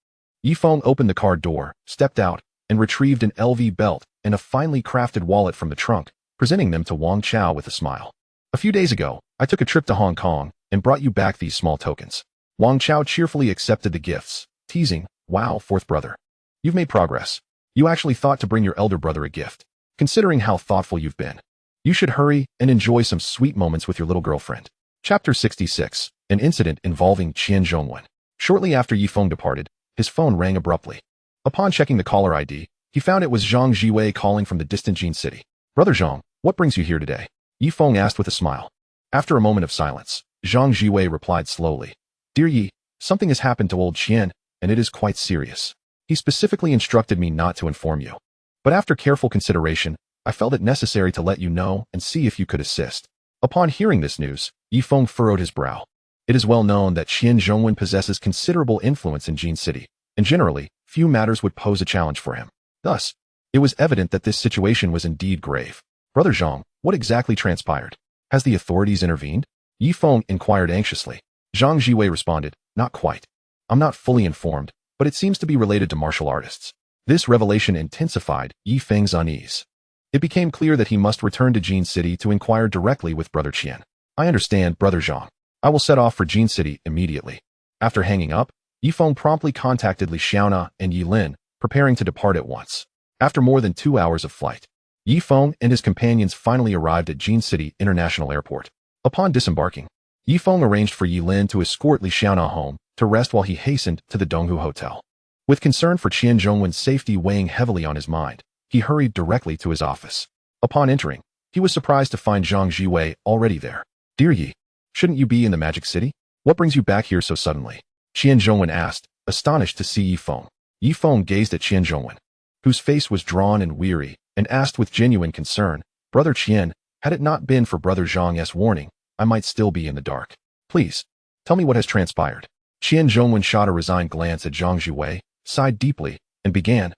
Yi Feng opened the car door, stepped out, and retrieved an LV belt and a finely crafted wallet from the trunk, presenting them to Wang Chao with a smile. "A few days ago, I took a trip to Hong Kong and brought you back these small tokens." Wang Chao cheerfully accepted the gifts, teasing, "Wow, fourth brother. You've made progress. You actually thought to bring your elder brother a gift. Considering how thoughtful you've been, you should hurry and enjoy some sweet moments with your little girlfriend." Chapter 66, An Incident Involving Qian Zhongwen. Shortly after Yi Feng departed, his phone rang abruptly. Upon checking the caller ID, he found it was Zhang Jiwei calling from the distant Jin city. "Brother Zhang, what brings you here today?" Yi Feng asked with a smile. After a moment of silence, Zhang Jiwei replied slowly, "Dear Yi, something has happened to old Qian, and it is quite serious. He specifically instructed me not to inform you. But after careful consideration, I felt it necessary to let you know and see if you could assist." Upon hearing this news, Yi Feng furrowed his brow. It is well known that Qian Zhongwen possesses considerable influence in Jin City, and generally, few matters would pose a challenge for him. Thus, it was evident that this situation was indeed grave. "Brother Zhang, what exactly transpired? Has the authorities intervened?" Yi Feng inquired anxiously. Zhang Jiwei responded, "Not quite. I'm not fully informed, but it seems to be related to martial artists." This revelation intensified Yi Feng's unease. It became clear that he must return to Jin City to inquire directly with Brother Qian. I understand, Brother Zhang. I will set off for Jin City immediately. After hanging up, Yifeng promptly contacted Li Xiaona and Yi Lin, preparing to depart at once. After more than 2 hours of flight, Yifeng and his companions finally arrived at Jin City International Airport. Upon disembarking, Yifeng arranged for Yi Lin to escort Li Xiaona home to rest while he hastened to the Donghu Hotel. With concern for Qian Zhongwen's safety weighing heavily on his mind, he hurried directly to his office. Upon entering, he was surprised to find Zhang Jiwei already there. Dear Yi, shouldn't you be in the Magic City? What brings you back here so suddenly? Qian Zhongwen asked, astonished to see Yifeng. Yifeng gazed at Qian Zhongwen, whose face was drawn and weary, and asked with genuine concern, Brother Qian, had it not been for Brother Zhang's warning, I might still be in the dark. Please, tell me what has transpired. Qian Zhongwen shot a resigned glance at Zhang Jiwei, sighed deeply, and began,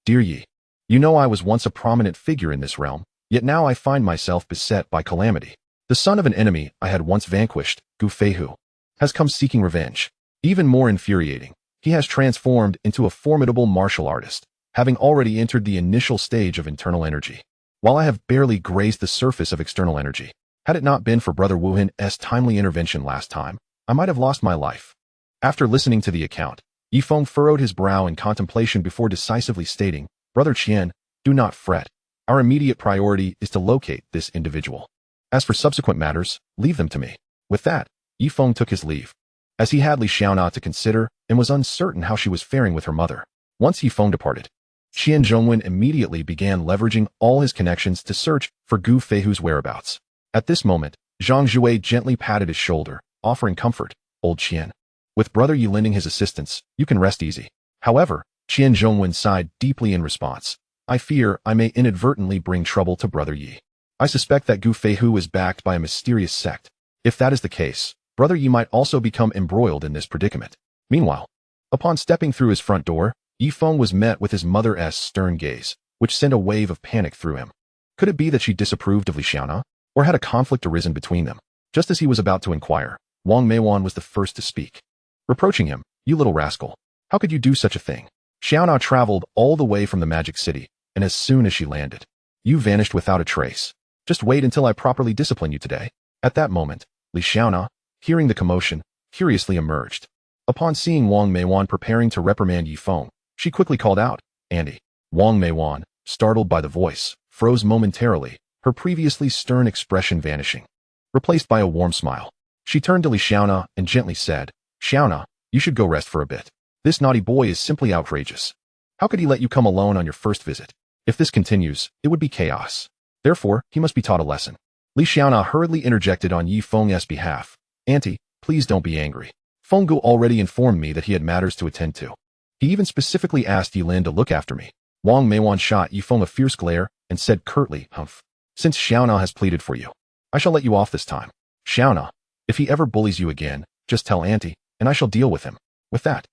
Dear Yi, you know I was once a prominent figure in this realm, yet now I find myself beset by calamity. The son of an enemy I had once vanquished, Gu Feihu, has come seeking revenge. Even more infuriating, he has transformed into a formidable martial artist, having already entered the initial stage of internal energy, while I have barely grazed the surface of external energy. Had it not been for Brother Wuhan's timely intervention last time, I might have lost my life. After listening to the account, Yifeng furrowed his brow in contemplation before decisively stating, Brother Qian, do not fret. Our immediate priority is to locate this individual. As for subsequent matters, leave them to me. With that, Yifeng took his leave, as he had Li Xiaona to consider and was uncertain how she was faring with her mother. Once Yifeng departed, Qian Zhongwen immediately began leveraging all his connections to search for Gu Feihu's whereabouts. At this moment, Zhang Jue gently patted his shoulder, offering comfort. Old Qian, with Brother Yi lending his assistance, you can rest easy. However, Qian Zhongwen sighed deeply in response. I fear I may inadvertently bring trouble to Brother Yi. I suspect that Gu Feihu is backed by a mysterious sect. If that is the case, Brother Yi might also become embroiled in this predicament. Meanwhile, upon stepping through his front door, Yifeng was met with his mother's stern gaze, which sent a wave of panic through him. Could it be that she disapproved of Li Xiaona, or had a conflict arisen between them? Just as he was about to inquire, Wang Meiwan was the first to speak. Reproaching him, you little rascal, how could you do such a thing? Xiaona traveled all the way from the Magic City, and as soon as she landed, you vanished without a trace. Just wait until I properly discipline you today. At that moment, Li Xiaona, hearing the commotion, curiously emerged. Upon seeing Wang Meiwan preparing to reprimand Yifeng, she quickly called out, Andy. Wang Meiwan, startled by the voice, froze momentarily, her previously stern expression vanishing, replaced by a warm smile. She turned to Li Xiaona and gently said, Xiaona, you should go rest for a bit. This naughty boy is simply outrageous. How could he let you come alone on your first visit? If this continues, it would be chaos. Therefore, he must be taught a lesson. Li Xiaona hurriedly interjected on Yifeng's behalf. Auntie, please don't be angry. Feng already informed me that he had matters to attend to. He even specifically asked Yi Lin to look after me. Wang Meiwan shot Yifeng a fierce glare and said curtly, Humph. Since Xiaona has pleaded for you, I shall let you off this time. Xiaona, if he ever bullies you again, just tell Auntie, and I shall deal with him. With that,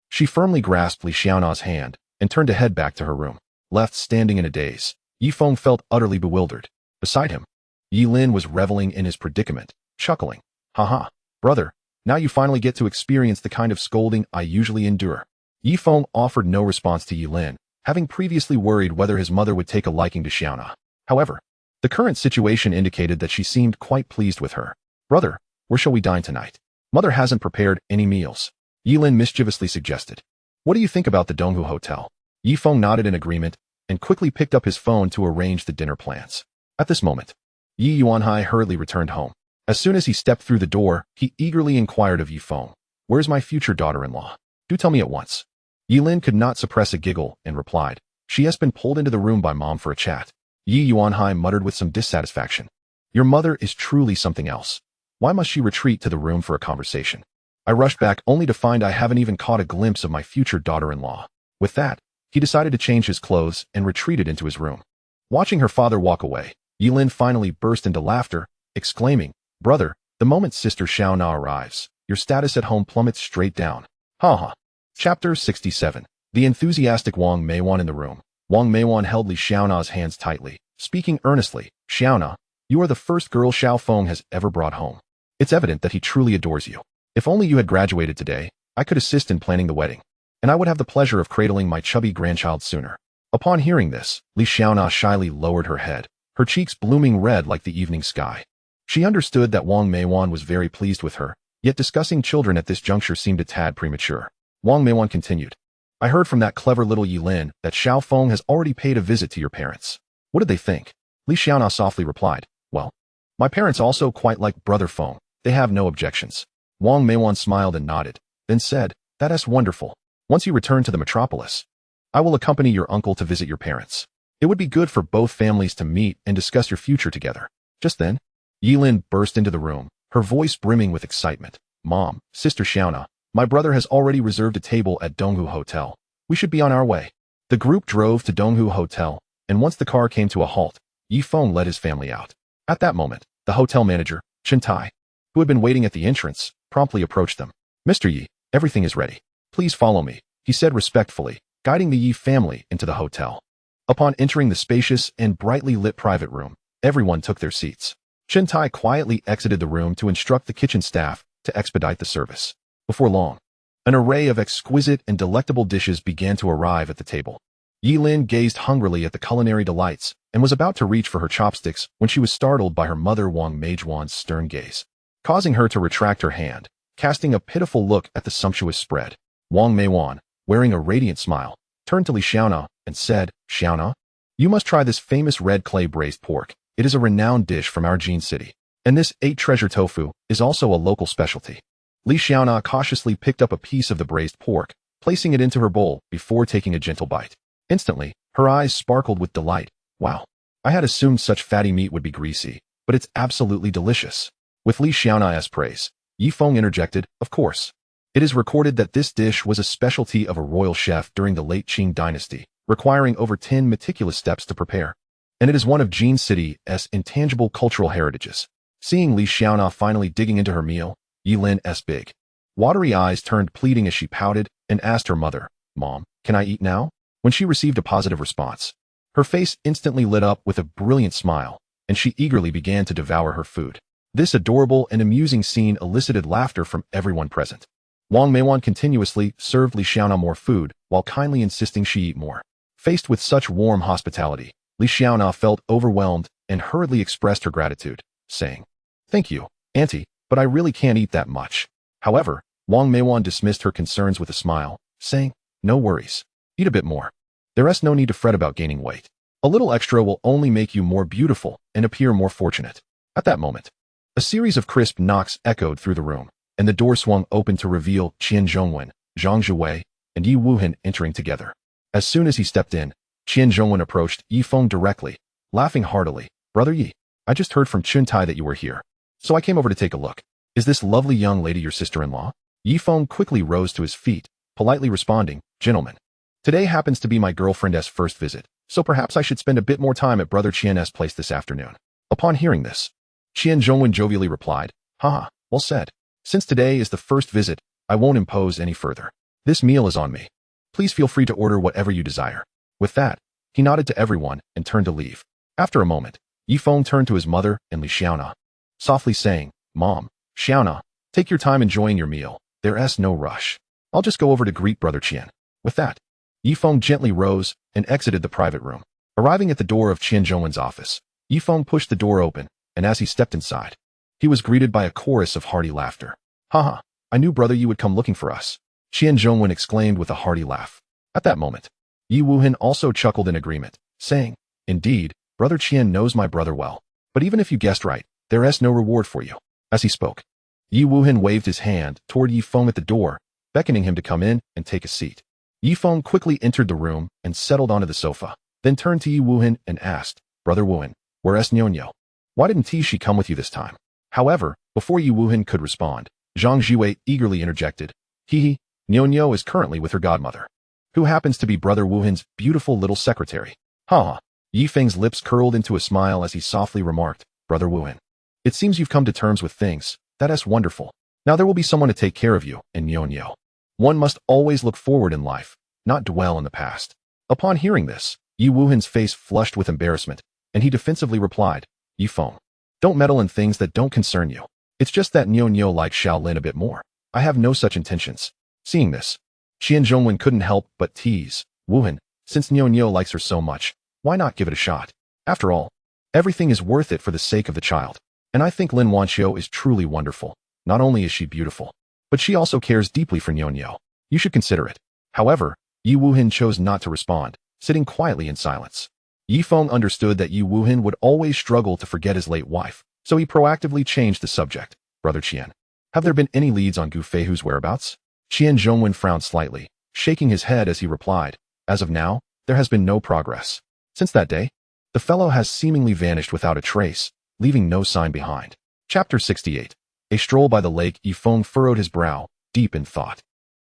she firmly grasped Li Xiaona's hand and turned to head back to her room. Left standing in a daze, Yifeng felt utterly bewildered. Beside him, Yi Lin was reveling in his predicament, chuckling. Haha, brother, now you finally get to experience the kind of scolding I usually endure. Yifeng offered no response to Yi Lin, having previously worried whether his mother would take a liking to Xiaona. However, the current situation indicated that she seemed quite pleased with her. Brother, where shall we dine tonight? Mother hasn't prepared any meals. Yi Lin mischievously suggested. What do you think about the Donghu Hotel? Yifeng nodded in agreement and quickly picked up his phone to arrange the dinner plans. At this moment, Yi Yuanhai hurriedly returned home. As soon as he stepped through the door, he eagerly inquired of Yifeng, Where's my future daughter-in-law? Do tell me at once. Yi Lin could not suppress a giggle and replied, She has been pulled into the room by Mom for a chat. Yi Yuanhai muttered with some dissatisfaction. Your mother is truly something else. Why must she retreat to the room for a conversation? I rushed back only to find I haven't even caught a glimpse of my future daughter-in-law. With that, he decided to change his clothes and retreated into his room. Watching her father walk away, Yi Lin finally burst into laughter, exclaiming, Brother, the moment Sister Xiaona arrives, your status at home plummets straight down. Ha ha. Chapter 67. The enthusiastic Wang Meiwan in the room. Wang Meiwan held Li Xiaona's hands tightly, speaking earnestly. Xiaona, you are the first girl Xiao Feng has ever brought home. It's evident that he truly adores you. If only you had graduated today, I could assist in planning the wedding, and I would have the pleasure of cradling my chubby grandchild sooner. Upon hearing this, Li Xiaona shyly lowered her head, her cheeks blooming red like the evening sky. She understood that Wang Meiwan was very pleased with her, yet discussing children at this juncture seemed a tad premature. Wang Meiwan continued, I heard from that clever little Yilin that Xiao Feng has already paid a visit to your parents. What did they think? Li Xiaona softly replied, well, my parents also quite like brother Feng. They have no objections. Wang Meiwan smiled and nodded, then said, that's wonderful. Once you return to the metropolis, I will accompany your uncle to visit your parents. It would be good for both families to meet and discuss your future together. Just then, Yilin burst into the room, her voice brimming with excitement. Mom, Sister Xiaona, my brother has already reserved a table at Donghu Hotel. We should be on our way. The group drove to Donghu Hotel, and once the car came to a halt, Yi Feng led his family out. At that moment, the hotel manager, Chen Tai, who had been waiting at the entrance, promptly approached them. Mr. Yi, everything is ready. Please follow me, he said respectfully, guiding the Yi family into the hotel. Upon entering the spacious and brightly lit private room, everyone took their seats. Chen Tai quietly exited the room to instruct the kitchen staff to expedite the service. Before long, an array of exquisite and delectable dishes began to arrive at the table. Yilin gazed hungrily at the culinary delights and was about to reach for her chopsticks when she was startled by her mother Wang Meijuan's stern gaze, causing her to retract her hand, casting a pitiful look at the sumptuous spread. Wang Meijuan, wearing a radiant smile, turned to Li Xiaona and said, Xiaona, you must try this famous red clay braised pork. It is a renowned dish from our Jin city. And this 8 treasure tofu is also a local specialty. Li Xiaona cautiously picked up a piece of the braised pork, placing it into her bowl before taking a gentle bite. Instantly, her eyes sparkled with delight. Wow, I had assumed such fatty meat would be greasy, but it's absolutely delicious. With Li Xiaona's praise, Yi Feng interjected, of course. It is recorded that this dish was a specialty of a royal chef during the late Qing dynasty, requiring over 10 meticulous steps to prepare. And it is one of Jin City's intangible cultural heritages. Seeing Li Xiaona finally digging into her meal, Yilin's big, watery eyes turned pleading as she pouted and asked her mother, Mom, can I eat now? When she received a positive response, her face instantly lit up with a brilliant smile, and she eagerly began to devour her food. This adorable and amusing scene elicited laughter from everyone present. Wang Meiwan continuously served Li Xiaona more food while kindly insisting she eat more. Faced with such warm hospitality, Li Xiaona felt overwhelmed and hurriedly expressed her gratitude, saying, Thank you, Auntie, but I really can't eat that much. However, Wang Meiwan dismissed her concerns with a smile, saying, No worries. Eat a bit more. There's no need to fret about gaining weight. A little extra will only make you more beautiful and appear more fortunate. At that moment, a series of crisp knocks echoed through the room, and the door swung open to reveal Qian Zhongwen, Zhang Zhiwei, and Yi Wuhan entering together. As soon as he stepped in, Qian Zhongwen approached Yi Feng directly, laughing heartily. Brother Yi, I just heard from Chen Tai that you were here, so I came over to take a look. Is this lovely young lady your sister-in-law? Yi Feng quickly rose to his feet, politely responding, Gentlemen, today happens to be my girlfriend's first visit, so perhaps I should spend a bit more time at Brother Qian's place this afternoon. Upon hearing this, Qian Zhongwen jovially replied, Haha, well said. Since today is the first visit, I won't impose any further. This meal is on me. Please feel free to order whatever you desire. With that, he nodded to everyone and turned to leave. After a moment, Yi Feng turned to his mother and Li Xiaona, softly saying, Mom, Xiaona, take your time enjoying your meal. There's no rush. I'll just go over to greet Brother Qian. With that, Yi Feng gently rose and exited the private room. Arriving at the door of Qian Zhongwen's office, Yi Feng pushed the door open, and as he stepped inside, he was greeted by a chorus of hearty laughter. Haha, I knew brother you would come looking for us, Qian Zhongwen exclaimed with a hearty laugh. At that moment, Yi Wuhan also chuckled in agreement, saying, Indeed, Brother Qian knows my brother well, but even if you guessed right, there's no reward for you. As he spoke, Yi Wuhan waved his hand toward Yi Feng at the door, beckoning him to come in and take a seat. Yi Feng quickly entered the room and settled onto the sofa, then turned to Yi Wuhan and asked, Brother Wuhan, where's Nyonyo? Why didn't she come with you this time? However, before Yi Wuhan could respond, Zhang Zhiwei eagerly interjected, Hee, Nyonyo is currently with her godmother, who happens to be Brother Wuhan's beautiful little secretary. Ha! Yi Feng's lips curled into a smile as he softly remarked, Brother Wuhan, it seems you've come to terms with things. That's wonderful. Now there will be someone to take care of you and Nyonyo. One must always look forward in life, not dwell in the past. Upon hearing this, Yi Wuhan's face flushed with embarrassment, and he defensively replied, Yi Feng, don't meddle in things that don't concern you. It's just that Nyonyo likes Shaolin a bit more. I have no such intentions. Seeing this, Qian Zhongwen couldn't help but tease, Wuhan, Since Nyo likes her so much, why not give it a shot? After all, everything is worth it for the sake of the child. And I think Lin Wanxiu is truly wonderful. Not only is she beautiful, but she also cares deeply for Nyo. You should consider it. However, Yi Wuhin chose not to respond, sitting quietly in silence. Yi Feng understood that Yi Wuhin would always struggle to forget his late wife, so he proactively changed the subject. Brother Qian, have there been any leads on Gu Feihu's whereabouts? Qian Zhongwen frowned slightly, shaking his head as he replied, as of now, there has been no progress. Since that day, the fellow has seemingly vanished without a trace, leaving no sign behind. Chapter 68. A stroll by the lake. Yi Feng furrowed his brow, deep in thought.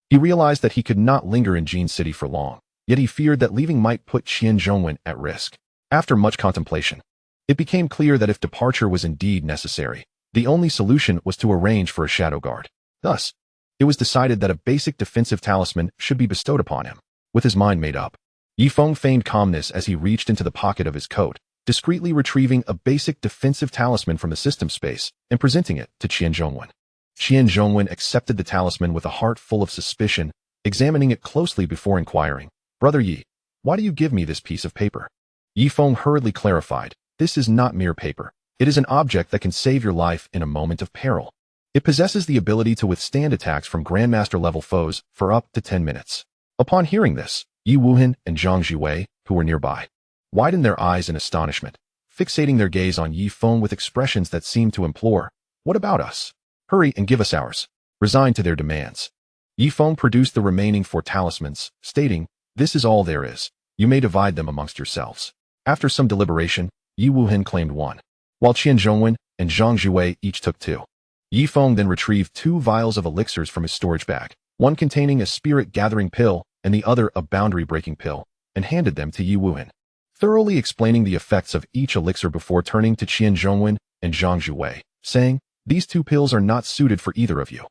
He realized that he could not linger in Jin City for long, yet he feared that leaving might put Qian Zhongwen at risk. After much contemplation, it became clear that if departure was indeed necessary, the only solution was to arrange for a shadow guard. Thus, it was decided that a basic defensive talisman should be bestowed upon him. With his mind made up, Yi Feng feigned calmness as he reached into the pocket of his coat, discreetly retrieving a basic defensive talisman from the system space and presenting it to Qian Zhongwen. Qian Zhongwen accepted the talisman with a heart full of suspicion, examining it closely before inquiring, Brother Yi, why do you give me this piece of paper? Yi Feng hurriedly clarified, this is not mere paper. It is an object that can save your life in a moment of peril. It possesses the ability to withstand attacks from Grandmaster-level foes for up to 10 minutes. Upon hearing this, Yi Wuhin and Zhang Jiwei, who were nearby, widened their eyes in astonishment, fixating their gaze on Yi Feng with expressions that seemed to implore, what about us? Hurry and give us ours. Resigned to their demands, Yi Feng produced the remaining 4 talismans, stating, this is all there is. You may divide them amongst yourselves. After some deliberation, Yi Wuhin claimed 1, while Qian Zhongwen and Zhang Jiwei each took 2. Yi Feng then retrieved 2 vials of elixirs from his storage bag, one containing a spirit-gathering pill and the other a boundary-breaking pill, and handed them to Yi Wuhin, thoroughly explaining the effects of each elixir before turning to Qian Zhongwen and Zhang Jiwei, saying, these 2 pills are not suited for either of you.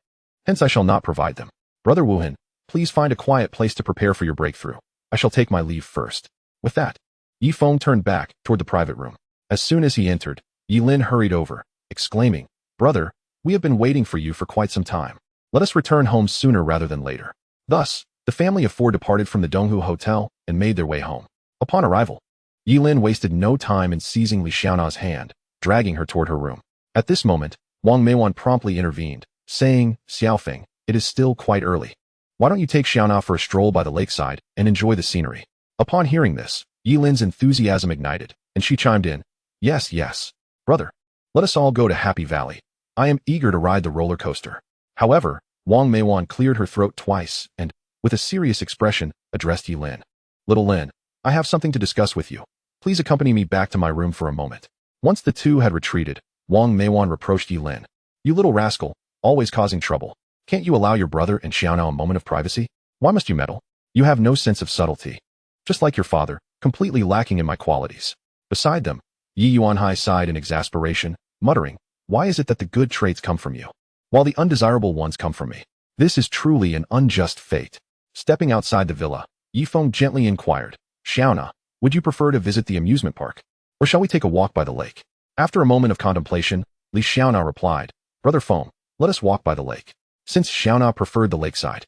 Hence I shall not provide them. Brother Wuhin, please find a quiet place to prepare for your breakthrough. I shall take my leave first. With that, Yi Feng turned back toward the private room. As soon as he entered, Yi Lin hurried over, exclaiming, Brother, we have been waiting for you for quite some time. Let us return home sooner rather than later. Thus, the family of 4 departed from the Donghu Hotel and made their way home. Upon arrival, Yi Lin wasted no time in seizing Li Xiaona's hand, dragging her toward her room. At this moment, Wang Meiwan promptly intervened, saying, Xiaofeng, it is still quite early. Why don't you take Xiaona for a stroll by the lakeside and enjoy the scenery? Upon hearing this, Yi Lin's enthusiasm ignited, and she chimed in, yes, yes. Brother, let us all go to Happy Valley. I am eager to ride the roller coaster. However, Wang Meiwan cleared her throat twice and, with a serious expression, addressed Yi Lin. Little Lin, I have something to discuss with you. Please accompany me back to my room for a moment. Once the 2 had retreated, Wang Meiwan reproached Yi Lin. You little rascal, always causing trouble. Can't you allow your brother and Xiaonao a moment of privacy? Why must you meddle? You have no sense of subtlety. Just like your father, completely lacking in my qualities. Beside them, Yi Yuanhai sighed in exasperation, muttering, why is it that the good traits come from you, while the undesirable ones come from me? This is truly an unjust fate. Stepping outside the villa, Yi Feng gently inquired, Xiaona, would you prefer to visit the amusement park? Or shall we take a walk by the lake? After a moment of contemplation, Li Xiaona replied, Brother Feng, let us walk by the lake. Since Xiaona preferred the lakeside,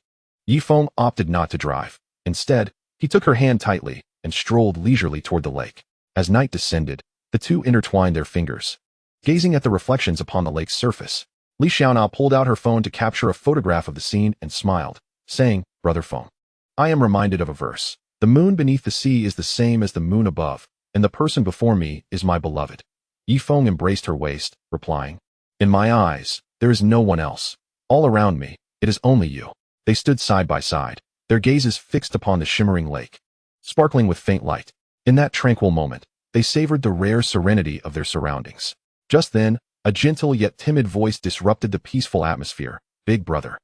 Yi Feng opted not to drive. Instead, he took her hand tightly and strolled leisurely toward the lake. As night descended, the 2 intertwined their fingers. Gazing at the reflections upon the lake's surface, Li Xiaona pulled out her phone to capture a photograph of the scene and smiled, saying, Brother Feng, I am reminded of a verse. The moon beneath the sea is the same as the moon above, and the person before me is my beloved. Yi Feng embraced her waist, replying, in my eyes, there is no one else. All around me, it is only you. They stood side by side, their gazes fixed upon the shimmering lake, sparkling with faint light. In that tranquil moment, they savored the rare serenity of their surroundings. Just then, a gentle yet timid voice disrupted the peaceful atmosphere. Big brother.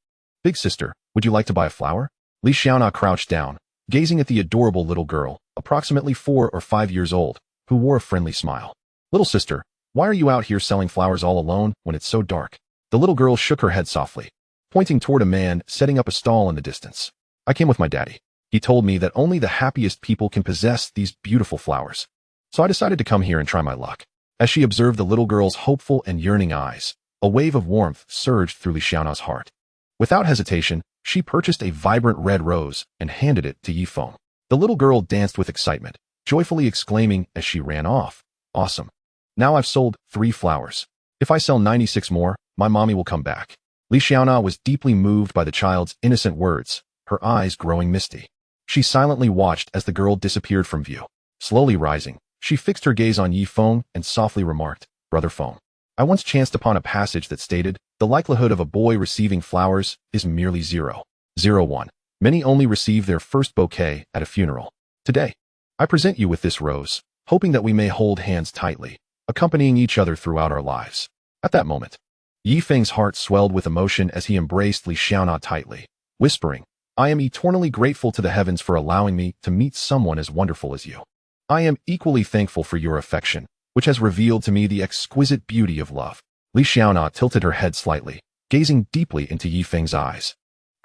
Big sister, would you like to buy a flower? Li Xiaona crouched down, gazing at the adorable little girl, approximately 4 or 5 years old, who wore a friendly smile. Little sister, why are you out here selling flowers all alone when it's so dark? The little girl shook her head softly, pointing toward a man setting up a stall in the distance. I came with my daddy. He told me that only the happiest people can possess these beautiful flowers. So I decided to come here and try my luck. As she observed the little girl's hopeful and yearning eyes, a wave of warmth surged through Li Xiaona's heart. Without hesitation, she purchased a vibrant red rose and handed it to Yi Feng. The little girl danced with excitement, joyfully exclaiming as she ran off, "Awesome. Now I've sold 3 flowers. If I sell 96 more, my mommy will come back." Li Xiaona was deeply moved by the child's innocent words, her eyes growing misty. She silently watched as the girl disappeared from view. Slowly rising, she fixed her gaze on Yi Feng and softly remarked, "Brother Feng, I once chanced upon a passage that stated, the likelihood of a boy receiving flowers is merely 0.01. Many only receive their first bouquet at a funeral. Today, I present you with this rose, hoping that we may hold hands tightly, accompanying each other throughout our lives." At that moment, Yi Feng's heart swelled with emotion as he embraced Li Xiaona tightly, whispering, "I am eternally grateful to the heavens for allowing me to meet someone as wonderful as you. I am equally thankful for your affection, which has revealed to me the exquisite beauty of love." Li Xiaona tilted her head slightly, gazing deeply into Yi Feng's eyes.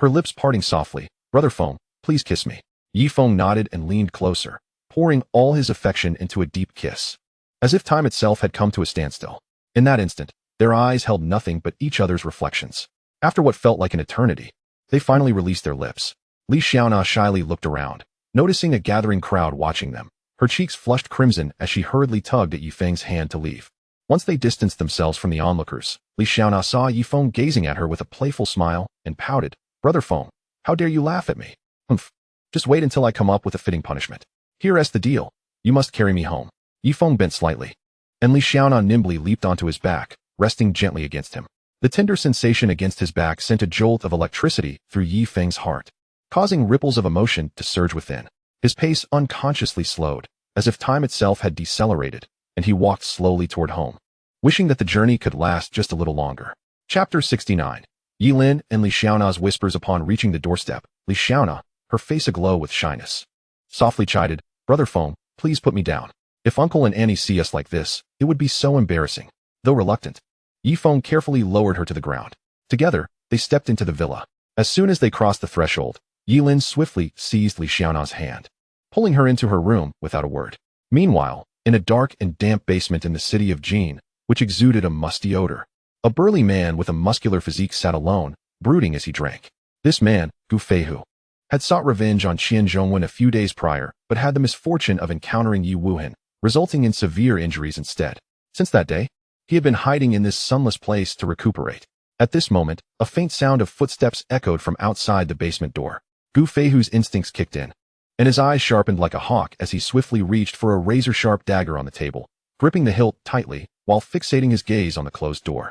Her lips parting softly, "Brother Feng, please kiss me." Yi Feng nodded and leaned closer, pouring all his affection into a deep kiss. As if time itself had come to a standstill. In that instant, their eyes held nothing but each other's reflections. After what felt like an eternity, they finally released their lips. Li Xiaona shyly looked around, noticing a gathering crowd watching them. Her cheeks flushed crimson as she hurriedly tugged at Yi Feng's hand to leave. Once they distanced themselves from the onlookers, Li Xiaona saw Yi Feng gazing at her with a playful smile and pouted, "Brother Feng, how dare you laugh at me? Humph. Just wait until I come up with a fitting punishment. Here's the deal. You must carry me home." Yi Feng bent slightly, and Li Xiaona nimbly leaped onto his back, resting gently against him. The tender sensation against his back sent a jolt of electricity through Yi Feng's heart, causing ripples of emotion to surge within. His pace unconsciously slowed, as if time itself had decelerated, and he walked slowly toward home, wishing that the journey could last just a little longer. Chapter 69. Yi Lin and Li Xiaona's whispers upon reaching the doorstep. Li Xiaona, her face aglow with shyness, softly chided, "Brother Feng, please put me down. If Uncle and Annie see us like this, it would be so embarrassing." Though reluctant, Yi Feng carefully lowered her to the ground. Together, they stepped into the villa. As soon as they crossed the threshold, Yi Lin swiftly seized Li Xiaona's hand, pulling her into her room without a word. Meanwhile, in a dark and damp basement in the city of Jin, which exuded a musty odor, a burly man with a muscular physique sat alone, brooding as he drank. This man, Gu Feihu, had sought revenge on Qian Zhongwen a few days prior, but had the misfortune of encountering Yi Wuhan, resulting in severe injuries instead. Since that day, he had been hiding in this sunless place to recuperate. At this moment, a faint sound of footsteps echoed from outside the basement door. Gu Feihu's instincts kicked in, and his eyes sharpened like a hawk as he swiftly reached for a razor-sharp dagger on the table, gripping the hilt tightly while fixating his gaze on the closed door.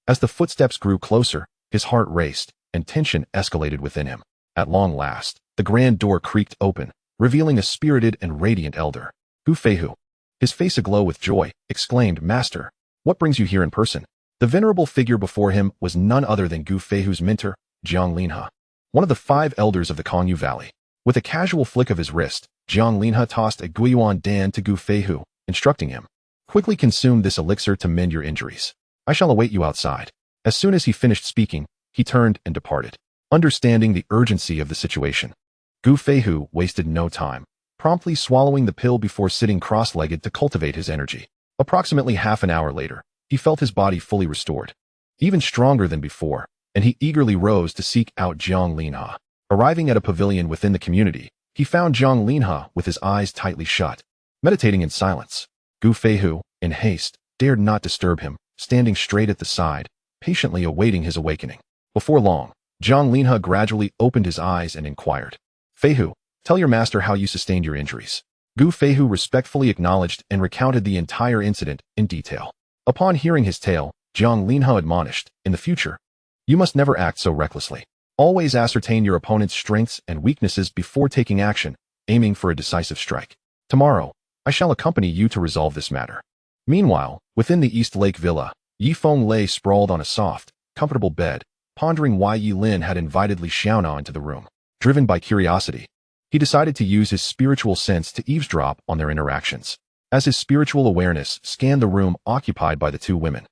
As the footsteps grew closer, his heart raced, and tension escalated within him. At long last, the grand door creaked open, revealing a spirited and radiant elder. Gu Feihu, his face aglow with joy, exclaimed, "Master, what brings you here in person?" The venerable figure before him was none other than Gu Feihu's mentor, Jiang Linhe, one of the 5 elders of the Kongyu Valley. With a casual flick of his wrist, Jiang Linhe tossed a Guiyuan Dan to Gu Feihu, instructing him, "Quickly consume this elixir to mend your injuries. I shall await you outside." As soon as he finished speaking, he turned and departed. Understanding the urgency of the situation, Gu Feihu wasted no time, promptly swallowing the pill before sitting cross-legged to cultivate his energy. Approximately half an hour later, he felt his body fully restored, even stronger than before, and he eagerly rose to seek out Jiang Linhe. Arriving at a pavilion within the community, he found Jiang Linhe with his eyes tightly shut, meditating in silence. Gu Feihu, in haste, dared not disturb him, standing straight at the side, patiently awaiting his awakening. Before long, Jiang Linhe gradually opened his eyes and inquired, "Feihu, tell your master how you sustained your injuries." Gu Feihu respectfully acknowledged and recounted the entire incident in detail. Upon hearing his tale, Jiang Linhe admonished, "In the future, you must never act so recklessly. Always ascertain your opponent's strengths and weaknesses before taking action, aiming for a decisive strike. Tomorrow, I shall accompany you to resolve this matter." Meanwhile, within the East Lake Villa, Yi Feng lay sprawled on a soft, comfortable bed, pondering why Yi Lin had invited Li Xiaona into the room. Driven by curiosity, he decided to use his spiritual sense to eavesdrop on their interactions. As his spiritual awareness scanned the room occupied by the 2 women,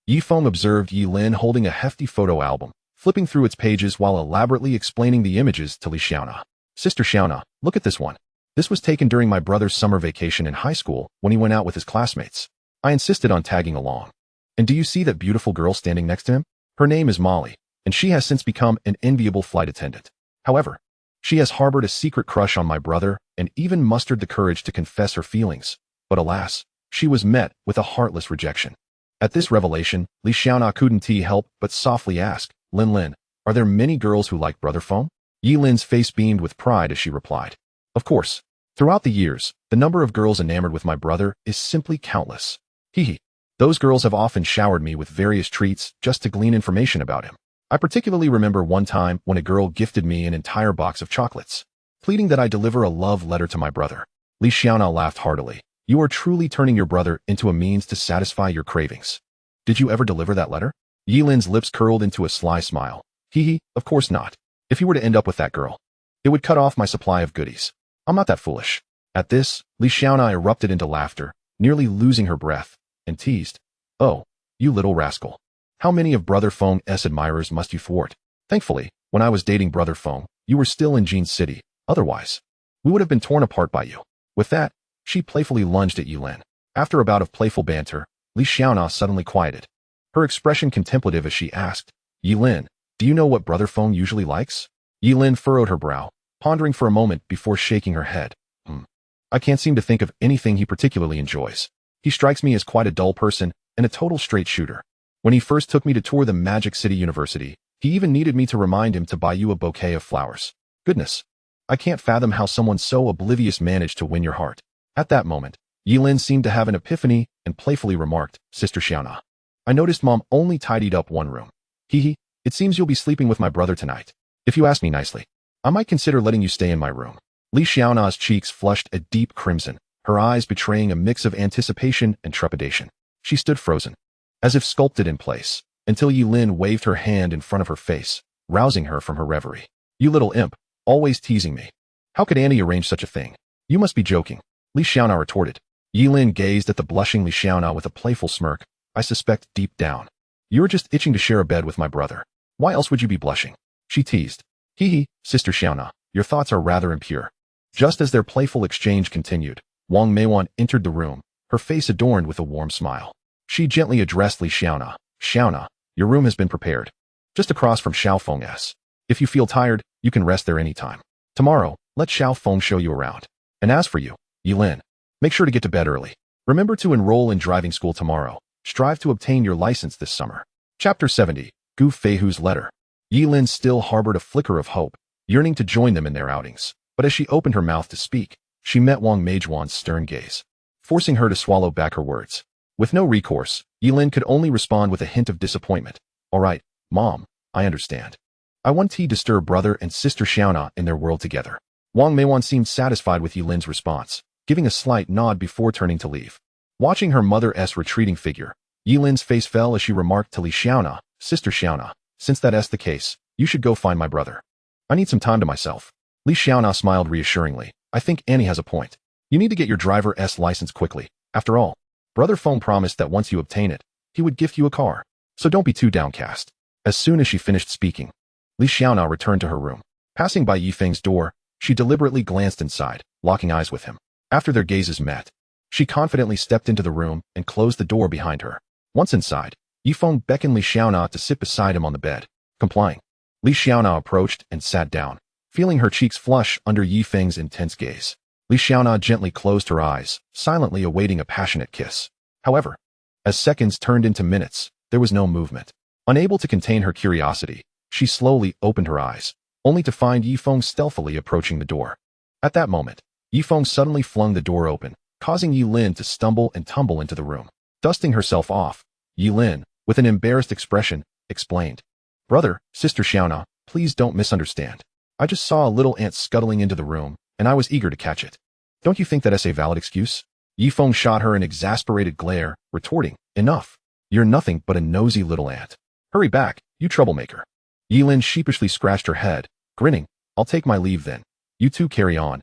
Yi Feng observed Yi Lin holding a hefty photo album, flipping through its pages while elaborately explaining the images to Li Xiaona. "Sister Xiaona, look at this one. This was taken during my brother's summer vacation in high school when he went out with his classmates. I insisted on tagging along. And do you see that beautiful girl standing next to him? Her name is Molly, and she has since become an enviable flight attendant. However, She has harbored a secret crush on my brother and even mustered the courage to confess her feelings. But alas, she was met with a heartless rejection. At this revelation, Li Xiaona couldn't help but softly ask, Lin Lin, are there many girls who like Brother Feng? Yi Lin's face beamed with pride as she replied. Of course. Throughout the years, the number of girls enamored with my brother is simply countless. Hee. Those girls have often showered me with various treats just to glean information about him. I particularly remember one time when a girl gifted me an entire box of chocolates, pleading that I deliver a love letter to my brother. Li Xiaona laughed heartily. You are truly turning your brother into a means to satisfy your cravings. Did you ever deliver that letter? Yi Lin's lips curled into a sly smile. Of course not. If you were to end up with that girl, it would cut off my supply of goodies. I'm not that foolish. At this, Li Xiaona erupted into laughter, nearly losing her breath, and teased. Oh, you little rascal. How many of Brother Feng's admirers must you thwart? Thankfully, when I was dating Brother Feng, you were still in Jin City. Otherwise, we would have been torn apart by you. With that, she playfully lunged at Yi Lin. After a bout of playful banter, Li Xiaona suddenly quieted, her expression contemplative as she asked, Yi Lin, do you know what Brother Feng usually likes? Yi Lin furrowed her brow, pondering for a moment before shaking her head. I can't seem to think of anything he particularly enjoys. He strikes me as quite a dull person and a total straight shooter. When he first took me to tour the Magic City University, he even needed me to remind him to buy you a bouquet of flowers. Goodness. I can't fathom how someone so oblivious managed to win your heart. At that moment, Yi Lin seemed to have an epiphany and playfully remarked, Sister Xiaona, I noticed Mom only tidied up one room. It seems you'll be sleeping with my brother tonight. If you ask me nicely, I might consider letting you stay in my room. Li Xiaona's cheeks flushed a deep crimson, her eyes betraying a mix of anticipation and trepidation. She stood frozen, as if sculpted in place, until Yi Lin waved her hand in front of her face, rousing her from her reverie. You little imp, always teasing me. How could Annie arrange such a thing? You must be joking. Li Xiaona retorted. Yi Lin gazed at the blushing Li Xiaona with a playful smirk. I suspect deep down, you're just itching to share a bed with my brother. Why else would you be blushing? She teased. Sister Xiaona, your thoughts are rather impure. Just as their playful exchange continued, Wang Meiwan entered the room, her face adorned with a warm smile. She gently addressed Li Xiaona. Xiaona, your room has been prepared. Just across from Xiao Feng's. If you feel tired, you can rest there anytime. Tomorrow, let Xiao Feng show you around. And as for you, Yi Lin, make sure to get to bed early. Remember to enroll in driving school tomorrow. Strive to obtain your license this summer. Chapter 70, Gu Feihu's Letter. Yi Lin still harbored a flicker of hope, yearning to join them in their outings. But as she opened her mouth to speak, she met Wang Meijuan's stern gaze, forcing her to swallow back her words. With no recourse, Yi Lin could only respond with a hint of disappointment. All right, Mom, I understand. I want to disturb brother and sister Xiaona in their world together. Wang Meiwan seemed satisfied with Yi Lin's response, giving a slight nod before turning to leave. Watching her mother's retreating figure, Yi Lin's face fell as she remarked to Li Xiaona, Sister Xiaona, since that's the case, you should go find my brother. I need some time to myself. Li Xiaona smiled reassuringly. I think Annie has a point. You need to get your driver's license quickly. After all, Brother Feng promised that once you obtain it, he would gift you a car. So don't be too downcast. As soon as she finished speaking, Li Xiaona returned to her room. Passing by Yi Feng's door, she deliberately glanced inside, locking eyes with him. After their gazes met, she confidently stepped into the room and closed the door behind her. Once inside, Yi Feng beckoned Li Xiaona to sit beside him on the bed. Complying, Li Xiaona approached and sat down, feeling her cheeks flush under Yi Feng's intense gaze. Li Xiaona gently closed her eyes, silently awaiting a passionate kiss. However, as seconds turned into minutes, there was no movement. Unable to contain her curiosity, she slowly opened her eyes, only to find Yi Feng stealthily approaching the door. At that moment, Yi Feng suddenly flung the door open, causing Yi Lin to stumble and tumble into the room. Dusting herself off, Yi Lin, with an embarrassed expression, explained. Brother, Sister Xiaona, please don't misunderstand. I just saw a little ant scuttling into the room, and I was eager to catch it. Don't you think that's a valid excuse? Yi Feng shot her an exasperated glare, retorting, Enough. You're nothing but a nosy little ant. Hurry back, you troublemaker. Yi Lin sheepishly scratched her head, grinning. I'll take my leave then. You two carry on,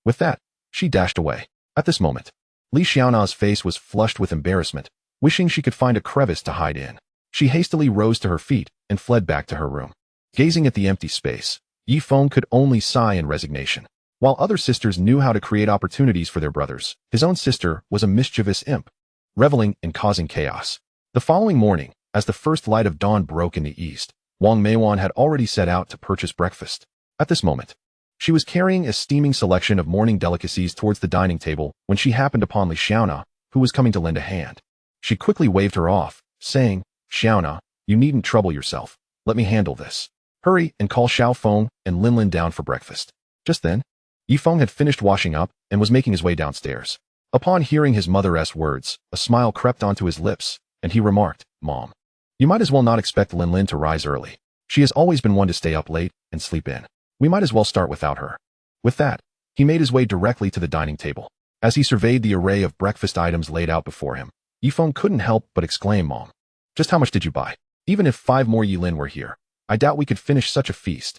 With that, she dashed away. At this moment, Li Xiaona's face was flushed with embarrassment, wishing she could find a crevice to hide in. She hastily rose to her feet and fled back to her room. Gazing at the empty space, Yi Feng could only sigh in resignation. While other sisters knew how to create opportunities for their brothers, his own sister was a mischievous imp, reveling in causing chaos. The following morning, as the first light of dawn broke in the east, Wang Meiwan had already set out to purchase breakfast. At this moment, She was carrying a steaming selection of morning delicacies towards the dining table when she happened upon Li Xiaona, who was coming to lend a hand. She quickly waved her off, saying, "Xiaona, you needn't trouble yourself. Let me handle this. Hurry and call Xiao Feng and Linlin down for breakfast." Just then, Yi Feng had finished washing up and was making his way downstairs. Upon hearing his mother's words, a smile crept onto his lips, and he remarked, "Mom, you might as well not expect Linlin to rise early. She has always been one to stay up late and sleep in. We might as well start without her." With that, he made his way directly to the dining table. As he surveyed the array of breakfast items laid out before him, Yi Feng couldn't help but exclaim, "Mom, just how much did you buy? Even if 5 more Yilin were here, I doubt we could finish such a feast."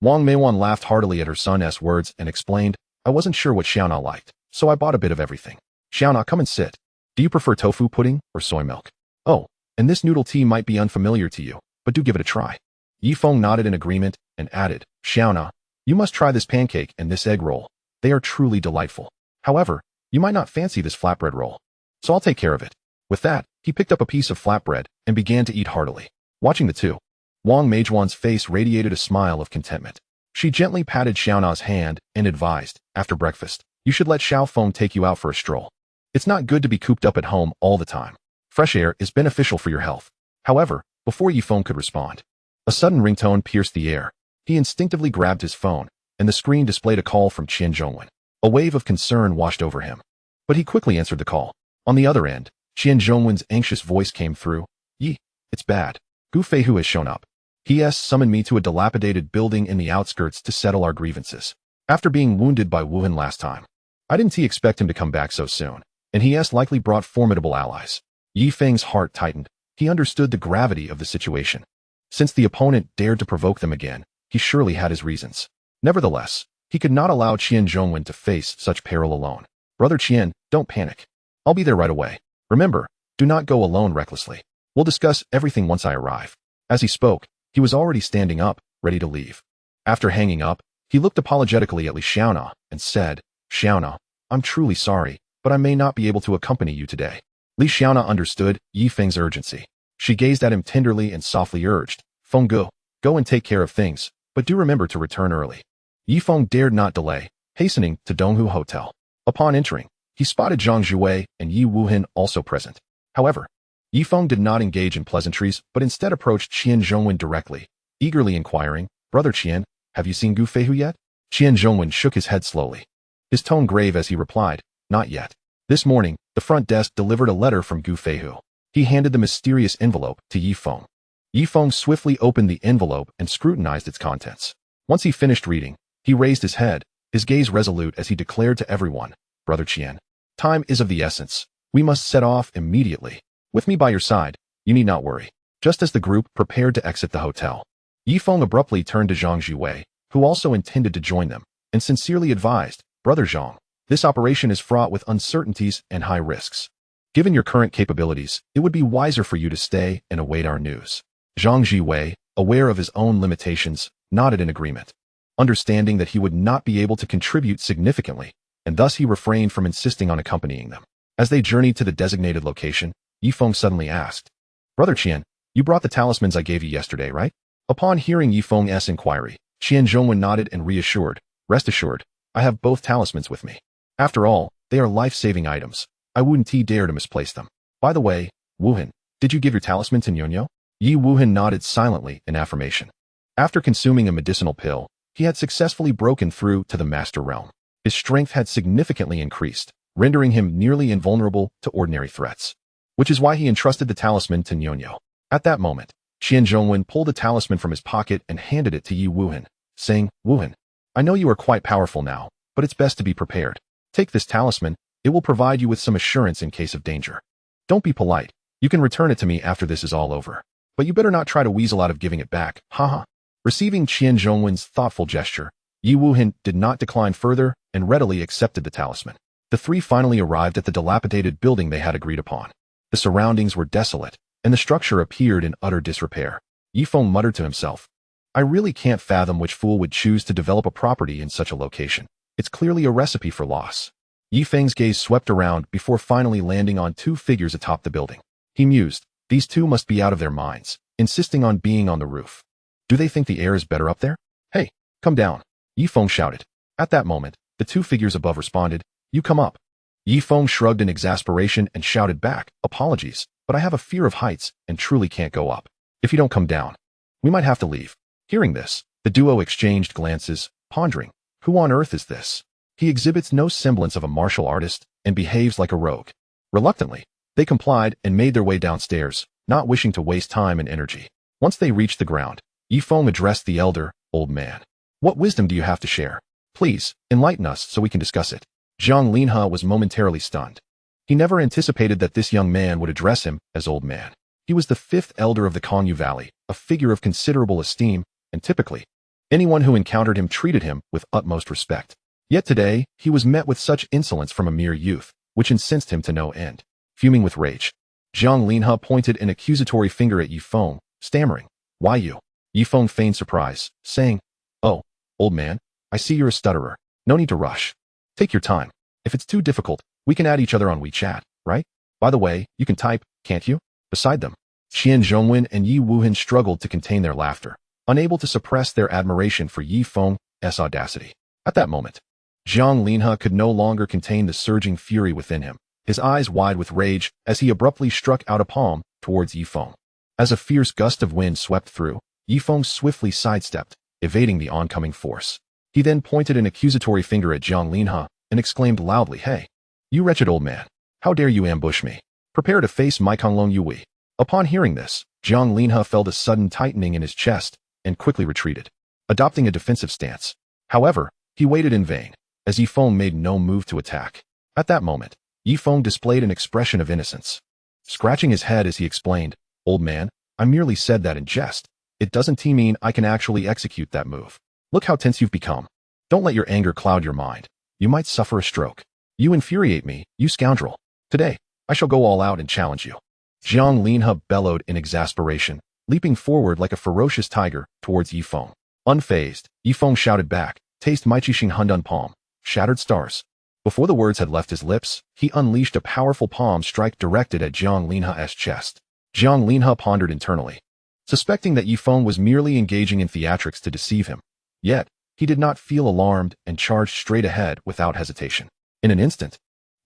Wang Meiwan laughed heartily at her son's words and explained, "I wasn't sure what Xiaona liked, so I bought a bit of everything. Xiaona, come and sit. Do you prefer tofu pudding or soy milk? Oh, and this noodle tea might be unfamiliar to you, but do give it a try." Yi Feng nodded in agreement and added, "Xiaona, you must try this pancake and this egg roll. They are truly delightful. However, you might not fancy this flatbread roll, so I'll take care of it." With that, he picked up a piece of flatbread and began to eat heartily. Watching the two, Wang Meijuan's face radiated a smile of contentment. She gently patted Xiaona's hand and advised, "After breakfast, you should let Xiao Feng take you out for a stroll. It's not good to be cooped up at home all the time. Fresh air is beneficial for your health." However, before Yi Feng could respond, a sudden ringtone pierced the air. He instinctively grabbed his phone, and the screen displayed a call from Qian Zhongwen. A wave of concern washed over him, but he quickly answered the call. On the other end, Qian Zhongwen's anxious voice came through. "Yi, it's bad. Gu Feihu has shown up. He has summoned me to a dilapidated building in the outskirts to settle our grievances. After being wounded by Wuhan last time, I didn't expect him to come back so soon, and he has likely brought formidable allies." Yi Feng's heart tightened. He understood the gravity of the situation. Since the opponent dared to provoke them again, he surely had his reasons. Nevertheless, he could not allow Qian Zhongwen to face such peril alone. "Brother Qian, don't panic. I'll be there right away. Remember, do not go alone recklessly. We'll discuss everything once I arrive." As he spoke, he was already standing up, ready to leave. After hanging up, he looked apologetically at Li Xiaona and said, "Xiaona, I'm truly sorry, but I may not be able to accompany you today." Li Xiaona understood Yi Feng's urgency. She gazed at him tenderly and softly urged, "Feng Gu, go and take care of things, but do remember to return early." Yi Feng dared not delay, hastening to Donghu Hotel. Upon entering, he spotted Zhang Zhuwei and Yi Wuhan also present. However, Yi Feng did not engage in pleasantries, but instead approached Qian Zhongwen directly, eagerly inquiring, "Brother Qian, have you seen Gu Feihu yet?" Qian Zhongwen shook his head slowly, his tone grave as he replied, "Not yet. This morning, the front desk delivered a letter from Gu Feihu." He handed the mysterious envelope to Yi Feng. Yi Feng swiftly opened the envelope and scrutinized its contents. Once he finished reading, he raised his head, his gaze resolute as he declared to everyone, "Brother Qian, time is of the essence. We must set off immediately. With me by your side, you need not worry." Just as the group prepared to exit the hotel, Yi Feng abruptly turned to Zhang Zhuwei, who also intended to join them, and sincerely advised, "Brother Zhang, this operation is fraught with uncertainties and high risks. Given your current capabilities, it would be wiser for you to stay and await our news." Zhang Zhuwei, aware of his own limitations, nodded in agreement, understanding that he would not be able to contribute significantly, and thus he refrained from insisting on accompanying them. As they journeyed to the designated location, Yi Feng suddenly asked, "Brother Qian, you brought the talismans I gave you yesterday, right?" Upon hearing Yi Feng's inquiry, Qian Zhongwen nodded and reassured, "Rest assured, I have both talismans with me. After all, they are life-saving items. I wouldn't dare to misplace them. By the way, Wuhan, did you give your talisman to Nyonyo?" Yi Wuhan nodded silently in affirmation. After consuming a medicinal pill, he had successfully broken through to the Master Realm. His strength had significantly increased, rendering him nearly invulnerable to ordinary threats, which is why he entrusted the talisman to Nyonyo. At that moment, Qian Zhongwen pulled the talisman from his pocket and handed it to Yi Wuhan, saying, "Wuhan, I know you are quite powerful now, but it's best to be prepared. Take this talisman, it will provide you with some assurance in case of danger. Don't be polite, you can return it to me after this is all over. But you better not try to weasel out of giving it back, haha." Receiving Qian Zhongwen's thoughtful gesture, Yi Wuhan did not decline further and readily accepted the talisman. The three finally arrived at the dilapidated building they had agreed upon. The surroundings were desolate, and the structure appeared in utter disrepair. Yi Feng muttered to himself, "I really can't fathom which fool would choose to develop a property in such a location. It's clearly a recipe for loss." Yi Feng's gaze swept around before finally landing on two figures atop the building. He mused, "These two must be out of their minds, insisting on being on the roof. Do they think the air is better up there? Hey, come down." Yi Feng shouted. At that moment, the two figures above responded, "You come up." Yi Feng shrugged in exasperation and shouted back, "Apologies, but I have a fear of heights and truly can't go up. If you don't come down, we might have to leave." Hearing this, the duo exchanged glances, pondering, who on earth is this? He exhibits no semblance of a martial artist and behaves like a rogue. Reluctantly, they complied and made their way downstairs, not wishing to waste time and energy. Once they reached the ground, Yi Feng addressed the elder, "Old man, what wisdom do you have to share? Please, enlighten us so we can discuss it." Zhang Linhe was momentarily stunned. He never anticipated that this young man would address him as old man. He was the fifth elder of the Kongyu Valley, a figure of considerable esteem, and typically, anyone who encountered him treated him with utmost respect. Yet today, he was met with such insolence from a mere youth, which incensed him to no end. Fuming with rage, Zhang Linhe pointed an accusatory finger at Yi Feng, stammering, "Why you?" Yi Feng feigned surprise, saying, "Oh, old man, I see you're a stutterer. No need to rush. Take your time. If it's too difficult, we can add each other on WeChat, right? By the way, you can type, can't you?" Beside them, Qian Zhongwen and Yi Wuhan struggled to contain their laughter, unable to suppress their admiration for Yi Feng's audacity. At that moment, Zhang Linhe could no longer contain the surging fury within him, his eyes wide with rage as he abruptly struck out a palm towards Yi Feng. As a fierce gust of wind swept through, Yi Feng swiftly sidestepped, evading the oncoming force. He then pointed an accusatory finger at Zhang Linhe and exclaimed loudly, "Hey, you wretched old man, how dare you ambush me? Prepare to face my Konglong Yui." Upon hearing this, Zhang Linhe felt a sudden tightening in his chest and quickly retreated, adopting a defensive stance. However, he waited in vain, as Yi Feng made no move to attack. At that moment, Yi Feng displayed an expression of innocence. Scratching his head as he explained, "Old man, I merely said that in jest. It doesn't mean I can actually execute that move. Look how tense you've become. Don't let your anger cloud your mind. You might suffer a stroke. You infuriate me, you scoundrel. Today, I shall go all out and challenge you." Zhang Linhe bellowed in exasperation, leaping forward like a ferocious tiger towards Yi Feng. Unfazed, Yi Feng shouted back, "Taste my Qixing Hundun palm, shattered stars." Before the words had left his lips, he unleashed a powerful palm strike directed at Zhang Linhe's chest. Zhang Linhe pondered internally, suspecting that Yi Feng was merely engaging in theatrics to deceive him. Yet, he did not feel alarmed and charged straight ahead without hesitation. In an instant,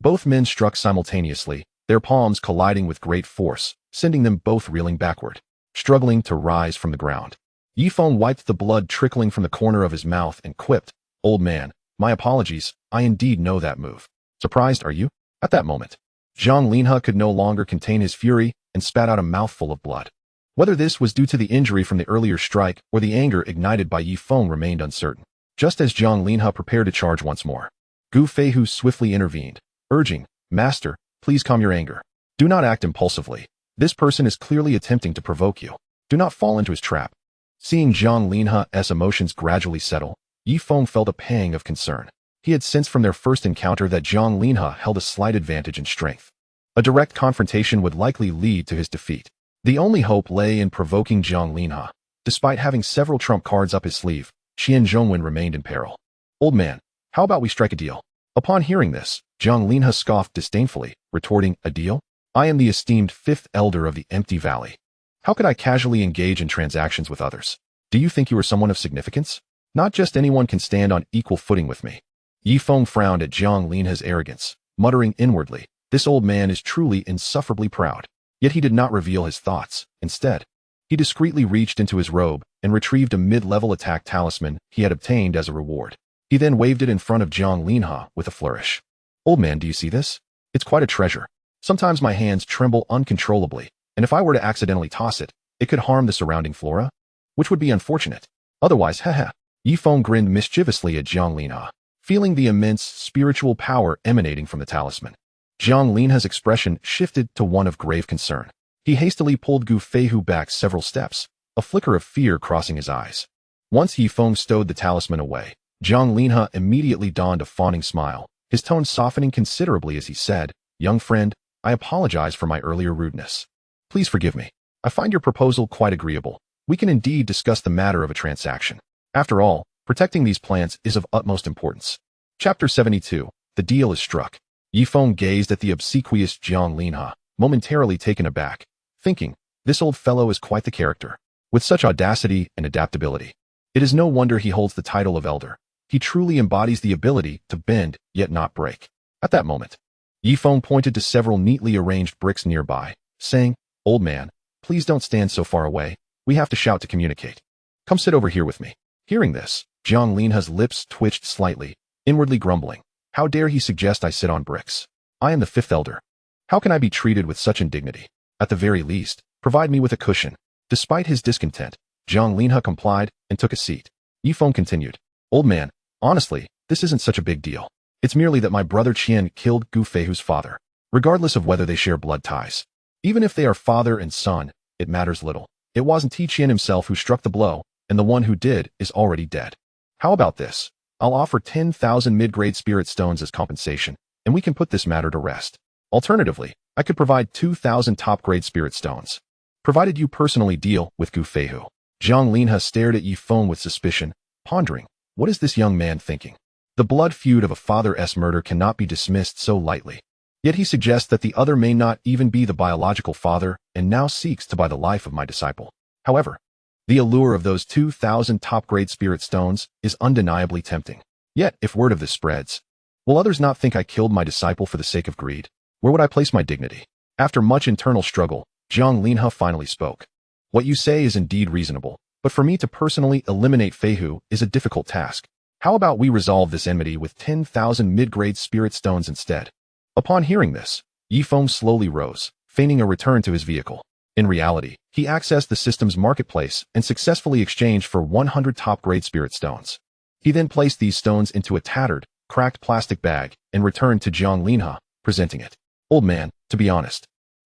both men struck simultaneously, their palms colliding with great force, sending them both reeling backward, struggling to rise from the ground. Yi Feng wiped the blood trickling from the corner of his mouth and quipped, "Old man, my apologies, I indeed know that move. Surprised, are you?" At that moment, Zhang Linhe could no longer contain his fury and spat out a mouthful of blood. Whether this was due to the injury from the earlier strike or the anger ignited by Yi Feng remained uncertain. Just as Zhang Linhe prepared to charge once more, Gu Feihu swiftly intervened, urging, "Master, please calm your anger. Do not act impulsively. This person is clearly attempting to provoke you. Do not fall into his trap." Seeing Zhang Linhe's emotions gradually settle, Yi Feng felt a pang of concern. He had sensed from their first encounter that Zhang Linhe held a slight advantage in strength. A direct confrontation would likely lead to his defeat. The only hope lay in provoking Zhang Linhe. Despite having several trump cards up his sleeve, Qian Zhongwen remained in peril. "Old man, how about we strike a deal?" Upon hearing this, Zhang Linhe scoffed disdainfully, retorting, "A deal? I am the esteemed fifth elder of the Empty Valley. How could I casually engage in transactions with others? Do you think you are someone of significance? Not just anyone can stand on equal footing with me." Yi Feng frowned at Zhang Linhe's arrogance, muttering inwardly, "This old man is truly insufferably proud." Yet he did not reveal his thoughts. Instead, he discreetly reached into his robe and retrieved a mid-level attack talisman he had obtained as a reward. He then waved it in front of Zhang Linhe with a flourish. "Old man, do you see this? It's quite a treasure. Sometimes my hands tremble uncontrollably, and if I were to accidentally toss it, it could harm the surrounding flora, which would be unfortunate. Otherwise, haha." Yi Feng grinned mischievously at Zhang Linhe, feeling the immense spiritual power emanating from the talisman. Zhang Linhe's expression shifted to one of grave concern. He hastily pulled Gu Feihu back several steps, a flicker of fear crossing his eyes. Once Yi Feng stowed the talisman away, Zhang Linhe immediately donned a fawning smile, his tone softening considerably as he said, "Young friend, I apologize for my earlier rudeness. Please forgive me. I find your proposal quite agreeable. We can indeed discuss the matter of a transaction. After all, protecting these plants is of utmost importance." Chapter 72. The deal is struck. Yi Feng gazed at the obsequious Zhang Linhe, momentarily taken aback, thinking, this old fellow is quite the character, with such audacity and adaptability. It is no wonder he holds the title of elder. He truly embodies the ability to bend, yet not break. At that moment, Yifeng pointed to several neatly arranged bricks nearby, saying, "Old man, please don't stand so far away. We have to shout to communicate. Come sit over here with me." Hearing this, Jiang Linha's lips twitched slightly, inwardly grumbling. How dare he suggest I sit on bricks? I am the fifth elder. How can I be treated with such indignity? At the very least, provide me with a cushion. Despite his discontent, Jiang Linha complied and took a seat. Yifeng continued, "Old man, honestly, this isn't such a big deal. It's merely that my brother Qian killed Gu Feihu's father, regardless of whether they share blood ties. Even if they are father and son, it matters little. It wasn't Qian himself who struck the blow, and the one who did is already dead. How about this? I'll offer 10,000 mid-grade spirit stones as compensation, and we can put this matter to rest. Alternatively, I could provide 2,000 top-grade spirit stones, provided you personally deal with Gu Feihu." Jiang Linha stared at Yifeng with suspicion, pondering, what is this young man thinking? The blood feud of a father's murder cannot be dismissed so lightly. Yet he suggests that the other may not even be the biological father and now seeks to buy the life of my disciple. However, the allure of those 2,000 top-grade spirit stones is undeniably tempting. Yet, if word of this spreads, will others not think I killed my disciple for the sake of greed? Where would I place my dignity? After much internal struggle, Jiang Linha finally spoke. "What you say is indeed reasonable, but for me to personally eliminate Feihu is a difficult task. How about we resolve this enmity with 10,000 mid-grade spirit stones instead?" Upon hearing this, Yifeng slowly rose, feigning a return to his vehicle. In reality, he accessed the system's marketplace and successfully exchanged for 100 top-grade spirit stones. He then placed these stones into a tattered, cracked plastic bag and returned to Jiang Linha, presenting it. "Old man, to be honest,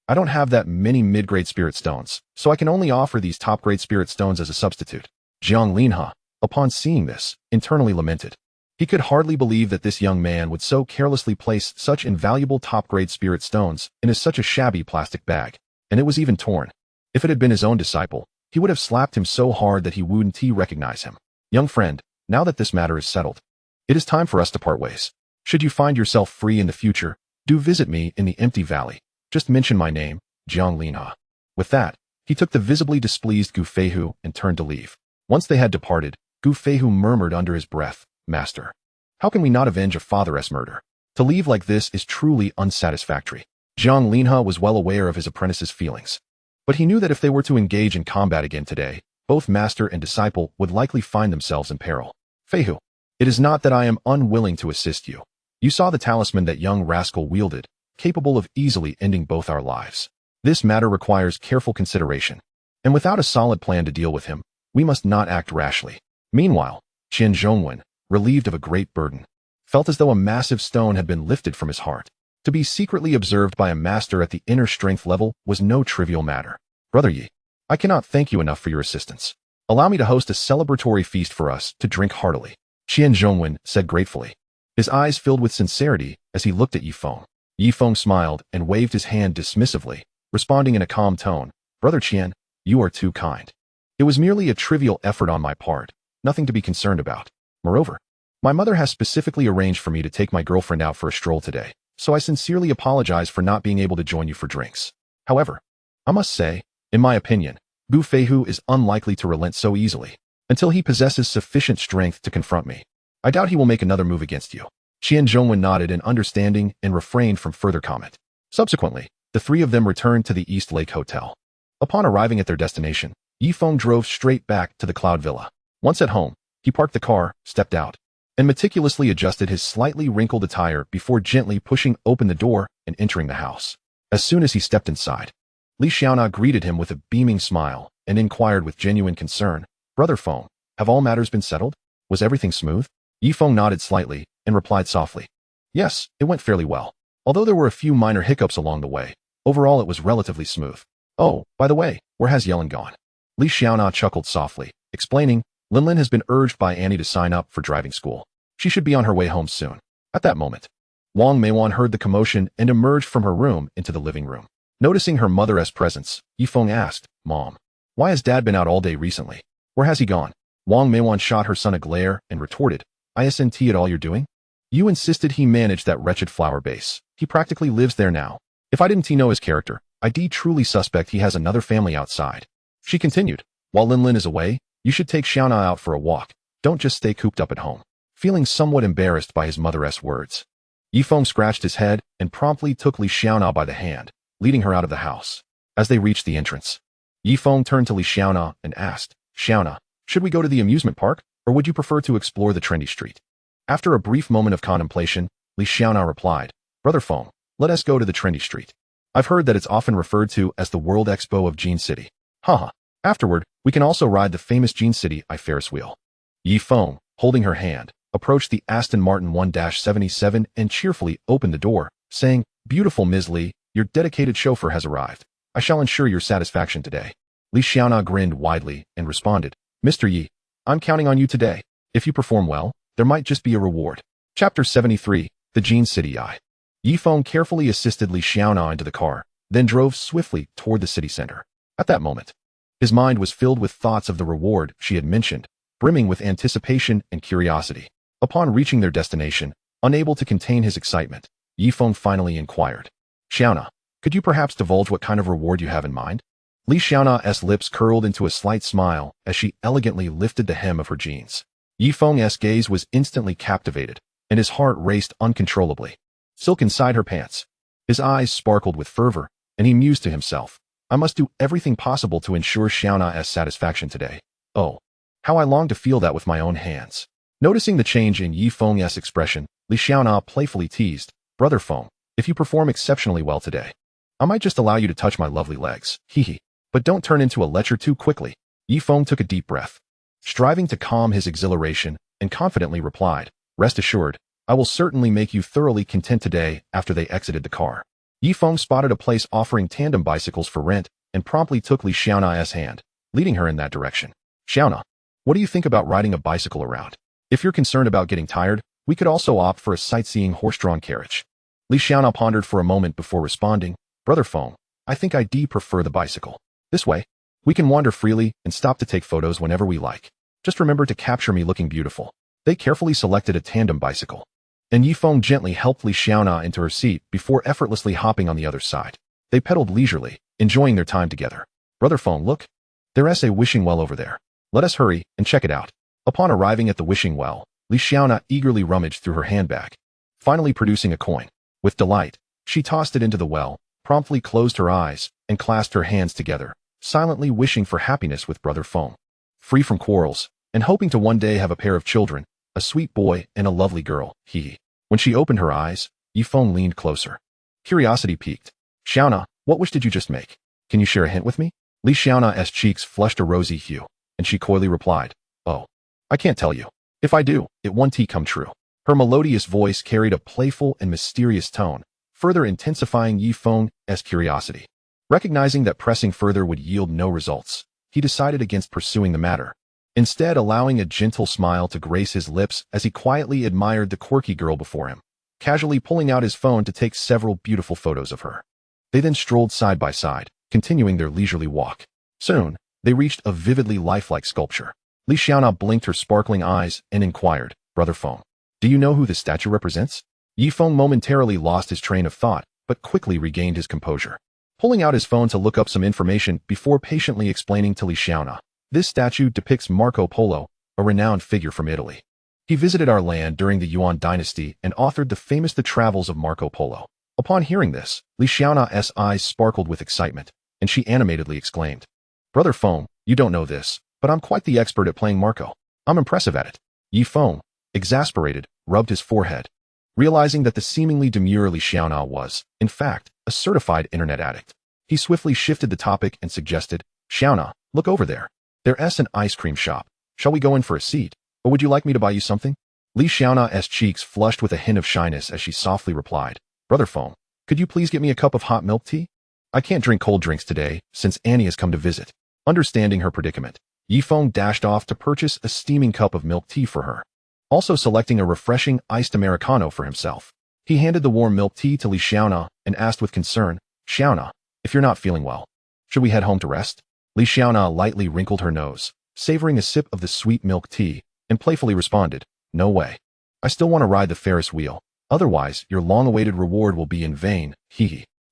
I don't have that many mid-grade spirit stones, so I can only offer these top-grade spirit stones as a substitute." Jiang Linha, upon seeing this, internally lamented. He could hardly believe that this young man would so carelessly place such invaluable top-grade spirit stones in such a shabby plastic bag, and it was even torn. If it had been his own disciple, he would have slapped him so hard that he wouldn't recognize him. "Young friend, now that this matter is settled, it is time for us to part ways. Should you find yourself free in the future, do visit me in the empty valley. Just mention my name, Jiang Linha." With that, he took the visibly displeased Gu Feihu and turned to leave. Once they had departed, Gu Feihu murmured under his breath, "Master, how can we not avenge a father's murder? To leave like this is truly unsatisfactory." Jiang Linha was well aware of his apprentice's feelings, but he knew that if they were to engage in combat again today, both master and disciple would likely find themselves in peril. "Feihu, it is not that I am unwilling to assist you. You saw the talisman that young rascal wielded, capable of easily ending both our lives. This matter requires careful consideration, and without a solid plan to deal with him, we must not act rashly." Meanwhile, Qian Zhongwen, relieved of a great burden, felt as though a massive stone had been lifted from his heart. To be secretly observed by a master at the inner strength level was no trivial matter. "Brother Yi, I cannot thank you enough for your assistance. Allow me to host a celebratory feast for us to drink heartily," Qian Zhongwen said gratefully. His eyes filled with sincerity as he looked at Yifeng. Yifeng smiled and waved his hand dismissively, responding in a calm tone, "Brother Qian, you are too kind. It was merely a trivial effort on my part, nothing to be concerned about. Moreover, my mother has specifically arranged for me to take my girlfriend out for a stroll today, so I sincerely apologize for not being able to join you for drinks. However, I must say, in my opinion, Gu Feihu is unlikely to relent so easily. Until he possesses sufficient strength to confront me, I doubt he will make another move against you." Qian Zhongwen nodded in understanding and refrained from further comment. Subsequently, the three of them returned to the East Lake Hotel. Upon arriving at their destination, Yifeng drove straight back to the Cloud Villa. Once at home, he parked the car, stepped out, and meticulously adjusted his slightly wrinkled attire before gently pushing open the door and entering the house. As soon as he stepped inside, Li Xiaona greeted him with a beaming smile and inquired with genuine concern, "Brother Feng, have all matters been settled? Was everything smooth?" Yifeng nodded slightly and replied softly, "Yes, it went fairly well. Although there were a few minor hiccups along the way, overall it was relatively smooth. Oh, by the way, where has Yellen gone?" Li Xiaona chuckled softly, explaining, "Linlin has been urged by Annie to sign up for driving school. She should be on her way home soon." At that moment, Wang Meiwan heard the commotion and emerged from her room into the living room. Noticing her mother's presence, Yifeng asked, "Mom, why has Dad been out all day recently? Where has he gone?" Wang Meiwan shot her son a glare and retorted, "Isn't it all you're doing? You insisted he managed that wretched flower base. He practically lives there now. If I didn't know his character, I'd truly suspect he has another family outside." She continued, "While Linlin is away, you should take Xiaona out for a walk. Don't just stay cooped up at home." feeling somewhat embarrassed by his mother's words. Yi Feng scratched his head and promptly took Li Xiaona by the hand, leading her out of the house. As they reached the entrance, Yi Feng turned to Li Xiaona and asked, "Xiaona, should we go to the amusement park, or would you prefer to explore the trendy street?" After a brief moment of contemplation, Li Xiaona replied, "Brother Feng, let us go to the trendy street. I've heard that it's often referred to as the World Expo of Jean City. Haha. Afterward, we can also ride the famous Jean City Ferris wheel." Yi Feng, holding her hand, approached the Aston Martin 1-77 and cheerfully opened the door, saying, "Beautiful Ms. Li, your dedicated chauffeur has arrived. I shall ensure your satisfaction today." Li Xiaona grinned widely and responded, "Mr. Yi, I'm counting on you today. If you perform well, there might just be a reward." Chapter 73, The Jean City Eye. Yi Feng carefully assisted Li Xiaona into the car, then drove swiftly toward the city center. At that moment, his mind was filled with thoughts of the reward she had mentioned, brimming with anticipation and curiosity. Upon reaching their destination, unable to contain his excitement, Yi Feng finally inquired, "Xiaona, could you perhaps divulge what kind of reward you have in mind?" Li Xiaona's lips curled into a slight smile as she elegantly lifted the hem of her jeans. Yi Feng's gaze was instantly captivated, and his heart raced uncontrollably. Silk inside her pants. His eyes sparkled with fervor, and he mused to himself, "I must do everything possible to ensure Xiaona's satisfaction today. Oh, how I long to feel that with my own hands." Noticing the change in Yi Feng's expression, Li Xiaona playfully teased, "Brother Feng, if you perform exceptionally well today, I might just allow you to touch my lovely legs. Hee. But don't turn into a lecher too quickly." Yi Feng took a deep breath, striving to calm his exhilaration, and confidently replied, "Rest assured, I will certainly make you thoroughly content today." After they exited the car, Yi Feng spotted a place offering tandem bicycles for rent and promptly took Li Xiaona's hand, leading her in that direction. "Xiaona, what do you think about riding a bicycle around? If you're concerned about getting tired, we could also opt for a sightseeing horse-drawn carriage." Li Xiaona pondered for a moment before responding, "Brother Feng, I think I prefer the bicycle. This way, we can wander freely and stop to take photos whenever we like. Just remember to capture me looking beautiful." They carefully selected a tandem bicycle, and Yi Feng gently helped Li Xiaona into her seat before effortlessly hopping on the other side. They pedaled leisurely, enjoying their time together. "Brother Feng, look. There's a wishing well over there. Let us hurry and check it out." Upon arriving at the wishing well, Li Xiaona eagerly rummaged through her handbag, finally producing a coin. With delight, she tossed it into the well, promptly closed her eyes, and clasped her hands together, silently wishing for happiness with Brother Feng. Free from quarrels, and hoping to one day have a pair of children, a sweet boy and a lovely girl, When she opened her eyes, Yi Feng leaned closer. Curiosity piqued. "Xiaona, what wish did you just make? Can you share a hint with me?" Li Xiaona's cheeks flushed a rosy hue, and she coyly replied, "Oh, I can't tell you. If I do, it won't come true." Her melodious voice carried a playful and mysterious tone, further intensifying Yi Feng's curiosity. Recognizing that pressing further would yield no results, he decided against pursuing the matter, instead allowing a gentle smile to grace his lips as he quietly admired the quirky girl before him, casually pulling out his phone to take several beautiful photos of her. They then strolled side by side, continuing their leisurely walk. Soon, they reached a vividly lifelike sculpture. Li Xiaona blinked her sparkling eyes and inquired, "Brother Feng, do you know who this statue represents?" Yi Feng momentarily lost his train of thought, but quickly regained his composure, pulling out his phone to look up some information before patiently explaining to Li Xiaona, "This statue depicts Marco Polo, a renowned figure from Italy. He visited our land during the Yuan dynasty and authored the famous The Travels of Marco Polo." Upon hearing this, Li Xiaona's eyes sparkled with excitement, and she animatedly exclaimed, "Brother Feng, you don't know this, but I'm quite the expert at playing Marco. I'm impressive at it." Yi Feng, exasperated, rubbed his forehead, realizing that the seemingly demure Li Xiaona was, in fact, a certified internet addict. He swiftly shifted the topic and suggested, "Xiaona, look over there. There's an ice cream shop. Shall we go in for a seat, or would you like me to buy you something?" Li Xiaona's cheeks flushed with a hint of shyness as she softly replied, "Brother Feng, could you please get me a cup of hot milk tea? I can't drink cold drinks today, since Annie has come to visit." Understanding her predicament, Yi Feng dashed off to purchase a steaming cup of milk tea for her, also selecting a refreshing iced Americano for himself. He handed the warm milk tea to Li Xiaona and asked with concern, "Xiaona, if you're not feeling well, should we head home to rest?" Li Xiaona lightly wrinkled her nose, savoring a sip of the sweet milk tea, and playfully responded, "No way. I still want to ride the Ferris wheel. Otherwise, your long-awaited reward will be in vain,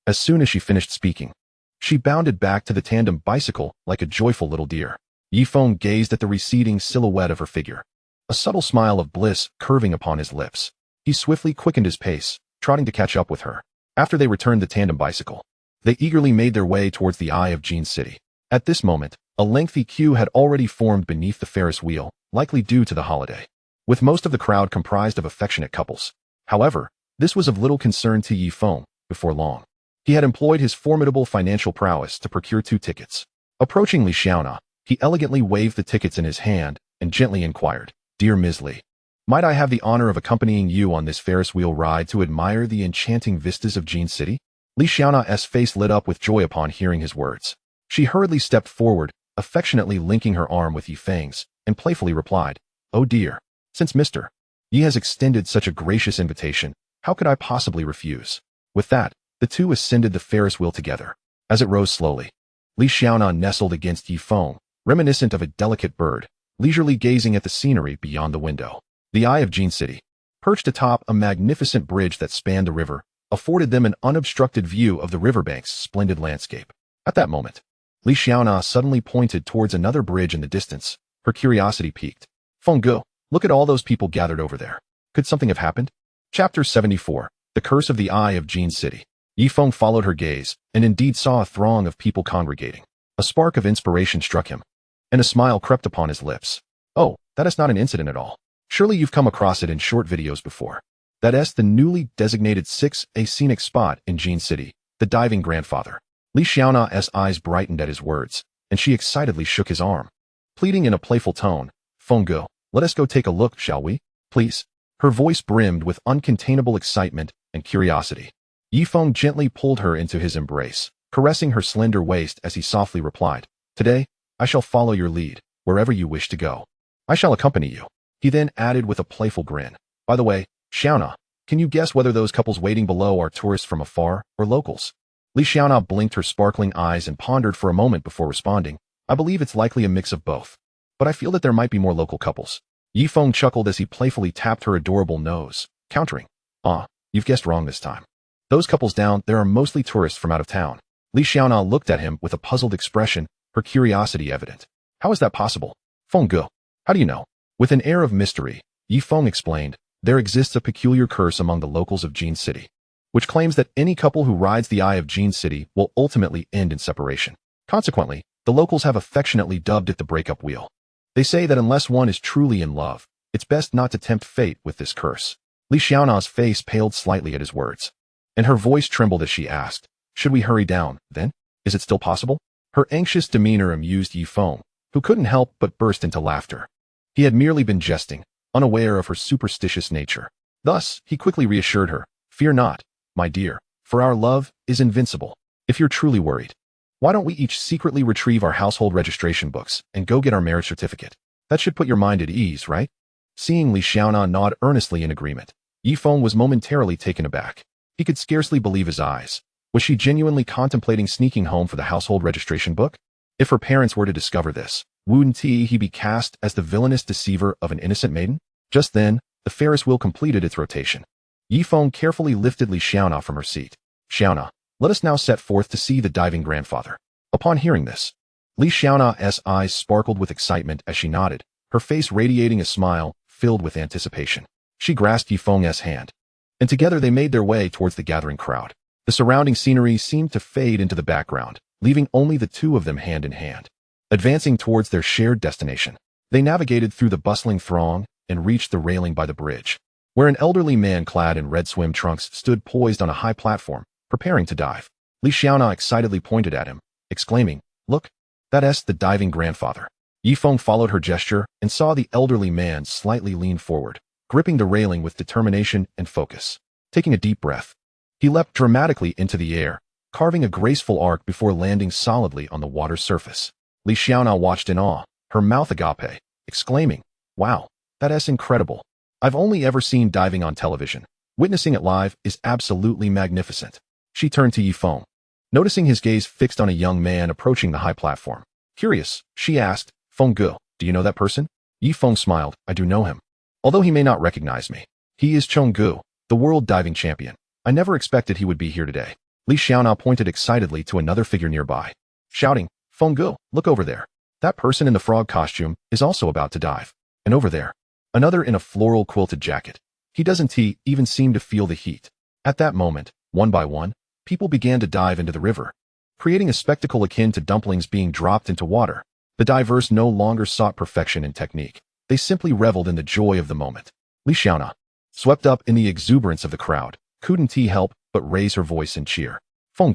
As soon as she finished speaking, she bounded back to the tandem bicycle like a joyful little deer. Yi Feng gazed at the receding silhouette of her figure, a subtle smile of bliss curving upon his lips. He swiftly quickened his pace, trotting to catch up with her. After they returned the tandem bicycle, they eagerly made their way towards the eye of Jean City. At this moment, a lengthy queue had already formed beneath the Ferris wheel, likely due to the holiday, with most of the crowd comprised of affectionate couples. However, this was of little concern to Yi Feng. Before long, he had employed his formidable financial prowess to procure 2 tickets. Approaching Li Xiaona, he elegantly waved the tickets in his hand and gently inquired, "Dear Ms. Li, might I have the honor of accompanying you on this Ferris wheel ride to admire the enchanting vistas of Jean City?" Li Xiaona's face lit up with joy upon hearing his words. She hurriedly stepped forward, affectionately linking her arm with Yi Feng's, and playfully replied, "Oh dear, since Mr. Yi has extended such a gracious invitation, how could I possibly refuse?" With that, the two ascended the Ferris wheel together. As it rose slowly, Li Xiaona nestled against Yi Feng, reminiscent of a delicate bird, leisurely gazing at the scenery beyond the window. The eye of Jean City, perched atop a magnificent bridge that spanned the river, afforded them an unobstructed view of the riverbank's splendid landscape. At that moment, Li Xiaona suddenly pointed towards another bridge in the distance. Her curiosity piqued. "Feng Ge, look at all those people gathered over there. Could something have happened?" Chapter 74. The Curse of the Eye of Jean City. Yi Feng followed her gaze, and indeed saw a throng of people congregating. A spark of inspiration struck him, and a smile crept upon his lips. "Oh, that is not an incident at all. Surely you've come across it in short videos before. That's the newly designated 6A scenic spot in Jean City, the diving grandfather." Li Xiaona's eyes brightened at his words, and she excitedly shook his arm, pleading in a playful tone, "Feng Ge, let us go take a look, shall we? Please." Her voice brimmed with uncontainable excitement and curiosity. Yi Feng gently pulled her into his embrace, caressing her slender waist as he softly replied, "Today, I shall follow your lead, wherever you wish to go. I shall accompany you." He then added with a playful grin, "By the way, Xiaona, can you guess whether those couples waiting below are tourists from afar or locals?" Li Xiaona blinked her sparkling eyes and pondered for a moment before responding, "I believe it's likely a mix of both, but I feel that there might be more local couples." Yi Feng chuckled as he playfully tapped her adorable nose, countering, "Ah, you've guessed wrong this time. Those couples down there are mostly tourists from out of town." Li Xiaona looked at him with a puzzled expression, her curiosity evident. "How is that possible? Feng Ge, how do you know?" With an air of mystery, Yi Feng explained, "There exists a peculiar curse among the locals of Jean City, which claims that any couple who rides the eye of Jean City will ultimately end in separation. Consequently, the locals have affectionately dubbed it the breakup wheel. They say that unless one is truly in love, it's best not to tempt fate with this curse." Li Xiaona's face paled slightly at his words, and her voice trembled as she asked, "Should we hurry down, then? Is it still possible?" Her anxious demeanor amused Yi Feng, who couldn't help but burst into laughter. He had merely been jesting, unaware of her superstitious nature. Thus, he quickly reassured her, "Fear not, my dear, for our love is invincible. If you're truly worried, why don't we each secretly retrieve our household registration books and go get our marriage certificate? That should put your mind at ease, right?" Seeing Li Xiaona nod earnestly in agreement, Yi Feng was momentarily taken aback. He could scarcely believe his eyes. Was she genuinely contemplating sneaking home for the household registration book? If her parents were to discover this, wouldn't he be cast as the villainous deceiver of an innocent maiden? Just then, the Ferris wheel completed its rotation. Yi Feng carefully lifted Li Xiaona from her seat. "Xiaona, let us now set forth to see the diving grandfather." Upon hearing this, Li Xiaona's eyes sparkled with excitement as she nodded, her face radiating a smile filled with anticipation. She grasped Yi Feng's hand, and together they made their way towards the gathering crowd. The surrounding scenery seemed to fade into the background, leaving only the two of them hand in hand. Advancing towards their shared destination, they navigated through the bustling throng and reached the railing by the bridge, where an elderly man clad in red swim trunks stood poised on a high platform, preparing to dive. Li Xiaona excitedly pointed at him, exclaiming, "Look, that's the diving grandfather." Yi Feng followed her gesture and saw the elderly man slightly lean forward, gripping the railing with determination and focus. Taking a deep breath, he leapt dramatically into the air, carving a graceful arc before landing solidly on the water's surface. Li Xiaona watched in awe, her mouth agape, exclaiming, "Wow, that's incredible. I've only ever seen diving on television. Witnessing it live is absolutely magnificent." She turned to Yi Feng, noticing his gaze fixed on a young man approaching the high platform. Curious, she asked, "Feng Ge, do you know that person?" Yi Feng smiled, "I do know him. Although he may not recognize me. He is Chong Gu, the world diving champion. I never expected he would be here today." Li Xiaona pointed excitedly to another figure nearby, shouting, "Feng Ge, look over there. That person in the frog costume is also about to dive. And over there, another in a floral quilted jacket. He doesn't even seem to feel the heat. At that moment, one by one, people began to dive into the river, creating a spectacle akin to dumplings being dropped into water. The divers no longer sought perfection in technique. They simply reveled in the joy of the moment. Li Xiaona, swept up in the exuberance of the crowd, couldn't help but raise her voice and cheer. Feng,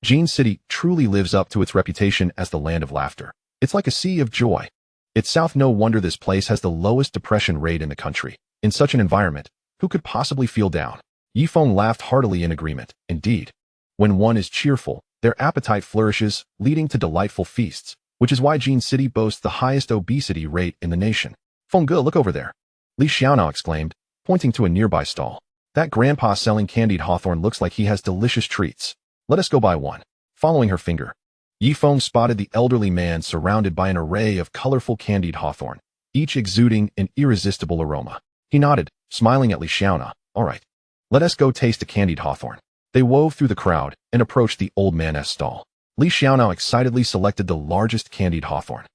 Jin City truly lives up to its reputation as the land of laughter. It's like a sea of joy. It's south, no wonder this place has the lowest depression rate in the country. In such an environment, who could possibly feel down? Yi Feng laughed heartily in agreement. Indeed, when one is cheerful, their appetite flourishes, leading to delightful feasts, which is why Jin City boasts the highest obesity rate in the nation. Feng, look over there, Li Xiaona exclaimed, pointing to a nearby stall. That grandpa selling candied hawthorn looks like he has delicious treats. Let us go buy one. Following her finger, Yi Feng spotted the elderly man surrounded by an array of colorful candied hawthorn, each exuding an irresistible aroma. He nodded, smiling at Li Xiaona. All right, let us go taste a candied hawthorn. They wove through the crowd and approached the old man's stall. Li Xiaona excitedly selected the largest candied hawthorn,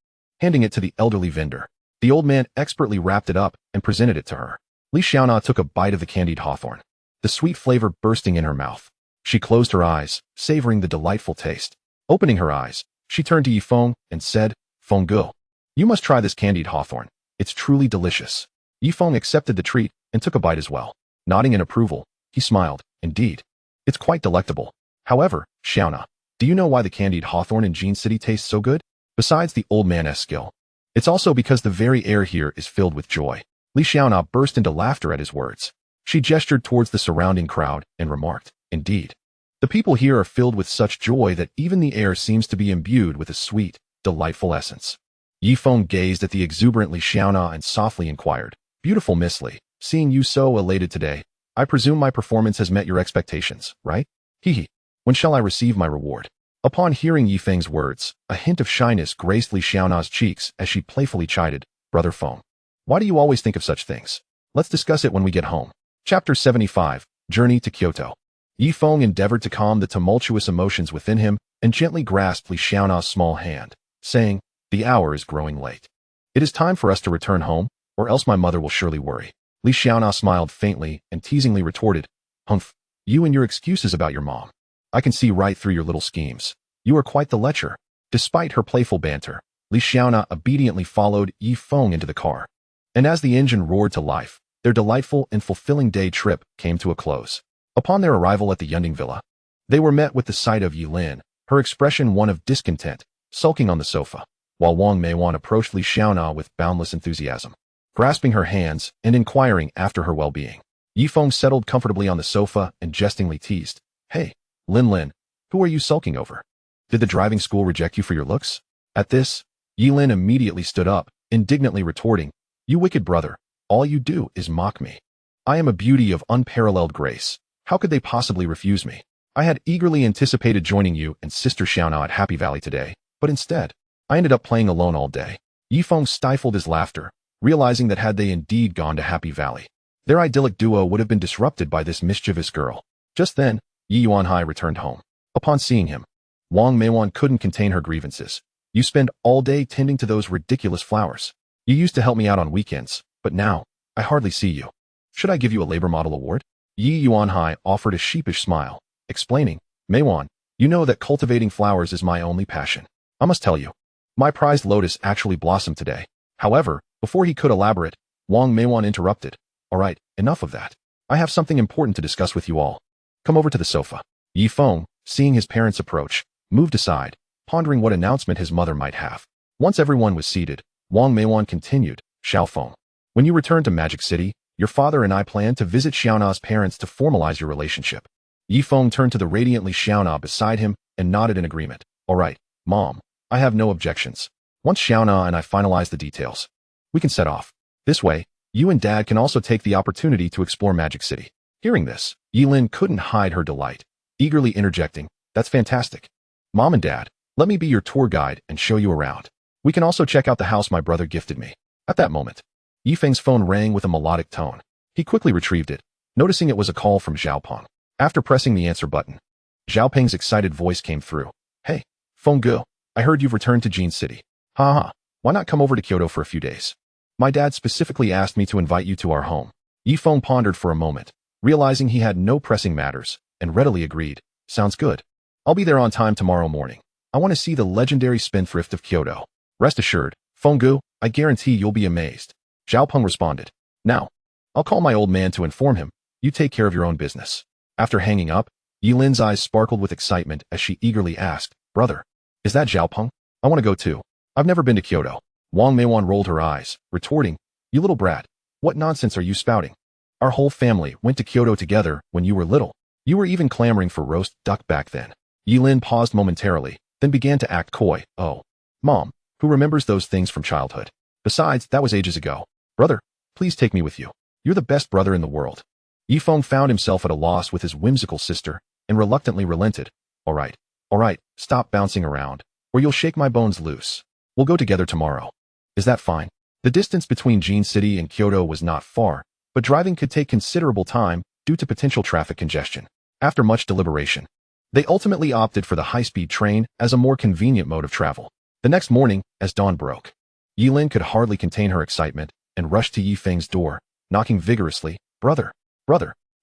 handing it to the elderly vendor. The old man expertly wrapped it up and presented it to her. Li Xiaona took a bite of the candied hawthorn, the sweet flavor bursting in her mouth. She closed her eyes, savoring the delightful taste. Opening her eyes, she turned to Yi Feng and said, Feng, you must try this candied hawthorn. It's truly delicious. Yi Feng accepted the treat and took a bite as well. Nodding in approval, he smiled. Indeed, it's quite delectable. However, Xiaona, do you know why the candied hawthorn in Jin City tastes so good? Besides the old man's skill, it's also because the very air here is filled with joy. Li Xiaona burst into laughter at his words. She gestured towards the surrounding crowd and remarked, Indeed, the people here are filled with such joy that even the air seems to be imbued with a sweet, delightful essence. Yi Feng gazed at the exuberant Li Xiaona and softly inquired, Beautiful Miss Li, seeing you so elated today, I presume my performance has met your expectations, right? Hee. When shall I receive my reward? Upon hearing Yi Feng's words, a hint of shyness graced Li Xiaona's cheeks as she playfully chided, Brother Feng, why do you always think of such things? Let's discuss it when we get home. Chapter 75, Journey to Kyoto. Yi Feng endeavored to calm the tumultuous emotions within him and gently grasped Li Xiaona's small hand, saying, The hour is growing late. It is time for us to return home, or else my mother will surely worry. Li Xiaona smiled faintly and teasingly retorted, Humph, you and your excuses about your mom. I can see right through your little schemes. You are quite the lecher. Despite her playful banter, Li Xiaona obediently followed Yi Feng into the car. And as the engine roared to life, their delightful and fulfilling day trip came to a close. Upon their arrival at the Yunding Villa, they were met with the sight of Yilin, her expression one of discontent, sulking on the sofa, while Wang Meiwan approached Li Xiaona with boundless enthusiasm, grasping her hands and inquiring after her well-being. Yi Feng settled comfortably on the sofa and jestingly teased, Hey, Lin, who are you sulking over? Did the driving school reject you for your looks? At this, Yilin immediately stood up, indignantly retorting, You wicked brother, all you do is mock me. I am a beauty of unparalleled grace. How could they possibly refuse me? I had eagerly anticipated joining you and Sister Xiaona at Happy Valley today, but instead, I ended up playing alone all day. Yi Feng stifled his laughter, realizing that had they indeed gone to Happy Valley, their idyllic duo would have been disrupted by this mischievous girl. Just then, Yi Yuanhai returned home. Upon seeing him, Wang Meiwan couldn't contain her grievances. You spend all day tending to those ridiculous flowers. You used to help me out on weekends, but now, I hardly see you. Should I give you a labor model award? Yi Yuanhai offered a sheepish smile, explaining, Meiwan, you know that cultivating flowers is my only passion. I must tell you, my prized lotus actually blossomed today. However, before he could elaborate, Wang Meiwan interrupted. All right, enough of that. I have something important to discuss with you all. Come over to the sofa. Yi Feng, seeing his parents approach, moved aside, pondering what announcement his mother might have. Once everyone was seated, Wang Meiwan continued, Xiao Feng, when you return to Magic City, your father and I plan to visit Xiaona's parents to formalize your relationship. Yi Feng turned to the radiantly Xiaona beside him and nodded in agreement. All right, Mom, I have no objections. Once Xiaona and I finalize the details, we can set off. This way, you and Dad can also take the opportunity to explore Magic City. Hearing this, Yilin couldn't hide her delight, eagerly interjecting, That's fantastic. Mom and Dad, let me be your tour guide and show you around. We can also check out the house my brother gifted me. At that moment, Yi Feng's phone rang with a melodic tone. He quickly retrieved it, noticing it was a call from Xiaopeng. After pressing the answer button, Xiaopeng's excited voice came through. Hey, Feng, I heard you've returned to Jin City. Haha, why not come over to Kyoto for a few days? My dad specifically asked me to invite you to our home. Yi Feng pondered for a moment, realizing he had no pressing matters, and readily agreed. Sounds good. I'll be there on time tomorrow morning. I want to see the legendary spendthrift of Kyoto. Rest assured, Fenggu, I guarantee you'll be amazed. Zhao Peng responded. Now, I'll call my old man to inform him. You take care of your own business. After hanging up, Yilin's eyes sparkled with excitement as she eagerly asked, Brother, is that Zhao Peng? I want to go too. I've never been to Kyoto. Wang Meiwan rolled her eyes, retorting, You little brat, what nonsense are you spouting? Our whole family went to Kyoto together when you were little. You were even clamoring for roast duck back then. Yilin paused momentarily, then began to act coy. Oh, Mom, who remembers those things from childhood? Besides, that was ages ago. Brother, please take me with you. You're the best brother in the world. Yi Feng found himself at a loss with his whimsical sister, and reluctantly relented. All right, stop bouncing around, or you'll shake my bones loose. We'll go together tomorrow. Is that fine? The distance between Jin City and Kyoto was not far, but driving could take considerable time due to potential traffic congestion. After much deliberation, they ultimately opted for the high-speed train as a more convenient mode of travel. The next morning, as dawn broke, Yilin could hardly contain her excitement and rushed to Yi Feng's door, knocking vigorously. Brother,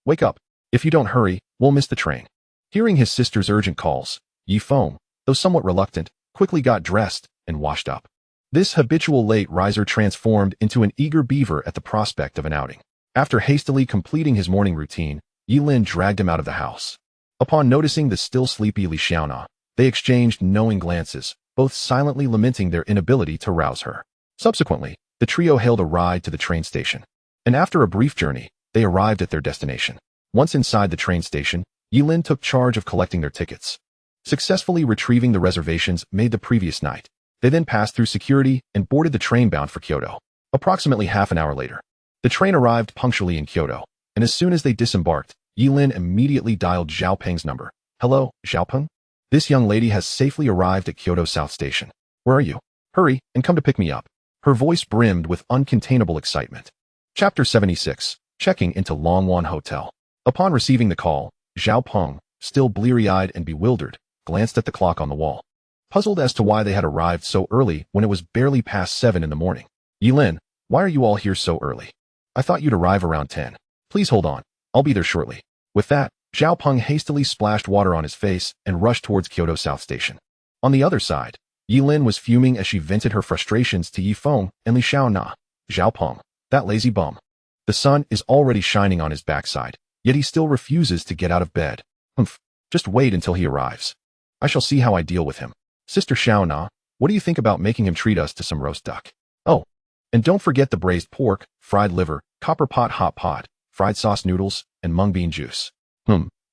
wake up. If you don't hurry, we'll miss the train. Hearing his sister's urgent calls, Yi Feng, though somewhat reluctant, quickly got dressed and washed up. This habitual late riser transformed into an eager beaver at the prospect of an outing. After hastily completing his morning routine, Yilin dragged him out of the house. Upon noticing the still sleepy Li Xiaona, they exchanged knowing glances, both silently lamenting their inability to rouse her. Subsequently, the trio hailed a ride to the train station, and after a brief journey, they arrived at their destination. Once inside the train station, Yilin took charge of collecting their tickets, successfully retrieving the reservations made the previous night. They then passed through security and boarded the train bound for Kyoto. Approximately half an hour later, the train arrived punctually in Kyoto, and as soon as they disembarked, Yilin immediately dialed Zhao Peng's number. Hello, Zhao Peng? This young lady has safely arrived at Kyoto South Station. Where are you? Hurry and come to pick me up. Her voice brimmed with uncontainable excitement. Chapter 76. Checking into Longwan Hotel. Upon receiving the call, Zhao Peng, still bleary-eyed and bewildered, glanced at the clock on the wall, puzzled as to why they had arrived so early when it was barely past 7 in the morning. Yilin, why are you all here so early? I thought you'd arrive around 10. Please hold on. I'll be there shortly. With that, Zhao Peng hastily splashed water on his face and rushed towards Kyoto South Station. On the other side, Yilin was fuming as she vented her frustrations to Yi Feng and Li Xiaona. Zhao Peng, that lazy bum. The sun is already shining on his backside, yet he still refuses to get out of bed. Humph, just wait until he arrives. I shall see how I deal with him. Sister Xiaona, what do you think about making him treat us to some roast duck? Oh, and don't forget the braised pork, fried liver, copper pot hot pot, fried sauce noodles, and mung bean juice.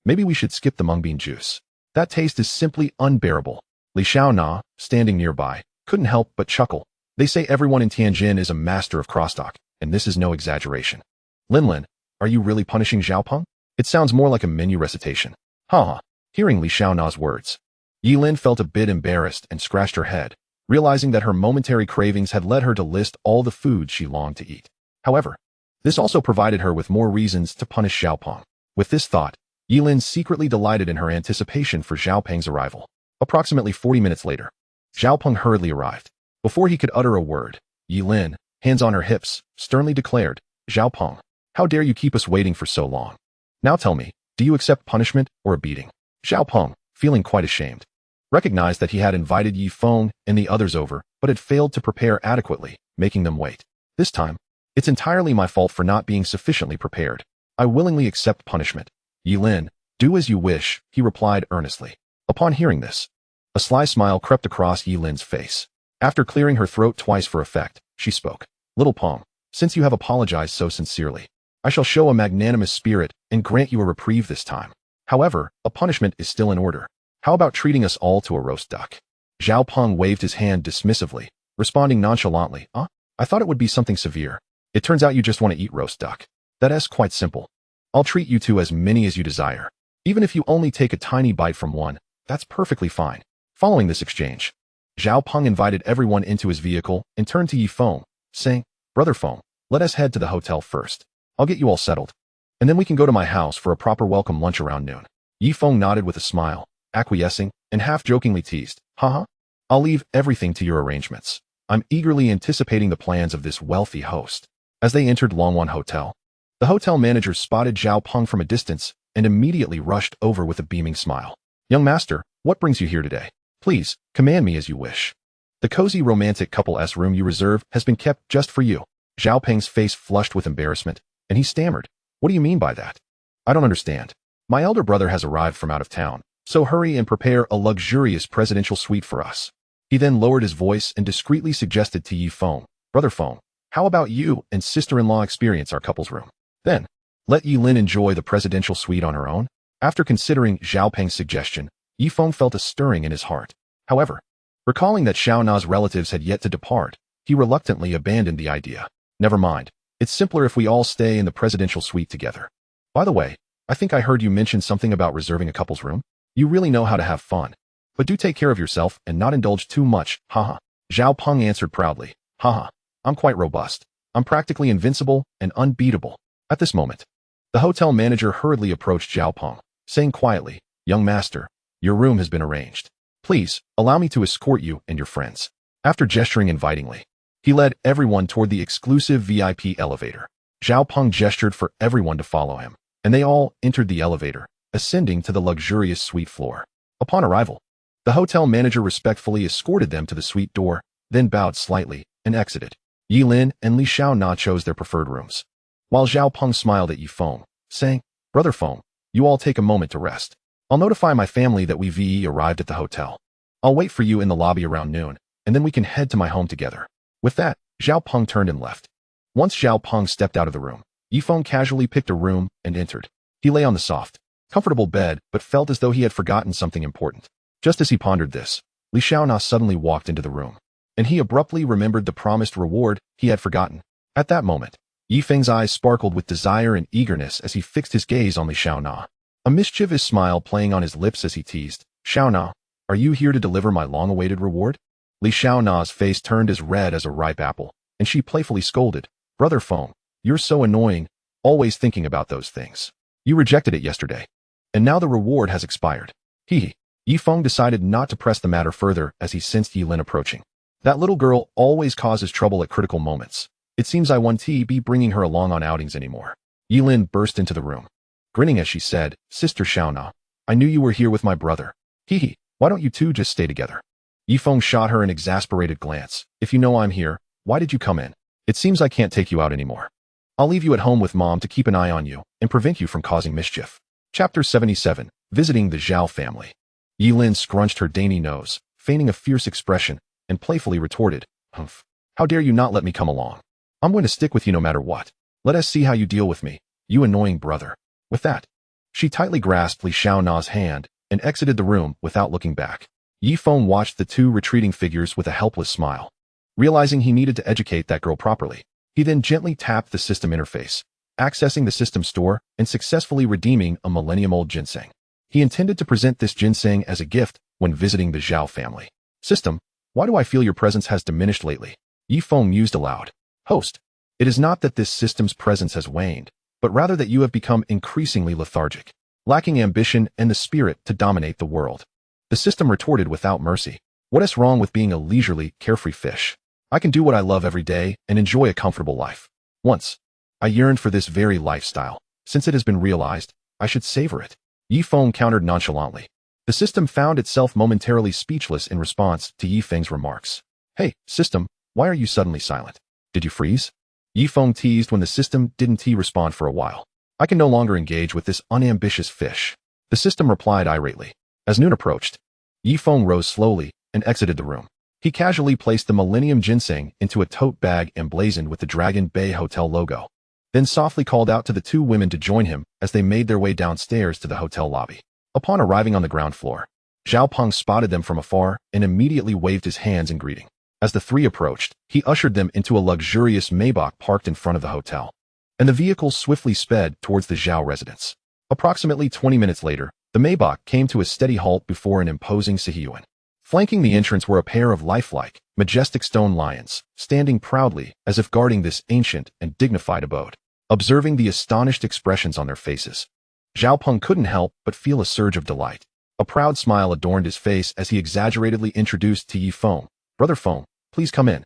Maybe we should skip the mung bean juice. That taste is simply unbearable. Li Xiaona, standing nearby, couldn't help but chuckle. They say everyone in Tianjin is a master of crosstalk, and this is no exaggeration. Linlin, are you really punishing Zhao Peng? It sounds more like a menu recitation. Ha. Hearing Li Xiaona's words, Yilin felt a bit embarrassed and scratched her head, realizing that her momentary cravings had led her to list all the foods she longed to eat. However, this also provided her with more reasons to punish Zhao Peng. With this thought, Yilin secretly delighted in her anticipation for Zhao Peng's arrival. Approximately 40 minutes later, Zhao Peng hurriedly arrived. Before he could utter a word, Yilin, hands on her hips, sternly declared, Zhao Peng, how dare you keep us waiting for so long? Now tell me, do you accept punishment or a beating? Zhao Peng, feeling quite ashamed, recognized that he had invited Yi Feng and the others over, but had failed to prepare adequately, making them wait. This time, it's entirely my fault for not being sufficiently prepared. I willingly accept punishment. Yilin, do as you wish, he replied earnestly. Upon hearing this, a sly smile crept across Yilin's face. After clearing her throat twice for effect, she spoke. Little Peng, since you have apologized so sincerely, I shall show a magnanimous spirit and grant you a reprieve this time. However, a punishment is still in order. How about treating us all to a roast duck? Zhao Peng waved his hand dismissively, responding nonchalantly, I thought it would be something severe. It turns out you just want to eat roast duck. That's quite simple. I'll treat you to as many as you desire. Even if you only take a tiny bite from one, that's perfectly fine. Following this exchange, Zhao Peng invited everyone into his vehicle and turned to Yi Feng, saying, Brother Feng, let us head to the hotel first. I'll get you all settled, and then we can go to my house for a proper welcome lunch around noon. Yi Feng nodded with a smile, acquiescing, and half-jokingly teased, I'll leave everything to your arrangements. I'm eagerly anticipating the plans of this wealthy host. As they entered Longwan Hotel, the hotel manager spotted Zhao Peng from a distance and immediately rushed over with a beaming smile. Young master, what brings you here today? Please, command me as you wish. The cozy romantic couple's room you reserved has been kept just for you. Zhao Peng's face flushed with embarrassment, and he stammered. What do you mean by that? I don't understand. My elder brother has arrived from out of town, so hurry and prepare a luxurious presidential suite for us. He then lowered his voice and discreetly suggested to Yi Feng, Brother Feng, how about you and sister-in-law experience our couple's room? Then, let Yi Lin enjoy the presidential suite on her own. After considering Zhao Peng's suggestion, Yi Feng felt a stirring in his heart. However, recalling that Xiao Na's relatives had yet to depart, he reluctantly abandoned the idea. Never mind. It's simpler if we all stay in the presidential suite together. By the way, I think I heard you mention something about reserving a couple's room. You really know how to have fun. But do take care of yourself and not indulge too much, haha. Zhao Peng answered proudly. Haha, I'm quite robust. I'm practically invincible and unbeatable. At this moment, the hotel manager hurriedly approached Zhao Peng, saying quietly, Young master, your room has been arranged. Please, allow me to escort you and your friends. After gesturing invitingly, he led everyone toward the exclusive VIP elevator. Zhao Peng gestured for everyone to follow him, and they all entered the elevator, ascending to the luxurious suite floor. Upon arrival, the hotel manager respectfully escorted them to the suite door, then bowed slightly and exited. Yi Lin and Li Xiaona chose their preferred rooms, while Zhao Peng smiled at Yi Feng, saying, Brother Feng, you all take a moment to rest. I'll notify my family that we've arrived at the hotel. I'll wait for you in the lobby around noon, and then we can head to my home together. With that, Zhao Peng turned and left. Once Zhao Peng stepped out of the room, Yi Feng casually picked a room and entered. He lay on the soft, comfortable bed but felt as though he had forgotten something important. Just as he pondered this, Li Xiaona suddenly walked into the room, and he abruptly remembered the promised reward he had forgotten. At that moment, Yi Feng's eyes sparkled with desire and eagerness as he fixed his gaze on Li Xiaona, a mischievous smile playing on his lips as he teased, Xiaona, are you here to deliver my long-awaited reward? Li Xiaona's face turned as red as a ripe apple, and she playfully scolded, Brother Feng, you're so annoying, always thinking about those things. You rejected it yesterday, and now the reward has expired. Hee. Yi Feng decided not to press the matter further as he sensed Yi Lin approaching. That little girl always causes trouble at critical moments. It seems I won't be bringing her along on outings anymore. Yi Lin burst into the room, grinning as she said, Sister Xiaona, I knew you were here with my brother. Hee. Why don't you two just stay together? Yi Feng shot her an exasperated glance. If you know I'm here, why did you come in? It seems I can't take you out anymore. I'll leave you at home with Mom to keep an eye on you and prevent you from causing mischief. Chapter 77. Visiting the Zhao family. Yi Lin scrunched her dainty nose, feigning a fierce expression, and playfully retorted, Humph. How dare you not let me come along? I'm going to stick with you no matter what. Let us see how you deal with me, you annoying brother. With that, she tightly grasped Li Xiaona's hand and exited the room without looking back. Yi Feng watched the two retreating figures with a helpless smile. Realizing he needed to educate that girl properly, he then gently tapped the system interface, accessing the system store and successfully redeeming a millennium-old ginseng. He intended to present this ginseng as a gift when visiting the Zhao family. System, why do I feel your presence has diminished lately? Yi Feng mused aloud. Host, it is not that this system's presence has waned, but rather that you have become increasingly lethargic, lacking ambition and the spirit to dominate the world. The system retorted without mercy. What is wrong with being a leisurely, carefree fish? I can do what I love every day and enjoy a comfortable life. Once, I yearned for this very lifestyle. Since it has been realized, I should savor it. Yi Feng countered nonchalantly. The system found itself momentarily speechless in response to Yi Feng's remarks. Hey, system, why are you suddenly silent? Did you freeze? Yi Feng teased when the system didn't respond for a while. I can no longer engage with this unambitious fish. The system replied irately. As noon approached, Yi Feng rose slowly and exited the room. He casually placed the Millennium Ginseng into a tote bag emblazoned with the Dragon Bay Hotel logo, then softly called out to the two women to join him as they made their way downstairs to the hotel lobby. Upon arriving on the ground floor, Zhao Peng spotted them from afar and immediately waved his hands in greeting. As the three approached, he ushered them into a luxurious Maybach parked in front of the hotel, and the vehicle swiftly sped towards the Zhao residence. Approximately 20 minutes later, the Maybach came to a steady halt before an imposing Sihiyuan. Flanking the entrance were a pair of lifelike, majestic stone lions, standing proudly as if guarding this ancient and dignified abode. Observing the astonished expressions on their faces, Zhao Peng couldn't help but feel a surge of delight. A proud smile adorned his face as he exaggeratedly introduced to Yi Feng, Brother Feng, please come in.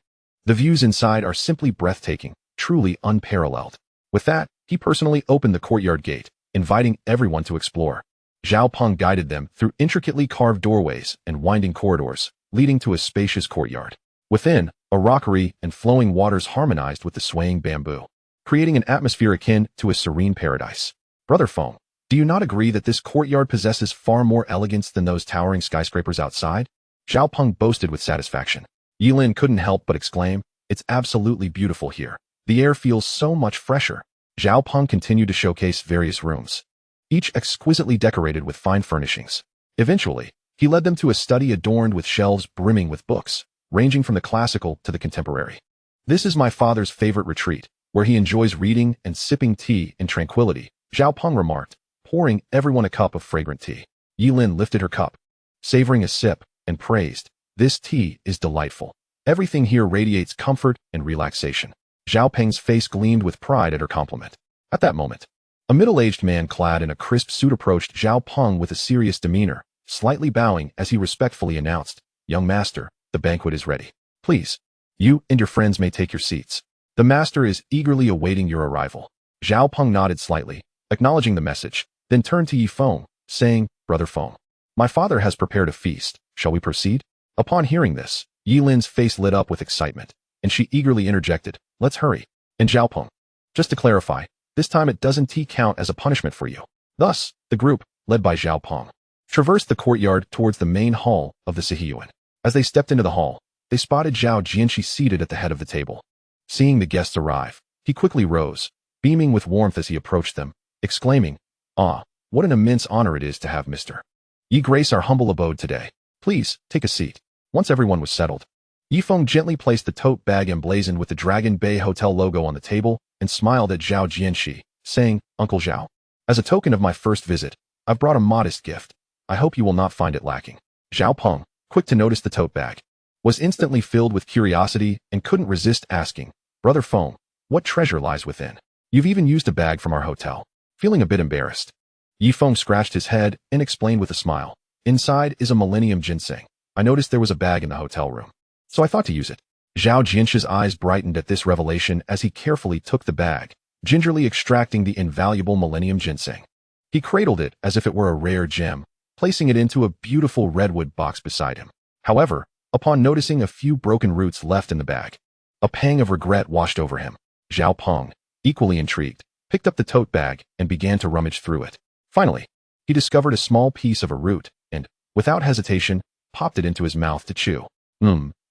The views inside are simply breathtaking, truly unparalleled. With that, he personally opened the courtyard gate, inviting everyone to explore. Zhao Peng guided them through intricately carved doorways and winding corridors, leading to a spacious courtyard. Within, a rockery and flowing waters harmonized with the swaying bamboo, creating an atmosphere akin to a serene paradise. Brother Feng, do you not agree that this courtyard possesses far more elegance than those towering skyscrapers outside? Zhao Peng boasted with satisfaction. Yilin couldn't help but exclaim, it's absolutely beautiful here. The air feels so much fresher. Zhao Peng continued to showcase various rooms, each exquisitely decorated with fine furnishings. Eventually, he led them to a study adorned with shelves brimming with books, ranging from the classical to the contemporary. This is my father's favorite retreat, where he enjoys reading and sipping tea in tranquility, Zhao Peng remarked, pouring everyone a cup of fragrant tea. Yilin lifted her cup, savoring a sip, and praised, this tea is delightful. Everything here radiates comfort and relaxation. Zhao Peng's face gleamed with pride at her compliment. At that moment, a middle-aged man clad in a crisp suit approached Zhao Peng with a serious demeanor, slightly bowing as he respectfully announced, young master, the banquet is ready. Please, you and your friends may take your seats. The master is eagerly awaiting your arrival. Zhao Peng nodded slightly, acknowledging the message, then turned to Yi Feng, saying, Brother Feng, my father has prepared a feast. Shall we proceed? Upon hearing this, Yilin's face lit up with excitement, and she eagerly interjected, let's hurry. And Zhao Peng, just to clarify, this time it doesn't count as a punishment for you. Thus, the group, led by Zhao Peng, traversed the courtyard towards the main hall of the Sihiyuan. As they stepped into the hall, they spotted Zhao Jianxi seated at the head of the table. Seeing the guests arrive, he quickly rose, beaming with warmth as he approached them, exclaiming, ah, what an immense honor it is to have Mr. Yi grace our humble abode today. Please, take a seat. Once everyone was settled, Yi Feng gently placed the tote bag emblazoned with the Dragon Bay Hotel logo on the table and smiled at Zhao Jianxi, saying, Uncle Zhao, as a token of my first visit, I've brought a modest gift. I hope you will not find it lacking. Zhao Peng, quick to notice the tote bag, was instantly filled with curiosity and couldn't resist asking, Brother Feng, what treasure lies within? You've even used a bag from our hotel. Feeling a bit embarrassed, Yi Feng scratched his head and explained with a smile, inside is a millennium ginseng. I noticed there was a bag in the hotel room, so I thought to use it. Zhao Jianxi's eyes brightened at this revelation as he carefully took the bag, gingerly extracting the invaluable millennium ginseng. He cradled it as if it were a rare gem, placing it into a beautiful redwood box beside him. However, upon noticing a few broken roots left in the bag, a pang of regret washed over him. Zhao Peng, equally intrigued, picked up the tote bag and began to rummage through it. Finally, he discovered a small piece of a root and, without hesitation, popped it into his mouth to chew.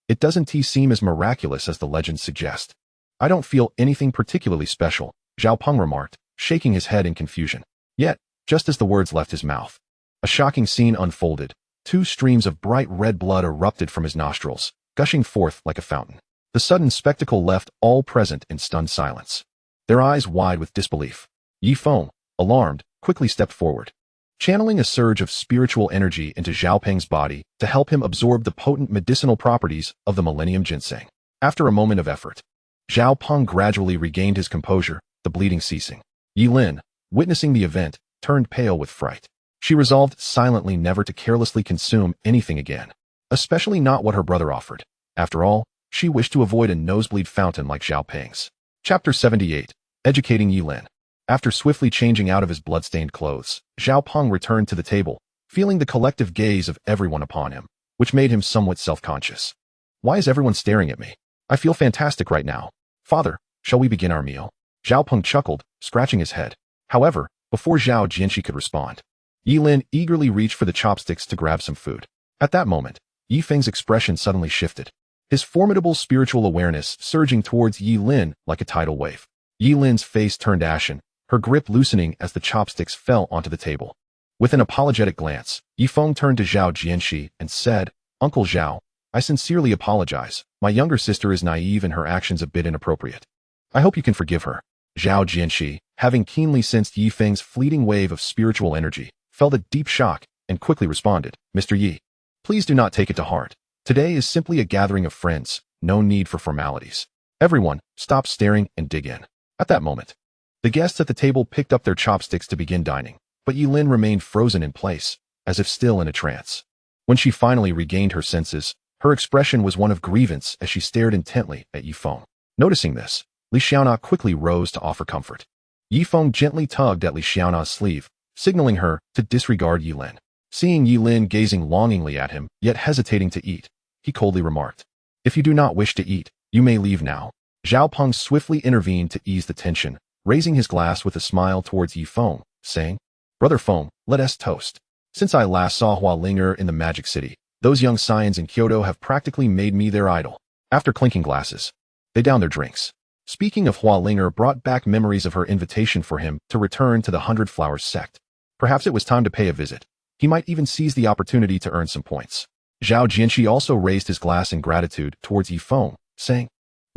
It doesn't seem as miraculous as the legends suggest. I don't feel anything particularly special, Zhao Peng remarked, shaking his head in confusion. Yet, just as the words left his mouth, a shocking scene unfolded. 2 streams of bright red blood erupted from his nostrils, gushing forth like a fountain. The sudden spectacle left all present in stunned silence, their eyes wide with disbelief. Yi Feng, alarmed, quickly stepped forward, channeling a surge of spiritual energy into Zhao Peng's body to help him absorb the potent medicinal properties of the millennium ginseng. After a moment of effort, Zhao Peng gradually regained his composure, the bleeding ceasing. Yilin, witnessing the event, turned pale with fright. She resolved silently never to carelessly consume anything again, especially not what her brother offered. After all, she wished to avoid a nosebleed fountain like Zhao Peng's. Chapter 78. Educating Yilin. After swiftly changing out of his blood-stained clothes, Zhao Peng returned to the table, feeling the collective gaze of everyone upon him, which made him somewhat self-conscious. Why is everyone staring at me? I feel fantastic right now. Father, shall we begin our meal? Zhao Peng chuckled, scratching his head. However, before Zhao Jianxi could respond, Yilin eagerly reached for the chopsticks to grab some food. At that moment, Yi Feng's expression suddenly shifted, his formidable spiritual awareness surging towards Yilin like a tidal wave. Yilin's face turned ashen, her grip loosening as the chopsticks fell onto the table. With an apologetic glance, Yi Feng turned to Zhao Jianxi and said, Uncle Zhao, I sincerely apologize. My younger sister is naive and her actions a bit inappropriate. I hope you can forgive her. Zhao Jianxi, having keenly sensed Yi Feng's fleeting wave of spiritual energy, felt a deep shock and quickly responded, Mr. Yi, please do not take it to heart. Today is simply a gathering of friends, no need for formalities. Everyone, stop staring and dig in. At that moment, the guests at the table picked up their chopsticks to begin dining, but Yilin remained frozen in place, as if still in a trance. When she finally regained her senses, Her expression was one of grievance as she stared intently at Yi Feng. Noticing this, Li Xiaona quickly rose to offer comfort. Yi Feng gently tugged at Li Xiaona's sleeve, signaling her to disregard Yi Lin. Seeing Yi Lin gazing longingly at him, yet hesitating to eat, he coldly remarked, "If you do not wish to eat, you may leave now." Zhao Peng swiftly intervened to ease the tension, raising his glass with a smile towards Yi Feng, saying, "Brother Feng, let us toast. Since I last saw Hua Linger in the Magic City, those young scions in Kyoto have practically made me their idol." After clinking glasses, they downed their drinks. Speaking of Hua Linger brought back memories of her invitation for him to return to the 100 Flowers sect. Perhaps it was time to pay a visit. He might even seize the opportunity to earn some points. Zhao Jianxi also raised his glass in gratitude towards Yi Feng, saying,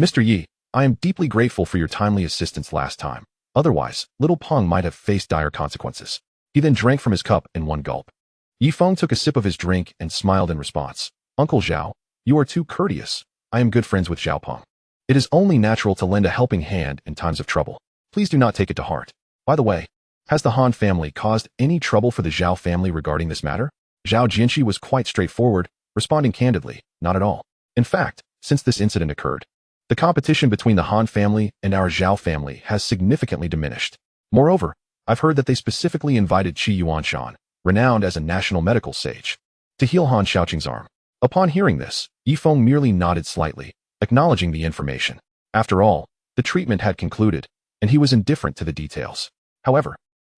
"Mr. Yi, I am deeply grateful for your timely assistance last time. Otherwise, little Peng might have faced dire consequences." He then drank from his cup in one gulp. Yi Feng took a sip of his drink and smiled in response. "Uncle Zhao, you are too courteous. I am good friends with Zhao Peng. It is only natural to lend a helping hand in times of trouble. Please do not take it to heart. By the way, has the Han family caused any trouble for the Zhao family regarding this matter?" Zhao Jianxi was quite straightforward, responding candidly, "Not at all. In fact, since this incident occurred, the competition between the Han family and our Zhao family has significantly diminished. Moreover, I've heard that they specifically invited Qi Yuanshan, renowned as a national medical sage, to heal Han Shaoqing's arm." Upon hearing this, Yi Feng merely nodded slightly, acknowledging the information. After all, the treatment had concluded, and he was indifferent to the details. However,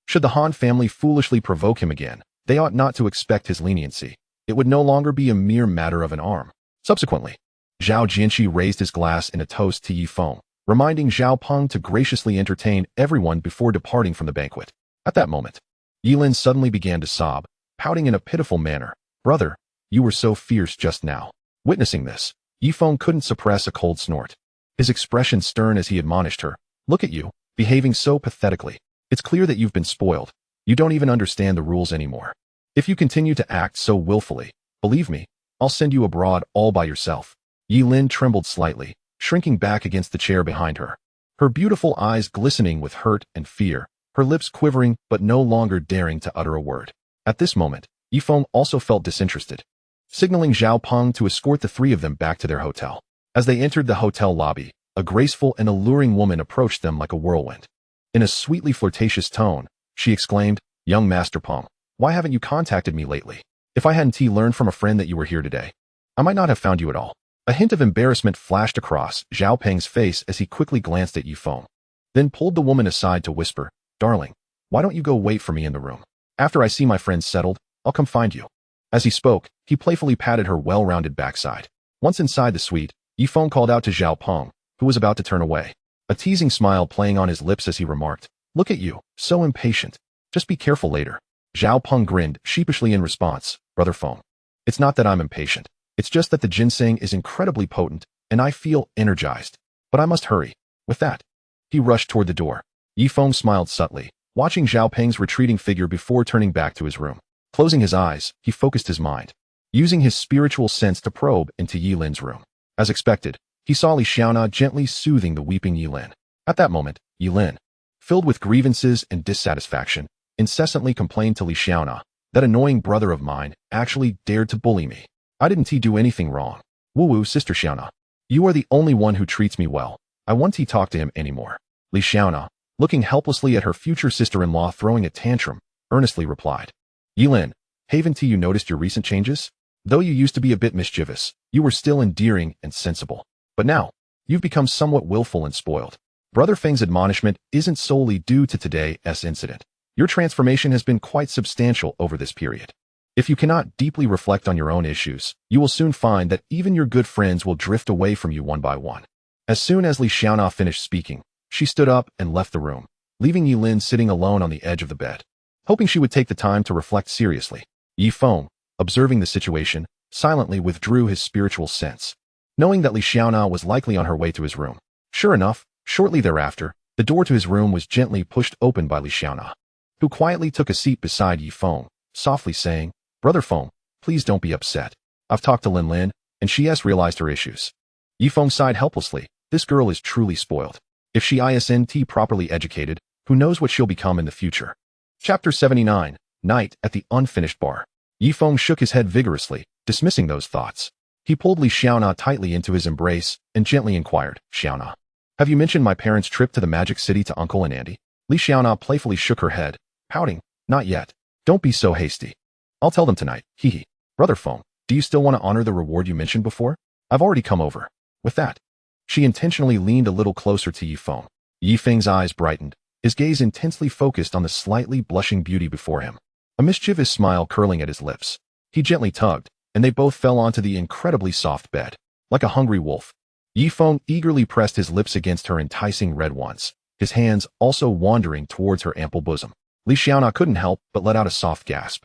should the Han family foolishly provoke him again, they ought not to expect his leniency. It would no longer be a mere matter of an arm. Subsequently, Zhao Jianxi raised his glass in a toast to Yi Feng, reminding Zhao Peng to graciously entertain everyone before departing from the banquet. At that moment, Yi Lin suddenly began to sob, pouting in a pitiful manner. "Brother, you were so fierce just now." Witnessing this, Yi Feng couldn't suppress a cold snort. His expression stern as he admonished her, "Look at you, behaving so pathetically. It's clear that you've been spoiled. You don't even understand the rules anymore. If you continue to act so willfully, believe me, I'll send you abroad all by yourself." Yi Lin trembled slightly, shrinking back against the chair behind her. Her beautiful eyes glistening with hurt and fear, her lips quivering but no longer daring to utter a word. At this moment, Yi Feng also felt disinterested, signaling Zhao Peng to escort the three of them back to their hotel. As they entered the hotel lobby, a graceful and alluring woman approached them like a whirlwind. In a sweetly flirtatious tone, she exclaimed, "Young Master Peng, why haven't you contacted me lately? If I hadn't learned from a friend that you were here today, I might not have found you at all." A hint of embarrassment flashed across Zhao Peng's face as he quickly glanced at Yi Feng, then pulled the woman aside to whisper, "Darling, why don't you go wait for me in the room? After I see my friends settled, I'll come find you." As he spoke, he playfully patted her well-rounded backside. Once inside the suite, Yi Feng called out to Zhao Peng, who was about to turn away, a teasing smile playing on his lips as he remarked, "Look at you, so impatient. Just be careful later." Zhao Peng grinned sheepishly in response, "Brother Feng, it's not that I'm impatient. It's just that the ginseng is incredibly potent, and I feel energized. But I must hurry." With that, he rushed toward the door. Yi Feng smiled subtly, watching Zhao Peng's retreating figure before turning back to his room. Closing his eyes, he focused his mind, using his spiritual sense to probe into Yi Lin's room. As expected, he saw Li Xiaona gently soothing the weeping Yi Lin. At that moment, Yi Lin, filled with grievances and dissatisfaction, incessantly complained to Li Xiaona, "That annoying brother of mine actually dared to bully me. I didn't do anything wrong. Woo-woo, Sister Xiaona. You are the only one who treats me well. I won't talk to him anymore." Li Xiaona, looking helplessly at her future sister-in-law throwing a tantrum, earnestly replied, "Yi Lin, haven't you noticed your recent changes? Though you used to be a bit mischievous, you were still endearing and sensible. But now, you've become somewhat willful and spoiled. Brother Feng's admonishment isn't solely due to today's incident. Your transformation has been quite substantial over this period. If you cannot deeply reflect on your own issues, you will soon find that even your good friends will drift away from you one by one." As soon as Li Xiaona finished speaking, she stood up and left the room, leaving Yi Lin sitting alone on the edge of the bed. Hoping she would take the time to reflect seriously, Yi Feng, observing the situation, silently withdrew his spiritual sense, knowing that Li Xiaona was likely on her way to his room. Sure enough, shortly thereafter, the door to his room was gently pushed open by Li Xiaona, who quietly took a seat beside Yi Feng, softly saying, "Brother Feng, please don't be upset. I've talked to Lin Lin, and she has realized her issues." Yi Feng sighed helplessly. This girl is truly spoiled. If she isn't properly educated, who knows what she'll become in the future. Chapter 79, Night at the Unfinished Bar. Yi Feng shook his head vigorously, dismissing those thoughts. He pulled Li Xiaona tightly into his embrace and gently inquired, Xiaona, have you mentioned my parents' trip to the Magic City to Uncle and Auntie? Li Xiaona playfully shook her head, pouting, not yet. Don't be so hasty. I'll tell them tonight, hee. Brother Feng, do you still want to honor the reward you mentioned before? I've already come over. With that, she intentionally leaned a little closer to Yi Feng. Yi Feng's eyes brightened, his gaze intensely focused on the slightly blushing beauty before him, a mischievous smile curling at his lips. He gently tugged, and they both fell onto the incredibly soft bed. Like a hungry wolf, Yi Feng eagerly pressed his lips against her enticing red ones, his hands also wandering towards her ample bosom. Li Xiaona couldn't help but let out a soft gasp,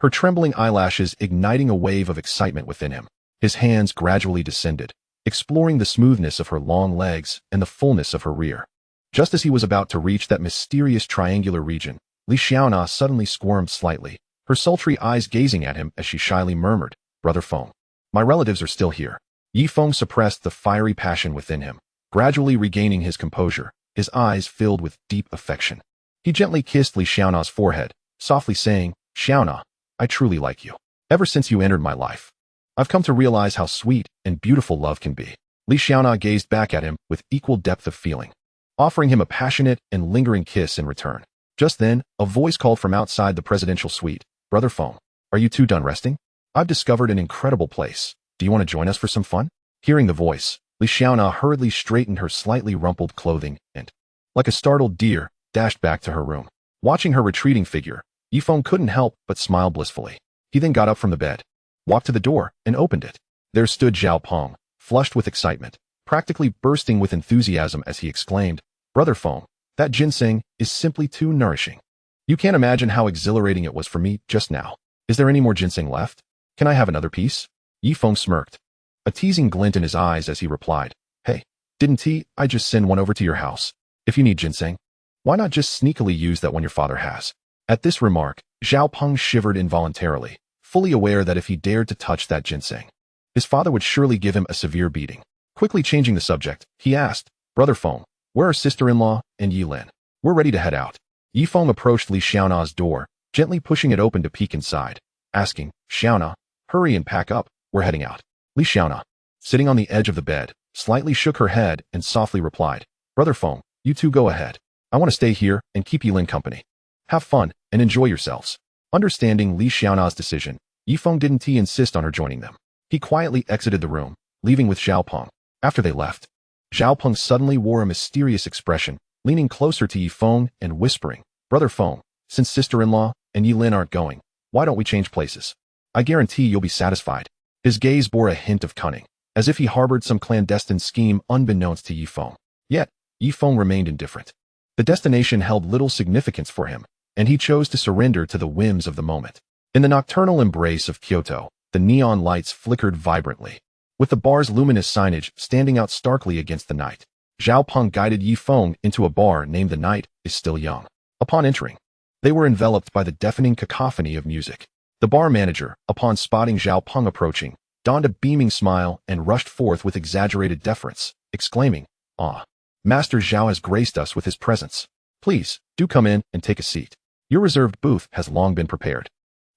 her trembling eyelashes igniting a wave of excitement within him. His hands gradually descended, exploring the smoothness of her long legs and the fullness of her rear. Just as he was about to reach that mysterious triangular region, Li Xiaona suddenly squirmed slightly, her sultry eyes gazing at him as she shyly murmured, Brother Feng, my relatives are still here. Yi Feng suppressed the fiery passion within him, gradually regaining his composure, his eyes filled with deep affection. He gently kissed Li Xiaona's forehead, softly saying, Xiaona, I truly like you. Ever since you entered my life, I've come to realize how sweet and beautiful love can be. Li Xiaona gazed back at him with equal depth of feeling, offering him a passionate and lingering kiss in return. Just then, a voice called from outside the presidential suite, Brother Feng, are you two done resting? I've discovered an incredible place. Do you want to join us for some fun? Hearing the voice, Li Xiaona hurriedly straightened her slightly rumpled clothing and, like a startled deer, dashed back to her room. Watching her retreating figure, Yi Feng couldn't help but smile blissfully. He then got up from the bed, walked to the door, and opened it. There stood Zhao Peng, flushed with excitement, practically bursting with enthusiasm as he exclaimed, Brother Feng, that ginseng is simply too nourishing. You can't imagine how exhilarating it was for me just now. Is there any more ginseng left? Can I have another piece? Yi Feng smirked, a teasing glint in his eyes as he replied, Hey, didn't I just send one over to your house? If you need ginseng, why not just sneakily use that one your father has? At this remark, Zhao Peng shivered involuntarily, fully aware that if he dared to touch that ginseng, his father would surely give him a severe beating. Quickly changing the subject, he asked, Brother Feng, where are sister-in-law and Yi Lin? We're ready to head out. Yi Feng approached Li Xiaona's door, gently pushing it open to peek inside, asking, Xiaona, hurry and pack up, we're heading out. Li Xiaona, sitting on the edge of the bed, slightly shook her head and softly replied, Brother Feng, you two go ahead. I want to stay here and keep Yi Lin company. Have fun and enjoy yourselves. Understanding Li Xiaona's decision, Yi Feng didn't insist on her joining them. He quietly exited the room, leaving with Zhao Peng. After they left, Zhao Peng suddenly wore a mysterious expression, leaning closer to Yi Feng and whispering, Brother Feng, since sister-in-law and Yi Lin aren't going, why don't we change places? I guarantee you'll be satisfied. His gaze bore a hint of cunning, as if he harbored some clandestine scheme unbeknownst to Yi Feng. Yet, Yi Feng remained indifferent. The destination held little significance for him, and he chose to surrender to the whims of the moment. In the nocturnal embrace of Kyoto, the neon lights flickered vibrantly, with the bar's luminous signage standing out starkly against the night. Zhao Peng guided Yi Feng into a bar named The Night is Still Young. Upon entering, they were enveloped by the deafening cacophony of music. The bar manager, upon spotting Zhao Peng approaching, donned a beaming smile and rushed forth with exaggerated deference, exclaiming, Ah, Master Zhao has graced us with his presence. Please, do come in and take a seat. Your reserved booth has long been prepared.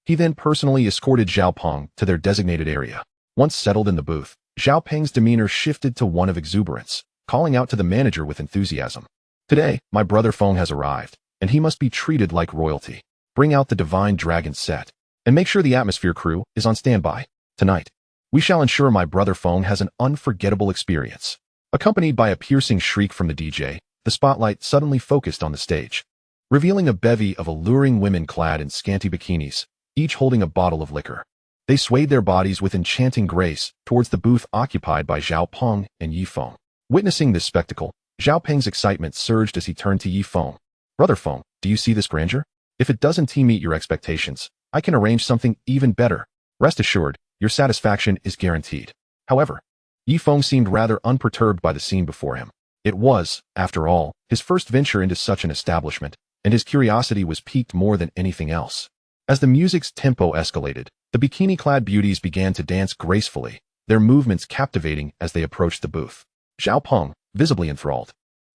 He then personally escorted Zhao Peng to their designated area. Once settled in the booth, Zhao Peng's demeanor shifted to one of exuberance, calling out to the manager with enthusiasm. Today, my brother Feng has arrived, and he must be treated like royalty. Bring out the divine dragon set, and make sure the atmosphere crew is on standby. Tonight, we shall ensure my brother Feng has an unforgettable experience. Accompanied by a piercing shriek from the DJ, the spotlight suddenly focused on the stage, revealing a bevy of alluring women clad in scanty bikinis, each holding a bottle of liquor. They swayed their bodies with enchanting grace towards the booth occupied by Zhao Peng and Yi Feng. Witnessing this spectacle, Zhao Peng's excitement surged as he turned to Yi Feng. Brother Feng, do you see this grandeur? If it doesn't meet your expectations, I can arrange something even better. Rest assured, your satisfaction is guaranteed. However, Yi Feng seemed rather unperturbed by the scene before him. It was, after all, his first venture into such an establishment, and his curiosity was piqued more than anything else. As the music's tempo escalated, the bikini-clad beauties began to dance gracefully, their movements captivating as they approached the booth. Zhao Peng, visibly enthralled,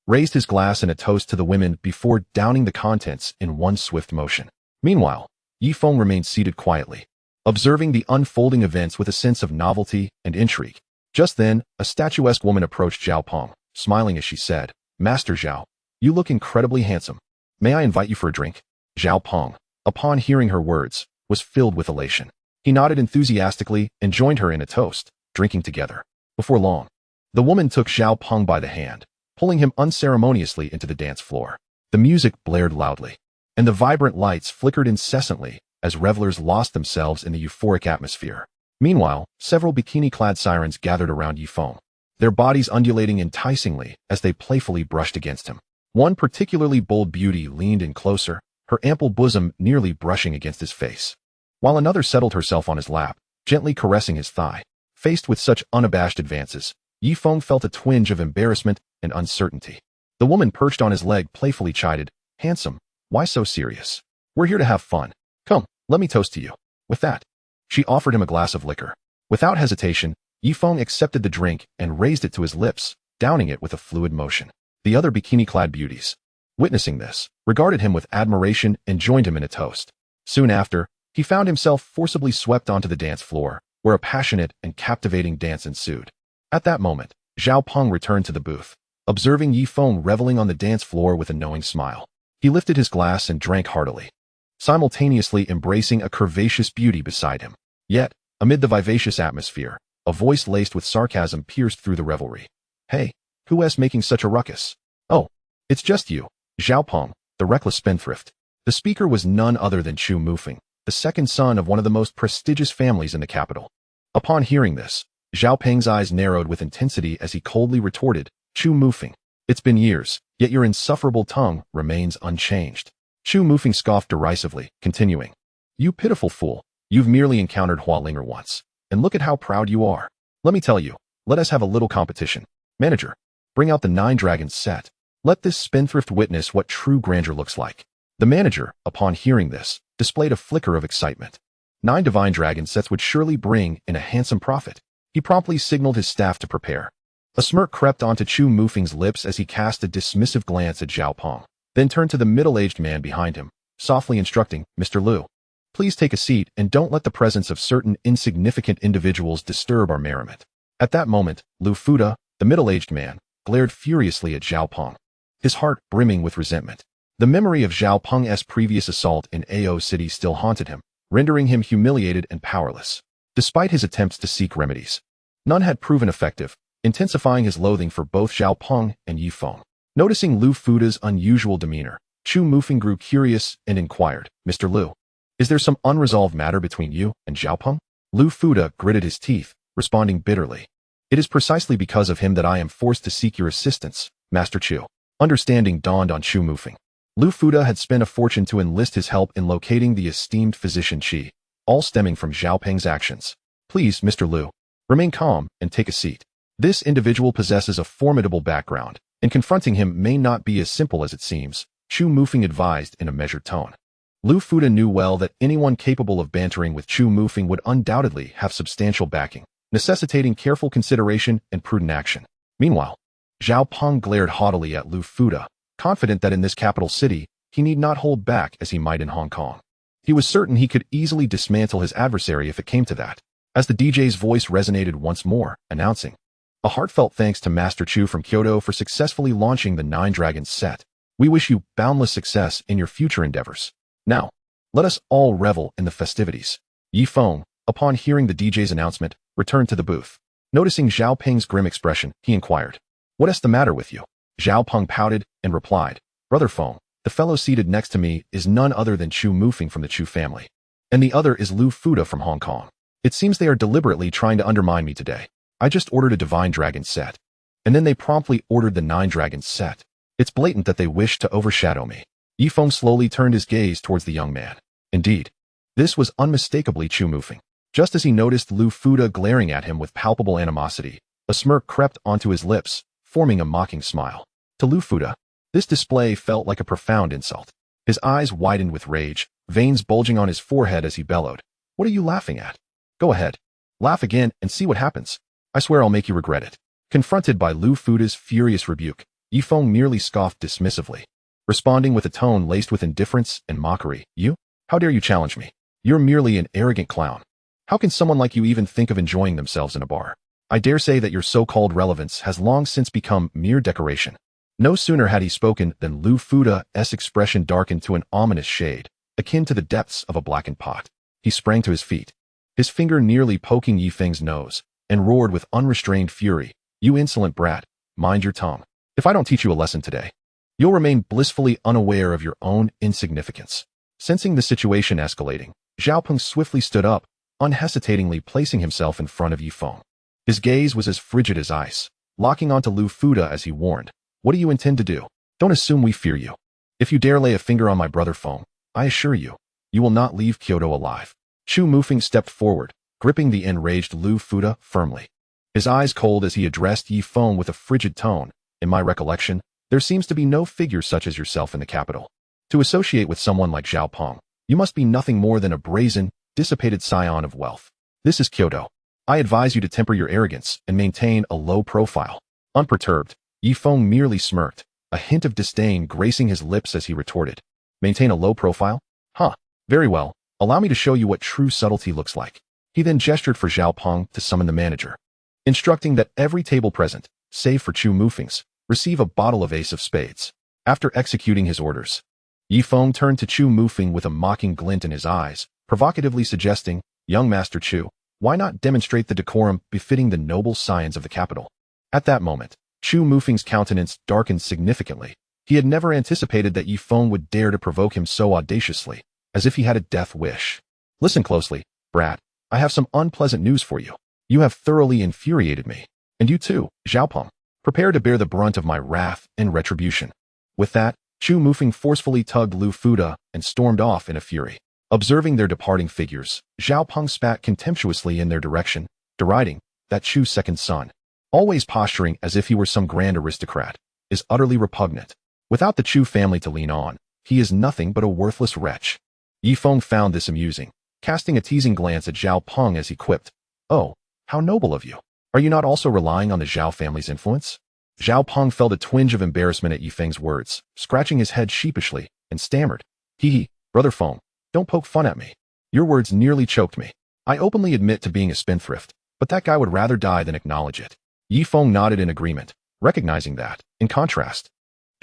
raised his glass in a toast to the women before downing the contents in one swift motion. Meanwhile, Yi Feng remained seated quietly, observing the unfolding events with a sense of novelty and intrigue. Just then, a statuesque woman approached Zhao Peng, smiling as she said, "Master Zhao, you look incredibly handsome. May I invite you for a drink?" Zhao Peng, upon hearing her words, was filled with elation. He nodded enthusiastically and joined her in a toast, drinking together. Before long, the woman took Zhao Peng by the hand, pulling him unceremoniously into the dance floor. The music blared loudly, and the vibrant lights flickered incessantly as revelers lost themselves in the euphoric atmosphere. Meanwhile, several bikini-clad sirens gathered around Yi Feng, their bodies undulating enticingly as they playfully brushed against him. One particularly bold beauty leaned in closer, her ample bosom nearly brushing against his face, while another settled herself on his lap, gently caressing his thigh. Faced with such unabashed advances, Yi Feng felt a twinge of embarrassment and uncertainty. The woman perched on his leg playfully chided, "Handsome, why so serious? We're here to have fun. Come, let me toast to you." With that, she offered him a glass of liquor. Without hesitation, Yi Feng accepted the drink and raised it to his lips, downing it with a fluid motion. The other bikini-clad beauties, witnessing this, regarded him with admiration and joined him in a toast. Soon after, he found himself forcibly swept onto the dance floor, where a passionate and captivating dance ensued. At that moment, Zhao Peng returned to the booth, observing Yi Feng reveling on the dance floor with a knowing smile. He lifted his glass and drank heartily, simultaneously embracing a curvaceous beauty beside him. Yet, amid the vivacious atmosphere, a voice laced with sarcasm pierced through the revelry. "Hey, who is making such a ruckus?" "Oh, it's just you, Zhao Peng, the reckless spendthrift." The speaker was none other than Chu Mufeng, the second son of one of the most prestigious families in the capital. Upon hearing this, Zhao Peng's eyes narrowed with intensity as he coldly retorted, "Chu Mufeng, it's been years, yet your insufferable tongue remains unchanged." Chu Mufeng scoffed derisively, continuing, "You pitiful fool, you've merely encountered Hua Linger once, and look at how proud you are. Let me tell you, let us have a little competition. Manager, bring out the 9 dragons set. Let this spendthrift witness what true grandeur looks like." The manager, upon hearing this, displayed a flicker of excitement. 9 divine dragon sets would surely bring in a handsome profit. He promptly signaled his staff to prepare. A smirk crept onto Chu Mufeng's lips as he cast a dismissive glance at Zhao Peng, then turned to the middle-aged man behind him, softly instructing, "Mr. Liu, please take a seat and don't let the presence of certain insignificant individuals disturb our merriment." At that moment, Lu Fuda, the middle-aged man, glared furiously at Zhao Peng, his heart brimming with resentment. The memory of Zhao Peng's previous assault in Ao City still haunted him, rendering him humiliated and powerless. Despite his attempts to seek remedies, none had proven effective, intensifying his loathing for both Zhao Peng and Yi Feng. Noticing Lu Fuda's unusual demeanor, Chu Mufeng grew curious and inquired, "Mr. Liu, is there some unresolved matter between you and Zhao Peng?" Lu Fuda gritted his teeth, responding bitterly, "It is precisely because of him that I am forced to seek your assistance, Master Chu." Understanding dawned on Chu Mufeng. Lu Fuda had spent a fortune to enlist his help in locating the esteemed physician Qi, all stemming from Zhao Peng's actions. "Please, Mr. Liu, remain calm and take a seat. This individual possesses a formidable background, and confronting him may not be as simple as it seems," Chu Mufeng advised in a measured tone. Lu Fuda knew well that anyone capable of bantering with Chu Mufeng would undoubtedly have substantial backing, necessitating careful consideration and prudent action. Meanwhile, Zhao Peng glared haughtily at Lu Fuda, confident that in this capital city, he need not hold back as he might in Hong Kong. He was certain he could easily dismantle his adversary if it came to that, as the DJ's voice resonated once more, announcing, "A heartfelt thanks to Master Chu from Kyoto for successfully launching the 9 dragons set. We wish you boundless success in your future endeavors. Now, let us all revel in the festivities." Yi Feng, upon hearing the DJ's announcement, returned to the booth. Noticing Zhao Peng's grim expression, he inquired, "What is the matter with you?" Zhao Peng pouted and replied, "Brother Feng, the fellow seated next to me is none other than Chu Mufeng from the Chu family, and the other is Lu Fuda from Hong Kong. It seems they are deliberately trying to undermine me today. I just ordered a divine dragon set, and then they promptly ordered the 9 dragons set. It's blatant that they wish to overshadow me." Yi Feng slowly turned his gaze towards the young man. Indeed, this was unmistakably Chu Mufeng. Just as he noticed Lu Fuda glaring at him with palpable animosity, a smirk crept onto his lips, forming a mocking smile. To Lu Fuda, this display felt like a profound insult. His eyes widened with rage, veins bulging on his forehead as he bellowed, "What are you laughing at? Go ahead. Laugh again and see what happens. I swear I'll make you regret it." Confronted by Lu Fuda's furious rebuke, Yi Feng merely scoffed dismissively, responding with a tone laced with indifference and mockery, "You? How dare you challenge me? You're merely an arrogant clown." How can someone like you even think of enjoying themselves in a bar? I dare say that your so-called relevance has long since become mere decoration. No sooner had he spoken than Lu Fuda's expression darkened to an ominous shade, akin to the depths of a blackened pot. He sprang to his feet, his finger nearly poking Yi Feng's nose, and roared with unrestrained fury, "You insolent brat, mind your tongue. If I don't teach you a lesson today, you'll remain blissfully unaware of your own insignificance." Sensing the situation escalating, Xiaopeng swiftly stood up, unhesitatingly placing himself in front of Yi Feng. His gaze was as frigid as ice, locking onto Lu Fuda as he warned, "What do you intend to do? Don't assume we fear you. If you dare lay a finger on my brother Feng, I assure you, you will not leave Kyoto alive." Chu Mufeng stepped forward, gripping the enraged Lu Fuda firmly. His eyes cold as he addressed Yi Feng with a frigid tone, "In my recollection, there seems to be no figure such as yourself in the capital. To associate with someone like Xiaopeng, you must be nothing more than a brazen, dissipated scion of wealth. This is Kyoto. I advise you to temper your arrogance and maintain a low profile." Unperturbed, Yi Feng merely smirked, a hint of disdain gracing his lips as he retorted, "Maintain a low profile? Huh, very well, allow me to show you what true subtlety looks like." He then gestured for Xiaopeng to summon the manager, instructing that every table present, save for Chu Mufeng's, receive a bottle of Ace of Spades. After executing his orders, Yi Feng turned to Chu Mufeng with a mocking glint in his eyes, provocatively suggesting, "Young Master Chu, why not demonstrate the decorum befitting the noble scions of the capital?" At that moment, Chu Mufeng's countenance darkened significantly. He had never anticipated that Yi Feng would dare to provoke him so audaciously, as if he had a death wish. "Listen closely, brat. I have some unpleasant news for you. You have thoroughly infuriated me. And you too, Xiaopeng. Prepare to bear the brunt of my wrath and retribution." With that, Chu Mufeng forcefully tugged Lu Fuda and stormed off in a fury. Observing their departing figures, Xiaopeng spat contemptuously in their direction, deriding, "That Chu's second son, always posturing as if he were some grand aristocrat, is utterly repugnant. Without the Chu family to lean on, he is nothing but a worthless wretch." Yi Feng found this amusing, casting a teasing glance at Xiaopeng as he quipped, "Oh, how noble of you. Are you not also relying on the Zhao family's influence?" Xiaopeng felt a twinge of embarrassment at Yi Feng's words, scratching his head sheepishly, and stammered, "Hee, brother Feng, don't poke fun at me. Your words nearly choked me. I openly admit to being a spendthrift, but that guy would rather die than acknowledge it." Yi Feng nodded in agreement, recognizing that, in contrast,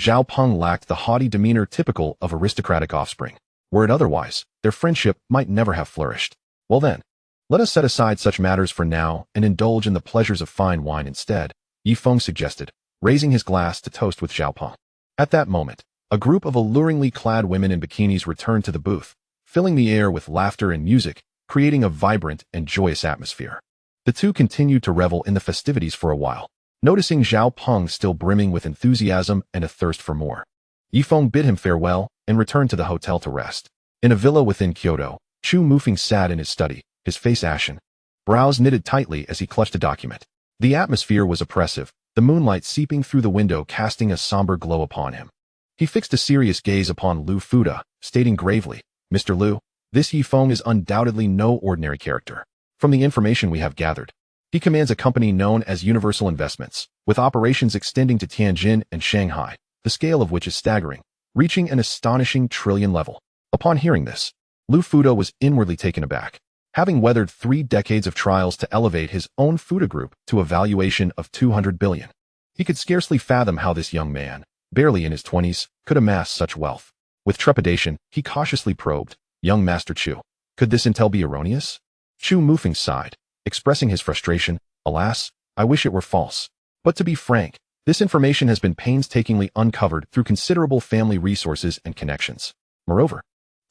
Xiaopeng lacked the haughty demeanor typical of aristocratic offspring. Were it otherwise, their friendship might never have flourished. "Well then, let us set aside such matters for now and indulge in the pleasures of fine wine instead," Yi Feng suggested, raising his glass to toast with Xiaopeng. At that moment, a group of alluringly clad women in bikinis returned to the booth, filling the air with laughter and music, creating a vibrant and joyous atmosphere. The two continued to revel in the festivities for a while, noticing Xiaopeng still brimming with enthusiasm and a thirst for more. Yi Feng bid him farewell and returned to the hotel to rest. In a villa within Kyoto, Chu Mufeng sat in his study, his face ashen, brows knitted tightly as he clutched a document. The atmosphere was oppressive, the moonlight seeping through the window casting a somber glow upon him. He fixed a serious gaze upon Lu Fuda, stating gravely, "Mr. Lu, this Yi Feng is undoubtedly no ordinary character. From the information we have gathered, he commands a company known as Universal Investments, with operations extending to Tianjin and Shanghai, the scale of which is staggering, reaching an astonishing trillion level." Upon hearing this, Lu Fuda was inwardly taken aback. Having weathered 3 decades of trials to elevate his own Fuda Group to a valuation of 200 billion, he could scarcely fathom how this young man, barely in his 20s, could amass such wealth. With trepidation, he cautiously probed, "Young Master Chu, could this intel be erroneous?" Chu Mufeng sighed, expressing his frustration, "Alas, I wish it were false. But to be frank, this information has been painstakingly uncovered through considerable family resources and connections. Moreover,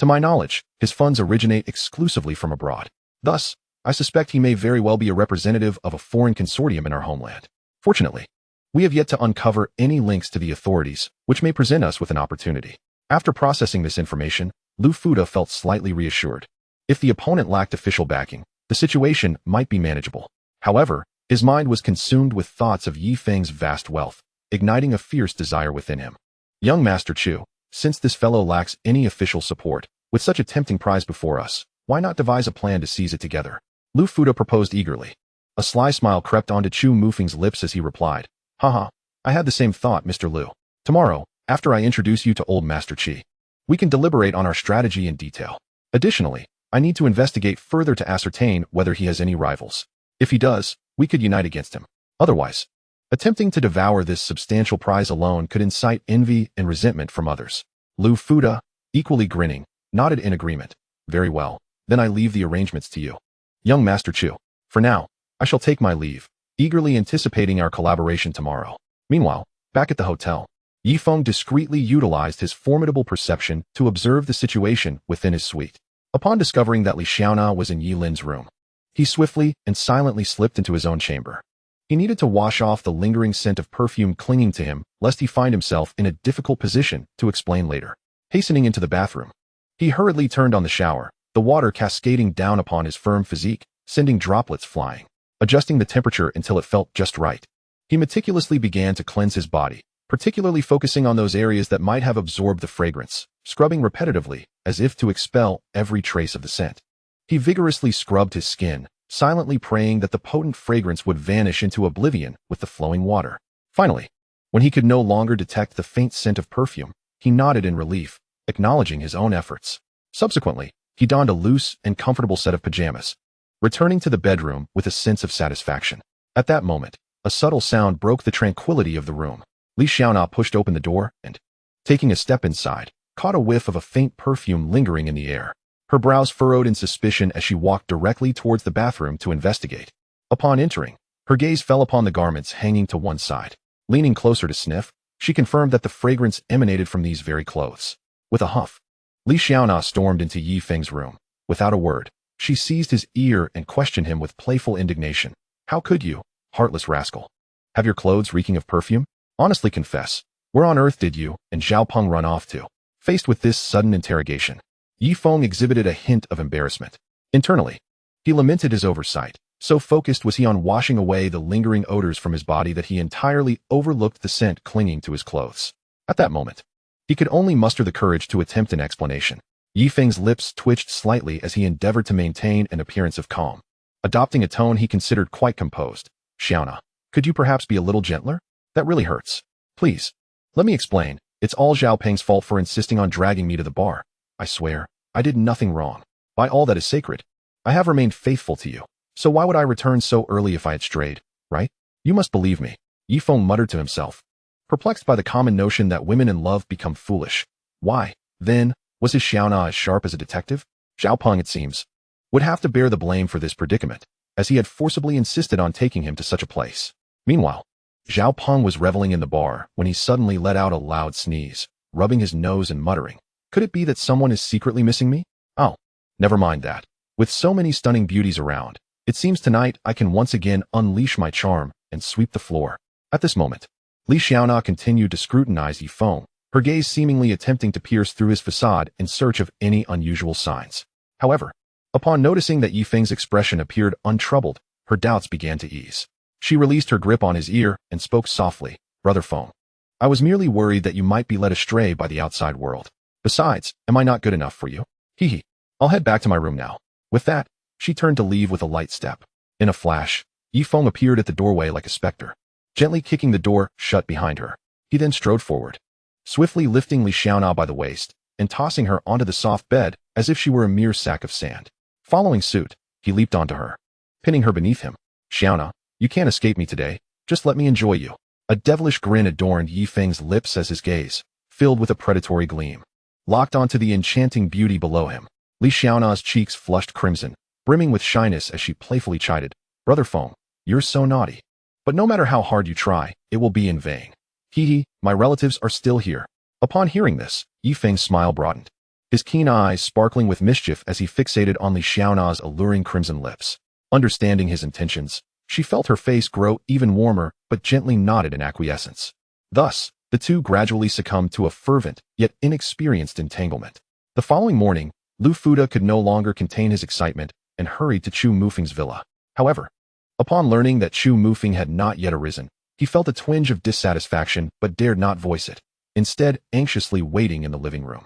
to my knowledge, his funds originate exclusively from abroad. Thus, I suspect he may very well be a representative of a foreign consortium in our homeland. Fortunately, we have yet to uncover any links to the authorities, which may present us with an opportunity." After processing this information, Lu Fuda felt slightly reassured. If the opponent lacked official backing, the situation might be manageable. However, his mind was consumed with thoughts of Yi Feng's vast wealth, igniting a fierce desire within him. "Young Master Chu, since this fellow lacks any official support, with such a tempting prize before us, why not devise a plan to seize it together?" Lu Fuda proposed eagerly. A sly smile crept onto Chu Mufeng's lips as he replied, "Haha, I had the same thought, Mr. Lu. Tomorrow, after I introduce you to old Master Qi, we can deliberate on our strategy in detail. Additionally, I need to investigate further to ascertain whether he has any rivals. If he does, we could unite against him. Otherwise, attempting to devour this substantial prize alone could incite envy and resentment from others. Lu Fuda, equally grinning, nodded in agreement. Very well, then I leave the arrangements to you. Young Master Chu. For now, I shall take my leave, eagerly anticipating our collaboration tomorrow. Meanwhile, back at the hotel, Yi Feng discreetly utilized his formidable perception to observe the situation within his suite. Upon discovering that Li Xiaona was in Yi Lin's room, he swiftly and silently slipped into his own chamber. He needed to wash off the lingering scent of perfume clinging to him, lest he find himself in a difficult position to explain later. Hastening into the bathroom, he hurriedly turned on the shower, the water cascading down upon his firm physique, sending droplets flying. Adjusting the temperature until it felt just right, he meticulously began to cleanse his body, particularly focusing on those areas that might have absorbed the fragrance, scrubbing repetitively, as if to expel every trace of the scent. He vigorously scrubbed his skin, silently praying that the potent fragrance would vanish into oblivion with the flowing water. Finally, when he could no longer detect the faint scent of perfume, he nodded in relief, acknowledging his own efforts. Subsequently, he donned a loose and comfortable set of pajamas, returning to the bedroom with a sense of satisfaction. At that moment, a subtle sound broke the tranquility of the room. Li Xiaona pushed open the door and, taking a step inside, caught a whiff of a faint perfume lingering in the air. Her brows furrowed in suspicion as she walked directly towards the bathroom to investigate. Upon entering, her gaze fell upon the garments hanging to one side. Leaning closer to sniff, she confirmed that the fragrance emanated from these very clothes. With a huff, Li Xiaona stormed into Yi Feng's room. Without a word, she seized his ear and questioned him with playful indignation. How could you, heartless rascal, have your clothes reeking of perfume? Honestly confess, where on earth did you and Zhao Peng run off to? Faced with this sudden interrogation, Yi Feng exhibited a hint of embarrassment. Internally, he lamented his oversight. So focused was he on washing away the lingering odors from his body that he entirely overlooked the scent clinging to his clothes. At that moment, he could only muster the courage to attempt an explanation. Yi Feng's lips twitched slightly as he endeavored to maintain an appearance of calm. Adopting a tone he considered quite composed. Xiaona, could you perhaps be a little gentler? That really hurts. Please, let me explain. It's all Zhao Peng's fault for insisting on dragging me to the bar. I swear, I did nothing wrong. By all that is sacred, I have remained faithful to you. So why would I return so early if I had strayed, right? You must believe me. Yi Feng muttered to himself, perplexed by the common notion that women in love become foolish. Why, then, was his Xiaona as sharp as a detective? Zhao Peng, it seems, would have to bear the blame for this predicament, as he had forcibly insisted on taking him to such a place. Meanwhile, Zhao Peng was reveling in the bar when he suddenly let out a loud sneeze, rubbing his nose and muttering, could it be that someone is secretly missing me? Oh, never mind that. With so many stunning beauties around, it seems tonight I can once again unleash my charm and sweep the floor. At this moment, Li Xiaona continued to scrutinize Yi Feng, her gaze seemingly attempting to pierce through his facade in search of any unusual signs. However, upon noticing that Yi Feng's expression appeared untroubled, her doubts began to ease. She released her grip on his ear and spoke softly, Brother Feng, I was merely worried that you might be led astray by the outside world. Besides, am I not good enough for you? Hee. I'll head back to my room now. With that, she turned to leave with a light step. In a flash, Yi Feng appeared at the doorway like a specter, gently kicking the door shut behind her. He then strode forward, swiftly lifting Li Xiaona by the waist and tossing her onto the soft bed as if she were a mere sack of sand. Following suit, he leaped onto her, pinning her beneath him. Xiaona, you can't escape me today. Just let me enjoy you. A devilish grin adorned Yi Feng's lips as his gaze, filled with a predatory gleam, locked onto the enchanting beauty below him. Li Xiaona's cheeks flushed crimson, brimming with shyness as she playfully chided, Brother Feng, you're so naughty. But no matter how hard you try, it will be in vain. Hee, my relatives are still here. Upon hearing this, Yi Feng's smile broadened, his keen eyes sparkling with mischief as he fixated on Li Xiaona's alluring crimson lips. Understanding his intentions, she felt her face grow even warmer but gently nodded in acquiescence. Thus, the two gradually succumbed to a fervent yet inexperienced entanglement. The following morning, Lu Fuda could no longer contain his excitement and hurried to Chu Mufeng's villa. However, upon learning that Chu Mufeng had not yet arisen, he felt a twinge of dissatisfaction but dared not voice it, instead anxiously waiting in the living room.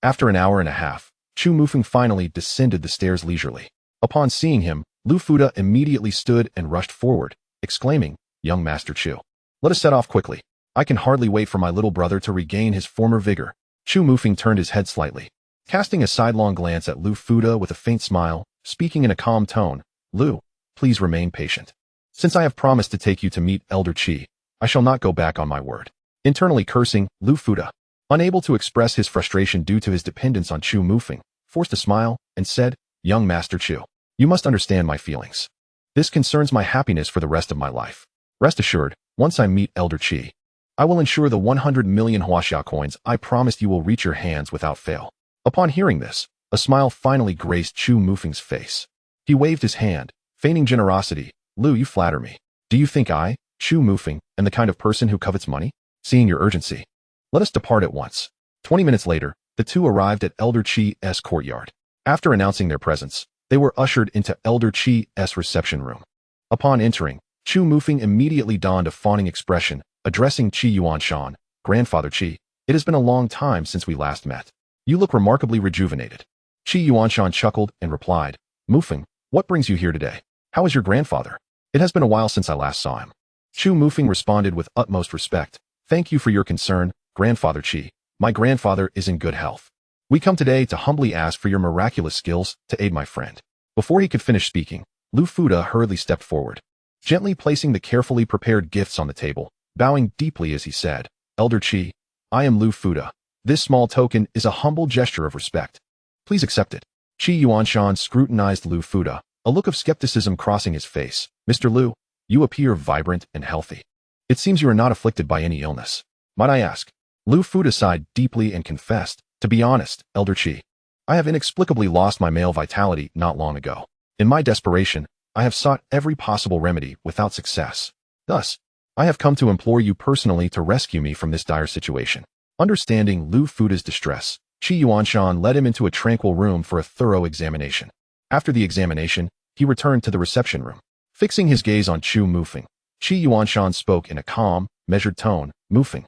After an hour and a half, Chu Mufeng finally descended the stairs leisurely. Upon seeing him, Lu Fuda immediately stood and rushed forward, exclaiming, Young Master Chu, let us set off quickly. I can hardly wait for my little brother to regain his former vigor. Chu Mufeng turned his head slightly, Casting a sidelong glance at Lu Fuda with a faint smile, speaking in a calm tone, Lu, please remain patient. Since I have promised to take you to meet Elder Qi, I shall not go back on my word. Internally cursing, Lu Fuda, unable to express his frustration due to his dependence on Chu Mufeng, forced a smile and said, Young Master Chu, you must understand my feelings. This concerns my happiness for the rest of my life. Rest assured, once I meet Elder Qi, I will ensure the 100 million Huaxia coins I promised you will reach your hands without fail. Upon hearing this, a smile finally graced Chu Mufeng's face. He waved his hand, feigning generosity. Lu, you flatter me. Do you think I, Chu Mufeng, am the kind of person who covets money? Seeing your urgency, let us depart at once. 20 minutes later, the two arrived at Elder Qi's courtyard. After announcing their presence, they were ushered into Elder Qi's reception room. Upon entering, Chu Mufeng immediately donned a fawning expression, addressing Qi Yuanshan, Grandfather Qi, it has been a long time since we last met. You look remarkably rejuvenated. Qi Yuanshan chuckled and replied, Mufeng, what brings you here today? How is your grandfather? It has been a while since I last saw him. Chu Mufeng responded with utmost respect. Thank you for your concern, Grandfather Qi. My grandfather is in good health. We come today to humbly ask for your miraculous skills to aid my friend. Before he could finish speaking, Lu Fuda hurriedly stepped forward, gently placing the carefully prepared gifts on the table, bowing deeply as he said, Elder Qi, I am Lu Fuda. This small token is a humble gesture of respect. Please accept it. Qi Yuanshan scrutinized Lu Fuda, a look of skepticism crossing his face. Mr. Lu, you appear vibrant and healthy. It seems you are not afflicted by any illness. Might I ask? Lu Fuda sighed deeply and confessed, to be honest, Elder Qi, I have inexplicably lost my male vitality not long ago. In my desperation, I have sought every possible remedy without success. Thus, I have come to implore you personally to rescue me from this dire situation. Understanding Lu Fuda's distress, Qi Yuanshan led him into a tranquil room for a thorough examination. After the examination, he returned to the reception room. Fixing his gaze on Chu Mufeng, Qi Yuanshan spoke in a calm, measured tone, Mufeng,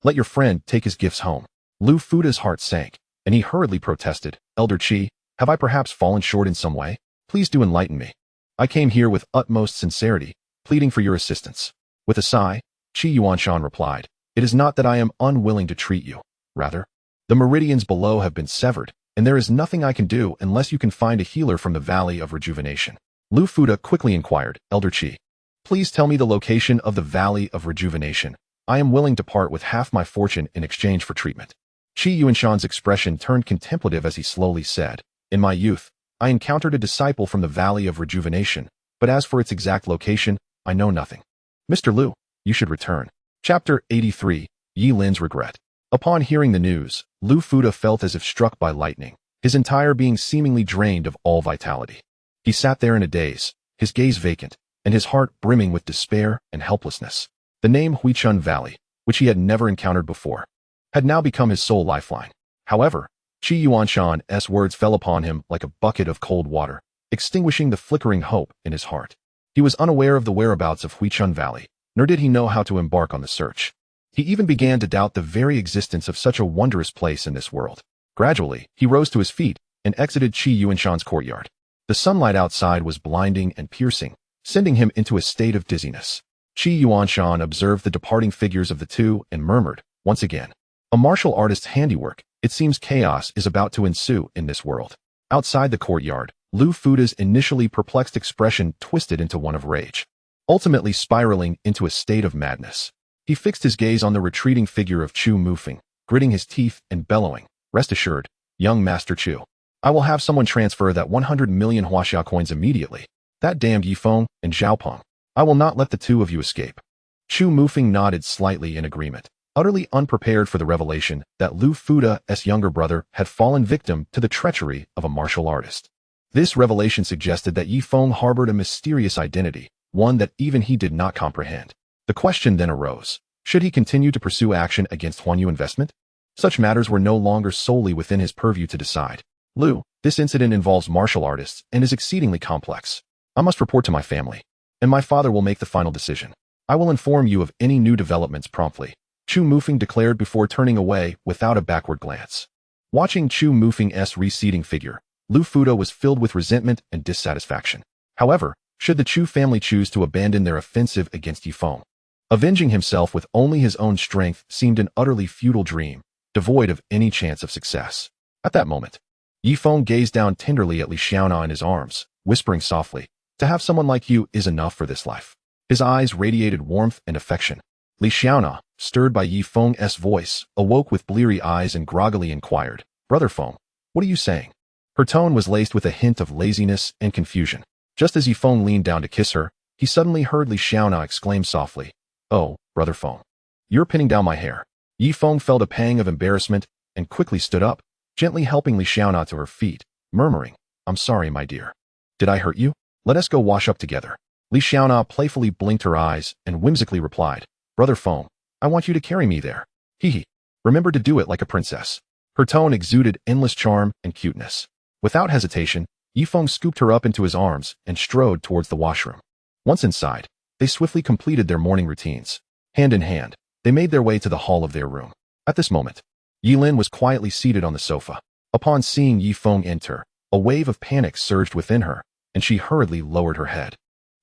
let your friend take his gifts home. Lu Fuda's heart sank, and he hurriedly protested, Elder Qi, have I perhaps fallen short in some way? Please do enlighten me. I came here with utmost sincerity, pleading for your assistance. With a sigh, Qi Yuanshan replied, it is not that I am unwilling to treat you. Rather, the meridians below have been severed, and there is nothing I can do unless you can find a healer from the Valley of Rejuvenation. Lu Fuda quickly inquired, Elder Qi, please tell me the location of the Valley of Rejuvenation. I am willing to part with half my fortune in exchange for treatment. Qi Yuanshan's expression turned contemplative as he slowly said, in my youth, I encountered a disciple from the Valley of Rejuvenation, but as for its exact location, I know nothing. Mr. Lu, you should return. Chapter 83, Yi Lin's Regret. Upon hearing the news, Lu Fuda felt as if struck by lightning, his entire being seemingly drained of all vitality. He sat there in a daze, his gaze vacant, and his heart brimming with despair and helplessness. The name Huichun Valley, which he had never encountered before, had now become his sole lifeline. However, Qi Yuanshan's words fell upon him like a bucket of cold water, extinguishing the flickering hope in his heart. He was unaware of the whereabouts of Huichun Valley, nor did he know how to embark on the search. He even began to doubt the very existence of such a wondrous place in this world. Gradually, he rose to his feet and exited Qi Yuanshan's courtyard. The sunlight outside was blinding and piercing, sending him into a state of dizziness. Qi Yuanshan observed the departing figures of the two and murmured, once again, a martial artist's handiwork, it seems chaos is about to ensue in this world. Outside the courtyard, Lu Fuda's initially perplexed expression twisted into one of rage, ultimately spiraling into a state of madness. He fixed his gaze on the retreating figure of Chu Mufeng, gritting his teeth and bellowing, rest assured, young Master Chu, I will have someone transfer that 100 million Huaxia coins immediately. That damned Yi Feng and Zhaopeng. I will not let the two of you escape. Chu Mufeng nodded slightly in agreement, utterly unprepared for the revelation that Lu Fuda's younger brother had fallen victim to the treachery of a martial artist. This revelation suggested that Yi Feng harbored a mysterious identity, one that even he did not comprehend. The question then arose, should he continue to pursue action against Huanyu Investment? Such matters were no longer solely within his purview to decide. Lu, this incident involves martial artists and is exceedingly complex. I must report to my family, and my father will make the final decision. I will inform you of any new developments promptly, Chu Mufeng declared before turning away without a backward glance. Watching Chu Mufeng's receding figure, Lu Fuda was filled with resentment and dissatisfaction. However, should the Chu family choose to abandon their offensive against Yi Feng, avenging himself with only his own strength seemed an utterly futile dream, devoid of any chance of success. At that moment, Yi Feng gazed down tenderly at Li Xiaona in his arms, whispering softly, "To have someone like you is enough for this life." His eyes radiated warmth and affection. Li Xiaona, stirred by Yi Feng's voice, awoke with bleary eyes and groggily inquired, "Brother Feng, what are you saying?" Her tone was laced with a hint of laziness and confusion. Just as Yi Feng leaned down to kiss her, he suddenly heard Li Xiaona exclaim softly, "Oh, Brother Feng, you're pinning down my hair." Yi Feng felt a pang of embarrassment and quickly stood up, gently helping Li Xiaona to her feet, murmuring, "I'm sorry, my dear. Did I hurt you? Let us go wash up together." Li Xiaona playfully blinked her eyes and whimsically replied, "Brother Feng, I want you to carry me there. Hee. Remember to do it like a princess." Her tone exuded endless charm and cuteness. Without hesitation, Yi Feng scooped her up into his arms and strode towards the washroom. Once inside, they swiftly completed their morning routines. Hand in hand, they made their way to the hall of their room. At this moment, Yilin was quietly seated on the sofa. Upon seeing Yi Feng enter, a wave of panic surged within her, and she hurriedly lowered her head.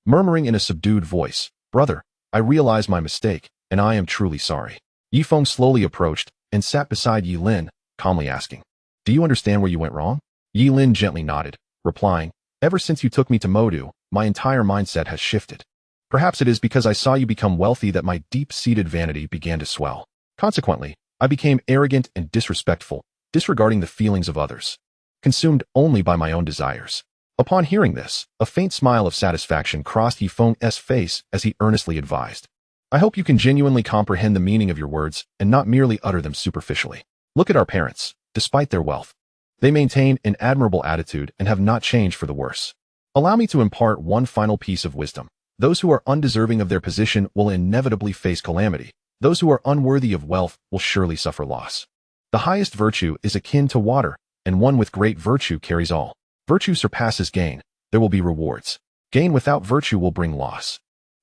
Murmuring in a subdued voice, "Brother, I realize my mistake, and I am truly sorry." Yi Feng slowly approached and sat beside Yilin, calmly asking, "Do you understand where you went wrong?" Yilin gently nodded, replying, "Ever since you took me to Modu, my entire mindset has shifted. Perhaps it is because I saw you become wealthy that my deep-seated vanity began to swell. Consequently, I became arrogant and disrespectful, disregarding the feelings of others, consumed only by my own desires." Upon hearing this, a faint smile of satisfaction crossed Yi Feng's face as he earnestly advised, "I hope you can genuinely comprehend the meaning of your words and not merely utter them superficially. Look at our parents. Despite their wealth, they maintain an admirable attitude and have not changed for the worse. Allow me to impart one final piece of wisdom. Those who are undeserving of their position will inevitably face calamity. Those who are unworthy of wealth will surely suffer loss. The highest virtue is akin to water, and one with great virtue carries all. Virtue surpasses gain. There will be rewards. Gain without virtue will bring loss.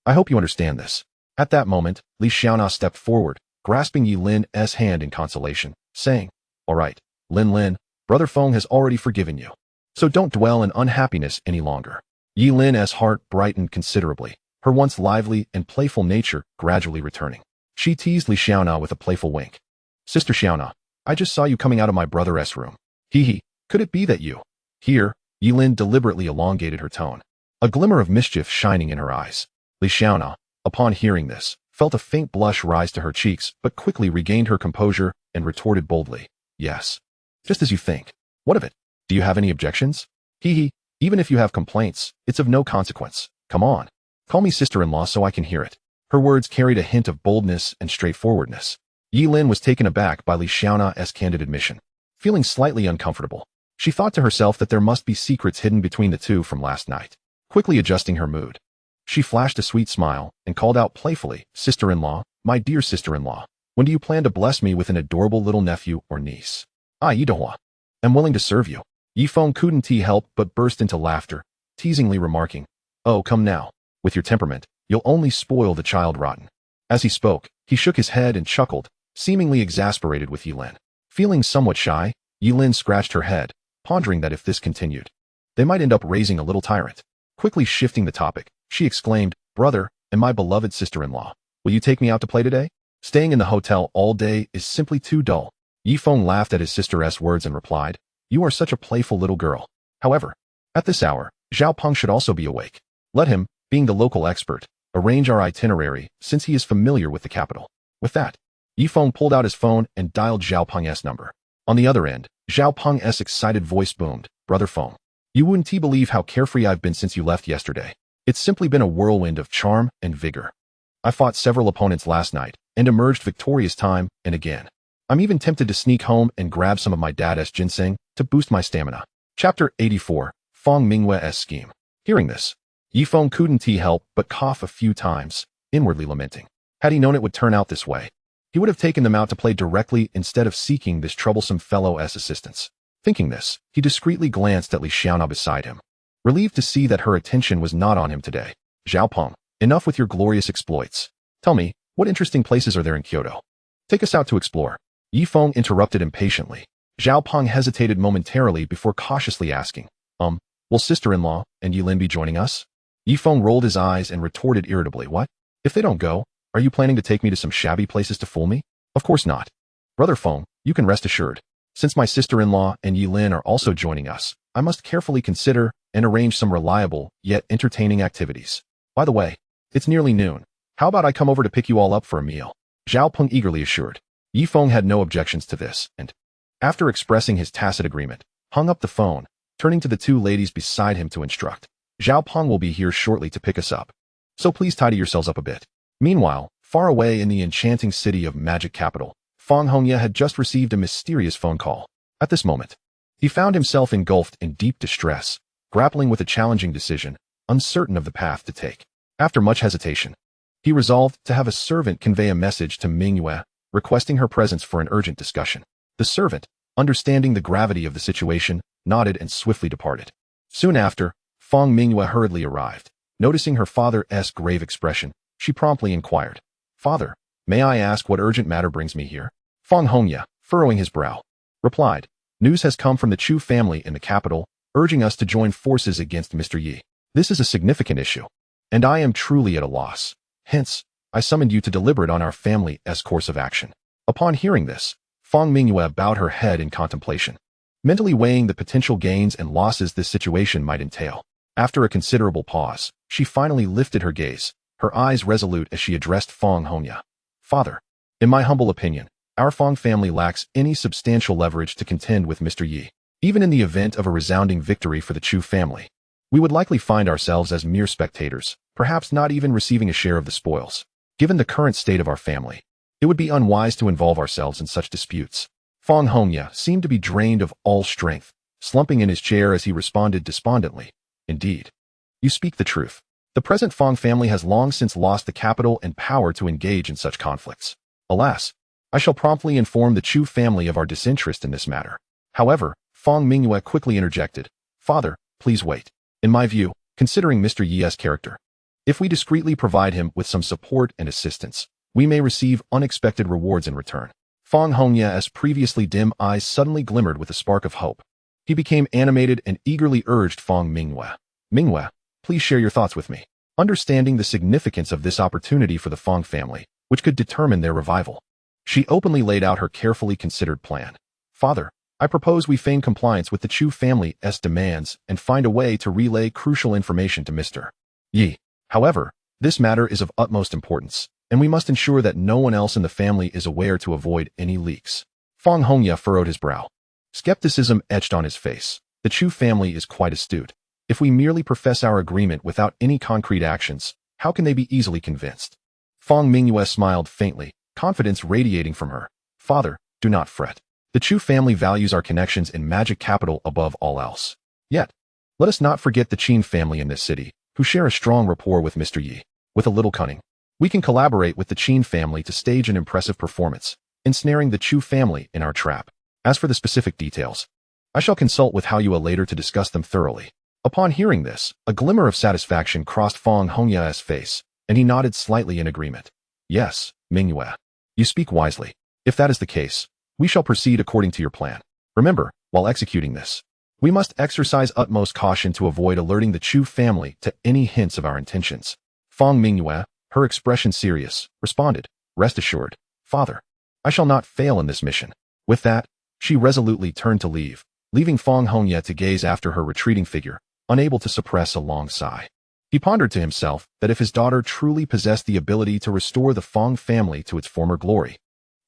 I hope you understand this." At that moment, Li Xiaona stepped forward, grasping Yilin's hand in consolation, saying, "All right, Lin, Brother Feng has already forgiven you. So don't dwell in unhappiness any longer." Yilin's heart brightened considerably, her once lively and playful nature gradually returning. She teased Li Xiaona with a playful wink. "Sister Xiaona, I just saw you coming out of my brother's room. Hee. Could it be that you—" Here, Yilin deliberately elongated her tone, a glimmer of mischief shining in her eyes. Li Xiaona, upon hearing this, felt a faint blush rise to her cheeks but quickly regained her composure and retorted boldly, "Yes. Just as you think. What of it? Do you have any objections? Hee. Even if you have complaints, it's of no consequence. Come on. Call me sister-in-law so I can hear it." Her words carried a hint of boldness and straightforwardness. Yilin was taken aback by Li Xiaona's candid admission. Feeling slightly uncomfortable, she thought to herself that there must be secrets hidden between the two from last night. Quickly adjusting her mood, she flashed a sweet smile and called out playfully, "Sister-in-law, my dear sister-in-law, when do you plan to bless me with an adorable little nephew or niece? I, Yidahua, am willing to serve you." Yi Feng couldn't help but burst into laughter, teasingly remarking, "Oh, come now. With your temperament, you'll only spoil the child rotten." As he spoke, he shook his head and chuckled, seemingly exasperated with Yilin. Feeling somewhat shy, Yilin scratched her head, pondering that if this continued, they might end up raising a little tyrant. Quickly shifting the topic, she exclaimed, "Brother, and my beloved sister-in-law, will you take me out to play today? Staying in the hotel all day is simply too dull." Yi Feng laughed at his sister's words and replied, "You are such a playful little girl. However, at this hour, Zhao Peng should also be awake. Let him, being the local expert, arrange our itinerary since he is familiar with the capital." With that, Yi Feng pulled out his phone and dialed Zhao Peng's number. On the other end, Zhao Peng's excited voice boomed, "Brother Feng, you wouldn't believe how carefree I've been since you left yesterday. It's simply been a whirlwind of charm and vigor. I fought several opponents last night and emerged victorious time and again. I'm even tempted to sneak home and grab some of my dad's ginseng to boost my stamina." Chapter 84, Feng Mingwe's Scheme. Hearing this, Yi Feng couldn't help but cough a few times, inwardly lamenting. Had he known it would turn out this way, he would have taken them out to play directly instead of seeking this troublesome fellow's assistance. Thinking this, he discreetly glanced at Li Xiaona beside him, relieved to see that her attention was not on him today. "Zhao Peng, enough with your glorious exploits. Tell me, what interesting places are there in Kyoto? Take us out to explore." Yi Feng interrupted impatiently. Zhao Peng hesitated momentarily before cautiously asking, Will sister-in-law and Yilin be joining us?" Yi Feng rolled his eyes and retorted irritably, "What? If they don't go, are you planning to take me to some shabby places to fool me? Of course not. Brother Feng, you can rest assured. Since my sister-in-law and Yi Lin are also joining us, I must carefully consider and arrange some reliable yet entertaining activities. By the way, it's nearly noon. How about I come over to pick you all up for a meal? Zhao Peng eagerly assured. Yi Feng had no objections to this, and, after expressing his tacit agreement, hung up the phone, turning to the two ladies beside him to instruct. Zhao Peng will be here shortly to pick us up, so please tidy yourselves up a bit. Meanwhile, far away in the enchanting city of Magic Capital, Feng Hongya had just received a mysterious phone call. At this moment, he found himself engulfed in deep distress, grappling with a challenging decision, uncertain of the path to take. After much hesitation, he resolved to have a servant convey a message to Mingyue, requesting her presence for an urgent discussion. The servant, understanding the gravity of the situation, nodded and swiftly departed. Soon after, Feng Mingyue hurriedly arrived. Noticing her father's grave expression, she promptly inquired, "Father, may I ask what urgent matter brings me here?" Feng Hongya, furrowing his brow, replied, "News has come from the Chu family in the capital, urging us to join forces against Mr. Yi. This is a significant issue, and I am truly at a loss. Hence, I summoned you to deliberate on our family's course of action." Upon hearing this, Feng Mingyue bowed her head in contemplation, mentally weighing the potential gains and losses this situation might entail. After a considerable pause, she finally lifted her gaze, her eyes resolute as she addressed Feng Hongya. "Father, in my humble opinion, our Feng family lacks any substantial leverage to contend with Mr. Yi. Even in the event of a resounding victory for the Chu family, we would likely find ourselves as mere spectators, perhaps not even receiving a share of the spoils. Given the current state of our family, it would be unwise to involve ourselves in such disputes." Feng Hongya seemed to be drained of all strength, slumping in his chair as he responded despondently, "Indeed, you speak the truth. The present Feng family has long since lost the capital and power to engage in such conflicts. Alas, I shall promptly inform the Chu family of our disinterest in this matter." However, Feng Mingyue quickly interjected, "Father, please wait. In my view, considering Mr. Yi's character, if we discreetly provide him with some support and assistance, we may receive unexpected rewards in return." Feng Hongya's previously dim eyes suddenly glimmered with a spark of hope. He became animated and eagerly urged Feng Mingyue, "Mingyue, please share your thoughts with me." Understanding the significance of this opportunity for the Feng family, which could determine their revival, she openly laid out her carefully considered plan. "Father, I propose we feign compliance with the Chu family's demands and find a way to relay crucial information to Mr. Yi. However, this matter is of utmost importance, and we must ensure that no one else in the family is aware to avoid any leaks." Feng Hongya furrowed his brow. Skepticism etched on his face. The Chu family is quite astute. If we merely profess our agreement without any concrete actions, how can they be easily convinced? Feng Mingyue smiled faintly, confidence radiating from her. "Father, do not fret. The Chu family values our connections in Magic Capital above all else. Yet, let us not forget the Qin family in this city, who share a strong rapport with Mr. Yi. With a little cunning, we can collaborate with the Qin family to stage an impressive performance, ensnaring the Chu family in our trap. As for the specific details, I shall consult with Haoyue later to discuss them thoroughly." Upon hearing this, a glimmer of satisfaction crossed Feng Hongya's face, and he nodded slightly in agreement. "Yes, Mingyue, you speak wisely. If that is the case, we shall proceed according to your plan. Remember, while executing this, we must exercise utmost caution to avoid alerting the Chu family to any hints of our intentions." Feng Mingyue, her expression serious, responded, "Rest assured, Father, I shall not fail in this mission." With that, she resolutely turned to leave, leaving Feng Hongya to gaze after her retreating figure, unable to suppress a long sigh. He pondered to himself that if his daughter truly possessed the ability to restore the Feng family to its former glory,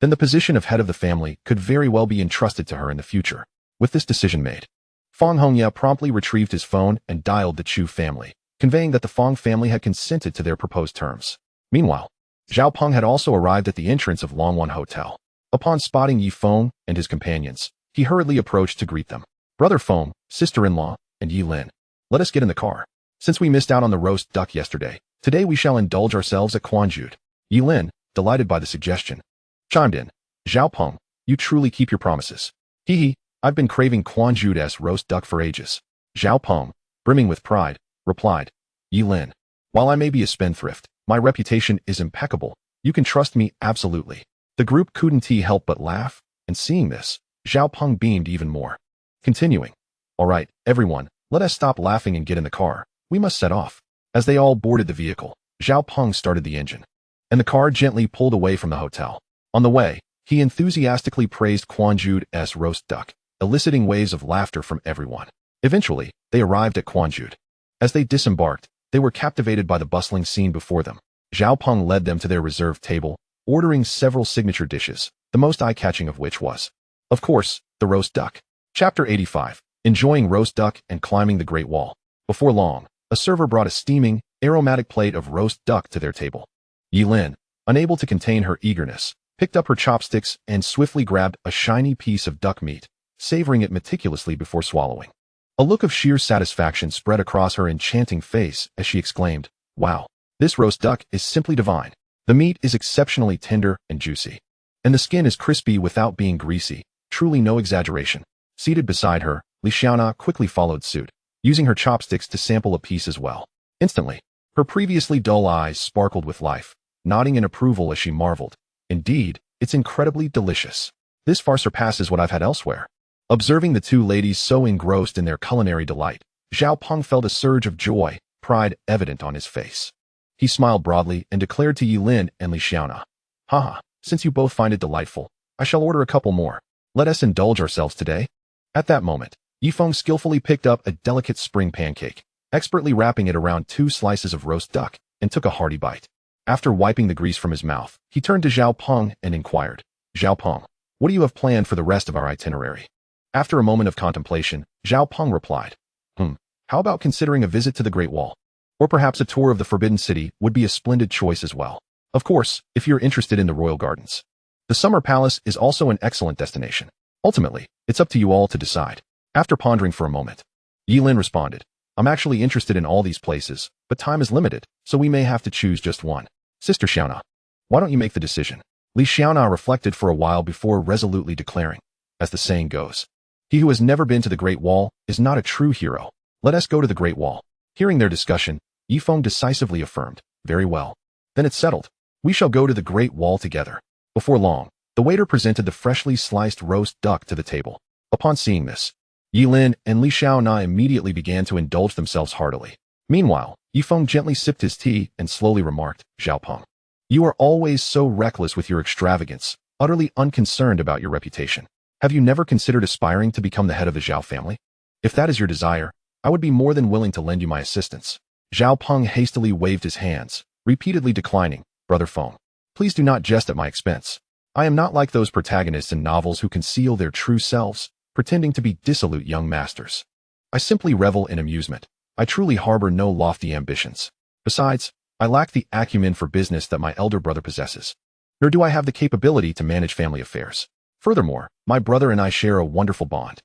then the position of head of the family could very well be entrusted to her in the future. With this decision made, Feng Hongya promptly retrieved his phone and dialed the Chu family, conveying that the Feng family had consented to their proposed terms. Meanwhile, Zhao Peng had also arrived at the entrance of Longwan Hotel. Upon spotting Yi Feng and his companions, he hurriedly approached to greet them. "Brother Feng, sister-in-law, and Yi Lin, let us get in the car. Since we missed out on the roast duck yesterday, today we shall indulge ourselves at Quanjude." Yi Lin, delighted by the suggestion, chimed in, "Zhao Peng, you truly keep your promises. Hee, I've been craving Quanjude's roast duck for ages." Zhao Peng, brimming with pride, replied, "Yi Lin, while I may be a spendthrift, my reputation is impeccable. You can trust me absolutely." The group couldn't help but laugh, and seeing this, Zhao Peng beamed even more. Continuing, "All right, everyone, let us stop laughing and get in the car. We must set off." As they all boarded the vehicle, Zhao Peng started the engine, and the car gently pulled away from the hotel. On the way, He enthusiastically praised Quanjude's roast duck, eliciting waves of laughter from everyone. Eventually, they arrived at Quanjude. As they disembarked, they were captivated by the bustling scene before them. Zhao Peng led them to their reserved table, ordering several signature dishes, the most eye-catching of which was, of course, the roast duck. Chapter 85. Enjoying roast duck and climbing the Great Wall. Before long, a server brought a steaming, aromatic plate of roast duck to their table. Yilin, unable to contain her eagerness, picked up her chopsticks and swiftly grabbed a shiny piece of duck meat, savoring it meticulously before swallowing. A look of sheer satisfaction spread across her enchanting face as she exclaimed, "Wow, this roast duck is simply divine. The meat is exceptionally tender and juicy, and the skin is crispy without being greasy, truly no exaggeration." Seated beside her, Li Xiaona quickly followed suit, using her chopsticks to sample a piece as well. Instantly, her previously dull eyes sparkled with life, nodding in approval as she marveled, "Indeed, it's incredibly delicious. This far surpasses what I've had elsewhere." Observing the two ladies so engrossed in their culinary delight, Zhao Peng felt a surge of joy, pride evident on his face. He smiled broadly and declared to Yilin and Li Xiaona, "Haha, since you both find it delightful, I shall order a couple more. Let us indulge ourselves today." At that moment, Yifeng skillfully picked up a delicate spring pancake, expertly wrapping it around 2 slices of roast duck, and took a hearty bite. After wiping the grease from his mouth, he turned to Zhao Peng and inquired, "Zhao Peng, what do you have planned for the rest of our itinerary?" After a moment of contemplation, Zhao Peng replied, How about considering a visit to the Great Wall? Or perhaps a tour of the Forbidden City would be a splendid choice as well. Of course, if you're interested in the royal gardens. The Summer Palace is also an excellent destination. Ultimately, it's up to you all to decide." After pondering for a moment, Yilin responded, "I'm actually interested in all these places, but time is limited, so we may have to choose just one. Sister Xiaona, why don't you make the decision?" Li Xiaona reflected for a while before resolutely declaring, "As the saying goes, he who has never been to the Great Wall is not a true hero. Let us go to the Great Wall." Hearing their discussion, Yifeng decisively affirmed, "Very well. Then it's settled. We shall go to the Great Wall together." Before long, the waiter presented the freshly sliced roast duck to the table. Upon seeing this, Yilin and Li Xiaona immediately began to indulge themselves heartily. Meanwhile, Yifeng gently sipped his tea and slowly remarked, "Zhao Peng, you are always so reckless with your extravagance, utterly unconcerned about your reputation. Have you never considered aspiring to become the head of the Zhao family? If that is your desire, I would be more than willing to lend you my assistance." Zhao Peng hastily waved his hands, repeatedly declining, "Brother Feng, please do not jest at my expense. I am not like those protagonists in novels who conceal their true selves, pretending to be dissolute young masters. I simply revel in amusement. I truly harbor no lofty ambitions. Besides, I lack the acumen for business that my elder brother possesses. Nor do I have the capability to manage family affairs. Furthermore, my brother and I share a wonderful bond.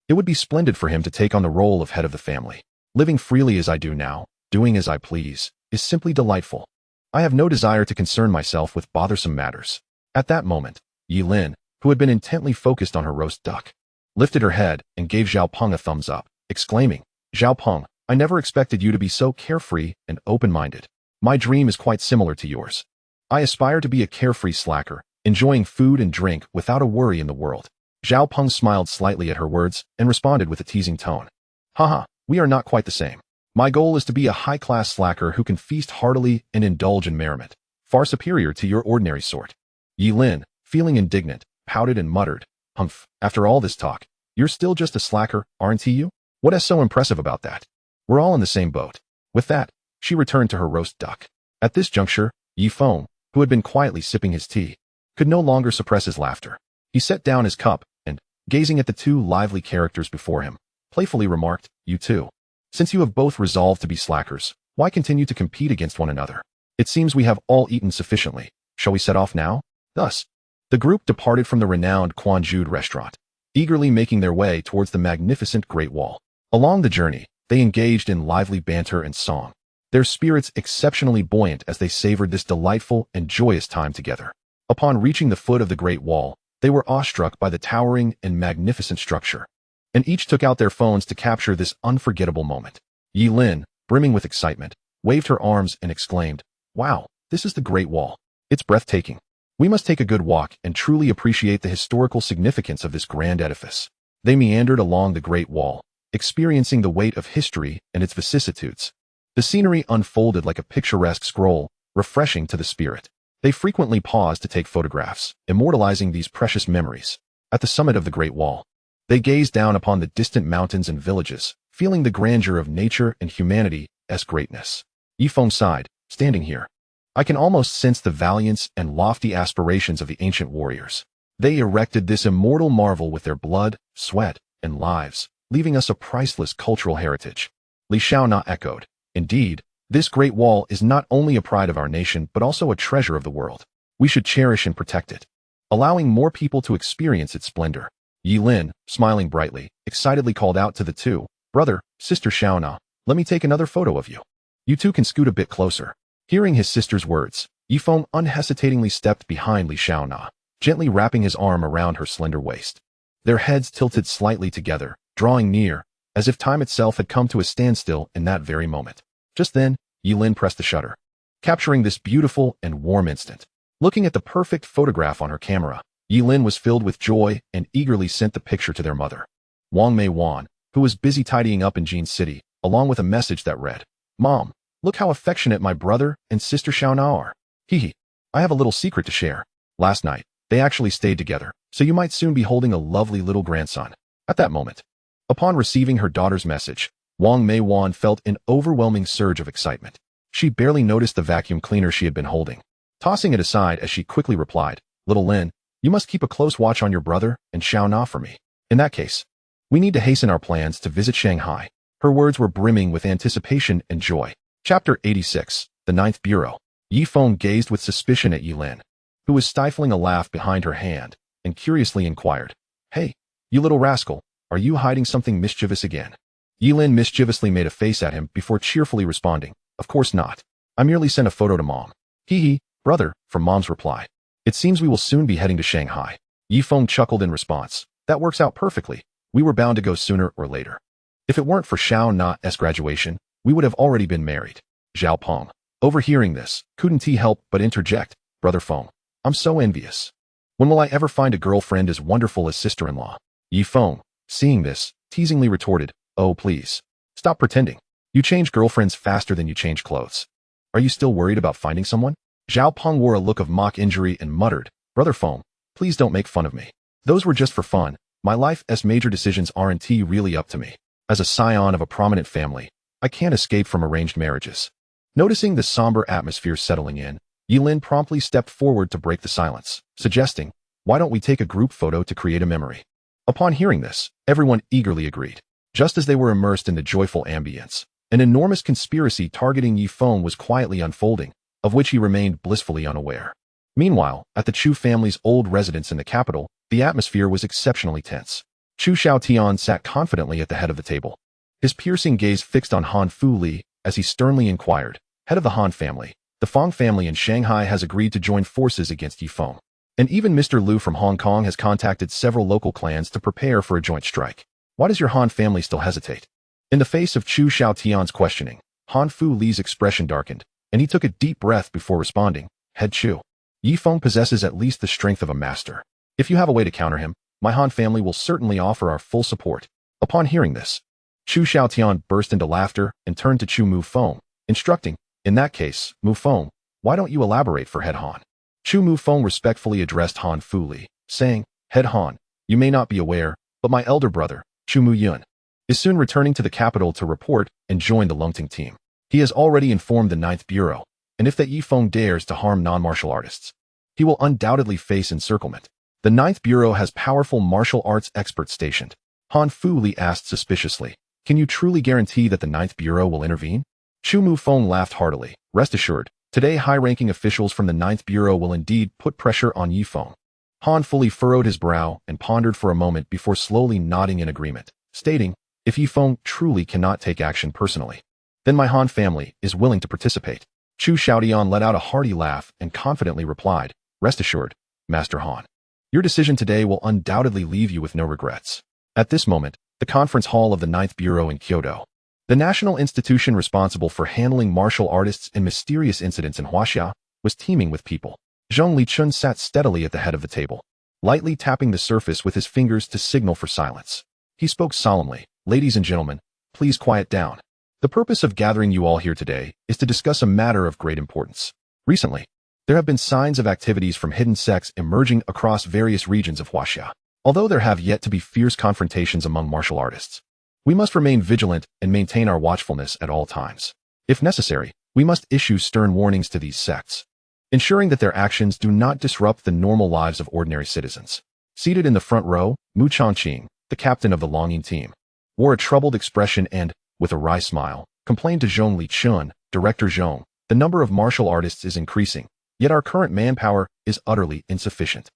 It would be splendid for him to take on the role of head of the family. Living freely as I do now, doing as I please, is simply delightful. I have no desire to concern myself with bothersome matters." At that moment, Yilin, who had been intently focused on her roast duck, lifted her head and gave Zhao Peng a thumbs up, exclaiming, "Zhao Peng, I never expected you to be so carefree and open-minded. My dream is quite similar to yours. I aspire to be a carefree slacker, enjoying food and drink without a worry in the world." Zhao Peng smiled slightly at her words and responded with a teasing tone, "Haha, we are not quite the same. My goal is to be a high-class slacker who can feast heartily and indulge in merriment, far superior to your ordinary sort." Yilin, feeling indignant, pouted and muttered, "Humph, after all this talk, you're still just a slacker, aren't you? What is so impressive about that? We're all in the same boat." With that, she returned to her roast duck. At this juncture, Yifeng, who had been quietly sipping his tea, could no longer suppress his laughter. He set down his cup and, gazing at the two lively characters before him, playfully remarked, "You two. Since you have both resolved to be slackers, why continue to compete against one another? It seems we have all eaten sufficiently. Shall we set off now?" Thus, the group departed from the renowned Quanjude restaurant, eagerly making their way towards the magnificent Great Wall. Along the journey, they engaged in lively banter and song, their spirits exceptionally buoyant as they savored this delightful and joyous time together. Upon reaching the foot of the Great Wall, they were awestruck by the towering and magnificent structure, and each took out their phones to capture this unforgettable moment. Yilin, brimming with excitement, waved her arms and exclaimed, "Wow, this is the Great Wall. It's breathtaking. We must take a good walk and truly appreciate the historical significance of this grand edifice." They meandered along the Great Wall, experiencing the weight of history and its vicissitudes. The scenery unfolded like a picturesque scroll, refreshing to the spirit. They frequently paused to take photographs, immortalizing these precious memories. At the summit of the Great Wall, they gazed down upon the distant mountains and villages, feeling the grandeur of nature and humanity's greatness. Yifeng sighed, standing here. I can almost sense the valiance and lofty aspirations of the ancient warriors. They erected this immortal marvel with their blood, sweat, and lives, leaving us a priceless cultural heritage. Li Xiaona echoed. Indeed, this Great Wall is not only a pride of our nation but also a treasure of the world. We should cherish and protect it, allowing more people to experience its splendor. Yi Lin, smiling brightly, excitedly called out to the two, Brother, Sister Xiaona, let me take another photo of you. You two can scoot a bit closer. Hearing his sister's words, Yifeng unhesitatingly stepped behind Li Xiaona, gently wrapping his arm around her slender waist. Their heads tilted slightly together, drawing near, as if time itself had come to a standstill in that very moment. Just then, Yi Lin pressed the shutter, capturing this beautiful and warm instant. Looking at the perfect photograph on her camera, Yi Lin was filled with joy and eagerly sent the picture to their mother, Wang Mei Wan, who was busy tidying up in Jin City, along with a message that read, Mom, look how affectionate my brother and sister Xiaona are. Hee. I have a little secret to share. Last night, they actually stayed together, so you might soon be holding a lovely little grandson. At that moment, upon receiving her daughter's message, Wang Mei Wan felt an overwhelming surge of excitement. She barely noticed the vacuum cleaner she had been holding, tossing it aside as she quickly replied, Little Lin, you must keep a close watch on your brother and Xiaona for me. In that case, we need to hasten our plans to visit Shanghai. Her words were brimming with anticipation and joy. Chapter 86, The Ninth Bureau. Yifeng gazed with suspicion at Yi Lin, who was stifling a laugh behind her hand, and curiously inquired, Hey, you little rascal, are you hiding something mischievous again? Yi Lin mischievously made a face at him before cheerfully responding, Of course not. I merely sent a photo to Mom. Hee, brother, from Mom's reply. It seems we will soon be heading to Shanghai. Yifeng chuckled in response. That works out perfectly. We were bound to go sooner or later. If it weren't for Xiaona's graduation, we would have already been married. Zhao Peng, overhearing this, couldn't he help but interject, Brother Feng, I'm so envious. When will I ever find a girlfriend as wonderful as sister-in-law? Yifeng, seeing this, teasingly retorted, Oh please, stop pretending. You change girlfriends faster than you change clothes. Are you still worried about finding someone? Zhao Peng wore a look of mock injury and muttered, Brother Feng, please don't make fun of me. Those were just for fun. My life's major decisions aren't really up to me. As a scion of a prominent family, I can't escape from arranged marriages. Noticing the somber atmosphere settling in, Yi Lin promptly stepped forward to break the silence, suggesting, Why don't we take a group photo to create a memory? Upon hearing this, everyone eagerly agreed. Just as they were immersed in the joyful ambience, an enormous conspiracy targeting Yifeng was quietly unfolding, of which he remained blissfully unaware. Meanwhile, at the Chu family's old residence in the capital, the atmosphere was exceptionally tense. Chu Xiaotian sat confidently at the head of the table, his piercing gaze fixed on Han Fu Li as he sternly inquired, Head of the Han family, the Feng family in Shanghai has agreed to join forces against Yifeng. And even Mr. Liu from Hong Kong has contacted several local clans to prepare for a joint strike. Why does your Han family still hesitate? In the face of Chu Xiaotian's questioning, Han Fu Li's expression darkened, and he took a deep breath before responding, Head Chu. Yifeng possesses at least the strength of a master. If you have a way to counter him, my Han family will certainly offer our full support. Upon hearing this, Chu Xiaotian burst into laughter and turned to Chu Mufeng, instructing, In that case, Mufeng, why don't you elaborate for Head Han? Chu Mufeng respectfully addressed Han Fu Li, saying, Head Han, you may not be aware, but my elder brother, Chu Mu Yun, is soon returning to the capital to report and join the Lungting team. He has already informed the Ninth Bureau, and if that Yifeng dares to harm non-martial artists, he will undoubtedly face encirclement. The Ninth Bureau has powerful martial arts experts stationed. Han Fu Li asked suspiciously, Can you truly guarantee that the Ninth Bureau will intervene? Chu Mufeng laughed heartily. Rest assured, today high-ranking officials from the Ninth Bureau will indeed put pressure on Yifeng. Han fully furrowed his brow and pondered for a moment before slowly nodding in agreement, stating, If Yifeng truly cannot take action personally, then my Han family is willing to participate. Chu Xiaotian let out a hearty laugh and confidently replied, Rest assured, Master Han. Your decision today will undoubtedly leave you with no regrets. At this moment, the conference hall of the Ninth Bureau in Kyoto, the national institution responsible for handling martial artists and mysterious incidents in Huaxia, was teeming with people. Zhong Lichun sat steadily at the head of the table, lightly tapping the surface with his fingers to signal for silence. He spoke solemnly, Ladies and gentlemen, please quiet down. The purpose of gathering you all here today is to discuss a matter of great importance. Recently, There have been signs of activities from hidden sects emerging across various regions of Huaxia. Although there have yet to be fierce confrontations among martial artists, we must remain vigilant and maintain our watchfulness at all times. If necessary, we must issue stern warnings to these sects, ensuring that their actions do not disrupt the normal lives of ordinary citizens. Seated in the front row, Mu Changqing, the captain of the Longyin team, wore a troubled expression and, with a wry smile, complained to Zhong Lichun, Director Zhong, "The number of martial artists is increasing, yet our current manpower is utterly insufficient."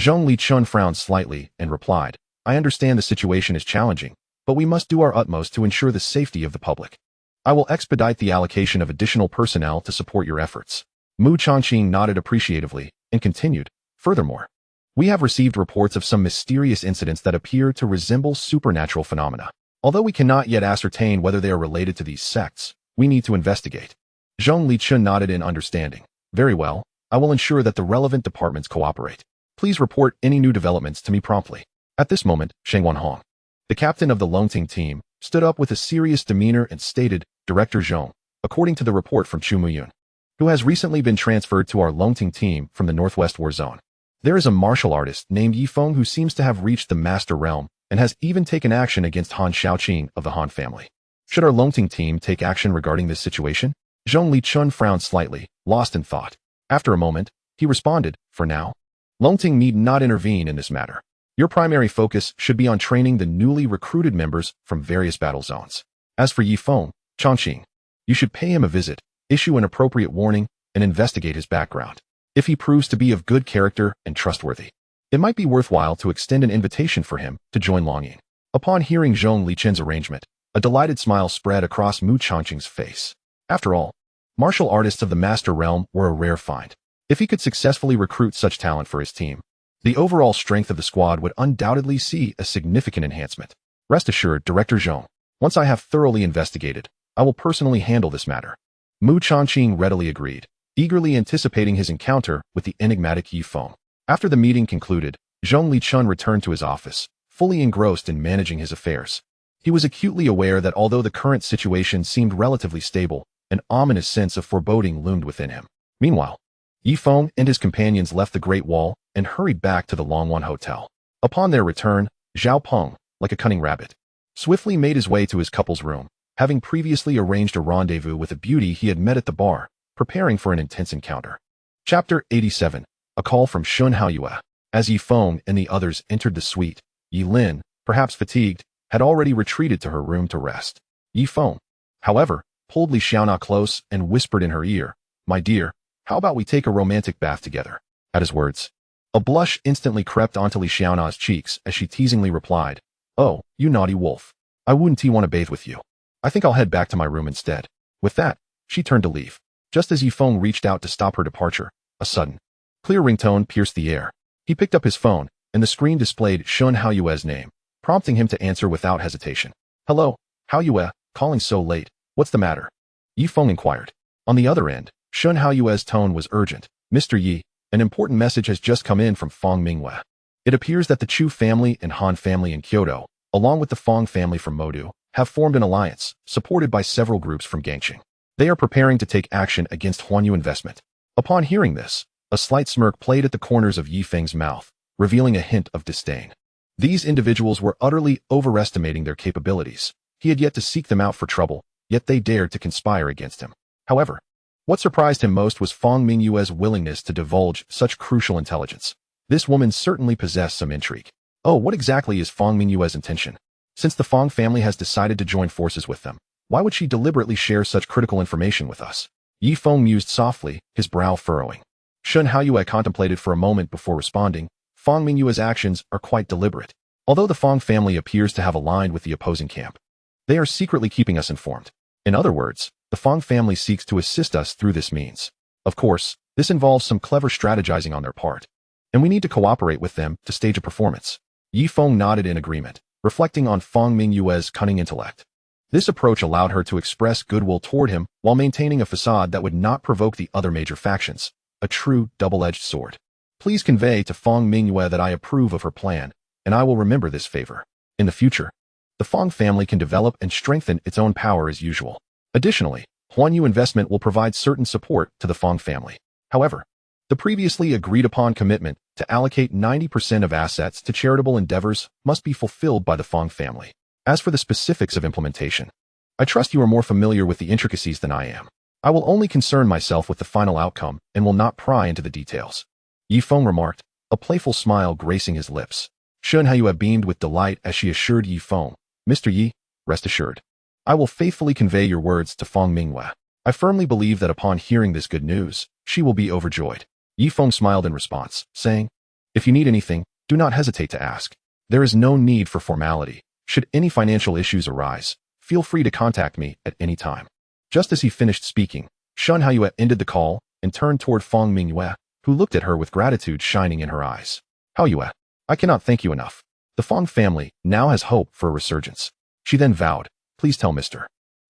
Zhong Lichun frowned slightly and replied, "I understand the situation is challenging, but we must do our utmost to ensure the safety of the public. I will expedite the allocation of additional personnel to support your efforts." Mu Changqing nodded appreciatively and continued, "Furthermore, we have received reports of some mysterious incidents that appear to resemble supernatural phenomena. Although we cannot yet ascertain whether they are related to these sects, we need to investigate." Zhong Lichun nodded in understanding. "Very well, I will ensure that the relevant departments cooperate. Please report any new developments to me promptly." At this moment, Sheng Wanhong, the captain of the Longting team, stood up with a serious demeanor and stated, "Director Zhong, according to the report from Chu Muyun, who has recently been transferred to our Longting team from the Northwest War Zone, there is a martial artist named Yi Feng who seems to have reached the Master Realm and has even taken action against Han Xiaoqing of the Han family. Should our Longting team take action regarding this situation?" Zhong Lichun frowned slightly, lost in thought. After a moment, he responded, "For now, Longting need not intervene in this matter. Your primary focus should be on training the newly recruited members from various battle zones. As for Yi Feng, Changqing, you should pay him a visit, issue an appropriate warning, and investigate his background. If he proves to be of good character and trustworthy, it might be worthwhile to extend an invitation for him to join Longyin." Upon hearing Zhong Lichun's arrangement, a delighted smile spread across Mu Changqing's face. After all, martial artists of the Master Realm were a rare find. If he could successfully recruit such talent for his team, the overall strength of the squad would undoubtedly see a significant enhancement. "Rest assured, Director Zhong, once I have thoroughly investigated, I will personally handle this matter." Mu Changqing readily agreed, eagerly anticipating his encounter with the enigmatic Yi Feng. After the meeting concluded, Zhong Lichun returned to his office, fully engrossed in managing his affairs. He was acutely aware that although the current situation seemed relatively stable, an ominous sense of foreboding loomed within him. Meanwhile, Yi Feng and his companions left the Great Wall and hurried back to the Longwan Hotel. Upon their return, Zhao Peng, like a cunning rabbit, swiftly made his way to his couple's room, having previously arranged a rendezvous with a beauty he had met at the bar, preparing for an intense encounter. Chapter 87. A Call from Shun Haoyue. As Yi Feng and the others entered the suite, Yi Lin, perhaps fatigued, had already retreated to her room to rest. Yi Feng, however, pulled Li Xiaona close and whispered in her ear, "My dear, how about we take a romantic bath together?" At his words, a blush instantly crept onto Li Xiaona's cheeks as she teasingly replied, "Oh, you naughty wolf. I wouldn't want to bathe with you. I think I'll head back to my room instead." With that, she turned to leave. Just as Yi Feng reached out to stop her departure, a sudden, clear ringtone pierced the air. He picked up his phone, and the screen displayed Shun Haoyue's name, prompting him to answer without hesitation. "Hello, Haoyue, calling so late. What's the matter?" Yi Feng inquired. On the other end, Shun Haoyue's tone was urgent. "Mr. Yi, an important message has just come in from Feng Mingwei. It appears that the Chu family and Han family in Kyoto, along with the Feng family from Modu, have formed an alliance, supported by several groups from Gangqing. They are preparing to take action against Huanyu Investment." Upon hearing this, a slight smirk played at the corners of Yi Feng's mouth, revealing a hint of disdain. These individuals were utterly overestimating their capabilities. He had yet to seek them out for trouble, yet they dared to conspire against him. However, what surprised him most was Feng Mingyue's willingness to divulge such crucial intelligence. This woman certainly possessed some intrigue. Oh, what exactly is Feng Mingyue's intention? Since the Feng family has decided to join forces with them, why would she deliberately share such critical information with us? Yi Feng mused softly, his brow furrowing. Shun Haoyue contemplated for a moment before responding. Feng Mingyue's actions are quite deliberate. Although the Feng family appears to have aligned with the opposing camp, they are secretly keeping us informed. In other words, the Feng family seeks to assist us through this means. Of course, this involves some clever strategizing on their part, and we need to cooperate with them to stage a performance. Yi Feng nodded in agreement, reflecting on Feng Mingyue's cunning intellect. This approach allowed her to express goodwill toward him while maintaining a facade that would not provoke the other major factions, a true double-edged sword. Please convey to Feng Mingyue that I approve of her plan, and I will remember this favor. In the future, the Feng family can develop and strengthen its own power as usual. Additionally, Huanyu Investment will provide certain support to the Feng family. However, The previously agreed-upon commitment to allocate 90% of assets to charitable endeavors must be fulfilled by the Feng family. As for the specifics of implementation, I trust you are more familiar with the intricacies than I am. I will only concern myself with the final outcome and will not pry into the details. Yi Feng remarked, a playful smile gracing his lips. Shen Haiyue beamed with delight as she assured Yi Feng, Mr. Yi, rest assured. I will faithfully convey your words to Feng Mingyue. I firmly believe that upon hearing this good news, she will be overjoyed. Yi Feng smiled in response, saying, if you need anything, do not hesitate to ask. There is no need for formality. Should any financial issues arise, feel free to contact me at any time. Just as he finished speaking, Shen Haiyue ended the call and turned toward Feng Mingyue, who looked at her with gratitude shining in her eyes. Haiyue, I cannot thank you enough. The Feng family now has hope for a resurgence. She then vowed, please tell Mr.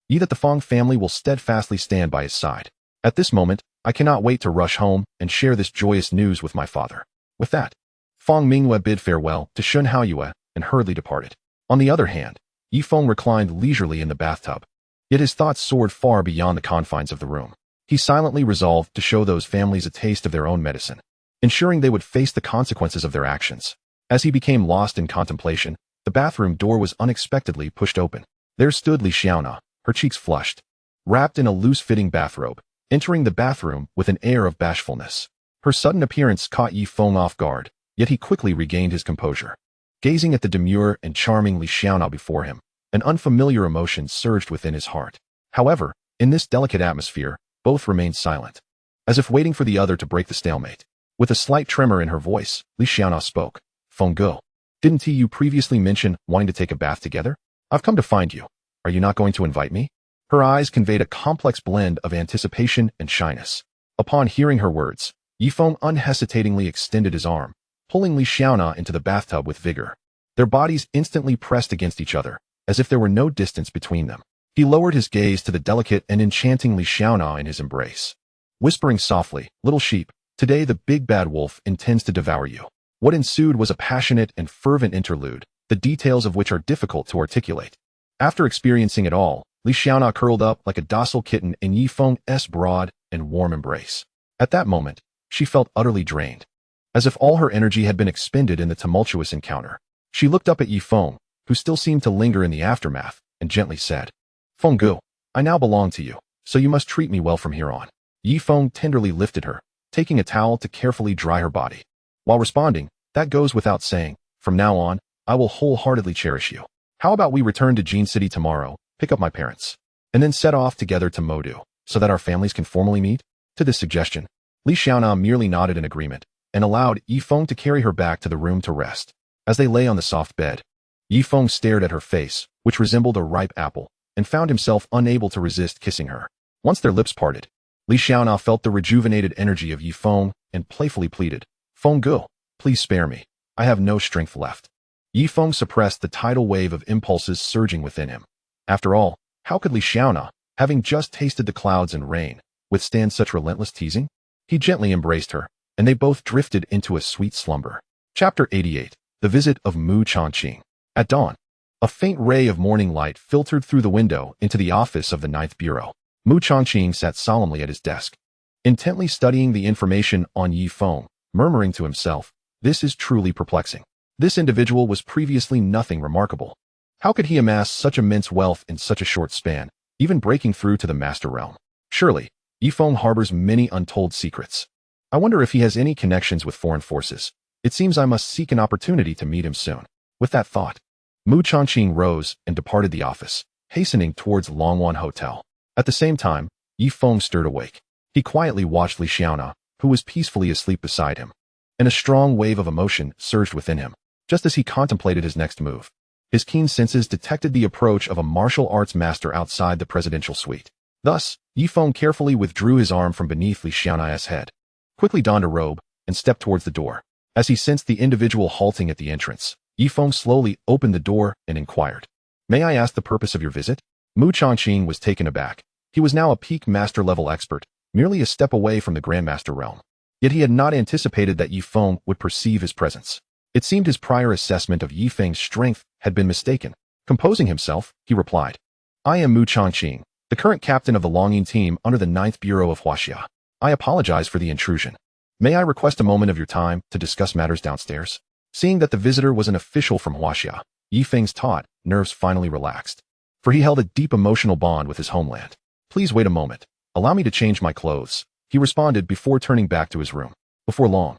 Yi that the Feng family will steadfastly stand by his side. At this moment, I cannot wait to rush home and share this joyous news with my father. With that, Feng Mingyue bid farewell to Shen Haiyue and hurriedly departed. On the other hand, Yi Feng reclined leisurely in the bathtub. Yet his thoughts soared far beyond the confines of the room. He silently resolved to show those families a taste of their own medicine, ensuring they would face the consequences of their actions. As he became lost in contemplation, the bathroom door was unexpectedly pushed open. There stood Li Xiaona, her cheeks flushed, wrapped in a loose-fitting bathrobe, entering the bathroom with an air of bashfulness. Her sudden appearance caught Yi Feng off guard, yet he quickly regained his composure. Gazing at the demure and charming Li Xiaona before him, an unfamiliar emotion surged within his heart. However, in this delicate atmosphere, both remained silent, as if waiting for the other to break the stalemate. With a slight tremor in her voice, Li Xiaona spoke. Feng Ge, didn't you previously mention wanting to take a bath together? I've come to find you. Are you not going to invite me? Her eyes conveyed a complex blend of anticipation and shyness. Upon hearing her words, Yi Feng unhesitatingly extended his arm, pulling Li Xiaona into the bathtub with vigor. Their bodies instantly pressed against each other, as if there were no distance between them. He lowered his gaze to the delicate and enchanting Li Xiaona in his embrace. Whispering softly, little sheep, today the big bad wolf intends to devour you. What ensued was a passionate and fervent interlude, the details of which are difficult to articulate. After experiencing it all, Li Xiaona curled up like a docile kitten in Yi Feng's broad and warm embrace. At that moment, she felt utterly drained, as if all her energy had been expended in the tumultuous encounter. She looked up at Yi Feng, who still seemed to linger in the aftermath, and gently said, Feng Ge, I now belong to you, so you must treat me well from here on. Yi Feng tenderly lifted her, taking a towel to carefully dry her body. While responding, that goes without saying, from now on, I will wholeheartedly cherish you. How about we return to Jin City tomorrow, pick up my parents, and then set off together to Modu, so that our families can formally meet? To this suggestion, Li Xiaona merely nodded in agreement, and allowed Yi Feng to carry her back to the room to rest. As they lay on the soft bed, Yi Feng stared at her face, which resembled a ripe apple, and found himself unable to resist kissing her. Once their lips parted, Li Xiaona felt the rejuvenated energy of Yi Feng and playfully pleaded, Feng Ge, please spare me. I have no strength left. Yi Feng suppressed the tidal wave of impulses surging within him. After all, how could Li Xiaona, having just tasted the clouds and rain, withstand such relentless teasing? He gently embraced her, and they both drifted into a sweet slumber. Chapter 88. The Visit of Mu Changqing. At dawn, a faint ray of morning light filtered through the window into the office of the Ninth Bureau. Mu Changqing sat solemnly at his desk, intently studying the information on Yi Feng, murmuring to himself, this is truly perplexing. This individual was previously nothing remarkable. How could he amass such immense wealth in such a short span, even breaking through to the master realm? Surely, Yi Feng harbors many untold secrets. I wonder if he has any connections with foreign forces. It seems I must seek an opportunity to meet him soon. With that thought, Mu Changqing rose and departed the office, hastening towards Longwan Hotel. At the same time, Yi Feng stirred awake. He quietly watched Li Xiaona, who was peacefully asleep beside him, and a strong wave of emotion surged within him. Just as he contemplated his next move, his keen senses detected the approach of a martial arts master outside the presidential suite. Thus, Yi Feng carefully withdrew his arm from beneath Li Xiaona's head, quickly donned a robe, and stepped towards the door. As he sensed the individual halting at the entrance, Yi Feng slowly opened the door and inquired, May I ask the purpose of your visit? Mu Changqing was taken aback. He was now a peak master-level expert, merely a step away from the Grandmaster realm. Yet he had not anticipated that Yi Feng would perceive his presence. It seemed his prior assessment of Yi Feng's strength had been mistaken. Composing himself, he replied, I am Mu Changqing, the current captain of the Longyin team under the 9th Bureau of Huaxia. I apologize for the intrusion. May I request a moment of your time to discuss matters downstairs? Seeing that the visitor was an official from Huaxia, Yi Feng's taut nerves finally relaxed, for he held a deep emotional bond with his homeland. Please wait a moment. Allow me to change my clothes, he responded before turning back to his room. Before long,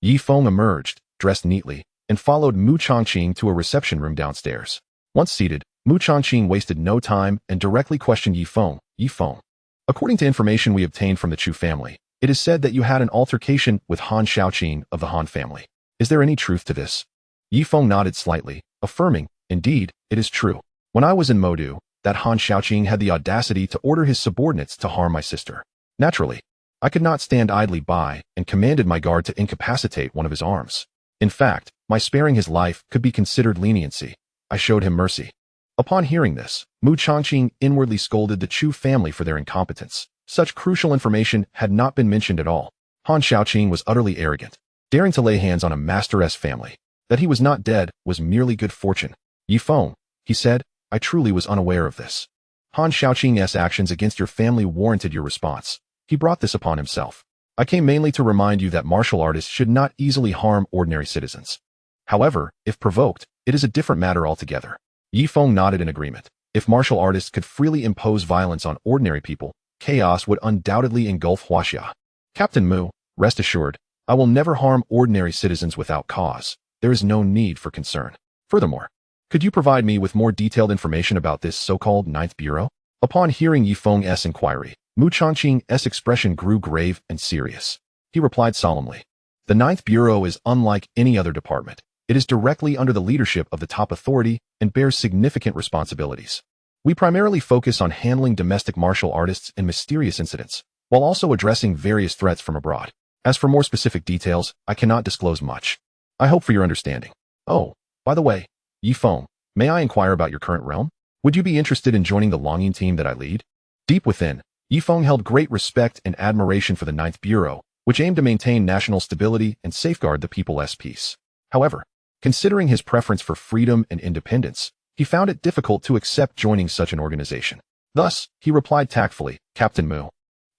Yi Feng emerged, dressed neatly, and followed Mu Changqing to a reception room downstairs. Once seated, Mu Changqing wasted no time and directly questioned Yi Feng. Yi Feng, according to information we obtained from the Chu family, it is said that you had an altercation with Han Xiaoqing of the Han family. Is there any truth to this? Yi Feng nodded slightly, affirming, indeed, it is true. When I was in Modu, that Han Xiaoqing had the audacity to order his subordinates to harm my sister. Naturally, I could not stand idly by and commanded my guard to incapacitate one of his arms. In fact, my sparing his life could be considered leniency. I showed him mercy. Upon hearing this, Mu Changqing inwardly scolded the Chu family for their incompetence. Such crucial information had not been mentioned at all. Han Xiaoqing was utterly arrogant, daring to lay hands on a master's family. That he was not dead was merely good fortune. Yi Feng, he said, I truly was unaware of this. Han Xiaoqing's actions against your family warranted your response. He brought this upon himself. I came mainly to remind you that martial artists should not easily harm ordinary citizens. However, if provoked, it is a different matter altogether. Yi Feng nodded in agreement. If martial artists could freely impose violence on ordinary people, chaos would undoubtedly engulf Huaxia. Captain Mu, rest assured, I will never harm ordinary citizens without cause. There is no need for concern. Furthermore, could you provide me with more detailed information about this so-called Ninth Bureau? Upon hearing Yi Feng's inquiry, Mu Changqing's expression grew grave and serious. He replied solemnly, the Ninth Bureau is unlike any other department. It is directly under the leadership of the top authority and bears significant responsibilities. We primarily focus on handling domestic martial artists and mysterious incidents, while also addressing various threats from abroad. As for more specific details, I cannot disclose much. I hope for your understanding. Oh, by the way, Yi Feng, may I inquire about your current realm? Would you be interested in joining the longing team that I lead? Deep within, Yi Feng held great respect and admiration for the Ninth Bureau, which aimed to maintain national stability and safeguard the people's peace. However, considering his preference for freedom and independence, he found it difficult to accept joining such an organization. Thus, he replied tactfully, Captain Mu,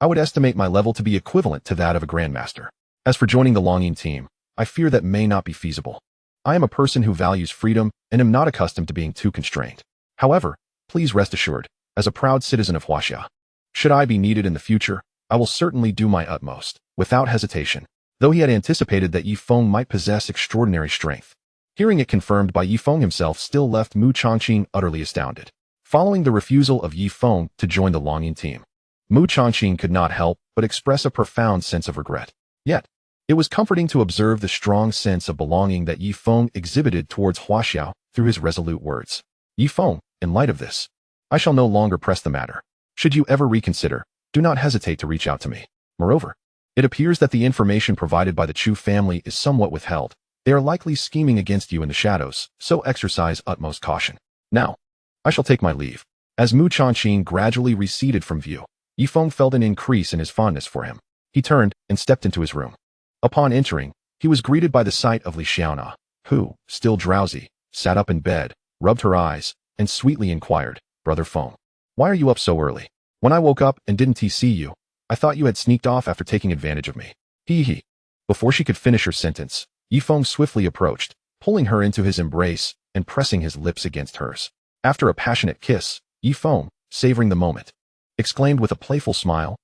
I would estimate my level to be equivalent to that of a grandmaster. As for joining the longing team, I fear that may not be feasible. I am a person who values freedom and am not accustomed to being too constrained. However, please rest assured, as a proud citizen of Huaxia, should I be needed in the future, I will certainly do my utmost, without hesitation. Though he had anticipated that Yi Feng might possess extraordinary strength, hearing it confirmed by Yi Feng himself still left Mu Changqing utterly astounded. Following the refusal of Yi Feng to join the longing team, Mu Changqing could not help but express a profound sense of regret. Yet, it was comforting to observe the strong sense of belonging that Yi Feng exhibited towards Huaxiao through his resolute words. Yi Feng, in light of this, I shall no longer press the matter. Should you ever reconsider, do not hesitate to reach out to me. Moreover, it appears that the information provided by the Chu family is somewhat withheld. They are likely scheming against you in the shadows, so exercise utmost caution. Now, I shall take my leave. As Mu Changqing gradually receded from view, Yi Feng felt an increase in his fondness for him. He turned and stepped into his room. Upon entering, he was greeted by the sight of Li Xiaona, who, still drowsy, sat up in bed, rubbed her eyes, and sweetly inquired, Brother Feng, why are you up so early? When I woke up and didn't see you, I thought you had sneaked off after taking advantage of me. Hee. Before she could finish her sentence, Yi Feng swiftly approached, pulling her into his embrace and pressing his lips against hers. After a passionate kiss, Yi Feng, savoring the moment, exclaimed with a playful smile,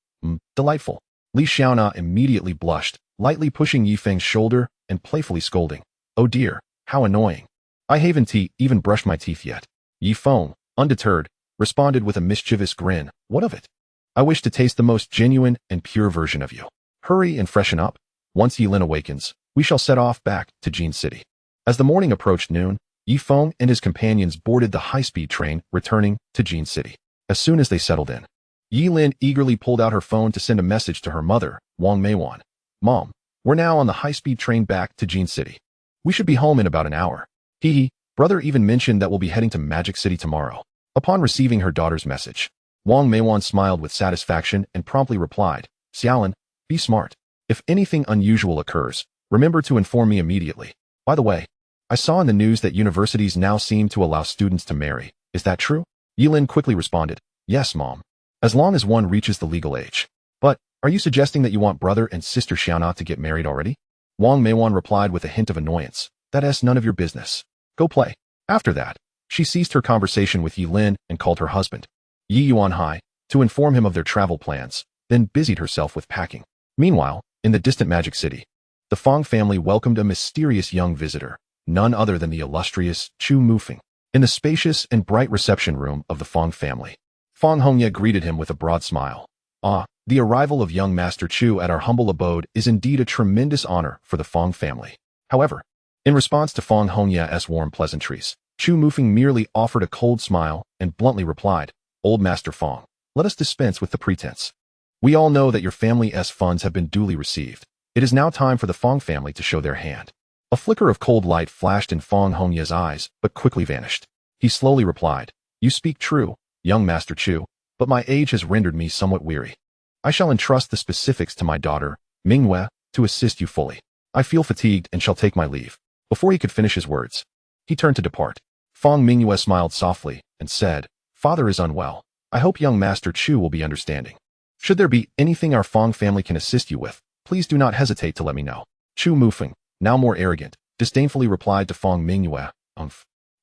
delightful. Li Xiaona immediately blushed, lightly pushing Yi Feng's shoulder and playfully scolding, oh dear, how annoying. I haven't even brushed my teeth yet. Yi Feng, undeterred, responded with a mischievous grin, what of it? I wish to taste the most genuine and pure version of you. Hurry and freshen up. Once Yilin awakens, we shall set off back to Jin City. As the morning approached noon, Yi Feng and his companions boarded the high-speed train, returning to Jin City. As soon as they settled in, Yilin eagerly pulled out her phone to send a message to her mother, Wang Meiwan. Mom, we're now on the high-speed train back to Jin City. We should be home in about an hour. Brother even mentioned that we'll be heading to Magic City tomorrow. Upon receiving her daughter's message, Wang Meiwan smiled with satisfaction and promptly replied, Xiaolin, be smart. If anything unusual occurs, remember to inform me immediately. By the way, I saw in the news that universities now seem to allow students to marry. Is that true? Yilin quickly responded, yes, Mom. As long as one reaches the legal age. But, are you suggesting that you want brother and sister Xiaona to get married already? Wang Meiwan replied with a hint of annoyance. That's none of your business. Go play. After that, she ceased her conversation with Yi Lin and called her husband, Yi Yuanhai, to inform him of their travel plans, then busied herself with packing. Meanwhile, in the distant Magic City, the Feng family welcomed a mysterious young visitor, none other than the illustrious Chu Mufeng. In the spacious and bright reception room of the Feng family, Feng Hongye greeted him with a broad smile. The arrival of young Master Chu at our humble abode is indeed a tremendous honor for the Feng family. However, in response to Feng Hongye's warm pleasantries, Chu Mufeng merely offered a cold smile and bluntly replied, Old Master Feng, let us dispense with the pretense. We all know that your family's funds have been duly received. It is now time for the Feng family to show their hand. A flicker of cold light flashed in Feng Hongye's eyes, but quickly vanished. He slowly replied, You speak true, young Master Chu, but my age has rendered me somewhat weary. I shall entrust the specifics to my daughter, Mingyue, to assist you fully. I feel fatigued and shall take my leave. Before he could finish his words, he turned to depart. Feng Mingyue smiled softly and said, Father is unwell. I hope young Master Chu will be understanding. Should there be anything our Feng family can assist you with, please do not hesitate to let me know. Chu Mufeng, now more arrogant, disdainfully replied to Feng Mingyue,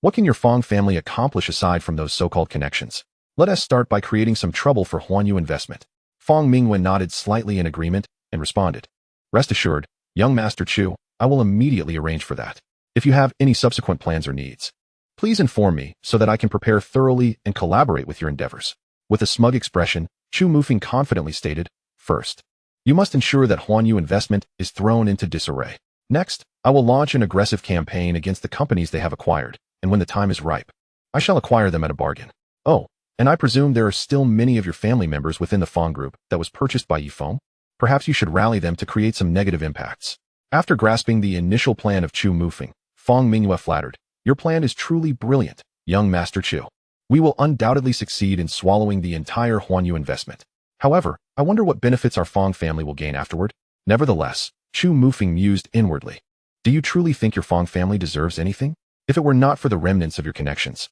What can your Feng family accomplish aside from those so-called connections? Let us start by creating some trouble for Huanyu Investment. Feng Mingyue nodded slightly in agreement and responded, Rest assured, young Master Chu, I will immediately arrange for that. If you have any subsequent plans or needs, please inform me so that I can prepare thoroughly and collaborate with your endeavors. With a smug expression, Chu Mufeng confidently stated, First, you must ensure that Huanyu Investment is thrown into disarray. Next, I will launch an aggressive campaign against the companies they have acquired, and when the time is ripe, I shall acquire them at a bargain. Oh, and I presume there are still many of your family members within the Feng group that was purchased by Yi Feng? Perhaps you should rally them to create some negative impacts. After grasping the initial plan of Chu Mufeng, Feng Mingyue flattered, Your plan is truly brilliant, young Master Chu. We will undoubtedly succeed in swallowing the entire Huanyu Investment. However, I wonder what benefits our Feng family will gain afterward. Nevertheless, Chu Mufeng mused inwardly. Do you truly think your Feng family deserves anything? If it were not for the remnants of your connections,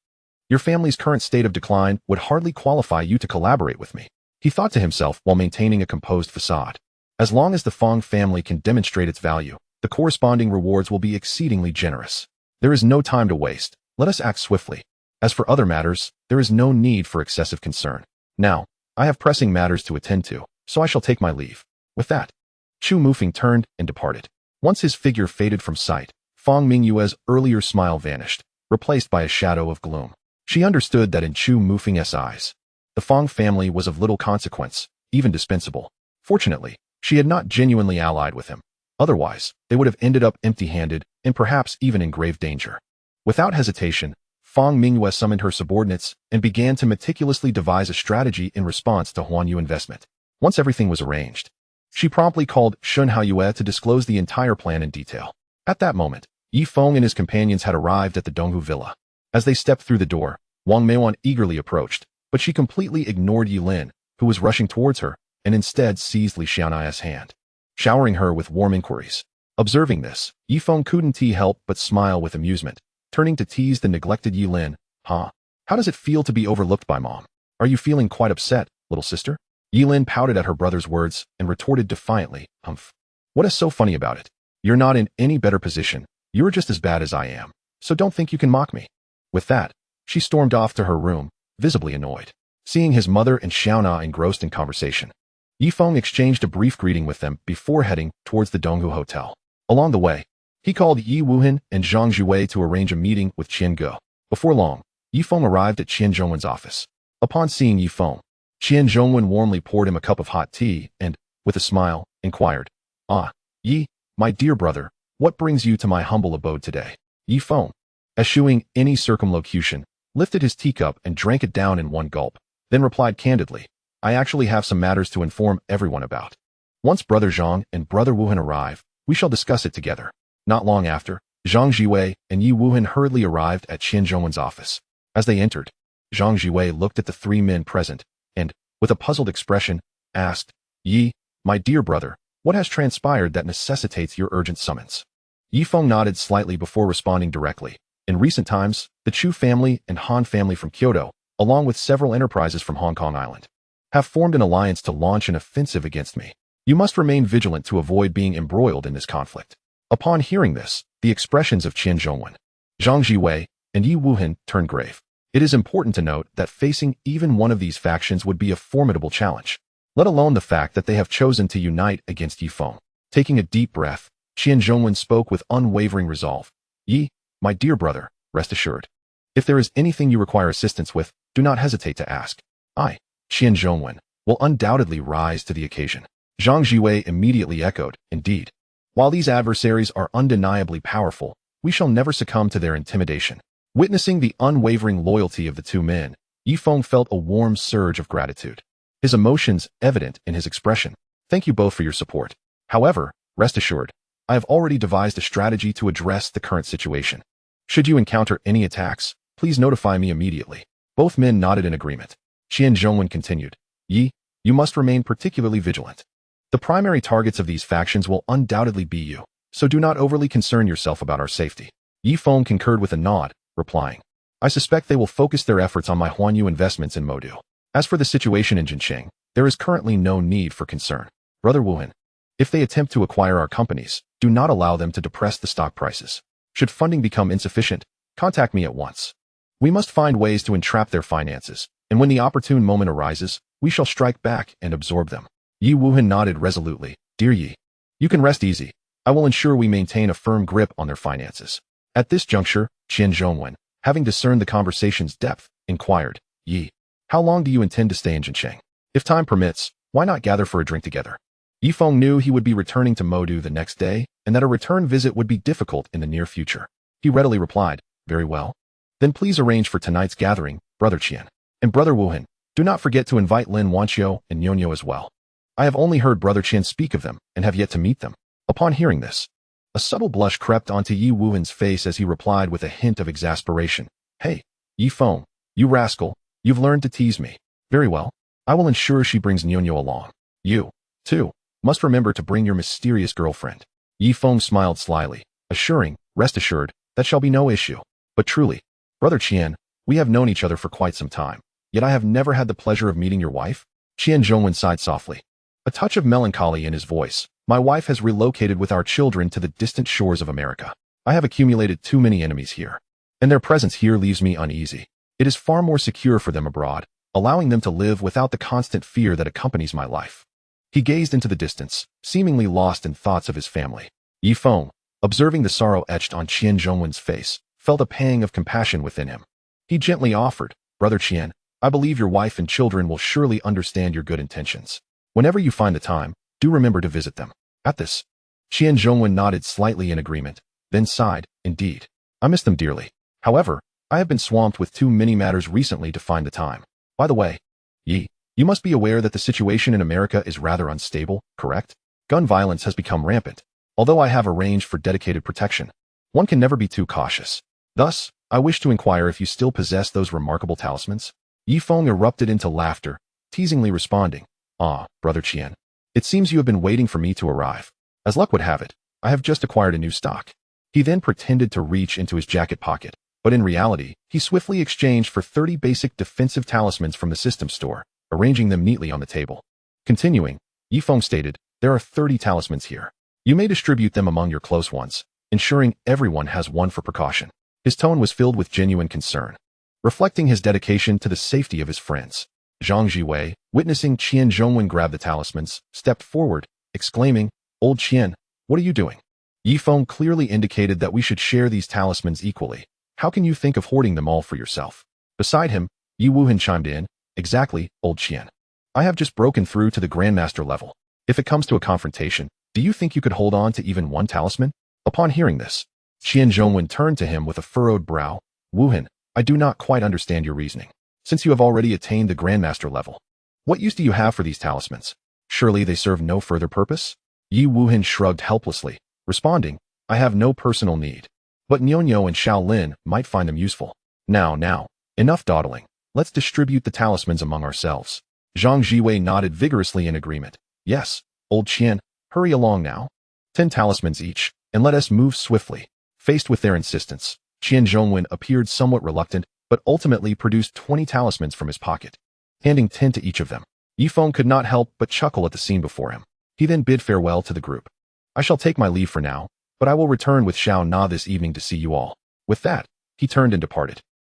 your family's current state of decline would hardly qualify you to collaborate with me. He thought to himself while maintaining a composed facade. As long as the Feng family can demonstrate its value, the corresponding rewards will be exceedingly generous. There is no time to waste. Let us act swiftly. As for other matters, there is no need for excessive concern. Now, I have pressing matters to attend to, so I shall take my leave. With that, Chu Mufeng turned and departed. Once his figure faded from sight, Feng Mingyue's earlier smile vanished, replaced by a shadow of gloom. She understood that in Chu Mufeng's eyes, the Feng family was of little consequence, even dispensable. Fortunately, she had not genuinely allied with him. Otherwise, they would have ended up empty-handed and perhaps even in grave danger. Without hesitation, Feng Mingyue summoned her subordinates and began to meticulously devise a strategy in response to Huanyu Investment. Once everything was arranged, she promptly called Shun Haiyue to disclose the entire plan in detail. At that moment, Yi Feng and his companions had arrived at the Donghu Villa. As they stepped through the door, Wang Meiwan eagerly approached, but she completely ignored Yi Lin, who was rushing towards her, and instead seized Li Xiaona's hand, showering her with warm inquiries. Observing this, Yi Feng couldn't help but smile with amusement, turning to tease the neglected Yi Lin. How does it feel to be overlooked by Mom? Are you feeling quite upset, little sister? Yi Lin pouted at her brother's words and retorted defiantly, What is so funny about it? You're not in any better position. You're just as bad as I am, so don't think you can mock me. With that, she stormed off to her room, visibly annoyed. Seeing his mother and Xiaona engrossed in conversation, Yi Feng exchanged a brief greeting with them before heading towards the Donghu Hotel. Along the way, he called Yi Wuhan and Zhang Zhuwei to arrange a meeting with Qian Ge. Before long, Yi Feng arrived at Qian Zhongwen's office. Upon seeing Yi Feng, Qian Zhongwen warmly poured him a cup of hot tea and, with a smile, inquired, Yi, my dear brother, what brings you to my humble abode today? Yi Feng, eschewing any circumlocution, lifted his teacup and drank it down in one gulp, then replied candidly, I actually have some matters to inform everyone about. Once Brother Zhang and Brother Wuhan arrive, we shall discuss it together. Not long after, Zhang Zhiwei and Yi Wuhan hurriedly arrived at Qian Zhongwen's office. As they entered, Zhang Zhiwei looked at the three men present and, with a puzzled expression, asked, Yi, my dear brother, what has transpired that necessitates your urgent summons? Yi Feng nodded slightly before responding directly. In recent times, the Chu family and Han family from Kyoto, along with several enterprises from Hong Kong Island, have formed an alliance to launch an offensive against me. You must remain vigilant to avoid being embroiled in this conflict." Upon hearing this, the expressions of Qian Zhongwen, Zhang Jiwei, and Yi Wuhan turned grave. It is important to note that facing even one of these factions would be a formidable challenge, let alone the fact that they have chosen to unite against Yi Feng. Taking a deep breath, Qian Zhongwen spoke with unwavering resolve. "Yi, my dear brother, rest assured. If there is anything you require assistance with, do not hesitate to ask. I, Qian Zhongwen, will undoubtedly rise to the occasion." Zhang Jiwei immediately echoed, "Indeed. While these adversaries are undeniably powerful, we shall never succumb to their intimidation." Witnessing the unwavering loyalty of the two men, Yi Feng felt a warm surge of gratitude, his emotions evident in his expression. "Thank you both for your support. However, rest assured, I have already devised a strategy to address the current situation. Should you encounter any attacks, please notify me immediately." Both men nodded in agreement. Qian Zhongwen continued, "Yi, you must remain particularly vigilant. The primary targets of these factions will undoubtedly be you, so do not overly concern yourself about our safety." Yi Feng concurred with a nod, replying, "I suspect they will focus their efforts on my Huanyu investments in Modu. As for the situation in Jincheng, there is currently no need for concern. Brother Wuhan, if they attempt to acquire our companies, do not allow them to depress the stock prices. Should funding become insufficient, contact me at once. We must find ways to entrap their finances, and when the opportune moment arises, we shall strike back and absorb them." Yi Wuhan nodded resolutely. "Dear Yi, you can rest easy. I will ensure we maintain a firm grip on their finances." At this juncture, Qian Zhongwen, having discerned the conversation's depth, inquired, "Yi, how long do you intend to stay in Jincheng? If time permits, why not gather for a drink together?" Yi Feng knew he would be returning to Modu the next day, and that a return visit would be difficult in the near future. He readily replied, "Very well. Then please arrange for tonight's gathering, Brother Qian. And Brother Wuhan, do not forget to invite Lin Wanqiu and Nyonyo as well. I have only heard Brother Qian speak of them, and have yet to meet them." Upon hearing this, a subtle blush crept onto Yi Wuhan's face as he replied with a hint of exasperation, "Hey, Yi Feng, you rascal, you've learned to tease me. Very well. I will ensure she brings Nyonyo along. You, too, must remember to bring your mysterious girlfriend." Yi Feng smiled slyly, assuring, "Rest assured, that shall be no issue. But truly, Brother Qian, we have known each other for quite some time, yet I have never had the pleasure of meeting your wife." Qian Zhongwen sighed softly, a touch of melancholy in his voice. "My wife has relocated with our children to the distant shores of America. I have accumulated too many enemies here, and their presence here leaves me uneasy. It is far more secure for them abroad, allowing them to live without the constant fear that accompanies my life." He gazed into the distance, seemingly lost in thoughts of his family. Yi Feng, observing the sorrow etched on Qian Zhongwen's face, felt a pang of compassion within him. He gently offered, "Brother Qian, I believe your wife and children will surely understand your good intentions. Whenever you find the time, do remember to visit them." At this, Qian Zhongwen nodded slightly in agreement, then sighed, "Indeed, I miss them dearly. However, I have been swamped with too many matters recently to find the time. By the way, Yi, you must be aware that the situation in America is rather unstable, correct? Gun violence has become rampant. Although I have arranged for dedicated protection, one can never be too cautious. Thus, I wish to inquire if you still possess those remarkable talismans." Yi Feng erupted into laughter, teasingly responding, "Ah, Brother Qian, it seems you have been waiting for me to arrive. As luck would have it, I have just acquired a new stock." He then pretended to reach into his jacket pocket, but in reality, he swiftly exchanged for 30 basic defensive talismans from the system store, arranging them neatly on the table. Continuing, Yi Feng stated, "There are 30 talismans here. You may distribute them among your close ones, ensuring everyone has one for precaution." His tone was filled with genuine concern, reflecting his dedication to the safety of his friends. Zhang Jiwei, witnessing Qian Zhongwen grab the talismans, stepped forward, exclaiming, "Old Qian, what are you doing? Yi Feng clearly indicated that we should share these talismans equally. How can you think of hoarding them all for yourself?" Beside him, Yi Wuhan chimed in, "Exactly, Old Qian. I have just broken through to the Grandmaster level. If it comes to a confrontation, do you think you could hold on to even one talisman?" Upon hearing this, Qian Zhongwen turned to him with a furrowed brow. "Wuhan, I do not quite understand your reasoning. Since you have already attained the Grandmaster level, what use do you have for these talismans? Surely they serve no further purpose?" Yi Wuhan shrugged helplessly, responding, "I have no personal need. But Nyonyo and Shaolin might find them useful. Now, enough dawdling. Let's distribute the talismans among ourselves." Zhang Jiwei nodded vigorously in agreement. "Yes, Old Qian, hurry along now. 10 talismans each, and let us move swiftly." Faced with their insistence, Qian Zhongwen appeared somewhat reluctant, but ultimately produced 20 talismans from his pocket, handing 10 to each of them. Yi Feng could not help but chuckle at the scene before him. He then bid farewell to the group. I shall take my leave for now, but I will return with Xiao Na this evening to see you all. With that, he turned and departed.